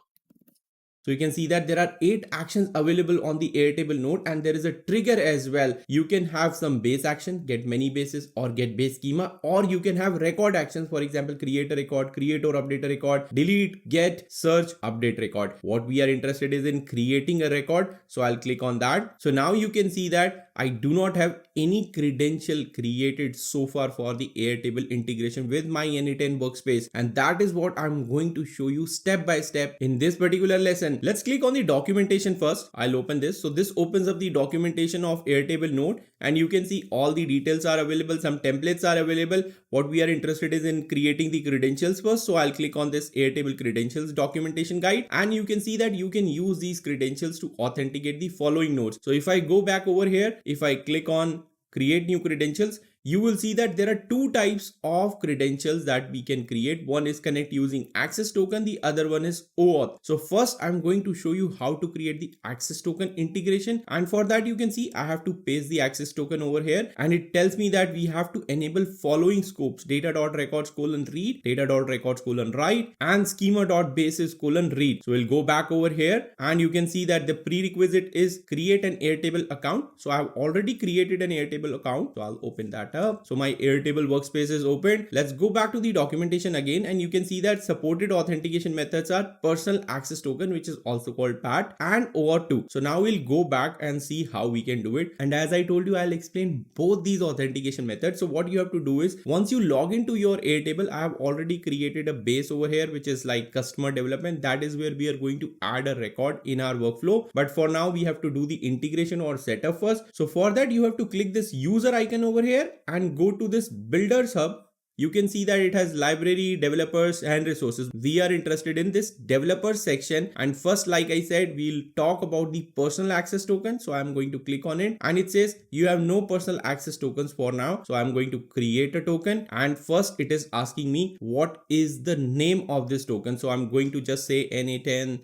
So you can see that there are 8 actions available on the Airtable node, and there is a trigger as well. You can have some base action, get many bases, or get base schema, or you can have record actions. For example, create a record, create or update a record, delete, get, search, update record. What we are interested is in creating a record. So I'll click on that. So now you can see that I do not have any credential created so far for the Airtable integration with my n8n workspace. And that is what I'm going to show you step by step in this particular lesson. Let's click on the documentation first. I'll open this. So this opens up the documentation of Airtable node, and you can see all the details are available. Some templates are available. What we are interested is in creating the credentials first. So I'll click on this Airtable credentials documentation guide, and you can see that you can use these credentials to authenticate the following nodes. So if I go back over here, if I click on create new credentials, you will see that there are two types of credentials that we can create. One is connect using access token, the other one is OAuth. So first I'm going to show you how to create the access token integration, and for that you can see I have to paste the access token over here, and it tells me that we have to enable following scopes: data.records::read, data.records::write, and schema.bases::read. So we'll go back over here, and you can see that the prerequisite is create an Airtable account. So I've already created an Airtable account, so I'll open that up. So my Airtable workspace is open. Let's go back to the documentation again, and you can see that supported authentication methods are personal access token, which is also called PAT, and OAuth2. So now we'll go back and see how we can do it. And as I told you, I'll explain both these authentication methods. So what you have to do is, once you log into your Airtable, I have already created a base over here, which is like customer development. That is where we are going to add a record in our workflow. But for now, we have to do the integration or setup first. So for that, you have to click this user icon over here and go to this builders hub. You can see that it has library, developers, and resources. We are interested in this developers section, and first, like I said, we'll talk about the personal access token. So I'm going to click on it, and it says you have no personal access tokens for now. So I'm going to create a token, and first it is asking me what is the name of this token. So I'm going to just say n8n.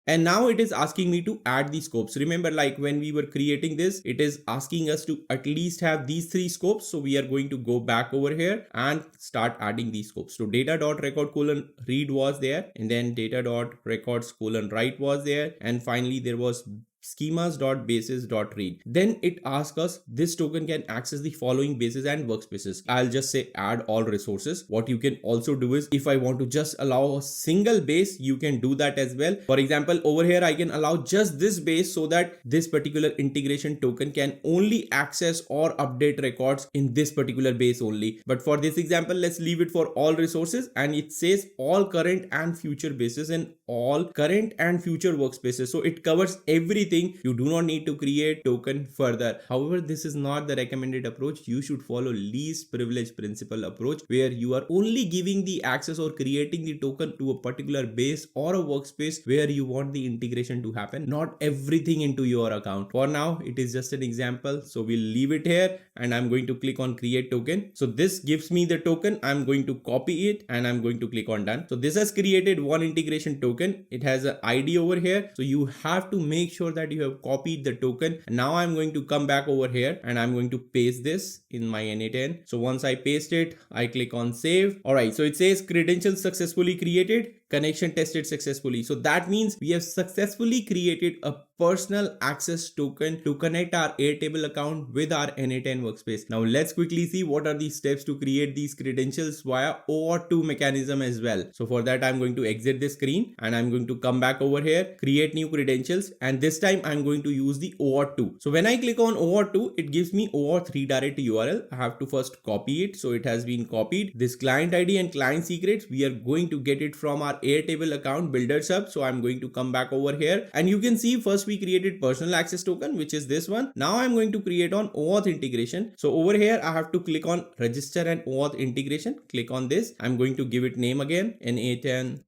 And now it is asking me to add the scopes. Remember, like when we were creating this, it is asking us to at least have these 3 scopes. So we are going to go back over here and start adding these scopes. So data.record::read was there, and then data.records::write was there, and finally there was schemas.bases.read. Then it asks us this token can access the following bases and workspaces. I'll just say add all resources. What you can also do is, if I want to just allow a single base, you can do that as well. For example, over here I can allow just this base so that this particular integration token can only access or update records in this particular base only. But for this example, let's leave it for all resources, and it says all current and future bases and all current and future workspaces. So it covers everything. You do not need to create token further. However, this is not the recommended approach. You should follow least privilege principle approach, where you are only giving the access or creating the token to a particular base or a workspace where you want the integration to happen, not everything into your account. For now, it is just an example. So we'll leave it here, and I'm going to click on create token. So this gives me the token. I'm going to copy it, and I'm going to click on done. So this has created one integration token. It has an ID over here. So you have to make sure that you have copied the token. And now I'm going to come back over here, and I'm going to paste this in my n8n. So once I paste it, I click on save. All right. So it says credentials successfully created, connection tested successfully. So that means we have successfully created a personal access token to connect our Airtable account with our n8n workspace. Now let's quickly see what are the steps to create these credentials via OAuth2 mechanism as well. So for that, I'm going to exit this screen, and I'm going to come back over here, create new credentials, and this time I'm going to use the OAuth2. So when I click on OAuth2, it gives me OAuth redirect URL. I have to first copy it. So it has been copied. This client ID and client secrets, we are going to get it from our Airtable account builders hub. So I'm going to come back over here, and you can see first we created personal access token, which is this one. Now I'm going to create on OAuth integration. So over here, I have to click on register and OAuth integration. Click on this. I'm going to give it name again, n8n.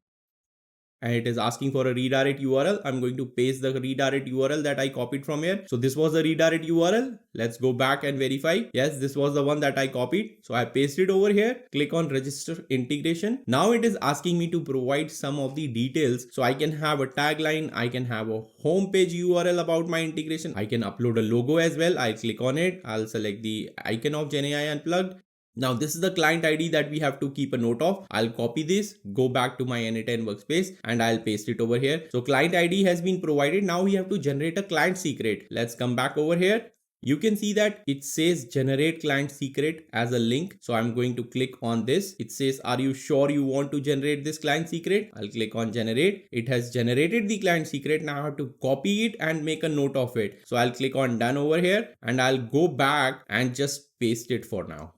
And it is asking for a redirect URL. I'm going to paste the redirect URL that I copied from here. So this was the redirect URL. Let's go back and verify. Yes, this was the one that I copied. So I pasted over here. Click on register integration. Now it is asking me to provide some of the details. So I can have a tagline. I can have a homepage URL about my integration. I can upload a logo as well. I'll click on it. I'll select the icon of GenAI Unplugged. Now this is the client ID that we have to keep a note of. I'll copy this, go back to my n8n workspace, and I'll paste it over here. So client ID has been provided. Now we have to generate a client secret. Let's come back over here. You can see that it says generate client secret as a link. So I'm going to click on this. It says, are you sure you want to generate this client secret? I'll click on generate. It has generated the client secret. Now I have to copy it and make a note of it. So I'll click on done over here, and I'll go back and just paste it for now.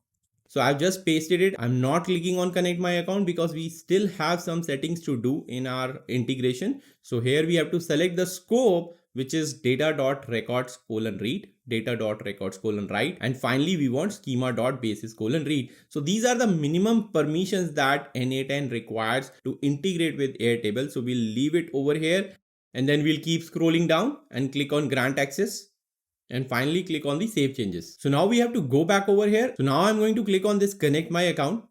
So I've just pasted it. I'm not clicking on connect my account because we still have some settings to do in our integration. So here we have to select the scope, which is data.records:read, data.records:write, and finally we want schema.basis:read. So these are the minimum permissions that n8n requires to integrate with Airtable. So we'll leave it over here, and then we'll keep scrolling down and click on grant access. And finally click on the save changes. So now we have to go back over here. So now I'm going to click on this connect my account.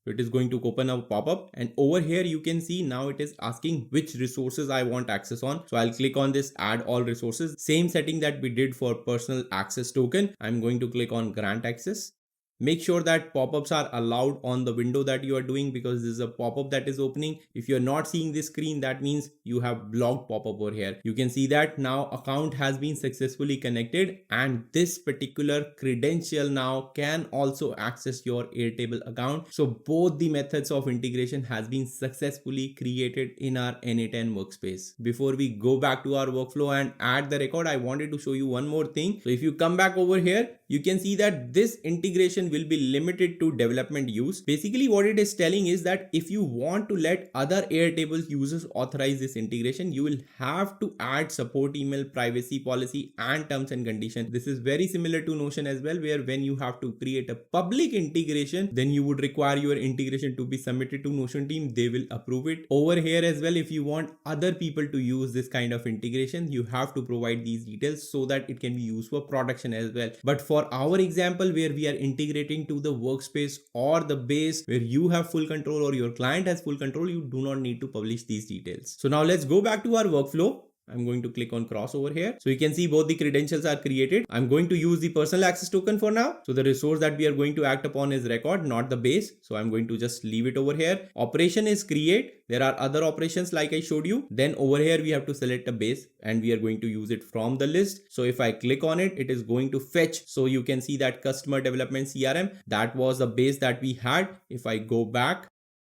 So it is going to open a pop-up, and over here you can see now it is asking which resources I want access on. So I'll click on this add all resources. Same setting that we did for personal access token. I'm going to click on grant access. Make sure that pop-ups are allowed on the window that you are doing, because this is a pop-up that is opening. If you're not seeing this screen, that means you have blocked pop-up over here. You can see that now account has been successfully connected, and this particular credential now can also access your Airtable account. So both the methods of integration has been successfully created in our n8n workspace. Before we go back to our workflow and add the record, I wanted to show you one more thing. So if you come back over here, you can see that this integration will be limited to development use. Basically what it is telling is that if you want to let other Airtable users authorize this integration, you will have to add support email, privacy policy, and terms and conditions. This is very similar to Notion as well, where when you have to create a public integration, then you would require your integration to be submitted to Notion team. They will approve it. Over here as well, if you want other people to use this kind of integration, you have to provide these details so that it can be used for production as well. But for our example, where we are integrating to the workspace or the base where you have full control or your client has full control, you do not need to publish these details. So now let's go back to our workflow. I'm going to click on cross over here. So you can see both the credentials are created. I'm going to use the personal access token for now. So the resource that we are going to act upon is record, not the base. So I'm going to just leave it over here. Operation is create. There are other operations like I showed you. Then over here, we have to select a base and we are going to use it from the list. So if I click on it, it is going to fetch. So you can see that customer development CRM, that was the base that we had. If I go back,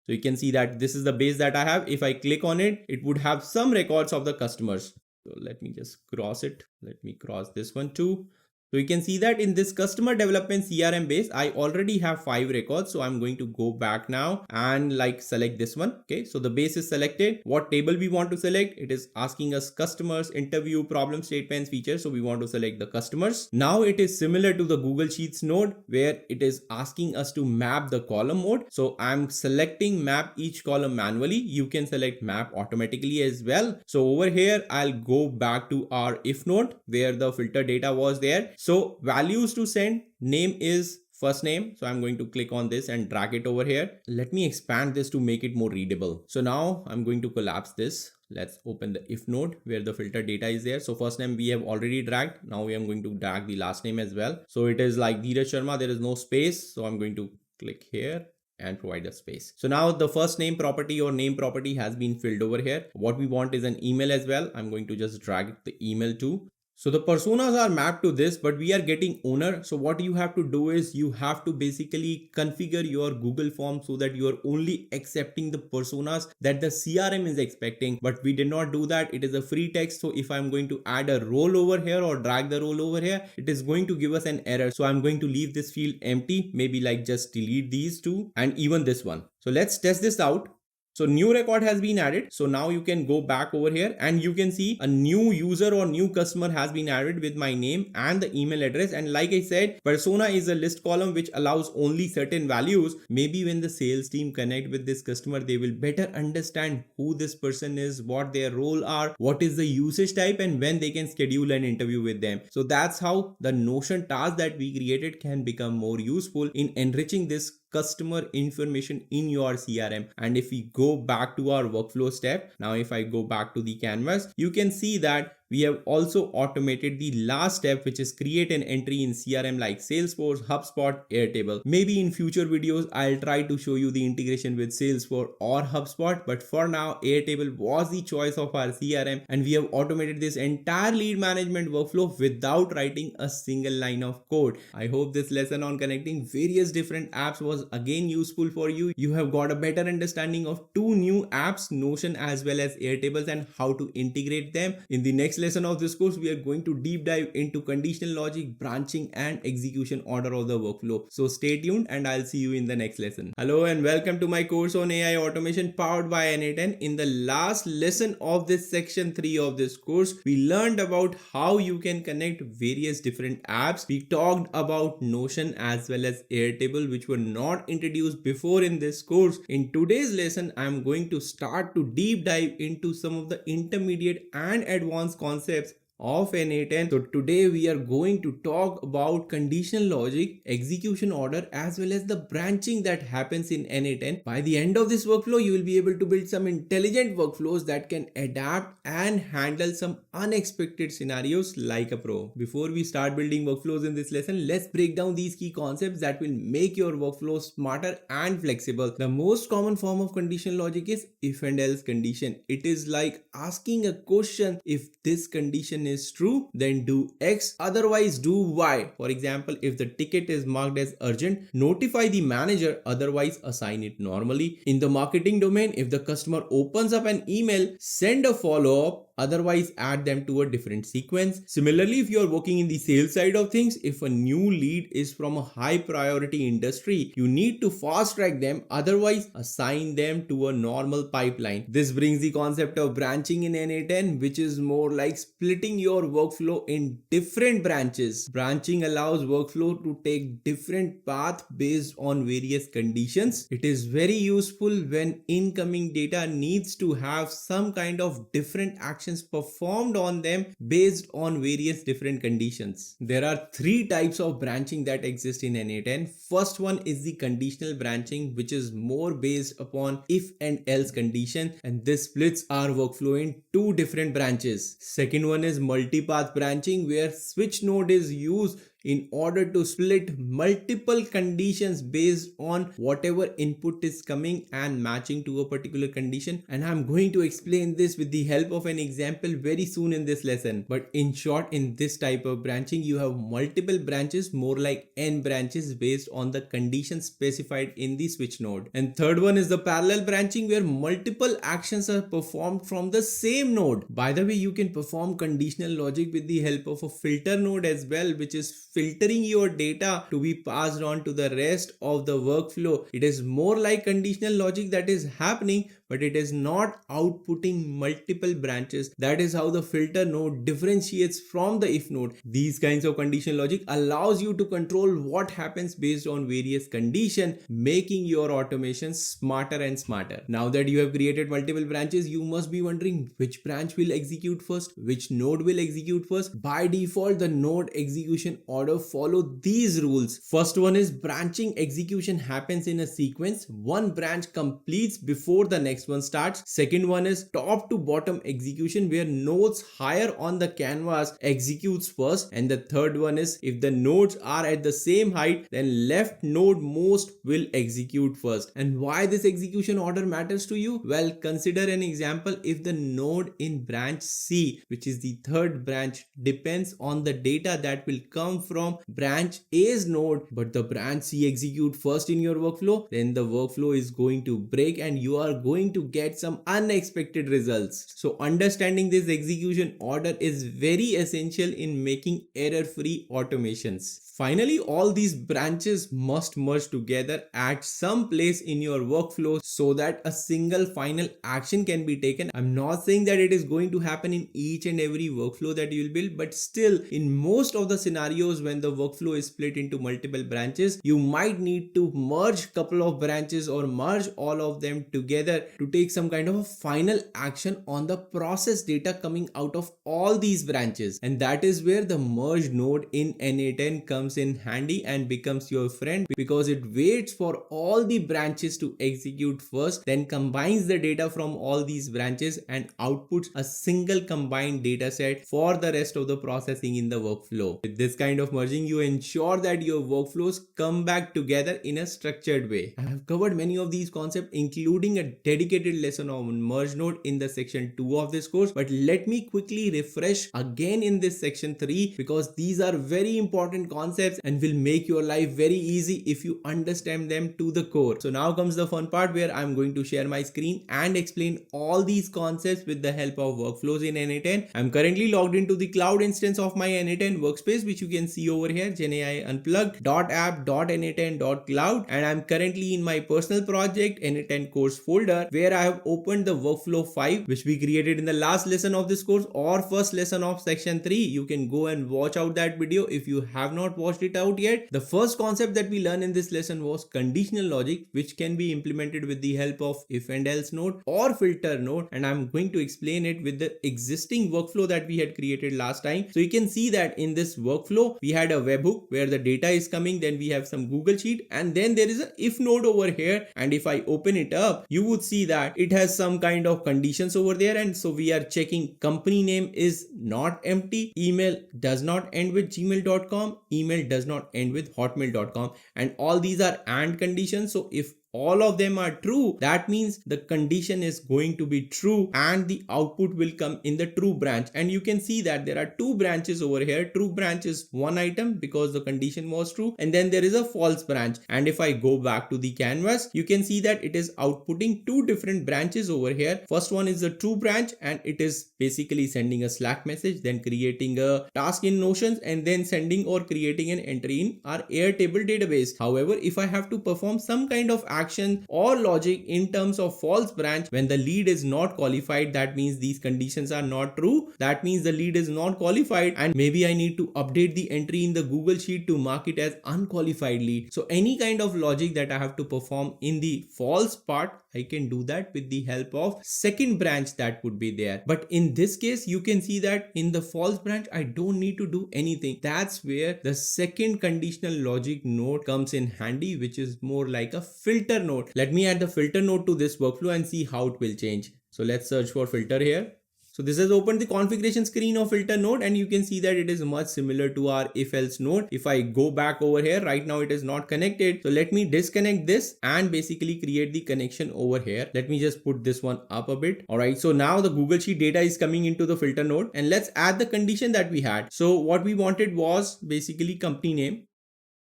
so you can see that this is the base that I have. If I click on it, it would have some records of the customers. So let me just cross it. Let me cross this one too. So you can see that in this customer development CRM base, I already have 5 records. So I'm going to go back now and like select this one. Okay. So the base is selected. What table we want to select? It is asking us customers, interview, problem statements, features. So we want to select the customers. Now it is similar to the Google Sheets node where it is asking us to map the column mode. So I'm selecting map each column manually. You can select map automatically as well. So over here, I'll go back to our if node where the filter data was there. So values to send, name is first name. So I'm going to click on this and drag it over here. Let me expand this to make it more readable. So now I'm going to collapse this. Let's open the if node where the filter data is there. So first name we have already dragged. Now we are going to drag the last name as well. So it is like Dheeraj Sharma. There is no space. So I'm going to click here and provide a space. So now the first name property or name property has been filled over here. What we want is an email as well. I'm going to just drag the email too. So the personas are mapped to this, but we are getting owner. So what you have to do is you have to basically configure your Google form so that you are only accepting the personas that the CRM is expecting. But we did not do that. It is a free text. So if I'm going to add a role over here or drag the role over here, it is going to give us an error. So I'm going to leave this field empty, maybe like just delete these two and even this one. So let's test this out. So new record has been added. So now you can go back over here and you can see a new user or new customer has been added with my name and the email address. And like I said, persona is a list column which allows only certain values. Maybe when the sales team connect with this customer, they will better understand who this person is, what their role are, what is the usage type, and when they can schedule an interview with them. So that's how the Notion task that we created can become more useful in enriching this customer information in your CRM. And if we go back to our workflow step, now if I go back to the canvas, you can see that We have also automated the last step, which is create an entry in CRM like Salesforce, HubSpot, Airtable. Maybe in future videos, I'll try to show you the integration with Salesforce or HubSpot, but for now, Airtable was the choice of our CRM, and we have automated this entire lead management workflow without writing a single line of code. I hope this lesson on connecting various different apps was again useful for you. You have got a better understanding of two new apps, Notion as well as Airtables, and how to integrate them. In the next lesson of this course, we are going to deep dive into conditional logic, branching, and execution order of the workflow. So stay tuned and I'll see you in the next lesson. Hello and welcome to my course on AI automation powered by n8n. In the last lesson of this section 3 of this course, we learned about how you can connect various different apps. We talked about Notion as well as Airtable, which were not introduced before in this course. In today's lesson, I'm going to start to deep dive into some of the intermediate and advanced concepts of n8n. So today we are going to talk about conditional logic, execution order, as well as the branching that happens in n8n. By the end of this workflow, you will be able to build some intelligent workflows that can adapt and handle some unexpected scenarios like a pro. Before we start building workflows in this lesson, let's break down these key concepts that will make your workflow smarter and flexible. The most common form of conditional logic is if and else condition. It is like asking a question: if this condition is true, then do X, otherwise do Y. For example, if the ticket is marked as urgent, notify the manager, otherwise assign it normally. In the marketing domain, if the customer opens up an email, send a follow-up, otherwise add them to a different sequence. Similarly, if you are working in the sales side of things, if a new lead is from a high priority industry, you need to fast track them, otherwise assign them to a normal pipeline. This brings the concept of branching in n8n, which is more like splitting your workflow in different branches. Branching allows workflow to take different paths based on various conditions. It is very useful when incoming data needs to have some kind of different actions performed on them based on various different conditions. There are three types of branching that exist in n8n. First one is the conditional branching, which is more based upon if and else condition, and this splits our workflow in two different branches. Second one is multipath branching, where switch node is used in order to split multiple conditions based on whatever input is coming and matching to a particular condition, and I'm going to explain this with the help of an example very soon in this lesson. But in short, in this type of branching, you have multiple branches, more like n branches based on the conditions specified in the switch node. And third one is the parallel branching, where multiple actions are performed from the same node. By the way, you can perform conditional logic with the help of a filter node as well, which is filtering your data to be passed on to the rest of the workflow. It is more like conditional logic that is happening, but it is not outputting multiple branches. That is how the filter node differentiates from the if node. These kinds of conditional logic allows you to control what happens based on various conditions, making your automation smarter and smarter. Now that you have created multiple branches, you must be wondering which branch will execute first, which node will execute first. By default, the node execution order follow these rules. First one is branching execution happens in a sequence. One branch completes before the next one starts. Second one is top to bottom execution, where nodes higher on the canvas executes first. And the third one is if the nodes are at the same height, then left node most will execute first. And why this execution order matters to you? Well, consider an example. If the node in branch C, which is the third branch, depends on the data that will come from branch A's node, but the branch C execute first in your workflow, then the workflow is going to break and you are going to get some unexpected results. So understanding this execution order is very essential in making error-free automations. Finally, all these branches must merge together at some place in your workflow so that a single final action can be taken. I'm not saying that it is going to happen in each and every workflow that you will build, but still in most of the scenarios when the workflow is split into multiple branches, you might need to merge couple of branches or merge all of them together to take some kind of a final action on the process data coming out of all these branches. And that is where the merge node in n8n comes in handy and becomes your friend, because it waits for all the branches to execute first, then combines the data from all these branches and outputs a single combined data set for the rest of the processing in the workflow. With this kind of merging, you ensure that your workflows come back together in a structured way. I have covered many of these concepts, including a dedicated lesson on merge node in the section 2 of this course, but let me quickly refresh again in this section 3, because these are very important concepts and will make your life very easy if you understand them to the core. So now comes the fun part, where I'm going to share my screen and explain all these concepts with the help of workflows in n8n. I'm currently logged into the cloud instance of my n8n workspace, which you can see over here, GenAI Unplugged.app.n8n.cloud, and I'm currently in my personal project n8n course folder, where I have opened the workflow 5, which we created in the last lesson of this course or first lesson of section 3. You can go and watch out that video if you have not watched it out yet. The first concept that we learned in this lesson was conditional logic, which can be implemented with the help of if and else node or filter node, and I'm going to explain it with the existing workflow that we had created last time. So you can see that in this workflow we had a webhook where the data is coming, then we have some Google Sheet, and then there is a if node over here, and if I open it up, you would see that it has some kind of conditions over there. And so we are checking company name is not empty, email does not end with gmail.com, email does not end with hotmail.com, and all these are and conditions. So if all of them are true, that means the condition is going to be true and the output will come in the true branch. And you can see that there are two branches over here. True branch is one item because the condition was true, and then there is a false branch. And if I go back to the canvas, you can see that it is outputting two different branches over here. First one is the true branch, and it is basically sending a Slack message, then creating a task in Notions, and then sending or creating an entry in our Airtable database. However, if I have to perform some kind of action or logic in terms of false branch when the lead is not qualified, that means these conditions are not true, that means the lead is not qualified, and maybe I need to update the entry in the Google Sheet to mark it as unqualified lead. So any kind of logic that I have to perform in the false part, I can do that with the help of second branch that would be there. But in this case, you can see that in the false branch, I don't need to do anything. That's where the second conditional logic node comes in handy, which is more like a filter node. Let me add the filter node to this workflow and see how it will change. So let's search for filter here. So this has opened the configuration screen of filter node, and you can see that it is much similar to our if else node. If I go back over here, right now it is not connected. So let me disconnect this and basically create the connection over here. Let me just put this one up a bit. All right. So now the Google Sheet data is coming into the filter node, and let's add the condition that we had. So what we wanted was basically company name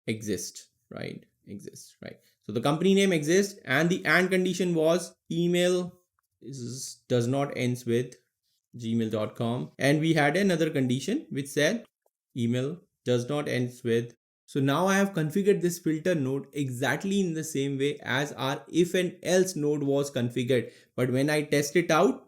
exists, right? Exists, right? So the company name exists, and the and condition was email does not ends with gmail.com, and we had another condition which said email does not ends with. So now I have configured this filter node exactly in the same way as our if and else node was configured. But when I test it out,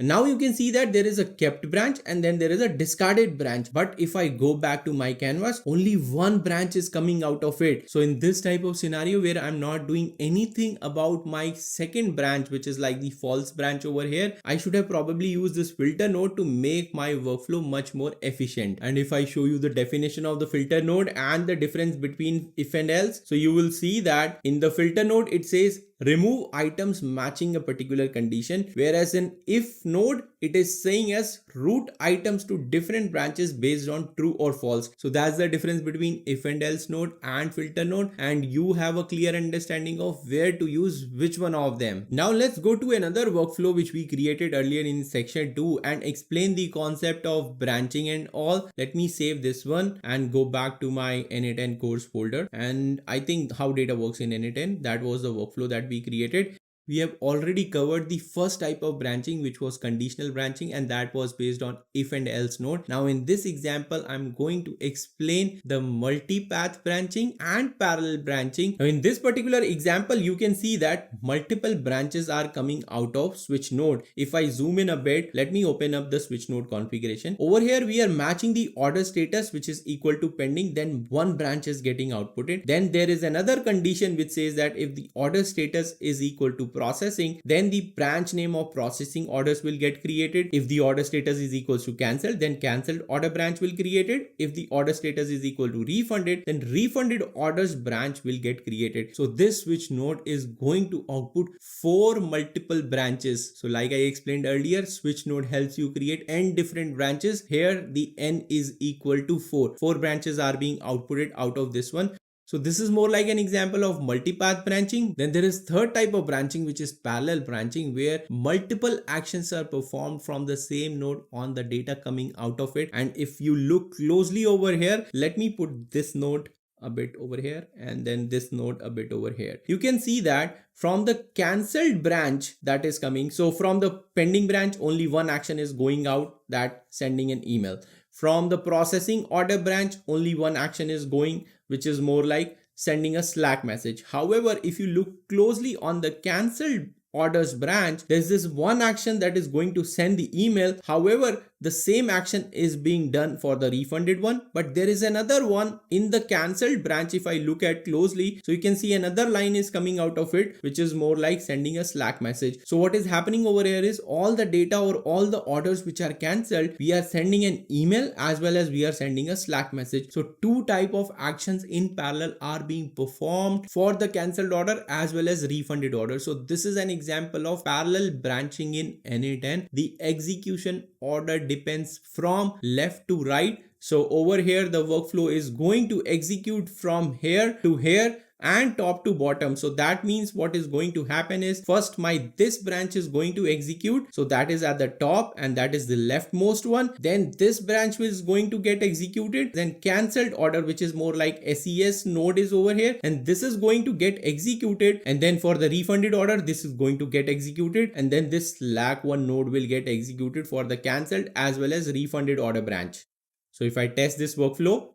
now you can see that there is a kept branch and then there is a discarded branch. But if I go back to my canvas, only one branch is coming out of it. So in this type of scenario where I'm not doing anything about my second branch, which is like the false branch over here, I should have probably used this filter node to make my workflow much more efficient. And if I show you the definition of the filter node and the difference between if and else, so you will see that in the filter node, it says remove items matching a particular condition, whereas in if node, it is saying as route items to different branches based on true or false. So that's the difference between if and else node and filter node, and you have a clear understanding of where to use which one of them. Now let's go to another workflow which we created earlier in section 2 and explain the concept of branching and all. Let me save this one and go back to my n8n course folder, and I think how data works in n8n, that was the workflow that we created. We have already covered the first type of branching, which was conditional branching, and that was based on if and else node. Now in this example, I'm going to explain the multipath branching and parallel branching. Now in this particular example, you can see that multiple branches are coming out of switch node. If I zoom in a bit, let me open up the switch node configuration. Over here, we are matching the order status, which is equal to pending. Then one branch is getting outputted. Then there is another condition which says that if the order status is equal to processing, then the branch name of processing orders will get created. If the order status is equals to cancelled, then cancelled order branch will created. If the order status is equal to refunded, then refunded orders branch will get created. So this switch node is going to output 4 multiple branches. So like I explained earlier, switch node helps you create n different branches. Here the n is equal to 4. 4 branches are being outputted out of this one. So this is more like an example of multipath branching. Then there is third type of branching, which is parallel branching, where multiple actions are performed from the same node on the data coming out of it. And if you look closely over here, let me put this node a bit over here and then this node a bit over here. You can see that from the cancelled branch that is coming, so from the pending branch only one action is going out, that sending an email. From the processing order branch only one action is going, which is more like sending a Slack message. However, if you look closely on the cancelled orders branch, there's this one action that is going to send the email. However, the same action is being done for the refunded one, but there is another one in the cancelled branch. If I look at closely, so you can see another line is coming out of it, which is more like sending a Slack message. So what is happening over here is all the data or all the orders which are cancelled, we are sending an email as well as we are sending a Slack message. So two type of actions in parallel are being performed for the cancelled order as well as refunded order. So this is an example of parallel branching in n8n. The execution order depends from left to right. So over here the workflow is going to execute from here to here and top to bottom. So that means what is going to happen is first this branch is going to execute. So that is at the top and that is the leftmost one. Then this branch is going to get executed. Then cancelled order, which is more like SES node, is over here and this is going to get executed. And then for the refunded order, this is going to get executed. And then this Slack one node will get executed for the cancelled as well as refunded order branch. So if I test this workflow,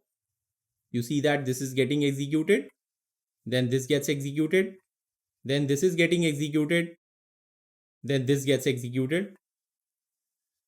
you see that this is getting executed. Then this gets executed, then this is getting executed, then this gets executed.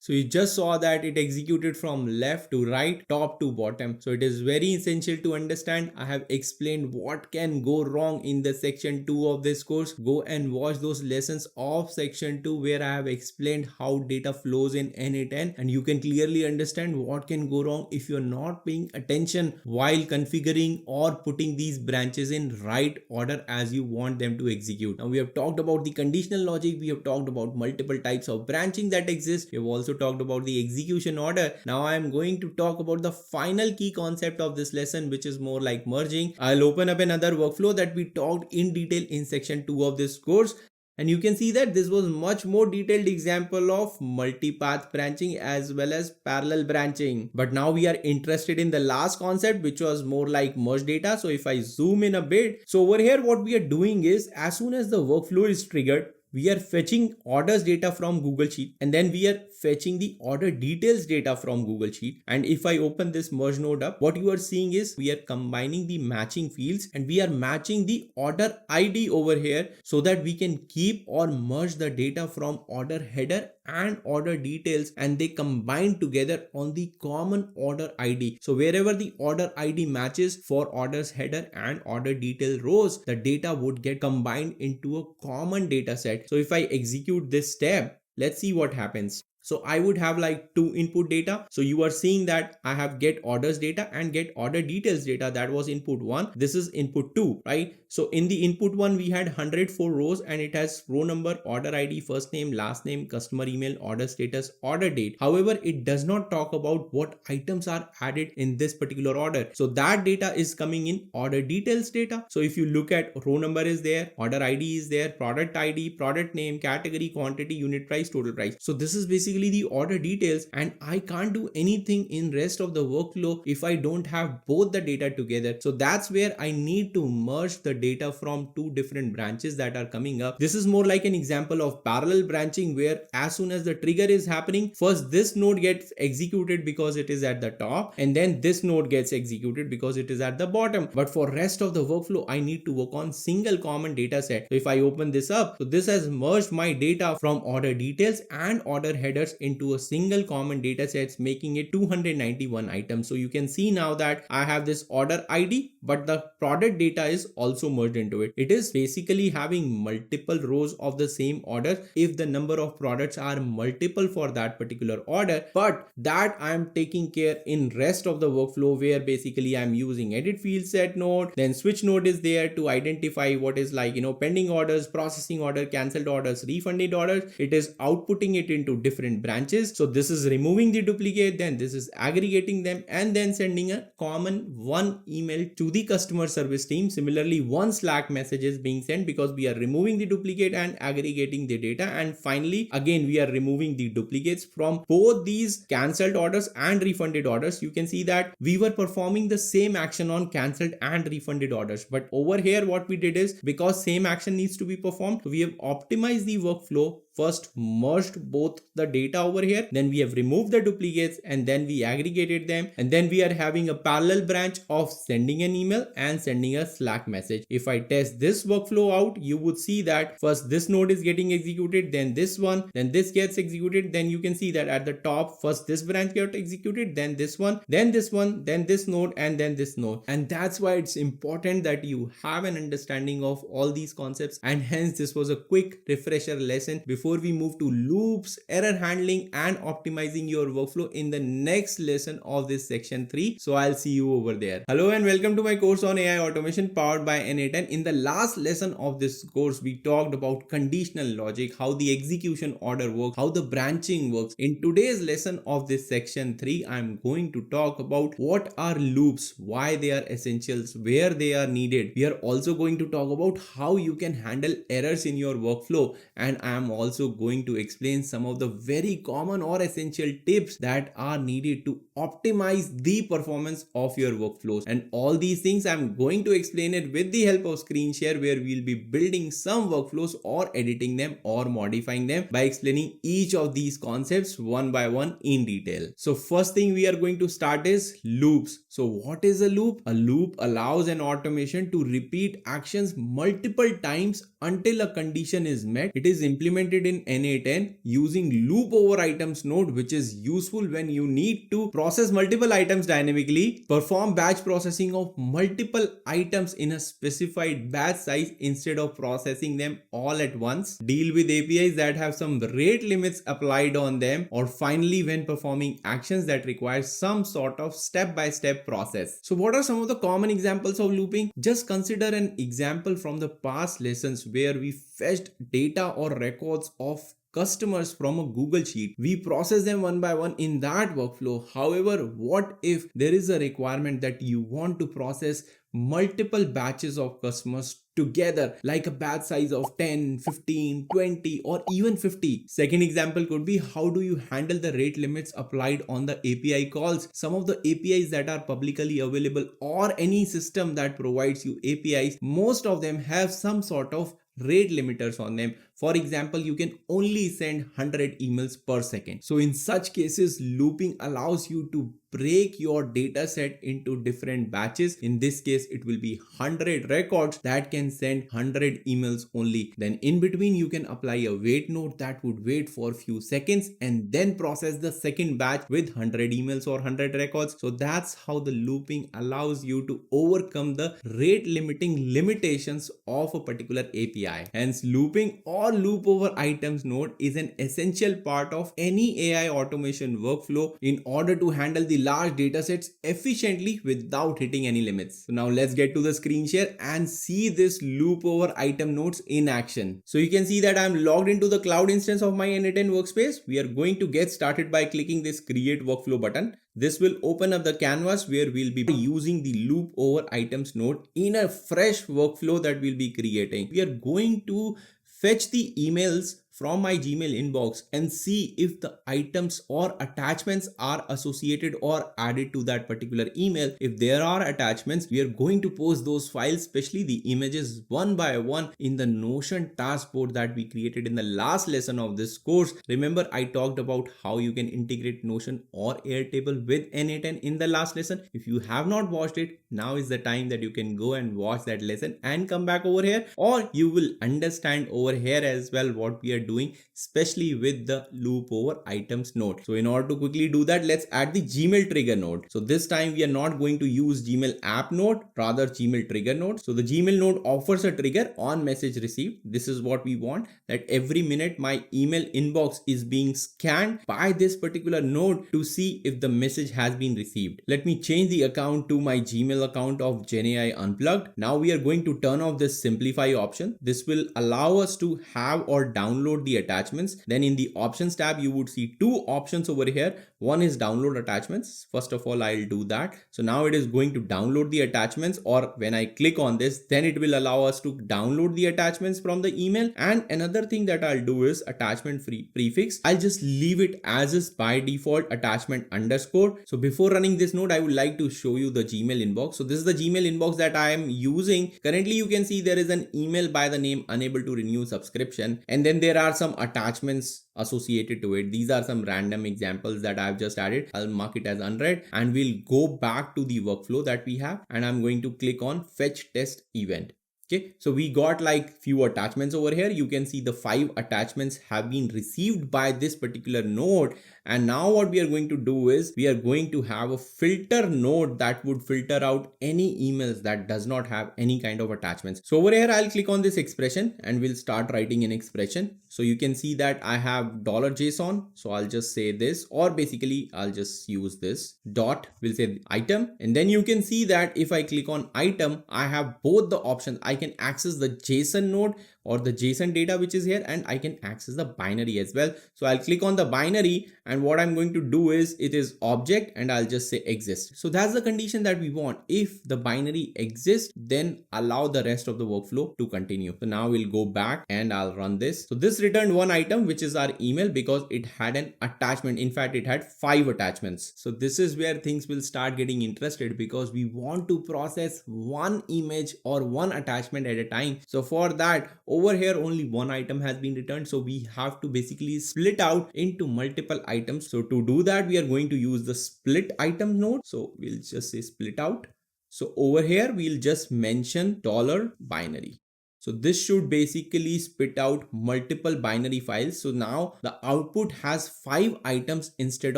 So you just saw that it executed from left to right, top to bottom. So it is very essential to understand. I have explained what can go wrong in the section 2 of this course. Go and watch those lessons of section 2 where I have explained how data flows in n8n, and you can clearly understand what can go wrong if you're not paying attention while configuring or putting these branches in right order as you want them to execute. Now we have talked about the conditional logic. We have talked about multiple types of branching that exist. We have also talked about the execution order. Now I am going to talk about the final key concept of this lesson, which is more like merging. I'll open up another workflow that we talked in detail in section 2 of this course. And you can see that this was much more detailed example of multipath branching as well as parallel branching. But now we are interested in the last concept, which was more like merge data. So if I zoom in a bit, so over here what we are doing is as soon as the workflow is triggered, we are fetching orders data from Google Sheet and then we are fetching the order details data from Google Sheet. And if I open this merge node up, what you are seeing is we are combining the matching fields and we are matching the order ID over here so that we can keep or merge the data from order header and order details and they combine together on the common order ID. So wherever the order ID matches for orders header and order detail rows, the data would get combined into a common data set. So if I execute this step, let's see what happens. So I would have like two input data. So you are seeing that I have get orders data and get order details data. That was input 1. This is input 2, right? So in the input 1, we had 104 rows and it has row number, order ID, first name, last name, customer email, order status, order date. However, it does not talk about what items are added in this particular order. So that data is coming in order details data. So if you look at row number is there, order ID is there, product ID, product name, category, quantity, unit price, total price. So this is basically the order details and I can't do anything in rest of the workflow if I don't have both the data together. So that's where I need to merge the data from two different branches that are coming up. This is more like an example of parallel branching where as soon as the trigger is happening, first this node gets executed because it is at the top and then this node gets executed because it is at the bottom. But for rest of the workflow, I need to work on single common data set. So if I open this up, so this has merged my data from order details and order header orders into a single common data sets, making it 291 items. So you can see now that I have this order ID, but the product data is also merged into it. It is basically having multiple rows of the same order if the number of products are multiple for that particular order, but that I am taking care in rest of the workflow, where basically I'm using edit field set node, then switch node is there to identify what is like, pending orders, processing order, cancelled orders, refunded orders. It is outputting it into different branches. So this is removing the duplicate, then this is aggregating them, and then sending a common one email to the customer service team. Similarly, one Slack message is being sent because we are removing the duplicate and aggregating the data. And finally, again, we are removing the duplicates from both these cancelled orders and refunded orders. You can see that we were performing the same action on cancelled and refunded orders, but over here what we did is, because same action needs to be performed, we have optimized the workflow. First merged both the data over here, then we have removed the duplicates, and then we aggregated them, and then we are having a parallel branch of sending an email and sending a Slack message. If I test this workflow out, you would see that first this node is getting executed, then this one, then this gets executed. Then you can see that at the top, first this branch got executed, then this one, then this one, then this node, and then this node. And that's why it's important that you have an understanding of all these concepts, and hence this was a quick refresher lesson before we move to loops, error handling, and optimizing your workflow in the next lesson of this section 3. So I'll see you over there. Hello and welcome to my course on AI automation powered by n8n. In the last lesson of this course, we talked about conditional logic, how the execution order works, how the branching works. In today's lesson of this section 3, I'm going to talk about what are loops, why they are essentials, where they are needed. We are also going to talk about how you can handle errors in your workflow, and I am also going to explain some of the very common or essential tips that are needed to optimize the performance of your workflows. And all these things I'm going to explain it with the help of screen share, where we'll be building some workflows or editing them or modifying them by explaining each of these concepts one by one in detail. So first thing we are going to start is loops. So what is a loop? A loop allows an automation to repeat actions multiple times until a condition is met. It is implemented in n8n using loop over items node, which is useful when you need to process multiple items dynamically, perform batch processing of multiple items in a specified batch size instead of processing them all at once, deal with APIs that have some rate limits applied on them, or finally when performing actions that require some sort of step-by-step process. So what are some of the common examples of looping? Just consider an example from the past lessons where we fetched data or records of customers from a Google Sheet. We process them one by one in that workflow. However, what if there is a requirement that you want to process multiple batches of customers together, like a batch size of 10, 15, 20, or even 50? Second example could be, how do you handle the rate limits applied on the API calls? Some of the APIs that are publicly available, or any system that provides you APIs, most of them have some sort of rate limiters on them. For example, you can only send 100 emails per second. So in such cases, looping allows you to break your data set into different batches. In this case, it will be 100 records that can send 100 emails only. Then in between, you can apply a wait node that would wait for a few seconds and then process the second batch with 100 emails or 100 records. So that's how the looping allows you to overcome the rate limiting limitations of a particular API. Hence, looping or loop over items node is an essential part of any AI automation workflow in order to handle the large data sets efficiently without hitting any limits. So now let's get to the screen share and see this loop over item nodes in action. So you can see that I'm logged into the cloud instance of my n8n workspace. We are going to get started by clicking this create workflow button. This will open up the canvas where we'll be using the loop over items node in a fresh workflow that we'll be creating. We are going to fetch the emails from my Gmail inbox and see if the items or attachments are associated or added to that particular email. If there are attachments, we are going to post those files, especially the images, one by one in the Notion taskboard that we created in the last lesson of this course. Remember, I talked about how you can integrate Notion or Airtable with n8n in the last lesson. If you have not watched it, now is the time that you can go and watch that lesson and come back over here, or you will understand over here as well what we are doing, especially with the loop over items node. So in order to quickly do that, let's add the Gmail trigger node. So this time we are not going to use Gmail app node, rather Gmail trigger node. So the Gmail node offers a trigger on message received. This is what we want, that every minute my email inbox is being scanned by this particular node to see if the message has been received. Let me change the account to my Gmail account of GenAI Unplugged. Now we are going to turn off this simplify option. This will allow us to have or download the attachments. Then in the options tab, you would see two options over here. One is download attachments. First of all, I'll do that. So now it is going to download the attachments, or when I click on this, then it will allow us to download the attachments from the email. And another thing that I'll do is attachment free prefix. I'll just leave it as is by default, attachment underscore. So before running this node, I would like to show you the Gmail inbox. So this is the Gmail inbox that I am using. Currently, you can see there is an email by the name unable to renew subscription. And then there are some attachments associated to it. These are some random examples that I've just added. I'll mark it as unread and we'll go back to the workflow that we have. And I'm going to click on fetch test event. Okay, so we got like few attachments over here. You can see the 5 attachments have been received by this particular node. And now what we are going to do is we are going to have a filter node that would filter out any emails that does not have any kind of attachments. So over here, I'll click on this expression and we'll start writing an expression. So you can see that I have $JSON. So I'll just say this, or basically I'll just use this dot, we'll say item. And then you can see that if I click on item, I have both the options. I can access the JSON node or the JSON data which is here, and I can access the binary as well. So I'll click on the binary, and what I'm going to do is it is object, and I'll just say exist. So that's the condition that we want. If the binary exists, then allow the rest of the workflow to continue. So now we'll go back and I'll run this. So this returned one item, which is our email, because it had an attachment. In fact, it had 5 attachments. So this is where things will start getting interested, because we want to process one image or one attachment at a time. So for that, over here only one item has been returned, so we have to basically split out into multiple items. So to do that, we are going to use the split item node. So we'll just say split out. So over here we'll just mention $binary. So this should basically spit out multiple binary files. So now the output has 5 items instead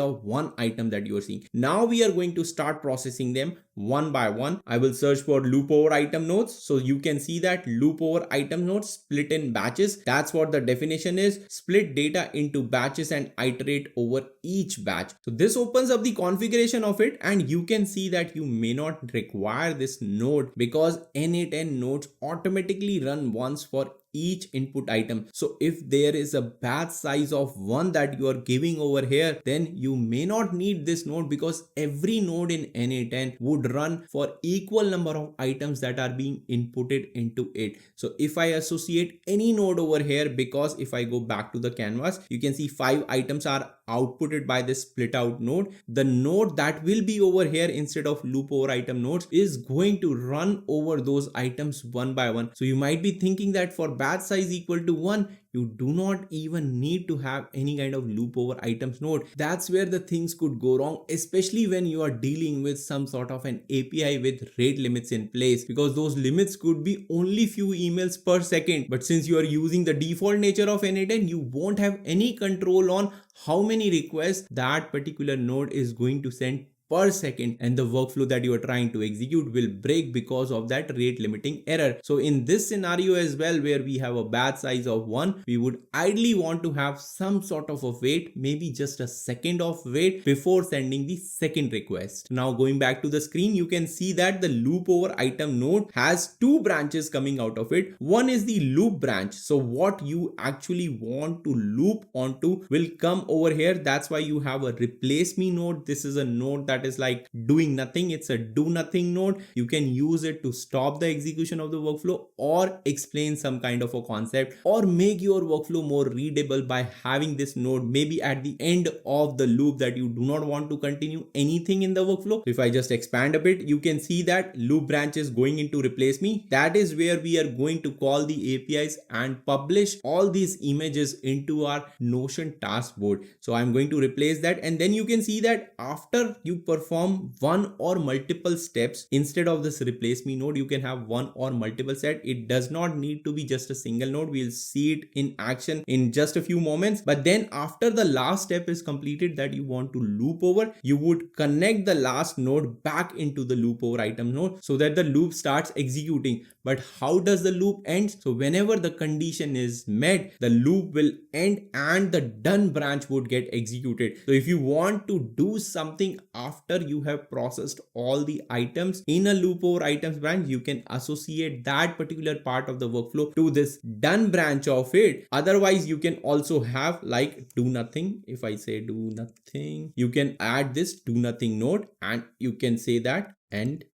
of 1 item that you are seeing. Now we are going to start processing them one by one. I will search for loop over item nodes. So you can see that loop over item nodes split in batches. That's what the definition is. Split data into batches and iterate over each batch. So this opens up the configuration of it, and you can see that you may not require this node because n8n nodes automatically run once for each input item. So if there is a batch size of 1 that you are giving over here, then you may not need this node, because every node in n8n would run for equal number of items that are being inputted into it. So if I associate any node over here, because if I go back to the canvas, you can see 5 items are outputted by this split out node. The node that will be over here instead of loop over item nodes is going to run over those items one by one. So you might be thinking that for batch size equal to 1, you do not even need to have any kind of loop over items node. That's where the things could go wrong, especially when you are dealing with some sort of an API with rate limits in place, because those limits could be only few emails per second. But since you are using the default nature of n8n, you won't have any control on how many requests that particular node is going to send per second, and the workflow that you are trying to execute will break because of that rate limiting error. So in this scenario as well, where we have a batch size of 1, we would ideally want to have some sort of a wait, maybe just a second of wait before sending the second request. Now going back to the screen, you can see that the loop over item node has 2 branches coming out of it. One is the loop branch. So what you actually want to loop onto will come over here. That's why you have a replace me node. This is a node that is like doing nothing. It's a do nothing node. You can use it to stop the execution of the workflow, or explain some kind of a concept, or make your workflow more readable by having this node maybe at the end of the loop that you do not want to continue anything in the workflow. So if I just expand a bit, you can see that loop branch is going into replace me. That is where we are going to call the APIs and publish all these images into our Notion task board. So I'm going to replace that, and then you can see that after you perform one or multiple steps. Instead of this replace me node, you can have one or multiple set. It does not need to be just a single node. We'll see it in action in just a few moments. But then after the last step is completed that you want to loop over, you would connect the last node back into the loop over item node so that the loop starts executing. But how does the loop end? So whenever the condition is met, the loop will end and the done branch would get executed. So if you want to do something after you have processed all the items in a loop over items branch, you can associate that particular part of the workflow to this done branch of it. Otherwise, you can also have like do nothing. If I say do nothing, you can add this do nothing node and you can say that end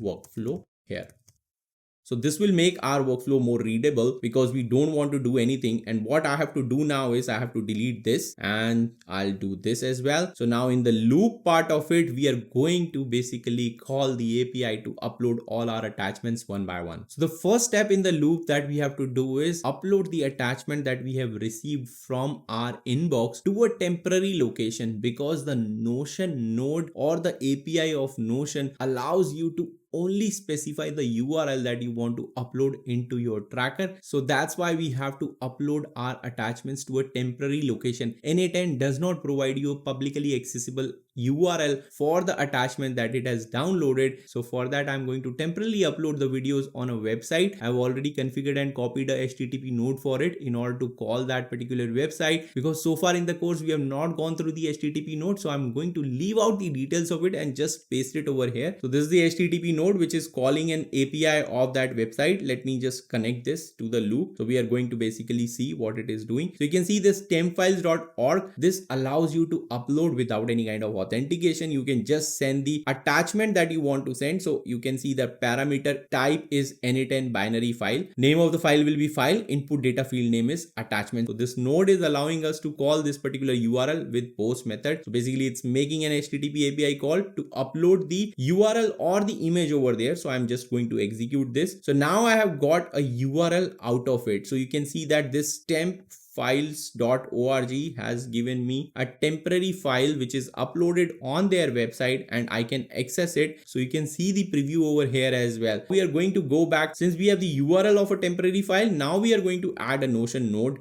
workflow here. So this will make our workflow more readable because we don't want to do anything. And what I have to do now is I have to delete this and I'll do this as well. So now in the loop part of it, we are going to basically call the API to upload all our attachments one by one. So the first step in the loop that we have to do is upload the attachment that we have received from our inbox to a temporary location, because the Notion node or the API of Notion allows you to only specify the URL that you want to upload into your tracker. So that's why we have to upload our attachments to a temporary location. n8n does not provide you a publicly accessible URL for the attachment that it has downloaded. So for that, I'm going to temporarily upload the videos on a website. I've already configured and copied a HTTP node for it in order to call that particular website, because so far in the course we have not gone through the HTTP node. So I'm going to leave out the details of it and just paste it over here. So this is the HTTP node which is calling an API of that website. Let me just connect this to the loop. So we are going to basically see what it is doing. So you can see this tempfiles.org. This allows you to upload without any kind of authentication. You can just send the attachment that you want to send. So you can see the parameter type is n8n binary file. Name of the file will be file. Input data field name is attachment. So this node is allowing us to call this particular URL with post method. So basically it's making an HTTP API call to upload the URL or the image over there. So I'm just going to execute this. So now I have got a URL out of it. So you can see that this temp files.org has given me a temporary file which is uploaded on their website and I can access it. So you can see the preview over here as well. We are going to go back, since we have the URL of a temporary file. Now we are going to add a Notion node.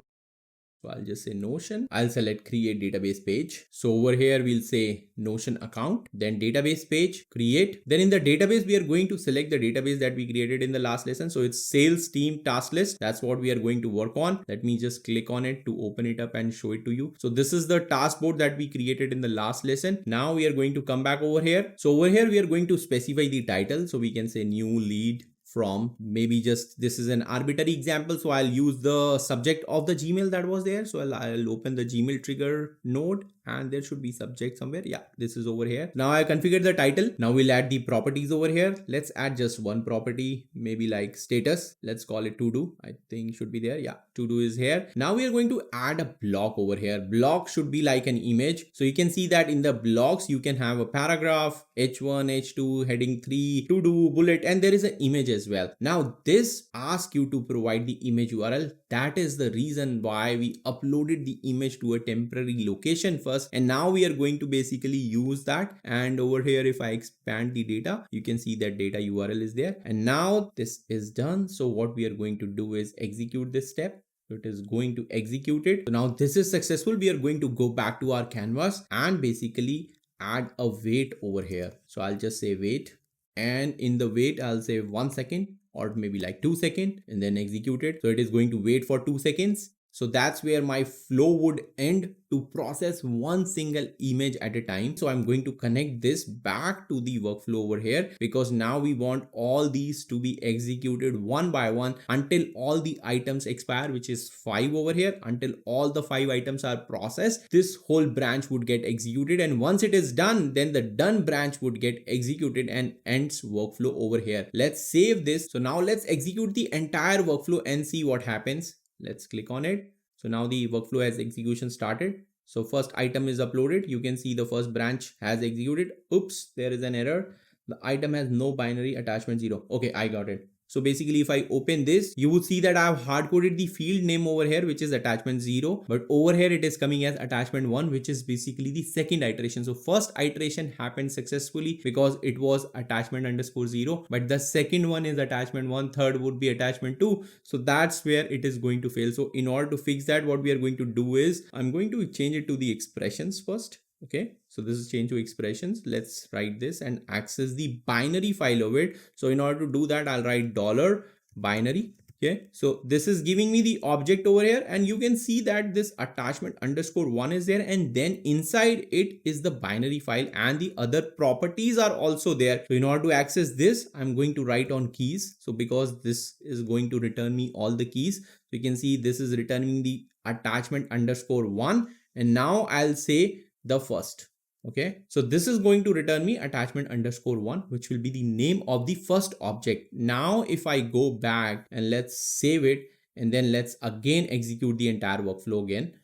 So I'll just say Notion. I'll select create database page. So over here, we'll say Notion account, then database page, create. Then in the database, we are going to select the database that we created in the last lesson. So it's sales team task list. That's what we are going to work on. Let me just click on it to open it up and show it to you. So this is the task board that we created in the last lesson. Now we are going to come back over here. So over here, we are going to specify the title. So we can say new lead from, maybe just, this is an arbitrary example, so I'll use the subject of the Gmail that was there. So I'll open the Gmail trigger node and there should be subject somewhere. Yeah, this is over here. Now I configured the title. Now we'll add the properties over here. Let's add just one property, maybe like status. Let's call it to do. I think should be there. Yeah, to do is here. Now we are going to add a block over here. Block should be like an image. So you can see that in the blocks, you can have a paragraph, H1, H2, heading 3, to do, bullet, and there is an image as well. Now this asks you to provide the image URL. That is the reason why we uploaded the image to a temporary location first. And now we are going to basically use that. And over here, if I expand the data, you can see that data URL is there. And now this is done. So what we are going to do is execute this step. It is going to execute it. So now this is successful. We are going to go back to our canvas and basically add a wait over here. So I'll just say wait. And in the wait, I'll say 1 second or maybe like 2 seconds and then execute it. So it is going to wait for 2 seconds. So that's where my flow would end to process one single image at a time. So I'm going to connect this back to the workflow over here, because now we want all these to be executed one by one until all the items expire, which is 5 over here. Until all the 5 items are processed, this whole branch would get executed. And once it is done, then the done branch would get executed and ends workflow over here. Let's save this. So now let's execute the entire workflow and see what happens. Let's click on it. So now the workflow has execution started. So first item is uploaded. You can see the first branch has executed. Oops, there is an error. The item has no binary attachment 0. Okay, I got it. So basically if I open this, you would see that I have hard coded the field name over here, which is attachment 0, but over here it is coming as attachment 1, which is basically the second iteration. So first iteration happened successfully because it was attachment underscore 0, but the second one is attachment 1, third would be attachment 2. So that's where it is going to fail. So in order to fix that, what we are going to do is I'm going to change it to the expressions first. Okay, so this is change to expressions. Let's write this and access the binary file of it. So in order to do that, I'll write $binary. Okay, so this is giving me the object over here, and you can see that this attachment underscore 1 is there, and then inside it is the binary file and the other properties are also there. So in order to access this, I'm going to write on keys. So because this is going to return me all the keys, so you can see this is returning the attachment underscore 1, and now I'll say the first. Okay, so this is going to return me attachment underscore 1, which will be the name of the first object. Now if I go back and let's save it, and then let's again execute the entire workflow again.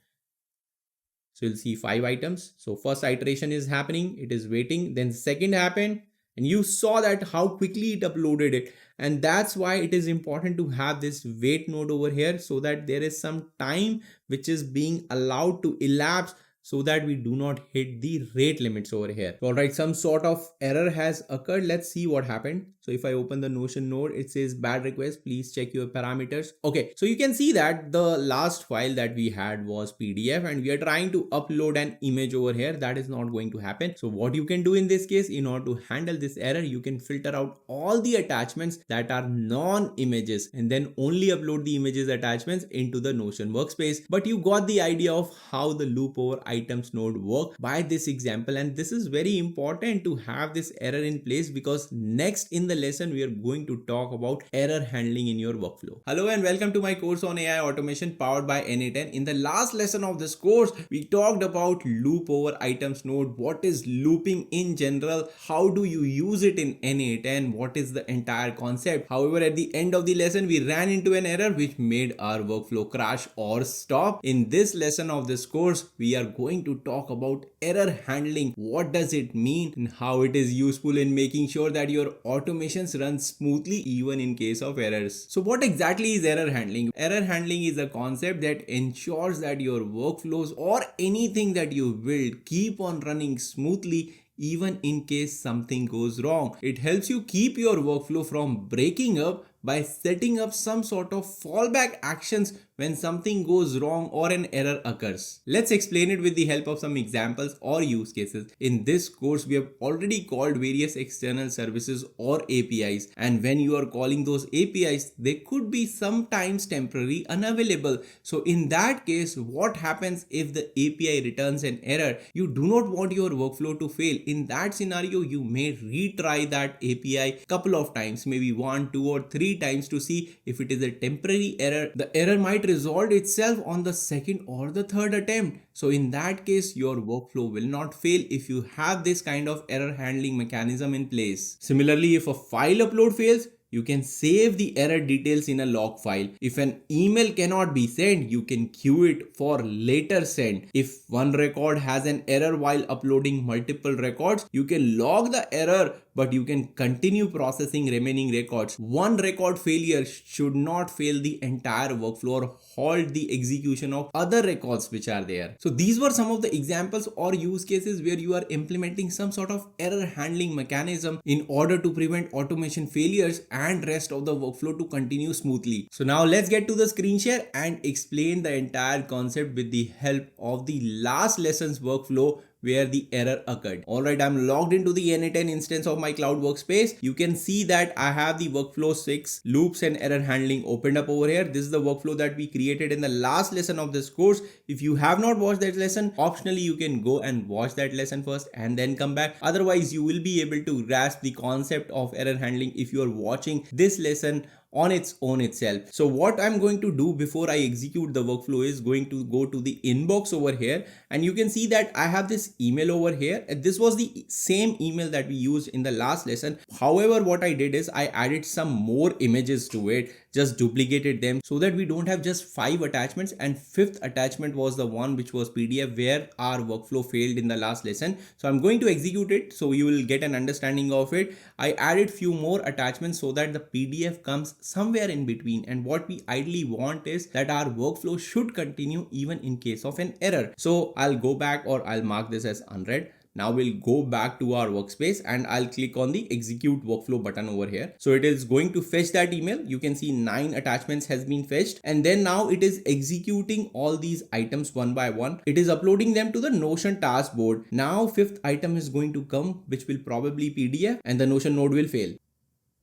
So you'll see 5 items. So first iteration is happening, it is waiting, then second happened, and you saw that how quickly it uploaded it. And that's why it is important to have this wait node over here, so that there is some time which is being allowed to elapse, so that we do not hit the rate limits over here. All right, some sort of error has occurred. Let's see what happened. So if I open the Notion node, it says bad request, please check your parameters. Okay, so you can see that the last file that we had was PDF, and we are trying to upload an image over here. That is not going to happen. So what you can do in this case, in order to handle this error, you can filter out all the attachments that are non-images and then only upload the images attachments into the Notion workspace. But you got the idea of how the loop over items node work by this example, and this is very important to have this error in place, because next in the lesson we are going to talk about error handling in your workflow. Hello and welcome to my course on AI automation powered by n8n. In the last lesson of this course, we talked about loop over items node, what is looping in general, how do you use it in n8n, what is the entire concept. However, at the end of the lesson we ran into an error which made our workflow crash or stop. In this lesson of this course, we are going to talk about error handling. What does it mean and how it is useful in making sure that your automations run smoothly even in case of errors. So what exactly is error handling? Error handling is a concept that ensures that your workflows or anything that you build keep on running smoothly even in case something goes wrong. It helps you keep your workflow from breaking up by setting up some sort of fallback actions when something goes wrong or an error occurs. Let's explain it with the help of some examples or use cases. In this course, we have already called various external services or APIs, and when you are calling those APIs, they could be sometimes temporarily unavailable. So in that case, what happens if the API returns an error? You do not want your workflow to fail. In that scenario, you may retry that API couple of times, maybe 1, 2 or 3 times to see if it is a temporary error. The error might resolve itself on the second or the third attempt. So in that case, your workflow will not fail if you have this kind of error handling mechanism in place. Similarly, if a file upload fails, you can save the error details in a log file. If an email cannot be sent, you can queue it for later send. If one record has an error while uploading multiple records, you can log the error, but you can continue processing remaining records. One record failure should not fail the entire workflow or halt the execution of other records which are there. So these were some of the examples or use cases where you are implementing some sort of error handling mechanism in order to prevent automation failures and rest of the workflow to continue smoothly. So now let's get to the screen share and explain the entire concept with the help of the last lesson's workflow where the error occurred. Alright, I'm logged into the n8n instance of my cloud workspace. You can see that I have the workflow 6 loops and error handling opened up over here. This is the workflow that we created in the last lesson of this course. If you have not watched that lesson, optionally you can go and watch that lesson first and then come back. Otherwise, you will be able to grasp the concept of error handling if you are watching this lesson on its own itself. So what I'm going to do before I execute the workflow is going to go to the inbox over here, and you can see that I have this email over here. This was the same email that we used in the last lesson. However, what I did is I added some more images to it. just duplicated them so that we don't have just 5 attachments, and fifth attachment was the one which was PDF where our workflow failed in the last lesson. So I'm going to execute it so you will get an understanding of it. I added few more attachments so that the PDF comes somewhere in between, and what we ideally want is that our workflow should continue even in case of an error. So I'll go back, or I'll mark this as unread. Now we'll go back to our workspace and I'll click on the execute workflow button over here. So it is going to fetch that email. You can see 9 attachments has been fetched, and then now it is executing all these items one by one. It is uploading them to the Notion task board. Now fifth item is going to come, which will probably PDF, and the Notion node will fail.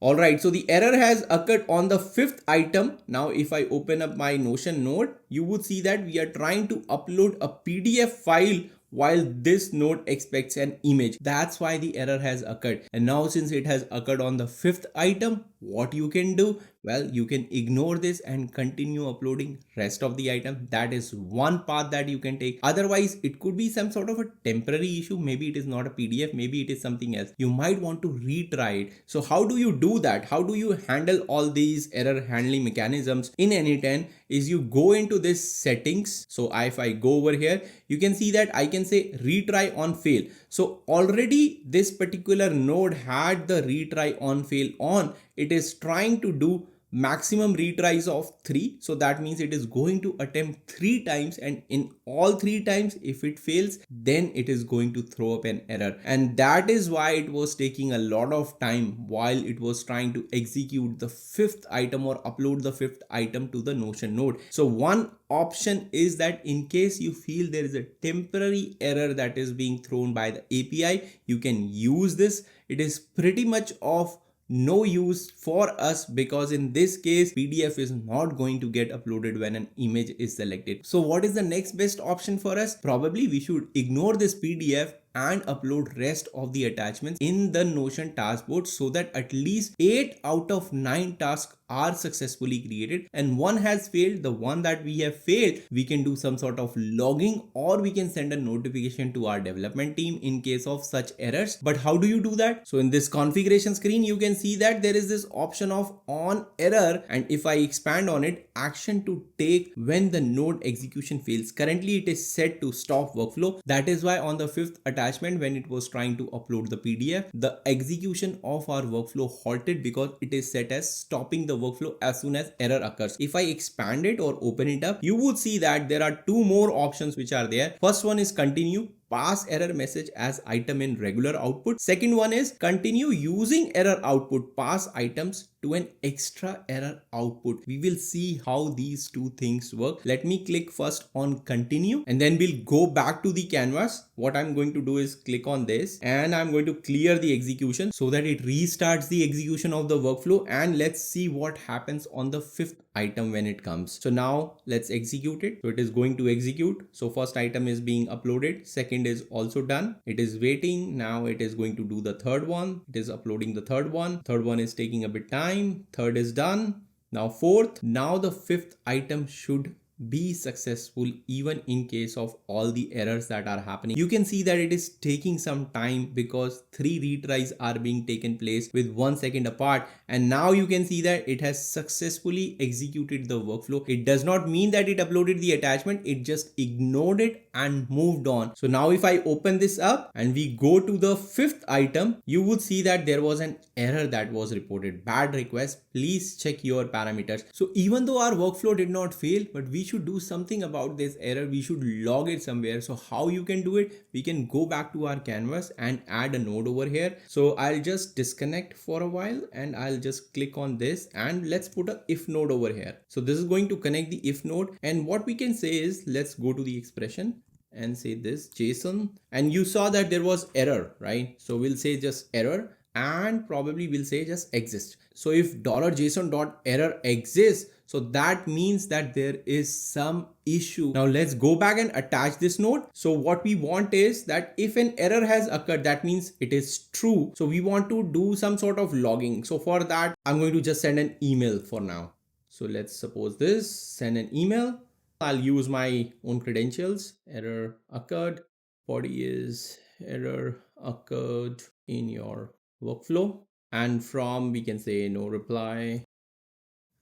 Alright, so the error has occurred on the fifth item. Now if I open up my Notion node, you would see that we are trying to upload a PDF file while this node expects an image. That's why the error has occurred. And now since it has occurred on the fifth item, what you can do? Well, you can ignore this and continue uploading rest of the item. That is one path that you can take. Otherwise, it could be some sort of a temporary issue. Maybe it is not a PDF, maybe it is something else. You might want to retry it. So how do you do that? How do you handle all these error handling mechanisms in n8n? Is you go into this settings. So if I go over here, you can see that I can say retry on fail. So already this particular node had the retry on fail on. It is trying to do maximum retries of 3. So that means it is going to attempt 3 times, and in all 3 times if it fails, then it is going to throw up an error. And that is why it was taking a lot of time while it was trying to execute the fifth item or upload the fifth item to the Notion node. So one option is that in case you feel there is a temporary error that is being thrown by the API, you can use this. It is pretty much of no use for us because in this case PDF is not going to get uploaded when an image is selected. So what is the next best option for us? Probably we should ignore this PDF and upload rest of the attachments in the Notion task board so that at least 8 out of 9 tasks are successfully created and one has failed. The one that we have failed, we can do some sort of logging or we can send a notification to our development team in case of such errors. But how do you do that? So in this configuration screen, you can see that there is this option of on error, and if I expand on it, action to take when the node execution fails. Currently it is set to stop workflow. That is why on the fifth attachment, when it was trying to upload the PDF, the execution of our workflow halted because it is set as stopping the workflow as soon as error occurs. If I expand it or open it up, you would see that there are 2 more options which are there. First one is continue, pass error message as item in regular output. Second one is continue using error output, pass items to an extra error output. We will see how these 2 things work. Let me click first on continue and then we'll go back to the canvas. What I'm going to do is click on this and I'm going to clear the execution so that it restarts the execution of the workflow, and let's see what happens on the fifth item when it comes. So now let's execute it. So it is going to execute. So first item is being uploaded, second is also done, it is waiting. Now it is going to do the third one, it is uploading the third one is taking a bit time, third is done, now fourth. Now the fifth item should be successful even in case of all the errors that are happening. You can see that it is taking some time because 3 retries are being taken place with 1 second apart, and now you can see that it has successfully executed the workflow. It does not mean that it uploaded the attachment, it just ignored it and moved on. So now if I open this up and we go to the fifth item, you would see that there was an error that was reported, bad request, please check your parameters. So even though our workflow did not fail, but we should do something about this error. We should log it somewhere. So how you can do it? We can go back to our canvas and add a node over here. So I'll just disconnect for a while and I'll just click on this and let's put a if node over here. So this is going to connect the if node, and what we can say is let's go to the expression and say this JSON, and you saw that there was error, right? So we'll say just error and probably we'll say just exist. So if $JSON.error exists, so that means that there is some issue. Now let's go back and attach this node. So what we want is that if an error has occurred, that means it is true. So we want to do some sort of logging. So for that, I'm going to just send an email for now. So let's suppose this, send an email. I'll use my own credentials. Error occurred. Body is error occurred in your workflow. And from, we can say no reply.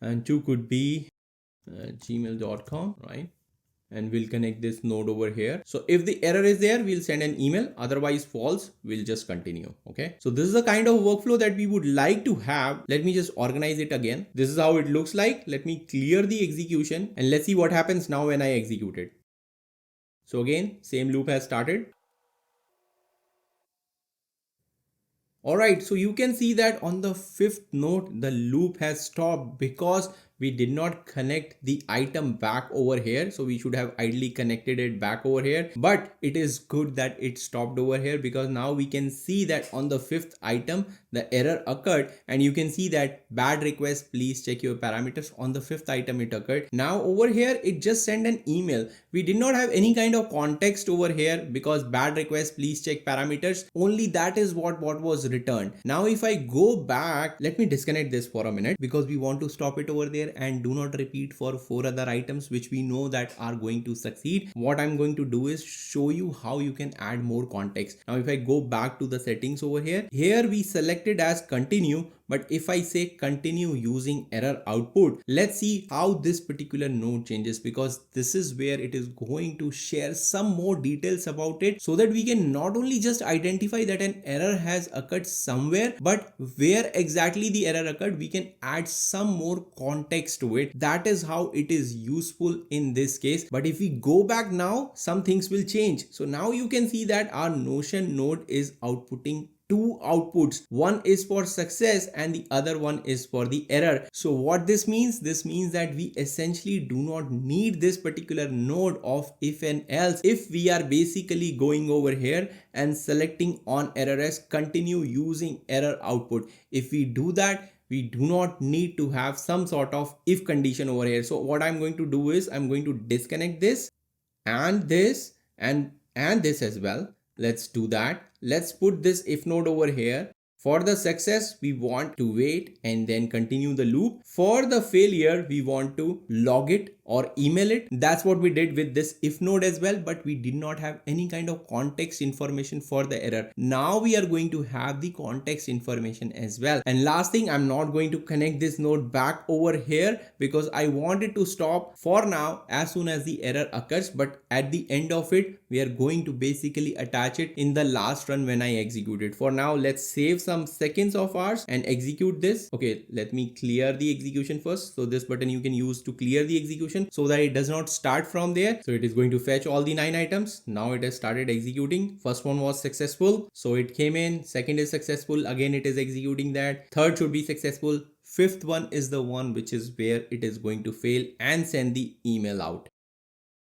and 2 could be gmail.com, right? And we'll connect this node over here. So if the error is there, we'll send an email, otherwise false, we'll just continue. Okay, so this is the kind of workflow that we would like to have. Let me just organize it again. This is how it looks like. Let me clear the execution and let's see what happens now when I execute it. So again, same loop has started. Alright, so you can see that on the fifth node, the loop has stopped because we did not connect the item back over here. So we should have ideally connected it back over here. But it is good that it stopped over here because now we can see that on the fifth item, the error occurred. And you can see that bad request, please check your parameters. On the fifth item it occurred. Now over here, it just sent an email. We did not have any kind of context over here because bad request, please check parameters. Only that is what was returned. Now if I go back, let me disconnect this for a minute because we want to stop it over there and do not repeat for 4 other items which we know that are going to succeed. What I'm going to do is show you how you can add more context. Now if I go back to the settings over here, we selected as continue. But if I say continue using error output, let's see how this particular node changes, because this is where it is going to share some more details about it so that we can not only just identify that an error has occurred somewhere, but where exactly the error occurred, we can add some more context to it. That is how it is useful in this case. But if we go back now, some things will change. So now you can see that our Notion node is outputting two outputs. One is for success and the other one is for the error. So what this means that we essentially do not need this particular node of if and else if we are basically going over here and selecting on error as continue using error output. If we do that, we do not need to have some sort of if condition over here. So what I'm going to do is I'm going to disconnect this and this and this as well. Let's do that. Let's put this if node over here. For the success, we want to wait and then continue the loop. For the failure, we want to log it or email it. That's what we did with this if node as well, but we did not have any kind of context information for the error. Now we are going to have the context information as well. And last thing, I'm not going to connect this node back over here because I want it to stop for now as soon as the error occurs. But at the end of it, we are going to basically attach it in the last run when I execute it. For now, let's save some seconds of ours and execute this. Okay, let me clear the execution first. So this button you can use to clear the execution so that it does not start from there. So it is going to fetch all the 9 items. Now it has started executing. First one was successful, so it came in. Second is successful, again it is executing that. Third should be successful. Fifth one is the one which is where it is going to fail and send the email out.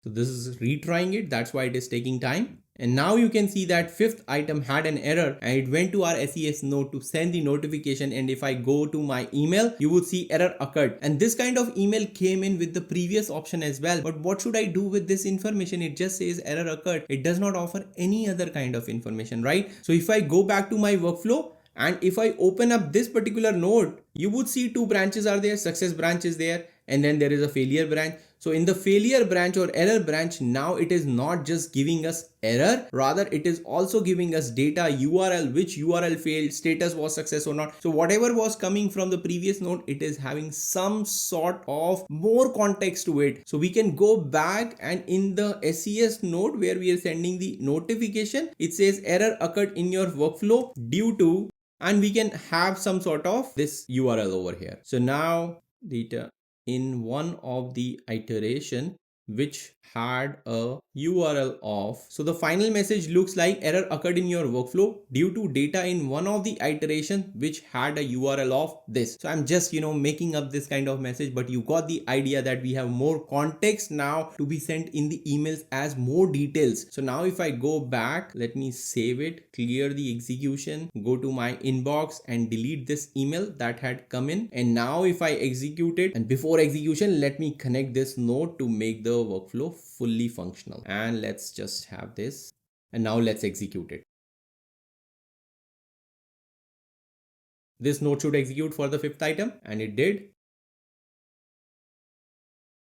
So this is retrying it, that's why it is taking time. And now you can see that fifth item had an error and it went to our SES node to send the notification. And if I go to my email, you would see error occurred. And this kind of email came in with the previous option as well. But what should I do with this information? It just says error occurred. It does not offer any other kind of information, right? So if I go back to my workflow, and if I open up this particular node, you would see two branches are there, success branch is there, and then there is a failure branch. So in the failure branch or error branch, now it is not just giving us error, rather it is also giving us data, URL, which URL failed, status was success or not. So whatever was coming from the previous node, it is having some sort of more context to it. So we can go back and in the SES node where we are sending the notification, it says error occurred in your workflow due to, and we can have some sort of this URL over here. So now data in one of the iteration which had a URL of, so the final message looks like error occurred in your workflow due to data in one of the iteration which had a URL of this. So I'm just making up this kind of message, but you got the idea that we have more context now to be sent in the emails as more details. So now if I go back, let me save it, clear the execution, go to my inbox and delete this email that had come in. And now if I execute it, and before execution, let me connect this node to make the workflow fully functional. And let's just have this. And now let's execute it. This node should execute for the fifth item, and it did.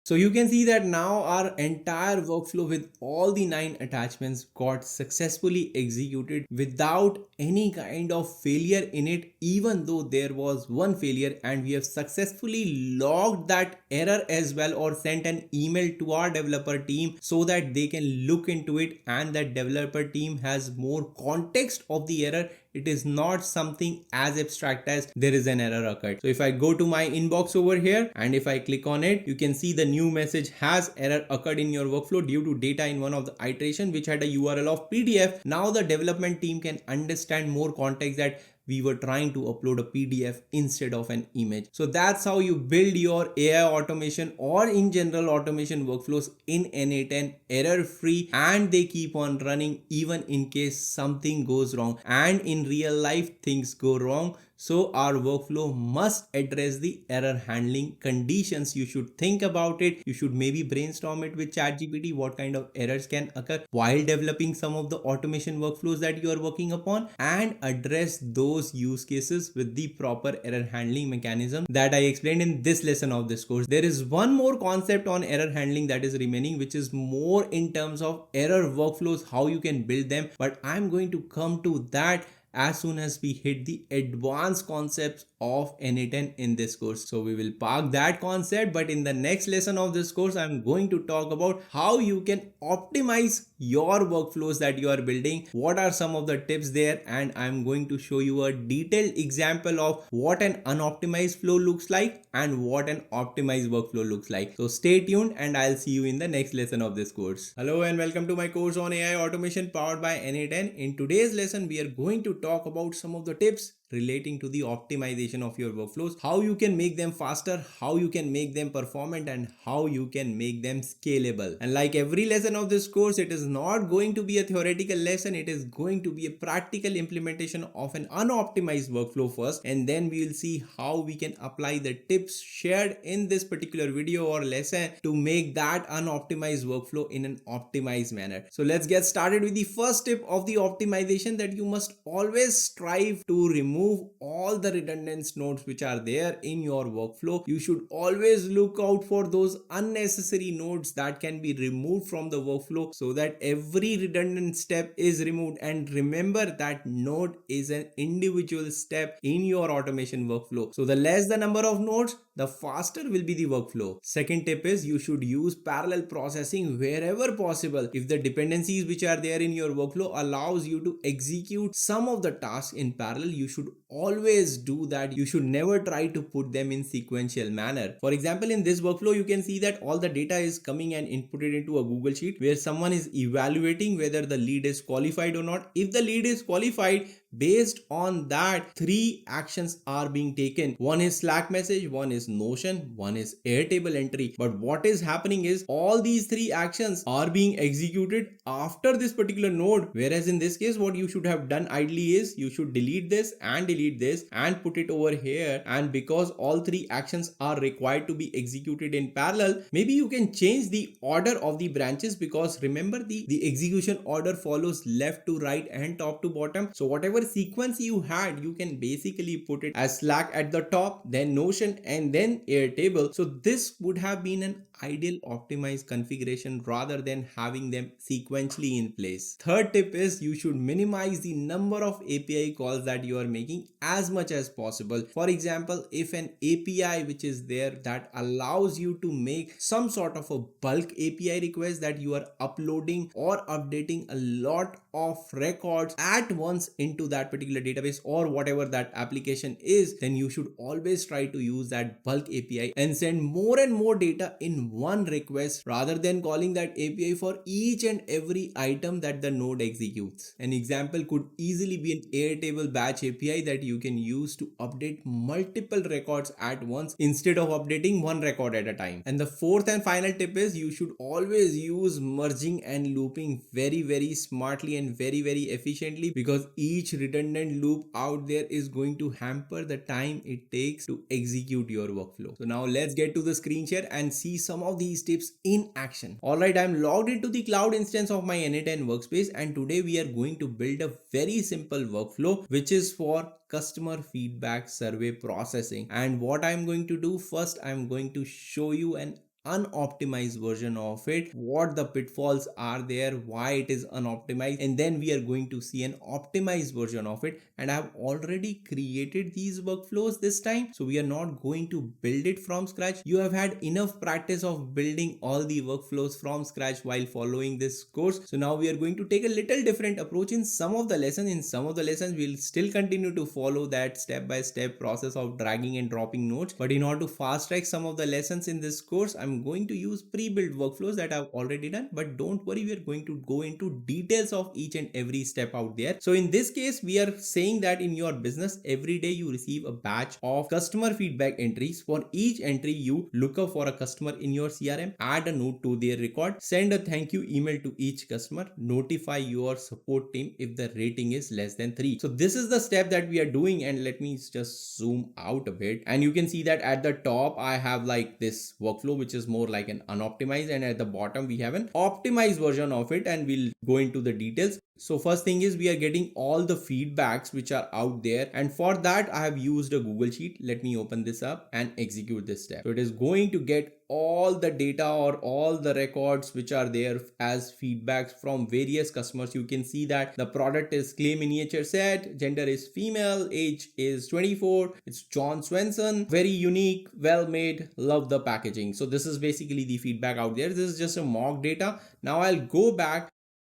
So you can see that now our entire workflow with all the 9 attachments got successfully executed without any kind of failure in it, even though there was one failure, and we have successfully logged that error as well, or sent an email to our developer team so that they can look into it, and that developer team has more context of the error. It is not something as abstract as there is an error occurred. So if I go to my inbox over here and if I click on it, you can see the new message has error occurred in your workflow due to data in one of the iteration which had a URL of PDF. Now the development team can understand more context that we were trying to upload a PDF instead of an image. So that's how you build your AI automation or in general automation workflows in n8n error free, and they keep on running even in case something goes wrong, and in real life things go wrong. So our workflow must address the error handling conditions. You should think about it. You should maybe brainstorm it with ChatGPT what kind of errors can occur while developing some of the automation workflows that you are working upon, and address those use cases with the proper error handling mechanism that I explained in this lesson of this course. There is one more concept on error handling that is remaining, which is more in terms of error workflows, how you can build them, but I'm going to come to that as soon as we hit the advanced concepts of n8n in this course. So we will park that concept, but in the next lesson of this course I'm going to talk about how you can optimize your workflows that you are building, what are some of the tips there, and I'm going to show you a detailed example of what an unoptimized flow looks like and what an optimized workflow looks like. So stay tuned and I'll see you in the next lesson of this course. Hello and welcome to my course on AI automation powered by n8n. In today's lesson we are going to talk about some of the tips relating to the optimization of your workflows, how you can make them faster, how you can make them performant, and how you can make them scalable. And like every lesson of this course, it is not going to be a theoretical lesson, it is going to be a practical implementation of an unoptimized workflow first, and then we will see how we can apply the tips shared in this particular video or lesson to make that unoptimized workflow in an optimized manner. So let's get started with the first tip of the optimization, that you must always strive to remove all the redundant nodes which are there in your workflow. You should always look out for those unnecessary nodes that can be removed from the workflow so that every redundant step is removed. And remember that node is an individual step in your automation workflow. So the less the number of nodes, the faster will be the workflow. Second tip is you should use parallel processing wherever possible. If the dependencies which are there in your workflow allows you to execute some of the tasks in parallel, you should always do that. You should never try to put them in sequential manner. For example, in this workflow, you can see that all the data is coming and inputted into a Google Sheet where someone is evaluating whether the lead is qualified or not. If the lead is qualified, based on that, 3 actions are being taken. One is Slack message, one is Notion, one is Airtable entry. But what is happening is all these 3 actions are being executed after this particular node, whereas in this case what you should have done ideally is you should delete this and put it over here. And because all 3 actions are required to be executed in parallel, maybe you can change the order of the branches, because remember the execution order follows left to right and top to bottom. So whatever sequence you had, you can basically put it as Slack at the top, then Notion, and then Airtable. So this would have been an ideal optimized configuration rather than having them sequentially in place. Third tip is you should minimize the number of API calls that you are making as much as possible. For example, if an API which is there that allows you to make some sort of a bulk API request that you are uploading or updating a lot of records at once into that particular database or whatever that application is, then you should always try to use that bulk API and send more and more data in one request rather than calling that API for each and every item that the node executes. An example could easily be an Airtable batch API that you can use to update multiple records at once instead of updating one record at a time. And the fourth and final tip is you should always use merging and looping very smartly and very efficiently, because each redundant loop out there is going to hamper the time it takes to execute your workflow. So now let's get to the screen share and see some of these tips in action. Alright, I'm logged into the cloud instance of my n8n workspace, and today we are going to build a very simple workflow which is for customer feedback survey processing. And what I'm going to do first, I'm going to show you an unoptimized version of it, what the pitfalls are there, why it is unoptimized, and then we are going to see an optimized version of it. And I have already created these workflows this time, so we are not going to build it from scratch. You have had enough practice of building all the workflows from scratch while following this course. So now we are going to take a little different approach in some of the lessons. In some of the lessons we'll still continue to follow that step-by-step process of dragging and dropping nodes, but in order to fast track some of the lessons in this course, I'm going to use pre-built workflows that I've already done. But don't worry, we are going to go into details of each and every step out there. So in this case, we are saying that in your business, every day you receive a batch of customer feedback entries. For each entry, you look up for a customer in your CRM, add a note to their record, send a thank you email to each customer, notify your support team if the rating is less than 3. So this is the step that we are doing, and let me just zoom out a bit, and you can see that at the top I have like this workflow which is more like an unoptimized, and at the bottom we have an optimized version of it, and we'll go into the details. So first thing is we are getting all the feedbacks which are out there, and for that I have used a Google Sheet. Let me open this up and execute this step. So it is going to get all the data or all the records which are there as feedbacks from various customers. You can see that the product is clay miniature set, gender is female, age is 24, it's John Swenson, very unique, well made, love the packaging. So this is basically the feedback out there. This is just a mock data. Now I'll go back.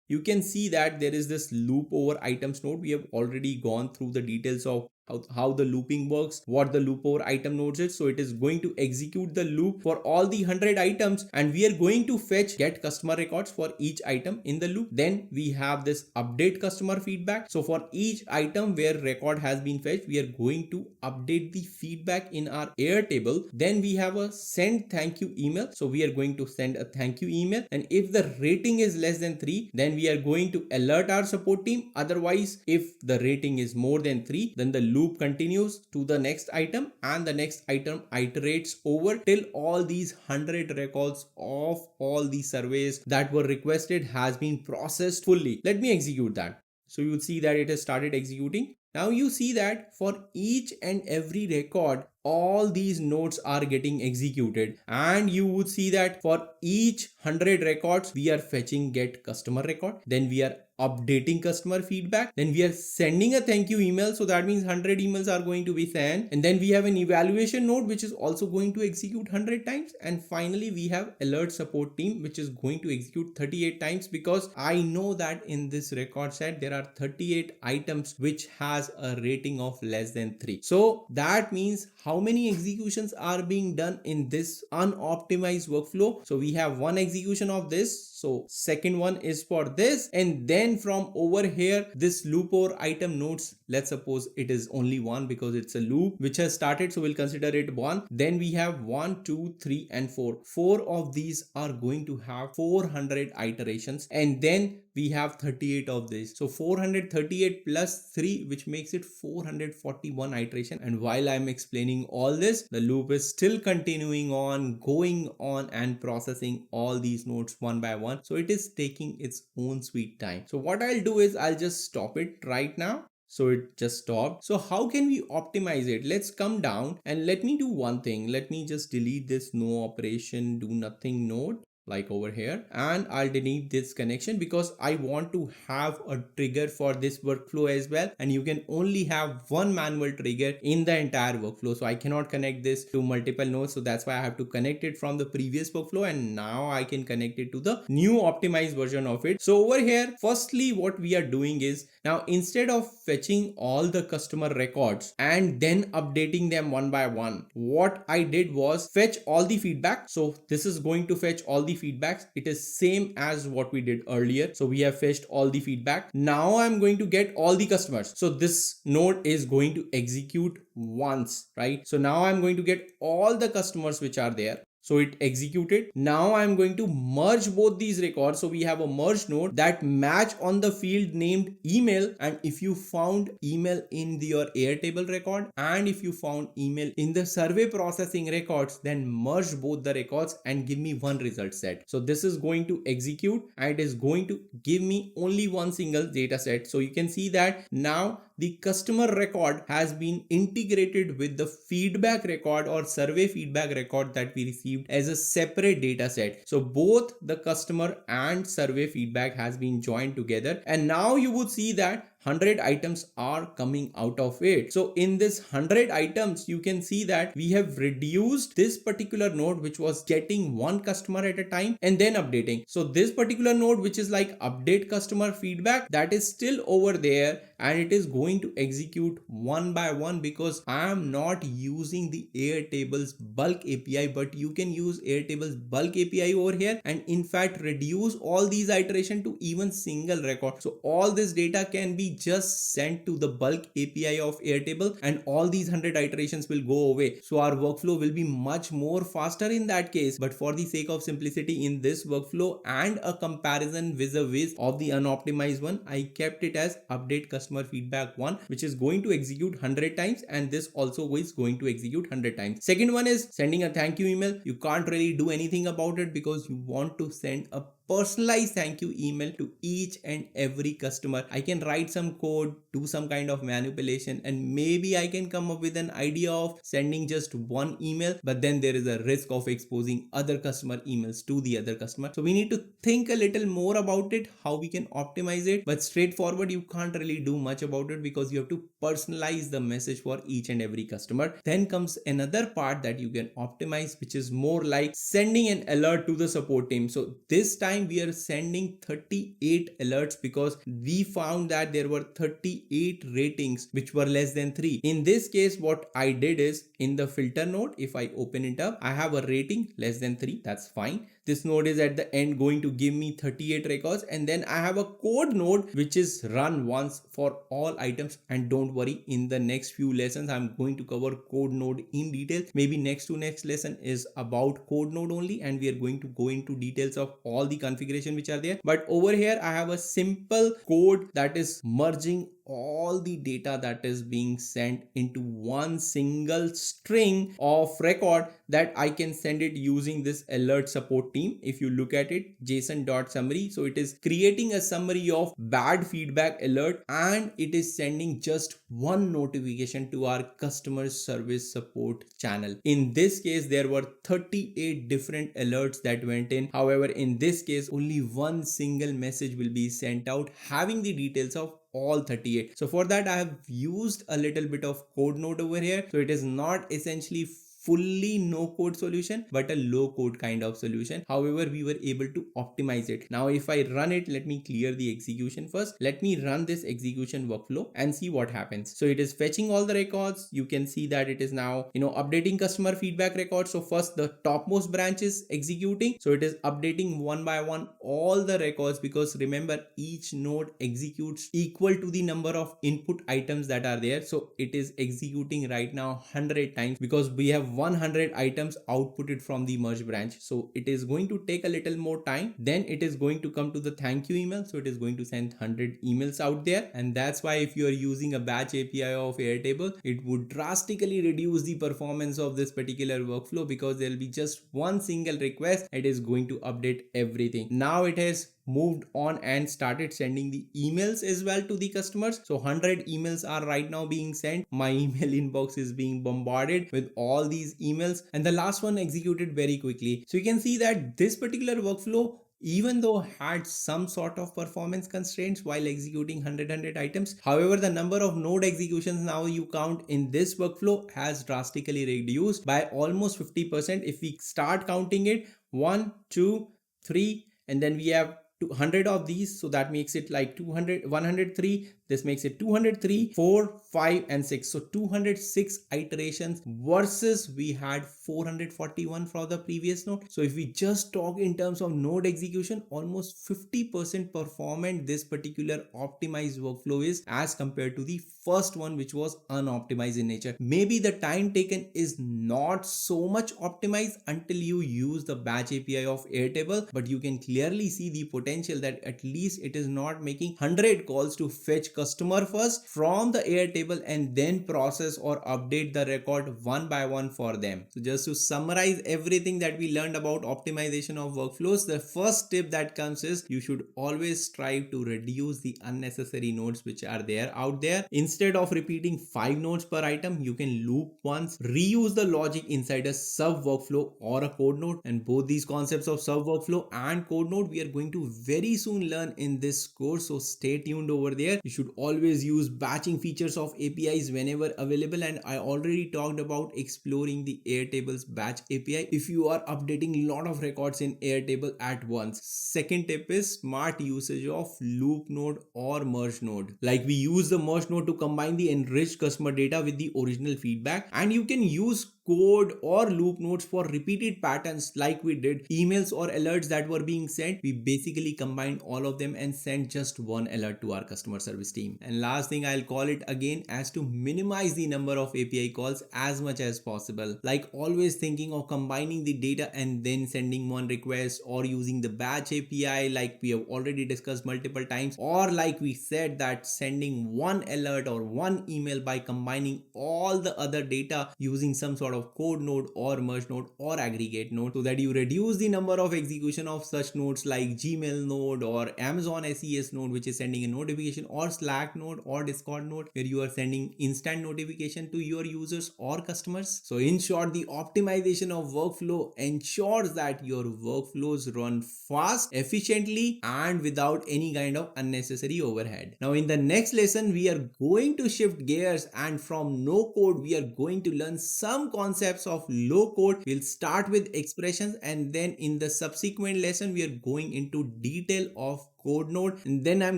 You can see that there is this loop over items node. We have already gone through the details of how the looping works, what the loop over item nodes is. So it is going to execute the loop for all the 100 items, and we are going to fetch get customer records for each item in the loop. Then we have this update customer feedback. So for each item where record has been fetched, we are going to update the feedback in our Airtable. Then we have a send thank you email. So we are going to send a thank you email, and if the rating is less than 3, then we are going to alert our support team. Otherwise, if the rating is more than 3, then the loop continues to the next item, and the next item iterates over till all these 100 records of all the surveys that were requested has been processed fully. Let me execute that. So you will see that it has started executing. Now you see that for each and every record, all these nodes are getting executed, and you would see that for each 100 records we are fetching get customer record, then we are updating customer feedback, then we are sending a thank you email. So that means 100 emails are going to be sent, and then we have an evaluation node which is also going to execute 100 times, and finally we have alert support team which is going to execute 38 times, because I know that in this record set there are 38 items which has a rating of less than 3. So that means how many executions are being done in this unoptimized workflow. So we have one execution of this, so second one is for this, and then from over here this loop over item nodes, let's suppose it is only one because it's a loop which has started, so we'll consider it one. Then we have 1, 2, 3 and 4. 4 of these are going to have 400 iterations, and then we have 38 of this. So 438 plus 3, which makes it 441 iteration. And while I'm explaining all this, the loop is still continuing on, going on and processing all these nodes one by one. So it is taking its own sweet time. So what I'll do is I'll just stop it right now. So it just stopped. So how can we optimize it? Let's come down and let me do one thing. Let me just delete this no operation do nothing node, like over here, and I'll delete this connection because I want to have a trigger for this workflow as well, and you can only have one manual trigger in the entire workflow. So I cannot connect this to multiple nodes, so that's why I have to connect it from the previous workflow, and now I can connect it to the new optimized version of it. So over here, firstly what we are doing is, now instead of fetching all the customer records and then updating them one by one, what I did was fetch all the feedback. So this is going to fetch all the feedbacks. It is same as what we did earlier. So we have fetched all the feedback. Now I'm going to get all the customers. So this node is going to execute once, right? So now I'm going to get all the customers which are there. So it executed. Now I'm going to merge both these records. So we have a merge node that match on the field named email. And if you found email in your Airtable record, and if you found email in the survey processing records, then merge both the records and give me one result set. So this is going to execute, and it is going to give me only one single data set. So you can see that now the customer record has been integrated with the feedback record or survey feedback record that we received as a separate data set. So both the customer and survey feedback has been joined together, and now you would see that 100 items are coming out of it. So in this 100 items, you can see that we have reduced this particular node which was getting one customer at a time and then updating. So this particular node which is like update customer feedback, that is still over there and it is going to execute one by one because I am not using the Airtable's bulk API, but you can use Airtable's bulk API over here and in fact reduce all these iteration to even single record. So all this data can be just sent to the bulk API of Airtable and all these 100 iterations will go away. So our workflow will be much more faster in that case. But for the sake of simplicity in this workflow and a comparison vis-a-vis of the unoptimized one, I kept it as update customer feedback 1, which is going to execute 100 times, and this also is going to execute 100 times. Second one is sending a thank you email. You can't really do anything about it because you want to send a personalized thank you email to each and every customer. I can write some code, do some kind of manipulation, and maybe I can come up with an idea of sending just one email, but then there is a risk of exposing other customer emails to the other customer. So we need to think a little more about it, how we can optimize it. But straightforward, you can't really do much about it because you have to personalize the message for each and every customer. Then comes another part that you can optimize, which is more like sending an alert to the support team. So this time we are sending 38 alerts because we found that there were 38 ratings which were less than 3. In this case, what I did is in the filter node, if I open it up, I have a rating less than 3. That's fine. This node is at the end going to give me 38 records, and then I have a code node which is run once for all items. And don't worry, in the next few lessons I'm going to cover code node in detail. Maybe next to next lesson is about code node only, and we are going to go into details of all the configuration which are there. But over here I have a simple code that is merging all the data that is being sent into one single string of record that I can send it using this alert support team. If you look at it, JSON.summary, so it is creating a summary of bad feedback alert and it is sending just one notification to our customer service support channel. In this case, there were 38 different alerts that went in. However, in this case, only one single message will be sent out having the details of all 38. So for that I have used a little bit of code node over here. So it is not essentially fully no code solution, but a low code kind of solution. However, we were able to optimize it. Now if I run it, let me clear the execution first. Let me run this execution workflow and see what happens. So it is fetching all the records. You can see that it is now updating customer feedback records. So first the topmost branch is executing, so it is updating one by one all the records, because remember each node executes equal to the number of input items that are there. So it is executing right now 100 times because we have 100 items outputted from the merge branch. So it is going to take a little more time. Then it is going to come to the thank you email. So it is going to send 100 emails out there. And that's why if you are using a batch API of Airtable, it would drastically reduce the performance of this particular workflow, because there will be just one single request. It is going to update everything. Now it has moved on and started sending the emails as well to the customers. So 100 emails are right now being sent. My email inbox is being bombarded with all these emails, and the last one executed very quickly. So you can see that this particular workflow, even though had some sort of performance constraints while executing 100 items, however, the number of node executions now you count in this workflow has drastically reduced by almost 50%. If we start counting it, 1, 2, 3, and then we have 200 of these, so that makes it like 200, 103. This makes it 203, 4, 5, and 6. So 206 iterations versus we had 441 for the previous node. So if we just talk in terms of node execution, almost 50% performant this particular optimized workflow is as compared to the first one, which was unoptimized in nature. Maybe the time taken is not so much optimized until you use the batch API of Airtable, but you can clearly see the potential that at least it is not making 100 calls to fetch customer first from the Airtable and then process or update the record one by one for them. So just to summarize everything that we learned about optimization of workflows, the first tip that comes is you should always strive to reduce the unnecessary nodes which are there out there. Instead of repeating 5 nodes per item, you can loop once, reuse the logic inside a sub workflow or a code node. And both these concepts of sub workflow and code node we are going to very soon learn in this course, so stay tuned over there. You should always use batching features of APIs whenever available, and I already talked about exploring the Airtable's batch API if you are updating a lot of records in Airtable at once. Second tip is smart usage of loop node or merge node. Like we use the merge node to combine the enriched customer data with the original feedback, and you can use code or loop nodes for repeated patterns like we did emails or alerts that were being sent. We basically combined all of them and sent just one alert to our customer service team. And last thing, I'll call it again as to minimize the number of API calls as much as possible, like always thinking of combining the data and then sending one request, or using the batch API like we have already discussed multiple times, or like we said that sending one alert or one email by combining all the other data using some sort of code node or merge node or aggregate node, so that you reduce the number of execution of such nodes like Gmail node or Amazon SES node, which is sending a notification, or Slack node or Discord node where you are sending instant notification to your users or customers. So in short, the optimization of workflow ensures that your workflows run fast, efficiently, and without any kind of unnecessary overhead. Now in the next lesson we are going to shift gears, and from no code we are going to learn some concepts of low code. We'll start with expressions, and then in the subsequent lesson we are going into detail of code node, and then I'm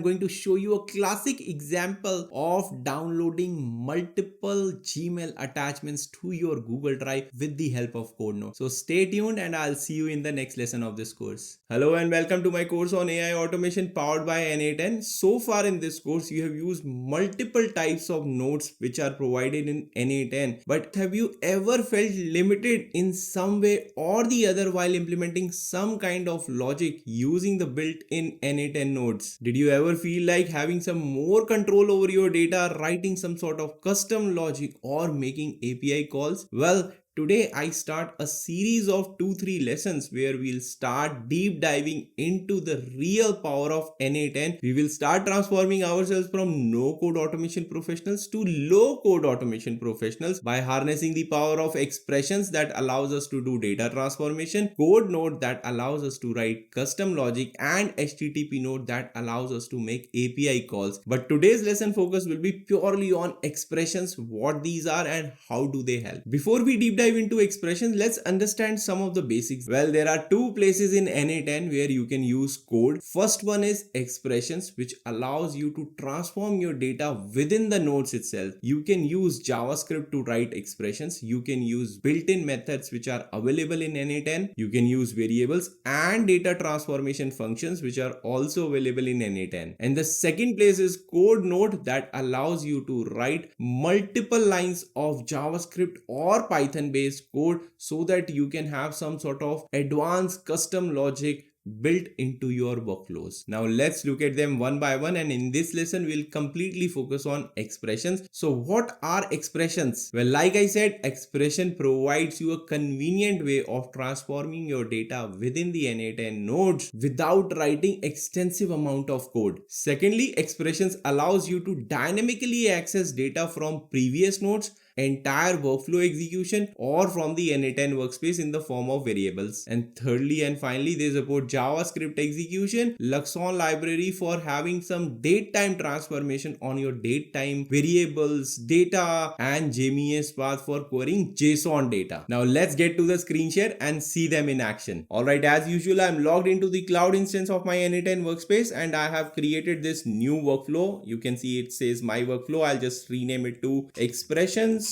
going to show you a classic example of downloading multiple Gmail attachments to your Google Drive with the help of code node. So stay tuned and I'll see you in the next lesson of this course. Hello and welcome to my course on AI automation powered by n8n. So far in this course you have used multiple types of nodes which are provided in n8n, but have you ever felt limited in some way or the other while implementing some kind of logic using the built-in n8n nodes? Did you ever feel like having some more control over your data, writing some sort of custom logic or making API calls? Well, today I start a series of 2-3 lessons where we'll start deep diving into the real power of n8n. We will start transforming ourselves from no code automation professionals to low code automation professionals by harnessing the power of expressions that allows us to do data transformation, code node that allows us to write custom logic, and HTTP node that allows us to make API calls. But today's lesson focus will be purely on expressions, what these are and how do they help. Before we deep dive into expressions, let's understand some of the basics. Well, there are two places in n8n where you can use code. First one is expressions, which allows you to transform your data within the nodes itself. You can use JavaScript to write expressions. You can use built-in methods which are available in n8n. You can use variables and data transformation functions which are also available in n8n. And the second place is code node that allows you to write multiple lines of JavaScript or Python based code so that you can have some sort of advanced custom logic built into your workflows. Now let's look at them one by one, and in this lesson we'll completely focus on expressions. So what are expressions? Well, like I said, expression provides you a convenient way of transforming your data within the n8n nodes without writing extensive amount of code. Secondly, expressions allows you to dynamically access data from previous nodes, entire workflow execution, or from the n8n workspace in the form of variables. And thirdly and finally, they support JavaScript execution, Luxon library for having some datetime transformation on your datetime variables, data, and JMeS path for querying JSON data. Now let's get to the screen share and see them in action. Alright, as usual, I'm logged into the cloud instance of my n8n workspace and I have created this new workflow. You can see it says my workflow. I'll just rename it to expressions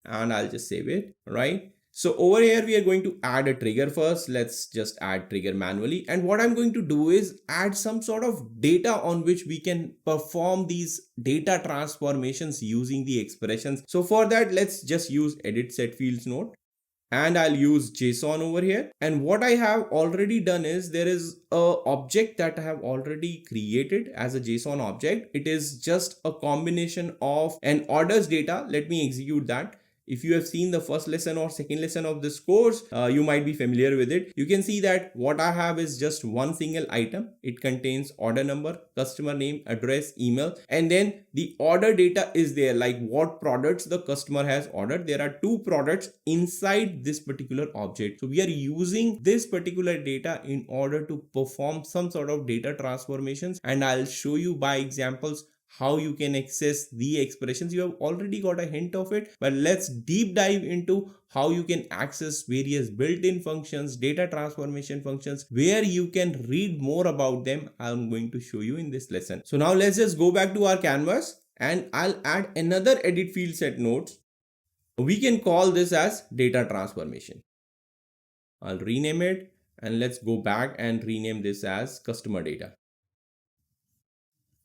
and I'll just save it, right? So over here, we are going to add a trigger first. Let's just add trigger manually. And what I'm going to do is add some sort of data on which we can perform these data transformations using the expressions. So for that, let's just use edit set fields node. and I'll use JSON over here. And what I have already done is there is a object that I have already created as a JSON object. It is just a combination of an orders data. Let me execute that. If you have seen the first lesson or second lesson of this course, you might be familiar with it. You can see that what I have is just one single item. It contains order number, customer name, address, email, and then the order data is there, like what products the customer has ordered. There are 2 products inside this particular object. So we are using this particular data in order to perform some sort of data transformations, and I'll show you by examples how you can access the expressions. You have already got a hint of it, but let's deep dive into how you can access various built-in functions, data transformation functions, where you can read more about them. I'm going to show you in this lesson. So now let's just go back to our canvas, and I'll add another edit field set notes. We can call this as data transformation. I'll rename it, and let's go back and rename this as customer data.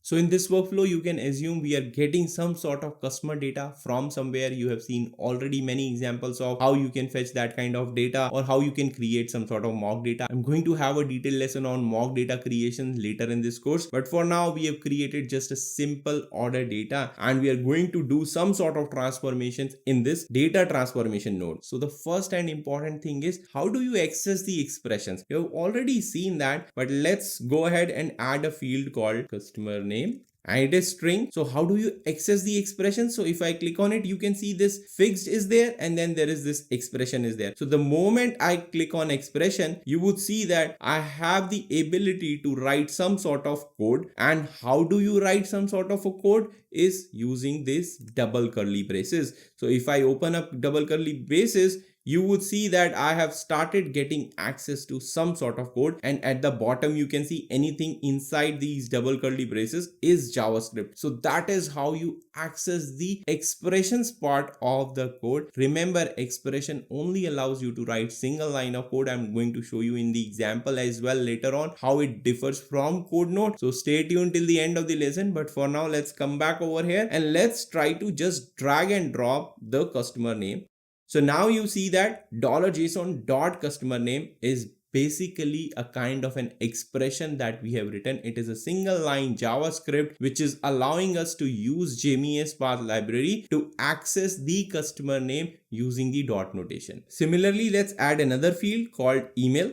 So in this workflow, you can assume we are getting some sort of customer data from somewhere. You have seen already many examples of how you can fetch that kind of data or how you can create some sort of mock data. I'm going to have a detailed lesson on mock data creation later in this course. But for now, we have created just a simple order data, and we are going to do some sort of transformations in this data transformation node. So the first and important thing is, how do you access the expressions? You have already seen that, but let's go ahead and add a field called customer name. And it is string. So how do you access the expression? So if I click on it, you can see this fixed is there, and then there is this expression is there. So the moment I click on expression, you would see that I have the ability to write some sort of code. And how do you write some sort of a code? Is using this double curly braces. So if I open up double curly braces, you would see that I have started getting access to some sort of code, and at the bottom you can see anything inside these double curly braces is JavaScript. So that is how you access the expressions part of the code. Remember, expression only allows you to write single line of code. I'm going to show you in the example as well later on how it differs from code node. So stay tuned till the end of the lesson. But for now, let's come back over here and let's try to just drag and drop the customer name. So now you see that $JSON.customer name is basically a kind of an expression that we have written. It is a single line JavaScript which is allowing us to use JMeS path library to access the customer name using the dot notation. Similarly, let's add another field called email.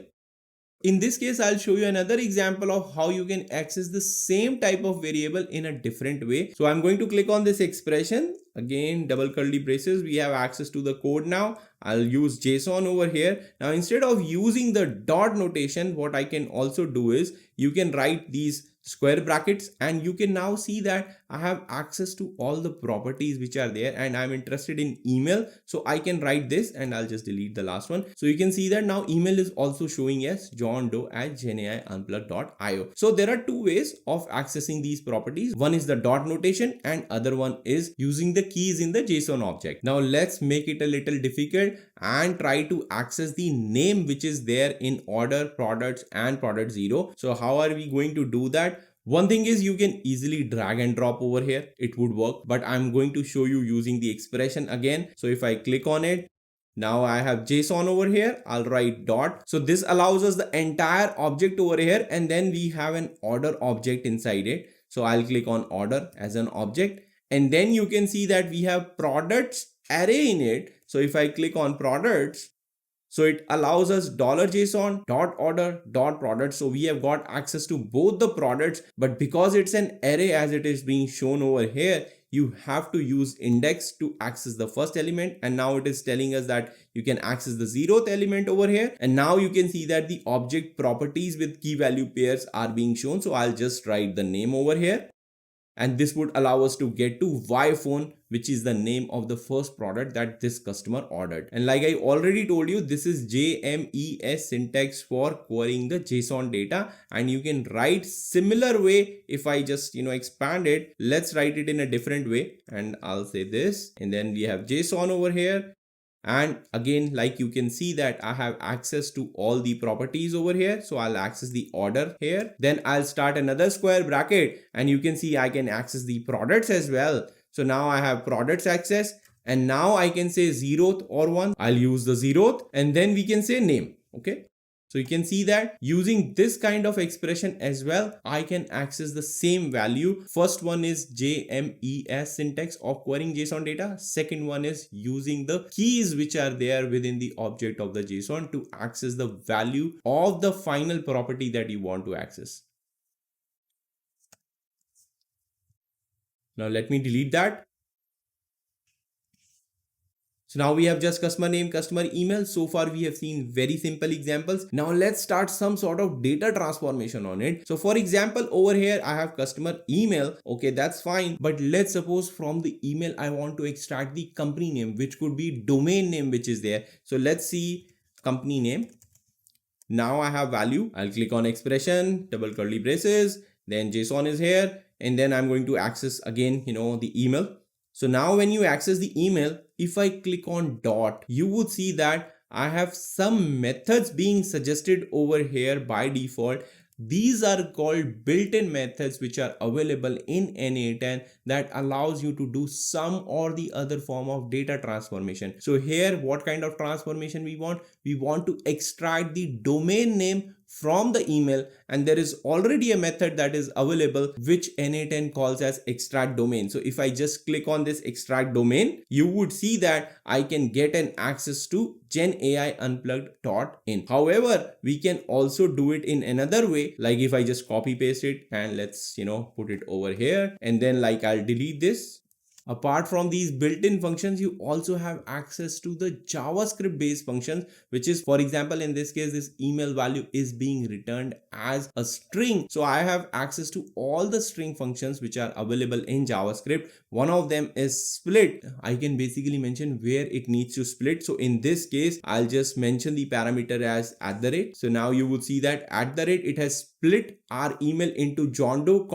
In this case, I'll show you another example of how you can access the same type of variable in a different way. So I'm going to click on this expression. Again, double curly braces. We have access to the code now. I'll use JSON over here. Now, instead of using the dot notation, what I can also do is you can write these square brackets, and you can now see that I have access to all the properties which are there, and I'm interested in email. So I can write this, and I'll just delete the last one. So you can see that now email is also showing as johndoe@GenAI Unplugged.io. So there are 2 ways of accessing these properties. One is the dot notation, and other one is using the keys in the JSON object. Now let's make it a little difficult and try to access the name which is there in order, products, and product 0. So how are we going to do that? One thing is you can easily drag and drop over here. It would work, but I'm going to show you using the expression again. So if I click on it, now I have JSON over here. I'll write dot. So this allows us the entire object over here, and then we have an order object inside it. So I'll click on order as an object, and then you can see that we have products array in it. So if I click on products, so it allows us $JSON dot order dot product. So we have got access to both the products, but because it's an array as it is being shown over here, you have to use index to access the first element. And now it is telling us that you can access the 0th element over here. And now you can see that the object properties with key value pairs are being shown. So I'll just write the name over here. And this would allow us to get to Y phone, which is the name of the first product that this customer ordered. And like I already told you, this is JMeS syntax for querying the JSON data. And you can write similar way. If I just, expand it, let's write it in a different way. And I'll say this, and then we have JSON over here. And again, like you can see that I have access to all the properties over here. So I'll access the order here. Then I'll start another square bracket, and you can see I can access the products as well. So now I have products access. And now I can say 0th or 1. I'll use the 0th, and then we can say name. Okay. So you can see that using this kind of expression as well, I can access the same value. First one is JMES syntax of querying JSON data. Second one is using the keys which are there within the object of the JSON to access the value of the final property that you want to access. Now let me delete that. So now we have just customer name, customer email. So far we have seen very simple examples. Now let's start some sort of data transformation on it. So for example, over here I have customer email. Okay, that's fine. But let's suppose from the email I want to extract the company name, which could be domain name, which is there. So let's see company name. Now I have value. I'll click on expression, double curly braces, then JSON is here, and then I'm going to access again, the email. So now when you access the email, if I click on dot, you would see that I have some methods being suggested over here by default. These are called built-in methods which are available in n8n that allows you to do some or the other form of data transformation. So here, what kind of transformation we want? We want to extract the domain name from the email, and there is already a method that is available which n8n calls as extract domain. So if I just click on this extract domain, you would see that I can get an access to GenAI Unplugged.in. However, we can also do it in another way, like if I just copy paste it and let's put it over here, and then like I'll delete this. Apart from these built-in functions, you also have access to the JavaScript based functions, which is, for example, in this case, this email value is being returned as a string. So I have access to all the string functions which are available in JavaScript. One of them is split. I can basically mention where it needs to split. So in this case, I'll just mention the parameter as @. So now you would see that @ it has split our email into John Doe,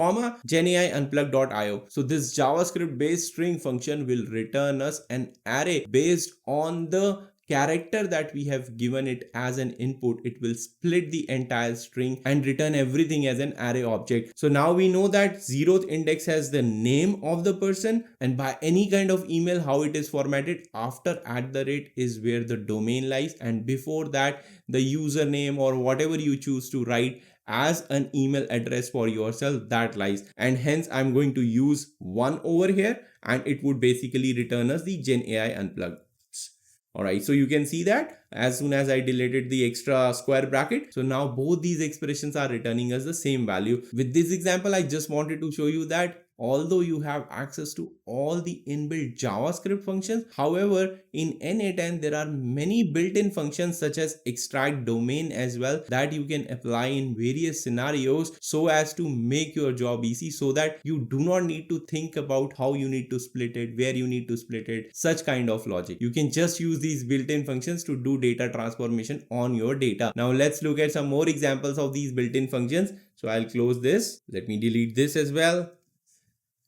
GenAI Unplugged.io. So this JavaScript based string function will return us an array based on the character that we have given it as an input. It will split the entire string and return everything as an array object. So now we know that 0th index has the name of the person, and by any kind of email, how it is formatted, after @ is where the domain lies, and before that the username or whatever you choose to write as an email address for yourself, that lies. And hence I'm going to use 1 over here, and it would basically return us the GenAI Unplugged. Alright, so you can see that as soon as I deleted the extra square bracket, so now both these expressions are returning us the same value. With this example, I just wanted to show you that although you have access to all the inbuilt JavaScript functions, however, in n8n there are many built-in functions such as extract domain as well that you can apply in various scenarios so as to make your job easy, so that you do not need to think about how you need to split it, where you need to split it, such kind of logic. You can just use these built-in functions to do data transformation on your data. Now let's look at some more examples of these built-in functions. So I'll close this. Let me delete this as well.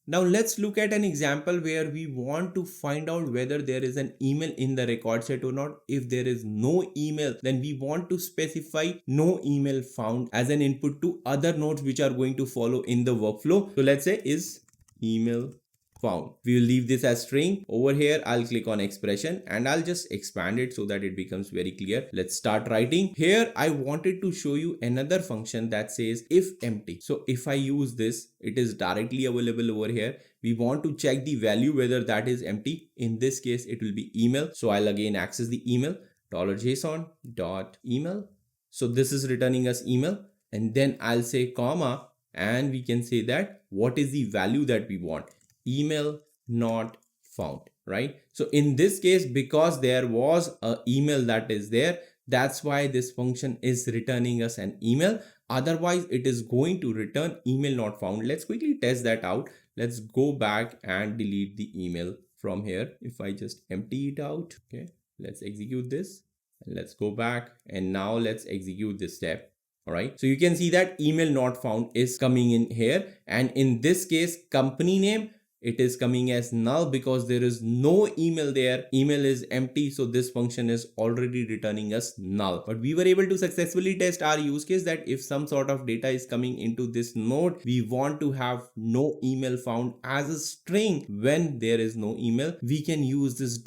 Now let's look at an example where we want to find out whether there is an email in the record set or not. If there is no email, then we want to specify no email found as an input to other nodes which are going to follow in the workflow. So let's say is email found. We will leave this as string. Over here, I'll click on expression and I'll just expand it so that it becomes very clear. Let's start writing. Here, I wanted to show you another function that says if empty. So if I use this, it is directly available over here. We want to check the value whether that is empty. In this case, it will be email. So I'll again access the email $JSON.email. So this is returning us email, and then I'll say comma, and we can say that what is the value that we want. Email not found, right? So in this case, because there was an email that is there, that's why this function is returning us an email. Otherwise, it is going to return email not found. Let's quickly test that out. Let's go back and delete the email from here. If I just empty it out, okay, let's execute this. Let's go back, and now let's execute this step. All right, so you can see that email not found is coming in here, and in this case, company name it is coming as null because there is no email there. Email is empty, so this function is already returning us null. But we were able to successfully test our use case that if some sort of data is coming into this node, we want to have no email found as a string. When there is no email, we can use this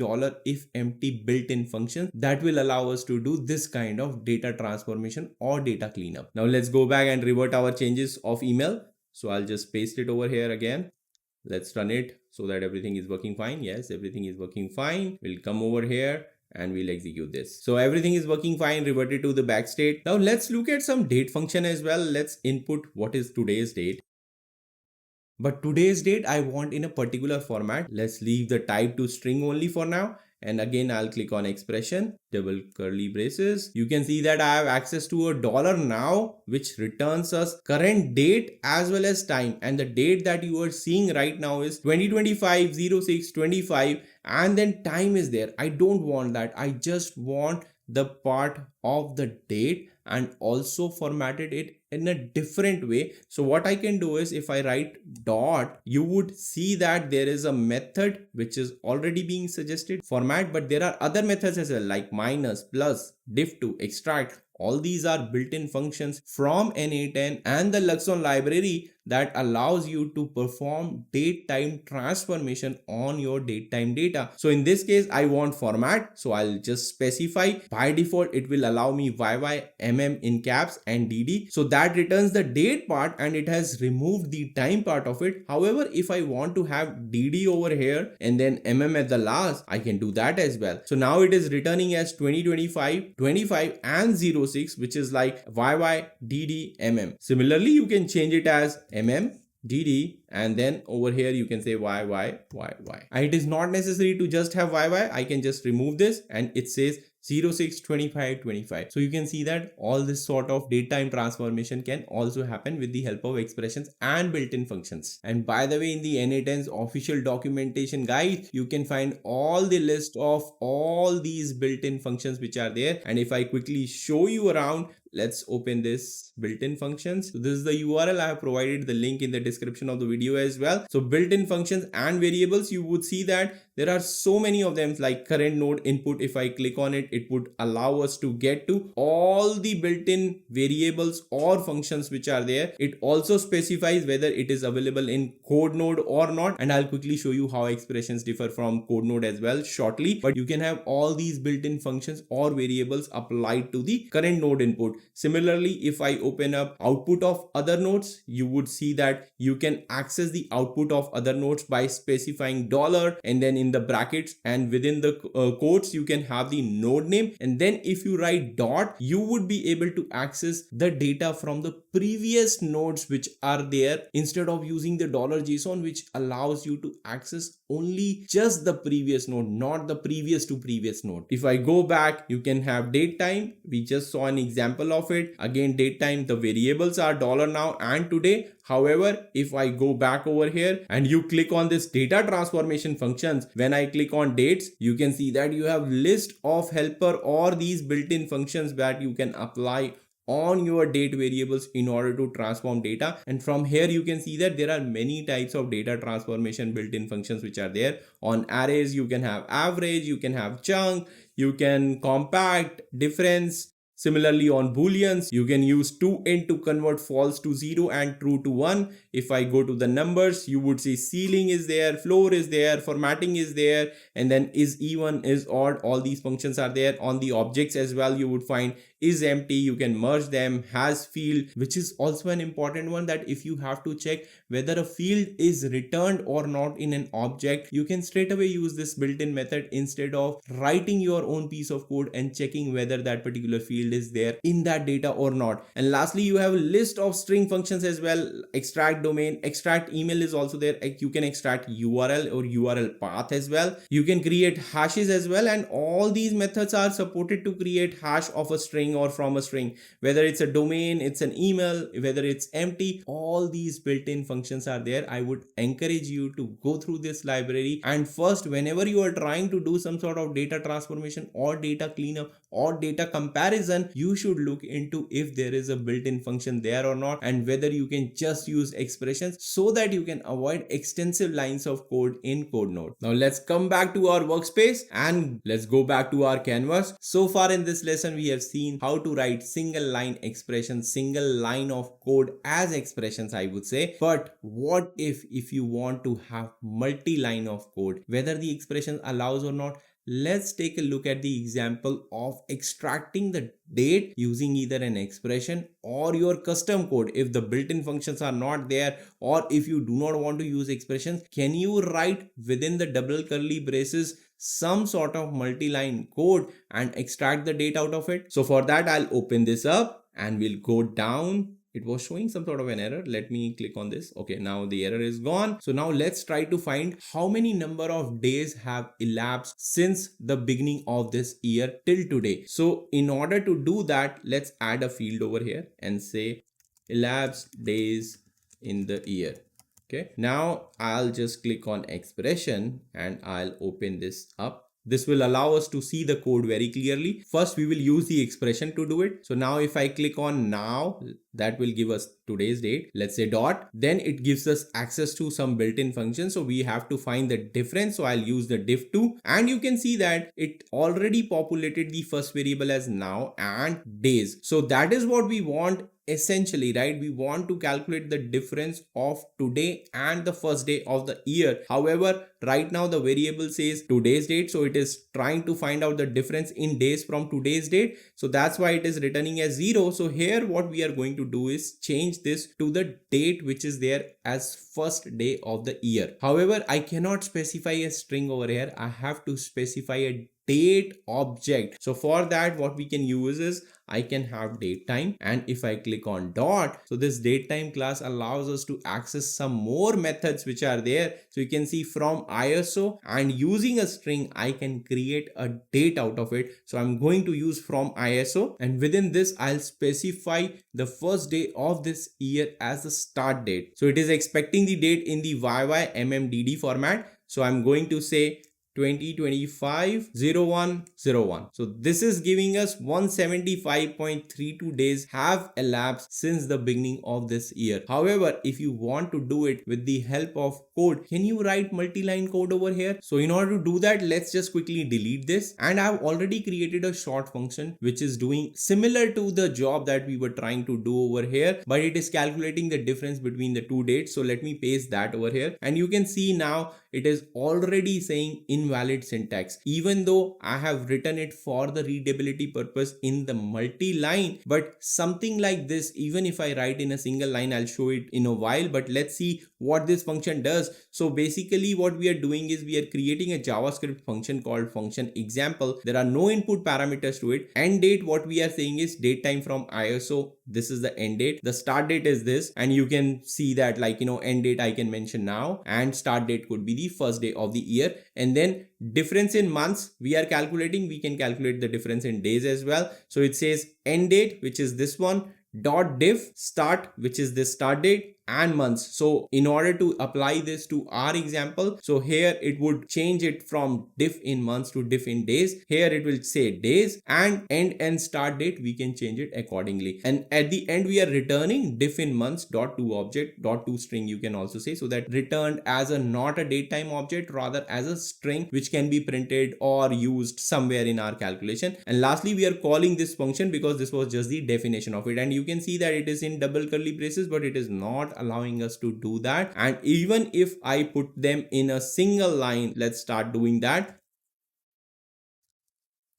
$if empty built-in function that will allow us to do this kind of data transformation or data cleanup. Now let's go back and revert our changes of email. So I'll just paste it over here again. Let's run it so that everything is working fine. Yes, everything is working fine. We'll come over here and we'll execute this. So everything is working fine, reverted to the back state. Now let's look at some date function as well. Let's input what is today's date. But today's date I want in a particular format. Let's leave the type to string only for now. And again, I'll click on expression, double curly braces. You can see that I have access to a dollar now, which returns us current date as well as time. And the date that you are seeing right now is 2025-06-25, and then time is there. I don't want that. I just want the part of the date and also formatted it in a different way. So what I can do is if I write dot, you would see that there is a method which is already being suggested format, but there are other methods as well like minus, plus, diff2, extract. All these are built-in functions from n8n and the Luxon library that allows you to perform date-time transformation on your date-time data. So in this case, I want format. So I'll just specify. By default, it will allow me YY, MM in caps and DD. So that returns the date part and it has removed the time part of it. However, if I want to have DD over here and then MM at the last, I can do that as well. So now it is returning as 2025, 25 and 06, which is like YY, DD, MM. Similarly, you can change it as MM, DD, and then over here you can say YY. And it is not necessary to just have YY. I can just remove this and it says 06, 25, 25. So you can see that all this sort of date-time transformation can also happen with the help of expressions and built-in functions. And by the way, in the n8n's official documentation guide, you can find all the list of all these built-in functions which are there. And if I quickly show you around, let's open this built-in functions. So this is the URL. I have provided the link in the description of the video as well. So built-in functions and variables, you would see that there are so many of them, like current node input. If I click on it, it would allow us to get to all the built-in variables or functions which are there. It also specifies whether it is available in code node or not. And I'll quickly show you how expressions differ from code node as well shortly. But you can have all these built-in functions or variables applied to the current node input. Similarly, if I open up output of other nodes, you would see that you can access the output of other nodes by specifying dollar and then in the brackets, and within the quotes you can have the node name, and then if you write dot, you would be able to access the data from the previous nodes which are there instead of using the $JSON, which allows you to access only just the previous node, not the previous to previous node. If I go back, you can have date time. We just saw an example of it. Again, date time, the variables are dollar now and today. However, if I go back over here and you click on this data transformation functions, when I click on dates, you can see that you have list of helper or these built-in functions that you can apply on your date variables in order to transform data. And from here you can see that there are many types of data transformation built-in functions which are there. On arrays, you can have average, you can have chunk, you can compact, difference. Similarly, on booleans, you can use to_int to convert false to 0 and true to 1. If I go to the numbers, you would see ceiling is there, floor is there, formatting is there, and then is even, is odd. All these functions are there. On the objects as well, you would find is empty. You can merge them, has field, which is also an important one, that if you have to check whether a field is returned or not in an object, you can straight away use this built-in method instead of writing your own piece of code and checking whether that particular field is there in that data or not. And lastly, you have a list of string functions as well. Extract domain, extract email is also there. You can extract URL or URL path as well. You can create hashes as well, and all these methods are supported to create hash of a string or from a string, whether it's a domain, it's an email, whether it's empty. All these built-in functions are there. I would encourage you to go through this library, and first, whenever you are trying to do some sort of data transformation or data cleanup or data comparison, comparison, you should look into if there is a built-in function there or not, and whether you can just use expressions so that you can avoid extensive lines of code in CodeNote. Now let's come back to our workspace and let's go back to our canvas. So far in this lesson, we have seen how to write single line expressions, single line of code as expressions, I would say. But what if you want to have multi-line of code, whether the expression allows or not? Let's take a look at the example of extracting the date using either an expression or your custom code. If the built-in functions are not there, or if you do not want to use expressions, can you write within the double curly braces some sort of multi-line code and extract the date out of it? So for that, I'll open this up and we'll go down. It was showing some sort of an error. Let me click on this. Okay, now the error is gone. So now let's try to find how many number of days have elapsed since the beginning of this year till today. So in order to do that, let's add a field over here and say elapsed days in the year. Okay, now I'll just click on expression and I'll open this up. This will allow us to see the code very clearly. First, we will use the expression to do it. So now if I click on now, that will give us today's date. Let's say dot. Then it gives us access to some built-in function. So we have to find the difference. So I'll use the diff2. And you can see that it already populated the first variable as now and days. So that is what we want. Essentially, right, we want to calculate the difference of today and the first day of the year. However, right now the variable says today's date, so it is trying to find out the difference in days from today's date. So that's why it is returning as 0. So here what we are going to do is change this to the date which is there as first day of the year. However, I cannot specify a string over here. I have to specify a date object. So for that, what we can use is I can have date time, and if I click on dot, so this date time class allows us to access some more methods which are there. So you can see from ISO, and using a string I can create a date out of it. So I'm going to use from ISO, and within this I'll specify the first day of this year as the start date. So it is expecting the date in the YYMMDD format. So I'm going to say 2025-01-01. So this is giving us 175.32 days have elapsed since the beginning of this year. However, if you want to do it with the help of code, can you write multi-line code over here? So in order to do that, let's just quickly delete this. And I've already created a short function which is doing similar to the job that we were trying to do over here, but it is calculating the difference between the two dates. So let me paste that over here, and you can see now it is already saying invalid syntax, even though I have written it for the readability purpose in the multi-line. But something like this, even if I write in a single line, I'll show it in a while, but let's see what this function does. So basically what we are doing is we are creating a JavaScript function called function example. There are no input parameters to it. End date, what we are saying is date time from ISO. This is the end date. The start date is this, and you can see that, like, end date I can mention now, and start date could be the first day of the year. And then difference in months we are calculating, we can calculate the difference in days as well. So it says end date, which is this one, dot diff start, which is this start date, and months. So in order to apply this to our example, so here it would change it from diff in months to diff in days. Here it will say days, and end and start date we can change it accordingly. And at the end we are returning diff in months dot to object dot to string, you can also say. So that returned as a not a date time object, rather as a string which can be printed or used somewhere in our calculation. And lastly, we are calling this function because this was just the definition of it, and you can see that it is in double curly braces, but it is not allowing us to do that. And even if I put them in a single line, let's start doing that.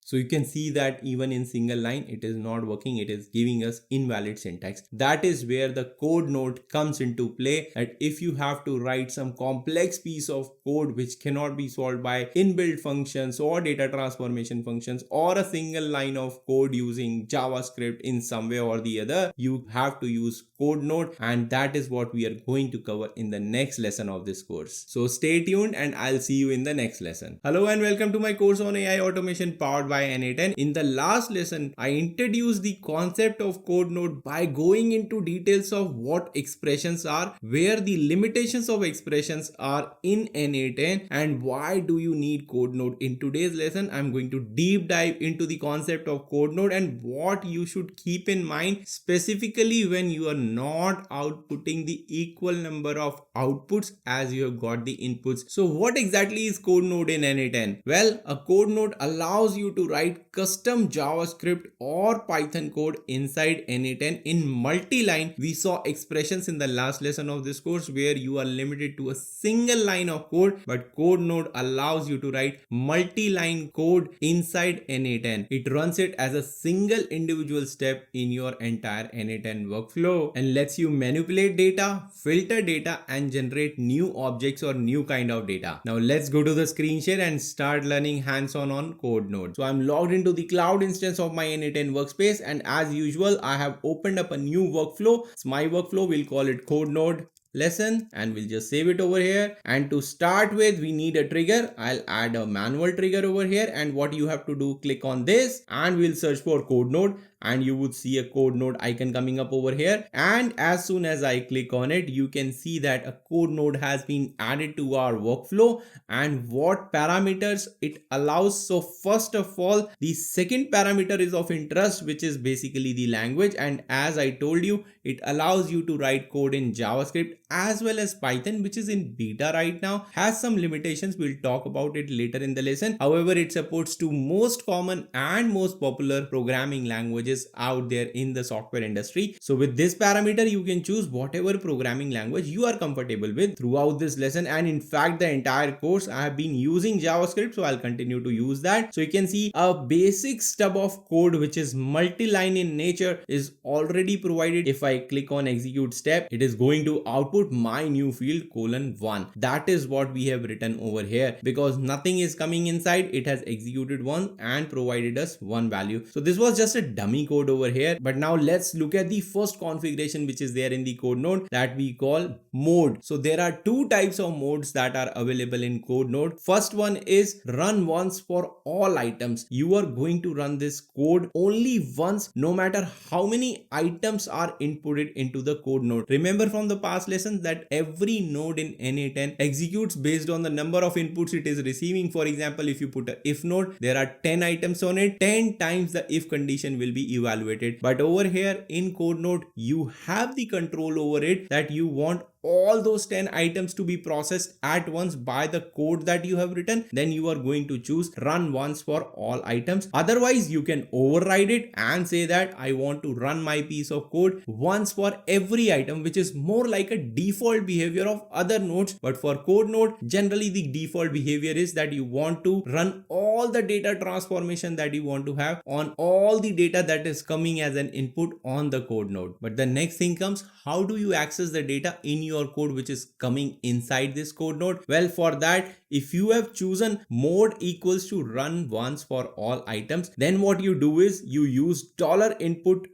So you can see that even in single line, it is not working. It is giving us invalid syntax. That is where the code note comes into play. That if you have to write some complex piece of code which cannot be solved by inbuilt functions or data transformation functions, or a single line of code using JavaScript in some way or the other, you have to use code node, and that is what we are going to cover in the next lesson of this course. So stay tuned and I'll see you in the next lesson. Hello and welcome to my course on AI automation powered by n8n. In the last lesson, I introduced the concept of code node by going into details of what expressions are, where the limitations of expressions are in n8n, and why do you need code node. In today's lesson, I'm going to deep dive into the concept of code node and what you should keep in mind specifically when you are not outputting the equal number of outputs as you have got the inputs. So what exactly is code node in n8n? Well, a code node allows you to write custom JavaScript or Python code inside n8n in multi-line. We saw expressions in the last lesson of this course where you are limited to a single line of code, but code node allows you to write multi-line code inside n8n. It runs it as a single individual step in your entire n8n workflow and lets you manipulate data, filter data, and generate new objects or new kind of data. Now let's go to the screen share and start learning hands-on on code node. So I'm logged into the cloud instance of my n8n workspace, and as usual I have opened up a new workflow. It's my workflow. We'll call it code node lesson and we'll just save it over here. And to start with, we need a trigger. I'll add a manual trigger over here, and what you have to do, click on this and we'll search for code node, and you would see a code node icon coming up over here. And as soon as I click on it, you can see that a code node has been added to our workflow and what parameters it allows. So first of all, the second parameter is of interest, which is basically the language. And as I told you, it allows you to write code in JavaScript as well as Python, which is in beta right now, has some limitations. We'll talk about it later in the lesson. However, it supports to most common and most popular programming languages out there in the software industry. So with this parameter, you can choose whatever programming language you are comfortable with throughout this lesson. And in fact, the entire course I have been using JavaScript, so I'll continue to use that. So you can see a basic stub of code which is multi-line in nature is already provided. If I click on execute step, it is going to output my new field :1. That is what we have written over here. Because nothing is coming inside, it has executed once and provided us one value. So this was just a dummy code over here. But now let's look at the first configuration which is there in the code node that we call mode. So there are two types of modes that are available in code node. First one is run once for all items. You are going to run this code only once, no matter how many items are inputted into the code node. Remember from the past lessons that every node in n8n executes based on the number of inputs it is receiving. For example, if you put a if node, there are 10 items on it, 10 times the if condition will be evaluated. But over here in code node, you have the control over it that you want all those 10 items to be processed at once by the code that you have written. Then you are going to choose run once for all items. Otherwise, you can override it and say that I want to run my piece of code once for every item, which is more like a default behavior of other nodes. But for code node, generally the default behavior is that you want to run all the data transformation that you want to have on all the data that is coming as an input on the code node. But the next thing comes, how do you access the data in your code which is coming inside this code node? Well, for that, if you have chosen mode equals to run once for all items, then what you do is you use $input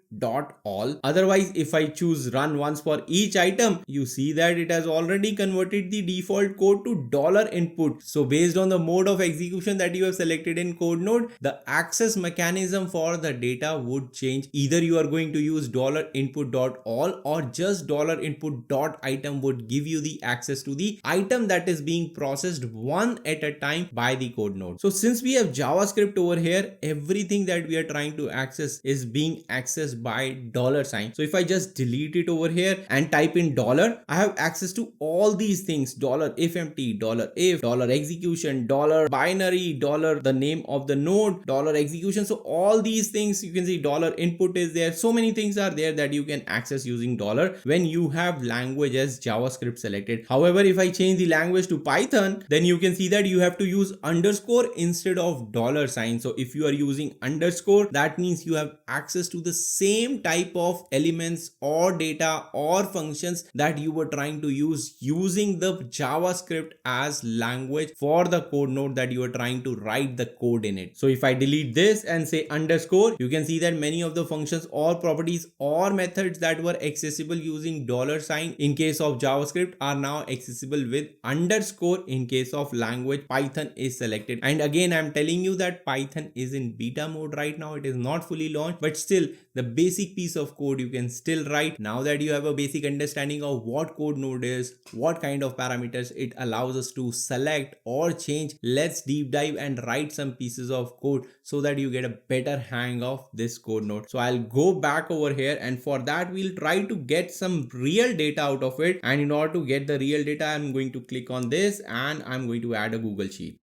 all. Otherwise, if I choose run once for each item, you see that it has already converted the default code to $input. So based on the mode of execution that you have selected in code node, the access mechanism for the data would change. Either you are going to use $input all or just $input item would give you the access to the item that is being processed one at a time by the code node. So since we have JavaScript over here, everything that we are trying to access is being accessed by $sign. So if I just delete it over here and type in $, I have access to all these things: $if empty, $if, $execution, $binary, the name of the node, $execution. So all these things, you can see $input is there. So many things are there that you can access using $. When you have language as JavaScript selected. However, if I change the language to Python, then you can see that you have to use underscore instead of dollar sign. So if you are using underscore, that means you have access to the same type of elements or data or functions that you were trying to use using the JavaScript as language for the code node that you are trying to write the code in it. So if I delete this and say underscore, you can see that many of the functions or properties or methods that were accessible using dollar sign in case of JavaScript are now accessible with underscore in case of language Python is selected. And again, I'm telling you that Python is in beta mode right now. It is not fully launched, but still the basic piece of code you can still write. Now that you have a basic understanding of what code node is, what kind of parameters it allows us to select or change, let's deep dive and write some pieces of code so that you get a better hang of this code node. So I'll go back over here, and for that we'll try to get some real data out of it. And in order to get the real data, I'm going to click on this and I'm going to add a Google Sheet.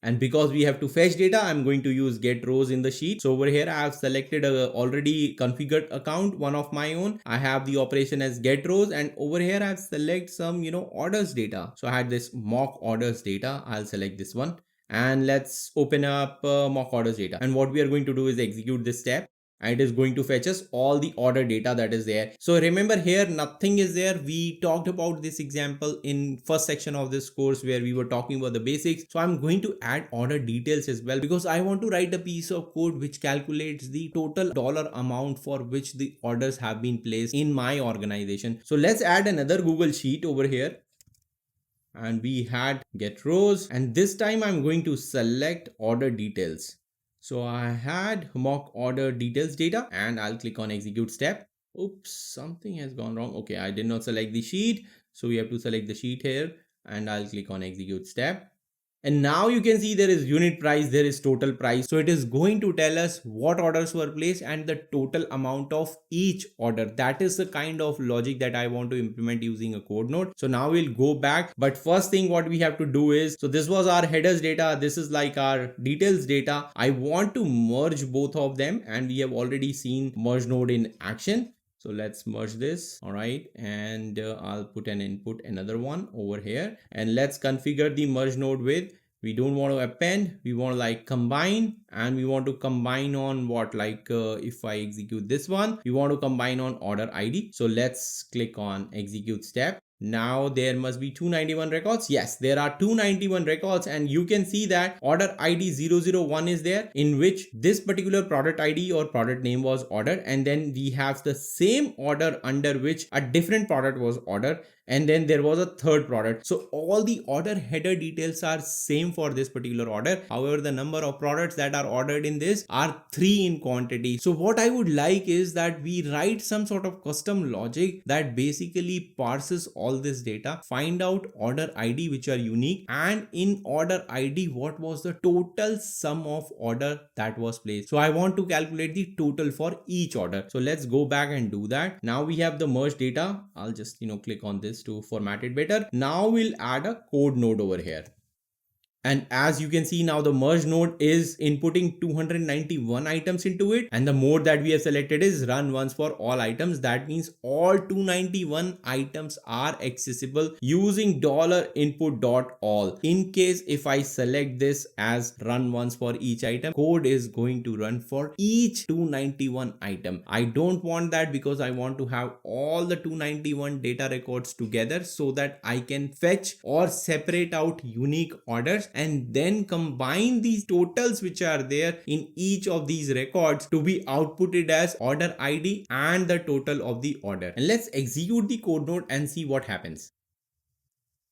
And because we have to fetch data, I'm going to use get rows in the sheet. So over here, I have selected a already configured account, one of my own. I have the operation as get rows, and over here I've select some, orders data. So I had this mock orders data. I'll select this one and let's open up mock orders data. And what we are going to do is execute this step. And it is going to fetch us all the order data that is there. So remember here, nothing is there. We talked about this example in first section of this course where we were talking about the basics. So I'm going to add order details as well, because I want to write a piece of code which calculates the total dollar amount for which the orders have been placed in my organization. So let's add another Google Sheet over here. And we had get rows, and this time I'm going to select order details. So I had mock order details data, and I'll click on execute step. Oops, something has gone wrong. Okay, I did not select the sheet. So we have to select the sheet here, and I'll click on execute step. And now you can see there is unit price, there is total price. So it is going to tell us what orders were placed and the total amount of each order. That is the kind of logic that I want to implement using a code node. So now we'll go back. But first thing what we have to do is, so this was our headers data. This is like our details data. I want to merge both of them, and we have already seen merge node in action. So let's merge this. All right. And I'll put an input, another one over here, and let's configure the merge node with, we don't want to append, we want to like combine, and we want to combine on what, like if I execute this one, we want to combine on order ID. So let's click on execute step. Now there must be 291 records. Yes, there are 291 records, and you can see that order ID 001 is there, in which this particular product ID or product name was ordered, and then we have the same order under which a different product was ordered, and then there was a third product. So all the order header details are same for this particular order. However, the number of products that are ordered in this are 3 in quantity. So what I would like is that we write some sort of custom logic that basically parses all this data, find out order ID which are unique, and in order ID what was the total sum of order that was placed. So I want to calculate the total for each order. So let's go back and do that. Now we have the merge data. I'll just click on this to format it better. Now we'll add a code node over here. And as you can see, now the merge node is inputting 291 items into it, and the mode that we have selected is run once for all items. That means all 291 items are accessible using $input.all. In case if I select this as run once for each item, code is going to run for each 291 item. I don't want that, because I want to have all the 291 data records together so that I can fetch or separate out unique orders and then combine these totals which are there in each of these records to be outputted as order ID and the total of the order. And let's execute the code node and see what happens.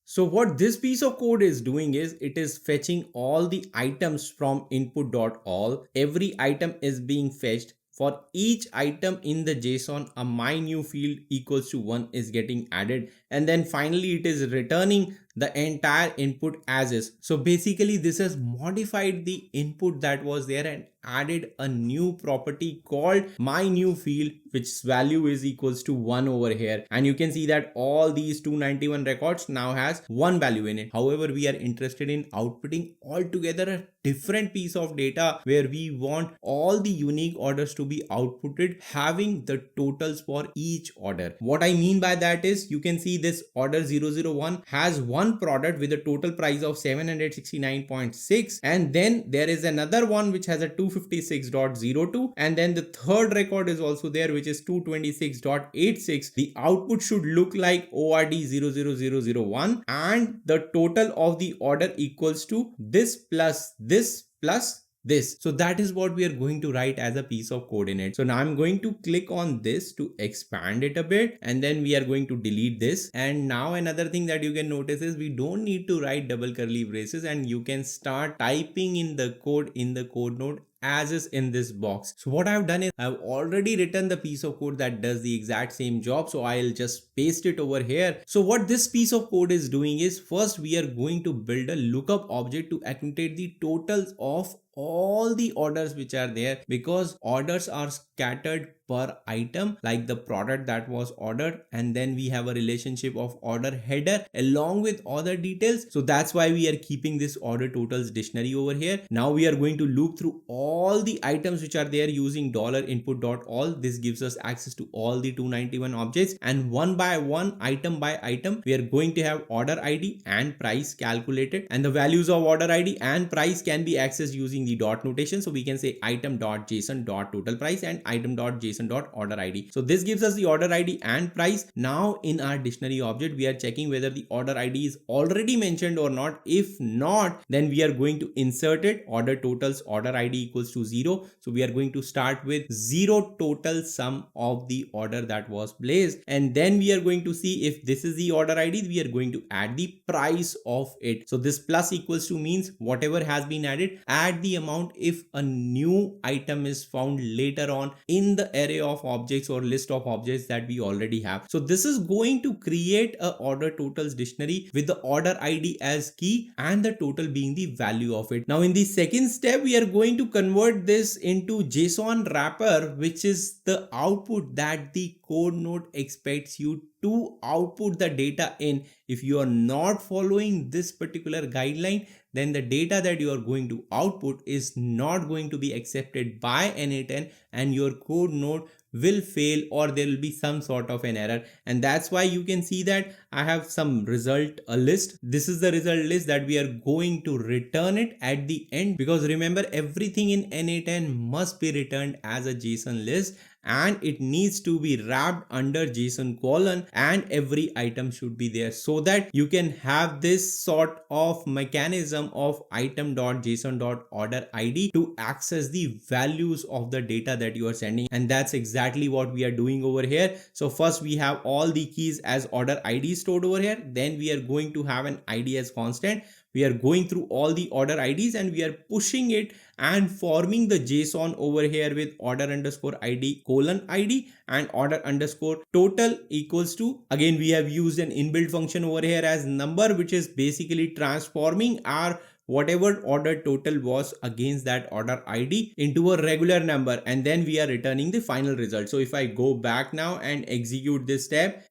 So what this piece of code is doing is it is fetching all the items from input.all. Every item is being fetched. For each item in the JSON, a my new field equals to 1 is getting added, and then finally it is returning the entire input as is. So basically this has modified the input that was there and added a new property called my new field, which value is equals to 1 over here, and you can see that all these 291 records now has one value in it. However, we are interested in outputting altogether a different piece of data where we want all the unique orders to be outputted having the totals for each order. What I mean by that is, you can see this order 001 has one product with a total price of 769.6, and then there is another one which has a 256.02, and then the third record is also there, which is 226.86. The output should look like ORD 00001, and the total of the order equals to this plus this plus this. So that is what we are going to write as a piece of code in it. So now I'm going to click on this to expand it a bit, and then we are going to delete this. And now another thing that you can notice is we don't need to write double curly braces, and you can start typing in the code in the code node as is in this box. So what I've done is I've already written the piece of code that does the exact same job, so I'll just paste it over here. So what this piece of code is doing is, first we are going to build a lookup object to annotate the totals of all the orders which are there, because orders are scattered per item, like the product that was ordered, and then we have a relationship of order header along with other details. So that's why we are keeping this order totals dictionary over here. Now we are going to loop through all the items which are there using $input.all. This gives us access to all the 291 objects, and one by one, item by item, we are going to have order ID and price calculated, and the values of order ID and price can be accessed using the dot notation. So we can say item.json.total price and item.json.order ID. So this gives us the order ID and price. Now in our dictionary object, we are checking whether the order ID is already mentioned or not. If not, then we are going to insert it. Order totals order ID equals to 0. So we are going to start with 0 total sum of the order that was placed, and then we are going to see if this is the order ID, we are going to add the price of it. So this plus equals to means whatever has been added, add the amount if a new item is found later on in the array of objects or list of objects that we already have. So this is going to create a order totals dictionary with the order ID as key and the total being the value of it. Now in the second step, we are going to convert this into JSON wrapper, which is the output that the code node expects you to output the data in. If you are not following this particular guideline, then the data that you are going to output is not going to be accepted by n8n, and your code node will fail, or there will be some sort of an error. And that's why you can see that I have some result list. This is the result list that we are going to return it at the end, because remember, everything in n8n must be returned as a JSON list, and it needs to be wrapped under JSON colon, and every item should be there, so that you can have this sort of mechanism of item.json.order ID to access the values of the data that you are sending. And that's exactly what we are doing over here. So first we have all the keys as order ID stored over here, then we are going to have an ID as constant. We are going through all the order IDs and we are pushing it and forming the JSON over here with order underscore ID colon ID and order underscore total equals to, again we have used an inbuilt function over here as number, which is basically transforming our whatever order total was against that order ID into a regular number, and then we are returning the final result. So if I go back now and execute this step,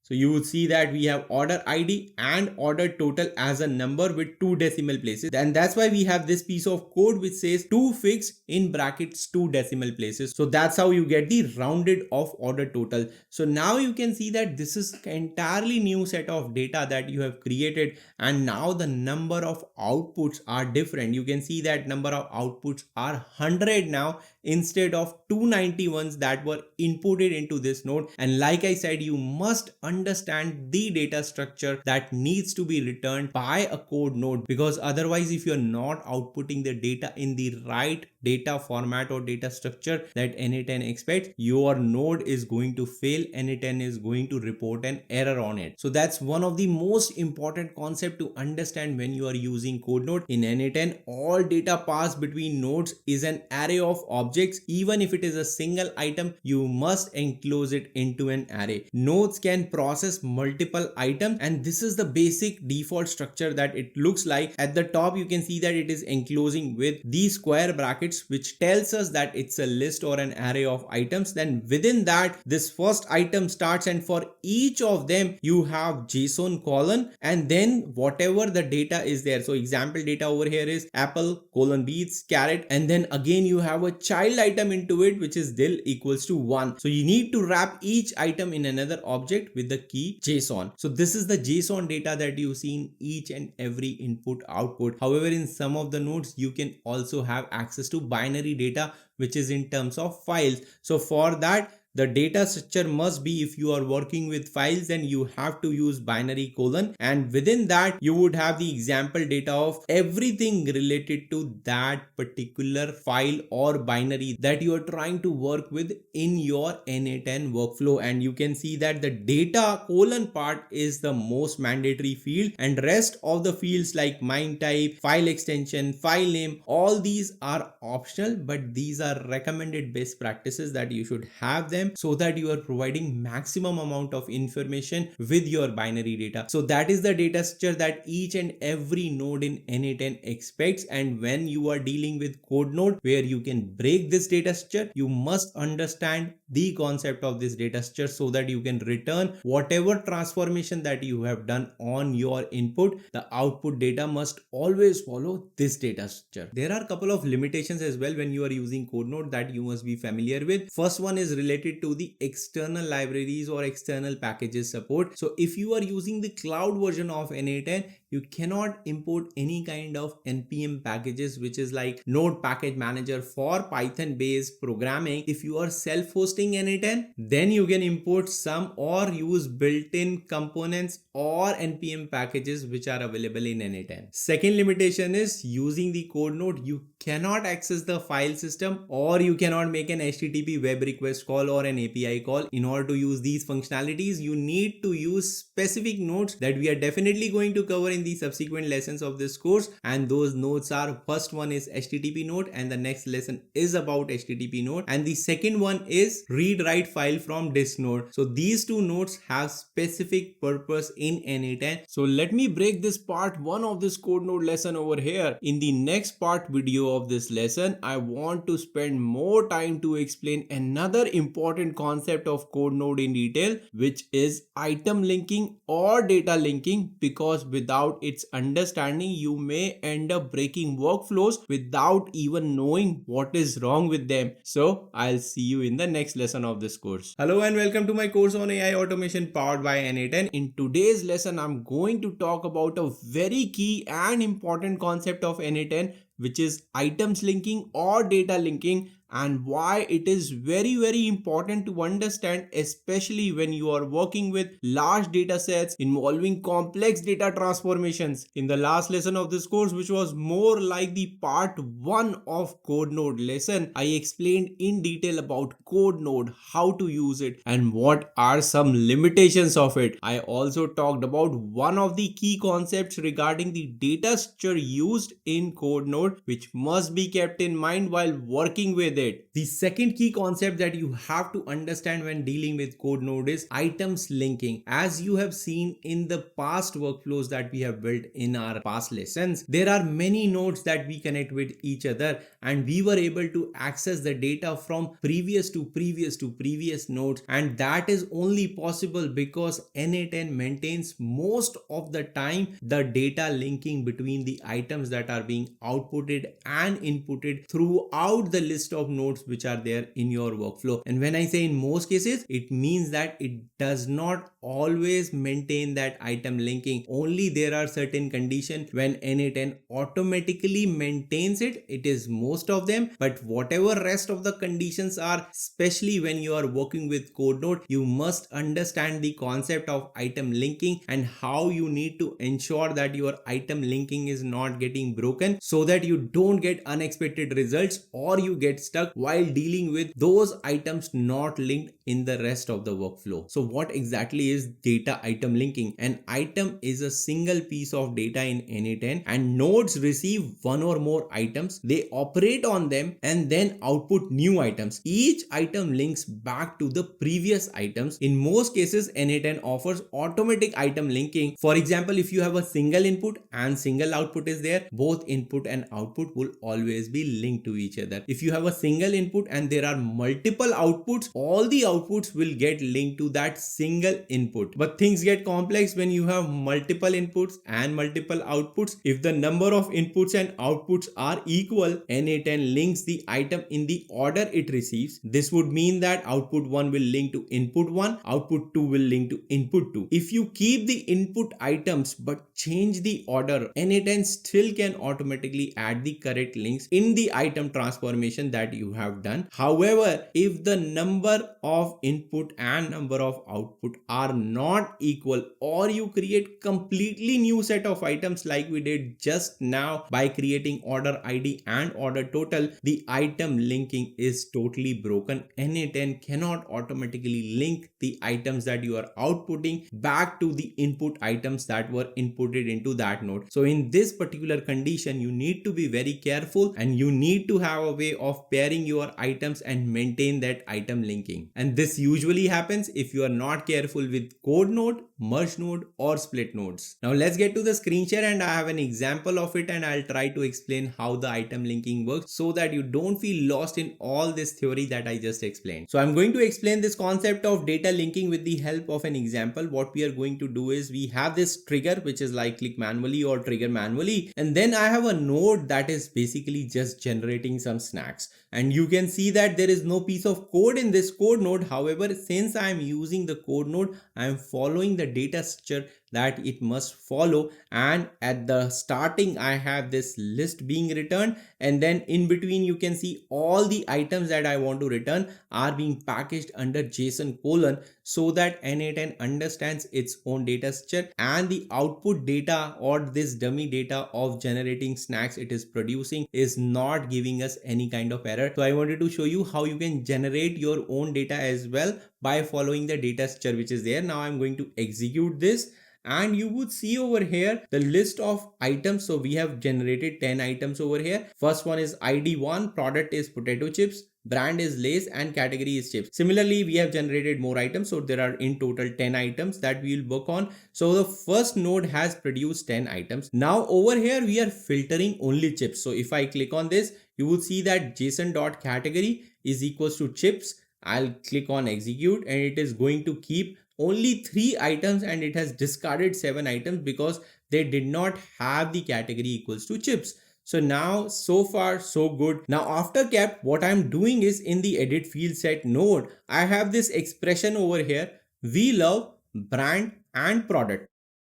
so you will see that we have order ID and order total as a number with 2 decimal places. And that's why we have this piece of code which says 2 fixed in brackets 2 decimal places. So that's how you get the rounded off order total. So now you can see that this is entirely new set of data that you have created. And now the number of outputs are different. You can see that number of outputs are 100 now instead of 291s that were inputted into this node. And like I said, you must understand the data structure that needs to be returned by a code node, because otherwise if you're not outputting the data in the right data format or data structure that n8n expects, your node is going to fail. n8n is going to report an error on it. So that's one of the most important concept to understand when you are using code node. In n8n, all data passed between nodes is an array of objects. Even if it is a single item, you must enclose it into an array. Nodes can process multiple items, and this is the basic default structure that it looks like. At the top you can see that it is enclosing with these square brackets, which tells us that it's a list or an array of items. Then within that, this first item starts, and for each of them you have JSON colon, and then whatever the data is there. So example data over here is apple colon beets carrot, and then again you have a child item into it, which is dil equals to 1. So you need to wrap each item in another object with the key JSON. So this is the JSON data that you see in each and every input output. However, in some of the nodes you can also have access to binary data, which is in terms of files. So for that, the data structure must be, if you are working with files, then you have to use binary colon, and within that you would have the example data of everything related to that particular file or binary that you are trying to work with in your n8n workflow. And you can see that the data colon part is the most mandatory field, and rest of the fields like MIME type, file extension, file name, all these are optional, but these are recommended best practices that you should have them, so that you are providing maximum amount of information with your binary data. So that is the data structure that each and every node in n8n expects. And when you are dealing with code node where you can break this data structure, you must understand the concept of this data structure so that you can return whatever transformation that you have done on your input. The output data must always follow this data structure. There are a couple of limitations as well when you are using code node that you must be familiar with. First one is related to the external libraries or external packages support. So if you are using the cloud version of n8n, you cannot import any kind of npm packages, which is like node package manager for Python based programming. If you are self-hosting n8n, then you can import some or use built-in components or npm packages which are available in n8n. Second limitation is using the code node, you cannot access the file system, or you cannot make an HTTP web request call or an API call. In order to use these functionalities, you need to use specific nodes that we are definitely going to cover in the subsequent lessons of this course. And those nodes are, first one is HTTP node, and the next lesson is about HTTP node, and the second one is read write file from disk node. So these two nodes have specific purpose in n8n. So let me break this part one of this code node lesson over here. In the next part video of this lesson, I want to spend more time to explain another important concept of code node in detail, which is item linking or data linking, because without its understanding you may end up breaking workflows without even knowing what is wrong with them. So I'll see you in the next lesson of this course. Hello and welcome to my course on AI automation powered by n8n. In today's lesson, I'm going to talk about a very key and important concept of n8n, which is items linking or data linking, and why it is very important to understand, especially when you are working with large data sets involving complex data transformations. In the last lesson of this course, which was more like the part 1 of code node lesson, I explained in detail about code node, how to use it, and what are some limitations of it. I also talked about one of the key concepts regarding the data structure used in code node, which must be kept in mind while working with it. The second key concept that you have to understand when dealing with code node is items linking. As you have seen in the past workflows that we have built in our past lessons, there are many nodes that we connect with each other, and we were able to access the data from previous to previous nodes, and that is only possible because n8n maintains most of the time the data linking between the items that are being outputted and inputted throughout the list of nodes which are there in your workflow. And when I say in most cases, it means that it does not always maintain that item linking. Only there are certain conditions when n8n automatically maintains it. It is most of them, but whatever rest of the conditions are, especially when you are working with code node, you must understand the concept of item linking and how you need to ensure that your item linking is not getting broken, so that you don't get unexpected results or you get stuck stuck while dealing with those items not linked in the rest of the workflow. So what exactly is data item linking? An item is a single piece of data in n8n, and nodes receive one or more items. They operate on them and then output new items. Each item links back to the previous items. In most cases, n8n offers automatic item linking. For example, if you have a single input and single output is there, both input and output will always be linked to each other. If you have a single input and there are multiple outputs, all the outputs will get linked to that single input. But things get complex when you have multiple inputs and multiple outputs. If the number of inputs and outputs are equal, n8n links the item in the order it receives. This would mean that output 1 will link to input 1, output 2 will link to input 2. If you keep the input items but change the order, n8n still can automatically add the correct links in the item transformation that you have done. However, if the number of input and number of output are not equal, or you create completely new set of items like we did just now by creating order ID and order total, the item linking is totally broken. n8n cannot automatically link the items that you are outputting back to the input items that were inputted into that node. So in this particular condition, you need to be very careful and you need to have a way of pairing your items and maintain that item linking. And this usually happens if you are not careful with code node, merge node or split nodes. Now let's get to the screen share, and I have an example of it and I'll try to explain how the item linking works so that you don't feel lost in all this theory that I just explained. So I'm going to explain this concept of data linking with the help of an example. What we are going to do is we have this trigger which is like click manually or trigger manually, and then I have a node that is basically just generating some snacks. And you can see that there is no piece of code in this code node. However, since I am using the code node, I am following the data structure that it must follow, and at the starting I have this list being returned, and then in between you can see all the items that I want to return are being packaged under JSON colon, so that n8n understands its own data structure, and the output data or this dummy data of generating snacks it is producing is not giving us any kind of error. So I wanted to show you how you can generate your own data as well by following the data structure which is there. Now I'm going to execute this, and you would see over here the list of items. So we have generated 10 items over here. First one is ID1, product is potato chips, brand is Lay's, and category is chips. Similarly, we have generated more items, so there are in total 10 items that we will work on. So the first node has produced 10 items. Now over here we are filtering only chips. So if I click on this, you would see that json.category is equals to chips. I'll click on execute, and it is going to keep only 3 items, and it has discarded 7 items because they did not have the category equals to chips. So now so far so good. Now after kept, what I'm doing is in the edit field set node, I have this expression over here, we love brand and product.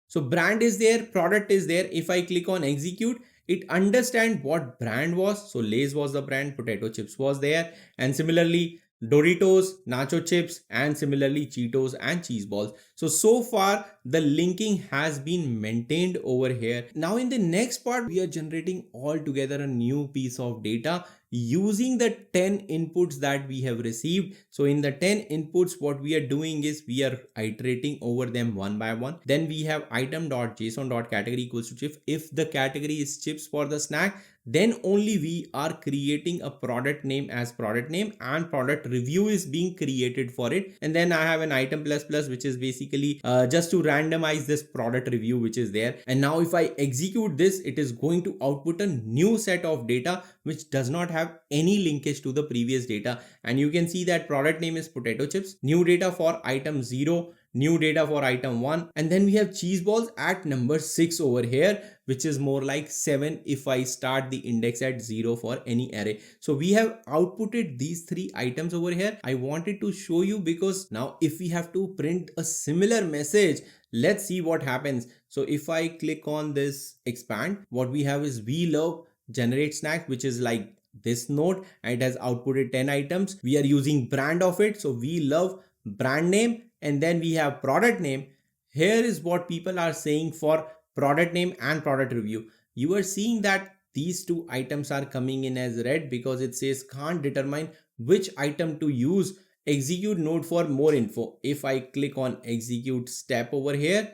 So brand is there, product is there. If I click on execute, it understands what brand was. So Lay's was the brand, potato chips was there, and similarly Doritos, nacho chips, and similarly Cheetos and cheese balls. So far the linking has been maintained over here. Now in the next part, we are generating all together a new piece of data using the 10 inputs that we have received. So in the 10 inputs, what we are doing is we are iterating over them one by one. Then we have item.json.category equals to chips. If the category is chips for the snack, then only we are creating a product name as product name, and product review is being created for it. And then I have an item plus plus, which is basically just to randomize this product review which is there. And now if I execute this, it is going to output a new set of data which does not have any linkage to the previous data. And you can see that product name is potato chips, new data for item 0, new data for item 1, and then we have cheese balls at number 6 over here, which is more like 7 if I start the index at 0 for any array. So we have outputted these 3 items over here. I wanted to show you because now if we have to print a similar message, let's see what happens. So if I click on this expand, what we have is we love generate snack, which is like this node, and it has outputted 10 items. We are using brand of it, so we love brand name, and then we have product name. Here is what people are saying for product name and product review. You are seeing that these two items are coming in as red because it says can't determine which item to use. Execute node for more info. If I click on execute step over here,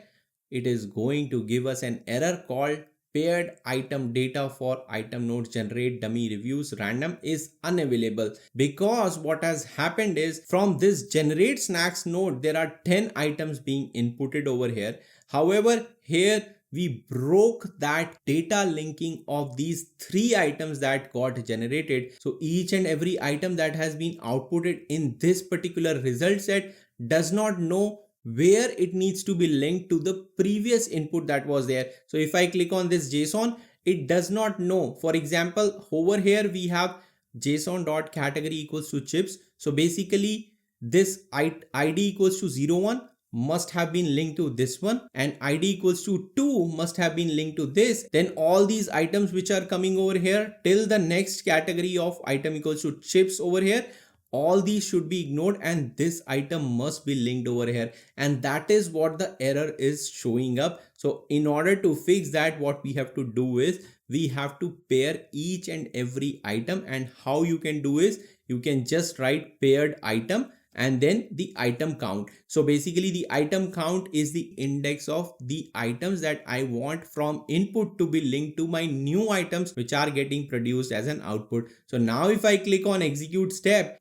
it is going to give us an error called paired item data for item nodes generate dummy reviews random is unavailable, because what has happened is from this generate snacks node there are 10 items being inputted over here. However, here we broke that data linking of these three items that got generated. So each and every item that has been outputted in this particular result set does not know where it needs to be linked to the previous input that was there. So if I click on this JSON, it does not know. For example, over here we have JSON.category equals to chips. So basically this ID equals to 01 must have been linked to this one, and ID equals to 2 must have been linked to this. Then all these items which are coming over here till the next category of item equals to chips over here, all these should be ignored and this item must be linked over here, and that is what the error is showing up. So in order to fix that, what we have to do is we have to pair each and every item, and how you can do is you can just write paired item and then the item count. So basically the item count is the index of the items that I want from input to be linked to my new items which are getting produced as an output. So now if I click on execute step,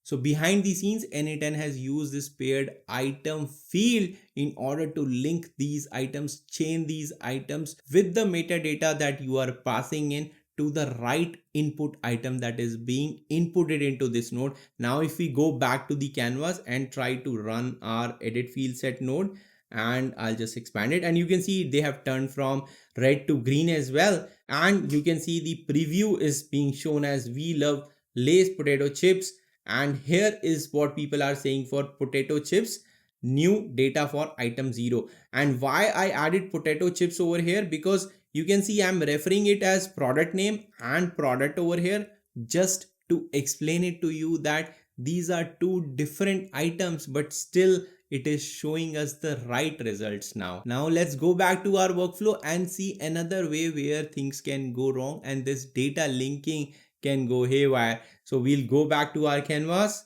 so behind the scenes, n8n has used this paired item field in order to link these items, chain these items with the metadata that you are passing in to the right input item that is being inputted into this node. Now if we go back to the canvas and try to run our edit field set node, and I'll just expand it, and you can see they have turned from red to green as well, and you can see the preview is being shown as we love Lay's potato chips. And here is what people are saying for potato chips, new data for item 0. And why I added potato chips over here, because you can see I'm referring it as product name and product over here just to explain it to you that these are two different items, but still it is showing us the right results now. Now let's go back to our workflow and see another way where things can go wrong and this data linking can go haywire. So we'll go back to our canvas.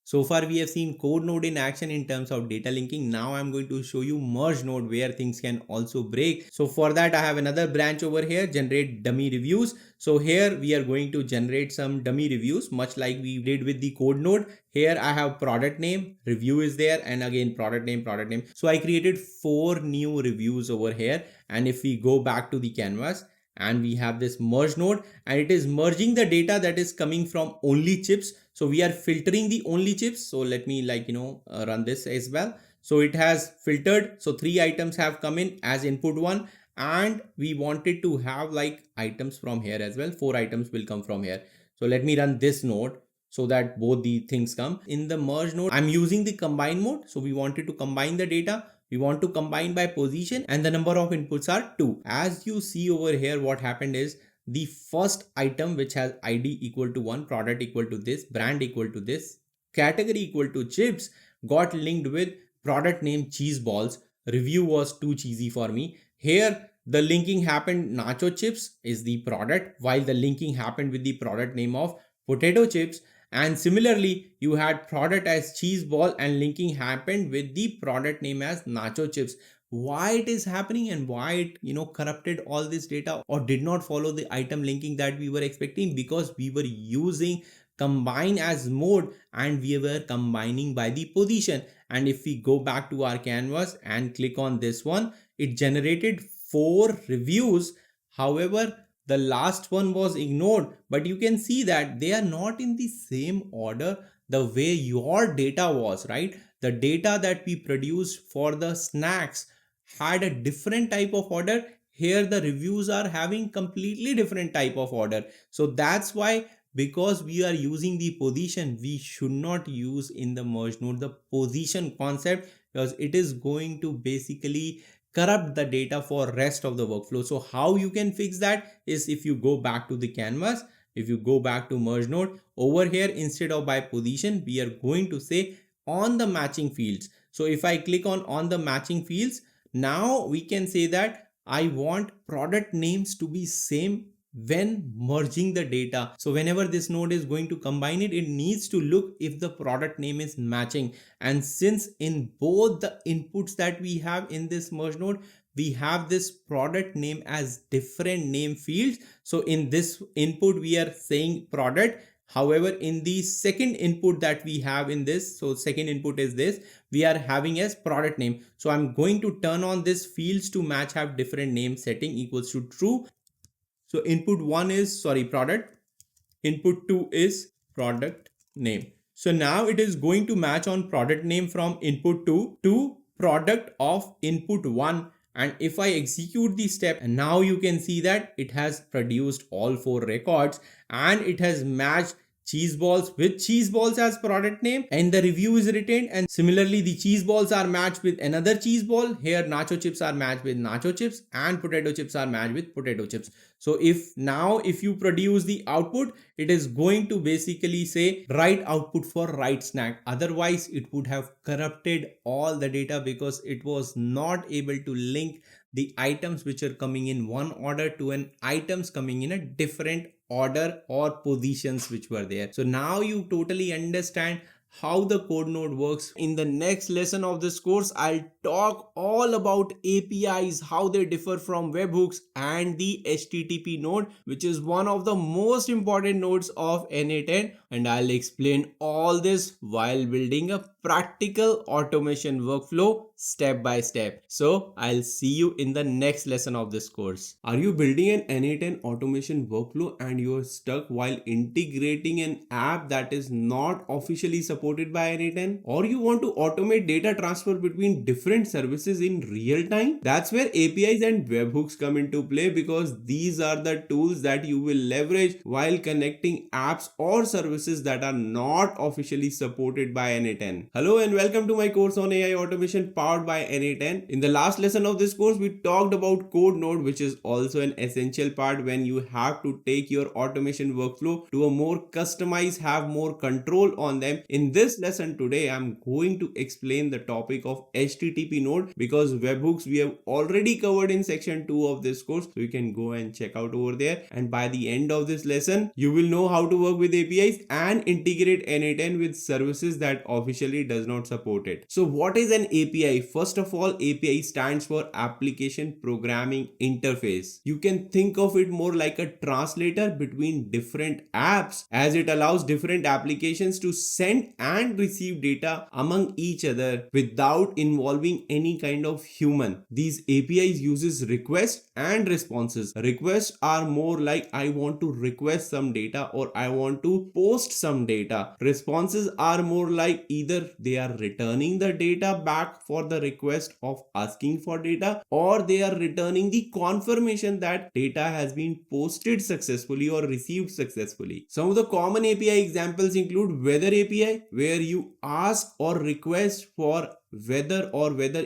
So far we have seen code node in action in terms of data linking. Now I'm going to show you merge node where things can also break. So for that I have another branch over here, generate dummy reviews. So here we are going to generate some dummy reviews much like we did with the code node. Here I have product name, review is there, and again product name, product name. So I created 4 new reviews over here, and if we go back to the canvas, and we have this merge node, and it is merging the data that is coming from only chips. So we are filtering the only chips. So let me run this as well. So it has filtered. So 3 items have come in as input 1, and we wanted to have like items from here as well. 4 items will come from here. So let me run this node so that both the things come. In the merge node, I'm using the combine mode. So we wanted to combine the data. We want to combine by position, and the number of inputs are 2. As you see over here, what happened is the first item which has ID equal to 1, product equal to this, brand equal to this, category equal to chips got linked with product name cheese balls. Review was too cheesy for me. Here the linking happened, nacho chips is the product, while the linking happened with the product name of potato chips. And similarly, you had product as cheese ball and linking happened with the product name as nacho chips. Why it is happening and why it corrupted all this data or did not follow the item linking that we were expecting? Because we were using combine as mode and we were combining by the position. And if we go back to our canvas and click on this one, it generated 4 reviews. However, the last one was ignored, but you can see that they are not in the same order the way your data was, right? The data that we produced for the snacks had a different type of order. Here the reviews are having completely different type of order. So that's why, because we are using the position, we should not use in the merge node the position concept, because it is going to basically corrupt the data for rest of the workflow. So how you can fix that is if you go back to the canvas, if you go back to merge node, over here instead of by position we are going to say on the matching fields. So if I click on the matching fields, now we can say that I want product names to be same when merging the data. So whenever this node is going to combine it, it needs to look if the product name is matching. And since in both the inputs that we have in this merge node, we have this product name as different name fields. So in this input, we are saying product. However, in the second input that we have in this, so second input is this, we are having as product name. So I'm going to turn on this fields to match have different name setting equals to true. So input 1 is product, input 2 is product name. So now it is going to match on product name from input 2 to product of input 1. And if I execute the step, and now you can see that it has produced all 4 records and it has matched cheese balls with cheese balls as product name, and the review is retained. And similarly, the cheese balls are matched with another cheese ball. Here nacho chips are matched with nacho chips and potato chips are matched with potato chips. So if you produce the output, it is going to basically say right output for right snack. Otherwise it would have corrupted all the data because it was not able to link the items which are coming in one order to an items coming in a different order or positions which were there. So now you totally understand how the code node works. In the next lesson of this course, I'll talk all about APIs, how they differ from webhooks, and the HTTP node, which is one of the most important nodes of n8n, and I'll explain all this while building a practical automation workflow step by step. So I'll see you in the next lesson of this course. Are you building an n8n automation workflow and you're stuck while integrating an app that is not officially supported by n8n? Or you want to automate data transfer between different services in real time? That's where APIs and webhooks come into play, because these are the tools that you will leverage while connecting apps or services that are not officially supported by n8n. Hello and welcome to my course on AI automation powered by n8n. In the last lesson of this course, we talked about code node, which is also an essential part when you have to take your automation workflow to a more customized, have more control on them. In this lesson today, I'm going to explain the topic of HTTP node, because webhooks we have already covered in section 2 of this course, so you can go and check out over there. And by the end of this lesson, you will know how to work with APIs and integrate n8n with services that officially does not support it. So what is an API? First of all, API stands for application programming interface. You can think of it more like a translator between different apps, as it allows different applications to send and receive data among each other without involving any kind of human. These APIs uses requests and responses. Requests are more like I want to request some data or I want to post some data. Responses are more like either they are returning the data back for the request of asking for data, or they are returning the confirmation that data has been posted successfully or received successfully. Some of the common API examples include weather API, where you ask or request for weather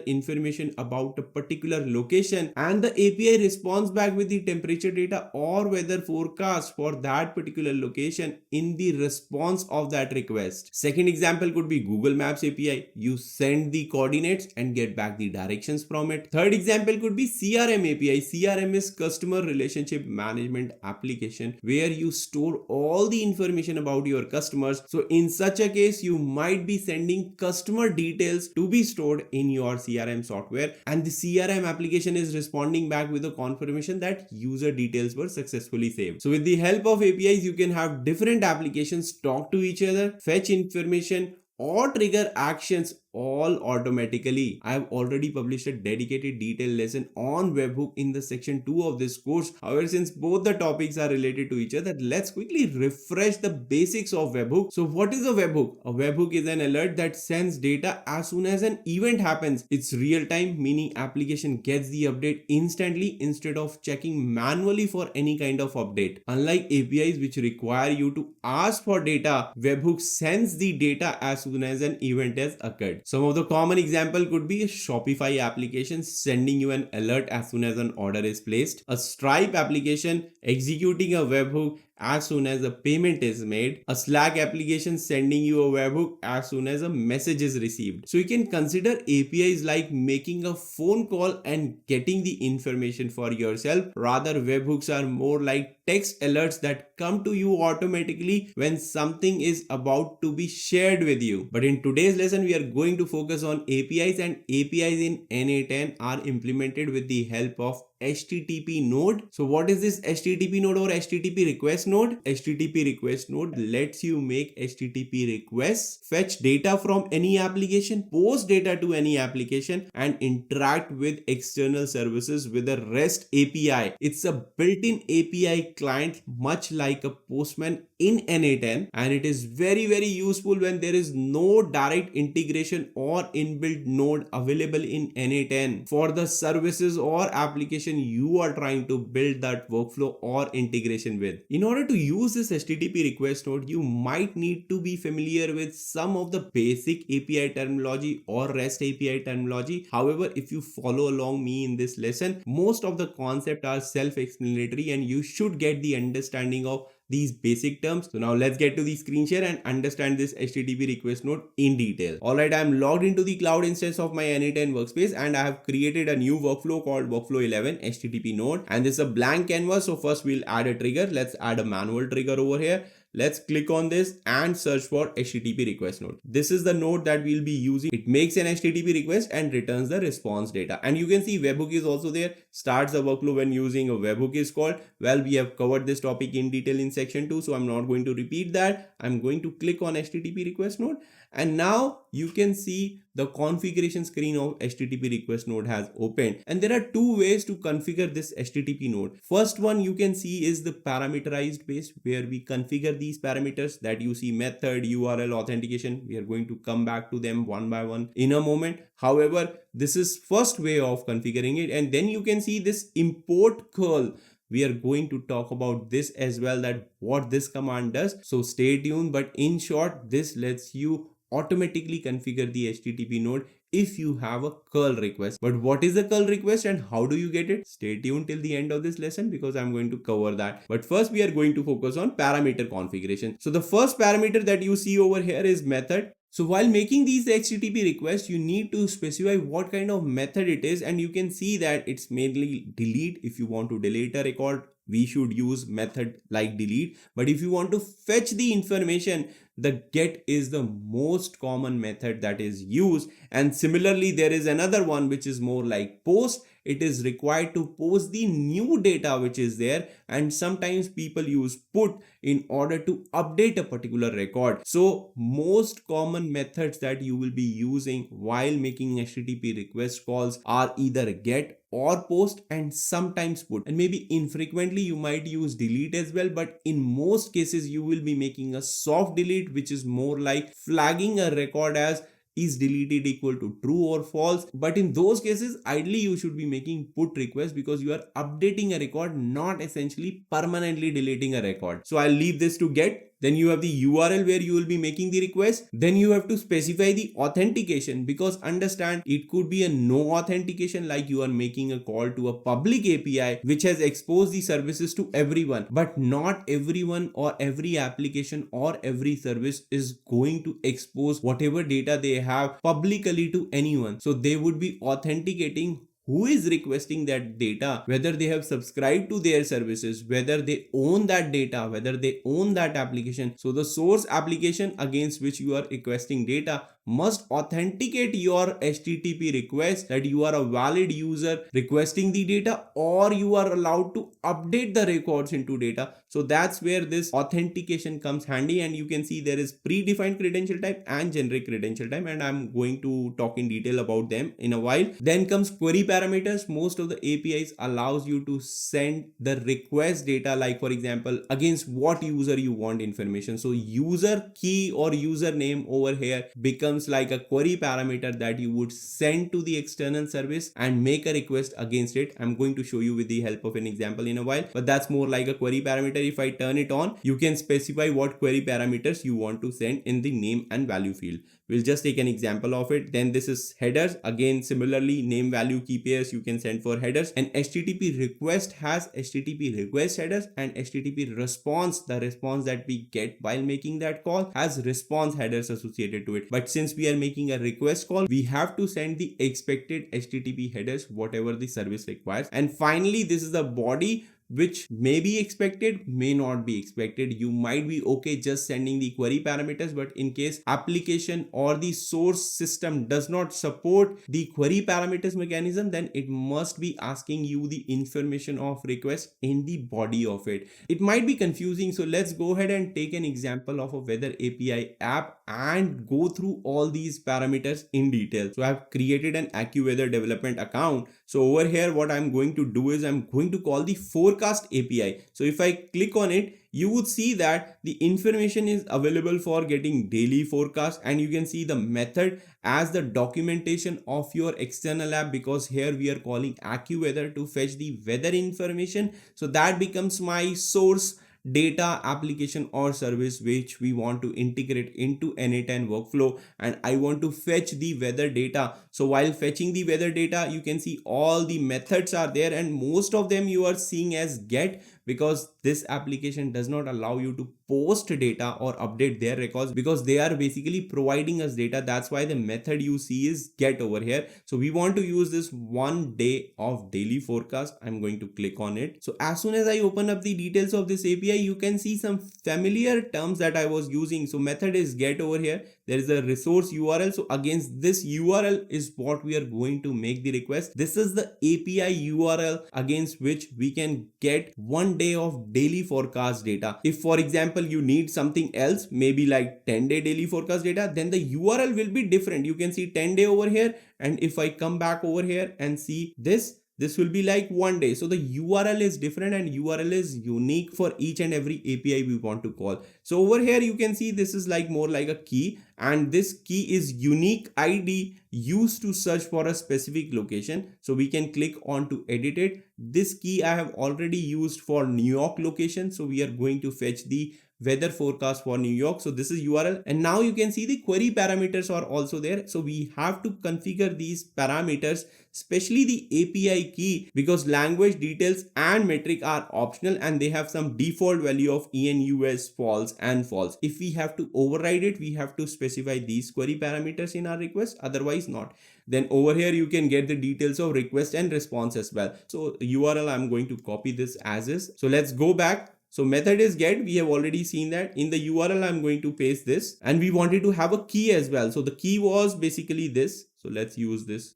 information about a particular location, and the API responds back with the temperature data or weather forecast for that particular location in the response of that request. Second example could be Google Maps API. You send the coordinates and get back the directions from it. Third example could be CRM API. CRM is customer relationship management application, where you store all the information about your customers. So in such a case, you might be sending customer details to be stored in your CRM software, and the CRM application is responding back with a confirmation that user details were successfully saved. So with the help of APIs, you can have different applications talk to each other, fetch information, or trigger actions all automatically. I have already published a dedicated detailed lesson on webhook in the section 2 of this course. However, since both the topics are related to each other, let's quickly refresh the basics of webhook. So what is a webhook? A webhook is an alert that sends data as soon as an event happens. It's real time, meaning application gets the update instantly instead of checking manually for any kind of update. Unlike APIs which require you to ask for data, webhook sends the data as soon as an event has occurred. Some of the common example could be a Shopify application sending you an alert as soon as an order is placed, a Stripe application executing a webhook as soon as a payment is made, a Slack application sending you a webhook as soon as a message is received. So you can consider APIs like making a phone call and getting the information for yourself. Rather, webhooks are more like text alerts that come to you automatically when something is about to be shared with you. But in today's lesson, we are going to focus on APIs, and APIs in n8n are implemented with the help of HTTP node. So what is this HTTP node or HTTP request node? HTTP request node lets you make HTTP requests, fetch data from any application, post data to any application, and interact with external services with a REST API. It's a built-in API client, much like a Postman in n8n, and it is very useful when there is no direct integration or inbuilt node available in n8n for the services or application you are trying to build that workflow or integration with. In order to use this HTTP request node, you might need to be familiar with some of the basic API terminology or REST API terminology. However, if you follow along me in this lesson, most of the concepts are self-explanatory and you should get the understanding of these basic terms. So now let's get to the screen share and understand this HTTP request node in detail. Alright, I am logged into the cloud instance of my n8n workspace and I have created a new workflow called workflow 11 HTTP node, and this is a blank canvas. So first we'll add a trigger. Let's add a manual trigger over here. Let's click on this and search for HTTP request node. This is the node that we'll be using. It makes an HTTP request and returns the response data. And you can see webhook is also there. Starts the workflow when using a webhook is called. Well, we have covered this topic in detail in section 2, so I'm not going to repeat that. I'm going to click on HTTP request node, and now you can see the configuration screen of HTTP request node has opened, and there are two ways to configure this HTTP node. First one you can see is the parameterized base, where we configure these parameters that you see: method, URL, authentication. We are going to come back to them one by one in a moment. However, this is first way of configuring it, and then you can see this import curl. We are going to talk about this as well, that what this command does. So stay tuned. But in short, this lets you automatically configure the HTTP node if you have a curl request. But what is a curl request and how do you get it? Stay tuned till the end of this lesson because I'm going to cover that. But first we are going to focus on parameter configuration. So the first parameter that you see over here is method. So while making these HTTP requests, you need to specify what kind of method it is, and you can see that it's mainly delete. If you want to delete a record, we should use method like delete. But if you want to fetch the information, the get is the most common method that is used. And similarly, there is another one which is more like post. It is required to post the new data which is there, and sometimes people use put in order to update a particular record. So most common methods that you will be using while making HTTP request calls are either get or post, and sometimes put, and maybe infrequently you might use delete as well. But in most cases you will be making a soft delete, which is more like flagging a record as is deleted equal to true or false. But in those cases, ideally you should be making put request because you are updating a record, not essentially permanently deleting a record. So I'll leave this to get. Then you have the URL where you will be making the request. Then you have to specify the authentication, because understand, it could be a no authentication, like you are making a call to a public API which has exposed the services to everyone, but not everyone or every application or every service is going to expose whatever data they have publicly to anyone. So they would be authenticating who is requesting that data, whether they have subscribed to their services, whether they own that data, whether they own that application. So the source application against which you are requesting data must authenticate your HTTP request that you are a valid user requesting the data, or you are allowed to update the records into data. So that's where this authentication comes handy, and you can see there is predefined credential type and generic credential type, and I'm going to talk in detail about them in a while. Then comes query parameters. Most of the APIs allows you to send the request data, like for example, against what user you want information. So user key or username over here becomes becomes like a query parameter that you would send to the external service and make a request against it. I'm going to show you with the help of an example in a while, but that's more like a query parameter. If I turn it on, you can specify what query parameters you want to send in the name and value field. We'll just take an example of it. Then this is headers. Again, similarly, name, value, key pairs you can send for headers. And HTTP request has HTTP request headers, and HTTP response, the response that we get while making that call, has response headers associated to it. But since we are making a request call, we have to send the expected HTTP headers, whatever the service requires. And finally, this is the body, which may be expected, may not be expected. You might be okay just sending the query parameters, but in case application or the source system does not support the query parameters mechanism, then it must be asking you the information of request in the body of it. It might be confusing, so let's go ahead and take an example of a weather API app and go through all these parameters in detail. So I've created an AccuWeather development account. So over here, what I'm going to do is I'm going to call the forecast API. So if I click on it, you would see that the information is available for getting daily forecast, and you can see the method as the documentation of your external app, because here we are calling AccuWeather to fetch the weather information. So that becomes my source data application or service which we want to integrate into n8n workflow, and I want to fetch the weather data. So while fetching the weather data, you can see all the methods are there, and most of them you are seeing as get, because this application does not allow you to post data or update their records, because they are basically providing us data. That's why the method you see is get over here. So we want to use this 1 day of daily forecast. I'm going to click on it. So as soon as I open up the details of this API, you can see some familiar terms that I was using. So method is get over here. There is a resource URL. So against this URL is what we are going to make the request. This is the API URL against which we can get 1 day of daily forecast data. If for example you need something else, maybe like 10-day daily forecast data, then the URL will be different. You can see 10-day over here, and if I come back over here and see this will be like 1 day. So the URL is different, and URL is unique for each and every API we want to call. So over here you can see this is like more like a key, and this key is unique ID used to search for a specific location. So we can click on to edit it. This key I have already used for New York location. So we are going to fetch the weather forecast for New York. So this is URL, and now you can see the query parameters are also there. So we have to configure these parameters, especially the API key, because language details and metric are optional, and they have some default value of enus false and false. If we have to override it, we have to specify these query parameters in our request, otherwise not. Then over here you can get the details of request and response as well. So URL, I'm going to copy this as is. So let's go back. So method is get, we have already seen that. In the URL, I'm going to paste this, and we wanted to have a key as well. So the key was basically this. So let's use this.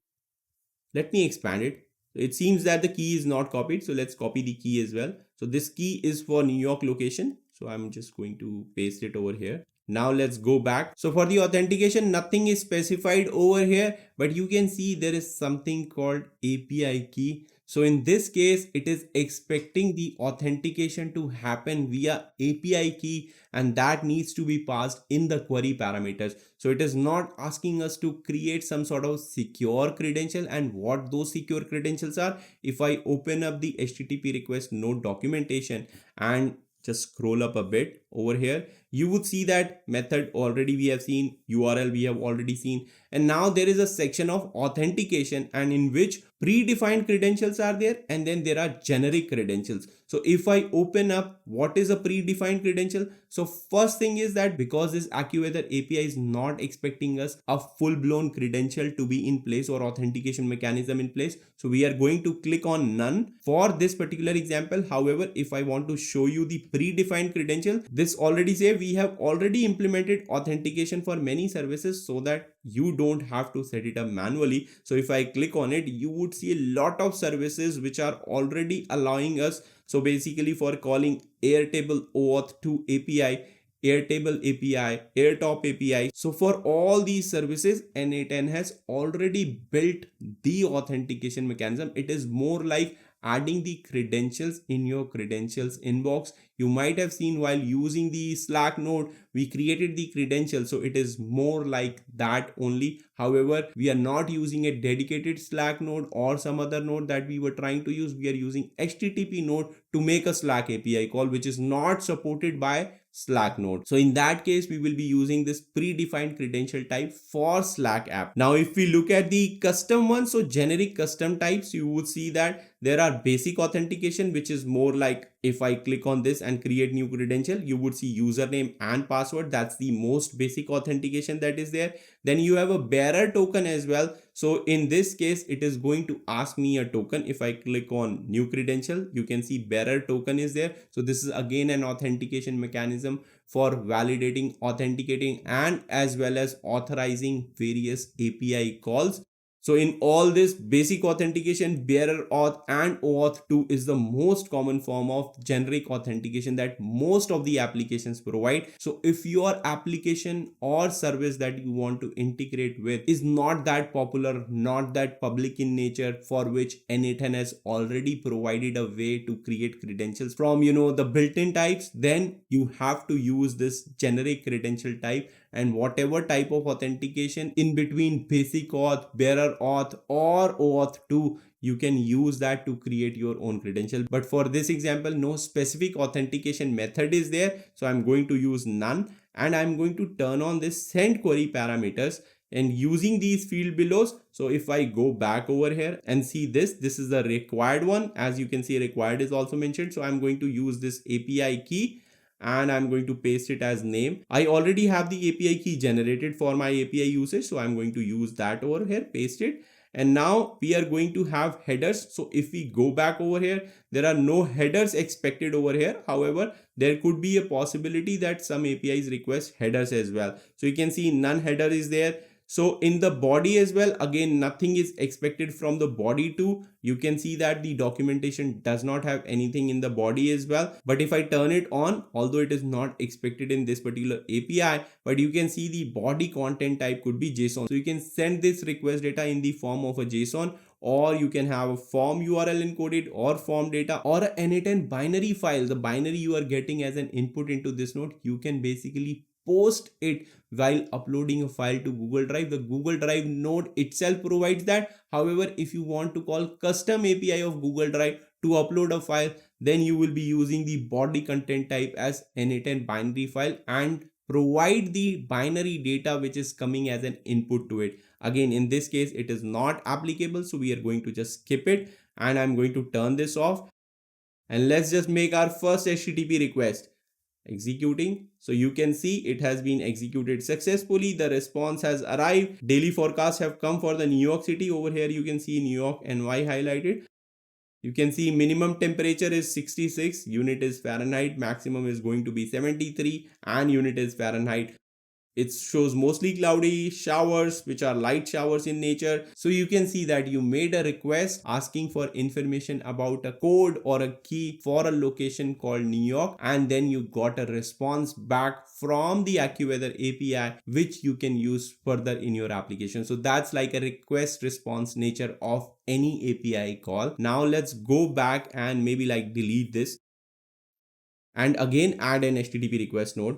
Let me expand it. It seems that the key is not copied. So let's copy the key as well. So this key is for New York location. So I'm just going to paste it over here. Now let's go back. So for the authentication, nothing is specified over here, but you can see there is something called API key. So in this case, it is expecting the authentication to happen via API key, and that needs to be passed in the query parameters. So it is not asking us to create some sort of secure credential, and what those secure credentials are. If I open up the HTTP request node documentation and just scroll up a bit over here, you would see that method already we have seen, URL we have already seen, and now there is a section of authentication, and in which predefined credentials are there, and then there are generic credentials. So if I open up what is a predefined credential, so first thing is that because this AccuWeather API is not expecting us a full-blown credential to be in place or authentication mechanism in place, so we are going to click on none for this particular example. However, if I want to show you the predefined credential, this already say we have already implemented authentication for many services, so that you don't have to set it up manually. So if I click on it, you would see a lot of services which are already allowing us. So basically for calling Airtable OAuth 2 API, Airtable API, Airtop API. So for all these services, n8n has already built the authentication mechanism. It is more like adding the credentials in your credentials inbox. You might have seen while using the Slack node, we created the credentials, so it is more like that only. However, we are not using a dedicated Slack node or some other node that we were trying to use. We are using HTTP node to make a Slack API call, which is not supported by Slack node. So in that case, we will be using this predefined credential type for Slack app. Now, if we look at the custom one, so generic custom types, you would see that there are basic authentication, which is more like if I click on this and create new credential, you would see username and password. That's the most basic authentication that is there. Then you have a bearer token as well. So in this case, it is going to ask me a token. If I click on new credential, you can see bearer token is there. So this is again an authentication mechanism for validating, authenticating, and as well as authorizing various API calls. So in all this basic authentication, bearer auth and OAuth 2 is the most common form of generic authentication that most of the applications provide. So if your application or service that you want to integrate with is not that popular, not that public in nature, for which n8n has already provided a way to create credentials from, the built-in types, then you have to use this generic credential type, and whatever type of authentication in between basic auth, bearer auth, or OAuth 2, you can use that to create your own credential. But for this example, no specific authentication method is there, so I'm going to use none, and I'm going to turn on this send query parameters and using these field below. So if I go back over here and see this is the required one. As you can see, required is also mentioned, so I'm going to use this API key and I'm going to paste it as name. I already have the API key generated for my API usage, so I'm going to use that over here, paste it. And now we are going to have headers. So if we go back over here, there are no headers expected over here. However, there could be a possibility that some APIs request headers as well. So you can see none header is there. So in the body as well, again, nothing is expected from the body too. You can see that the documentation does not have anything in the body as well. But if I turn it on, although it is not expected in this particular API, but you can see the body content type could be JSON. So you can send this request data in the form of a JSON, or you can have a form URL encoded or form data or a n8n binary file. The binary you are getting as an input into this node, you can basically post it while uploading a file to Google Drive. The Google Drive node itself provides that. However, if you want to call custom API of Google Drive to upload a file, then you will be using the body content type as n8n binary file and provide the binary data which is coming as an input to it. Again, in this case, it is not applicable, so we are going to just skip it, and I'm going to turn this off. And let's just make our first HTTP request. Executing. So you can see it has been executed successfully. The response has arrived. Daily forecasts have come for the New York City. Over here you can see New York NY highlighted. You can see minimum temperature is 66, unit is Fahrenheit, maximum is going to be 73, and unit is Fahrenheit. It shows mostly cloudy showers, which are light showers in nature. So you can see that you made a request asking for information about a code or a key for a location called New York, and then you got a response back from the AccuWeather API, which you can use further in your application. So that's like a request response nature of any API call. Now let's go back and maybe like delete this and again add an HTTP request node.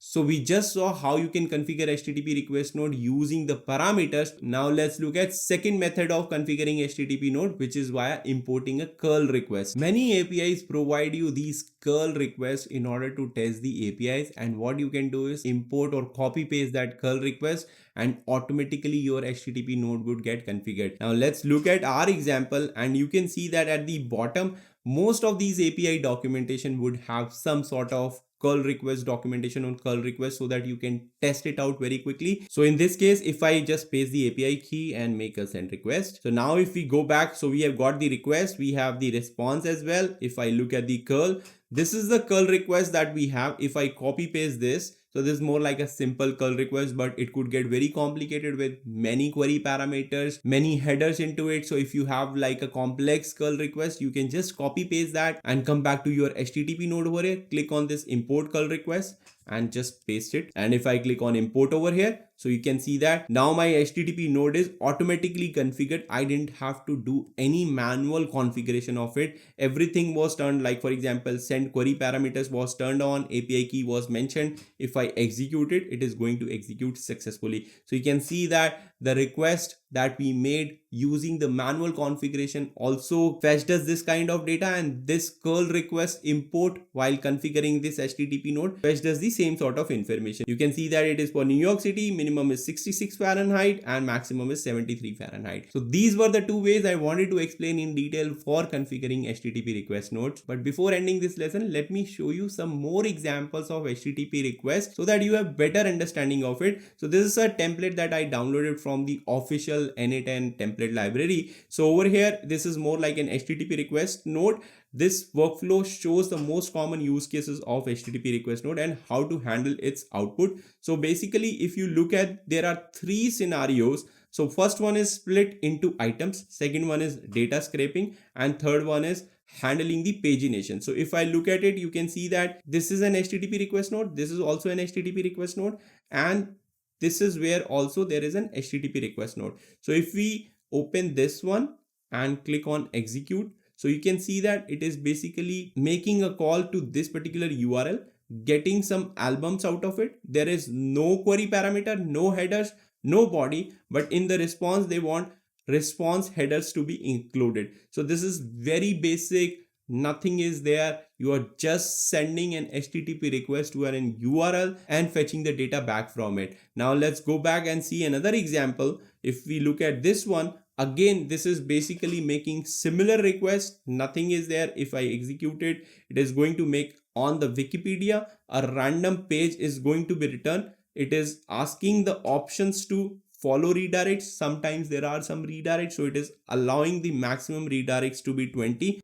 So we just saw how you can configure HTTP request node using the parameters. Now let's look at second method of configuring HTTP node, which is via importing a curl request. Many APIs provide you these curl requests in order to test the APIs, and what you can do is import or copy paste that curl request and automatically your HTTP node would get configured. Now let's look at our example, and you can see that at the bottom, most of these API documentation would have some sort of curl request documentation on curl request so that you can test it out very quickly. So in this case, if I just paste the API key and make a send request. So now if we go back, so we have got the request, we have the response as well. If I look at the curl, this is the curl request that we have. If I copy paste this, so this is more like a simple curl request, but it could get very complicated with many query parameters, many headers into it. So if you have like a complex curl request, you can just copy paste that and come back to your HTTP node over here, click on this import curl request, and just paste it. And if I click on import over here, so you can see that now my HTTP node is automatically configured. I didn't have to do any manual configuration of it. Everything was turned, like for example, send query parameters was turned on, API key was mentioned. If I execute it, it is going to execute successfully. So you can see that the request that we made using the manual configuration also fetched us this kind of data, and this curl request import while configuring this HTTP node fetched us the same sort of information. You can see that it is for New York City, minimum is 66 Fahrenheit and maximum is 73 Fahrenheit. So these were the two ways I wanted to explain in detail for configuring HTTP request nodes. But before ending this lesson, let me show you some more examples of HTTP requests so that you have better understanding of it. So this is a template that I downloaded from the official n8n template library. So over here, this is more like an HTTP request node. This workflow shows the most common use cases of HTTP request node and how to handle its output. So basically, if you look at, there are three scenarios. So first one is split into items, second one is data scraping, and third one is handling the pagination. So if I look at it, you can see that this is an HTTP request node, this is also an HTTP request node, and this is where also there is an HTTP request node. So if we open this one and click on execute, so you can see that it is basically making a call to this particular URL, getting some albums out of it. There is no query parameter, no headers, no body, but in the response, they want response headers to be included. So this is very basic. Nothing is there. You are just sending an HTTP request to an URL and fetching the data back from it. Now let's go back and see another example. If we look at this one, again, this is basically making similar request. Nothing is there. If I execute it, it is going to make on the Wikipedia, a random page is going to be returned. It is asking the options to follow redirects. Sometimes there are some redirects, so it is allowing the maximum redirects to be 20.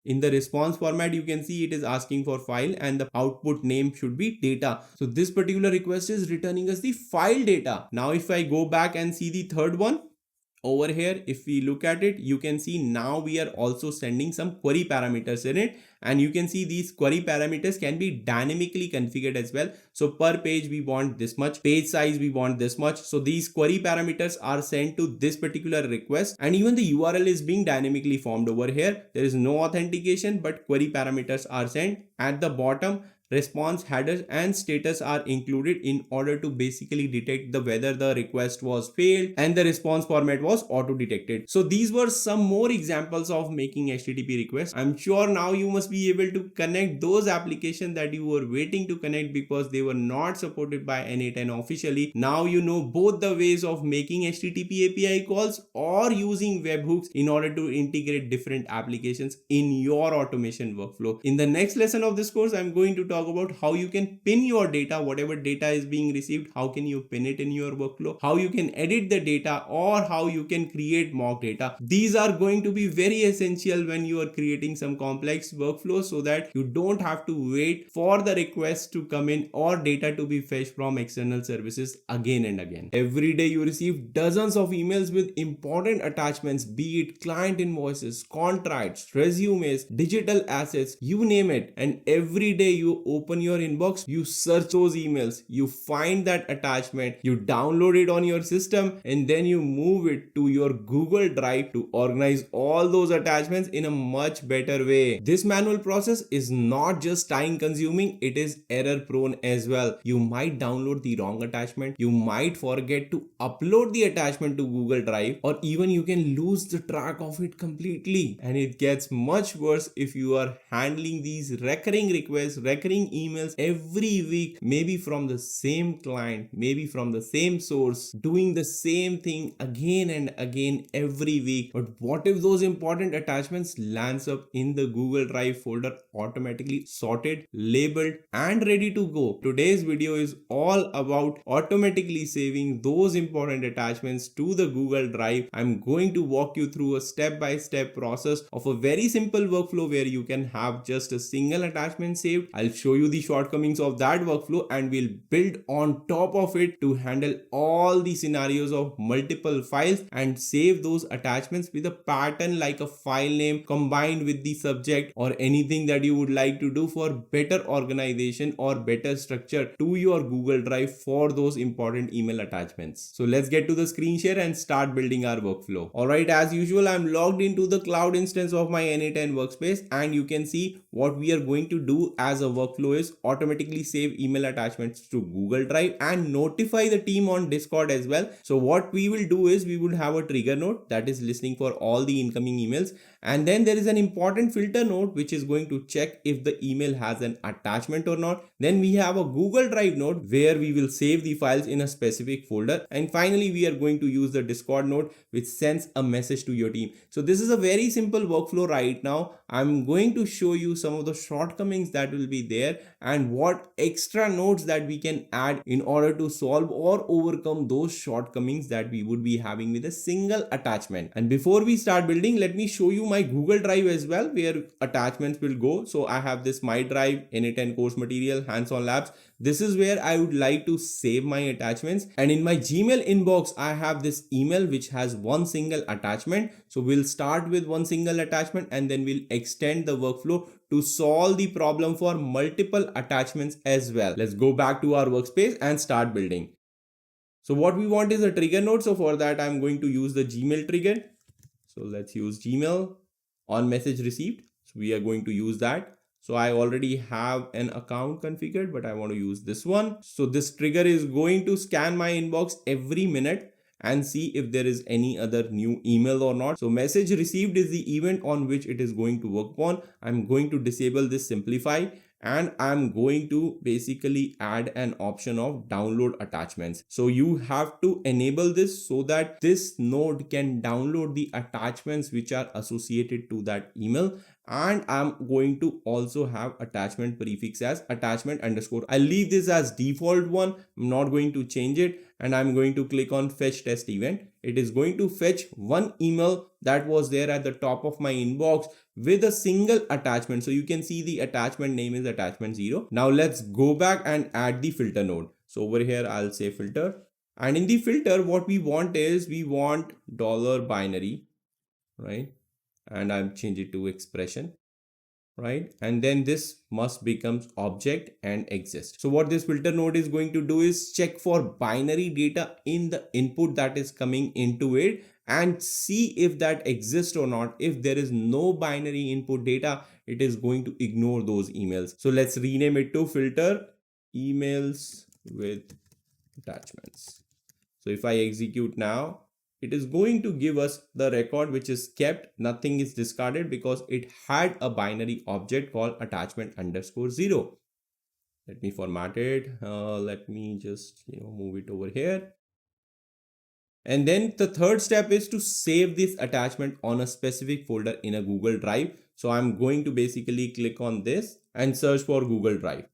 In the response format, you can see it is asking for file and the output name should be data. So this particular request is returning us the file data. Now if I go back and see the third one, over here, if we look at it, you can see now we are also sending some query parameters in it, and you can see these query parameters can be dynamically configured as well. So per page we want this much, page size we want this much. So these query parameters are sent to this particular request, and even the URL is being dynamically formed over here. There is no authentication, but query parameters are sent. At the bottom, response headers and status are included in order to basically detect the whether the request was failed, and the response format was auto detected. So these were some more examples of making HTTP requests. I'm sure now you must be able to connect those applications that you were waiting to connect because they were not supported by n8n officially. Now you know both the ways of making HTTP API calls or using webhooks in order to integrate different applications in your automation workflow. In the next lesson of this course, I'm going to talk about how you can pin your data, whatever data is being received, how can you pin it in your workflow, how you can edit the data, or how you can create mock data. These are going to be very essential when you are creating some complex workflows, so that you don't have to wait for the request to come in or data to be fetched from external services again and again. Every day you receive dozens of emails with important attachments, be it client invoices, contracts, resumes, digital assets, you name it. And every day you open your inbox, you search those emails, you find that attachment, you download it on your system, and then you move it to your Google Drive to organize all those attachments in a much better way. This manual process is not just time consuming, it is error prone as well. You might download the wrong attachment, you might forget to upload the attachment to Google Drive, or even you can lose the track of it completely. And it gets much worse if you are handling these recurring requests, recurring emails every week, maybe from the same client, maybe from the same source, doing the same thing again and again every week. But what if those important attachments lands up in the Google Drive folder automatically sorted, labeled, and ready to go? Today's video is all about automatically saving those important attachments to the Google Drive. I'm going to walk you through a step-by-step process of a very simple workflow where you can have just a single attachment saved. I'll show show you the shortcomings of that workflow, and we'll build on top of it to handle all the scenarios of multiple files and save those attachments with a pattern like a file name combined with the subject or anything that you would like to do for better organization or better structure to your Google Drive for those important email attachments. So let's get to the screen share and start building our workflow. Alright, as usual, I'm logged into the cloud instance of my n8n workspace, and you can see what we are going to do as a workflow is automatically save email attachments to Google Drive and notify the team on Discord as well. So what we will do is we will have a trigger node that is listening for all the incoming emails, and then there is an important filter node which is going to check if the email has an attachment or not. Then we have a Google Drive node where we will save the files in a specific folder, and finally we are going to use the Discord node which sends a message to your team. So this is a very simple workflow right now. I'm going to show you some of the shortcomings that will be there and what extra nodes that we can add in order to solve or overcome those shortcomings that we would be having with a single attachment. And before we start building, let me show you my Google Drive as well, where attachments will go. So I have this My Drive, n8n course material, hands-on labs. This is where I would like to save my attachments, and in my Gmail inbox I have this email which has one single attachment. So we'll start with one single attachment and then we'll extend the workflow to solve the problem for multiple attachments as well. Let's go back to our workspace and start building. So what we want is a trigger node. So for that I'm going to use the Gmail trigger. So let's use Gmail on message received. So we are going to use that. So I already have an account configured, but I want to use this one. So this trigger is going to scan my inbox every minute and see if there is any other new email or not. So message received is the event on which it is going to work on. I'm going to disable this simplify, and I'm going to basically add an option of download attachments. So you have to enable this so that this node can download the attachments which are associated to that email. And I'm going to also have attachment prefix as attachment underscore. I'll leave this as default one. I'm not going to change it, and I'm going to click on fetch test event. It is going to fetch one email that was there at the top of my inbox with a single attachment. So you can see the attachment name is attachment 0. Now let's go back and add the filter node. So over here I'll say filter, and in the filter what we want is we want $binary, right? And I'll change it to expression, right? And then this must becomes object and exist. So what this filter node is going to do is check for binary data in the input that is coming into it and see if that exists or not. If there is no binary input data, it is going to ignore those emails. So let's rename it to filter emails with attachments. So if I execute now, it is going to give us the record which is kept. Nothing is discarded because it had a binary object called attachment underscore 0. Let me format it. Let me just move it over here. And then the third step is to save this attachment on a specific folder in a Google Drive. So I'm going to basically click on this and search for Google Drive.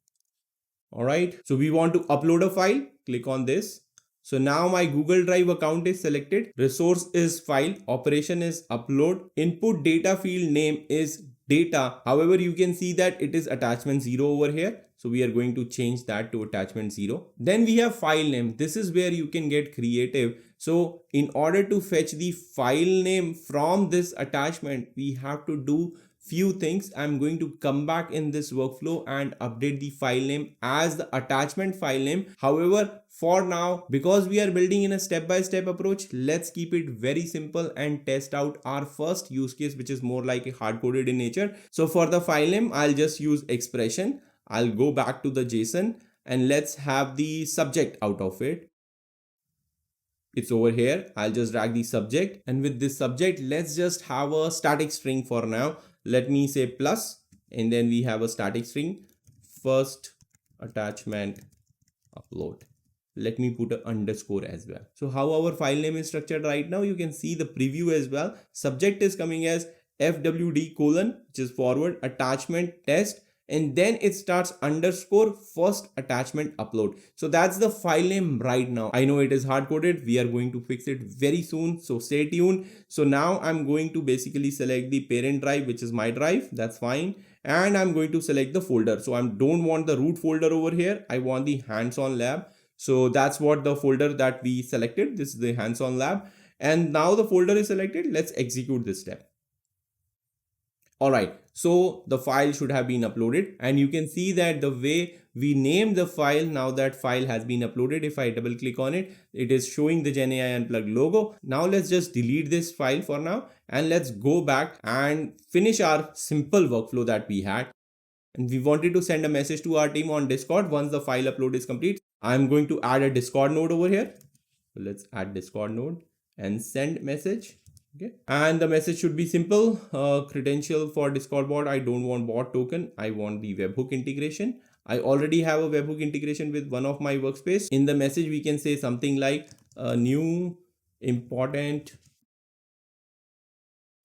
All right. So we want to upload a file. Click on this. So now my Google Drive account is selected. Resource is file. Operation is upload. Input data field name is data. However, you can see that it is attachment 0 over here. So we are going to change that to attachment 0. Then we have file name. This is where you can get creative. So in order to fetch the file name from this attachment, we have to do few things. I'm going to come back in this workflow and update the file name as the attachment file name. However, for now, because we are building in a step-by-step approach, let's keep it very simple and test out our first use case, which is more like a hard-coded in nature. So for the file name, I'll just use expression. I'll go back to the JSON and let's have the subject out of it. It's over here. I'll just drag the subject, and with this subject, let's just have a static string for now. Let me say plus, and then we have a static string, first attachment upload. Let me put an underscore as well. So how our file name is structured right now, you can see the preview as well. Subject is coming as FWD : which is forward attachment test, and then it starts underscore first attachment upload. So that's the file name right now. I know it is hard coded. We are going to fix it very soon, so stay tuned. So now I'm going to basically select the parent drive, which is my drive. That's fine. and I'm going to select the folder. So I don't want the root folder over here. I want the hands-on lab. So that's what the folder that we selected. This is the hands-on lab. And now the folder is selected. Let's execute this step. All right, so the file should have been uploaded, and you can see that the way we named the file, now that file has been uploaded. If I double click on it, it is showing the GenAI Unplugged logo. Now let's just delete this file for now, and let's go back and finish our simple workflow that we had. And we wanted to send a message to our team on Discord once the file upload is complete. I'm going to add a Discord node over here. So let's add Discord node and send message. Okay, and the message should be simple. Credential for Discord bot. I don't want bot token. I want the webhook integration. I already have a webhook integration with one of my workspace. In the message, we can say something like a new important.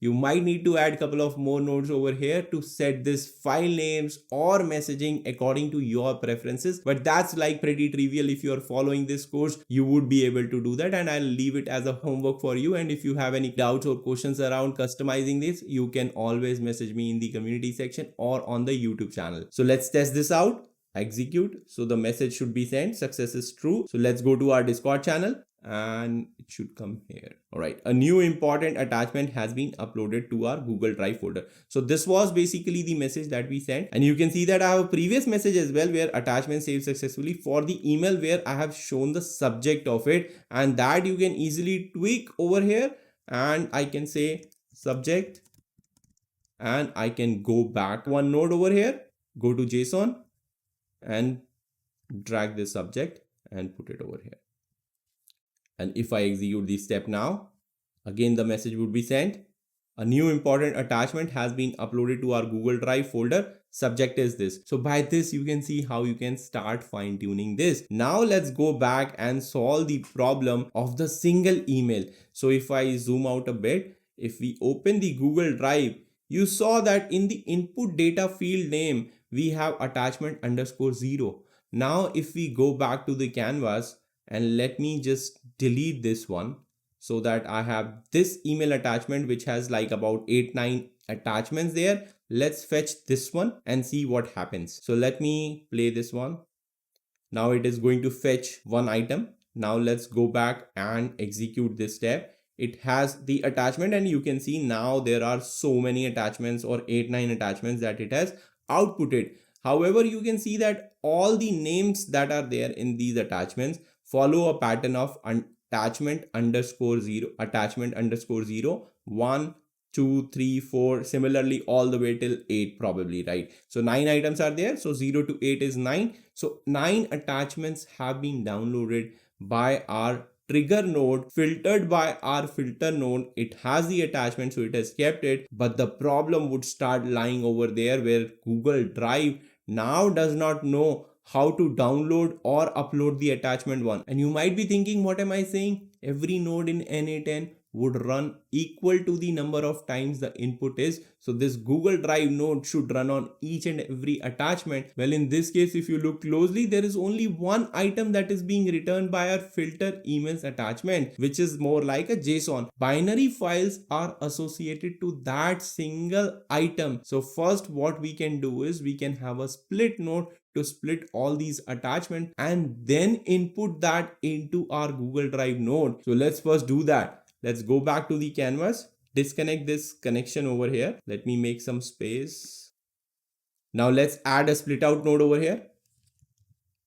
You might need to add a couple of more nodes over here to set this file names or messaging according to your preferences. But that's like pretty trivial. If you're following this course, you would be able to do that, and I'll leave it as a homework for you. And if you have any doubts or questions around customizing this, you can always message me in the community section or on the YouTube channel. So let's test this out. Execute. So the message should be sent. Success is true. So let's go to our Discord channel, and it should come here. All right, a new important attachment has been uploaded to our Google Drive folder. So this was basically the message that we sent, and you can see that I have a previous message as well where attachment saved successfully for the email, where I have shown the subject of it, and that you can easily tweak over here, and I can say subject, and I can go back one node over here, go to JSON and drag this subject and put it over here. And if I execute this step now, again the message would be sent. A new important attachment has been uploaded to our Google Drive folder. Subject is this. So by this, you can see how you can start fine tuning this. Now let's go back and solve the problem of the single email. So if I zoom out a bit, if we open the Google Drive, you saw that in the input data field name, we have attachment _0. Now if we go back to the canvas, and let me just delete this one so that I have this email attachment which has like about 8-9 attachments there. Let's fetch this one and see what happens. So let me play this one. Now it is going to fetch one item. Now let's go back and execute this step. It has the attachment, and you can see now there are so many attachments, or 8-9 attachments that it has outputted. However, you can see that all the names that are there in these attachments follow a pattern of attachment _0, 1, 2, 3, 4, similarly all the way till 8 probably, right? So 9 items are there. So 0 to 8 is 9. So 9 attachments have been downloaded by our trigger node, filtered by our filter node. It has the attachment, so it has kept it. But the problem would start lying over there where Google Drive now does not know how to download or upload the attachment one. And you might be thinking, what am I saying? Every node in n8n would run equal to the number of times the input is. So this Google Drive node should run on each and every attachment. Well, in this case, if you look closely, there is only one item that is being returned by our filter emails attachment, which is more like a JSON. Binary files are associated to that single item. So first, what we can do is we can have a split node to split all these attachments and then input that into our Google Drive node. So let's first do that. Let's go back to the canvas, disconnect this connection over here. Let me make some space. Now let's add a split out node over here.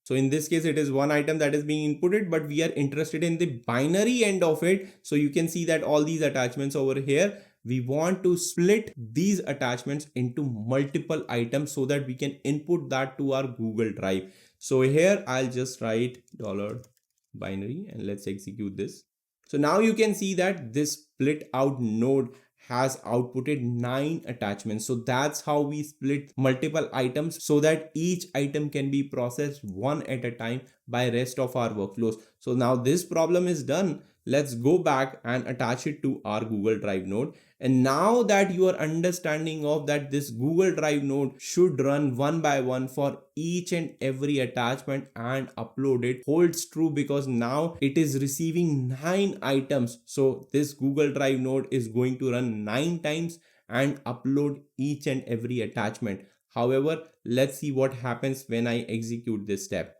So in this case, it is one item that is being inputted, but we are interested in the binary end of it. So you can see that all these attachments over here, we want to split these attachments into multiple items so that we can input that to our Google Drive. So here I'll just write $binary and let's execute this. So now you can see that this split out node has outputted 9 attachments. So that's how we split multiple items so that each item can be processed one at a time by rest of our workflows. So now this problem is done. Let's go back and attach it to our Google Drive node. And now that you are understanding of that this Google Drive node should run one by one for each and every attachment and upload it holds true, because now it is receiving 9 items. So this Google Drive node is going to run 9 times and upload each and every attachment. However, let's see what happens when I execute this step.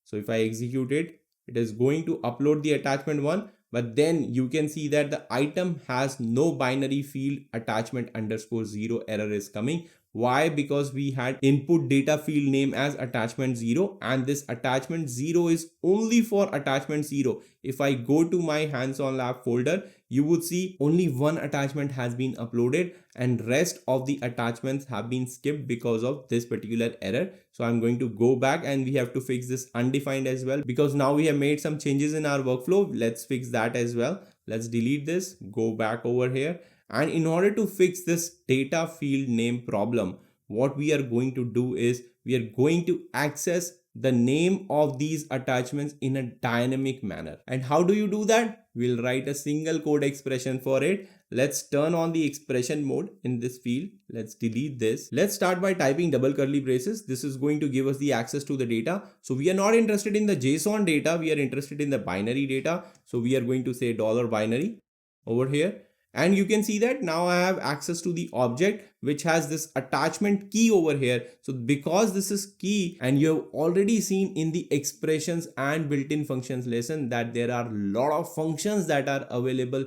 So if I execute it, it is going to upload the attachment 1, but then you can see that the item has no binary field attachment underscore 0 error is coming. Why? Because we had input data field name as attachment 0, and this attachment 0 is only for attachment 0. If I go to my hands-on lab folder, you would see only one attachment has been uploaded and rest of the attachments have been skipped because of this particular error. So I'm going to go back and we have to fix this undefined as well, because now we have made some changes in our workflow. Let's fix that as well. Let's delete this, go back over here. And in order to fix this data field name problem, what we are going to do is we are going to access the name of these attachments in a dynamic manner. And how do you do that? We'll write a single code expression for it. Let's turn on the expression mode in this field. Let's delete this. Let's start by typing double curly braces. This is going to give us the access to the data. So we are not interested in the JSON data. We are interested in the binary data. So we are going to say $binary over here. And you can see that now I have access to the object which has this attachment key over here. So because this is key, and you have already seen in the expressions and built-in functions lesson that there are a lot of functions that are available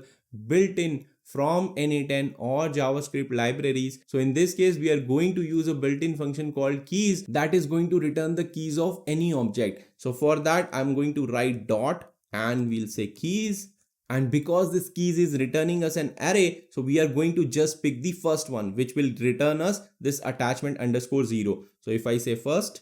built in from n8n or JavaScript libraries. So in this case, we are going to use a built-in function called keys that is going to return the keys of any object. So for that, I'm going to write dot and we'll say keys. And because this keys is returning us an array, so we are going to just pick the first one, which will return us this attachment underscore 0. So if I say first,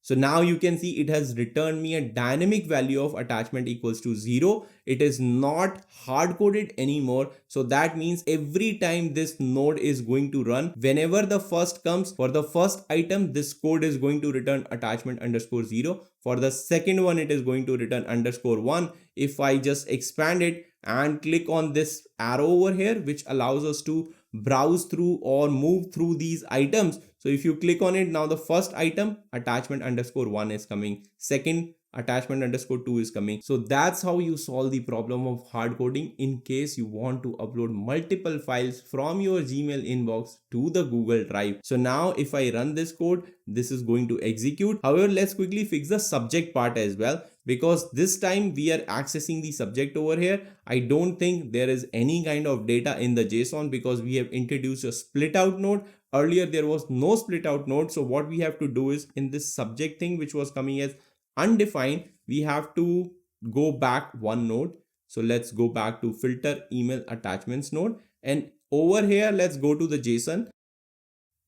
so now you can see it has returned me a dynamic value of attachment equals to 0. It is not hard coded anymore. So that means every time this node is going to run, whenever the first comes for the first item, this code is going to return attachment underscore 0. For the second one, it is going to return underscore 1. If I just expand it and click on this arrow over here, which allows us to browse through or move through these items. So if you click on it, now the first item attachment underscore 1 is coming. Second attachment underscore 2 is coming. So that's how you solve the problem of hard coding in case you want to upload multiple files from your Gmail inbox to the Google Drive. So now if I run this code, this is going to execute. However, let's quickly fix the subject part as well, because this time we are accessing the subject over here. I don't think there is any kind of data in the JSON because we have introduced a split out node. Earlier there was no split out node. So what we have to do is in this subject thing, which was coming as undefined, we have to go back one node. So let's go back to filter email attachments node, and over here let's go to the JSON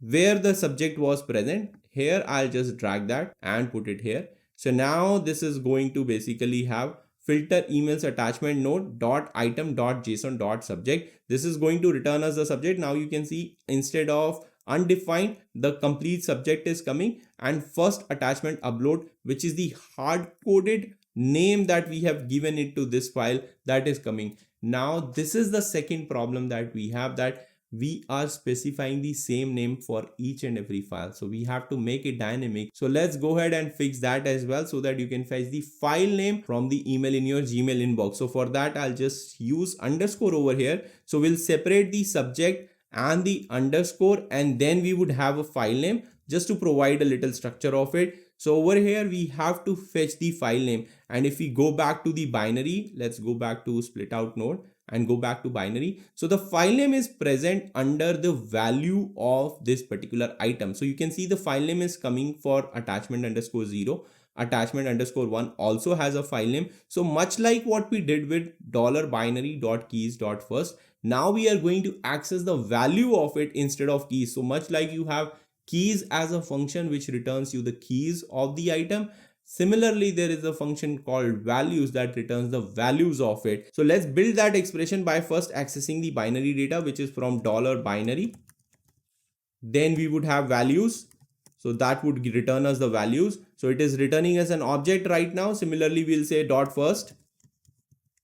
where the subject was present. Here I'll just drag that and put it here. So now this is going to basically have filter emails attachment node dot item dot json dot subject. This is going to return us the subject. Now you can see instead of undefined, the complete subject is coming, and first attachment upload, which is the hard coded name that we have given it to this file, that is coming. Now this is the second problem that we have, that we are specifying the same name for each and every file. So we have to make it dynamic. So let's go ahead and fix that as well, so that you can fetch the file name from the email in your Gmail inbox. So for that, I'll just use underscore over here. So we'll separate the subject and the underscore, and then we would have a file name just to provide a little structure of it. So over here, we have to fetch the file name. And if we go back to the binary, let's go back to split out node and go back to binary. So the file name is present under the value of this particular item. So you can see the file name is coming for attachment underscore 0. Attachment underscore 1 also has a file name. So much like what we did with $binary.keys.first, now we are going to access the value of it instead of keys. So much like you have keys as a function which returns you the keys of the item, similarly, there is a function called values that returns the values of it. So let's build that expression by first accessing the binary data, which is from $binary. Then we would have values. So that would return us the values. So it is returning as an object right now. Similarly, we'll say dot first,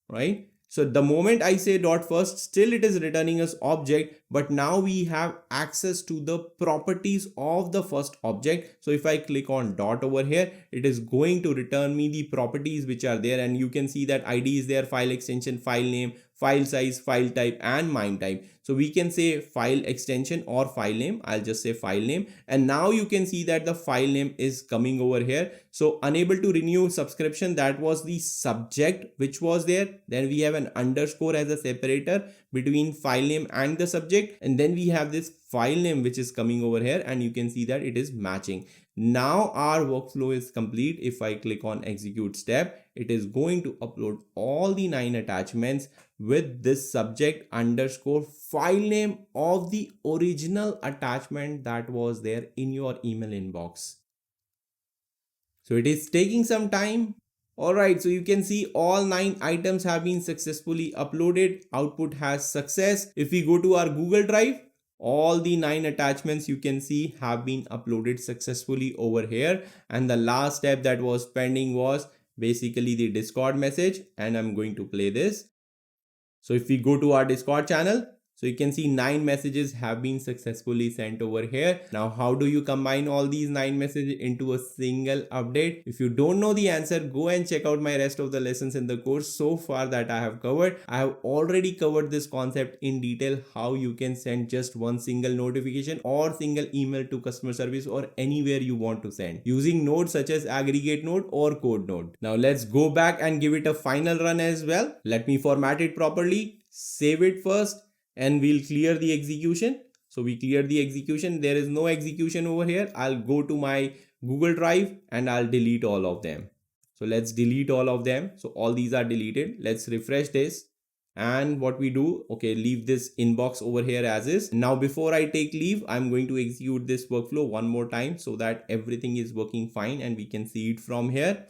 right? So the moment I say dot first, still it is returning as object, but now we have access to the properties of the first object. So if I click on dot over here, it is going to return me the properties which are there, and you can see that ID is there, file extension, file name, file size, file type, and MIME type. So we can say file extension or file name. I'll just say file name, and now you can see that the file name is coming over here. So unable to renew subscription, that was the subject which was there. Then we have an underscore as a separator between file name and the subject, and then we have this file name which is coming over here, and you can see that it is matching. Now our workflow is complete. If I click on execute step, it is going to upload all the 9 attachments with this subject underscore file name of the original attachment that was there in your email inbox. So it is taking some time. Alright, so you can see all 9 items have been successfully uploaded. Output has success. If we go to our Google Drive, all the 9 attachments you can see have been uploaded successfully over here. And the last step that was pending was basically the Discord message, and I'm going to play this. So if we go to our Discord channel, so you can see 9 messages have been successfully sent over here. Now, how do you combine all these 9 messages into a single update? If you don't know the answer, go and check out my rest of the lessons in the course so far that I have covered. I have already covered this concept in detail, how you can send just one single notification or single email to customer service or anywhere you want to send using nodes such as Aggregate node or Code node. Now let's go back and give it a final run as well. Let me format it properly, save it first, and we'll clear the execution. So we clear the execution. There is no execution over here. I'll go to my Google Drive and I'll delete all of them. So let's delete all of them. So all these are deleted. Let's refresh this. And what we do, okay, leave this inbox over here as is. Now before I take leave, I'm going to execute this workflow one more time so that everything is working fine and we can see it from here.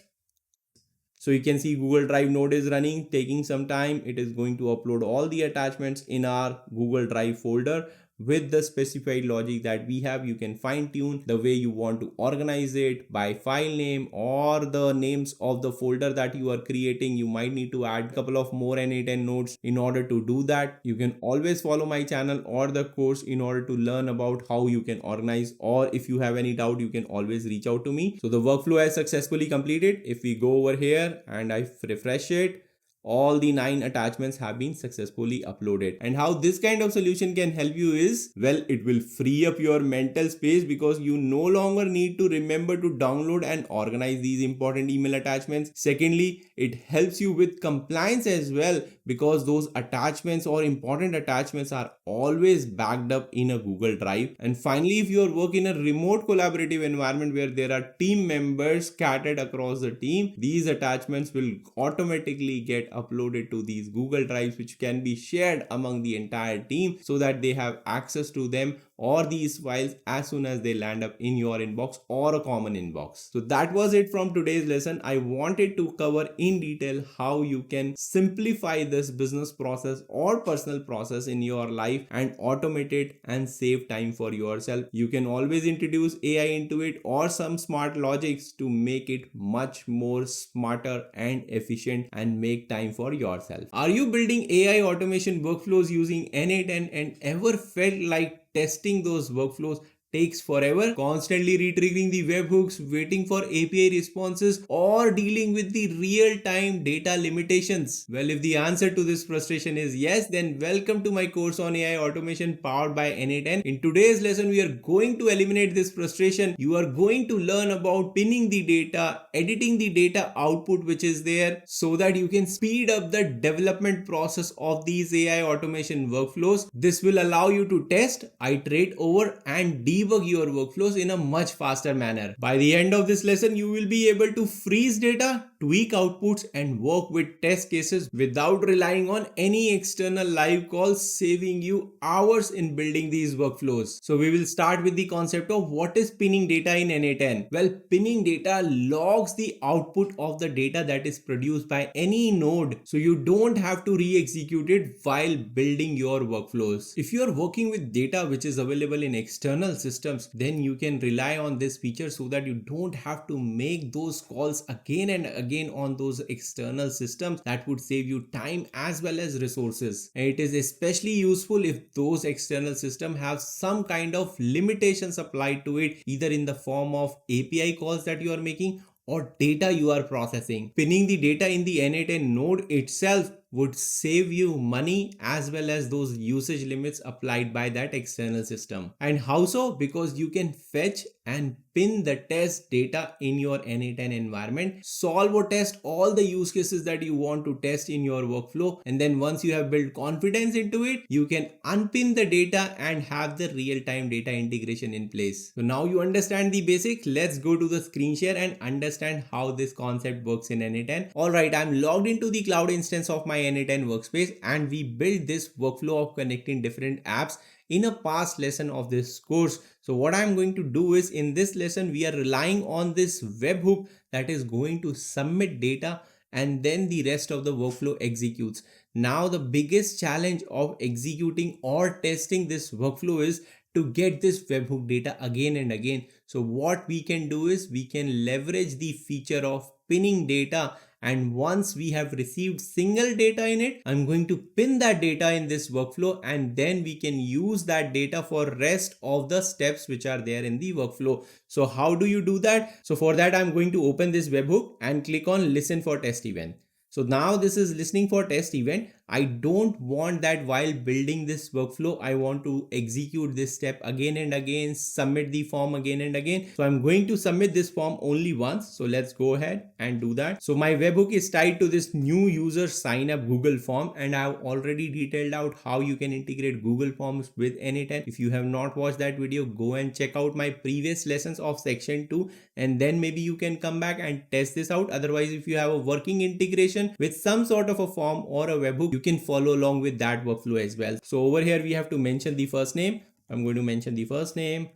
So you can see Google Drive node is running, taking some time. It is going to upload all the attachments in our Google Drive folder with the specified logic that we have. You can fine tune the way you want to organize it by file name or the names of the folder that you are creating. You might need to add a couple of more n8n nodes in order to do that. You can always follow my channel or the course in order to learn about how you can organize, or if you have any doubt, you can always reach out to me. So the workflow has successfully completed. If we go over here and I refresh it, all the 9 attachments have been successfully uploaded. And how this kind of solution can help you is, well, it will free up your mental space because you no longer need to remember to download and organize these important email attachments. Secondly, it helps you with compliance as well because those attachments or important attachments are always backed up in a Google Drive. And finally, if you work in a remote collaborative environment where there are team members scattered across the team, these attachments will automatically get uploaded to these Google Drives, which can be shared among the entire team so that they have access to them or these files as soon as they land up in your inbox or a common inbox. So that was it from today's lesson. I wanted to cover in detail how you can simplify this business process or personal process in your life and automate it and save time for yourself. You can always introduce AI into it or some smart logics to make it much more smarter and efficient and make time for yourself. Are you building AI automation workflows using n8n and ever felt like testing those workflows takes forever, constantly retriggering the webhooks, waiting for API responses, or dealing with the real-time data limitations? Well, if the answer to this frustration is yes, then welcome to my course on AI automation powered by n8n. In today's lesson, we are going to eliminate this frustration. You are going to learn about pinning the data, editing the data output which is there so that you can speed up the development process of these AI automation workflows. This will allow you to test, iterate over, and debug your workflows in a much faster manner. By the end of this lesson, you will be able to freeze data, tweak outputs, and work with test cases without relying on any external live calls, saving you hours in building these workflows. So we will start with the concept of what is pinning data in n8n. Well, pinning data logs the output of the data that is produced by any node, so you don't have to re-execute it while building your workflows. If you are working with data which is available in external systems systems, then you can rely on this feature so that you don't have to make those calls again and again on those external systems. That would save you time as well as resources. And it is especially useful if those external systems have some kind of limitations applied to it, either in the form of API calls that you are making or data you are processing. Pinning the data in the n8n node itself would save you money as well as those usage limits applied by that external system. And how so? Because you can fetch and pin the test data in your n8n environment, solve or test all the use cases that you want to test in your workflow, and then once you have built confidence into it, you can unpin the data and have the real-time data integration in place. So now you understand the basic. Let's go to the screen share and understand how this concept works in n8n. Alright, I'm logged into the cloud instance of my n8n workspace, and we built this workflow of connecting different apps in a past lesson of this course. So what I'm going to do is, in this lesson we are relying on this webhook that is going to submit data and then the rest of the workflow executes. Now the biggest challenge of executing or testing this workflow is to get this webhook data again and again. So what we can do is we can leverage the feature of pinning data, and once we have received single data in it, I'm going to pin that data in this workflow, and then we can use that data for rest of the steps which are there in the workflow. So how do you do that? So for that, I'm going to open this webhook and click on listen for test event. So now this is listening for test event. I don't want that while building this workflow. I want to execute this step again and again, submit the form again and again. So I'm going to submit this form only once. So let's go ahead and do that. So my webhook is tied to this new user sign up Google form, and I've already detailed out how you can integrate Google Forms with n8n. If you have not watched that video, go and check out my previous lessons of section 2, and then maybe you can come back and test this out. Otherwise, if you have a working integration with some sort of a form or a webhook, you can follow along with that workflow as well. So over here we have to mention the first name. I'm going to mention the first name,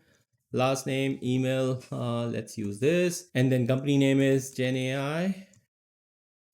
last name, email, let's use this, and then company name is GenAI,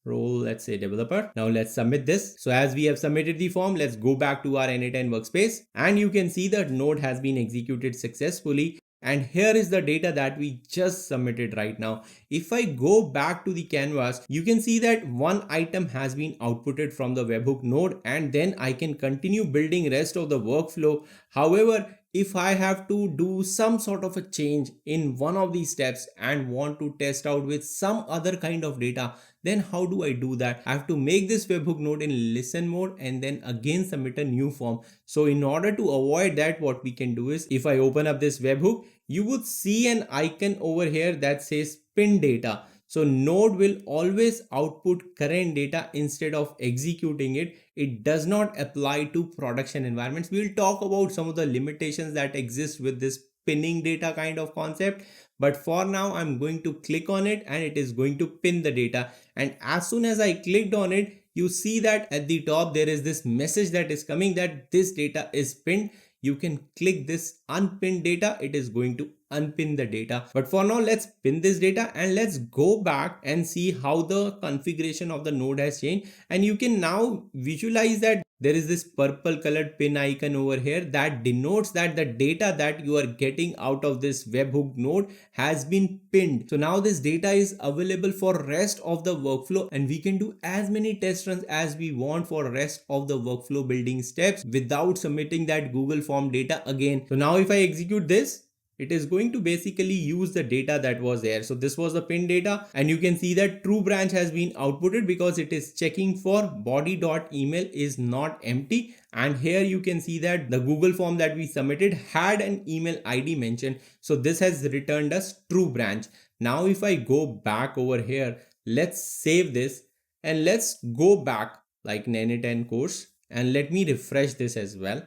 role, let's say developer. Now let's submit this. So as we have submitted the form, let's go back to our n8n workspace, and you can see that node has been executed successfully. And here is the data that we just submitted right now. If I go back to the canvas, you can see that one item has been outputted from the webhook node, and then I can continue building rest of the workflow. However, if I have to do some sort of a change in one of these steps and want to test out with some other kind of data, then how do I do that? I have to make this webhook node in listen mode and then again submit a new form. So in order to avoid that, what we can do is, if I open up this webhook, you would see an icon over here that says pin data. So node will always output current data instead of executing it. It does not apply to production environments. We will talk about some of the limitations that exist with this pinning data kind of concept. But for now, I'm going to click on it and it is going to pin the data. And as soon as I clicked on it, you see that at the top, there is this message that is coming that this data is pinned. You can click this unpin data. It is going to unpin the data. But for now, let's pin this data and let's go back and see how the configuration of the node has changed. And you can now visualize that there is this purple colored pin icon over here that denotes that the data that you are getting out of this webhook node has been pinned. So now this data is available for rest of the workflow, and we can do as many test runs as we want for rest of the workflow building steps without submitting that Google form data again. So now if I execute this, it is going to basically use the data that was there. So this was the pin data, and you can see that true branch has been outputted because it is checking for body.email is not empty. And here you can see that the Google form that we submitted had an email ID mentioned. So this has returned us true branch. Now if I go back over here, let's save this and let's go back like n8n course, and let me refresh this as well.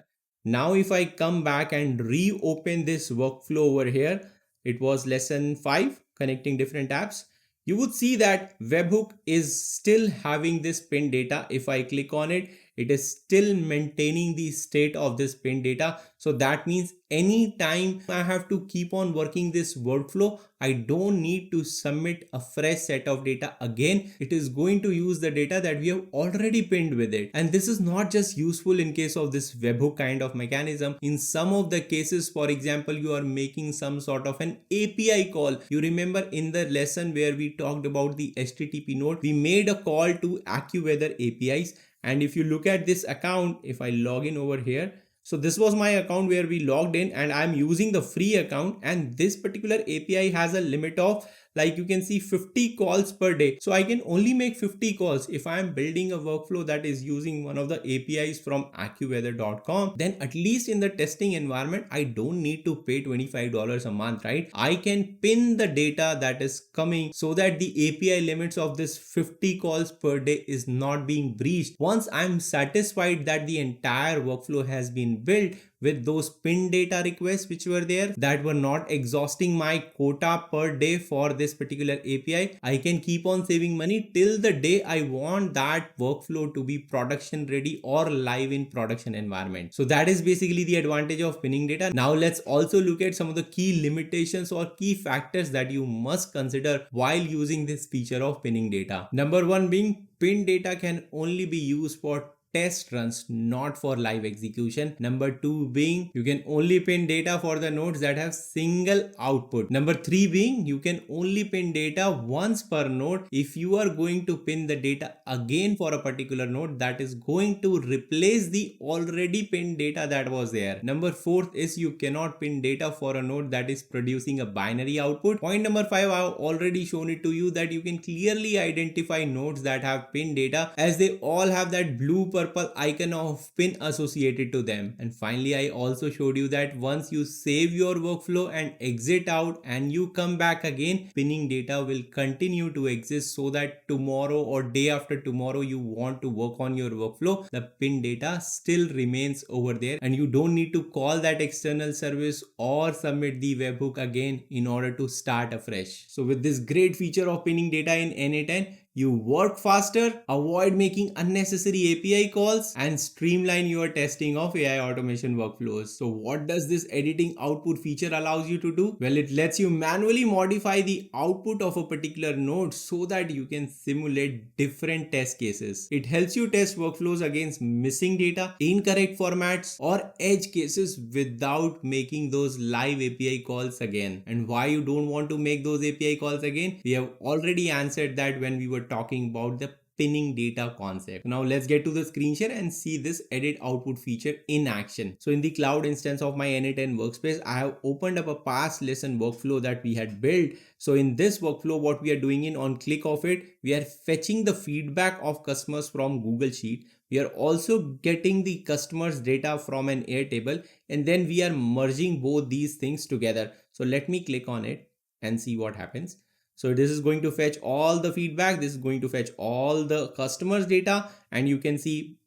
Now if I come back and reopen this workflow over here, it was lesson 5, connecting different apps. You would see that webhook is still having this pin data. If I click on it, it is still maintaining the state of this pinned data. So that means anytime I have to keep on working this workflow, I don't need to submit a fresh set of data again. It is going to use the data that we have already pinned with it. And this is not just useful in case of this webhook kind of mechanism. In some of the cases, for example, you are making some sort of an API call. You remember in the lesson where we talked about the HTTP node, we made a call to AccuWeather APIs. And if you look at this account, if I log in over here, so this was my account where we logged in, and I'm using the free account, and this particular API has a limit of, like you can see, 50 calls per day. So I can only make 50 calls. If I'm building a workflow that is using one of the APIs from AccuWeather.com, then at least in the testing environment, I don't need to pay $25 a month, right? I can pin the data that is coming so that the API limits of this 50 calls per day is not being breached. Once I'm satisfied that the entire workflow has been built with those pinned data requests which were there that were not exhausting my quota per day for this particular API, I can keep on saving money till the day I want that workflow to be production ready or live in production environment. So that is basically the advantage of pinning data. Now let's also look at some of the key limitations or key factors that you must consider while using this feature of pinning data. Number one being, pinned data can only be used for test runs, not for live execution. Number two being, you can only pin data for the nodes that have single output. Number three being, you can only pin data once per node. If you are going to pin the data again for a particular node, that is going to replace the already pinned data that was there. Number fourth is, you cannot pin data for a node that is producing a binary output. Point number five, I have already shown it to you that you can clearly identify nodes that have pinned data, as they all have that blue purple icon of pin associated to them. And finally, I also showed you that once you save your workflow and exit out and you come back again, pinning data will continue to exist, so that tomorrow or day after tomorrow you want to work on your workflow, the pin data still remains over there and you don't need to call that external service or submit the webhook again in order to start afresh. So with this great feature of pinning data in n8n, you work faster, avoid making unnecessary API calls, and streamline your testing of AI automation workflows. So what does this editing output feature allows you to do? Well, it lets you manually modify the output of a particular node so that you can simulate different test cases. It helps you test workflows against missing data, incorrect formats, or edge cases without making those live API calls again. And why you don't want to make those API calls again? We have already answered that when we were talking about the pinning data concept. Now let's get to the screen share and see this edit output feature in action. So in the cloud instance of my n8n workspace, I have opened up a past lesson workflow that we had built. So in this workflow, what we are doing, in on click of it, we are fetching the feedback of customers from Google Sheet. We are also getting the customers data from an Airtable, and then we are merging both these things together. So let me click on it and see what happens. So this is going to fetch all the feedback. This is going to fetch all the customers data, and you can see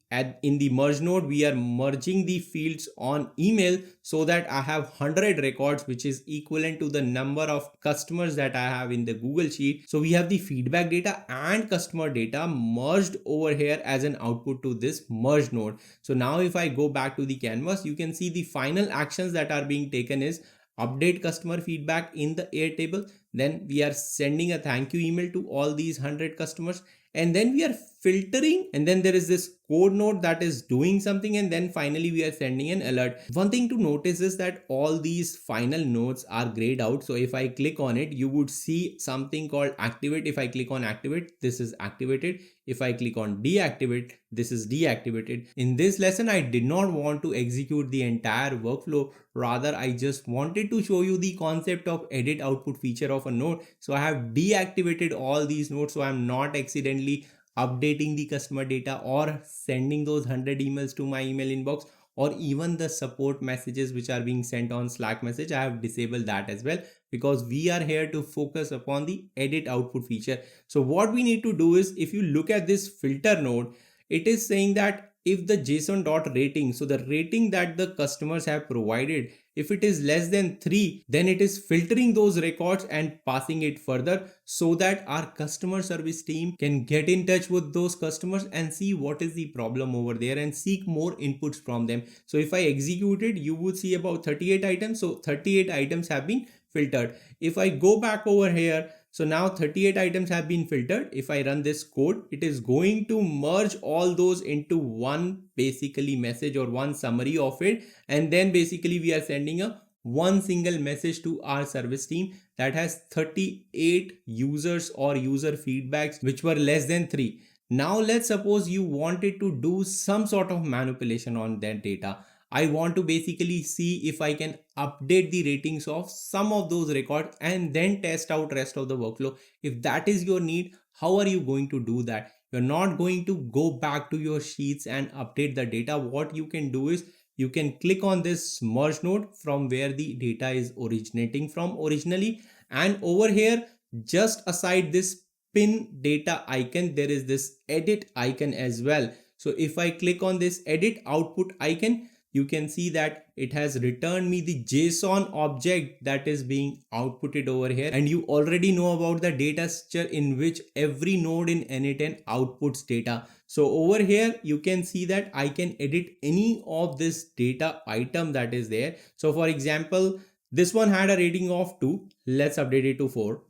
in the merge node, we are merging the fields on email so that I have 100 records, which is equivalent to the number of customers that I have in the Google Sheet. So we have the feedback data and customer data merged over here as an output to this merge node. So now if I go back to the canvas, you can see the final actions that are being taken is update customer feedback in the Airtable. Then we are sending a thank you email to all these 100 customers, and then we are filtering, and then there is this code node that is doing something, and then finally we are sending an alert. One thing to notice is that all these final nodes are grayed out. So if I click on it, you would see something called activate. If I click on activate, this is activated. If I click on deactivate, this is deactivated. In this lesson, I did not want to execute the entire workflow. Rather, I just wanted to show you the concept of edit output feature of a node. So I have deactivated all these nodes, so I'm not accidentally updating the customer data or sending those 100 emails to my email inbox, or even the support messages which are being sent on Slack message. I have disabled that as well, because we are here to focus upon the edit output feature. So what we need to do is, if you look at this filter node, it is saying that if the JSON dot rating, so the rating that the customers have provided, if it is less than 3, then it is filtering those records and passing it further so that our customer service team can get in touch with those customers and see what is the problem over there and seek more inputs from them. So if I execute it, you would see about 38 items. So 38 items have been filtered. If I go back over here, so now 38 items have been filtered. If I run this code, it is going to merge all those into one basically message or one summary of it. And then basically we are sending a one single message to our service team that has 38 users or user feedbacks which were less than 3. Now let's suppose you wanted to do some sort of manipulation on that data. I want to basically see if I can update the ratings of some of those records and then test out rest of the workflow. If that is your need, how are you going to do that? You're not going to go back to your sheets and update the data. What you can do is you can click on this merge node from where the data is originating from originally, and over here just aside this pin data icon there is this edit icon as well. So if I click on this edit output icon, you can see that it has returned me the JSON object that is being outputted over here. And you already know about the data structure in which every node in n8n outputs data. So over here, you can see that I can edit any of this data item that is there. So for example, this one had a rating of 2. Let's update it to 4.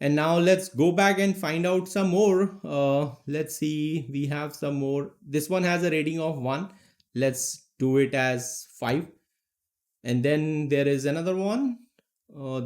And now let's go back and find out some more. Let's see, we have some more. This one has a rating of 1. Let's do it as 5. And then there is another one.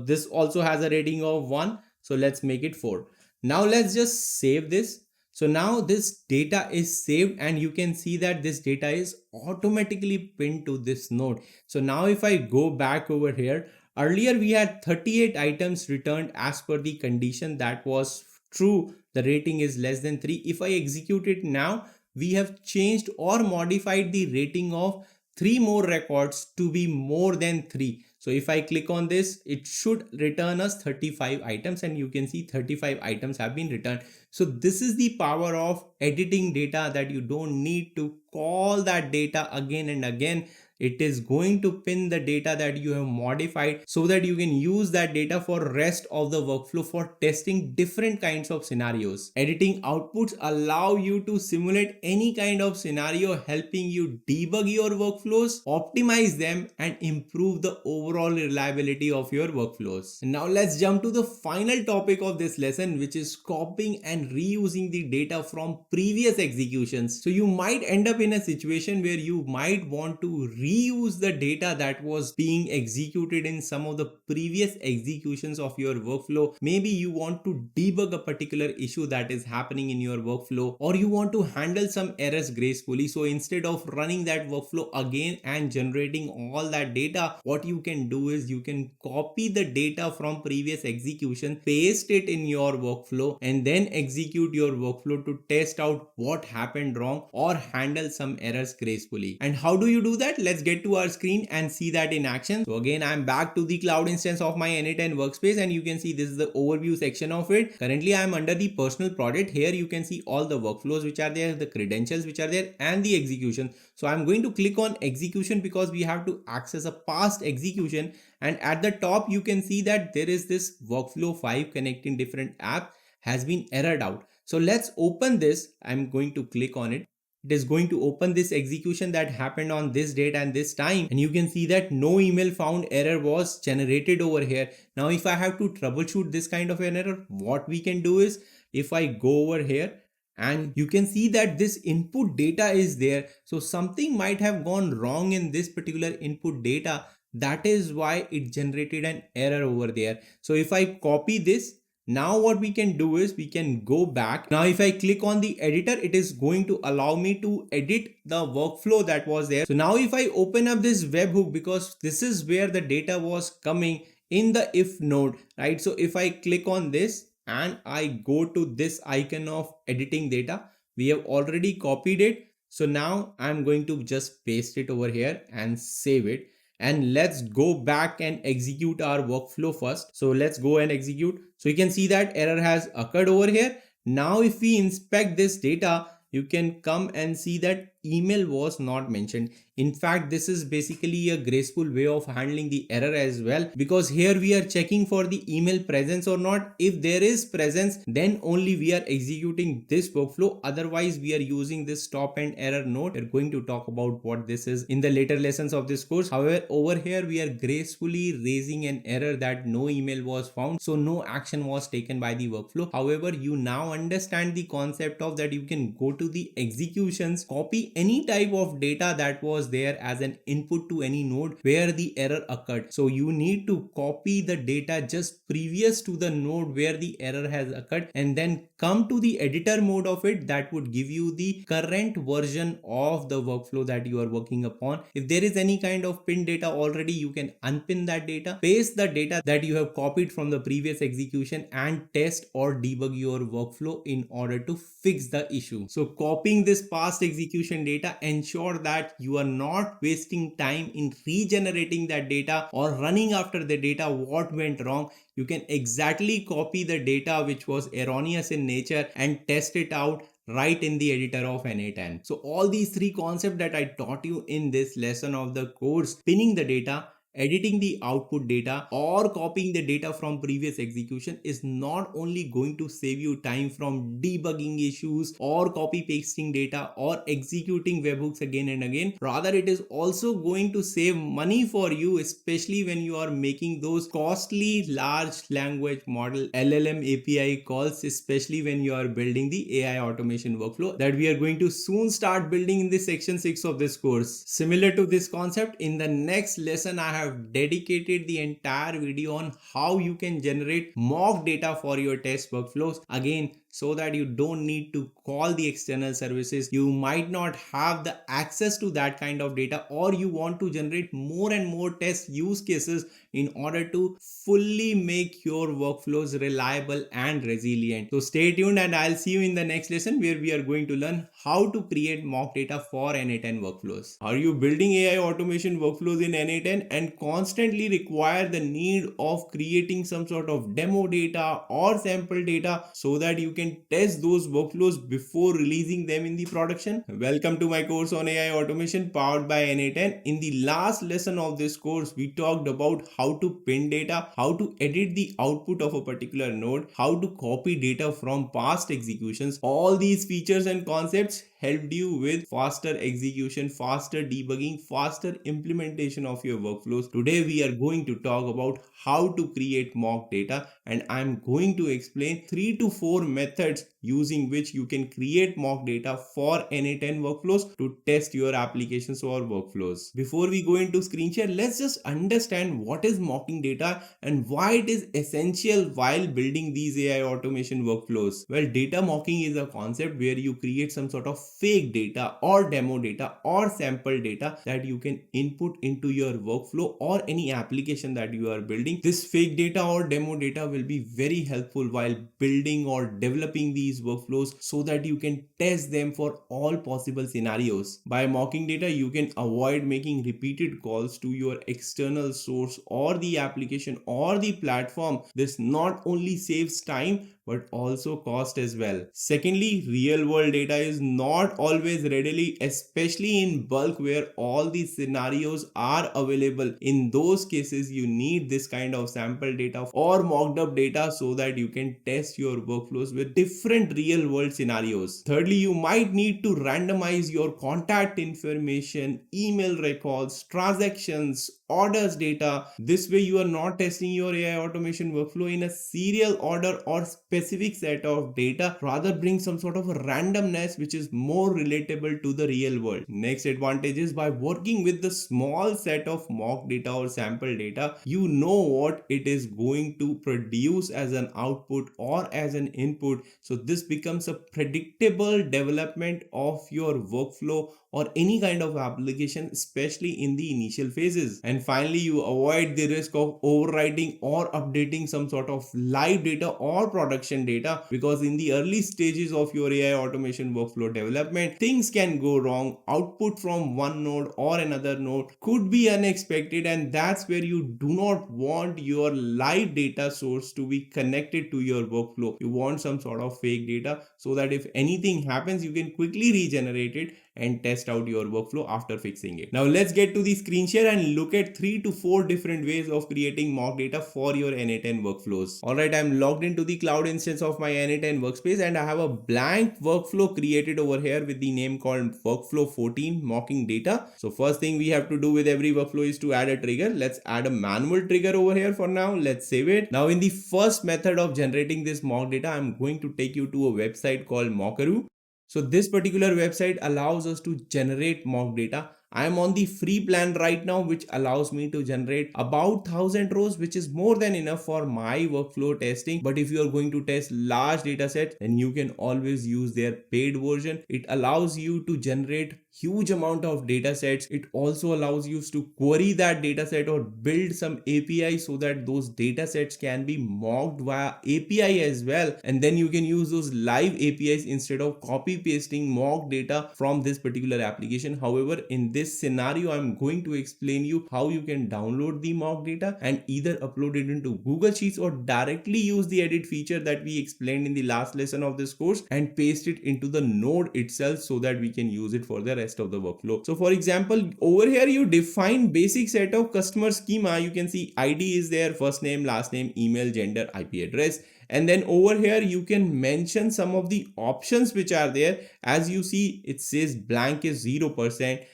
This also has a rating of 1. So let's make it 4. Now let's just save this. So now this data is saved and you can see that this data is automatically pinned to this node. So now if I go back over here, earlier we had 38 items returned as per the condition that was true. The rating is less than 3. If I execute it now, we have changed or modified the rating of 3 more records to be more than 3. So if I click on this, it should return us 35 items and you can see 35 items have been returned. So this is the power of editing data, that you don't need to call that data again and again. It is going to pin the data that you have modified so that you can use that data for rest of the workflow for testing different kinds of scenarios. Editing outputs allow you to simulate any kind of scenario, helping you debug your workflows, optimize them, and improve the overall reliability of your workflows. And now let's jump to the final topic of this lesson, which is copying and reusing the data from previous executions. So you might end up in a situation where you might want to reuse the data that was being executed in some of the previous executions of your workflow. Maybe you want to debug a particular issue that is happening in your workflow, or you want to handle some errors gracefully. So instead of running that workflow again and generating all that data, what you can do is you can copy the data from previous execution, paste it in your workflow, and then execute your workflow to test out what happened wrong or handle some errors gracefully. And how do you do that? Let's get to our screen and see that in action. So again, I'm back to the cloud instance of my n8n workspace, and you can see this is the overview section of it. Currently, I'm under the personal project. Here you can see all the workflows which are there, the credentials which are there, and the execution. So I'm going to click on execution because we have to access a past execution. And at the top, you can see that there is this workflow 5 connecting different apps has been errored out. So let's open this. I'm going to click on it. It is going to open this execution that happened on this date and this time, and you can see that no email found error was generated over here. Now if I have to troubleshoot this kind of an error, what we can do is, if I go over here and you can see that this input data is there, so something might have gone wrong in this particular input data. That is why it generated an error over there. So if I copy this, now what we can do is we can go back. Now if I click on the editor, it is going to allow me to edit the workflow that was there. So now if I open up this webhook, because this is where the data was coming in the if node, right? So if I click on this and I go to this icon of editing data, we have already copied it. So now I'm going to just paste it over here and save it. And let's go back and execute our workflow first. So let's go and execute. So you can see that error has occurred over here. Now if we inspect this data, you can come and see that email was not mentioned. In fact, this is basically a graceful way of handling the error as well, because here we are checking for the email presence or not. If there is presence, then only we are executing this workflow. Otherwise, we are using this stop and error node. We're going to talk about what this is in the later lessons of this course. However, over here we are gracefully raising an error that no email was found, so no action was taken by the workflow. However, you now understand the concept of that you can go to the executions, copy any type of data that was there as an input to any node where the error occurred. So you need to copy the data just previous to the node where the error has occurred, and then come to the editor mode of it. That would give you the current version of the workflow that you are working upon. If there is any kind of pinned data already, you can unpin that data, paste the data that you have copied from the previous execution, and test or debug your workflow in order to fix the issue. So copying this past execution data ensure that you are not wasting time in regenerating that data or running after the data what went wrong. You can exactly copy the data which was erroneous in nature and test it out right in the editor of n8n. So all these three concepts that I taught you in this lesson of the course, pinning the data, editing the output data, or copying the data from previous execution, is not only going to save you time from debugging issues or copy pasting data or executing webhooks again and again, rather it is also going to save money for you, especially when you are making those costly large language model LLM API calls, especially when you are building the AI automation workflow that we are going to soon start building in the section 6 of this course. Similar to this concept, in the next lesson I have dedicated the entire video on how you can generate mock data for your test workflows, again so that you don't need to call the external services. You might not have the access to that kind of data, or you want to generate more and more test use cases in order to fully make your workflows reliable and resilient. So stay tuned, and I'll see you in the next lesson where we are going to learn how to create mock data for n8n workflows. Are you building AI automation workflows in n8n and constantly require the need of creating some sort of demo data or sample data so that you can test those workflows before releasing them in the production? Welcome to my course on AI automation powered by n8n. In the last lesson of this course, we talked about how to pin data, how to edit the output of a particular node, how to copy data from past executions. All these features and concepts helped you with faster execution, faster debugging, faster implementation of your workflows. Today we are going to talk about how to create mock data, and I'm going to explain 3 to 4 methods using which you can create mock data for n8n workflows to test your applications or workflows. Before we go into screen share, let's just understand what is mocking data and why it is essential while building these AI automation workflows. Well, data mocking is a concept where you create some sort of fake data or demo data or sample data that you can input into your workflow or any application that you are building. This fake data or demo data will be very helpful while building or developing these workflows so that you can test them for all possible scenarios. By mocking data, you can avoid making repeated calls to your external source or the application or the platform. This not only saves time but also cost as well. Secondly, real world data is not always readily, especially in bulk where all these scenarios are available. In those cases, you need this kind of sample data or mocked up data so that you can test your workflows with different real world scenarios. Thirdly, you might need to randomize your contact information, email records, transactions, orders data. This way you are not testing your AI automation workflow in a serial order or specific set of data, rather bring some sort of a randomness which is more relatable to the real world. Next advantage is by working with the small set of mock data or sample data, you know what it is going to produce as an output or as an input. So this becomes a predictable development of your workflow or any kind of application, especially in the initial phases. And And finally, you avoid the risk of overwriting or updating some sort of live data or production data, because in the early stages of your AI automation workflow development, things can go wrong. Output from one node or another node could be unexpected, and that's where you do not want your live data source to be connected to your workflow. You want some sort of fake data so that if anything happens, you can quickly regenerate it and test out your workflow after fixing it. Now let's get to the screen share and look at 3 to 4 different ways of creating mock data for your n8n workflows. Alright, I'm logged into the cloud instance of my n8n workspace and I have a blank workflow created over here with the name called workflow 14 mocking data. So first thing we have to do with every workflow is to add a trigger. Let's add a manual trigger over here for now. Let's save it. Now in the first method of generating this mock data, I'm going to take you to a website called Mockaroo. So this particular website allows us to generate mock data. I am on the free plan right now, which allows me to generate about 1000 rows, which is more than enough for my workflow testing. But if you are going to test large data sets, then you can always use their paid version. It allows you to generate huge amount of data sets. It also allows you to query that data set or build some API so that those data sets can be mocked via API as well. And then you can use those live APIs instead of copy pasting mock data from this particular application. However, in this scenario, I'm going to explain you how you can download the mock data and either upload it into Google Sheets or directly use the edit feature that we explained in the last lesson of this course and paste it into the node itself so that we can use it for the rest of the workflow. So for example, over here you define basic set of customer schema. You can see ID is there, first name, last name, email, gender, IP address. And then over here you can mention some of the options which are there. As you see, it says blank is 0%.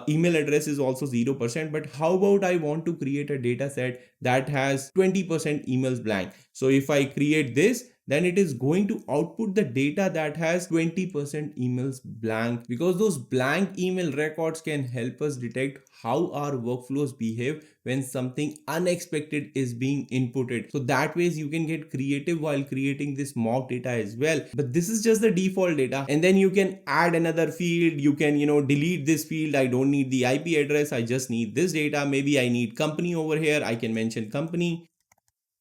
Email address is also 0%. But how about I want to create a data set that has 20% emails blank? So if I create this, then it is going to output the data that has 20% emails blank, because those blank email records can help us detect how our workflows behave when something unexpected is being inputted. So that ways you can get creative while creating this mock data as well. But this is just the default data, and then you can add another field. You can delete this field. I don't need the IP address, I just need this data. Maybe I need company over here, I can mention company.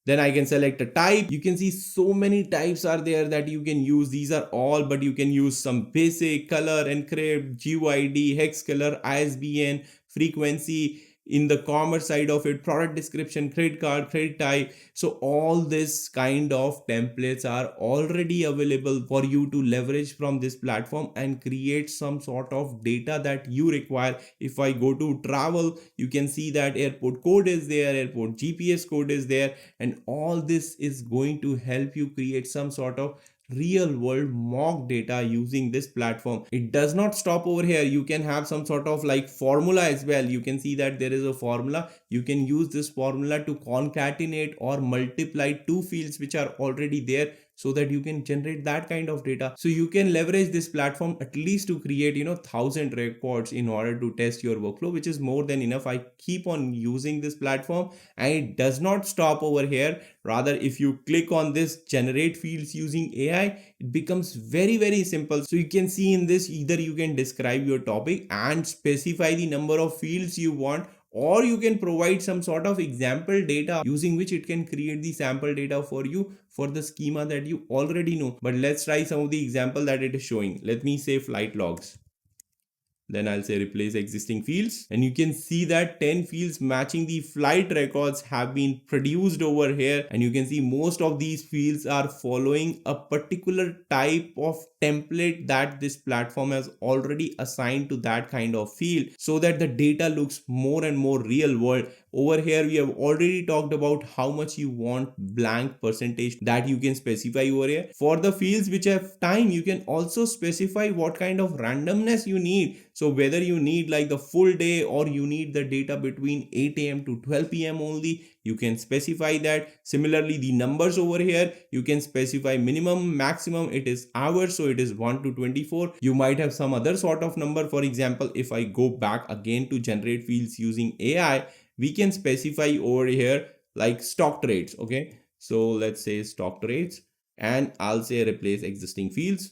Then I can select a type. You can see so many types are there that you can use. These are all, but you can use some basic, color, encrypt, GUID, hex color, ISBN, frequency. In the commerce side of it, product description, credit card, credit type. So all this kind of templates are already available for you to leverage from this platform and create some sort of data that you require. If I go to travel, you can see that airport code is there, airport GPS code is there, and all this is going to help you create some sort of real world mock data using this platform. It does not stop over here. You can have some sort of like formula as well. You can see that there is a formula. You can use this formula to concatenate or multiply two fields which are already there, so that you can generate that kind of data. So you can leverage this platform at least to create 1000 records in order to test your workflow, which is more than enough. I keep on using this platform and it does not stop over here. Rather, if you click on this generate fields using AI, it becomes very simple. So you can see in this, either you can describe your topic and specify the number of fields you want, or you can provide some sort of example data using which it can create the sample data for you for the schema that you already know. But let's try some of the example that it is showing. Let me say flight logs. Then I'll say replace existing fields, and you can see that 10 fields matching the flight records have been produced over here. And you can see most of these fields are following a particular type of template that this platform has already assigned to that kind of field, so that the data looks more and more real world. Over here we have already talked about how much you want blank percentage that you can specify over here. For the fields which have time, you can also specify what kind of randomness you need. So whether you need like the full day or you need the data between 8 a.m. to 12 p.m. only, you can specify that. Similarly, the numbers over here, you can specify minimum, maximum. It is hours, so it is 1 to 24. You might have some other sort of number. For example, if I go back again to generate fields using AI, we can specify over here like stock trades. Okay, so let's say stock trades, and I'll say replace existing fields.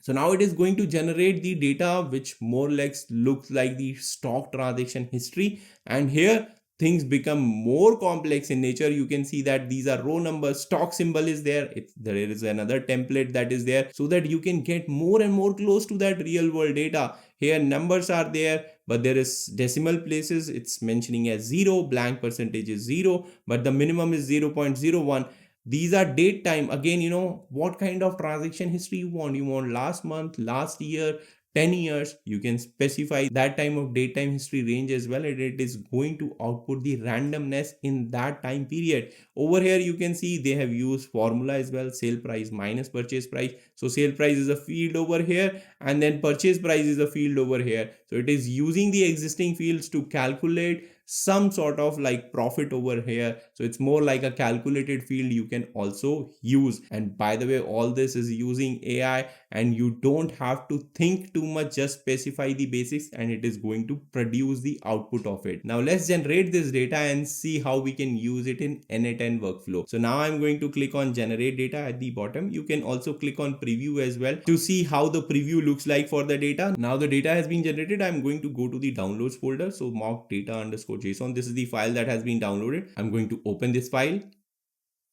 So now it is going to generate the data which more or less looks like the stock transaction history. And here things become more complex in nature, you can see that these are row numbers, stock symbol is there, there is another template that is there, so that you can get more and more close to that real world data. Here numbers are there, but there is decimal places, it's mentioning as 0, blank percentage is 0, but the minimum is 0.01. These are date time. Again, what kind of transaction history you want last month, last year, 10 years. You can specify that time of date time history range as well, and it is going to output the randomness in that time period. Over here you can see they have used formula as well, sale price minus purchase price. So sale price is a field over here, and then purchase price is a field over here. So it is using the existing fields to calculate some sort of like profit over here. So it's more like a calculated field you can also use. And by the way, all this is using AI, and you don't have to think too much, just specify the basics and it is going to produce the output of it. Now let's generate this data and see how we can use it in n8n workflow. So now I'm going to click on generate data at the bottom. You can also click on preview as well to see how the preview looks like for the data. Now the data has been generated. I'm going to go to the downloads folder. So mock data underscore JSON. This is the file that has been downloaded. I'm going to open this file,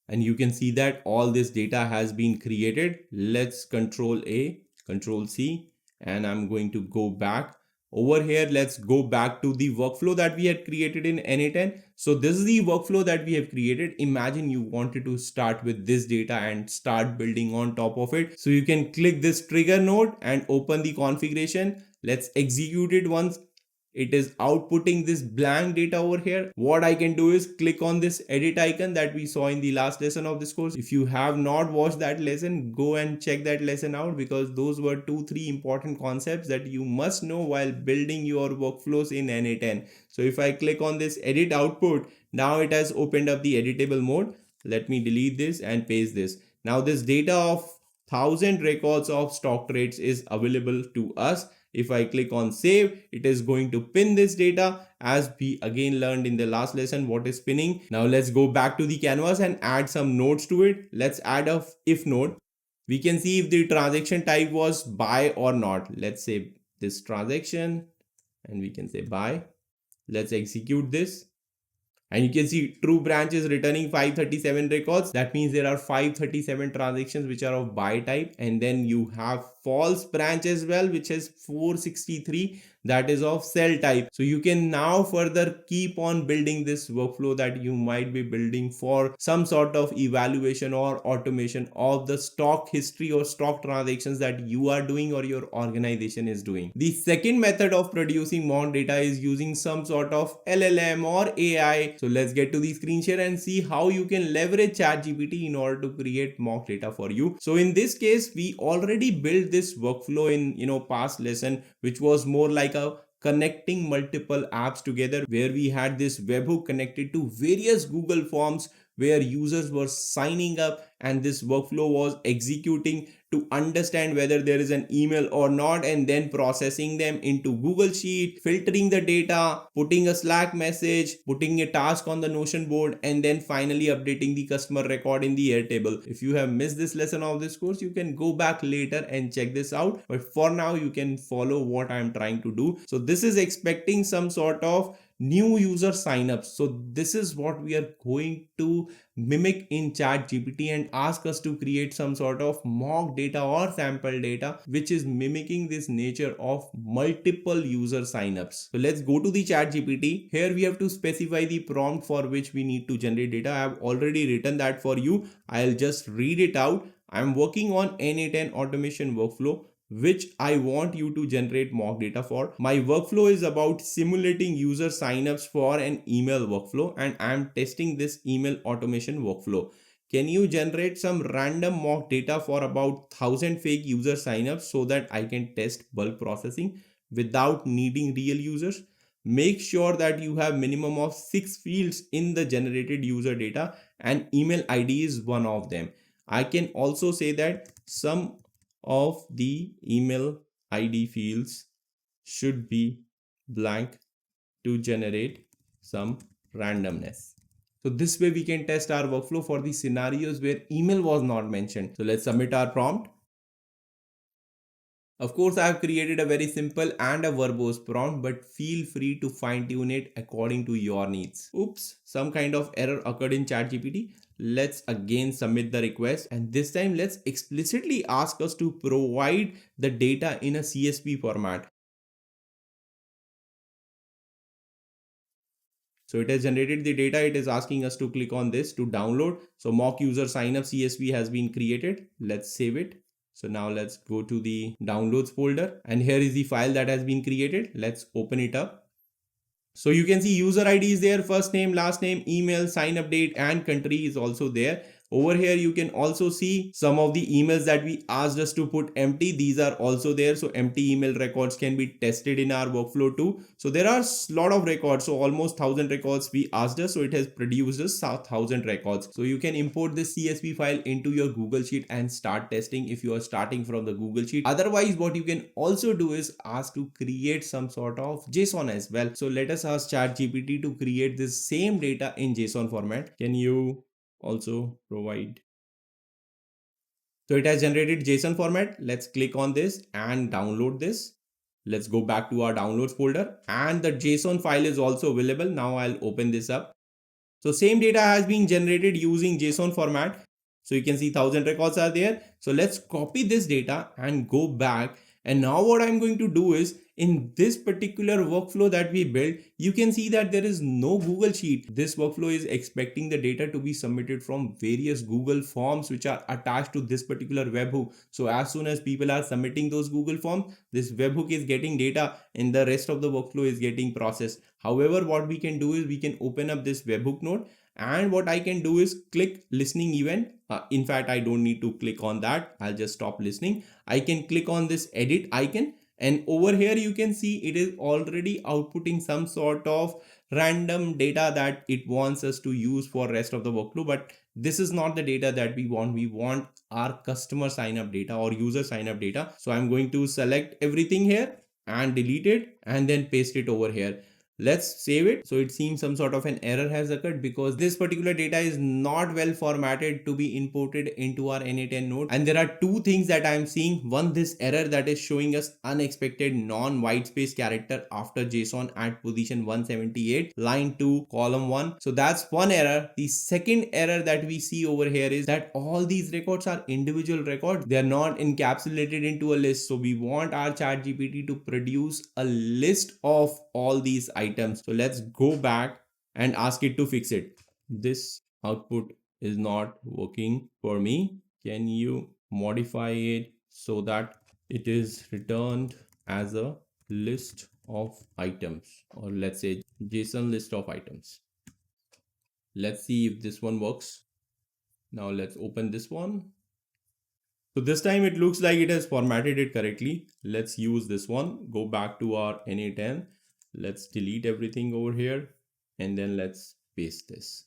and you can see that all this data has been created. Let's Control A, Control C, and I'm going to go back over here. Let's go back to the workflow that we had created in n8n. So this is the workflow that we have created. Imagine you wanted to start with this data and start building on top of it. So you can click this trigger node and open the configuration. Let's execute it once. It is outputting this blank data over here. What I can do is click on this edit icon that we saw in the last lesson of this course. If you have not watched that lesson, go and check that lesson out, because those were 2-3 important concepts that you must know while building your workflows in n8n. So if I click on this edit output, now it has opened up the editable mode. Let me delete this and paste this. Now this data of 1000 records of stock trades is available to us. If I click on save, it is going to pin this data, as we again learned in the last lesson what is pinning. Now let's go back to the canvas and add some nodes to it. Let's add a if node. We can see if the transaction type was buy or not. Let's say this transaction, and we can say buy. Let's execute this. And you can see true branch is returning 537 records. That means there are 537 transactions which are of buy type. And then you have false branch as well, which has 463, that is of sell type. So you can now further keep on building this workflow that you might be building for some sort of evaluation or automation of the stock history or stock transactions that you are doing or your organization is doing. The second method of producing mock data is using some sort of LLM or AI. So let's get to the screen share and see how you can leverage ChatGPT in order to create mock data for you. So in this case, we already built this workflow in past lesson, which was more like a connecting multiple apps together, where we had this webhook connected to various Google Forms where users were signing up, and this workflow was executing to understand whether there is an email or not, and then processing them into Google Sheet, filtering the data, putting a Slack message, putting a task on the Notion board, and then finally updating the customer record in the Airtable. If you have missed this lesson of this course, you can go back later and check this out. But for now, you can follow what I'm trying to do. So this is expecting some sort of new user signups. So this is what we are going to mimic in ChatGPT and ask us to create some sort of mock data or sample data which is mimicking this nature of multiple user signups. So let's go to the ChatGPT. Here we have to specify the prompt for which we need to generate data. I have already written that for you. I'll just read it out. I'm working on n8n automation workflow, which I want you to generate mock data for. My workflow is about simulating user signups for an email workflow, and I'm testing this email automation workflow. Can you generate some random mock data for about 1000 fake user signups so that I can test bulk processing without needing real users? Make sure that you have minimum of 6 fields in the generated user data, and email ID is one of them. I can also say that some of the email ID fields should be blank to generate some randomness. So this way we can test our workflow for the scenarios where email was not mentioned. So let's submit our prompt. Of course, I have created a very simple and a verbose prompt, but feel free to fine tune it according to your needs. Oops, some kind of error occurred in ChatGPT. Let's again submit the request, and this time let's explicitly ask us to provide the data in a CSV format. So it has generated the data. It is asking us to click on this to download. So mock user sign up CSV has been created. Let's save it. So now let's go to the downloads folder, and here is the file that has been created. Let's open it up. So you can see user ID is there, first name, last name, email, sign up date, and country is also there. Over here, you can also see some of the emails that we asked us to put empty. These are also there. So empty email records can be tested in our workflow too. So there are a lot of records. So almost 1000 records we asked us. So it has produced us 1000 records. So you can import this CSV file into your Google Sheet and start testing if you are starting from the Google Sheet. Otherwise, what you can also do is ask to create some sort of JSON as well. So let us ask ChatGPT to create this same data in JSON format. Can you also provide? So it has generated JSON format. Let's click on this and download this. Let's go back to our downloads folder, and the JSON file is also available. Now I'll open this up. So same data has been generated using JSON format. So you can see 1000 records are there. So let's copy this data and go back. And now what I'm going to do is, in this particular workflow that we built, you can see that there is no Google Sheet. This workflow is expecting the data to be submitted from various Google forms which are attached to this particular webhook. So as soon as people are submitting those Google forms, this webhook is getting data and the rest of the workflow is getting processed. However, what we can do is we can open up this webhook node, and what I can do is click listening event. In fact, I don't need to click on that. I'll just stop listening. I can click on this edit icon, and over here you can see it is already outputting some sort of random data that it wants us to use for rest of the workflow. But this is not the data that we want. We want our customer sign up data or user sign up data. So I'm going to select everything here and delete it and then paste it over here. Let's save it. So it seems some sort of an error has occurred because this particular data is not well formatted to be imported into our n8n node. And there are two things that I am seeing. One, this error that is showing us unexpected non-white space character after JSON at position 178, line 2, column 1. So that's one error. The second error that we see over here is that all these records are individual records. They are not encapsulated into a list. So we want our ChatGPT to produce a list of all these items. So let's go back and ask it to fix it. This output is not working for me. Can you modify it so that it is returned as a list of items, or let's say JSON list of items? Let's see if this one works. Now let's open this one. So this time it looks like it has formatted it correctly. Let's use this one. Go back to our n8n. Let's delete everything over here and then let's paste this.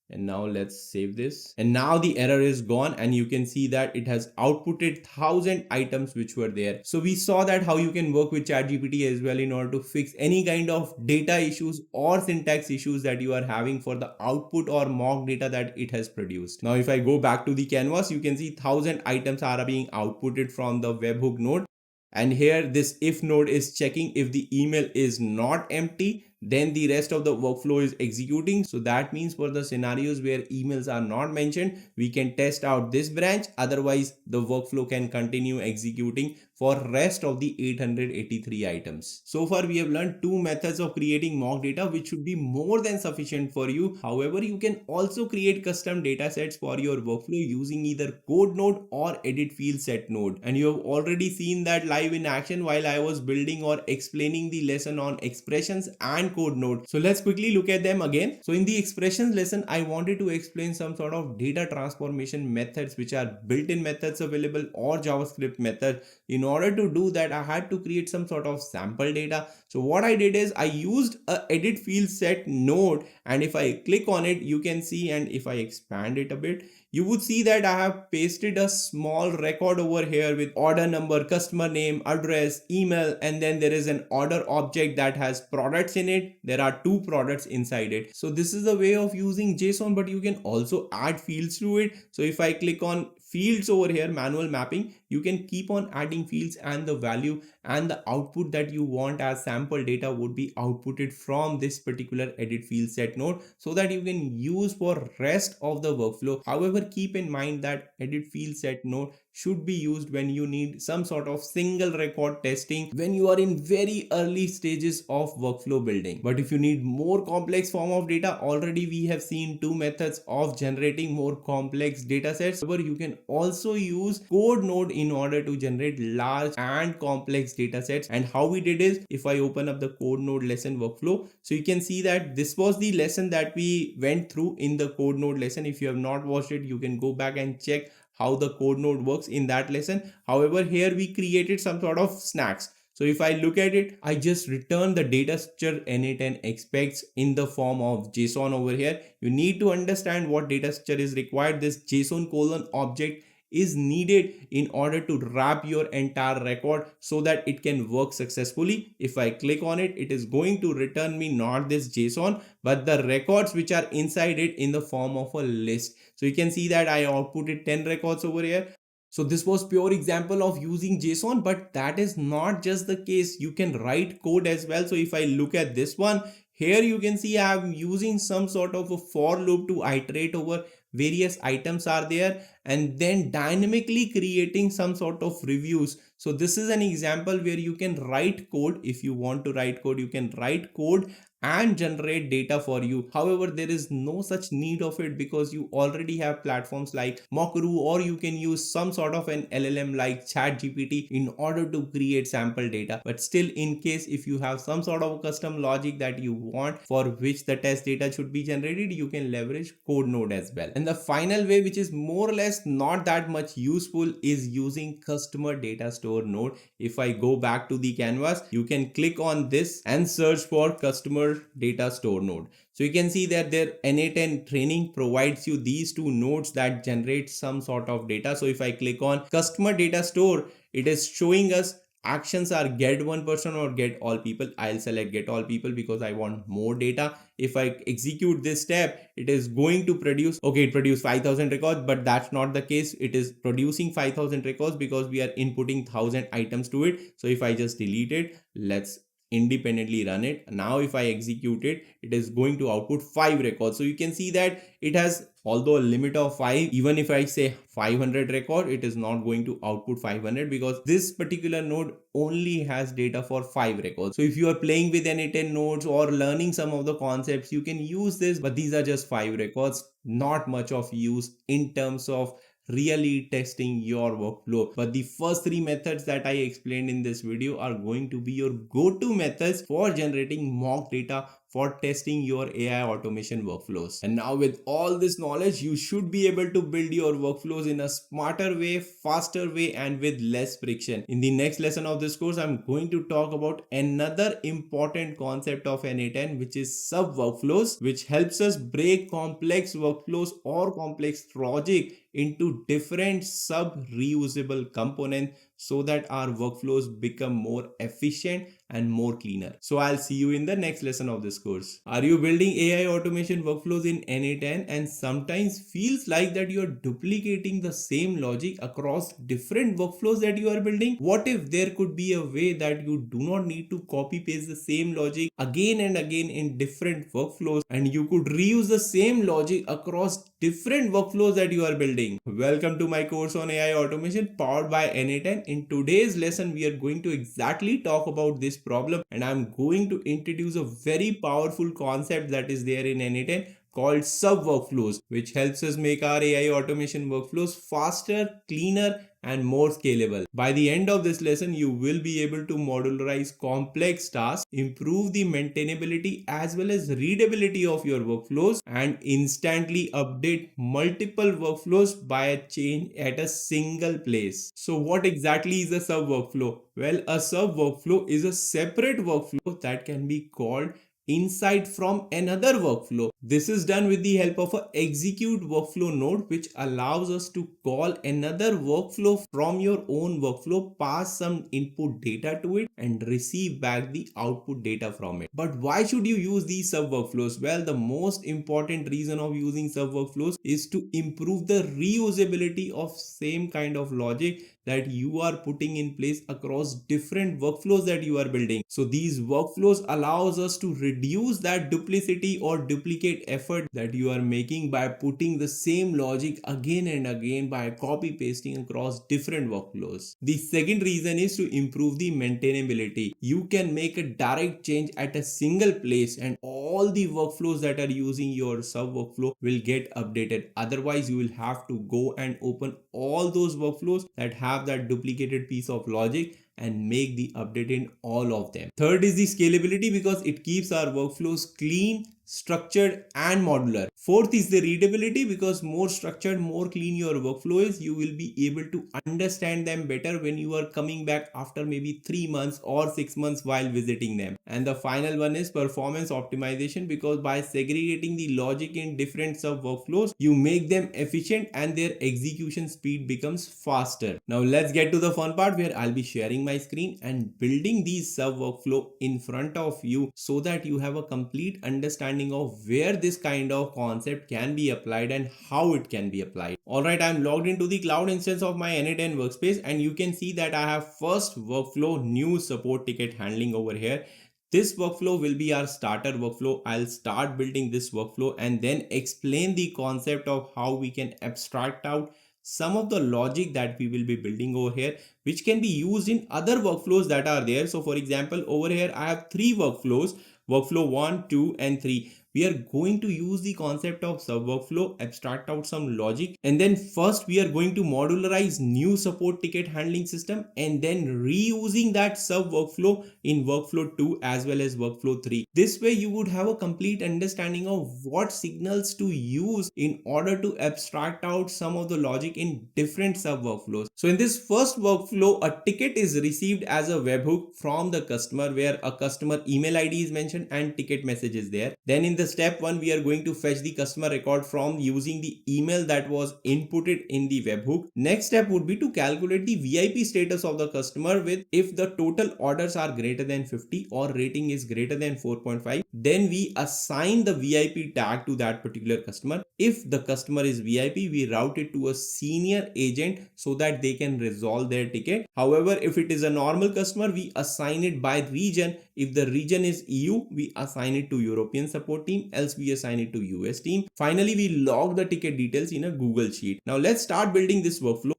And now let's save this. And now the error is gone, and you can see that it has outputted 1000 items which were there. So we saw that how you can work with ChatGPT as well in order to fix any kind of data issues or syntax issues that you are having for the output or mock data that it has produced. Now, if I go back to the canvas, you can see 1000 items are being outputted from the webhook node. And here this if node is checking if the email is not empty, then the rest of the workflow is executing. So that means for the scenarios where emails are not mentioned, we can test out this branch. Otherwise, the workflow can continue executing for rest of the 883 items. So far, we have learned two methods of creating mock data, which should be more than sufficient for you. However, you can also create custom data sets for your workflow using either code node or edit field set node. And you have already seen that live in action while I was building or explaining the lesson on expressions and code node. So let's quickly look at them again. So in the expressions lesson, I wanted to explain some sort of data transformation methods which are built-in methods available or JavaScript method. In order to do that, I had to create some sort of sample data. So what I did is I used a edit field set node, and if I click on it, you can see, and if I expand it a bit, you would see that I have pasted a small record over here with order number, customer name, address, email, and then there is an order object that has products in it. There are two products inside it. So this is a way of using JSON, but you can also add fields to it. So if I click on fields over here, manual mapping, you can keep on adding fields, and the value and the output that you want as sample data would be outputted from this particular edit field set node, so that you can use for rest of the workflow. However, keep in mind that edit field set node should be used when you need some sort of single record testing, when you are in very early stages of workflow building. But if you need more complex form of data, already we have seen two methods of generating more complex data sets. However, you can also use code node in order to generate large and complex data sets. And how we did is, if I open up the code node lesson workflow, so you can see that this was the lesson that we went through in the code node lesson. If you have not watched it, you can go back and check how the code node works in that lesson. However, here we created some sort of snacks. So if I look at it, I just return the data structure n8n expects in the form of JSON over here. You need to understand what data structure is required. This JSON colon object is needed in order to wrap your entire record so that it can work successfully. If I click on it, it is going to return me not this JSON, but the records which are inside it in the form of a list. So you can see that I outputted 10 records over here. So this was pure example of using JSON, but that is not just the case. You can write code as well. So if I look at this one, here you can see I am using some sort of a for loop to iterate over various items are there, and then dynamically creating some sort of reviews. So this is an example where you can write code. If you want to write code, you can write code and generate data for you. However, there is no such need of it because you already have platforms like Mockaroo, or you can use some sort of an LLM like ChatGPT in order to create sample data. But still, in case if you have some sort of custom logic that you want for which the test data should be generated, you can leverage code node as well. And the final way, which is more or less not that much useful, is using customer data store node. If I go back to the canvas, you can click on this and search for customer data store node. So you can see that their n8n training provides you these two nodes that generate some sort of data. So if I click on customer data store, it is showing us actions are get one person or get all people. I'll select get all people because I want more data. If I execute this step, it is going to produce, okay, it produced 5,000 records, but that's not the case. It is producing 5,000 records because we are inputting 1,000 items to it. So if I just delete it, let's independently run it. Now if I execute it, it is going to output 5 records. So you can see that it has, although a limit of 5, even if I say 500 record, it is not going to output 500 because this particular node only has data for 5 records. So if you are playing with n8n nodes or learning some of the concepts, you can use this, but these are just 5 records, not much of use in terms of really testing your workflow. But the first 3 methods that I explained in this video are going to be your go-to methods for generating mock data for testing your AI automation workflows. And now with all this knowledge, you should be able to build your workflows in a smarter way, faster way, and with less friction. In the next lesson of this course, I'm going to talk about another important concept of n8n, which is sub workflows, which helps us break complex workflows or complex logic into different sub reusable components so that our workflows become more efficient and more cleaner. So I'll see you in the next lesson of this course. Are you building AI automation workflows in n8n and sometimes feels like that you're duplicating the same logic across different workflows that you are building? What if there could be a way that you do not need to copy paste the same logic again and again in different workflows, and you could reuse the same logic across different workflows that you are building? Welcome to my course on AI automation powered by n8n. In today's lesson, we are going to exactly talk about this problem, and I'm going to introduce a very powerful concept that is there in n8n called sub workflows, which helps us make our AI automation workflows faster, cleaner, and more scalable. By the end of this lesson, you will be able to modularize complex tasks, improve the maintainability as well as readability of your workflows, and instantly update multiple workflows by a change at a single place. So what exactly is a sub workflow? Well, a sub workflow is a separate workflow that can be called insight from another workflow. This is done with the help of a execute workflow node, which allows us to call another workflow from your own workflow, pass some input data to it and receive back the output data from it. But why should you use these sub workflows? Well, the most important reason of using sub workflows is to improve the reusability of same kind of logic that you are putting in place across different workflows that you are building. So these workflows allows us to reduce that duplicity or duplicate effort that you are making by putting the same logic again and again by copy pasting across different workflows. The second reason is to improve the maintainability. You can make a direct change at a single place and all the workflows that are using your sub workflow will get updated. Otherwise, you will have to go and open all those workflows that have that duplicated piece of logic and make the update in all of them. Third is the scalability, because it keeps our workflows clean, structured and modular. Fourth is the readability, because more structured, more clean your workflow is, you will be able to understand them better when you are coming back after maybe 3 months or 6 months while visiting them. And the final one is performance optimization, because by segregating the logic in different sub workflows, you make them efficient and their execution speed becomes faster. Now let's get to the fun part where I'll be sharing my screen and building these sub workflow in front of you so that you have a complete understanding of where this kind of concept can be applied and how it can be applied. Alright, I'm logged into the cloud instance of my n8n workspace and you can see that I have first workflow new support ticket handling over here. This workflow will be our starter workflow. I'll start building this workflow and then explain the concept of how we can abstract out some of the logic that we will be building over here, which can be used in other workflows that are there. So for example, over here I have 3 workflows, workflow 1, 2 and 3. We are going to use the concept of sub workflow, abstract out some logic, and then first we are going to modularize new support ticket handling system and then reusing that sub workflow in workflow 2 as well as workflow 3. This way you would have a complete understanding of what signals to use in order to abstract out some of the logic in different sub workflows. So in this first workflow, a ticket is received as a webhook from the customer where a customer email ID is mentioned and ticket message is there. Then in the step 1, we are going to fetch the customer record from using the email that was inputted in the webhook. Next step would be to calculate the VIP status of the customer with if the total orders are greater than 50 or rating is greater than 4.5. Then we assign the VIP tag to that particular customer. If the customer is VIP, we route it to a senior agent so that they can resolve their ticket. However, if it is a normal customer, we assign it by region. If the region is EU, we assign it to European support team, else we assign it to US team. Finally, we log the ticket details in a Google Sheet. Now let's start building this workflow.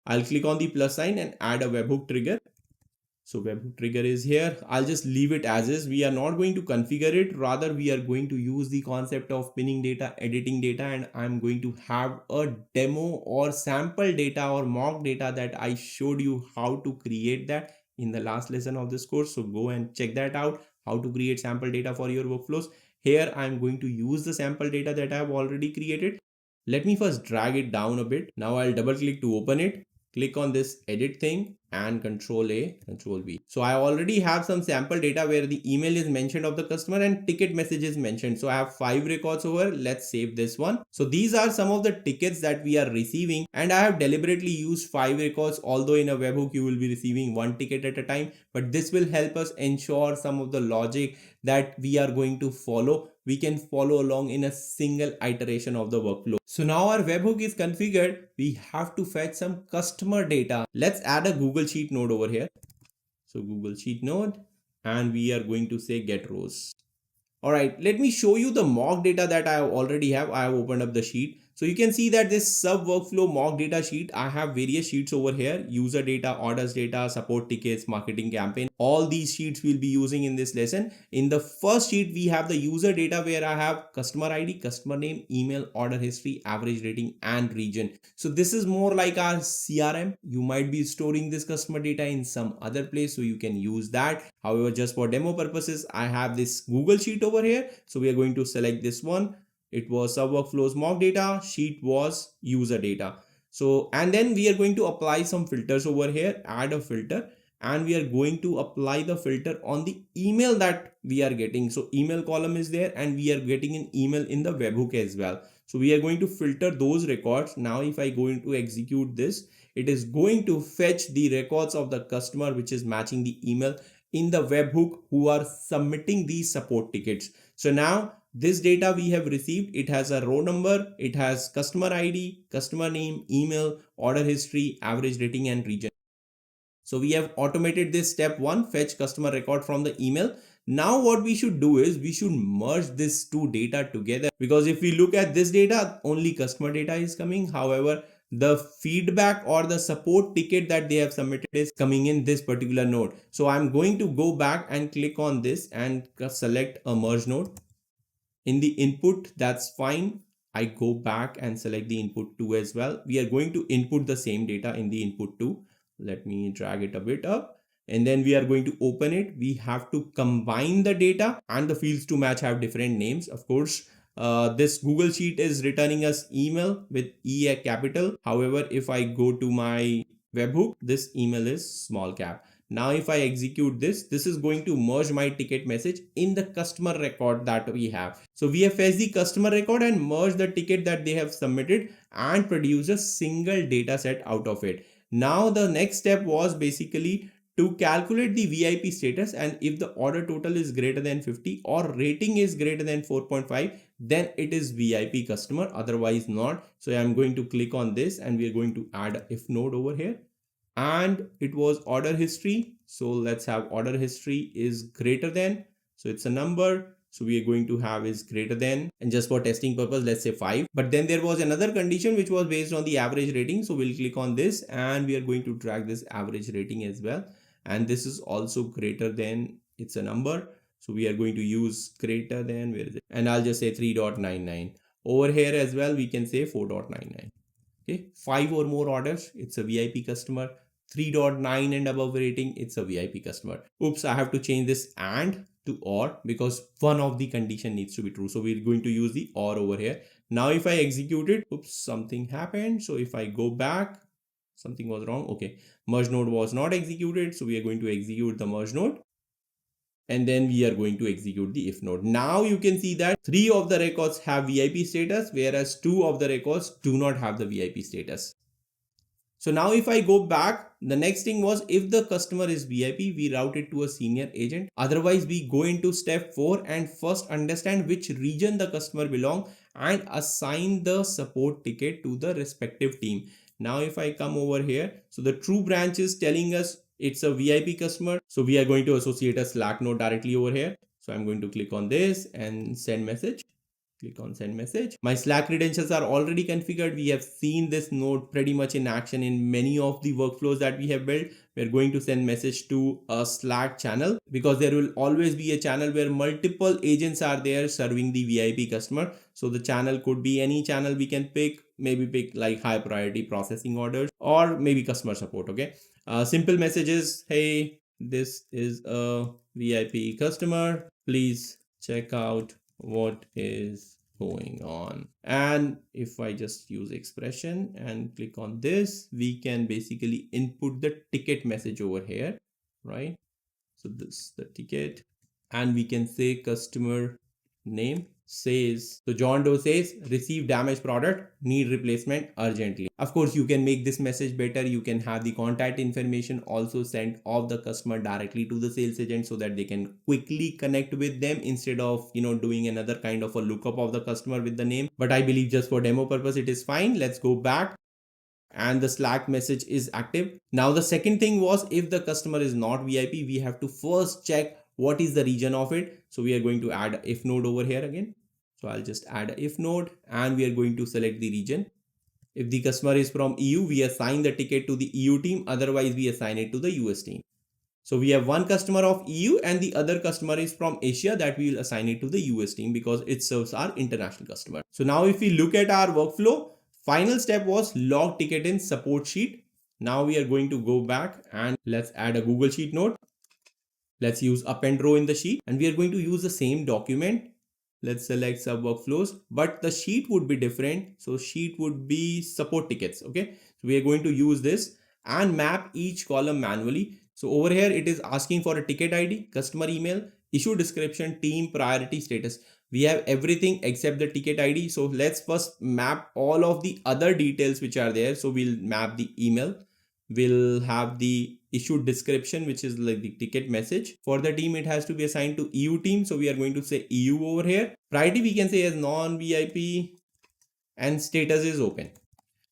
I'll click on the plus sign and add a webhook trigger. So webhook trigger is here. I'll just leave it as is. We are not going to configure it. Rather, we are going to use the concept of pinning data, editing data, and I'm going to have a demo or sample data or mock data that I showed you how to create that in the last lesson of this course. So go and check that out, how to create sample data for your workflows. Here, I'm going to use the sample data that I have already created. Let me first drag it down a bit. Now I'll double click to open it. Click on this edit thing and control A, control V. So I already have some sample data where the email is mentioned of the customer and ticket message is mentioned. So I have 5 records over. Let's save this one. So these are some of the tickets that we are receiving, and I have deliberately used 5 records, although in a webhook you will be receiving 1 ticket at a time, but this will help us ensure some of the logic that we are going to follow, we can follow along in a single iteration of the workflow. So now our webhook is configured. We have to fetch some customer data. Let's add a Google Sheet node over here. So Google Sheet node, and we are going to say get rows. All right, let me show you the mock data that I already have. I have opened up the sheet. So you can see that this sub workflow mock data sheet, I have various sheets over here: user data, orders data, support tickets, marketing campaign. All these sheets we'll be using in this lesson. In the first sheet, we have the user data where I have customer ID, customer name, email, order history, average rating, and region. So this is more like our CRM. You might be storing this customer data in some other place, so you can use that. However, just for demo purposes, I have this Google Sheet over here. So we are going to select this one. It was sub workflows mock data, sheet was user data. So, and then we are going to apply some filters over here, add a filter, and we are going to apply the filter on the email that we are getting. So email column is there and we are getting an email in the webhook as well. So we are going to filter those records. Now if I go into execute this, it is going to fetch the records of the customer which is matching the email in the webhook who are submitting these support tickets. So now this data we have received, it has a row number, it has customer ID, customer name, email, order history, average rating and region. So we have automated this step 1, fetch customer record from the email. Now what we should do is we should merge this two data together, because if we look at this data, only customer data is coming. However, the feedback or the support ticket that they have submitted is coming in this particular node. So I'm going to go back and click on this and select a merge node. In the input, that's fine. I go back and select the input 2 as well. We are going to input the same data in the input 2. Let me drag it a bit up and then we are going to open it. We have to combine the data and the fields to match have different names. Of course, this Google Sheet is returning us email with E a capital. However, if I go to my webhook, this email is small cap. Now if I execute this, this is going to merge my ticket message in the customer record that we have. So we have fetched the customer record and merged the ticket that they have submitted and produce a single data set out of it. Now the next step was basically to calculate the VIP status, and if the order total is greater than 50 or rating is greater than 4.5, then it is VIP customer, otherwise not. So I'm going to click on this and we are going to add a if node over here. And it was order history. So let's have order history is greater than, so it's a number. So we are going to have is greater than, and just for testing purpose, let's say 5. But then there was another condition which was based on the average rating. So we'll click on this and we are going to drag this average rating as well. And this is also greater than, it's a number. So we are going to use greater than, where is it? And I'll just say 3.99. Over here as well, we can say 4.99. Okay, 5 or more orders, it's a VIP customer. 3.9 and above rating, it's a VIP customer. Oops, I have to change this and to or because one of the condition needs to be true. So we're going to use the or over here. Now if I execute it, oops, something happened. So if I go back, something was wrong. Okay, merge node was not executed. So we are going to execute the merge node. And then we are going to execute the if node. Now you can see that 3 of the records have VIP status, whereas 2 of the records do not have the VIP status. So now if I go back, the next thing was if the customer is VIP, we route it to a senior agent. Otherwise, we go into step 4 and first understand which region the customer belongs and assign the support ticket to the respective team. Now if I come over here, so the true branch is telling us it's a VIP customer. So we are going to associate a Slack node directly over here. So I'm going to click on this and send message. Click on send message. My Slack credentials are already configured. We have seen this node pretty much in action in many of the workflows that we have built. We're going to send message to a Slack channel because there will always be a channel where multiple agents are there serving the VIP customer. So the channel could be any channel we can pick, maybe pick like high priority processing orders or maybe customer support. Okay. Simple messages. Hey, this is a VIP customer. Please check out what is going on. And if I just use expression and click on this, we can basically input the ticket message over here, right? So this is the ticket and we can say customer name says, so John Doe says receive damaged product, need replacement urgently. Of course, you can make this message better. You can have the contact information also sent of the customer directly to the sales agent so that they can quickly connect with them instead of doing another kind of a lookup of the customer with the name. But I believe just for demo purpose it is fine. Let's go back and the Slack message is active. Now the second thing was if the customer is not VIP, we have to first check what is the region of it. So we are going to add if node over here again. So I'll just add a if node and we are going to select the region. If the customer is from EU, we assign the ticket to the EU team. Otherwise, we assign it to the US team. So we have one customer of EU and the other customer is from Asia that we will assign it to the US team because it serves our international customer. So now if we look at our workflow, final step was log ticket in support sheet. Now we are going to go back and let's add a Google Sheet node. Let's use append row in the sheet and we are going to use the same document. Let's select sub workflows, but the sheet would be different. So sheet would be support tickets. Okay. So we are going to use this and map each column manually. So over here, it is asking for a ticket ID, customer email, issue description, team, priority, status. We have everything except the ticket ID. So let's first map all of the other details which are there. So we'll map the email. We'll have the issue description, which is like the ticket message. For the team, it has to be assigned to EU team. So we are going to say EU over here. Priority we can say as non-VIP, and status is open.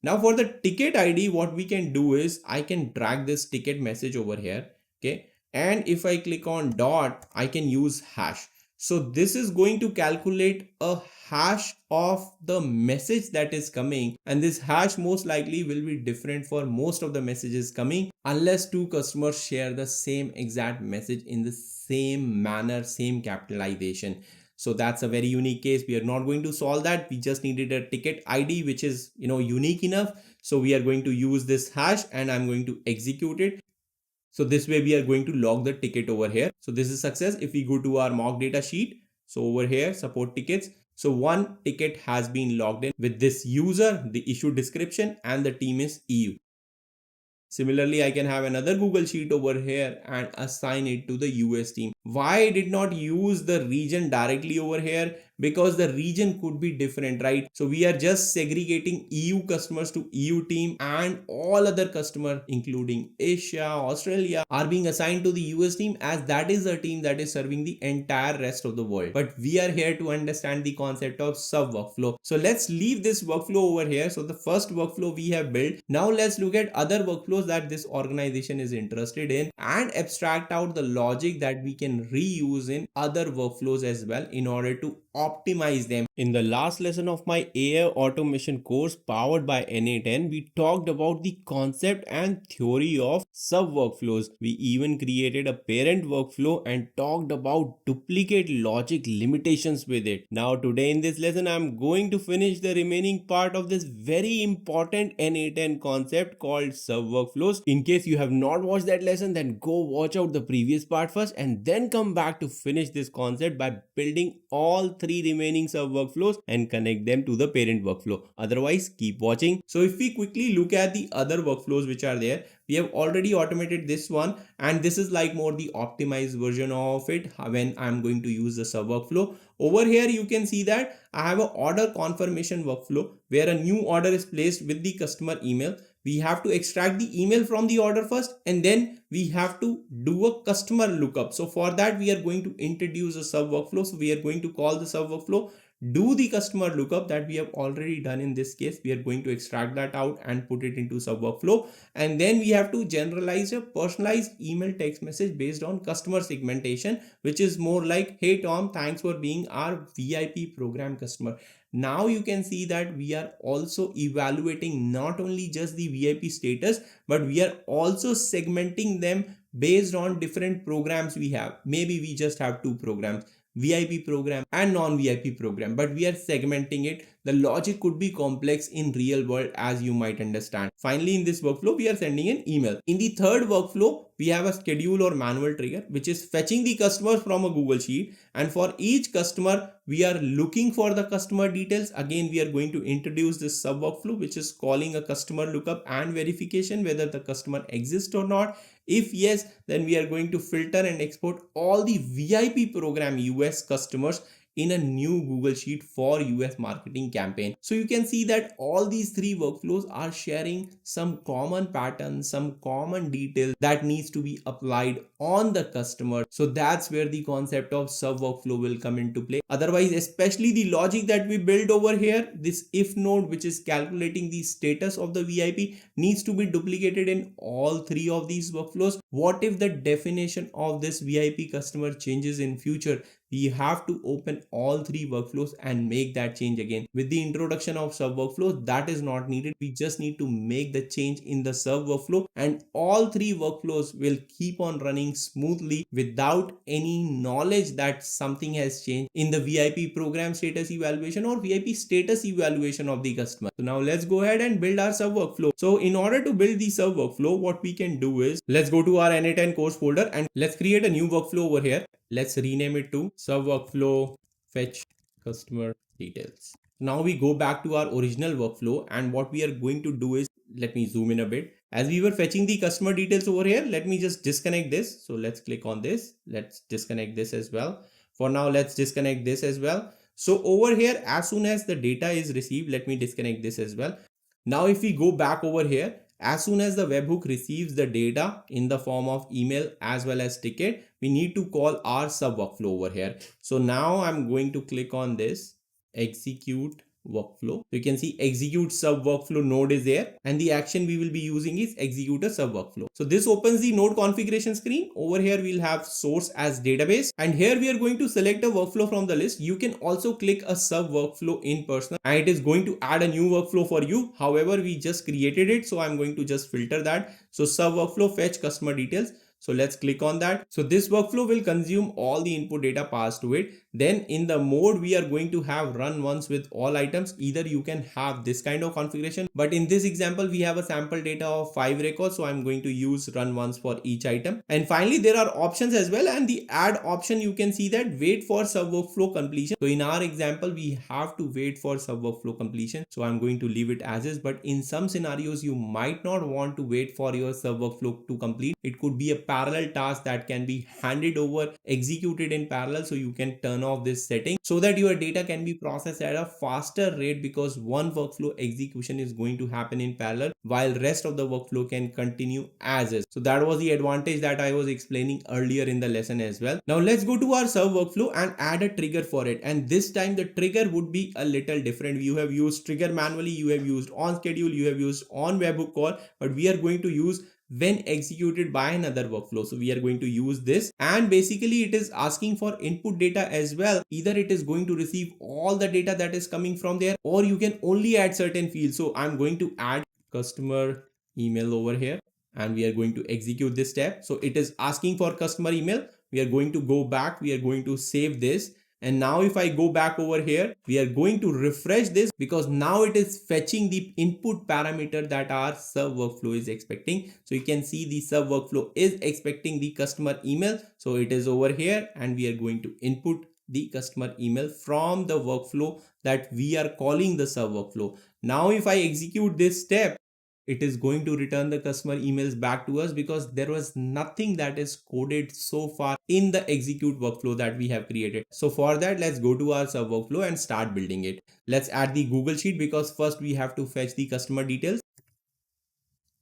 Now for the ticket ID, what we can do is I can drag this ticket message over here. Okay. And if I click on dot, I can use hash. So this is going to calculate a hash of the message that is coming. And this hash most likely will be different for most of the messages coming, unless two customers share the same exact message in the same manner, same capitalization. So that's a very unique case. We are not going to solve that. We just needed a ticket ID, which is, unique enough. So we are going to use this hash and I'm going to execute it. So this way we are going to log the ticket over here. So this is success. If we go to our mock data sheet, so over here, support tickets. So one ticket has been logged in with this user, the issue description, and the team is EU. Similarly, I can have another Google Sheet over here and assign it to the US team. Why I did not use the region directly over here? Because the region could be different, right? So we are just segregating EU customers to EU team, and all other customers, including Asia, Australia, are being assigned to the US team, as that is a team that is serving the entire rest of the world. But we are here to understand the concept of sub workflow. So let's leave this workflow over here. So the first workflow we have built. Now let's look at other workflows that this organization is interested in and abstract out the logic that we can reuse in other workflows as well in order to optimize them. In the last lesson of my AI automation course powered by n8n, we talked about the concept and theory of sub workflows. We even created a parent workflow and talked about duplicate logic limitations with it. Now today in this lesson, I'm going to finish the remaining part of this very important n8n concept called sub workflows. In case you have not watched that lesson, then go watch out the previous part first and then come back to finish this concept by building all three remaining sub workflows and connect them to the parent workflow. Otherwise, keep watching. So if we quickly look at the other workflows which are there, we have already automated this one, and this is like more the optimized version of it when I'm going to use the sub workflow. Over here, you can see that I have an order confirmation workflow where a new order is placed with the customer email. We have to extract the email from the order first, and then we have to do a customer lookup. So for that, we are going to introduce a sub workflow. So we are going to call the sub workflow, do the customer lookup that we have already done in this case. We are going to extract that out and put it into sub workflow. And then we have to generalize a personalized email text message based on customer segmentation, which is more like, hey Tom, thanks for being our VIP program customer. Now you can see that we are also evaluating not only just the VIP status, but we are also segmenting them based on different programs we have. Maybe we just have two programs, VIP program and non-VIP program, but we are segmenting it. The logic could be complex in real world, as you might understand. Finally, in this workflow, we are sending an email. In the third workflow, we have a schedule or manual trigger, which is fetching the customers from a Google Sheet. And for each customer, we are looking for the customer details. Again, we are going to introduce this sub workflow, which is calling a customer lookup and verification whether the customer exists or not. If yes, then we are going to filter and export all the VIP program US customers in a new Google Sheet for US marketing campaign. So you can see that all these three workflows are sharing some common patterns, some common details that needs to be applied on the customer. So that's where the concept of sub workflow will come into play. Otherwise, especially the logic that we build over here, this if node, which is calculating the status of the VIP, needs to be duplicated in all three of these workflows. What if the definition of this VIP customer changes in future? We have to open all three workflows and make that change again. With the introduction of sub workflows, that is not needed. We just need to make the change in the sub workflow, and all three workflows will keep on running smoothly without any knowledge that something has changed in the VIP program status evaluation or VIP status evaluation of the customer. So now let's go ahead and build our sub workflow. So in order to build the sub workflow, what we can do is, let's go to our n8n course folder and let's create a new workflow over here. Let's rename it to sub workflow fetch customer details. Now we go back to our original workflow, and what we are going to do is, let me zoom in a bit. As we were fetching the customer details over here, let me just disconnect this. So let's click on this. Let's disconnect this as well. For now, let's disconnect this as well. So over here, as soon as the data is received, let me disconnect this as well. Now, if we go back over here, as soon as the webhook receives the data in the form of email as well as ticket, we need to call our sub workflow over here. So now I'm going to click on this execute workflow. So you can see execute sub workflow node is there, and the action we will be using is execute a sub workflow. So this opens the node configuration screen. Over here we'll have source as database, and here we are going to select a workflow from the list. You can also click a sub workflow in personal, and it is going to add a new workflow for you. However, we just created it, so I'm going to just filter that. So sub workflow fetch customer details. So let's click on that. So this workflow will consume all the input data passed to it. Then in the mode, we are going to have run once with all items. Either you can have this kind of configuration, but in this example, we have a sample data of 5 records. So I'm going to use run once for each item. And finally, there are options as well. And the add option, you can see that wait for sub workflow completion. So in our example, we have to wait for sub workflow completion. So I'm going to leave it as is, but in some scenarios, you might not want to wait for your sub workflow to complete. It could be a parallel task that can be handed over, executed in parallel. So you can turn off this setting so that your data can be processed at a faster rate, because one workflow execution is going to happen in parallel while rest of the workflow can continue as is. So that was the advantage that I was explaining earlier in the lesson as well. Now let's go to our serve workflow and add a trigger for it. And this time the trigger would be a little different. You have used trigger manually, you have used on schedule, you have used on webhook call, but we are going to use when executed by another workflow. So we are going to use this, and basically it is asking for input data as well. Either it is going to receive all the data that is coming from there, or you can only add certain fields. So I'm going to add customer email over here, and we are going to execute this step. So it is asking for customer email. We are going to go back, we are going to save this. And now if I go back over here, we are going to refresh this, because now it is fetching the input parameter that our serve workflow is expecting. So you can see the serve workflow is expecting the customer email. So it is over here, and we are going to input the customer email from the workflow that we are calling the serve workflow. Now if I execute this step, it is going to return the customer emails back to us, because there was nothing that is coded so far in the execute workflow that we have created. So for that, let's go to our sub workflow and start building it. Let's add the Google Sheet, because first we have to fetch the customer details.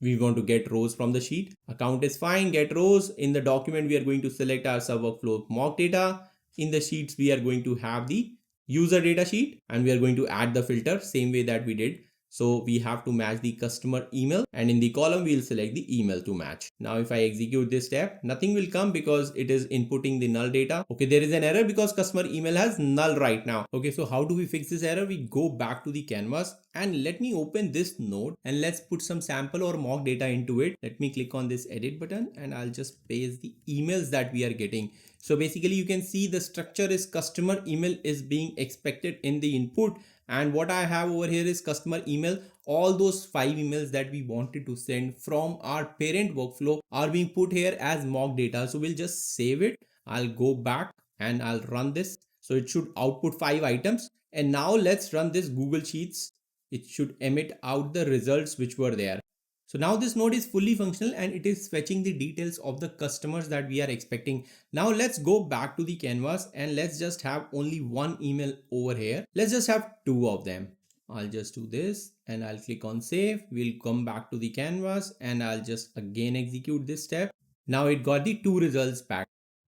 We want to get rows from the sheet. Account is fine, get rows. In the document, we are going to select our sub workflow mock data. In the sheets, we are going to have the user data sheet, and we are going to add the filter same way that we did. So we have to match the customer email, and in the column we'll select the email to match. Now if I execute this step, nothing will come because it is inputting the null data. Okay, there is an error because customer email has null right now. Okay, so how do we fix this error? We go back to the canvas, and let me open this node, and let's put some sample or mock data into it. Let me click on this edit button, and I'll just paste the emails that we are getting. So basically you can see the structure is customer email is being expected in the input, and what I have over here is customer email. All those 5 emails that we wanted to send from our parent workflow are being put here as mock data. So we'll just save it. I'll go back and I'll run this. So it should output 5 items. And now let's run this Google Sheets. It should emit out the results which were there. So now this node is fully functional, and it is fetching the details of the customers that we are expecting. Now let's go back to the canvas, and let's just have only one email over here. Let's just have 2 of them. I'll just do this, and I'll click on save. We'll come back to the canvas, and I'll just again execute this step. Now it got the 2 results back.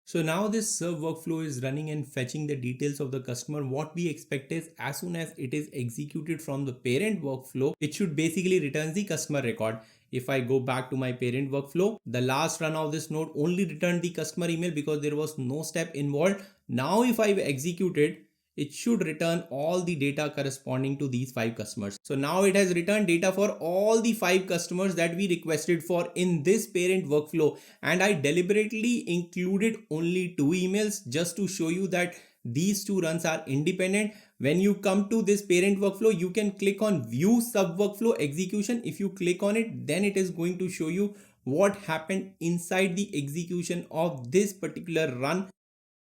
So now this serve workflow is running and fetching the details of the customer. What we expect is, as soon as it is executed from the parent workflow, it should basically return the customer record. If I go back to my parent workflow, the last run of this node only returned the customer email because there was no step involved. Now if I execute it, it should return all the data corresponding to these 5 customers. So now it has returned data for all the 5 customers that we requested for in this parent workflow. And I deliberately included only 2 emails just to show you that these 2 runs are independent. When you come to this parent workflow, you can click on view sub workflow execution. If you click on it, then it is going to show you what happened inside the execution of this particular run.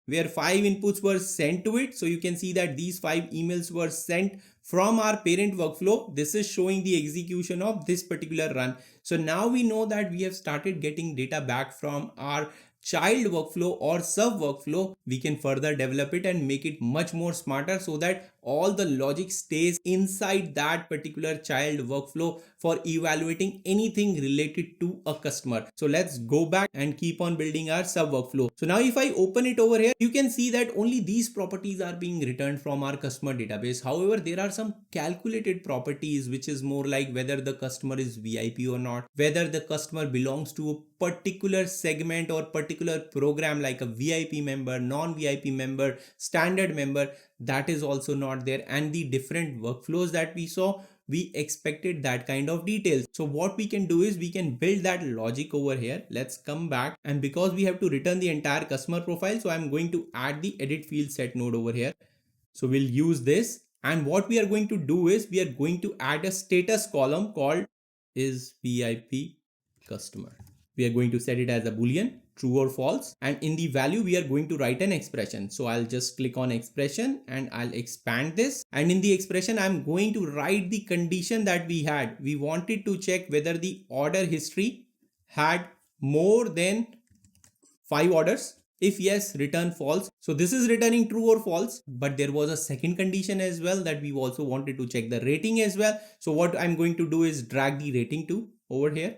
where 5 inputs were sent to it. So you can see that these 5 emails were sent from our parent workflow. This is showing the execution of this particular run. So now we know that we have started getting data back from our child workflow or sub workflow. We can further develop it and make it much more smarter so that all the logic stays inside that particular child workflow for evaluating anything related to a customer. So let's go back and keep on building our sub workflow. So now if I open it over here, you can see that only these properties are being returned from our customer database. However, there are some calculated properties which is more like whether the customer is VIP or not, whether the customer belongs to a particular segment or particular program like a VIP member, non-VIP member, standard member. That is also not there, and the different workflows that we saw, we expected that kind of details. So what we can do is we can build that logic over here. Let's come back, and because we have to return the entire customer profile, so I'm going to add the edit field set node over here. So we'll use this, and what we are going to do is we are going to add a status column called is VIP customer. We are going to set it as a boolean, true or false, and in the value we are going to write an expression. So I'll just click on expression and I'll expand this, and in the expression I'm going to write the condition that we had. We wanted to check whether the order history had more than 5 orders. If yes, return false. So this is returning true or false, but there was a second condition as well that we also wanted to check the rating as well. So what I'm going to do is drag the rating to over here,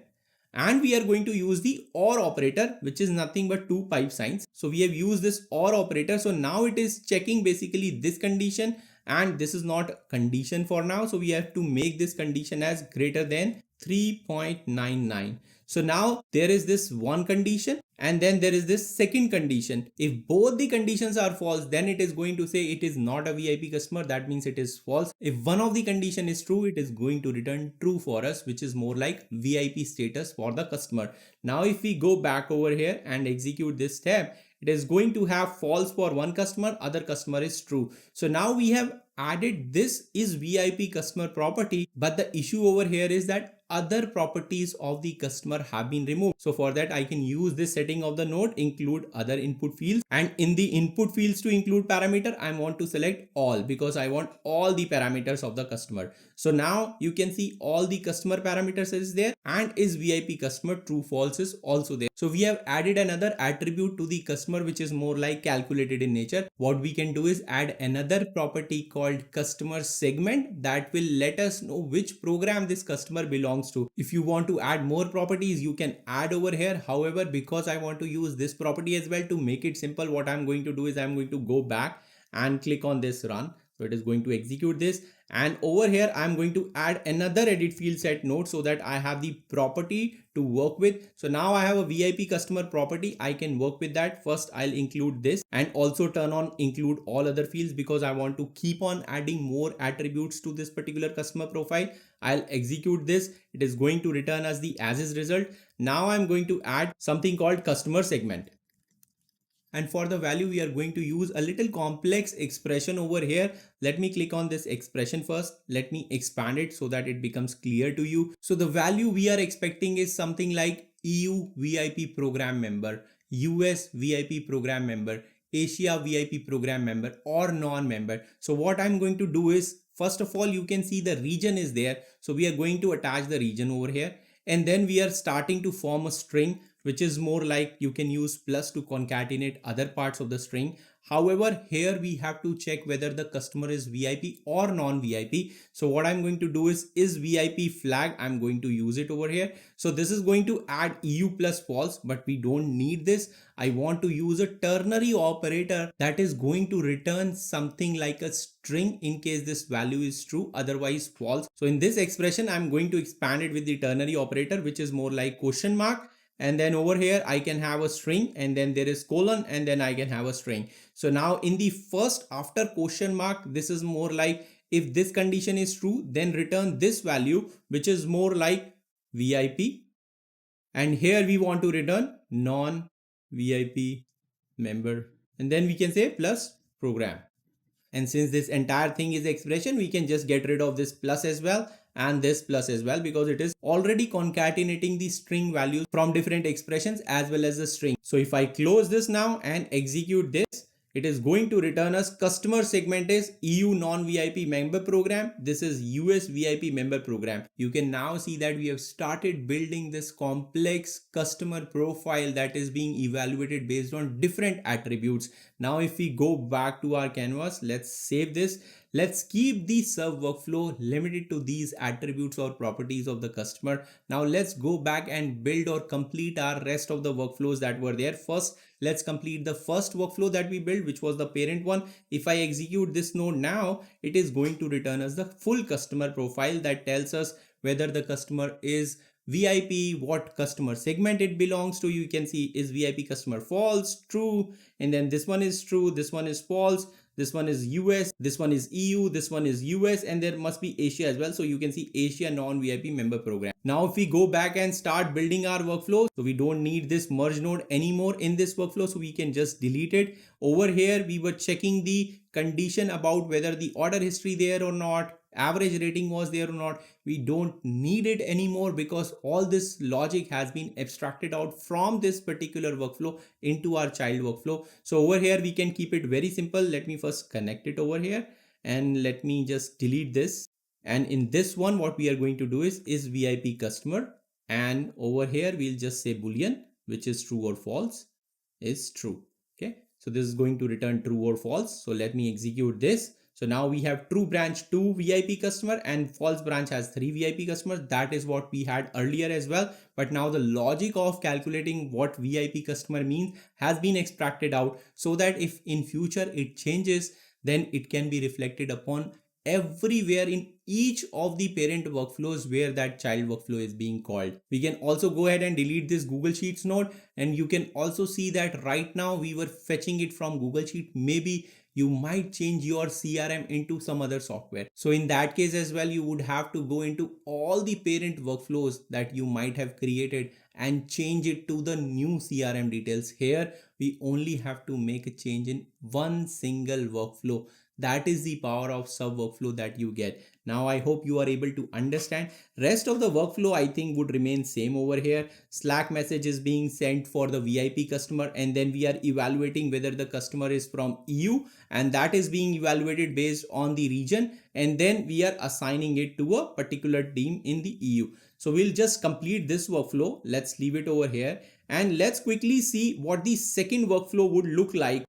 and we are going to use the OR operator, which is nothing but 2 pipe signs. So we have used this OR operator. So now it is checking basically this condition, and this is not condition for now. So we have to make this condition as greater than 3.99. So now there is this one condition, and then there is this second condition. If both the conditions are false, then it is going to say it is not a VIP customer. That means it is false. If one of the condition is true, it is going to return true for us, which is more like VIP status for the customer. Now if we go back over here and execute this step, it is going to have false for one customer, other customer is true. So now we have added this is VIP customer property, but the issue over here is that other properties of the customer have been removed. So for that I can use this setting of the node, include other input fields, and in the input fields to include parameter, I want to select all because I want all the parameters of the customer. So now you can see all the customer parameters is there, and is VIP customer true false is also there. So we have added another attribute to the customer which is more like calculated in nature. What we can do is add another property called customer segment that will let us know which program this customer belongs to. If you want to add more properties, you can add over here. However, because I want to use this property as well to make it simple, what I'm going to do is I'm going to go back and click on this run. So it is going to execute this, and over here I'm going to add another edit field set node so that I have the property to work with. So now I have a VIP customer property. I can work with that. First I'll include this and also turn on include all other fields because I want to keep on adding more attributes to this particular customer profile. I'll execute this. It is going to return us the as is result. Now I'm going to add something called customer segment. And for the value, we are going to use a little complex expression over here. Let me click on this expression first. Let me expand it so that it becomes clear to you. So the value we are expecting is something like EU VIP program member, US VIP program member, Asia VIP program member, or non-member. So what I'm going to do is, first of all, you can see the region is there. So we are going to attach the region over here. And then we are starting to form a string, which is more like you can use plus to concatenate other parts of the string. However, here we have to check whether the customer is VIP or non-VIP. So what I'm going to do is VIP flag. I'm going to use it over here. So this is going to add EU plus false, but we don't need this. I want to use a ternary operator that is going to return something like a string in case this value is true, otherwise false. So in this expression, I'm going to expand it with the ternary operator, which is more like question mark. And then over here, I can have a string, and then there is colon, and then I can have a string. So now in the first after question mark, this is more like if this condition is true, then return this value, which is more like VIP. And here we want to return non-VIP member. And then we can say plus program. And since this entire thing is expression, we can just get rid of this plus as well and this plus as well because it is already concatenating the string values from different expressions as well as the string. So if I close this now and execute this, It is going to return us customer segment is EU non-VIP member program. This is US VIP member program. You can now see that we have started building this complex customer profile that is being evaluated based on different attributes. Now, if we go back to our canvas, let's save this. Let's keep the serve workflow limited to these attributes or properties of the customer. Now let's go back and build or complete our rest of the workflows that were there. First, let's complete the first workflow that we built, which was the parent one. If I execute this node now, it is going to return us the full customer profile that tells us whether the customer is VIP, what customer segment it belongs to. You can see is VIP customer false, true, and then this one is true, this one is false, this one is US, this one is EU, this one is US, and there must be Asia as well. So you can see Asia non-VIP member program. Now if we go back and start building our workflow, so we don't need this merge node anymore in this workflow, so we can just delete it. Over here we were checking the condition about whether the order history there or not, average rating was there or not. We don't need it anymore because all this logic has been abstracted out from this particular workflow into our child workflow. So over here we can keep it very simple. Let me first connect it over here and let me just delete this. And in this one, what we are going to do is VIP customer, and over here we'll just say boolean, which is true or false, is true. Okay, so this is going to return true or false. So let me execute this. So now we have true branch 2 VIP customer and false branch has 3 VIP customers. That is what we had earlier as well. But now the logic of calculating what VIP customer means has been extracted out so that if in future it changes, then it can be reflected upon everywhere in each of the parent workflows where that child workflow is being called. We can also go ahead and delete this Google Sheets node, and you can also see that right now we were fetching it from Google Sheet. Maybe you might change your CRM into some other software. So in that case as well, you would have to go into all the parent workflows that you might have created and change it to the new CRM details. Here, we only have to make a change in one single workflow. That is the power of sub workflow that you get. Now I hope you are able to understand. Rest of the workflow I think would remain same over here. Slack message is being sent for the VIP customer, and then we are evaluating whether the customer is from EU, and that is being evaluated based on the region, and then we are assigning it to a particular team in the EU. So we'll just complete this workflow. Let's leave it over here and let's quickly see what the second workflow would look like.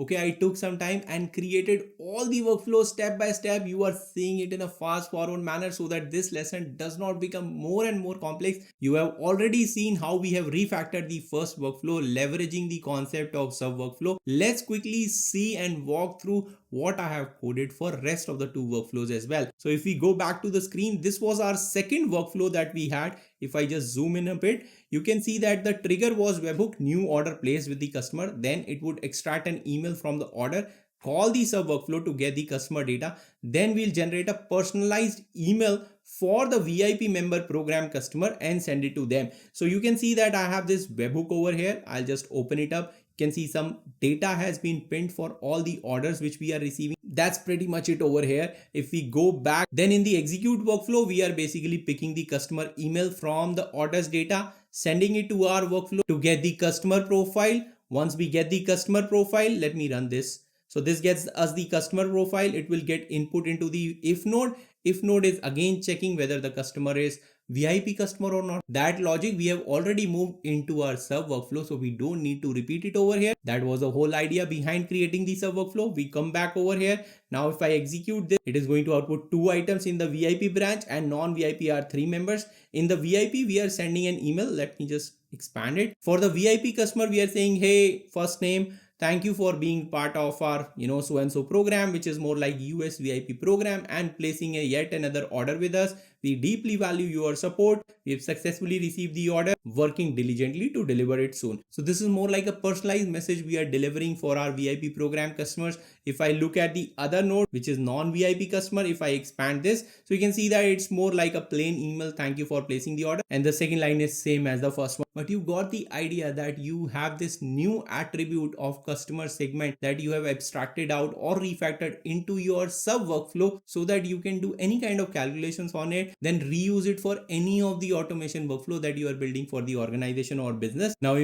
Okay, I took some time and created all the workflows step by step. You are seeing it in a fast forward manner so that this lesson does not become more and more complex. You have already seen how we have refactored the first workflow, leveraging the concept of sub workflow. Let's quickly see and walk through what I have coded for rest of the two workflows as well. So if we go back to the screen, this was our second workflow that we had. If I just zoom in a bit, you can see that the trigger was Webhook new order placed with the customer. Then it would extract an email from the order, call the sub workflow to get the customer data. Then we'll generate a personalized email for the VIP member program customer and send it to them. So you can see that I have this Webhook over here. I'll just open it up. You can see some data has been pinned for all the orders which we are receiving. That's pretty much it over here. If we go back, then in the execute workflow, we are basically picking the customer email from the orders data, sending it to our workflow to get the customer profile. Once we get the customer profile, let me run this. So this gets us the customer profile. It will get input into the if node. If node is again checking whether the customer is VIP customer or not. That logic we have already moved into our sub workflow, so we don't need to repeat it over here. That was the whole idea behind creating the sub workflow. We come back over here. Now if I execute this, it is going to output 2 items in the VIP branch, and non-VIP are 3 members. In the VIP, we are sending an email. Let me just expand it. For the VIP customer, we are saying, hey, first name, thank you for being part of our, so and so program, which is more like US VIP program, and placing a yet another order with us. We deeply value your support. We have successfully received the order, working diligently to deliver it soon. So this is more like a personalized message we are delivering for our VIP program customers. If I look at the other node, which is non-VIP customer, if I expand this, so you can see that it's more like a plain email. Thank you for placing the order. And the second line is same as the first one. But you got the idea that you have this new attribute of customer segment that you have abstracted out or refactored into your sub workflow so that you can do any kind of calculations on it, then reuse it for any of the automation workflow that you are building for the organization or business. Now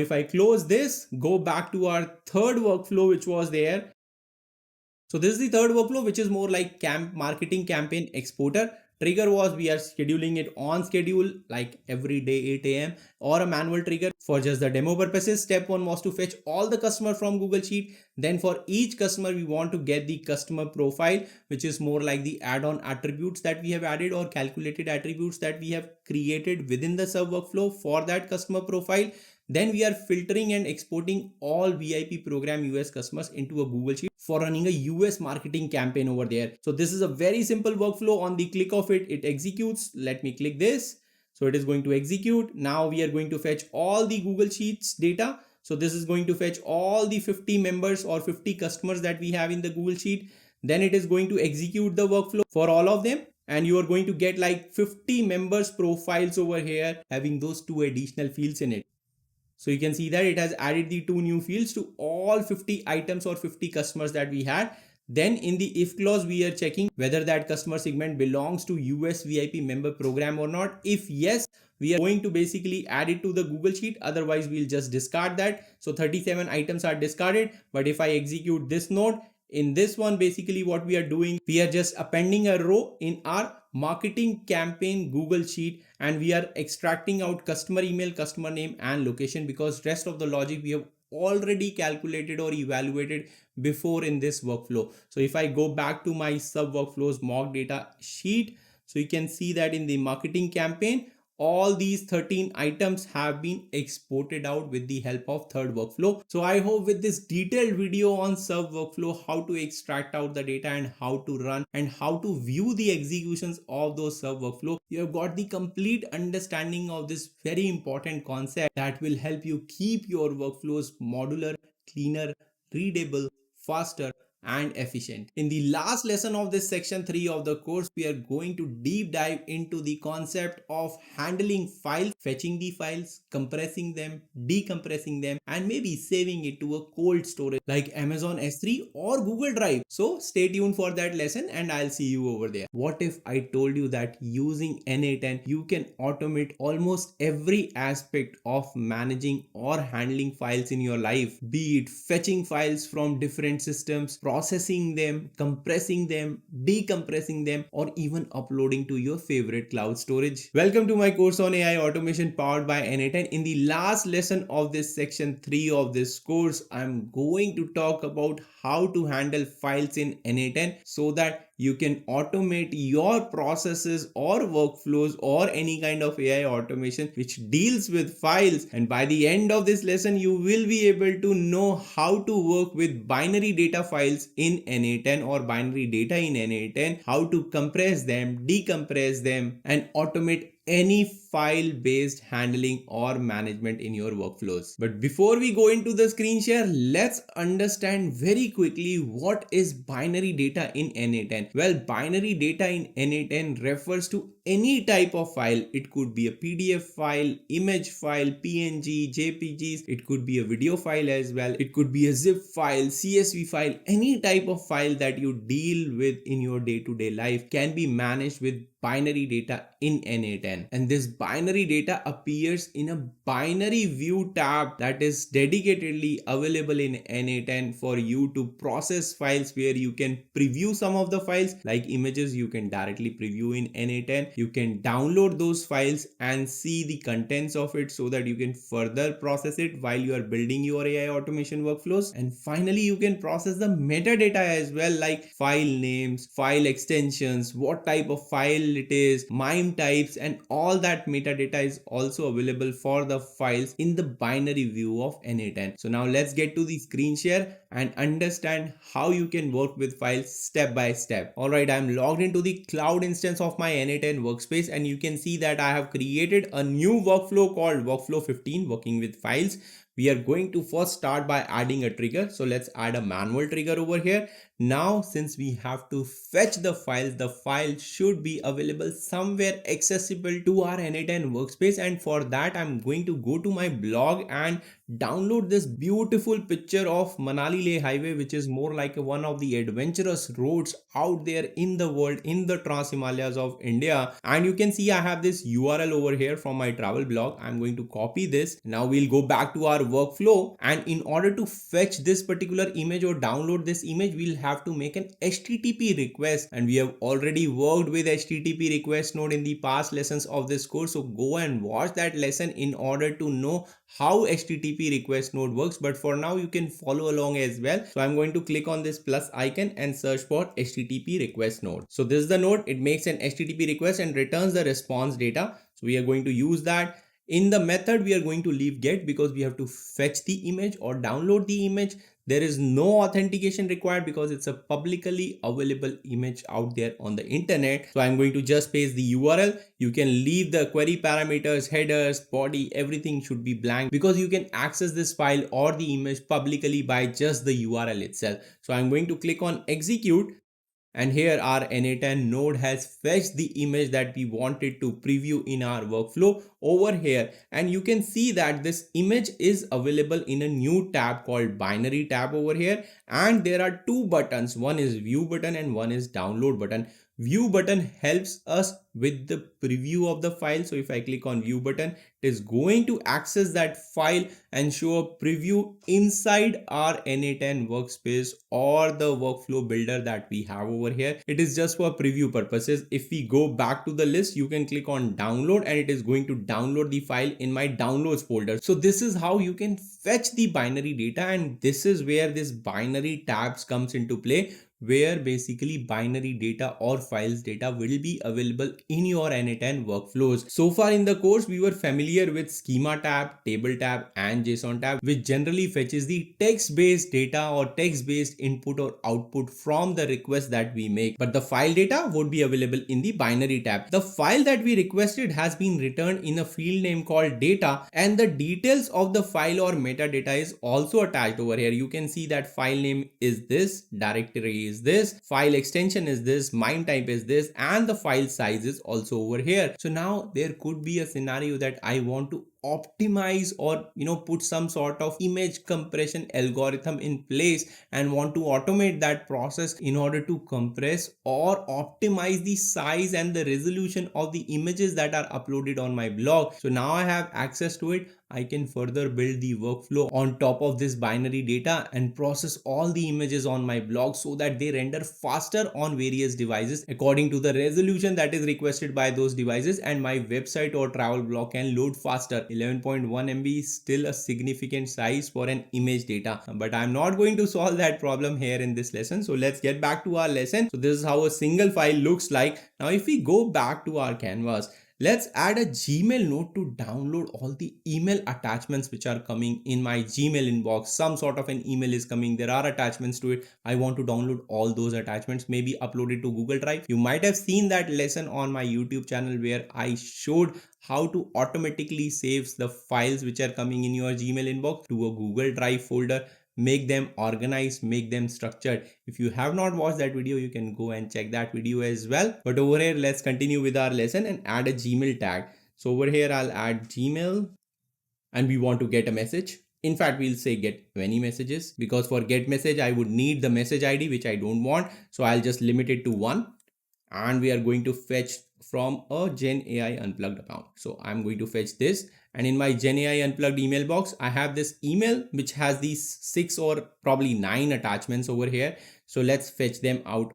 if I close this, go back to our third workflow which was there. So this is the third workflow, which is more like marketing campaign exporter. Trigger was we are scheduling it on schedule, like every day 8 a.m. or a manual trigger for just the demo purposes. Step 1 was to fetch all the customer from Google Sheet. Then for each customer, we want to get the customer profile, which is more like the add-on attributes that we have added or calculated attributes that we have created within the sub workflow for that customer profile. Then we are filtering and exporting all VIP program US customers into a Google Sheet for running a US marketing campaign over there. So this is a very simple workflow. On the click of it, it executes. Let me click this. So it is going to execute. Now we are going to fetch all the Google Sheets data. So this is going to fetch all the 50 members or 50 customers that we have in the Google Sheet. Then it is going to execute the workflow for all of them. And you are going to get like 50 members profiles over here having those 2 additional fields in it. So you can see that it has added the 2 new fields to all 50 items or 50 customers that we had. Then in the if clause, we are checking whether that customer segment belongs to US VIP member program or not. If yes, we are going to basically add it to the Google Sheet. Otherwise, we'll just discard that. So 37 items are discarded. But if I execute this node, in this one, basically what we are doing, we are just appending a row in our marketing campaign Google Sheet, and we are extracting out customer email, customer name and location, because rest of the logic we have already calculated or evaluated before in this workflow. So if I go back to my sub workflows mock data sheet, so you can see that in the marketing campaign, all these 13 items have been exported out with the help of third workflow. So I hope with this detailed video on sub workflow, how to extract out the data and how to run and how to view the executions of those sub workflow, you have got the complete understanding of this very important concept that will help you keep your workflows modular, cleaner, readable, faster and efficient. In the last lesson of this section 3 of the course, we are going to deep dive into the concept of handling files, fetching the files, compressing them, decompressing them, and maybe saving it to a cold storage like Amazon S3 or Google Drive. So stay tuned for that lesson and I'll see you over there. What if I told you that using n8n, you can automate almost every aspect of managing or handling files in your life, be it fetching files from different systems, processing them, compressing them, decompressing them, or even uploading to your favorite cloud storage. Welcome to my course on AI automation powered by n8n. In the last lesson of this section 3 of this course, I'm going to talk about how to handle files in n8n so that you can automate your processes or workflows or any kind of AI automation which deals with files. And by the end of this lesson, you will be able to know how to work with binary data files in n8n or binary data in n8n, how to compress them, decompress them, and automate any file based handling or management in your workflows. But before we go into the screen share, let's understand very quickly what is binary data in n8n. Well, binary data in n8n refers to any type of file. It could be a PDF file, image file, PNG, JPGs. It could be a video file as well. It could be a zip file, CSV file. Any type of file that you deal with in your day-to-day life can be managed with binary data in n8n. And this binary data appears in a binary view tab that is dedicatedly available in n8n for you to process files, where you can preview some of the files like images. You can directly preview in n8n. You can download those files and see the contents of it so that you can further process it while you are building your AI automation workflows. And finally, you can process the metadata as well, like file names, file extensions, what type of file it is, MIME types, and all that metadata is also available for the files in the binary view of n8n. So now let's get to the screen share and understand how you can work with files step by step. Alright, I'm logged into the cloud instance of my n8n workspace, and you can see that I have created a new workflow called workflow 15, working with files. We are going to first start by adding a trigger. So let's add a manual trigger over here. Now, since we have to fetch the files, the file should be available somewhere accessible to our n8n workspace. And for that, I'm going to go to my blog and download this beautiful picture of Manali Leh highway, which is more like one of the adventurous roads out there in the world, in the Trans Himalayas of India. And you can see I have this URL over here from my travel blog. I'm going to copy this. Now we'll go back to our workflow, and in order to fetch this particular image or download this image, we'll have to make an HTTP request, and we have already worked with HTTP request node in the past lessons of this course, so go and watch that lesson in order to know how HTTP request node works. But for now you can follow along as well. So I'm going to click on this plus icon and search for HTTP request node. So this is the node. It makes an HTTP request and returns the response data. So we are going to use that. In the method we are going to leave get, because we have to fetch the image or download the image. There is no authentication required because it's a publicly available image out there on the internet. So I'm going to just paste the URL. You can leave the query parameters, headers, body, everything should be blank, because you can access this file or the image publicly by just the URL itself. So I'm going to click on execute. And here our n8n node has fetched the image that we wanted to preview in our workflow over here. And you can see that this image is available in a new tab called binary tab over here. And there are two buttons. One is view button and one is download button. View button helps us with the preview of the file. So if I click on view button, it is going to access that file and show a preview inside our n8n workspace or the workflow builder that we have over here. It is just for preview purposes. If we go back to the list, you can click on download and it is going to download the file in my downloads folder. So this is how you can fetch the binary data, and this is where this binary tabs comes into play, where basically binary data or files data will be available in your n8n workflows. So far in the course, we were familiar with schema tab, table tab, and JSON tab, which generally fetches the text-based data or text-based input or output from the request that we make. But the file data would be available in the binary tab. The file that we requested has been returned in a field name called data, and the details of the file or metadata is also attached over here. You can see that file name is this, directory is this, file extension is this, MIME type is this, and the file size is also over here. So now there could be a scenario that I want to optimize or put some sort of image compression algorithm in place and want to automate that process in order to compress or optimize the size and the resolution of the images that are uploaded on my blog. So now I have access to it. I can further build the workflow on top of this binary data and process all the images on my blog so that they render faster on various devices according to the resolution that is requested by those devices, and my website or travel blog can load faster. 11.1 MB is still a significant size for an image data, but I'm not going to solve that problem here in this lesson. So let's get back to our lesson. So this is how a single file looks like. Now if we go back to our canvas, let's add a Gmail node to download all the email attachments which are coming in my Gmail inbox. Some sort of an email is coming, there are attachments to it. I want to download all those attachments, maybe upload it to Google Drive. You might have seen that lesson on my YouTube channel where I showed how to automatically save the files which are coming in your Gmail inbox to a Google Drive folder. Make them organized, make them structured. If you have not watched that video, you can go and check that video as well. But over here, let's continue with our lesson and add a Gmail tag. So over here, I'll add Gmail and we want to get a message. In fact, we'll say get many messages, because for get message, I would need the message ID, which I don't want. So I'll just limit it to 1. And we are going to fetch from a GenAI Unplugged account. So I'm going to fetch this. And in my GenAI Unplugged email box, I have this email which has these 6 or probably 9 attachments over here. So let's fetch them out.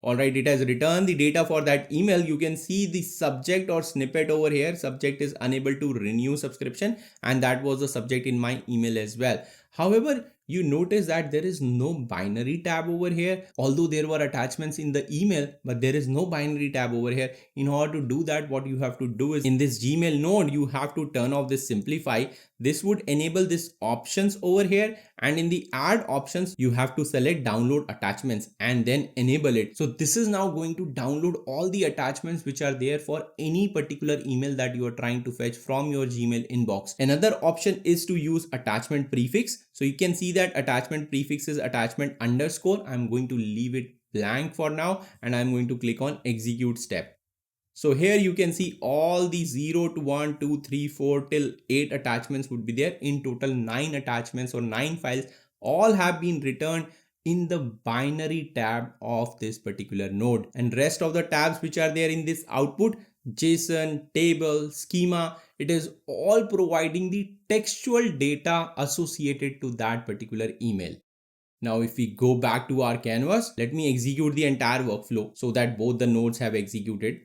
Alright, it has returned the data for that email. You can see the subject or snippet over here. Subject is unable to renew subscription, and that was the subject in my email as well. However, you notice that there is no binary tab over here, although there were attachments in the email, but there is no binary tab over here. In order to do that, what you have to do is in this Gmail node, you have to turn off this simplify. This would enable this options over here, and in the add options, you have to select download attachments and then enable it. So this is now going to download all the attachments which are there for any particular email that you are trying to fetch from your Gmail inbox. Another option is to use attachment prefix. So you can see that attachment prefix is attachment underscore. I'm going to leave it blank for now, and I'm going to click on execute step. So here you can see all the 0 to 1, 2, 3, 4 till 8 attachments would be there. In total 9 attachments or 9 files all have been returned in the binary tab of this particular node, and rest of the tabs which are there in this output, JSON, table, schema, it is all providing the textual data associated to that particular email. Now, if we go back to our canvas, let me execute the entire workflow so that both the nodes have executed.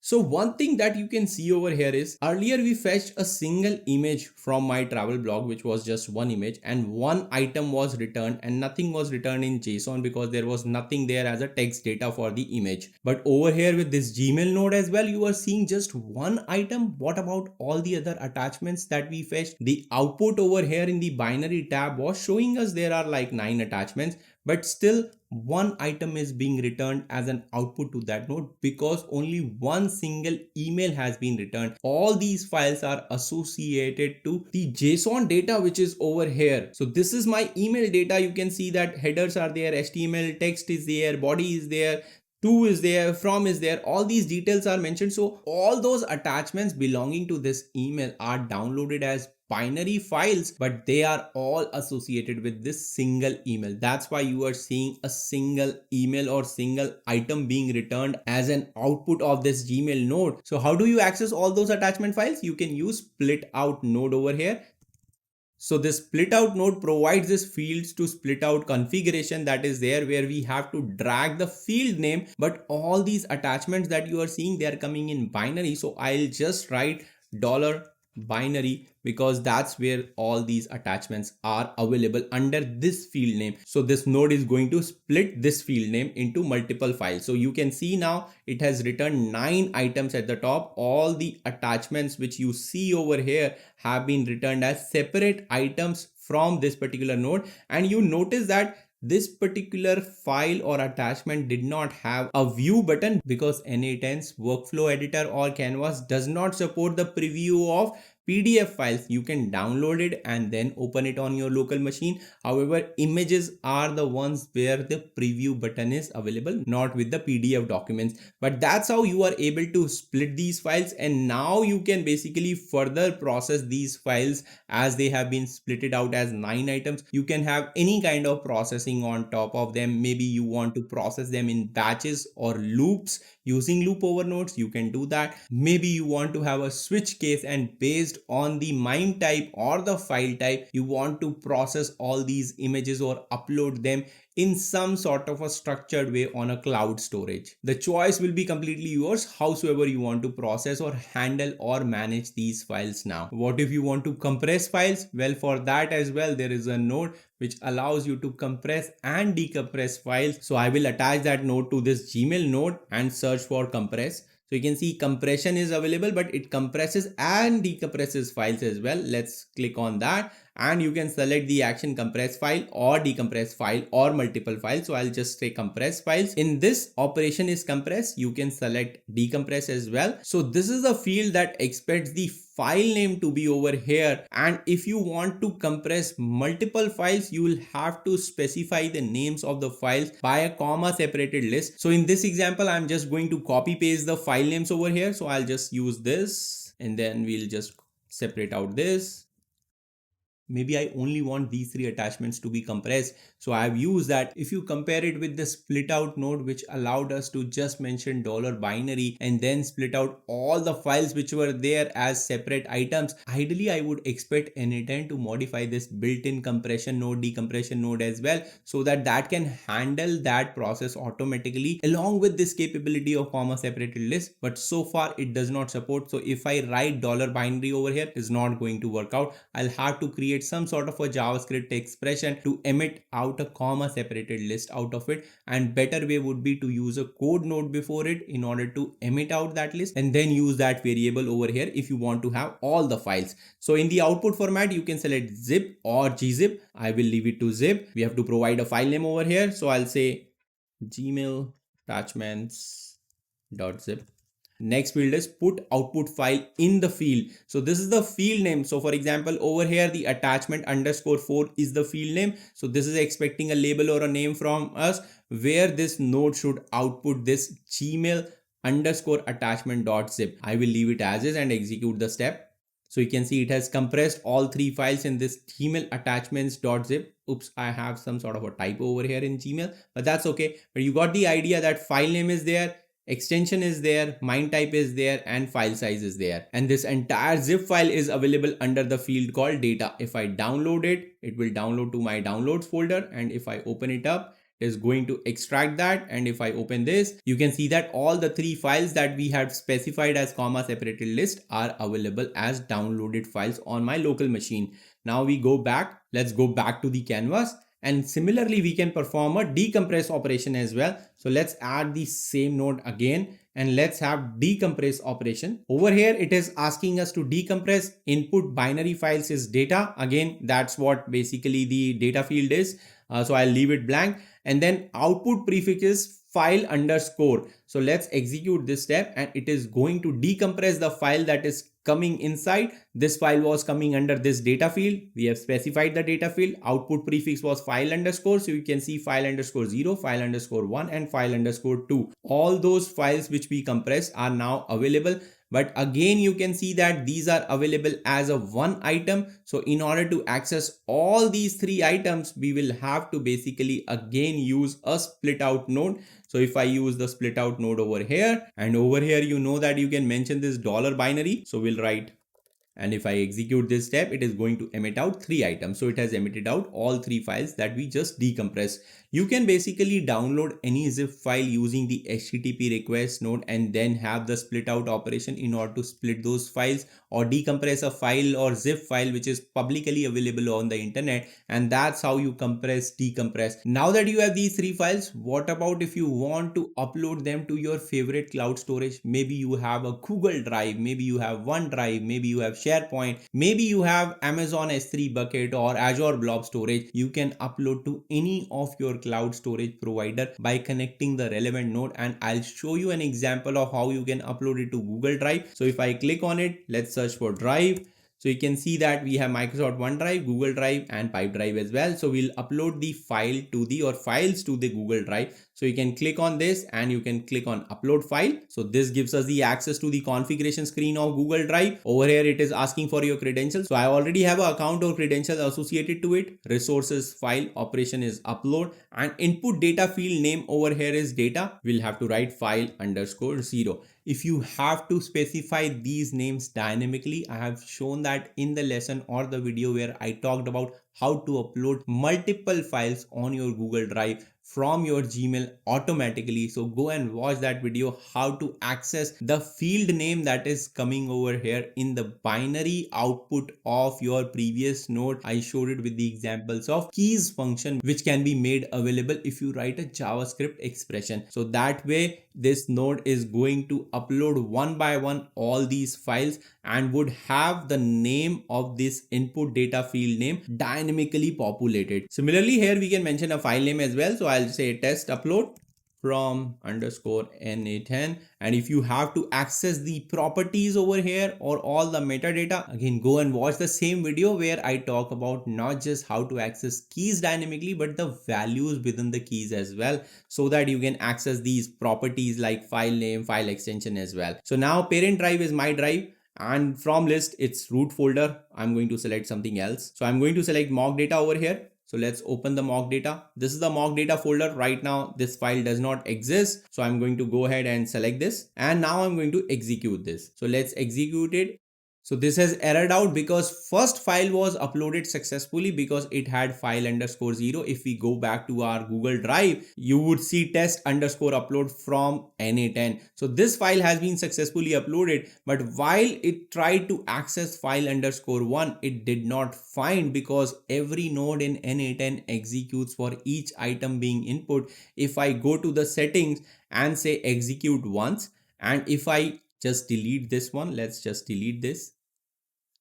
So one thing that you can see over here is earlier we fetched a single image from my travel blog, which was just one image, and one item was returned and nothing was returned in JSON because there was nothing there as a text data for the image. But over here with this Gmail node as well, you are seeing just one item. What about all the other attachments that we fetched? The output over here in the binary tab was showing us there are like 9 attachments, but still one item is being returned as an output to that node because only one single email has been returned. All these files are associated to the JSON data which is over here. So this is my email data. You can see that headers are there, HTML text is there, body is there, to is there, from is there, all these details are mentioned. So all those attachments belonging to this email are downloaded as binary files, but they are all associated with this single email. That's why you are seeing a single email or single item being returned as an output of this Gmail node. So how do you access all those attachment files? You can use split out node over here. So this split out node provides this fields to split out configuration that is there, where we have to drag the field name, but all these attachments that you are seeing, they are coming in binary. So I'll just write $binary because that's where all these attachments are available under this field name. So this node is going to split this field name into multiple files. So you can see now it has returned 9 items at the top. All the attachments which you see over here have been returned as separate items from this particular node, and you notice that this particular file or attachment did not have a view button because n8n's workflow editor or canvas does not support the preview of PDF files. You can download it and then open it on your local machine. However, images are the ones where the preview button is available, not with the PDF documents. But that's how you are able to split these files, and now you can basically further process these files as they have been splitted out as 9 items. You can have any kind of processing on top of them. Maybe you want to process them in batches or loops using loop over nodes, you can do that. Maybe you want to have a switch case, and based on the MIME type or the file type, you want to process all these images or upload them in some sort of a structured way on a cloud storage. The choice will be completely yours, howsoever you want to process or handle or manage these files now. What if you want to compress files? Well, for that as well, there is a node which allows you to compress and decompress files. So I will attach that node to this Gmail node and search for compress. So you can see compression is available, but it compresses and decompresses files as well. Let's click on that, and you can select the action compress file or decompress file or multiple files. So I'll just say compress files. In this operation is compress. You can select decompress as well. So this is a field that expects the file name to be over here, and if you want to compress multiple files, you will have to specify the names of the files by a comma separated list. So in this example, I'm just going to copy paste the file names over here. So I'll just use this, and then we'll just separate out this. Maybe I only want these 3 attachments to be compressed. So I've used that. If you compare it with the split out node, which allowed us to just mention $binary and then split out all the files which were there as separate items, ideally I would expect n8n to modify this built-in compression node, decompression node as well, so that that can handle that process automatically along with this capability of comma separated list. But so far it does not support. So if I write $binary over here, it's not going to work out. I'll have to create some sort of a JavaScript expression to emit out a comma separated list out of it, and better way would be to use a code node before it in order to emit out that list, and then use that variable over here if you want to have all the files. So in the output format, you can select zip or gzip. I will leave it to zip. We have to provide a file name over here. So I'll say gmail attachments.zip. Next field is put output file in the field. So this is the field name. So for example, over here, the attachment _4 is the field name. So this is expecting a label or a name from us, where this node should output this Gmail underscore attachment dot zip. I will leave it as is and execute the step. So you can see it has compressed all three files in this Gmail attachments.zip. Oops, I have some sort of a typo over here in Gmail, but that's okay. But you got the idea that file name is there, extension is there, MIME type is there, and file size is there. And this entire zip file is available under the field called data. If I download it, it will download to my downloads folder. And if I open it up, is going to extract that. And if I open this, you can see that all the three files that we had specified as comma separated list are available as downloaded files on my local machine. Now we go back. Let's go back to the canvas. And similarly, we can perform a decompress operation as well. So let's add the same node again and let's have decompress operation. Over here, it is asking us to decompress input binary files is data. Again, that's what basically the data field is. So I'll leave it blank, and then output prefix is file underscore. So let's execute this step and it is going to decompress the file that is coming inside. This file was coming under this data field. We have specified the data field. Output prefix was file underscore. So you can see file underscore 0, file underscore 1 and file underscore 2. All those files which we compressed are now available. But again, you can see that these are available as a one item. So in order to access all these three items, we will have to basically again use a split out node. So if I use the split out node over here, and over here, you know that you can mention this $binary. So we'll write, and if I execute this step, it is going to emit out three items. So it has emitted out all three files that we just decompressed. You can basically download any zip file using the HTTP request node and then have the split out operation in order to split those files or decompress a file or zip file which is publicly available on the internet. And that's how you compress, decompress. Now that you have these three files, what about if you want to upload them to your favorite cloud storage? Maybe you have a Google Drive, maybe you have OneDrive, maybe you have SharePoint, maybe you have Amazon S3 bucket or Azure Blob Storage. You can upload to any of your cloud storage provider by connecting the relevant node, and I'll show you an example of how you can upload it to Google Drive. So if I click on it, let's search for Drive. So you can see that we have Microsoft OneDrive, Google Drive and Pipedrive as well. So we'll upload the file to the files to the Google Drive. So you can click on this and you can click on upload file. So this gives us the access to the configuration screen of Google Drive. Over here, it is asking for your credentials. So I already have an account or credentials associated to it. Resources file operation is upload, and input data field name over here is data. We'll have to write file underscore 0. If you have to specify these names dynamically, I have shown that in the lesson or the video where I talked about how to upload multiple files on your Google Drive from your Gmail automatically. So go and watch that video, how to access the field name that is coming over here in the binary output of your previous node. I showed it with the examples of keys function, which can be made available if you write a JavaScript expression. So that way, this node is going to upload one by one all these files and would have the name of this input data field name dynamically populated. Similarly, here we can mention a file name as well. So I'll say test upload from underscore n8n. And if you have to access the properties over here or all the metadata, again, go and watch the same video where I talk about not just how to access keys dynamically, but the values within the keys as well, so that you can access these properties like file name, file extension as well. So now parent drive is my drive, and from list it's root folder. I'm going to select something else. So I'm going to select mock data over here. So let's open the mock data. This is the mock data folder. Right now, this file does not exist. So I'm going to go ahead and select this. And now I'm going to execute this. So let's execute it. So this has errored out because first file was uploaded successfully because it had file underscore 0. If we go back to our Google Drive, you would see test underscore upload from n8n. So this file has been successfully uploaded, but while it tried to access file underscore 1, it did not find, because every node in n8n executes for each item being input. If I go to the settings and say execute once, and if I just delete this one, let's just delete this.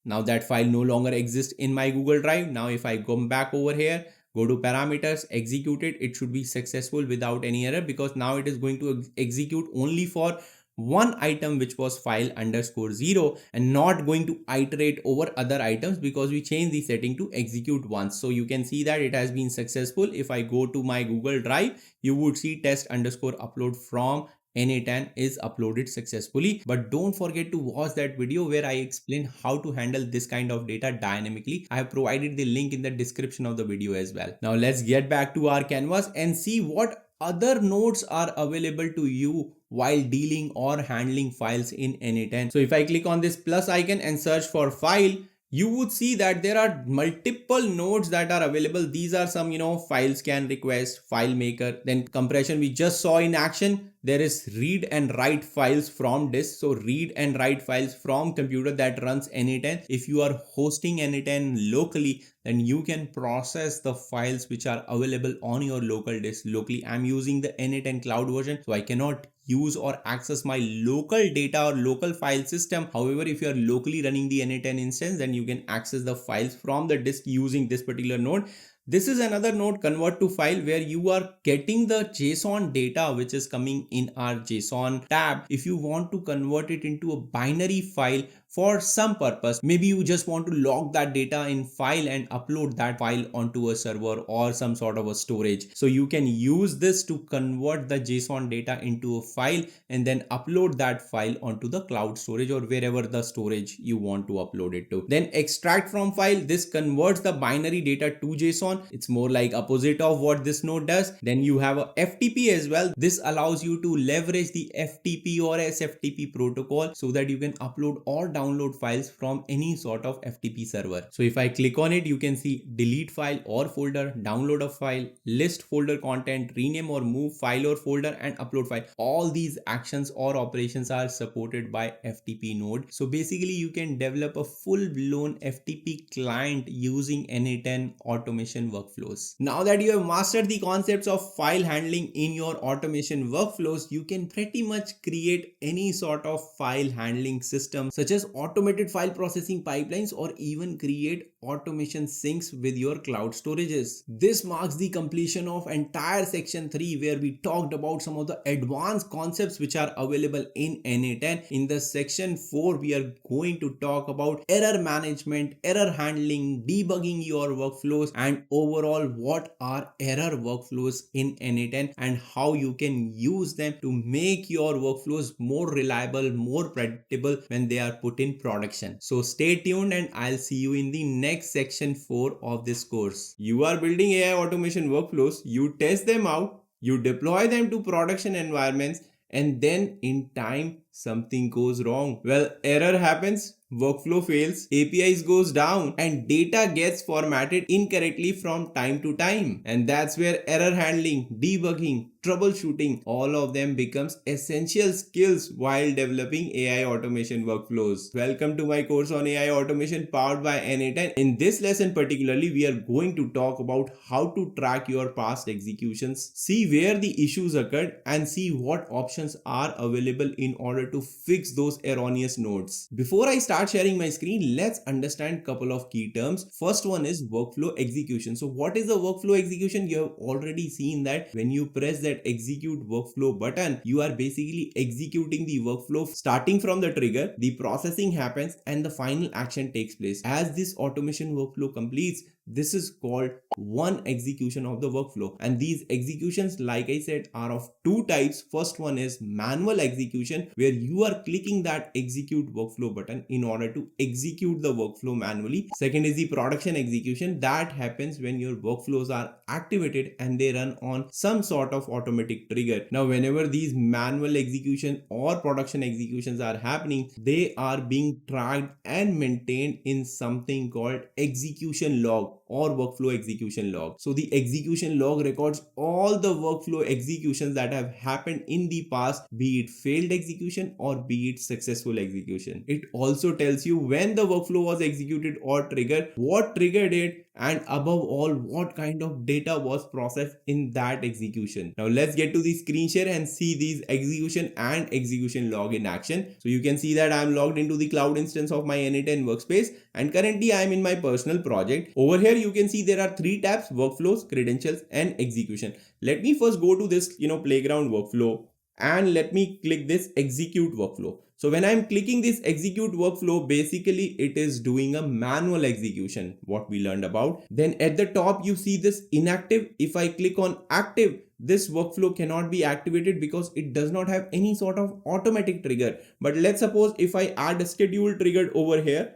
Now that file no longer exists in my Google Drive. Now if I come back over here, go to parameters, execute it, it should be successful without any error, because now it is going to execute only for one item, which was file underscore 0, and not going to iterate over other items because we changed the setting to execute once. So you can see that it has been successful. If I go to my Google Drive, you would see test underscore upload from n8n is uploaded successfully. But don't forget to watch that video where I explain how to handle this kind of data dynamically. I have provided the link in the description of the video as well. Now let's get back to our canvas and see what other nodes are available to you while dealing or handling files in n8n. So if I click on this plus icon and search for file, you would see that there are multiple nodes that are available. These are some, file scan request, file maker, then compression we just saw in action. There is read and write files from disk. So read and write files from computer that runs n8n. If you are hosting n8n locally, then you can process the files which are available on your local disk locally. I'm using the n8n cloud version, so I cannot use or access my local data or local file system. However, if you are locally running the n8n instance, then you can access the files from the disk using this particular node. This is another node, convert to file, where you are getting the JSON data which is coming in our JSON tab. If you want to convert it into a binary file for some purpose, maybe you just want to log that data in file and upload that file onto a server or some sort of a storage. So you can use this to convert the JSON data into a file and then upload that file onto the cloud storage or wherever the storage you want to upload it to. Then extract from file, this converts the binary data to JSON. It's more like opposite of what this node does. Then you have a FTP as well. This allows you to leverage the FTP or SFTP protocol so that you can upload or download files from any sort of FTP server. So if I click on it, you can see delete file or folder, download a file, list folder content, rename or move file or folder, and upload file. All these actions or operations are supported by FTP node. So basically you can develop a full-blown FTP client using n8n automation workflows. Now that you have mastered the concepts of file handling in your automation workflows, you can pretty much create any sort of file handling system such as automated file processing pipelines or even create automation syncs with your cloud storages. This marks the completion of entire section 3 where we talked about some of the advanced concepts which are available in n8n. In the section 4 we are going to talk about error management, error handling, debugging your workflows, and overall what are error workflows in n8n and how you can use them to make your workflows more reliable, more predictable when they are put in production. So stay tuned and I'll see you in the next section 4 of this course. You are building AI automation workflows, you test them out, you deploy them to production environments, and then in time something goes wrong. Well, error happens, workflow fails, APIs goes down, and data gets formatted incorrectly from time to time. And that's where error handling, debugging, troubleshooting, all of them becomes essential skills while developing AI automation workflows. Welcome to my course on AI automation powered by n8n. In this lesson particularly, we are going to talk about how to track your past executions, see where the issues occurred, and see what options are available in order to fix those erroneous nodes. Before I start sharing my screen, let's understand a couple of key terms. First one is workflow execution. So what is a workflow execution? You have already seen that when you press that execute workflow button, you are basically executing the workflow starting from the trigger, the processing happens, and the final action takes place. As this automation workflow completes, this is called one execution of the workflow. And these executions, like I said, are of two types. First one is manual execution, where you are clicking that execute workflow button in order to execute the workflow manually. Second is the production execution. That happens when your workflows are activated and they run on some sort of automatic trigger. Now, whenever these manual execution or production executions are happening, they are being tracked and maintained in something called execution log or workflow execution log. So the execution log records all the workflow executions that have happened in the past, be it failed execution or be it successful execution. It also tells you when the workflow was executed or triggered, what triggered it, and above all, what kind of data was processed in that execution. Now let's get to the screen share and see these execution and execution log in action. So you can see that I'm logged into the cloud instance of my n8n workspace, and currently I'm in my personal project. Over here you can see there are three tabs: workflows, credentials, and execution. Let me first go to this playground workflow and let me click this execute workflow. So when I'm clicking this execute workflow, basically it is doing a manual execution, what we learned about. Then at the top you see this inactive. If I click on active, this workflow cannot be activated because it does not have any sort of automatic trigger. But let's suppose if I add a schedule triggered over here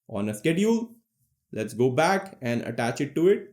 on a schedule, let's go back and attach it to it.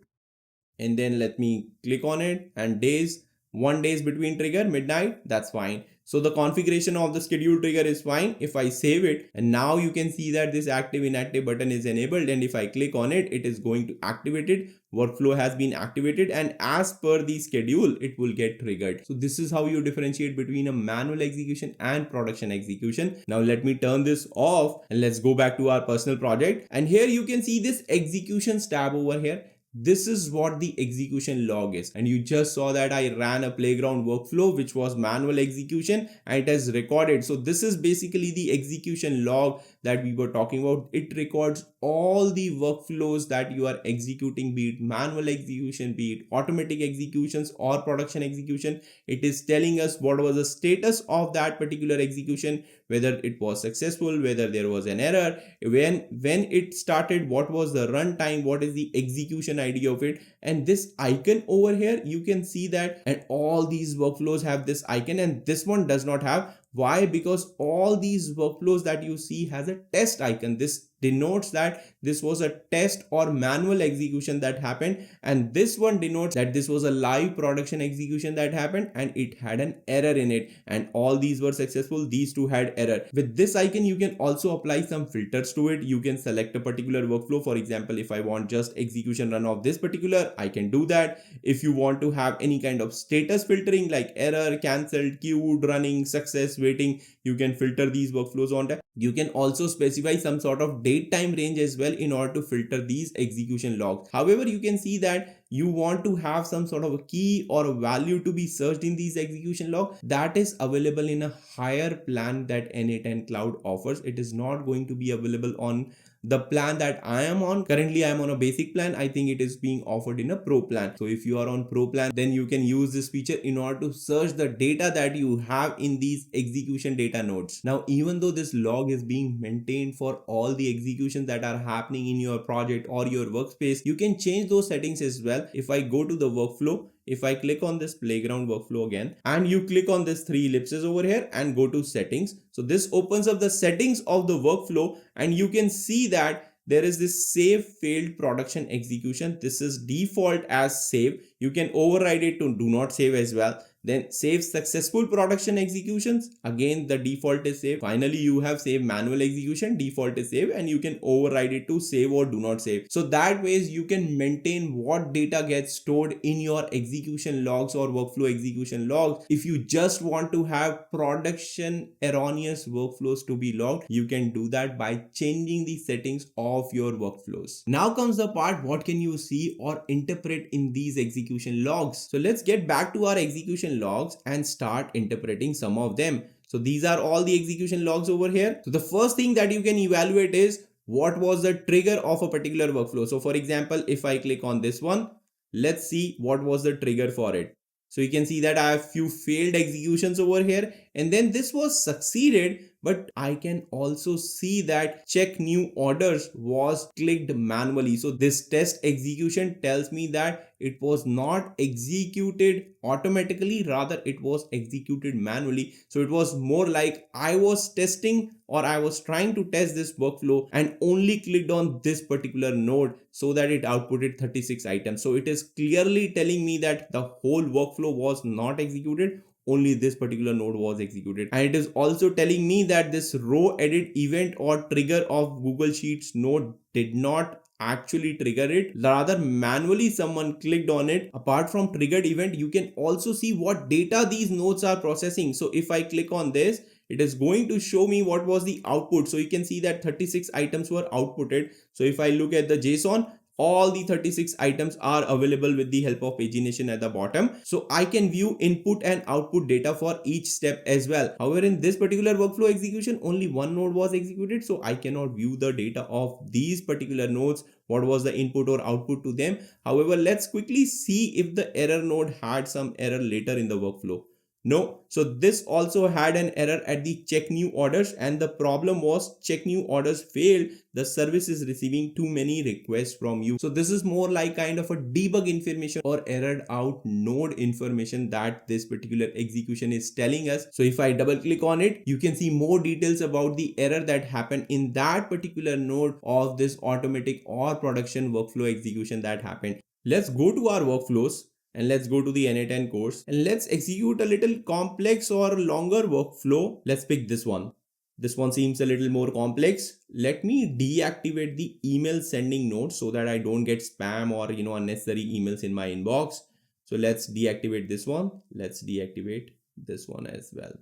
And then let me click on it, and days, 1 days between trigger, midnight, that's fine. So the configuration of the schedule trigger is fine. If I save it, and now you can see that this active inactive button is enabled, and if I click on it, it is going to activate it. Workflow has been activated, and as per the schedule it will get triggered. So this is how you differentiate between a manual execution and production execution. Now let me turn this off and let's go back to our personal project, and here you can see this executions tab over here. This is what the execution log is, and you just saw that I ran a playground workflow which was manual execution and it has recorded. So this is basically the execution log that we were talking about. It records all the workflows that you are executing, be it manual execution, be it automatic executions or production execution. It is telling us what was the status of that particular execution, whether it was successful, whether there was an error, when it started, what was the runtime, what is the execution ID of it. And this icon over here, you can see that, and all these workflows have this icon and this one does not have. Why? Because all these workflows that you see has a test icon. This denotes that this was a test or manual execution that happened, and this one denotes that this was a live production execution that happened and it had an error in it, and all these were successful, these two had error. With this icon you can also apply some filters to it. You can select a particular workflow. For example, if I want just execution run of this particular, I can do that. If you want to have any kind of status filtering like error, cancelled, queued, running, success, waiting, you can filter these workflows on that. You can also specify some sort of date time range as well in order to filter these execution logs. However, you can see that you want to have some sort of a key or a value to be searched in these execution log. That is available in a higher plan that n8n cloud offers. It is not going to be available on the plan that I am on. Currently I am on a basic plan. I think it is being offered in a pro plan. So if you are on pro plan, then you can use this feature in order to search the data that you have in these execution data nodes. Now, even though this log is being maintained for all the executions that are happening in your project or your workspace, you can change those settings as well. If I go to the workflow, if I click on this playground workflow again, and you click on this three ellipses over here and go to settings, so this opens up the settings of the workflow, and you can see that there is this save failed production execution. This is default as save. You can override it to do not save as well. Then save successful production executions, again the default is save. Finally, you have save manual execution, default is save, and you can override it to save or do not save. So that ways you can maintain what data gets stored in your execution logs or workflow execution logs. If you just want to have production erroneous workflows to be logged, you can do that by changing the settings of your workflows. Now comes the part, what can you see or interpret in these execution logs? So let's get back to our execution logs and start interpreting some of them. So these are all the execution logs over here. So the first thing that you can evaluate is what was the trigger of a particular workflow. So for example, if I click on this one, let's see what was the trigger for it. So you can see that I have few failed executions over here, and then this was succeeded, but I can also see that check new orders was clicked manually. So this test execution tells me that it was not executed automatically, rather it was executed manually. So it was more like I was testing, or I was trying to test this workflow and only clicked on this particular node so that it outputted 36 items. So it is clearly telling me that the whole workflow was not executed, only this particular node was executed. And it is also telling me that this row edit event or trigger of Google Sheets node did not actually trigger it, rather manually someone clicked on it. Apart from triggered event, you can also see what data these nodes are processing. So if I click on this, it is going to show me what was the output. So you can see that 36 items were outputted. So if I look at the JSON, all the 36 items are available with the help of pagination at the bottom. So I can view input and output data for each step as well. However, in this particular workflow execution, only one node was executed. So I cannot view the data of these particular nodes, what was the input or output to them. However, let's quickly see if the error node had some error later in the workflow. No. So this also had an error at the check new orders, and the problem was check new orders failed. The service is receiving too many requests from you. So this is more like kind of a debug information or errored out node information that this particular execution is telling us. So if I double click on it, you can see more details about the error that happened in that particular node of this automatic or production workflow execution that happened. Let's go to our workflows and let's go to the n8n course and let's execute a little complex or longer workflow. Let's pick this one. This one seems a little more complex. Let me deactivate the email sending node so that I don't get spam or unnecessary emails in my inbox. So let's deactivate this one. Let's deactivate this one as well.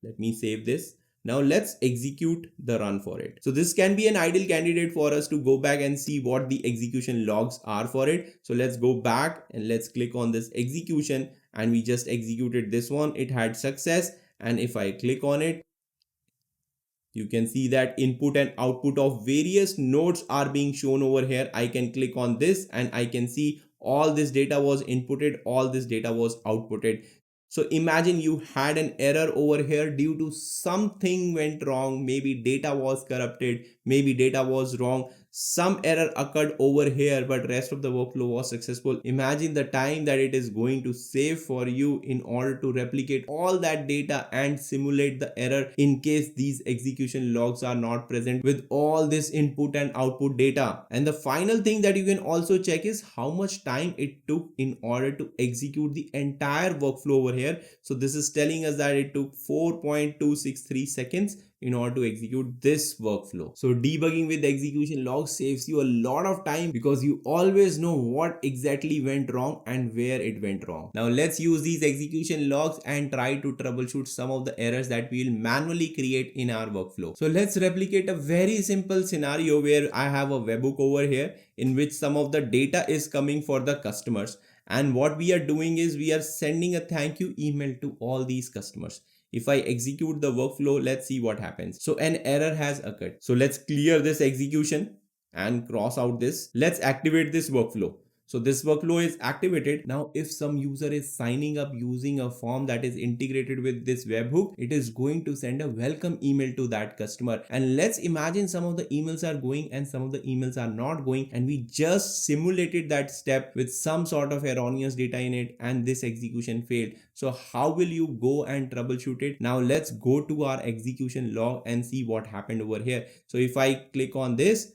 Let me save this. Now let's execute the run for it. So this can be an ideal candidate for us to go back and see what the execution logs are for it. So let's go back and let's click on this execution, and we just executed this one. It had success, and if I click on it, you can see that input and output of various nodes are being shown over here. I can click on this and I can see all this data was inputted, all this data was outputted. So imagine you had an error over here due to something went wrong. Maybe data was corrupted, maybe data was wrong. Some error occurred over here, but rest of the workflow was successful. Imagine the time that it is going to save for you in order to replicate all that data and simulate the error in case these execution logs are not present with all this input and output data. And the final thing that you can also check is how much time it took in order to execute the entire workflow over here. So this is telling us that it took 4.263 seconds in order to execute this workflow. So debugging with execution logs saves you a lot of time because you always know what exactly went wrong and where it went wrong. Now let's use these execution logs and try to troubleshoot some of the errors that we will manually create in our workflow. So let's replicate a very simple scenario where I have a webhook over here in which some of the data is coming for the customers. And what we are doing is we are sending a thank you email to all these customers. If I execute the workflow, let's see what happens. So an error has occurred. So let's clear this execution and cross out this. Let's activate this workflow. So this workflow is activated. Now, if some user is signing up using a form that is integrated with this webhook, it is going to send a welcome email to that customer. And let's imagine some of the emails are going and some of the emails are not going. And we just simulated that step with some sort of erroneous data in it, and this execution failed. So how will you go and troubleshoot it? Now let's go to our execution log and see what happened over here. So if I click on this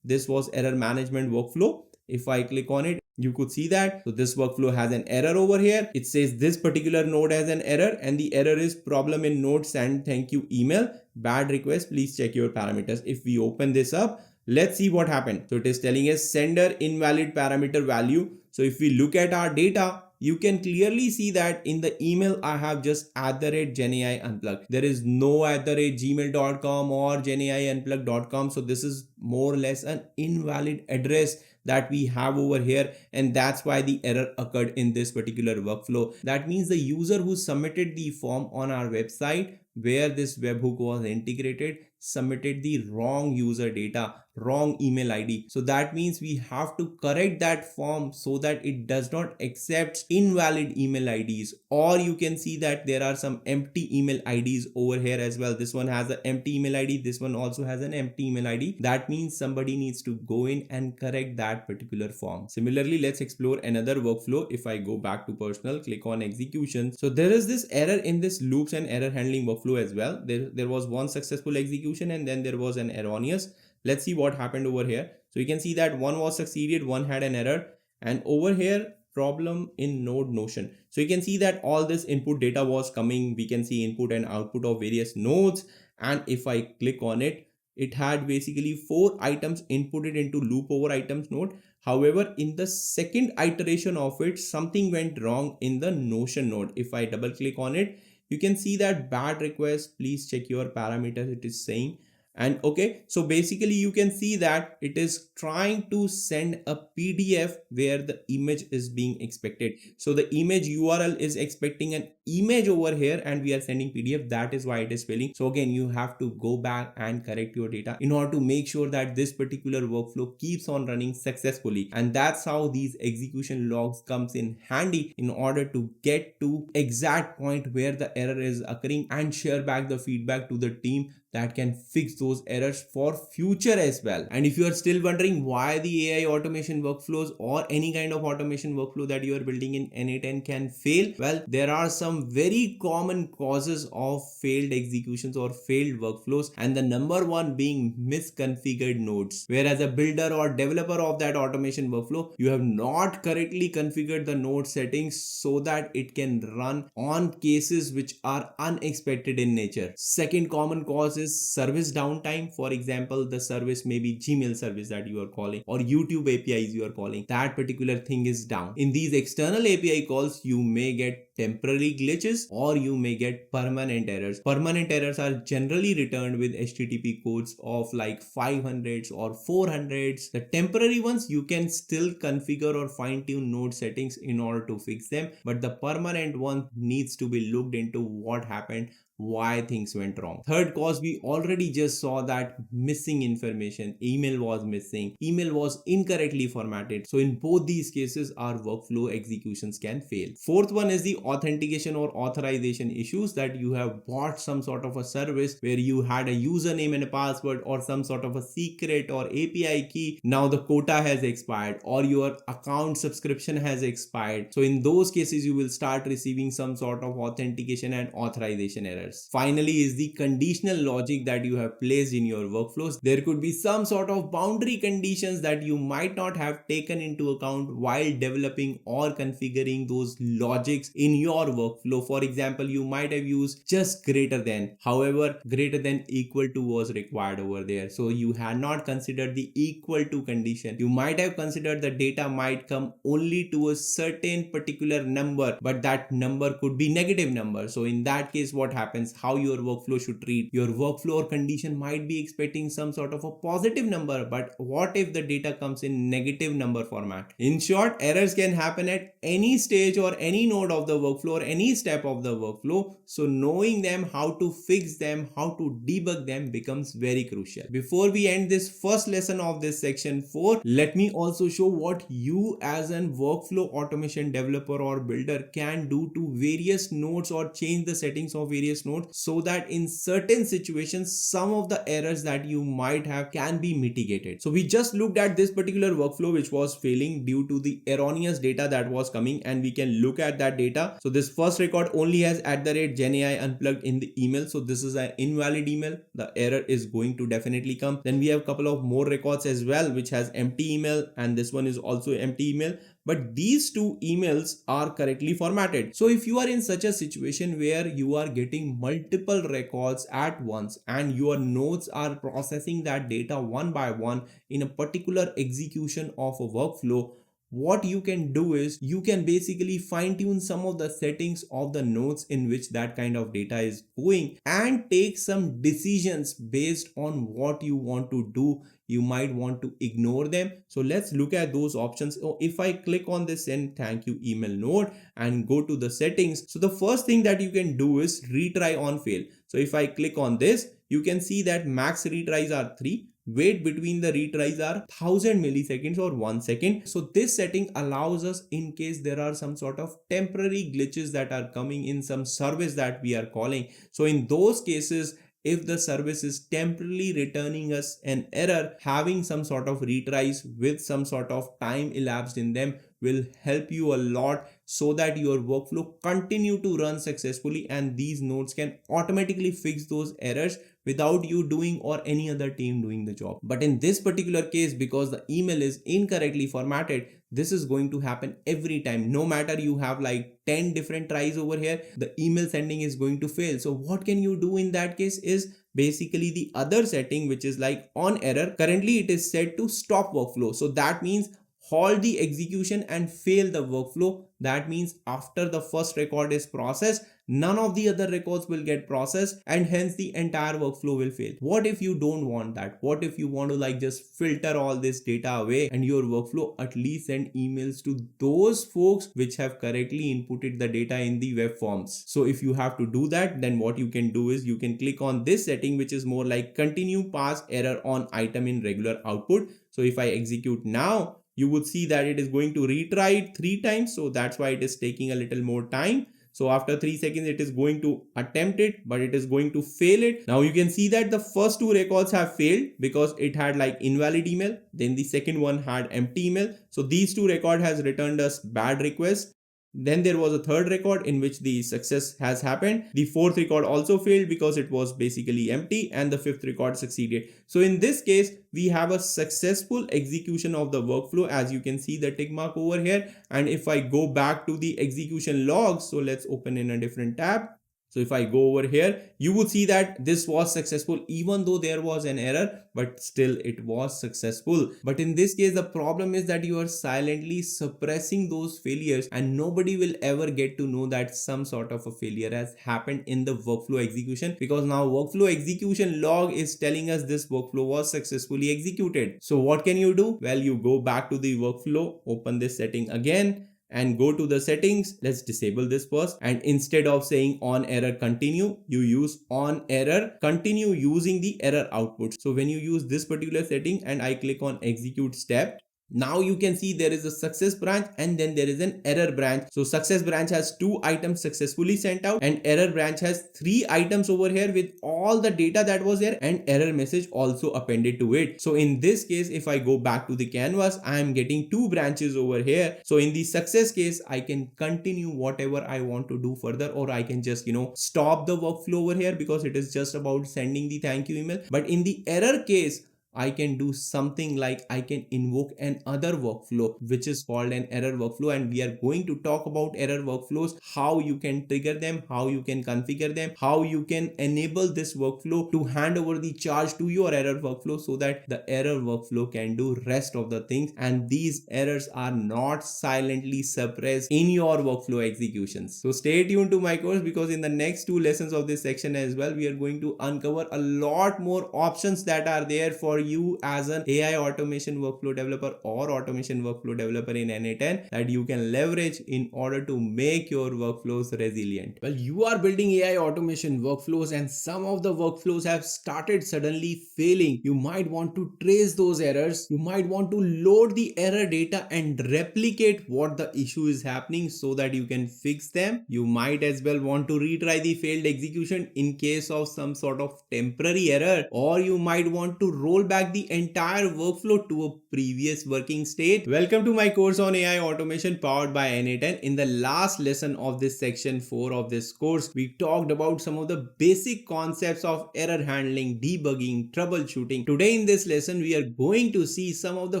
was error management workflow. If I click on it, you could see that. So this workflow has an error over here. It says this particular node has an error, and the error is problem in node send thank you email, bad request, please check your parameters. If we open this up, let's see what happened. So it is telling us sender invalid parameter value. So if we look at our data, you can clearly see that in the email I have just @GenAI Unplugged. There is no @gmail.com or GenAI Unplugged.com. So this is more or less an invalid address that we have over here, and that's why the error occurred in this particular workflow. That means the user who submitted the form on our website where this webhook was integrated submitted the wrong user data, wrong email ID. So that means we have to correct that form so that it does not accept invalid email IDs. Or you can see that there are some empty email IDs over here as well. This one has an empty email ID. This one also has an empty email ID. That means somebody needs to go in and correct that particular form. Similarly, let's explore another workflow. If I go back to personal, click on execution. So there is this error in this loops and error handling workflow as well. There was one successful execution and then there was an erroneous. Let's see what happened over here. So you can see that one was succeeded, one had an error, and over here problem in node notion. So you can see that all this input data was coming. We can see input and output of various nodes, and if I click on it, it had basically 4 items inputted into loop over items node. However, in the second iteration of it, something went wrong in the notion node. If I double click on it, you can see that bad request, please check your parameters, it is saying. And okay, so basically you can see that it is trying to send a PDF where the image is being expected. So the image URL is expecting an image over here and we are sending PDF. That is why it is failing. So again, you have to go back and correct your data in order to make sure that this particular workflow keeps on running successfully. And that's how these execution logs comes in handy in order to get to exact point where the error is occurring and share back the feedback to the team that can fix those errors for future as well. And if you are still wondering why the AI automation workflows or any kind of automation workflow that you are building in n8n can fail, well, there are some very common causes of failed executions or failed workflows, and the number one being misconfigured nodes. Whereas a builder or developer of that automation workflow, you have not correctly configured the node settings so that it can run on cases which are unexpected in nature. Second common cause is service downtime. For example, the service may be Gmail service that you are calling or YouTube APIs you are calling. That particular thing is down. In these external API calls, you may get temporary glitches or you may get permanent errors. Permanent errors are generally returned with HTTP codes of like 500s or 400s. The temporary ones you can still configure or fine tune node settings in order to fix them, but the permanent one needs to be looked into what happened, why things went wrong. Third cause, we already just saw that missing information. Email was missing, email was incorrectly formatted. So in both these cases, our workflow executions can fail. Fourth one is the authentication or authorization issues, that you have bought some sort of a service where you had a username and a password or some sort of a secret or API key. Now the quota has expired or your account subscription has expired. So in those cases, you will start receiving some sort of authentication and authorization errors. Finally is the conditional logic that you have placed in your workflows. There could be some sort of boundary conditions that you might not have taken into account while developing or configuring those logics in your workflow. For example, you might have used just greater than, however greater than equal to was required over there, so you had not considered the equal to condition. You might have considered the data might come only to a certain particular number, but that number could be negative number. So in that case, what happens, how your workflow should treat your workflow or condition might be expecting some sort of a positive number, but what if the data comes in negative number format? In short, errors can happen at any stage or any node of the workflow or any step of the workflow. So knowing them, how to fix them, how to debug them becomes very crucial. Before we end this first lesson of this section 4, let me also show what you as an workflow automation developer or builder can do to various nodes or change the settings of various nodes, so that in certain situations some of the errors that you might have can be mitigated. So we just looked at this particular workflow which was failing due to the erroneous data that was coming, and we can look at that data. So this first record only has @GenAI unplugged in the email, so this is an invalid email. The error is going to definitely come. Then we have a couple of more records as well which has empty email, and this one is also empty email, but these two emails are correctly formatted. So if you are in such a situation where you are getting multiple records at once and your nodes are processing that data one by one in a particular execution of a workflow, what you can do is you can basically fine tune some of the settings of the nodes in which that kind of data is going and take some decisions based on what you want to do. You might want to ignore them. So let's look at those options. So if I click on this send thank you email node and go to the settings, so the first thing that you can do is retry on fail. So if I click on this, you can see that max retries are 3. Wait between the retries are 1000 milliseconds or 1 second. So this setting allows us, in case there are some sort of temporary glitches that are coming in some service that we are calling. So in those cases, if the service is temporarily returning us an error, having some sort of retries with some sort of time elapsed in them will help you a lot, so that your workflow continue to run successfully and these nodes can automatically fix those errors without you doing or any other team doing the job. But in this particular case, because the email is incorrectly formatted, this is going to happen every time. No matter you have like 10 different tries over here, the email sending is going to fail. So what can you do in that case is basically the other setting which is like on error. Currently it is set to stop workflow. So that means halt the execution and fail the workflow. That means after the first record is processed, none of the other records will get processed, and hence the entire workflow will fail. What if you don't want that? What if you want to like just filter all this data away and your workflow at least send emails to those folks which have correctly inputted the data in the web forms? So if you have to do that, then what you can do is you can click on this setting, which is more like continue pass error on item in regular output. So if I execute now, you would see that it is going to retry it 3 times. So that's why it is taking a little more time. So after 3 seconds, it is going to attempt it, but it is going to fail it. Now you can see that the first 2 records have failed because it had like invalid email. Then the second one had empty email. So these 2 records has returned us bad request. Then there was a third record in which the success has happened. The fourth record also failed because it was basically empty, and the fifth record succeeded. So in this case, we have a successful execution of the workflow, as you can see the tick mark over here. And if I go back to the execution logs, so let's open in a different tab. So if I go over here, you would see that this was successful even though there was an error, but still it was successful. But in this case, the problem is that you are silently suppressing those failures and nobody will ever get to know that some sort of a failure has happened in the workflow execution, because now workflow execution log is telling us this workflow was successfully executed. So what can you do? Well, you go back to the workflow, open this setting again, and go to the settings. Let's disable this first, and instead of saying on error continue, you use on error continue using the error output. So when you use this particular setting and I click on execute step, now you can see there is a success branch and then there is an error branch. So success branch has 2 items successfully sent out, and error branch has 3 items over here with all the data that was there and error message also appended to it. So in this case, if I go back to the canvas, I am getting 2 branches over here. So in the success case, I can continue whatever I want to do further, or I can just stop the workflow over here because it is just about sending the thank you email. But in the error case, I can do something like I can invoke another workflow which is called an error workflow, and we are going to talk about error workflows, how you can trigger them, how you can configure them, how you can enable this workflow to hand over the charge to your error workflow so that the error workflow can do rest of the things and these errors are not silently suppressed in your workflow executions. So stay tuned to my course, because in the next 2 lessons of this section as well, we are going to uncover a lot more options that are there for you as an AI automation workflow developer or automation workflow developer in n8n that you can leverage in order to make your workflows resilient. Well, you are building AI automation workflows and some of the workflows have started suddenly failing. You might want to trace those errors. You might want to load the error data and replicate what the issue is happening so that you can fix them. You might as well want to retry the failed execution in case of some sort of temporary error, or you might want to roll back the entire workflow to a previous working state. Welcome to my course on AI automation powered by n8n. In the last lesson of this section 4 of this course, we talked about some of the basic concepts of error handling, debugging, troubleshooting. Today in this lesson, we are going to see some of the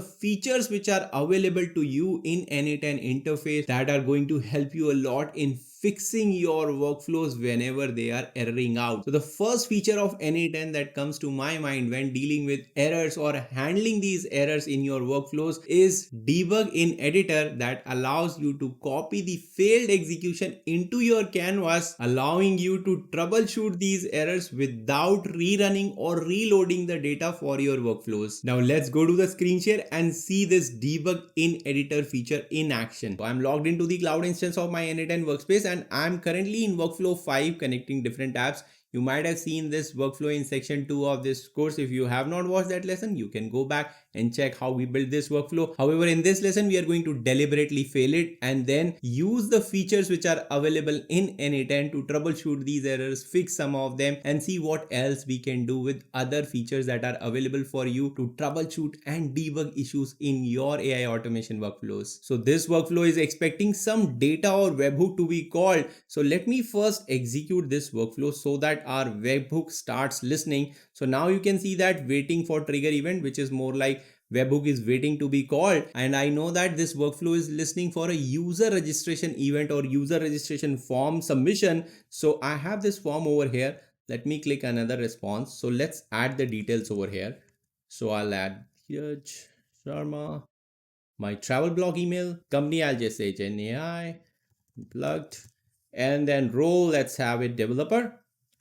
features which are available to you in n8n interface that are going to help you a lot in fixing your workflows whenever they are erroring out. So the first feature of n8n that comes to my mind when dealing with errors or handling these errors in your workflows is debug in editor, that allows you to copy the failed execution into your canvas, allowing you to troubleshoot these errors without rerunning or reloading the data for your workflows. Now let's go to the screen share and see this debug in editor feature in action. So I'm logged into the cloud instance of my n8n workspace and I'm currently in workflow 5 connecting different apps. You might have seen this workflow in section 2 of this course. If you have not watched that lesson, you can go back and check how we build this workflow. However, in this lesson, we are going to deliberately fail it and then use the features which are available in n8n to troubleshoot these errors, fix some of them, and see what else we can do with other features that are available for you to troubleshoot and debug issues in your AI automation workflows. So this workflow is expecting some data or webhook to be called. So let me first execute this workflow so that our webhook starts listening. So now you can see that waiting for trigger event, which is more like webhook is waiting to be called, and I know that this workflow is listening for a user registration event or user registration form submission. So I have this form over here. Let me click another response. So let's add the details over here. So I'll add here Sharma my travel blog email. Company, I'll just say GenAI, Unplugged, and then role, let's have it developer.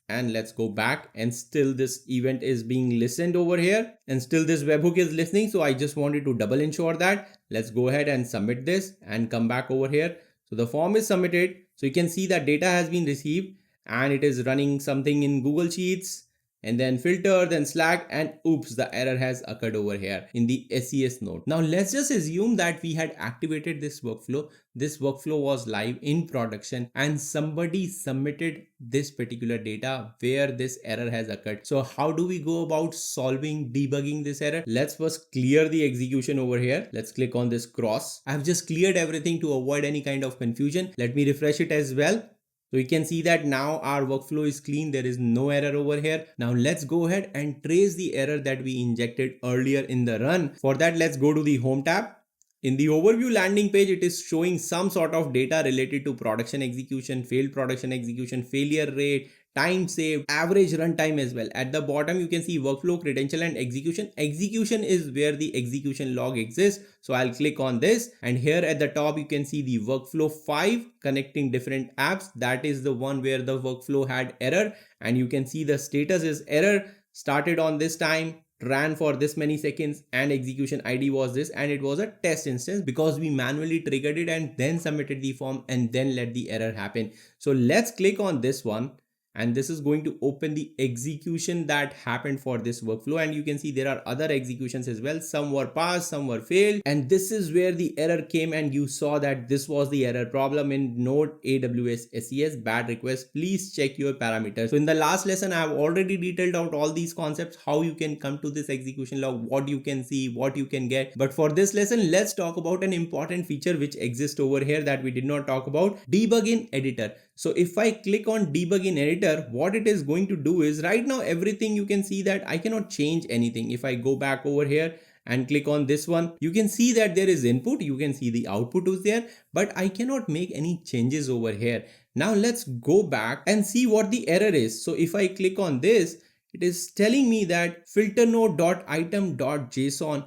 And let's go back, and still this event is being listened over here, and still this webhook is listening. So I just wanted to double ensure that. Let's go ahead and submit this and come back over here. So the form is submitted. So you can see that data has been received, and it is running something in Google Sheets, and then filter, then Slack, and oops, the error has occurred over here in the SES node. Now let's just assume that we had activated this workflow. This workflow was live in production, and somebody submitted this particular data where this error has occurred. So how do we go about debugging this error? Let's first clear the execution over here. Let's click on this cross. I've just cleared everything to avoid any kind of confusion. Let me refresh it as well. So you can see that now our workflow is clean. There is no error over here. Now let's go ahead and trace the error that we injected earlier in the run. For that, let's go to the home tab. In the overview landing page, it is showing some sort of data related to production execution, failed production execution, failure rate, time saved, average runtime as well. At the bottom, you can see workflow, credential, and execution. Execution is where the execution log exists. So I'll click on this, and here at the top, you can see the workflow 5 connecting different apps. That is the one where the workflow had error, and you can see the status is error, started on this time, ran for this many seconds, and execution ID was this, and it was a test instance because we manually triggered it and then submitted the form and then let the error happen. So let's click on this one, and this is going to open the execution that happened for this workflow, and you can see there are other executions as well. Some were passed, some were failed, and this is where the error came, and you saw that this was the error problem in Node AWS SES bad request. Please check your parameters. So in the last lesson, I have already detailed out all these concepts, how you can come to this execution log, what you can see, what you can get. But for this lesson, let's talk about an important feature which exists over here that we did not talk about, debug in editor. So if I click on debug in editor, what it is going to do is, right now everything you can see that I cannot change anything. If I go back over here and click on this one, you can see that there is input, you can see the output is there, but I cannot make any changes over here. Now let's go back and see what the error is. So if I click on this, it is telling me that filter node.item.json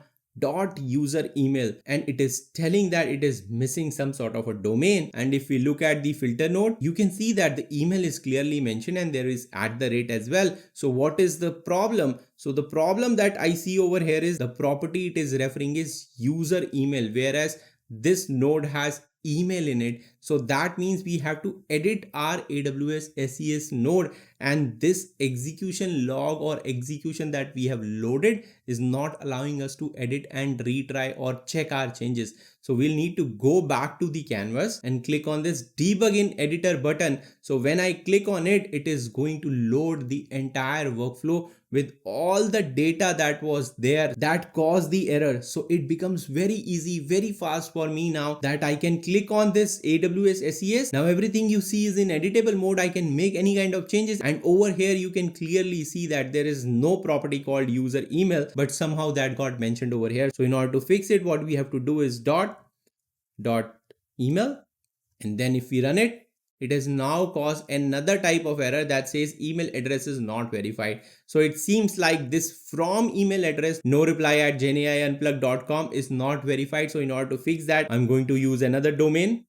user email, and it is telling that it is missing some sort of a domain. And if we look at the filter node, you can see that the email is clearly mentioned and there is @ as well. So what is the problem? So the problem that I see over here is the property it is referring is user email, whereas this node has email in it. So that means we have to edit our AWS SES node, and this execution log or execution that we have loaded is not allowing us to edit and retry or check our changes. So we'll need to go back to the canvas and click on this debug in editor button. So when I click on it, it is going to load the entire workflow with all the data that was there that caused the error. So it becomes very easy, very fast for me now that I can click on this AWS SES. Now everything you see is in editable mode. I can make any kind of changes, and over here you can clearly see that there is no property called user email, but somehow that got mentioned over here. So in order to fix it, what we have to do is dot email, and then if we run it, it has now caused another type of error that says email address is not verified. So it seems like this from email address no reply at genaiunplugged.com is not verified. So in order to fix that, I'm going to use another domain.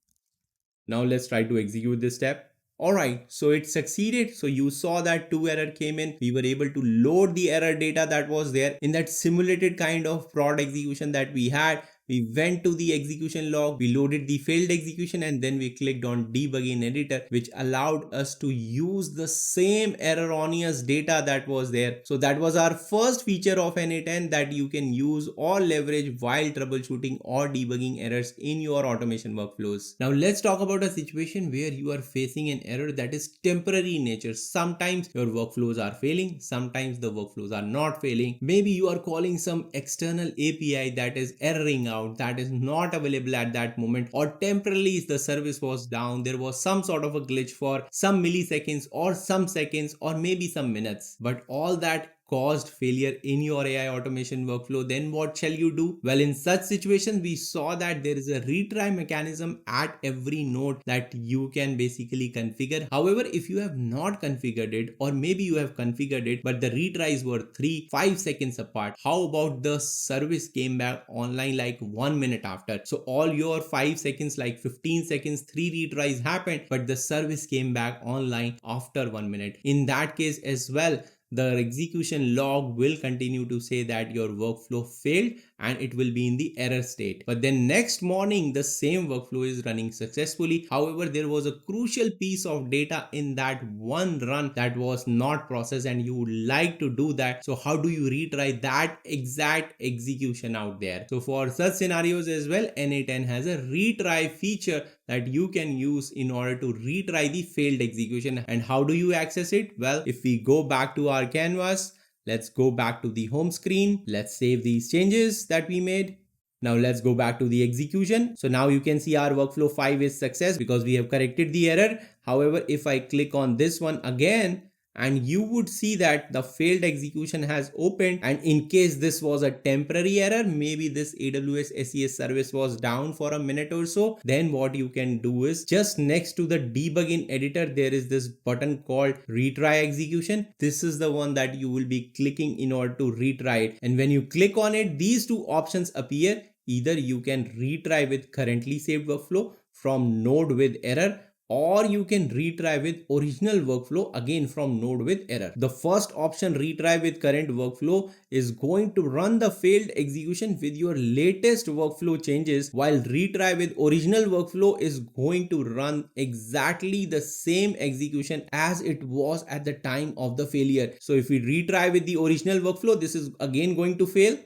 Now let's try to execute this step. Alright, so it succeeded. So you saw that 2 error came in. We were able to load the error data that was there in that simulated kind of prod execution that we had. We went to the execution log, we loaded the failed execution, and then we clicked on debug in editor, which allowed us to use the same erroneous data that was there. So that was our first feature of n8n that you can use or leverage while troubleshooting or debugging errors in your automation workflows. Now let's talk about a situation where you are facing an error that is temporary in nature. Sometimes your workflows are failing, sometimes the workflows are not failing. Maybe you are calling some external API that is erroring out, that is not available at that moment, or temporarily the service was down, there was some sort of a glitch for some milliseconds or some seconds or maybe some minutes, but all that caused failure in your AI automation workflow, then what shall you do? Well, in such situations, we saw that there is a retry mechanism at every node that you can basically configure. However, if you have not configured it, or maybe you have configured it, but the retries were 3-5 seconds apart, how about the service came back online like 1 minute after? So all your 5 seconds, like 15 seconds, 3 retries happened, but the service came back online after 1 minute. In that case as well, the execution log will continue to say that your workflow failed and it will be in the error state. But then next morning, the same workflow is running successfully. However, there was a crucial piece of data in that one run that was not processed, and you would like to do that. So how do you retry that exact execution out there? So for such scenarios as well, n8n has a retry feature that you can use in order to retry the failed execution. And how do you access it? Well, if we go back to our canvas, let's go back to the home screen. Let's save these changes that we made. Now let's go back to the execution. So now you can see our workflow 5 is success because we have corrected the error. However, if I click on this one again, and you would see that the failed execution has opened, and in case this was a temporary error, maybe this AWS SES service was down for a minute or so, then what you can do is just next to the debugging editor, there is this button called retry execution. This is the one that you will be clicking in order to retry it. And when you click on it, these two options appear. Either you can retry with currently saved workflow from node with error, or you can retry with original workflow again from node with error. The first option, retry with current workflow, is going to run the failed execution with your latest workflow changes, while retry with original workflow is going to run exactly the same execution as it was at the time of the failure. So if we retry with the original workflow, this is again going to fail.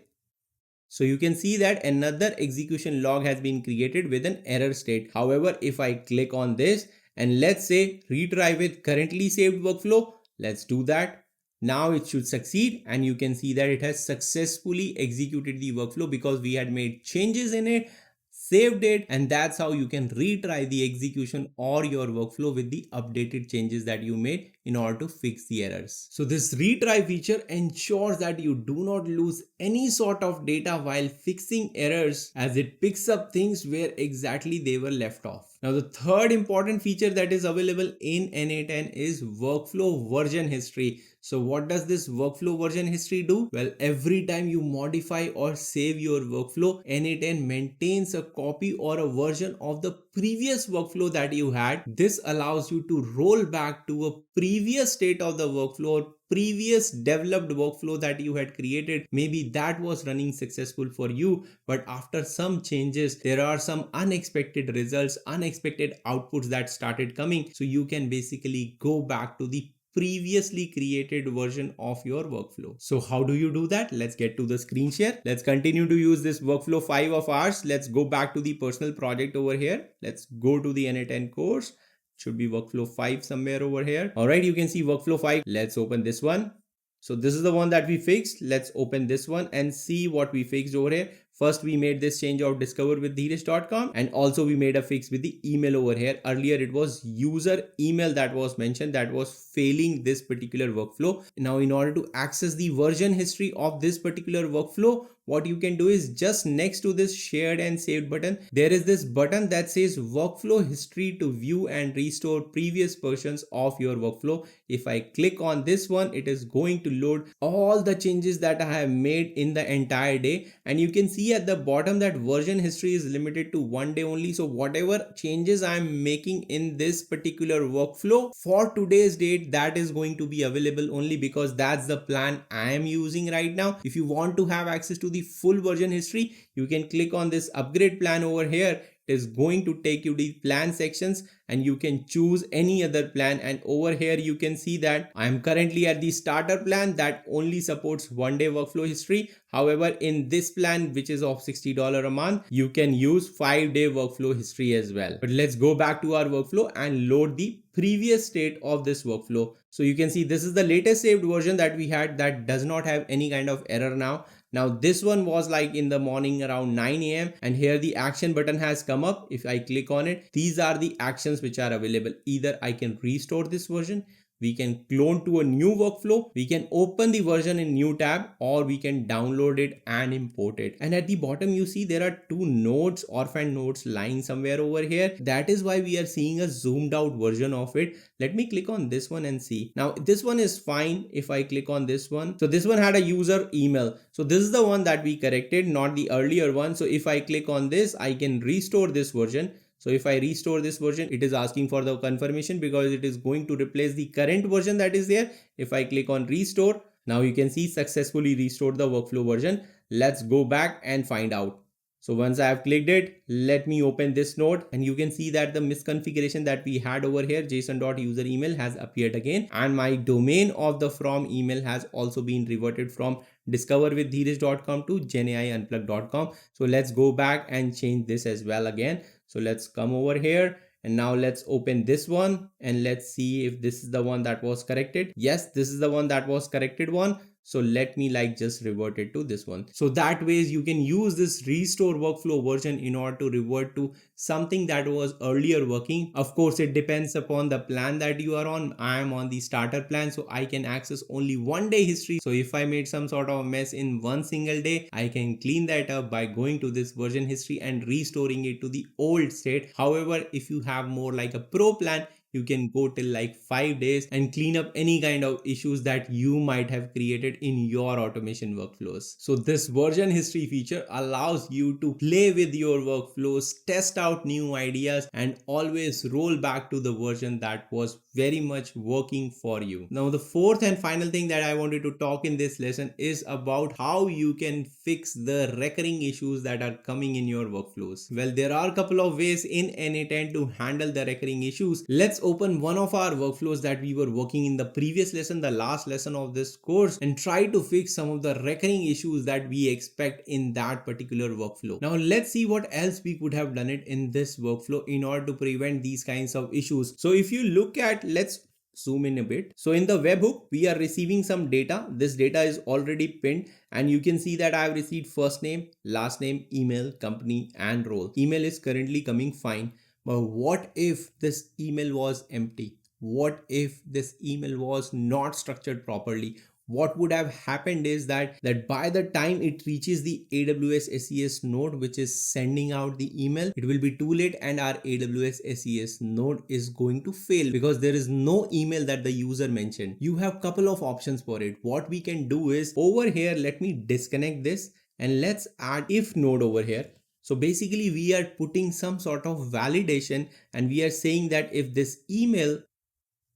So you can see that another execution log has been created with an error state. However, if I click on this and let's say retry with currently saved workflow, let's do that. Now it should succeed, and you can see that it has successfully executed the workflow because we had made changes in it, saved it, and that's how you can retry the execution or your workflow with the updated changes that you made in order to fix the errors. So this retry feature ensures that you do not lose any sort of data while fixing errors, as it picks up things where exactly they were left off. Now the third important feature that is available in n8n is workflow version history. So what does this workflow version history do? Well, every time you modify or save your workflow, n8n maintains a copy or a version of the previous workflow that you had. This allows you to roll back to a previous state of the workflow or previous developed workflow that you had created. Maybe that was running successful for you, but after some changes, there are some unexpected results, unexpected outputs that started coming. So you can basically go back to the previously created version of your workflow. So how do you do that? Let's get to the screen share. Let's continue to use this workflow 5 of ours. Let's go back to the personal project over here. Let's go to the n8n course. Should be workflow 5 somewhere over here. All right, you can see workflow 5. Let's open this one. So this is the one that we fixed. Let's open this one and see what we fixed over here. First, we made this change of discoverwithdheeraj.com, and also we made a fix with the email over here. Earlier, it was user email that was mentioned that was failing this particular workflow. Now, in order to access the version history of this particular workflow, what you can do is just next to this shared and saved button, there is this button that says workflow history to view and restore previous versions of your workflow. If I click on this one, it is going to load all the changes that I have made in the entire day, and you can see at the bottom that version history is limited to 1 day only. So whatever changes I'm making in this particular workflow for today's date, that is going to be available only because that's the plan I am using right now. If you want to have access to the full version history, you can click on this upgrade plan over here. It is going to take you to the plan sections and you can choose any other plan, and over here you can see that I am currently at the starter plan that only supports 1 day workflow history. However, in this plan, which is of $60 a month, you can use 5-day workflow history as well. But let's go back to our workflow and load the previous state of this workflow. So you can see this is the latest saved version that we had that does not have any kind of error now. Now this one was like in the morning around 9 a.m. and here the action button has come up. If I click on it, these are the actions which are available. Either I can restore this version, we can clone to a new workflow, we can open the version in new tab, or we can download it and import it. And at the bottom you see there are two nodes, orphan nodes lying somewhere over here. That is why we are seeing a zoomed out version of it. Let me click on this one and see. Now this one is fine if I click on this one. So this one had a user email. So this is the one that we corrected, not the earlier one. So if I click on this, I can restore this version. So if I restore this version, it is asking for the confirmation because it is going to replace the current version that is there. If I click on restore, now you can see successfully restored the workflow version. Let's go back and find out. So once I have clicked it, let me open this node, and you can see that the misconfiguration that we had over here, json.user email, has appeared again, and my domain of the from email has also been reverted from discoverwithdheeraj.com to genaiunplugged.com. So let's go back and change this as well again. So let's come over here, and now let's open this one and let's see if this is the one that was corrected. Yes, this is the one that was corrected one. So let me just revert it to this one. So that ways you can use this restore workflow version in order to revert to something that was earlier working. Of course, it depends upon the plan that you are on. I am on the starter plan, so I can access only 1 day history. So if I made some sort of mess in one single day, I can clean that up by going to this version history and restoring it to the old state. However, if you have more like a pro plan, you can go till 5 days and clean up any kind of issues that you might have created in your automation workflows. So this version history feature allows you to play with your workflows, test out new ideas, and always roll back to the version that was very much working for you. Now the fourth and final thing that I wanted to talk in this lesson is about how you can fix the recurring issues that are coming in your workflows. Well, there are a couple of ways in n8n to handle the recurring issues. Let's open one of our workflows that we were working in the previous lesson, the last lesson of this course, and try to fix some of the recurring issues that we expect in that particular workflow. Now let's see what else we could have done it in this workflow in order to prevent these kinds of issues. So if you look at, let's zoom in a bit. So in the webhook, we are receiving some data. This data is already pinned, and you can see that I have received first name, last name, email, company, and role. Email is currently coming fine. But what if this email was empty? What if this email was not structured properly? What would have happened is that by the time it reaches the AWS SES node, which is sending out the email, it will be too late, and our AWS SES node is going to fail because there is no email that the user mentioned. You have couple of options for it. What we can do is over here, let me disconnect this and let's add if node over here. So basically we are putting some sort of validation, and we are saying that if this email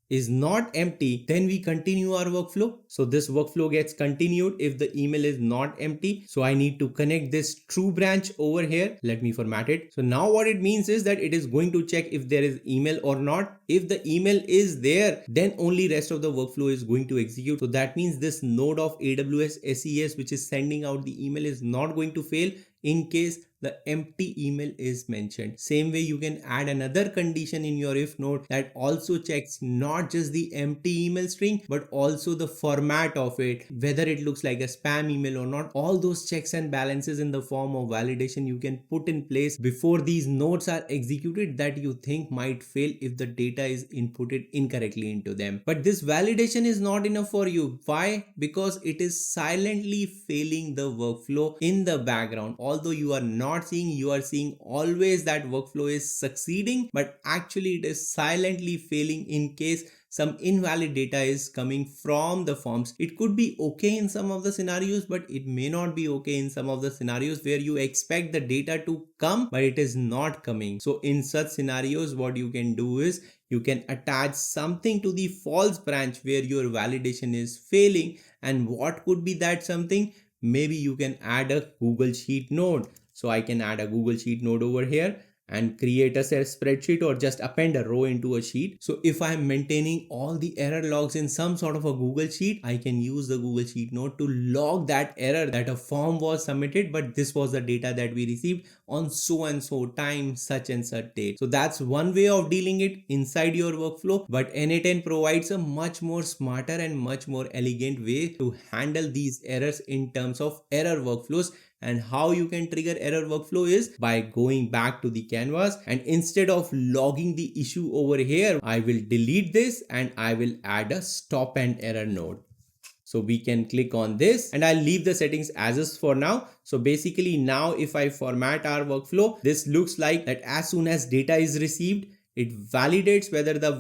is not empty, then we continue our workflow. So this workflow gets continued if the email is not empty. So I need to connect this true branch over here. Let me format it. So now what it means is that it is going to check if there is email or not. If the email is there, then only rest of the workflow is going to execute. So that means this node of AWS SES, which is sending out the email, is not going to fail in case the empty email is mentioned. Same way you can add another condition in your if node that also checks not just the empty email string but also the format of it, whether it looks like a spam email or not. All those checks and balances in the form of validation you can put in place before these nodes are executed that you think might fail if the data is inputted incorrectly into them. But this validation is not enough for you. Why? Because it is silently failing the workflow in the background. Although you are not seeing, you are seeing always that workflow is succeeding, but actually it is silently failing in case some invalid data is coming from the forms. It could be okay in some of the scenarios, but it may not be okay in some of the scenarios where you expect the data to come, but it is not coming. So in such scenarios, what you can do is you can attach something to the false branch where your validation is failing. And what could be that something? Maybe you can add a Google Sheet node. So I can add a Google Sheet node over here and create a spreadsheet or just append a row into a sheet. So if I'm maintaining all the error logs in some sort of a Google Sheet, I can use the Google Sheet node to log that error that a form was submitted, but this was the data that we received on so and so time, such and such date. So that's one way of dealing it inside your workflow. But n8n provides a much more smarter and much more elegant way to handle these errors in terms of error workflows. And how you can trigger error workflow is by going back to the canvas, and instead of logging the issue over here, I will delete this and I will add a stop and error node. So we can click on this and I'll leave the settings as is for now. So basically now if I format our workflow, this looks like that as soon as data is received, it validates whether the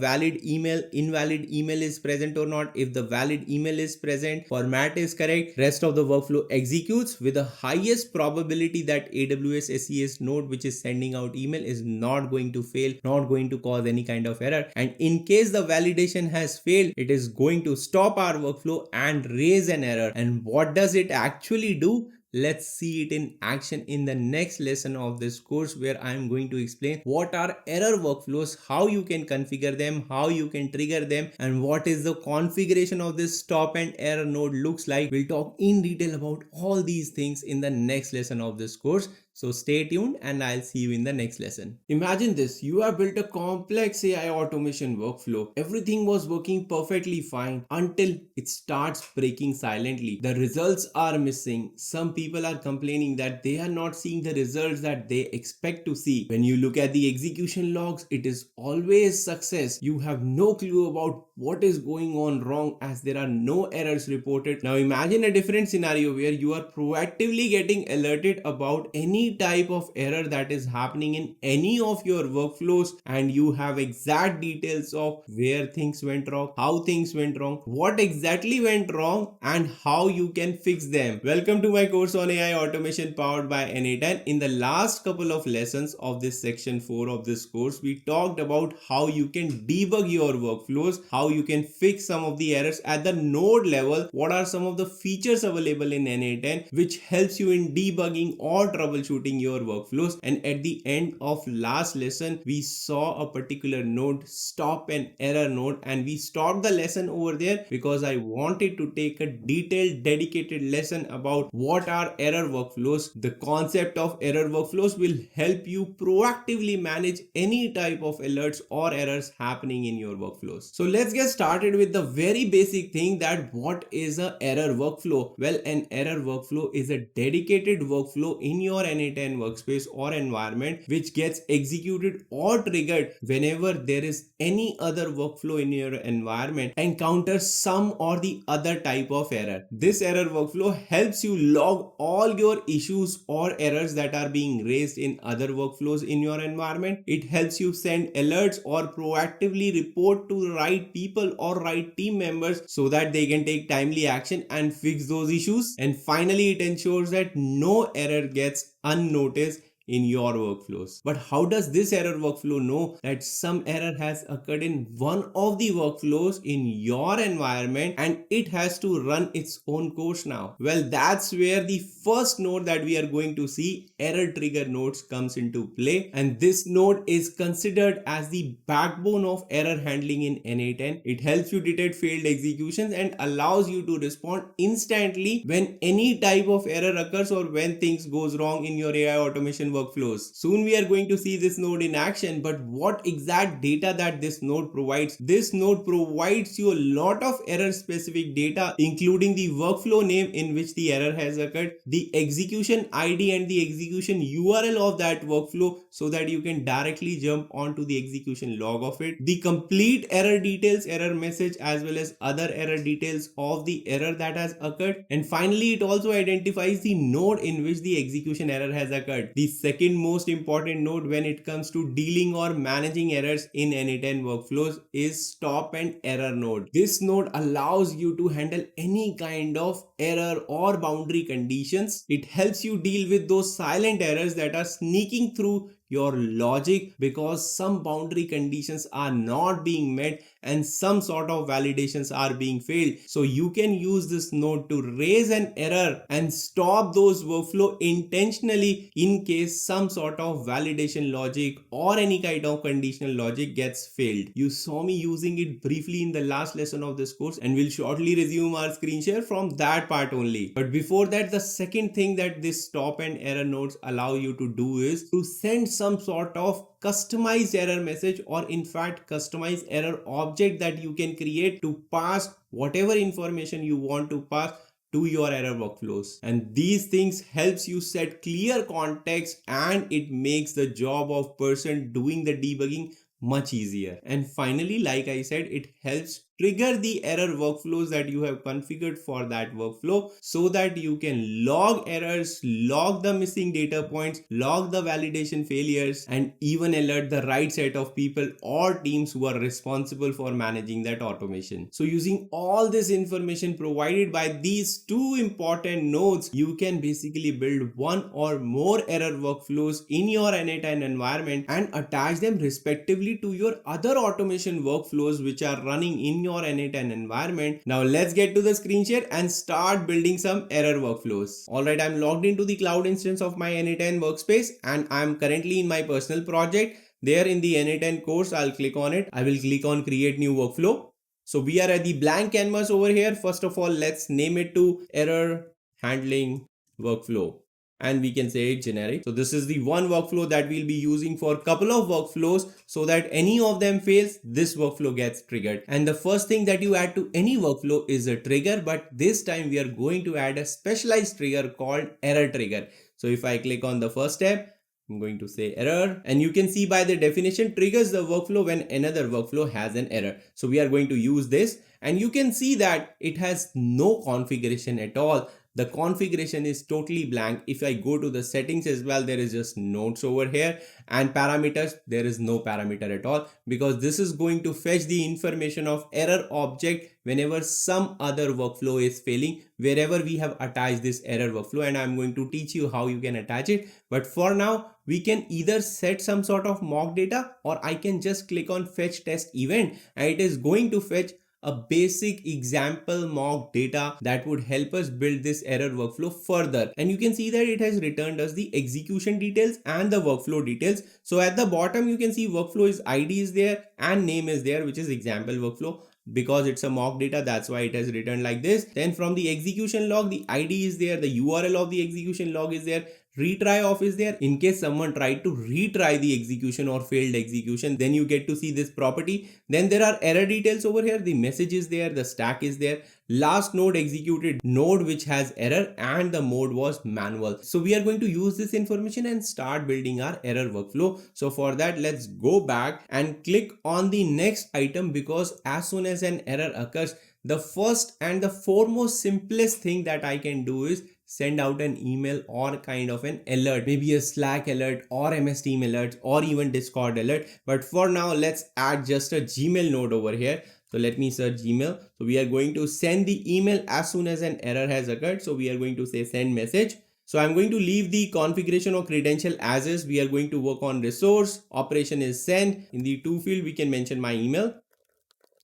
invalid email is present or not. If the valid email is present, format is correct, rest of the workflow executes with the highest probability that AWS SES node which is sending out email is not going to fail, not going to cause any kind of error. And in case the validation has failed, it is going to stop our workflow and raise an error. And what does it actually do? Let's see it in action in the next lesson of this course, where I am going to explain what are error workflows, how you can configure them, how you can trigger them, and what is the configuration of this stop and error node looks like. We'll talk in detail about all these things in the next lesson of this course. So stay tuned and I'll see you in the next lesson. Imagine this, you have built a complex AI automation workflow. Everything was working perfectly fine until it starts breaking silently. The results are missing. Some people are complaining that they are not seeing the results that they expect to see. When you look at the execution logs, it is always success. You have no clue about what is going on wrong as there are no errors reported. Now imagine a different scenario where you are proactively getting alerted about any type of error that is happening in any of your workflows, and you have exact details of where things went wrong, how things went wrong, what exactly went wrong, and how you can fix them. Welcome to my course on AI automation powered by n8n. In the last couple of lessons of this section 4 of this course, we talked about how you can debug your workflows, how you can fix some of the errors at the node level, what are some of the features available in n8n which helps you in debugging or troubleshooting your workflows. And at the end of last lesson, we saw a particular node, stop and error node, and we stopped the lesson over there because I wanted to take a detailed dedicated lesson about what are error workflows. The concept of error workflows will help you proactively manage any type of alerts or errors happening in your workflows. So let's get started with the very basic thing, that what is a error workflow? Well, an error workflow is a dedicated workflow in your n8n workspace or environment which gets executed or triggered whenever there is any other workflow in your environment encounters some or the other type of error. This error workflow helps you log all your issues or errors that are being raised in other workflows in your environment. It helps you send alerts or proactively report to the right people or right team members so that they can take timely action and fix those issues. And finally, it ensures that no error gets unnoticed in your workflows. But how does this error workflow know that some error has occurred in one of the workflows in your environment and it has to run its own course now? Well, that's where the first node that we are going to see, error trigger nodes, comes into play. And this node is considered as the backbone of error handling in n8n. It helps you detect failed executions and allows you to respond instantly when any type of error occurs or when things goes wrong in your AI automation workflows. Soon we are going to see this node in action, but what exact data that this node provides? This node provides you a lot of error specific data, including the workflow name in which the error has occurred, the execution ID and the execution URL of that workflow, so that you can directly jump onto the execution log of it, the complete error details, error message, as well as other error details of the error that has occurred. And finally, it also identifies the node in which the execution error has occurred. The second most important node when it comes to dealing or managing errors in n8n workflows is stop and error node. This node allows you to handle any kind of error or boundary conditions. It helps you deal with those silent errors that are sneaking through your logic because some boundary conditions are not being met and some sort of validations are being failed. So you can use this node to raise an error and stop those workflow intentionally in case some sort of validation logic or any kind of conditional logic gets failed. You saw me using it briefly in the last lesson of this course, and we'll shortly resume our screen share from that part only. But before that, the second thing that this stop and error nodes allow you to do is to send some sort of customized error message, or in fact customized error object that you can create to pass whatever information you want to pass to your error workflows. And these things helps you set clear context, and it makes the job of person doing the debugging much easier. And finally, like I said, it helps trigger the error workflows that you have configured for that workflow, so that you can log errors, log the missing data points, log the validation failures, and even alert the right set of people or teams who are responsible for managing that automation. So using all this information provided by these two important nodes, you can basically build one or more error workflows in your n8n environment and attach them respectively to your other automation workflows which are running in your n8n environment. Now let's get to the screen share and start building some error workflows. Alright, I'm logged into the cloud instance of my n8n workspace, and I'm currently in my personal project. There in the n8n course, I'll click on it. I will click on create new workflow. So we are at the blank canvas over here. First of all, let's name it to error handling workflow, and we can say it generic. So this is the one workflow that we'll be using for a couple of workflows, so that any of them fails, this workflow gets triggered. And the first thing that you add to any workflow is a trigger, but this time we are going to add a specialized trigger called error trigger. So if I click on the first tab, I'm going to say error, and you can see by the definition, triggers the workflow when another workflow has an error. So we are going to use this, and you can see that it has no configuration at all. The configuration is totally blank. If I go to the settings as well, there is just notes over here, and parameters, there is no parameter at all, because this is going to fetch the information of error object whenever some other workflow is failing, wherever we have attached this error workflow. And I'm going to teach you how you can attach it. But for now, we can either set some sort of mock data, or I can just click on fetch test event, and it is going to fetch a basic example mock data that would help us build this error workflow further. And you can see that it has returned us the execution details and the workflow details. So at the bottom, you can see workflow is ID is there and name is there, which is example workflow. Because it's a mock data, that's why it has written like this. Then from the execution log, the ID is there, the URL of the execution log is there, retry off is there. In case someone tried to retry the execution or failed execution, then you get to see this property. Then there are error details over here, the message is there, the stack is there, last node executed node which has error, and the mode was manual. So we are going to use this information and start building our error workflow. So for that, let's go back and click on the next item, because as soon as an error occurs, the first and the foremost simplest thing that I can do is send out an email or kind of an alert, maybe a Slack alert or MS Team alert or even Discord alert. But for now, let's add just a Gmail node over here. So let me search Gmail. So we are going to send the email as soon as an error has occurred. So we are going to say send message. So I'm going to leave the configuration or credential as is. We are going to work on resource. Operation is send. In the to field, we can mention my email.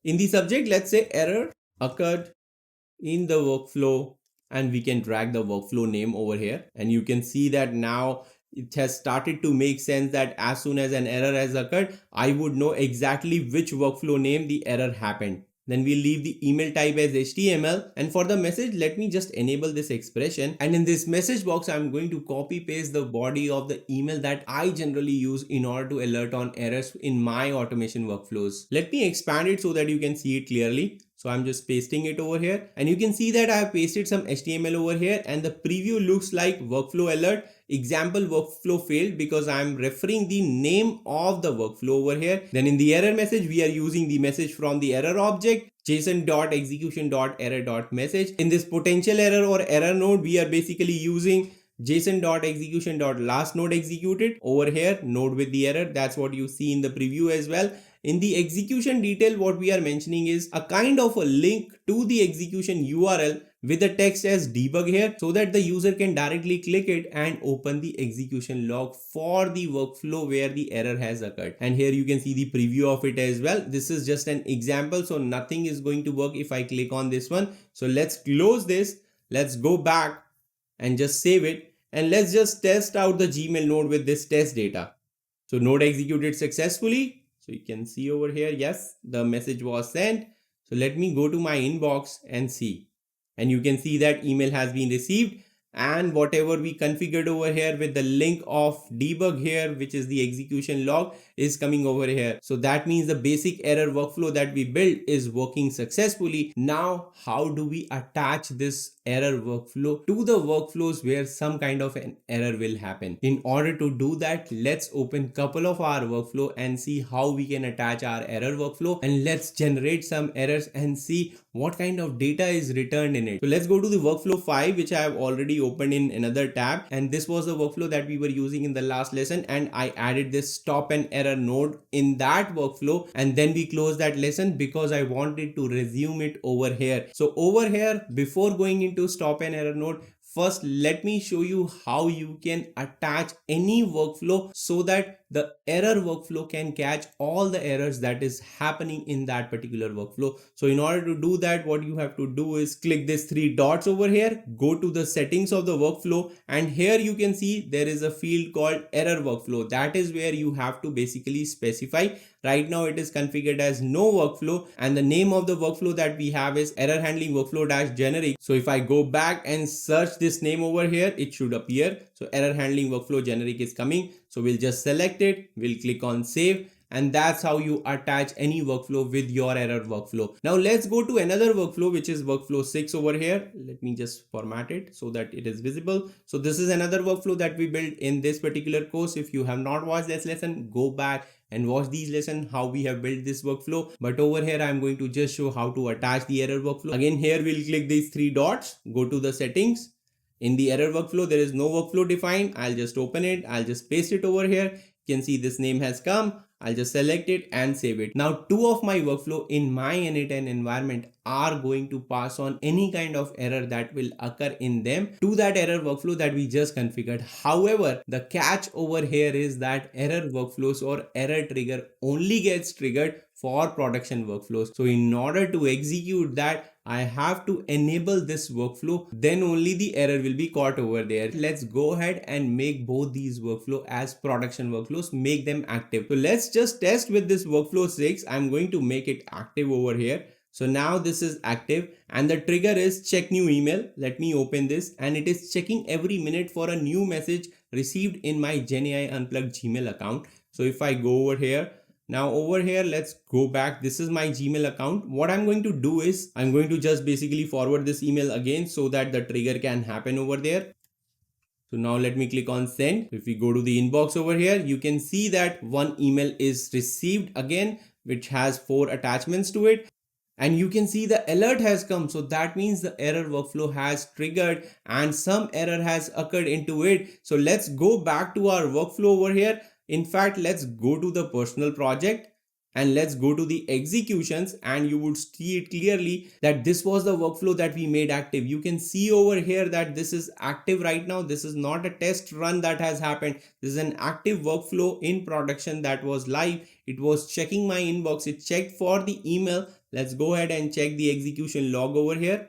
In the subject, let's say error occurred in the workflow, and we can drag the workflow name over here, and you can see that now it has started to make sense that as soon as an error has occurred, I would know exactly which workflow name the error happened. Then we'll leave the email type as HTML, and for the message, let me just enable this expression, and in this message box, I'm going to copy paste the body of the email that I generally use in order to alert on errors in my automation workflows. Let me expand it so that you can see it clearly. So I'm just pasting it over here, and you can see that I have pasted some HTML over here, and the preview looks like workflow alert, example workflow failed, because I'm referring the name of the workflow over here. Then in the error message, we are using the message from the error object, JSON.execution.error.message. In this potential error or error node, we are basically using JSON.execution.last node executed over here, node with the error. That's what you see in the preview as well. In the execution detail, what we are mentioning is a kind of a link to the execution URL with the text as debug here, so that the user can directly click it and open the execution log for the workflow where the error has occurred. And here you can see the preview of it as well. This is just an example, so nothing is going to work if I click on this one. So let's close this. Let's go back and just save it, and let's just test out the Gmail node with this test data. So node executed successfully. So you can see over here, yes, the message was sent. So let me go to my inbox and see. And you can see that email has been received. and whatever we configured over here with the link of debug here, which is the execution log, is coming over here. So that means the basic error workflow that we built is working successfully. Now how do we attach this error workflow to the workflows where some kind of an error will happen? In order to do that, let's open couple of our workflow and see how we can attach our error workflow, and let's generate some errors and see what kind of data is returned in it. So let's go to the workflow 5, which I have already opened in another tab, and this was the workflow that we were using in the last lesson, and I added this stop an error node in that workflow, and then we closed that lesson because I wanted to resume it over here. So over here, before going into stop an error node, first let me show you how you can attach any workflow so that the error workflow can catch all the errors that is happening in that particular workflow. So in order to do that, what you have to do is click this 3 dots over here, go to the settings of the workflow, and here you can see there is a field called error workflow. That is where you have to basically specify. Right now it is configured as no workflow, and the name of the workflow that we have is error handling workflow dash generic. So if I go back and search this name over here, it should appear. So error handling workflow generic is coming. So we'll just select it, we'll click on save, and that's how you attach any workflow with your error workflow. Now let's go to another workflow, which is workflow 6 over here. Let me just format it so that it is visible. So this is another workflow that we built in this particular course. If you have not watched this lesson, go back and watch these lessons how we have built this workflow. But over here I'm going to just show how to attach the error workflow. Again, here we'll click these 3 dots, go to the settings. In the error workflow, there is no workflow defined. I'll just open it. I'll just paste it over here. You can see this name has come. I'll just select it and save it. Now, 2 of my workflow in my n8n environment are going to pass on any kind of error that will occur in them to that error workflow that we just configured. However, the catch over here is that error workflows or error trigger only gets triggered for production workflows. So in order to execute that, I have to enable this workflow, then only the error will be caught over there. Let's go ahead and make both these workflow as production workflows, make them active. So let's just test with this workflow 6. I'm going to make it active over here. So now this is active and the trigger is check new email. Let me open this, and it is checking every minute for a new message received in my GenAI Unplugged Gmail account. So if I go over here, now over here, let's go back. This is my Gmail account. What I'm going to do is I'm going to just basically forward this email again so that the trigger can happen over there. So now let me click on send. If we go to the inbox over here, you can see that one email is received again, which has 4 attachments to it. And you can see the alert has come. So that means the error workflow has triggered and some error has occurred into it. So let's go back to our workflow over here. In fact, let's go to the personal project and let's go to the executions, and you would see it clearly that this was the workflow that we made active. You can see over here that this is active right now. This is not a test run that has happened. This is an active workflow in production that was live. It was checking my inbox. It checked for the email. Let's go ahead and check the execution log over here.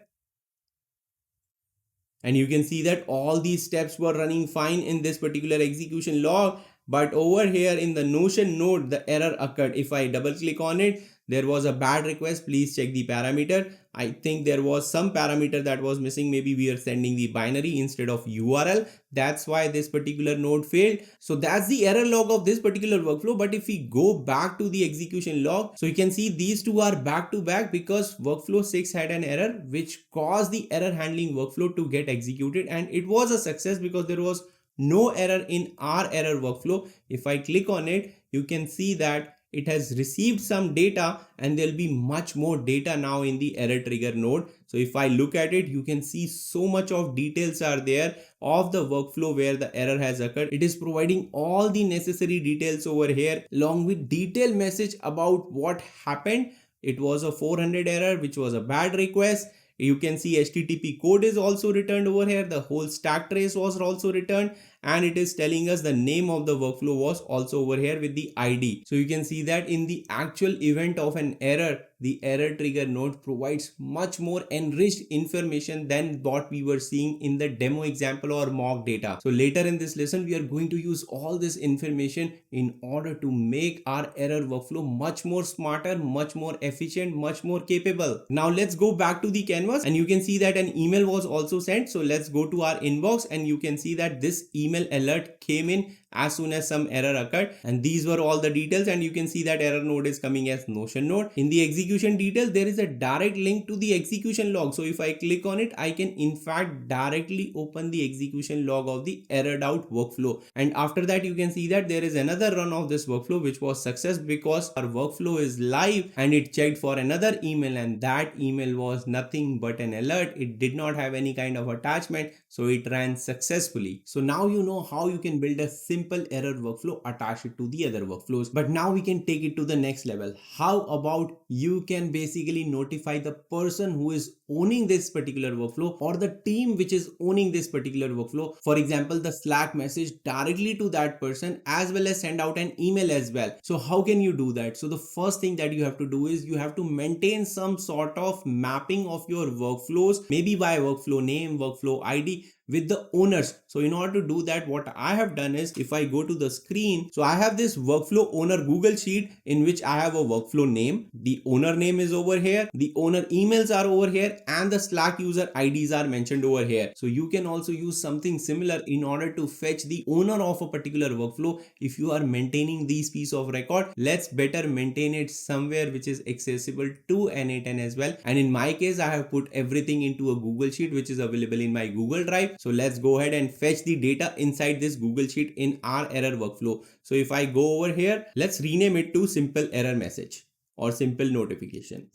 And you can see that all these steps were running fine in this particular execution log. But over here in the Notion node, the error occurred. If I double click on it, there was a bad request. Please check the parameter. I think there was some parameter that was missing. Maybe we are sending the binary instead of URL. That's why this particular node failed. So that's the error log of this particular workflow. But if we go back to the execution log, so you can see these two are back to back because workflow 6 had an error which caused the error handling workflow to get executed. And it was a success because there was no error in our error workflow. If I click on it, you can see that it has received some data and there'll be much more data now in the error trigger node. So if I look at it, you can see so much of details are there of the workflow where the error has occurred. It is providing all the necessary details over here along with detailed message about what happened. It was a 400 error, which was a bad request. You can see HTTP code is also returned over here. The whole stack trace was also returned. and it is telling us the name of the workflow was also over here with the ID. So you can see that in the actual event of an error, the error trigger node provides much more enriched information than what we were seeing in the demo example or mock data. So later in this lesson, we are going to use all this information in order to make our error workflow much more smarter, much more efficient, much more capable. Now let's go back to the canvas, and you can see that an email was also sent. So let's go to our inbox, and you can see that this email alert came in as soon as some error occurred, and these were all the details, and you can see that error node is coming as Notion node. In the execution details, there is a direct link to the execution log. So if I click on it, I can in fact directly open the execution log of the errored out workflow, and after that you can see that there is another run of this workflow which was success because our workflow is live, and it checked for another email, and that email was nothing but an alert. It did not have any kind of attachment, so it ran successfully. So now you know how you can build a simple error workflow, attach it to the other workflows. But now we can take it to the next level. How about you can basically notify the person who is owning this particular workflow, or the team which is owning this particular workflow, for example the Slack message, directly to that person, as well as send out an email as well. So how can you do that? So the first thing that you have to do is you have to maintain some sort of mapping of your workflows, maybe by workflow name, workflow ID, with the owners. So in order to do that, what I have done is, if I go to the screen, so I have this workflow owner Google sheet in which I have a workflow name, the owner name is over here, the owner emails are over here, and the Slack user IDs are mentioned over here. So you can also use something similar in order to fetch the owner of a particular workflow. If you are maintaining these piece of record, let's better maintain it somewhere which is accessible to n8n as well. And in my case, I have put everything into a Google sheet which is available in my Google Drive. So let's go ahead and fetch the data inside this Google sheet in our error workflow. So if I go over here, let's rename it to simple error message or simple notification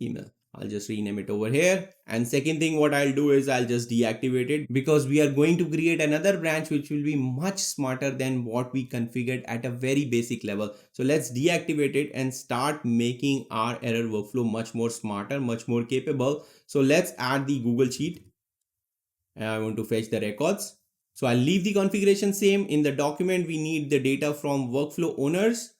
email. I'll just rename it over here. And second thing what I'll do is I'll just deactivate it, because we are going to create another branch which will be much smarter than what we configured at a very basic level. So let's deactivate it and start making our error workflow much more smarter, much more capable. So let's add the Google sheet, and I want to fetch the records. So I'll leave the configuration same. In the document, we need the data from workflow owners.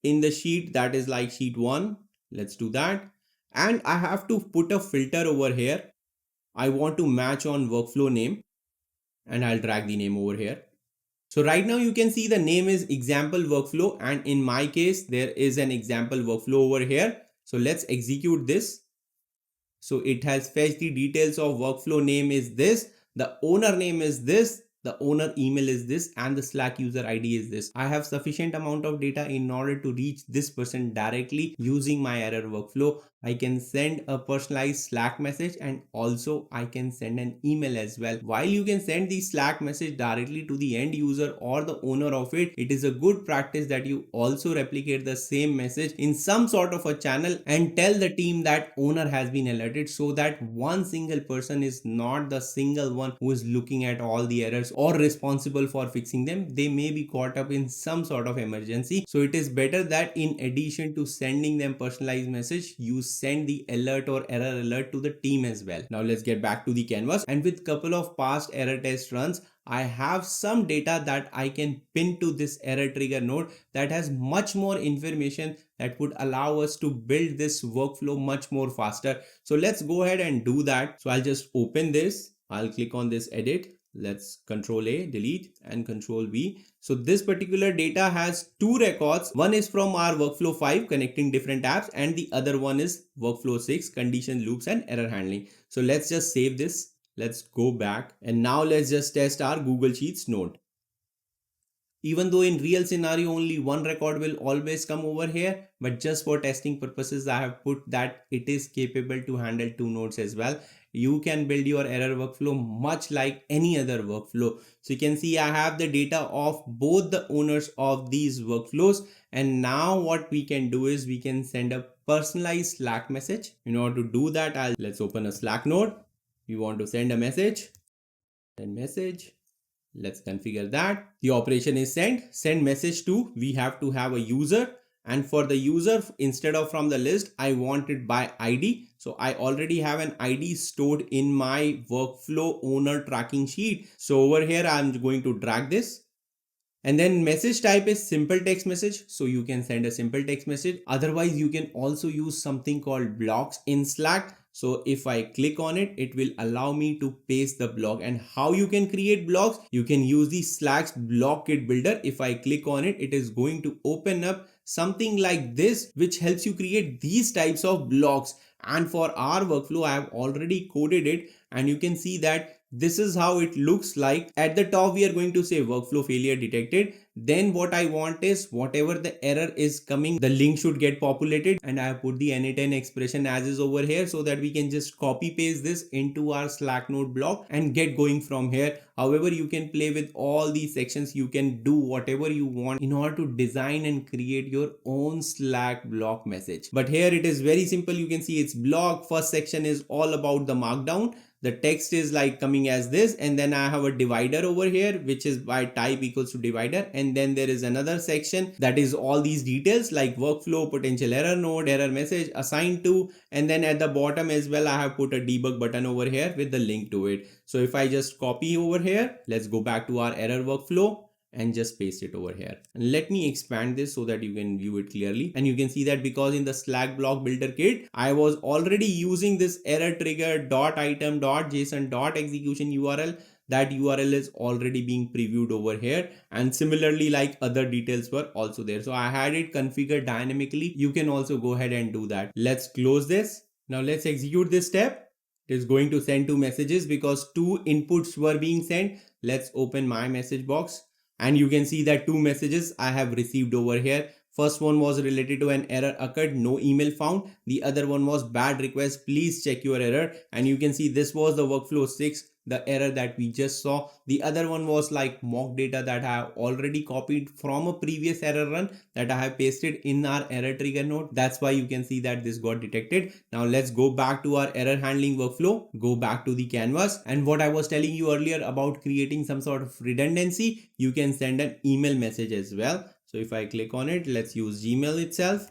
In the sheet, that is like sheet 1. Let's do that. And I have to put a filter over here. I want to match on workflow name, and I'll drag the name over here. So right now you can see the name is example workflow, and in my case there is an example workflow over here. So let's execute this. So it has fetched the details of workflow name is this, the owner name is this, the owner email is this, and the Slack user ID is this. I have sufficient amount of data in order to reach this person directly using my error workflow. I can send a personalized Slack message, and also I can send an email as well. While you can send the Slack message directly to the end user or the owner of it, it is a good practice that you also replicate the same message in some sort of a channel and tell the team that owner has been alerted, so that one single person is not the single one who is looking at all the errors or responsible for fixing them. They may be caught up in some sort of emergency. So it is better that in addition to sending them personalized message, you send the alert or error alert to the team as well. Now let's get back to the canvas, and with couple of past error test runs, I have some data that I can pin to this error trigger node that has much more information that would allow us to build this workflow much more faster. So let's go ahead and do that. So I'll just open this. I'll click on this edit. Let's Control A, delete, and Control V. So this particular data has two records. One is from our workflow 5, connecting different apps, and the other one is workflow 6, condition loops and error handling. So let's just save this. Let's go back, and now let's just test our Google Sheets node. Even though in real scenario only one record will always come over here, but just for testing purposes I have put that it is capable to handle two nodes as well. You can build your error workflow much like any other workflow. So you can see I have the data of both the owners of these workflows, and now what we can do is we can send a personalized Slack message. In order to do that, let's open a Slack node. We want to send a message, send message. Let's configure that. The operation is send message to, we have to have a user, And for the user, instead of from the list, I want it by ID. So I already have an ID stored in my workflow owner tracking sheet. So over here, I'm going to drag this. And then message type is simple text message. So you can send a simple text message. Otherwise, you can also use something called blocks in Slack. So if I click on it, it will allow me to paste the block. And how you can create blocks? You can use the Slack's block kit builder. If I click on it, it is going to open up something like this, which helps you create these types of blocks. And for our workflow, I have already coded it, and you can see that this is how it looks like. At the top, we are going to say workflow failure detected. Then what I want is whatever the error is coming, the link should get populated, and I have put the n8n expression as is over here so that we can just copy paste this into our Slack node block and get going from here. However, you can play with all these sections. You can do whatever you want in order to design and create your own Slack block message. But here it is very simple. You can see it's block. First section is all about the markdown. The text is like coming as this, and then I have a divider over here, which is by type equals to divider. And then there is another section that is all these details like workflow, potential error node, error message, assigned to, and then at the bottom as well, I have put a debug button over here with the link to it. So if I just copy over here, let's go back to our error workflow and just paste it over here. And let me expand this so that you can view it clearly. And you can see that because in the Slack block builder kit, I was already using this error trigger .item.json.execution URL. That URL is already being previewed over here. And similarly, like other details were also there. So I had it configured dynamically. You can also go ahead and do that. Let's close this. Now let's execute this step. It is going to send two messages because two inputs were being sent. Let's open my message box. And you can see that two messages I have received over here. First one was related to an error occurred, no email found. The other one was bad request, please check your error. And you can see this was the workflow 6, the error that we just saw. The other one was like mock data that I have already copied from a previous error run that I have pasted in our error trigger node. That's why you can see that this got detected. Now let's go back to our error handling workflow, go back to the canvas. And what I was telling you earlier about creating some sort of redundancy, you can send an email message as well. So if I click on it, let's use Gmail itself,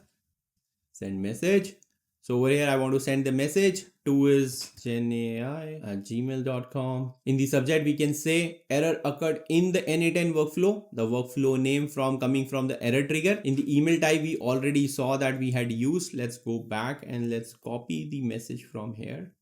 send message. So over here, I want to send the message to is GenAI@gmail.com. In the subject, we can say error occurred in the n8n workflow, the workflow name coming from the error trigger. In the email type, we already saw that we had used. Let's go back and let's copy the message from here.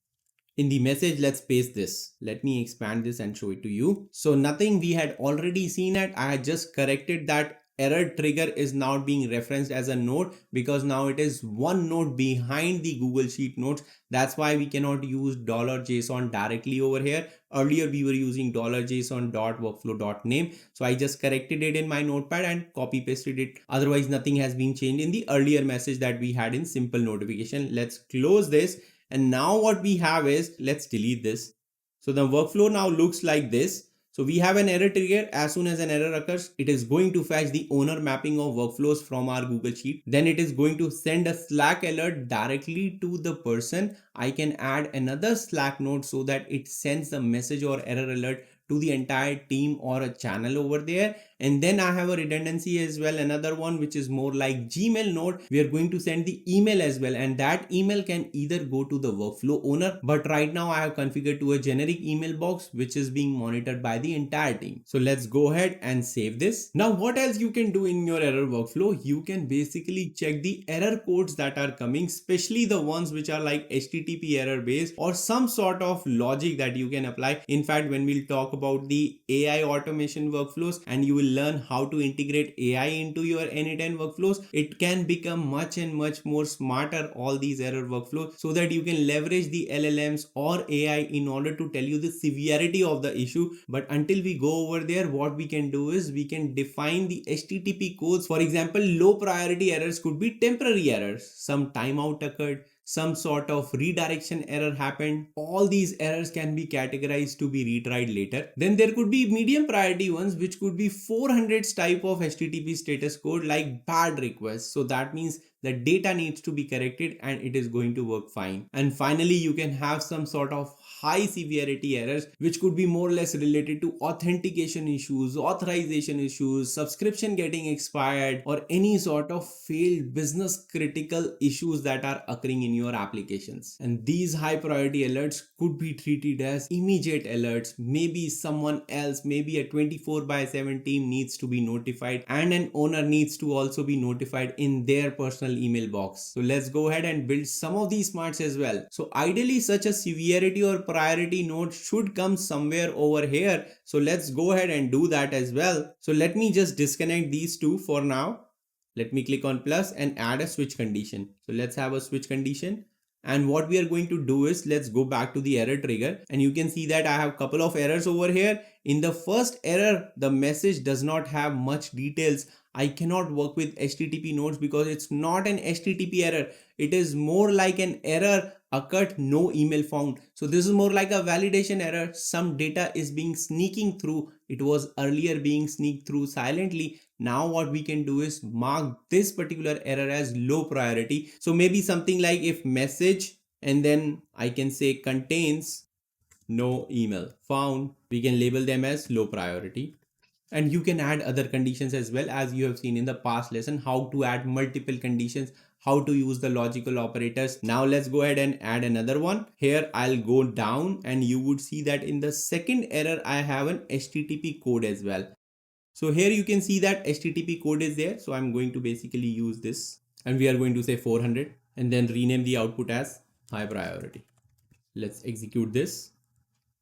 In the message, let's paste this. Let me expand this and show it to you. So nothing we had already seen it. I had just corrected that error trigger is now being referenced as a node because now it is one node behind the Google Sheet nodes. That's why we cannot use $JSON directly over here. Earlier we were using $JSON.workflow.name. So I just corrected it in my notepad and copy pasted it. Otherwise nothing has been changed in the earlier message that we had in simple notification. Let's close this. And now what we have is, let's delete this. So the workflow now looks like this. So we have an error trigger. As soon as an error occurs, it is going to fetch the owner mapping of workflows from our Google Sheet. Then it is going to send a Slack alert directly to the person. I can add another Slack node so that it sends a message or error alert to the entire team or a channel over there. And then I have a redundancy as well, another one which is more like Gmail node. We are going to send the email as well, and that email can either go to the workflow owner, but right now I have configured to a generic email box which is being monitored by the entire team. So let's go ahead and save this. Now what else you can do in your error workflow? You can basically check the error codes that are coming, especially the ones which are like HTTP error based or some sort of logic that you can apply. In fact, when we'll talk about the AI automation workflows and you will learn how to integrate AI into your n8n workflows, it can become much and much more smarter, all these error workflows, so that you can leverage the LLMs or AI in order to tell you the severity of the issue. But until we go over there, what we can do is we can define the HTTP codes. For example, low priority errors could be temporary errors. Some timeout occurred, some sort of redirection error happened. All these errors can be categorized to be retried later. Then there could be medium priority ones, which could be 400s type of HTTP status code like bad request. So that means the data needs to be corrected and it is going to work fine. And finally, you can have some sort of high severity errors, which could be more or less related to authentication issues, authorization issues, subscription getting expired, or any sort of failed business critical issues that are occurring in your applications. And these high priority alerts could be treated as immediate alerts. Maybe someone else, maybe a 24/7 team needs to be notified, and an owner needs to also be notified in their personal email box. So let's go ahead and build some of these smarts as well. So ideally such a severity or priority note should come somewhere over here. So let's go ahead and do that as well. So let me just disconnect these two for now. Let me click on plus and add a switch condition. So let's have a switch condition. And what we are going to do is let's go back to the error trigger, and you can see that I have a couple of errors over here. In the first error, the message does not have much details. I cannot work with HTTP nodes because it's not an HTTP error. It is more like an error occurred, no email found. So this is more like a validation error. Some data is being sneaking through. It was earlier being sneaked through silently. Now what we can do is mark this particular error as low priority. So maybe something like if message and then I can say contains no email found, we can label them as low priority. And you can add other conditions as well, as you have seen in the past lesson, how to add multiple conditions, how to use the logical operators. Now let's go ahead and add another one. Here I'll go down and you would see that in the second error I have an HTTP code as well. So here you can see that HTTP code is there. So I'm going to basically use this and we are going to say 400 and then rename the output as high priority. Let's execute this.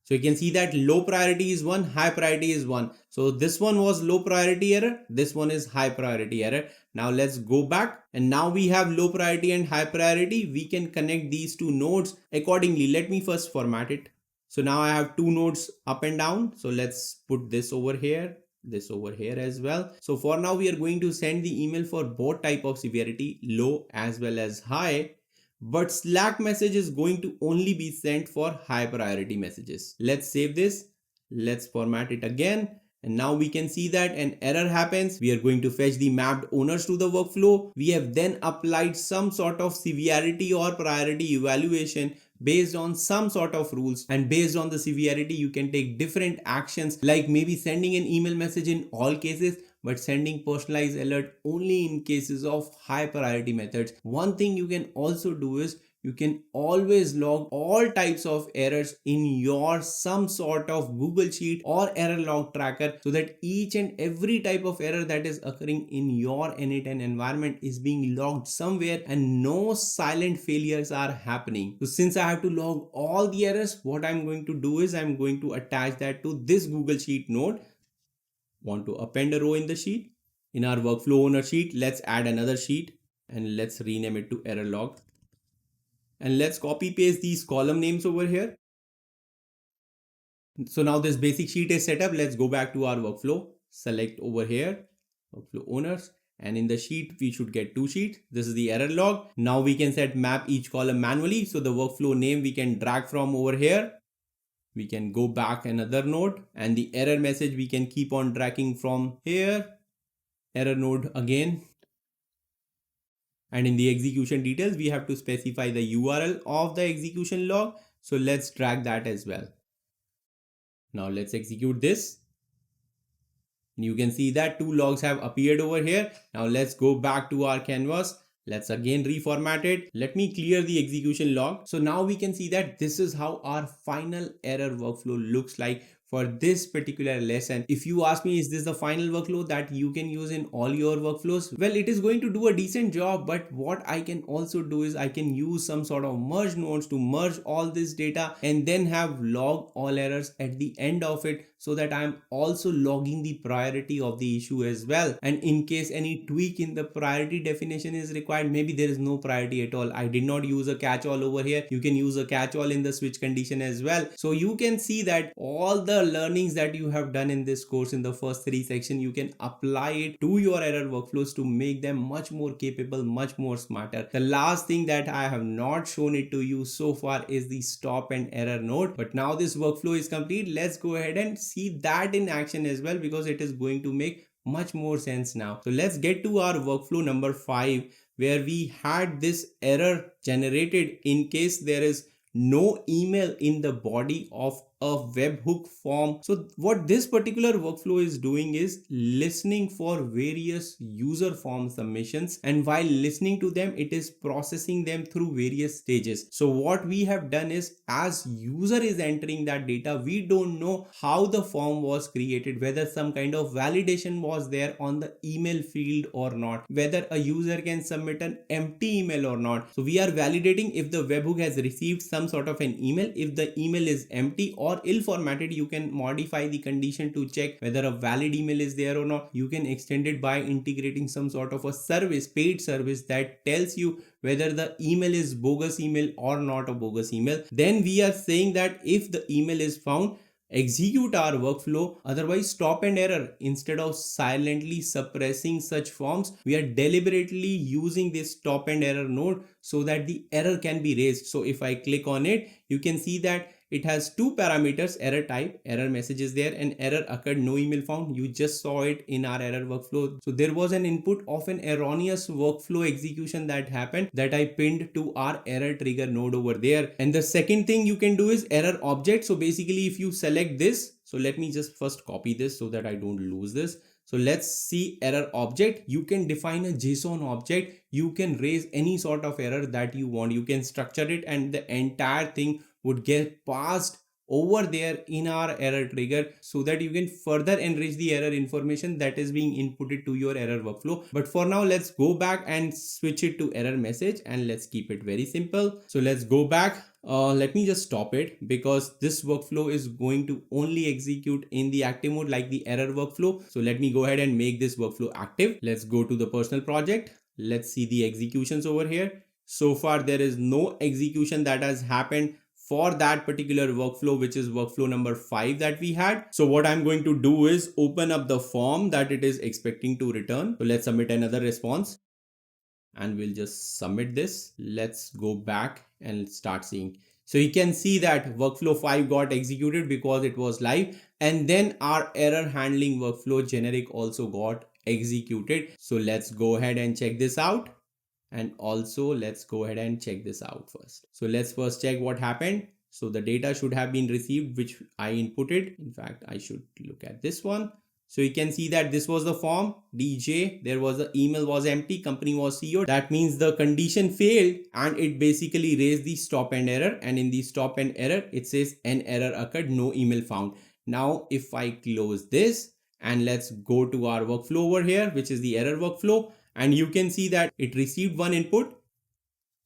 So you can see that low priority is 1, high priority is 1. So this one was low priority error. This one is high priority error. Now let's go back and now we have low priority and high priority. We can connect these two nodes accordingly. Let me first format it. So now I have two nodes up and down. So let's put this over here, this over here as well. So for now we are going to send the email for both type of severity, low as well as high. But Slack message is going to only be sent for high priority messages. Let's save this. Let's format it again. And now we can see that an error happens. We are going to fetch the mapped owners to the workflow. We have then applied some sort of severity or priority evaluation based on some sort of rules, and based on the severity you can take different actions, like maybe sending an email message in all cases but sending personalized alert only in cases of high priority methods. One thing you can also do is you can always log all types of errors in your some sort of Google Sheet or error log tracker, so that each and every type of error that is occurring in your n8n environment is being logged somewhere and no silent failures are happening. So since I have to log all the errors, what I'm going to do is I'm going to attach that to this Google Sheet node. Want to append a row in the sheet. In our workflow owner sheet, let's add another sheet and let's rename it to error log. And let's copy paste these column names over here. So now this basic sheet is set up. Let's go back to our workflow. Select over here, workflow owners. And in the sheet, we should get two sheets. This is the error log. Now we can set map each column manually. So the workflow name we can drag from over here. We can go back another node, and the error message we can keep on dragging from here. Error node again. And in the execution details, we have to specify the URL of the execution log. So let's drag that as well. Now let's execute this. You can see that two logs have appeared over here. Now let's go back to our canvas. Let's again reformat it. Let me clear the execution log. So now we can see that this is how our final error workflow looks like for this particular lesson. If you ask me, is this the final workflow that you can use in all your workflows? Well, it is going to do a decent job, but what I can also do is I can use some sort of merge nodes to merge all this data and then have log all errors at the end of it, so that I'm also logging the priority of the issue as well. And in case any tweak in the priority definition is required, maybe there is no priority at all. I did not use a catch-all over here. You can use a catch-all in the switch condition as well. So you can see that all the learnings that you have done in this course in the first 3 sections, you can apply it to your error workflows to make them much more capable, much more smarter. The last thing that I have not shown it to you so far is the stop and error node. But now this workflow is complete. Let's go ahead and see that in action as well, because it is going to make much more sense now. So let's get to our workflow number 5, where we had this error generated in case there is no email in the body of a webhook form. So what this particular workflow is doing is listening for various user form submissions, and while listening to them, it is processing them through various stages. So what we have done is, as user is entering that data, we don't know how the form was created, whether some kind of validation was there on the email field or not, whether a user can submit an empty email or not. So we are validating if the webhook has received some sort of an email. If the email is empty or ill formatted, you can modify the condition to check whether a valid email is there or not. You can extend it by integrating some sort of a service, paid service, that tells you whether the email is bogus email or not a bogus email. Then we are saying that if the email is found, execute our workflow, otherwise stop and error. Instead of silently suppressing such forms, we are deliberately using this stop and error node so that the error can be raised. So if I click on it, you can see that it has two parameters: error type, error message is there, and error occurred, no email found. You just saw it in our error workflow. So there was an input of an erroneous workflow execution that happened, that I pinned to our error trigger node over there. And the second thing you can do is error object. So basically, if you select this, so let me just first copy this so that I don't lose this. So let's see error object. You can define a JSON object. You can raise any sort of error that you want. You can structure it, and the entire thing would get passed over there in our error trigger, so that you can further enrich the error information that is being inputted to your error workflow. But for now, let's go back and switch it to error message, and let's keep it very simple. So let's go back. Let me just stop it, because this workflow is going to only execute in the active mode like the error workflow. So let me go ahead and make this workflow active. Let's go to the personal project. Let's see the executions over here. So far, there is no execution that has happened for that particular workflow, which is workflow number 5 that we had. So what I'm going to do is open up the form that it is expecting to return. So let's submit another response, and we'll just submit this. Let's go back and start seeing. So you can see that workflow 5 got executed because it was live, and then our error handling workflow generic also got executed. So let's go ahead and check this out. And also let's go ahead and check this out first. So let's first check what happened. So the data should have been received, which I inputted. In fact, I should look at this one. So you can see that this was the form DJ. There was the email was empty, company was CEO. That means the condition failed, and it basically raised the stop and error. And in the stop and error, it says an error occurred, no email found. Now, if I close this and let's go to our workflow over here, which is the error workflow, and you can see that it received one input,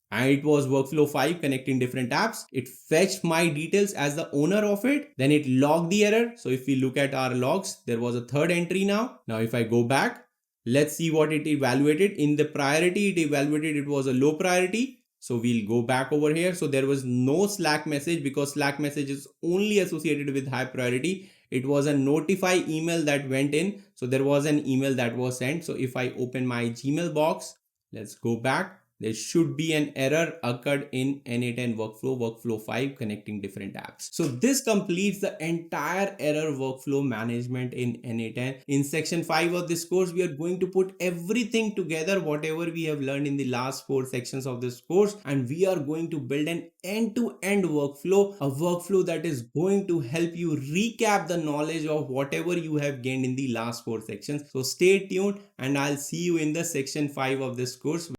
and it was workflow 5 connecting different apps. It fetched my details as the owner of it. Then it logged the error. So if we look at our logs, there was a third entry now. Now if I go back, let's see what it evaluated. In the priority, it evaluated it was a low priority. So we'll go back over here. So there was no Slack message, because Slack message is only associated with high priority. It was a notify email that went in. So there was an email that was sent. So if I open my Gmail box, let's go back. There should be an error occurred in n8n workflow 5 connecting different apps. So this completes the entire error workflow management in n8n. In section 5 of this course, we are going to put everything together, whatever we have learned in the last 4 sections of this course, and we are going to build an end-to-end workflow, a workflow that is going to help you recap the knowledge of whatever you have gained in the last 4 sections. So stay tuned, and I'll see you in the section 5 of this course.